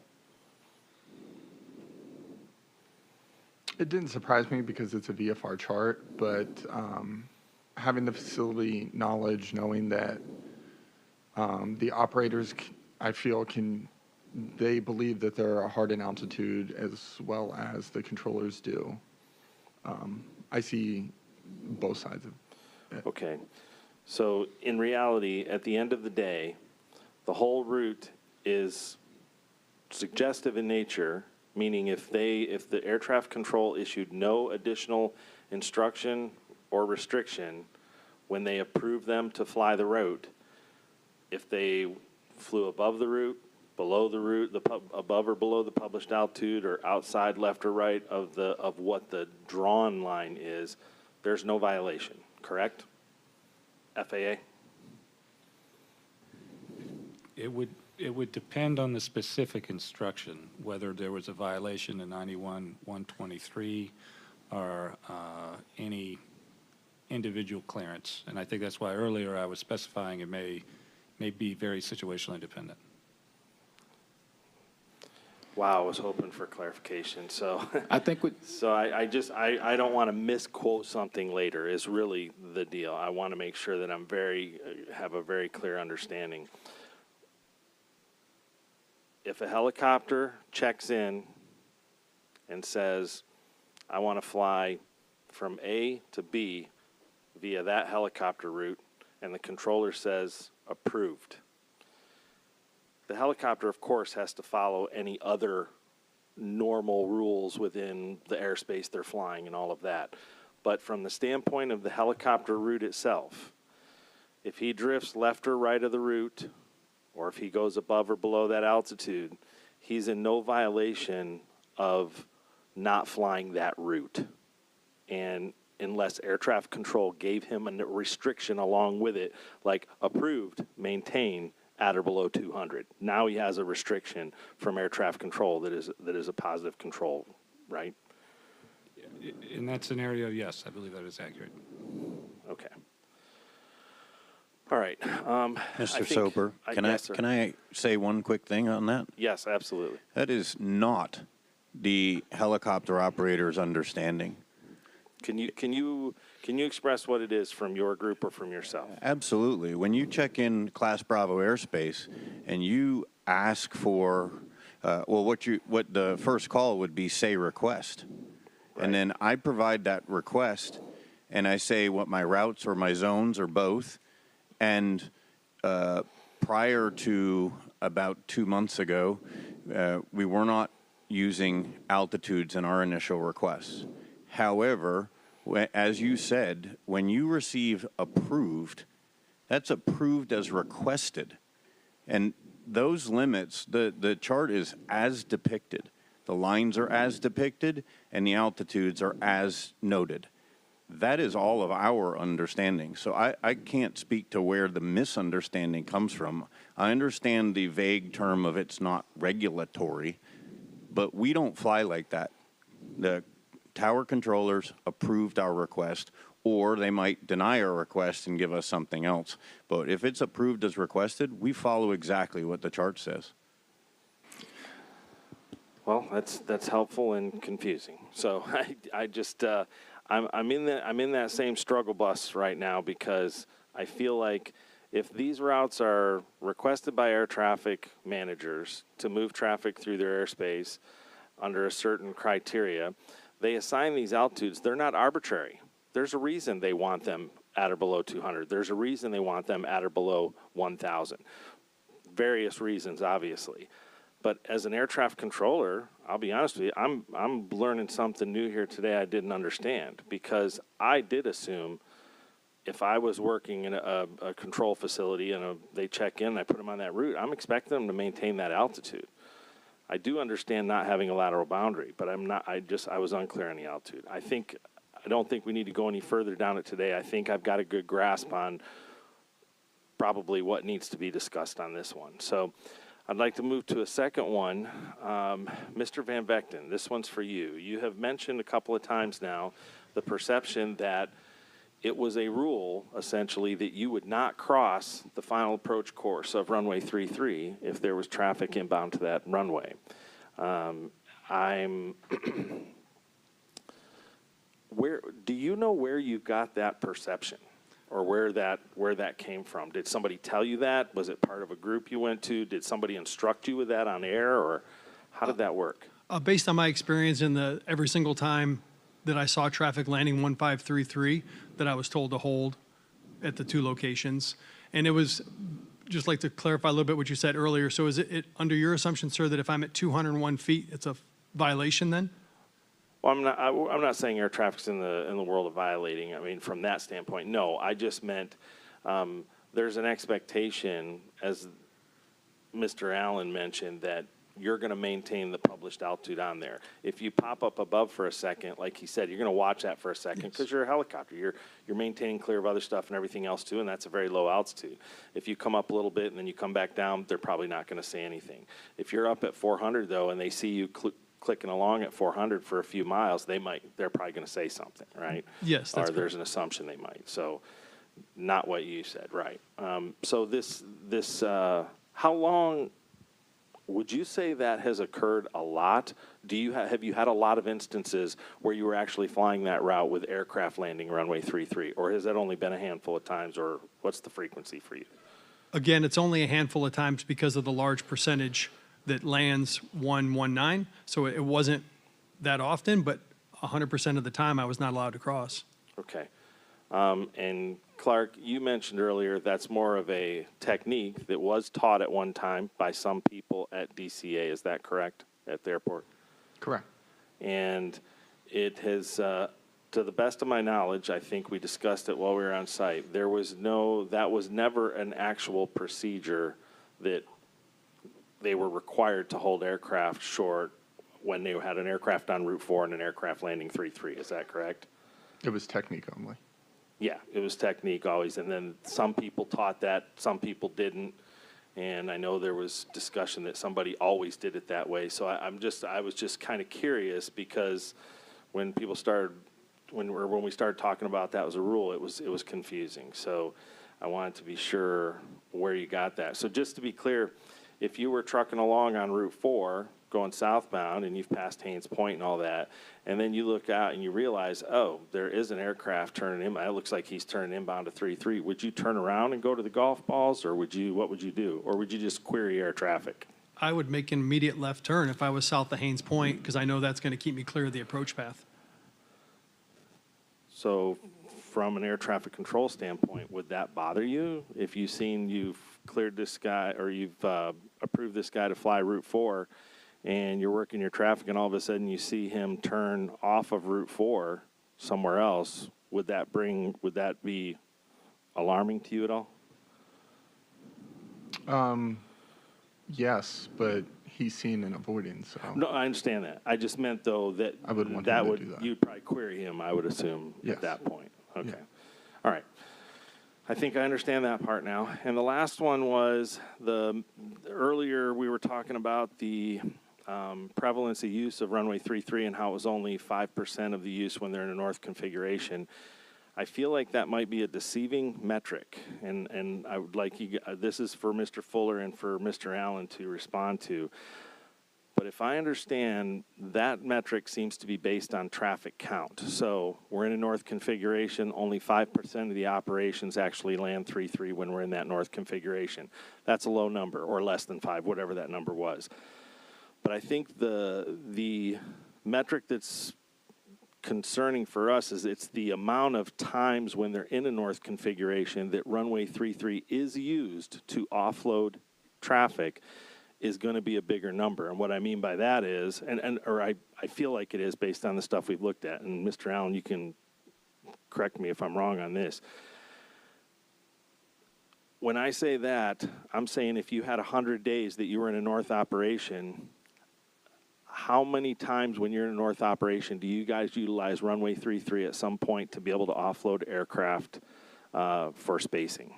[SPEAKER 9] It didn't surprise me because it's a VFR chart, but having the facility knowledge, knowing that the operators, I feel, they believe that they're a hardened altitude as well as the controllers do. I see both sides of it.
[SPEAKER 8] Okay. So in reality, at the end of the day, the whole route is suggestive in nature, meaning if the air traffic control issued no additional instruction or restriction when they approved them to fly the route, if they flew above the route, below the route, above or below the published altitude, or outside left or right of what the drawn line is, there's no violation, correct? FAA?
[SPEAKER 6] It would depend on the specific instruction, whether there was a violation in 91-123 or any individual clearance. And I think that's why earlier I was specifying it may be very situationally dependent.
[SPEAKER 8] Wow, I was hoping for clarification. So
[SPEAKER 15] I think
[SPEAKER 8] I don't want to misquote something later is really the deal. I want to make sure that I'm have a very clear understanding. If a helicopter checks in and says, I want to fly from A to B via that helicopter route, and the controller says approved, the helicopter, of course, has to follow any other normal rules within the airspace they're flying and all of that. But from the standpoint of the helicopter route itself, if he drifts left or right of the route, or if he goes above or below that altitude, he's in no violation of not flying that route. And unless air traffic control gave him a restriction along with it, like approved, maintain, at or below 200. Now he has a restriction from air traffic control that is a positive control, right?
[SPEAKER 6] In that scenario, yes, I believe that is accurate.
[SPEAKER 8] Okay. All right.
[SPEAKER 10] Mr. Soper, can I say one quick thing on that?
[SPEAKER 8] Yes, absolutely.
[SPEAKER 10] That is not the helicopter operator's understanding.
[SPEAKER 8] Can you express what it is from your group or from yourself?
[SPEAKER 10] Absolutely. When you check in Class Bravo airspace and you ask for, what the first call would be, say request, right. And then I provide that request, and I say what my routes or my zones or both, and prior to about 2 months ago, we were not using altitudes in our initial requests. However, as you said, when you receive approved, that's approved as requested. And those limits, the chart is as depicted. The lines are as depicted, and the altitudes are as noted. That is all of our understanding. So I can't speak to where the misunderstanding comes from. I understand the vague term of it's not regulatory, but we don't fly like that. The tower controllers approved our request, or they might deny our request and give us something else. But if it's approved as requested, we follow exactly what the chart says.
[SPEAKER 8] Well, that's helpful and confusing. So I just I'm in that same struggle bus right now, because I feel like if these routes are requested by air traffic managers to move traffic through their airspace under a certain criteria, they assign these altitudes. They're not arbitrary. There's a reason they want them at or below 200. There's a reason they want them at or below 1,000. Various reasons, obviously. But as an air traffic controller, I'll be honest with you, I'm learning something new here today I didn't understand, because I did assume if I was working in a control facility and they check in and I put them on that route, I'm expecting them to maintain that altitude. I do understand not having a lateral boundary, but I was unclear on the altitude. I don't think we need to go any further down it today. I think I've got a good grasp on probably what needs to be discussed on this one. So I'd like to move to a second one. Mr. Van Vechten, this one's for you. You have mentioned a couple of times now the perception that it was a rule, essentially, that you would not cross the final approach course of runway 33 if there was traffic inbound to that runway. Do you know where you got that perception, or where that came from? Did somebody tell you that? Was it part of a group you went to? Did somebody instruct you with that on air, or how did that work?
[SPEAKER 11] Based on my experience every single time that I saw traffic landing 1533, that I was told to hold at the two locations. And it was, just like to clarify a little bit what you said earlier, so is it under your assumption, sir, that if I'm at 201 feet, it's a violation then?
[SPEAKER 8] Well, I'm not saying air traffic's in the world of violating. I mean, from that standpoint, no. I just meant there's an expectation as Mr. Allen mentioned that you're going to maintain the published altitude on there. If you pop up above for a second, like he said, you're going to watch that for a second because you're a helicopter. You're maintaining clear of other stuff and everything else too, and that's a very low altitude. If you come up a little bit and then you come back down, they're probably not going to say anything. If you're up at 400 though, and they see you clicking along at 400 for a few miles, they're probably going to say something, right?
[SPEAKER 11] Yes, that's
[SPEAKER 8] or there's an assumption they might. So, not what you said, right? So how long? Would you say that has occurred a lot? Have you had a lot of instances where you were actually flying that route with aircraft landing runway 33, or has that only been a handful of times, or what's the frequency for you?
[SPEAKER 11] Again, it's only a handful of times because of the large percentage that lands 119, so it wasn't that often, but 100% of the time I was not allowed to cross.
[SPEAKER 8] Okay. And Clark, you mentioned earlier that's more of a technique that was taught at one time by some people at DCA. Is that correct, at the airport?
[SPEAKER 9] Correct.
[SPEAKER 8] And it has, to the best of my knowledge, I think we discussed it while we were on site, that was never an actual procedure that they were required to hold aircraft short when they had an aircraft on Route 4 and an aircraft landing 33. Is that correct?
[SPEAKER 9] It was technique only.
[SPEAKER 8] Yeah, it was technique always, and then some people taught that, some people didn't, and I know there was discussion that somebody always did it that way. So I was just kind of curious because when we started talking about that was a rule, it was confusing. So I wanted to be sure where you got that. So just to be clear, if you were trucking along on Route 4 going southbound and you've passed Haynes Point and all that, and then you look out and you realize, oh, there is an aircraft turning in. It looks like he's turning inbound to 33. Would you turn around and go to the golf balls, or what would you do? Or would you just query air traffic?
[SPEAKER 11] I would make an immediate left turn if I was south of Haynes Point because I know that's going to keep me clear of the approach path.
[SPEAKER 8] So from an air traffic control standpoint, would that bother you if you've cleared this guy or you've approved this guy to fly Route 4 and you're working your traffic and all of a sudden you see him turn off of Route 4 somewhere else? Would that be alarming to you at all?
[SPEAKER 9] Yes, but he's seen and avoiding, so.
[SPEAKER 8] No, I understand that. I just meant though that
[SPEAKER 9] I would want him to do that.
[SPEAKER 8] you'd probably query him, I would assume,
[SPEAKER 9] Yes.
[SPEAKER 8] at that point. Okay.
[SPEAKER 9] Yeah.
[SPEAKER 8] All right. I think I understand that part now. And the last one was earlier we were talking about the prevalence of use of runway 33 and how it was only 5% of the use when they're in a north configuration. I feel like that might be a deceiving metric, and I would like this is for Mr. Fuller and for Mr. Allen to respond to. But if I understand, that metric seems to be based on traffic count. So we're in a north configuration, only 5% of the operations actually land 3-3 when we're in that north configuration. That's a low number, or less than 5, whatever that number was. But I think the metric that's concerning for us is it's the amount of times when they're in a north configuration that runway 33 is used to offload traffic is going to be a bigger number. And what I mean by that is, I feel like it is based on the stuff we've looked at, and Mr. Allen, you can correct me if I'm wrong on this. When I say that, I'm saying if you had 100 days that you were in a north operation, how many times when you're in a north operation do you guys utilize runway 33 at some point to be able to offload aircraft for spacing,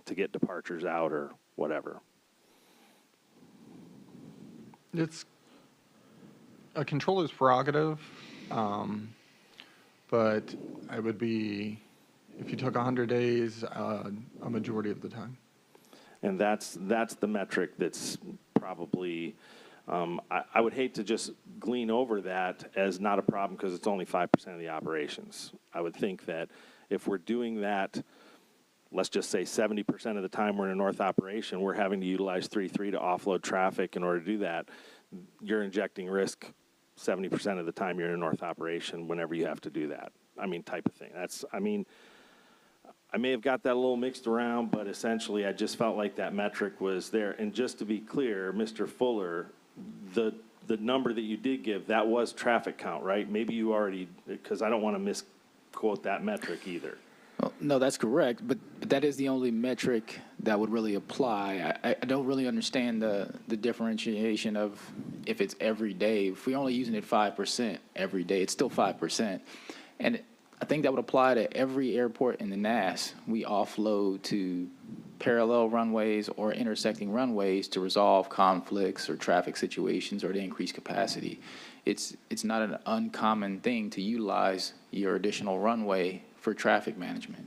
[SPEAKER 8] to get departures out or whatever?
[SPEAKER 9] It's a controller's prerogative, but I would be, if you took 100 days, a majority of the time. And
[SPEAKER 8] that's the metric that's probably, I would hate to just glean over that as not a problem because it's only 5% of the operations. I would think that if we're doing that, let's just say 70% of the time we're in a north operation, we're having to utilize 3-3 to offload traffic in order to do that. You're injecting risk 70% of the time you're in a north operation whenever you have to do that. Type of thing. I may have got that a little mixed around, but essentially I just felt like that metric was there. And just to be clear, Mr. Fuller, the number that you did give, that was traffic count, right? Maybe you already, because I don't want to misquote that metric either.
[SPEAKER 15] Well, no, that's correct, but that is the only metric that would really apply. I don't really understand the differentiation of if it's every day. If we're only using it 5% every day, it's still 5%. And I think that would apply to every airport in the NAS. We offload to parallel runways or intersecting runways to resolve conflicts or traffic situations or to increase capacity. It's not an uncommon thing to utilize your additional runway for traffic management.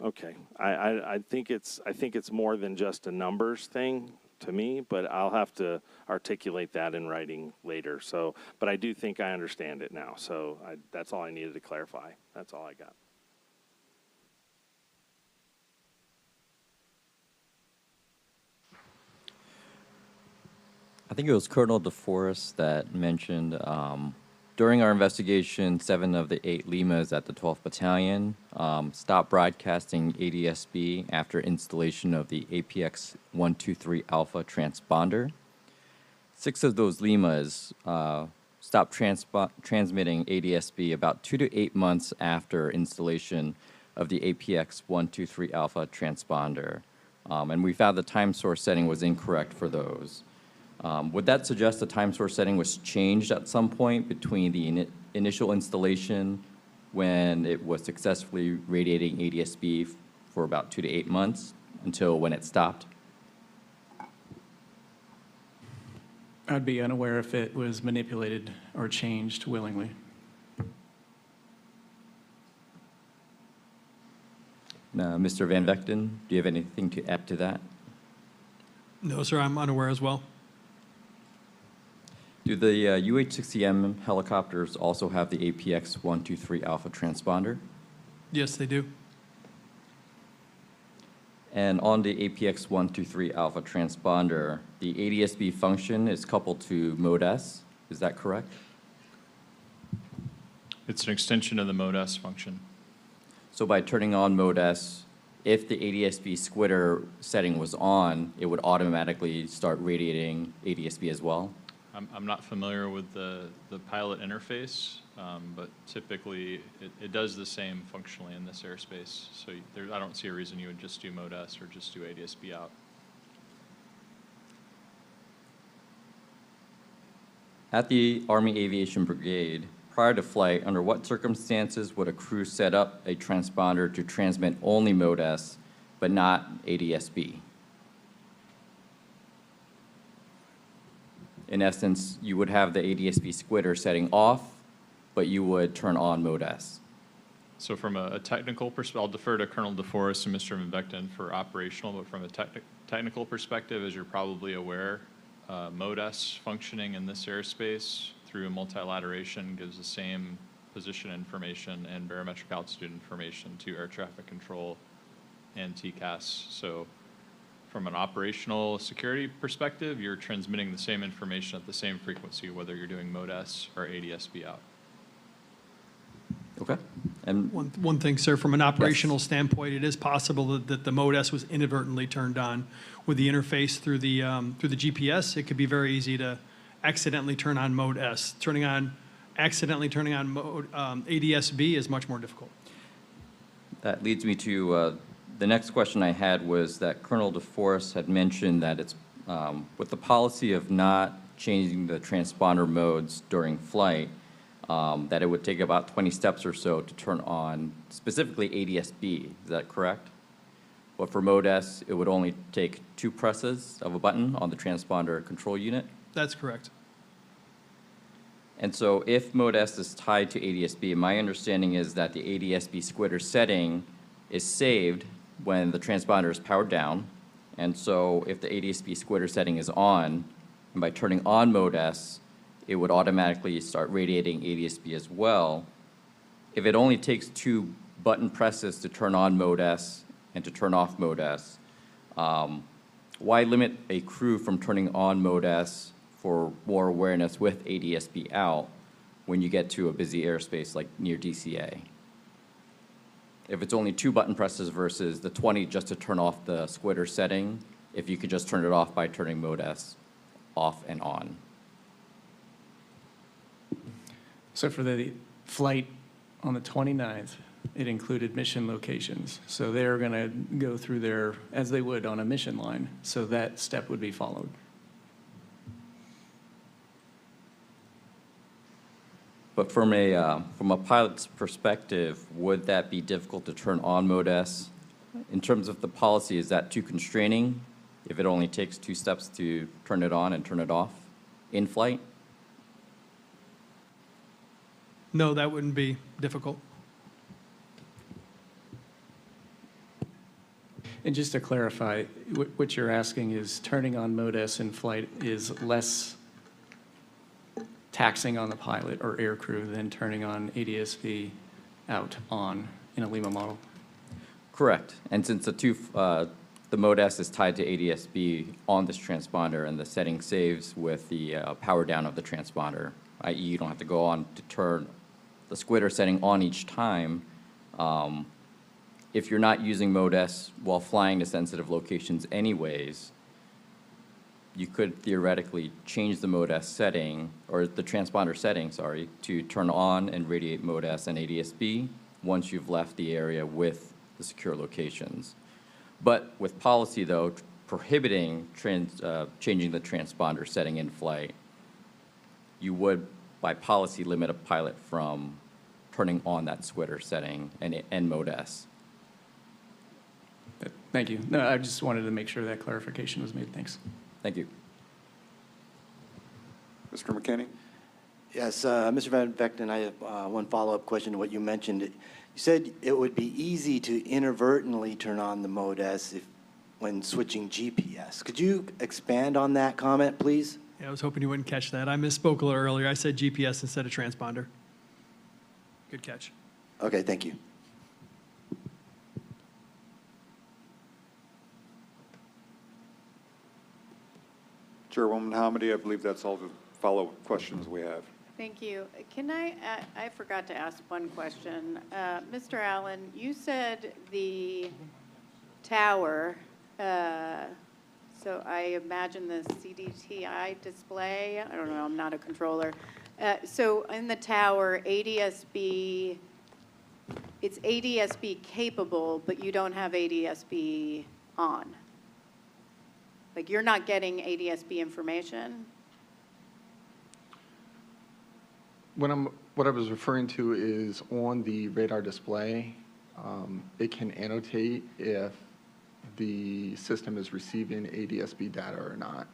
[SPEAKER 8] Okay, I think it's more than just a numbers thing to me, but I'll have to articulate that in writing later. So, but I do think I understand it now. So that's all I needed to clarify. That's all I got.
[SPEAKER 13] I think it was Colonel DeForest that mentioned during our investigation, 7 of the 8 Limas at the 12th Battalion stopped broadcasting ADSB after installation of the APX 123 Alpha transponder. 6 of those Limas stopped transmitting ADSB about 2 to 8 months after installation of the APX 123 Alpha transponder. And we found the time source setting was incorrect for those. Would that suggest the time source setting was changed at some point between the initial installation when it was successfully radiating ADSB for about 2 to 8 months until when it stopped?
[SPEAKER 18] I'd be unaware if it was manipulated or changed willingly.
[SPEAKER 13] Mr. Van Vechten, do you have anything to add to that?
[SPEAKER 11] No, sir, I'm unaware as well.
[SPEAKER 13] Do the UH-60M helicopters also have the APX 123 Alpha transponder?
[SPEAKER 11] Yes, they do.
[SPEAKER 13] And on the APX 123 Alpha transponder, the ADSB function is coupled to Mode S. Is that correct?
[SPEAKER 17] It's an extension of the Mode S function.
[SPEAKER 13] So by turning on Mode S, if the ADSB squitter setting was on, it would automatically start radiating ADSB as well?
[SPEAKER 17] I'm not familiar with the pilot interface, but typically it does the same functionally in this airspace. So I don't see a reason you would just do Mode S or just do ADSB out.
[SPEAKER 13] At the Army Aviation Brigade, prior to flight, under what circumstances would a crew set up a transponder to transmit only Mode S, but not ADSB? In essence, you would have the ADSB squitter setting off, but you would turn on Mode S.
[SPEAKER 17] So from a technical perspective, I'll defer to Colonel DeForest and Mr. Van Vechten for operational, but from a technical perspective, as you're probably aware, Mode S functioning in this airspace through multilateration gives the same position information and barometric altitude information to air traffic control and TCAS. So from an operational security perspective, you're transmitting the same information at the same frequency, whether you're doing Mode S or ADSB out.
[SPEAKER 13] Okay. And
[SPEAKER 11] One thing, sir, from an operational standpoint, it is possible that the Mode S was inadvertently turned on. With the interface through the GPS, it could be very easy to accidentally turn on Mode S. Accidentally turning on Mode ADSB is much more difficult.
[SPEAKER 13] that leads me to the next question I had was that Colonel DeForest had mentioned that it's with the policy of not changing the transponder modes during flight, that it would take about 20 steps or so to turn on specifically ADSB. Is that correct? But for Mode S, it would only take 2 presses of a button on the transponder control unit?
[SPEAKER 11] That's correct.
[SPEAKER 13] And so if Mode S is tied to ADSB, my understanding is that the ADSB squitter setting is saved when the transponder is powered down. And so if the ADSB squitter setting is on, and by turning on Mode S, it would automatically start radiating ADSB as well. If it only takes 2 button presses to turn on Mode S and to turn off Mode S, why limit a crew from turning on Mode S for more awareness with ADSB out when you get to a busy airspace like near DCA? If it's only 2 button presses versus the 20 just to turn off the squitter setting, if you could just turn it off by turning Mode S off and on.
[SPEAKER 18] So for the flight on the 29th, it included mission locations. So they're going to go through there as they would on a mission line. So that step would be followed.
[SPEAKER 13] But from a pilot's perspective, would that be difficult to turn on Mode S? In terms of the policy, is that too constraining if it only takes 2 steps to turn it on and turn it off in flight?
[SPEAKER 11] No, that wouldn't be difficult.
[SPEAKER 18] And just to clarify, what you're asking is turning on Mode S in flight is less taxing on the pilot or air crew than turning on ADSB out on in a Lima model?
[SPEAKER 13] Correct. And since the Mode S is tied to ADSB on this transponder and the setting saves with the power down of the transponder, i.e. you don't have to go on to turn the squitter setting on each time. If you're not using Mode S while flying to sensitive locations anyways, you could theoretically change the Mode S setting, or the transponder setting, sorry, to turn on and radiate Mode S and ADSB once you've left the area with the secure locations. But with policy, though, prohibiting changing the transponder setting in flight, you would, by policy, limit a pilot from turning on that squitter setting and Mode S.
[SPEAKER 18] Thank you. No, I just wanted to make sure that clarification was made. Thanks.
[SPEAKER 13] Thank you.
[SPEAKER 2] Mr. McKinney?
[SPEAKER 20] Yes, Mr. Van Vechten, I have one follow-up question to what you mentioned. You said it would be easy to inadvertently turn on the Mode S when switching GPS. Could you expand on that comment, please?
[SPEAKER 11] Yeah, I was hoping you wouldn't catch that. I misspoke a little earlier. I said GPS instead of transponder. Good catch.
[SPEAKER 20] Okay, thank you.
[SPEAKER 2] Chairwoman Hamady, I believe that's all the follow-up questions we have.
[SPEAKER 3] Thank you. Can I forgot to ask one question. Mr. Allen, you said the tower, so I imagine the CDTI display, I don't know, I'm not a controller. So in the tower, ADSB, it's ADSB capable, but you don't have ADSB on. Like you're not getting ADSB information?
[SPEAKER 9] What I was referring to is on the radar display, it can annotate if the system is receiving ADSB data or not,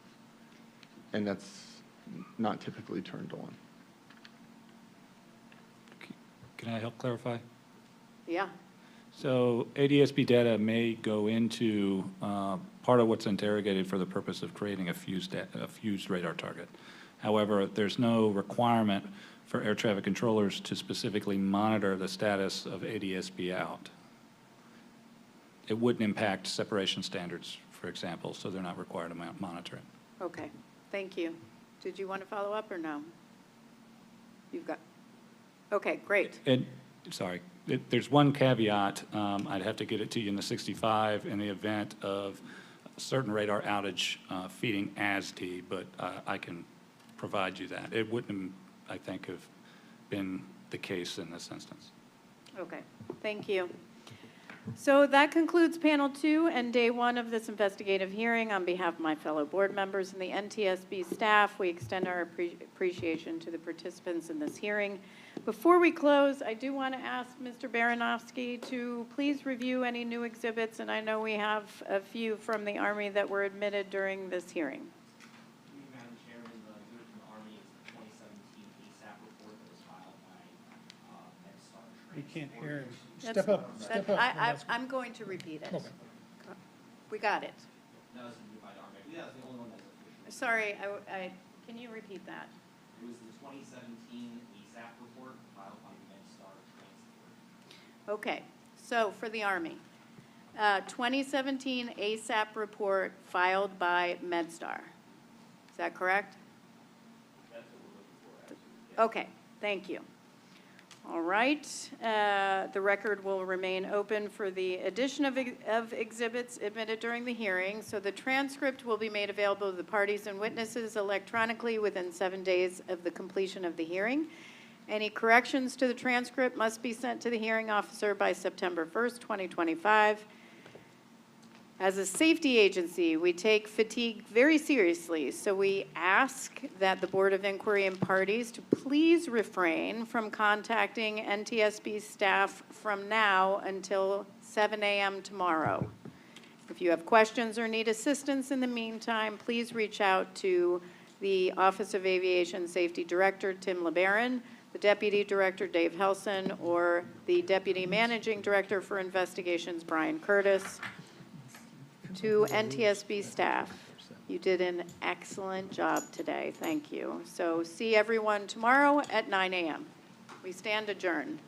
[SPEAKER 9] and that's not typically turned on.
[SPEAKER 6] Can I help clarify?
[SPEAKER 3] Yeah.
[SPEAKER 6] So ADSB data may go into part of what's interrogated for the purpose of creating a fused radar target. However, there's no requirement for air traffic controllers to specifically monitor the status of ADSB out. It wouldn't impact separation standards, for example, so they're not required to monitor it.
[SPEAKER 3] Okay, thank you. Did you want to follow up or no? You've got, okay, great.
[SPEAKER 6] Sorry, there's one caveat. I'd have to get it to you in the 65 in the event of a certain radar outage feeding ASD, but I can provide you that. It wouldn't, I think, have been the case in this instance.
[SPEAKER 3] Okay, thank you. So that concludes panel 2 and day 1 of this investigative hearing. On behalf of my fellow board members and the NTSB staff, we extend our appreciation to the participants in this hearing. Before we close, I do want to ask Mr. Baranovsky to please review any new exhibits, and I know we have a few from the Army that were admitted during this hearing.
[SPEAKER 1] Madam Chairman, the exhibit from the Army is the 2017 ASAP report that was filed by MedStar.
[SPEAKER 14] We can't hear him.
[SPEAKER 3] That's-
[SPEAKER 14] Step up, step up.
[SPEAKER 3] I'm going to repeat it.
[SPEAKER 14] Okay.
[SPEAKER 3] We got it.
[SPEAKER 1] That was by the Army. Yeah, it's the only one that's official.
[SPEAKER 3] Sorry, can you repeat that?
[SPEAKER 1] It was the 2017 ASAP report filed by MedStar Transport.
[SPEAKER 3] Okay, so for the Army, 2017 ASAP report filed by MedStar. Is that correct?
[SPEAKER 1] That's what we're looking for, actually.
[SPEAKER 3] Okay, thank you. All right, the record will remain open for the addition of exhibits admitted during the hearing. So the transcript will be made available to the parties and witnesses electronically within 7 days of the completion of the hearing. Any corrections to the transcript must be sent to the hearing officer by September 1st, 2025. As a safety agency, we take fatigue very seriously, so we ask that the Board of Inquiry and parties to please refrain from contacting NTSB staff from now until 7 a.m. tomorrow. If you have questions or need assistance in the meantime, please reach out to the Office of Aviation Safety Director, Tim LeBaron, the Deputy Director, Dave Helson, or the Deputy Managing Director for Investigations, Brian Curtis. To NTSB staff, you did an excellent job today. Thank you. So see everyone tomorrow at 9 a.m. We stand adjourned.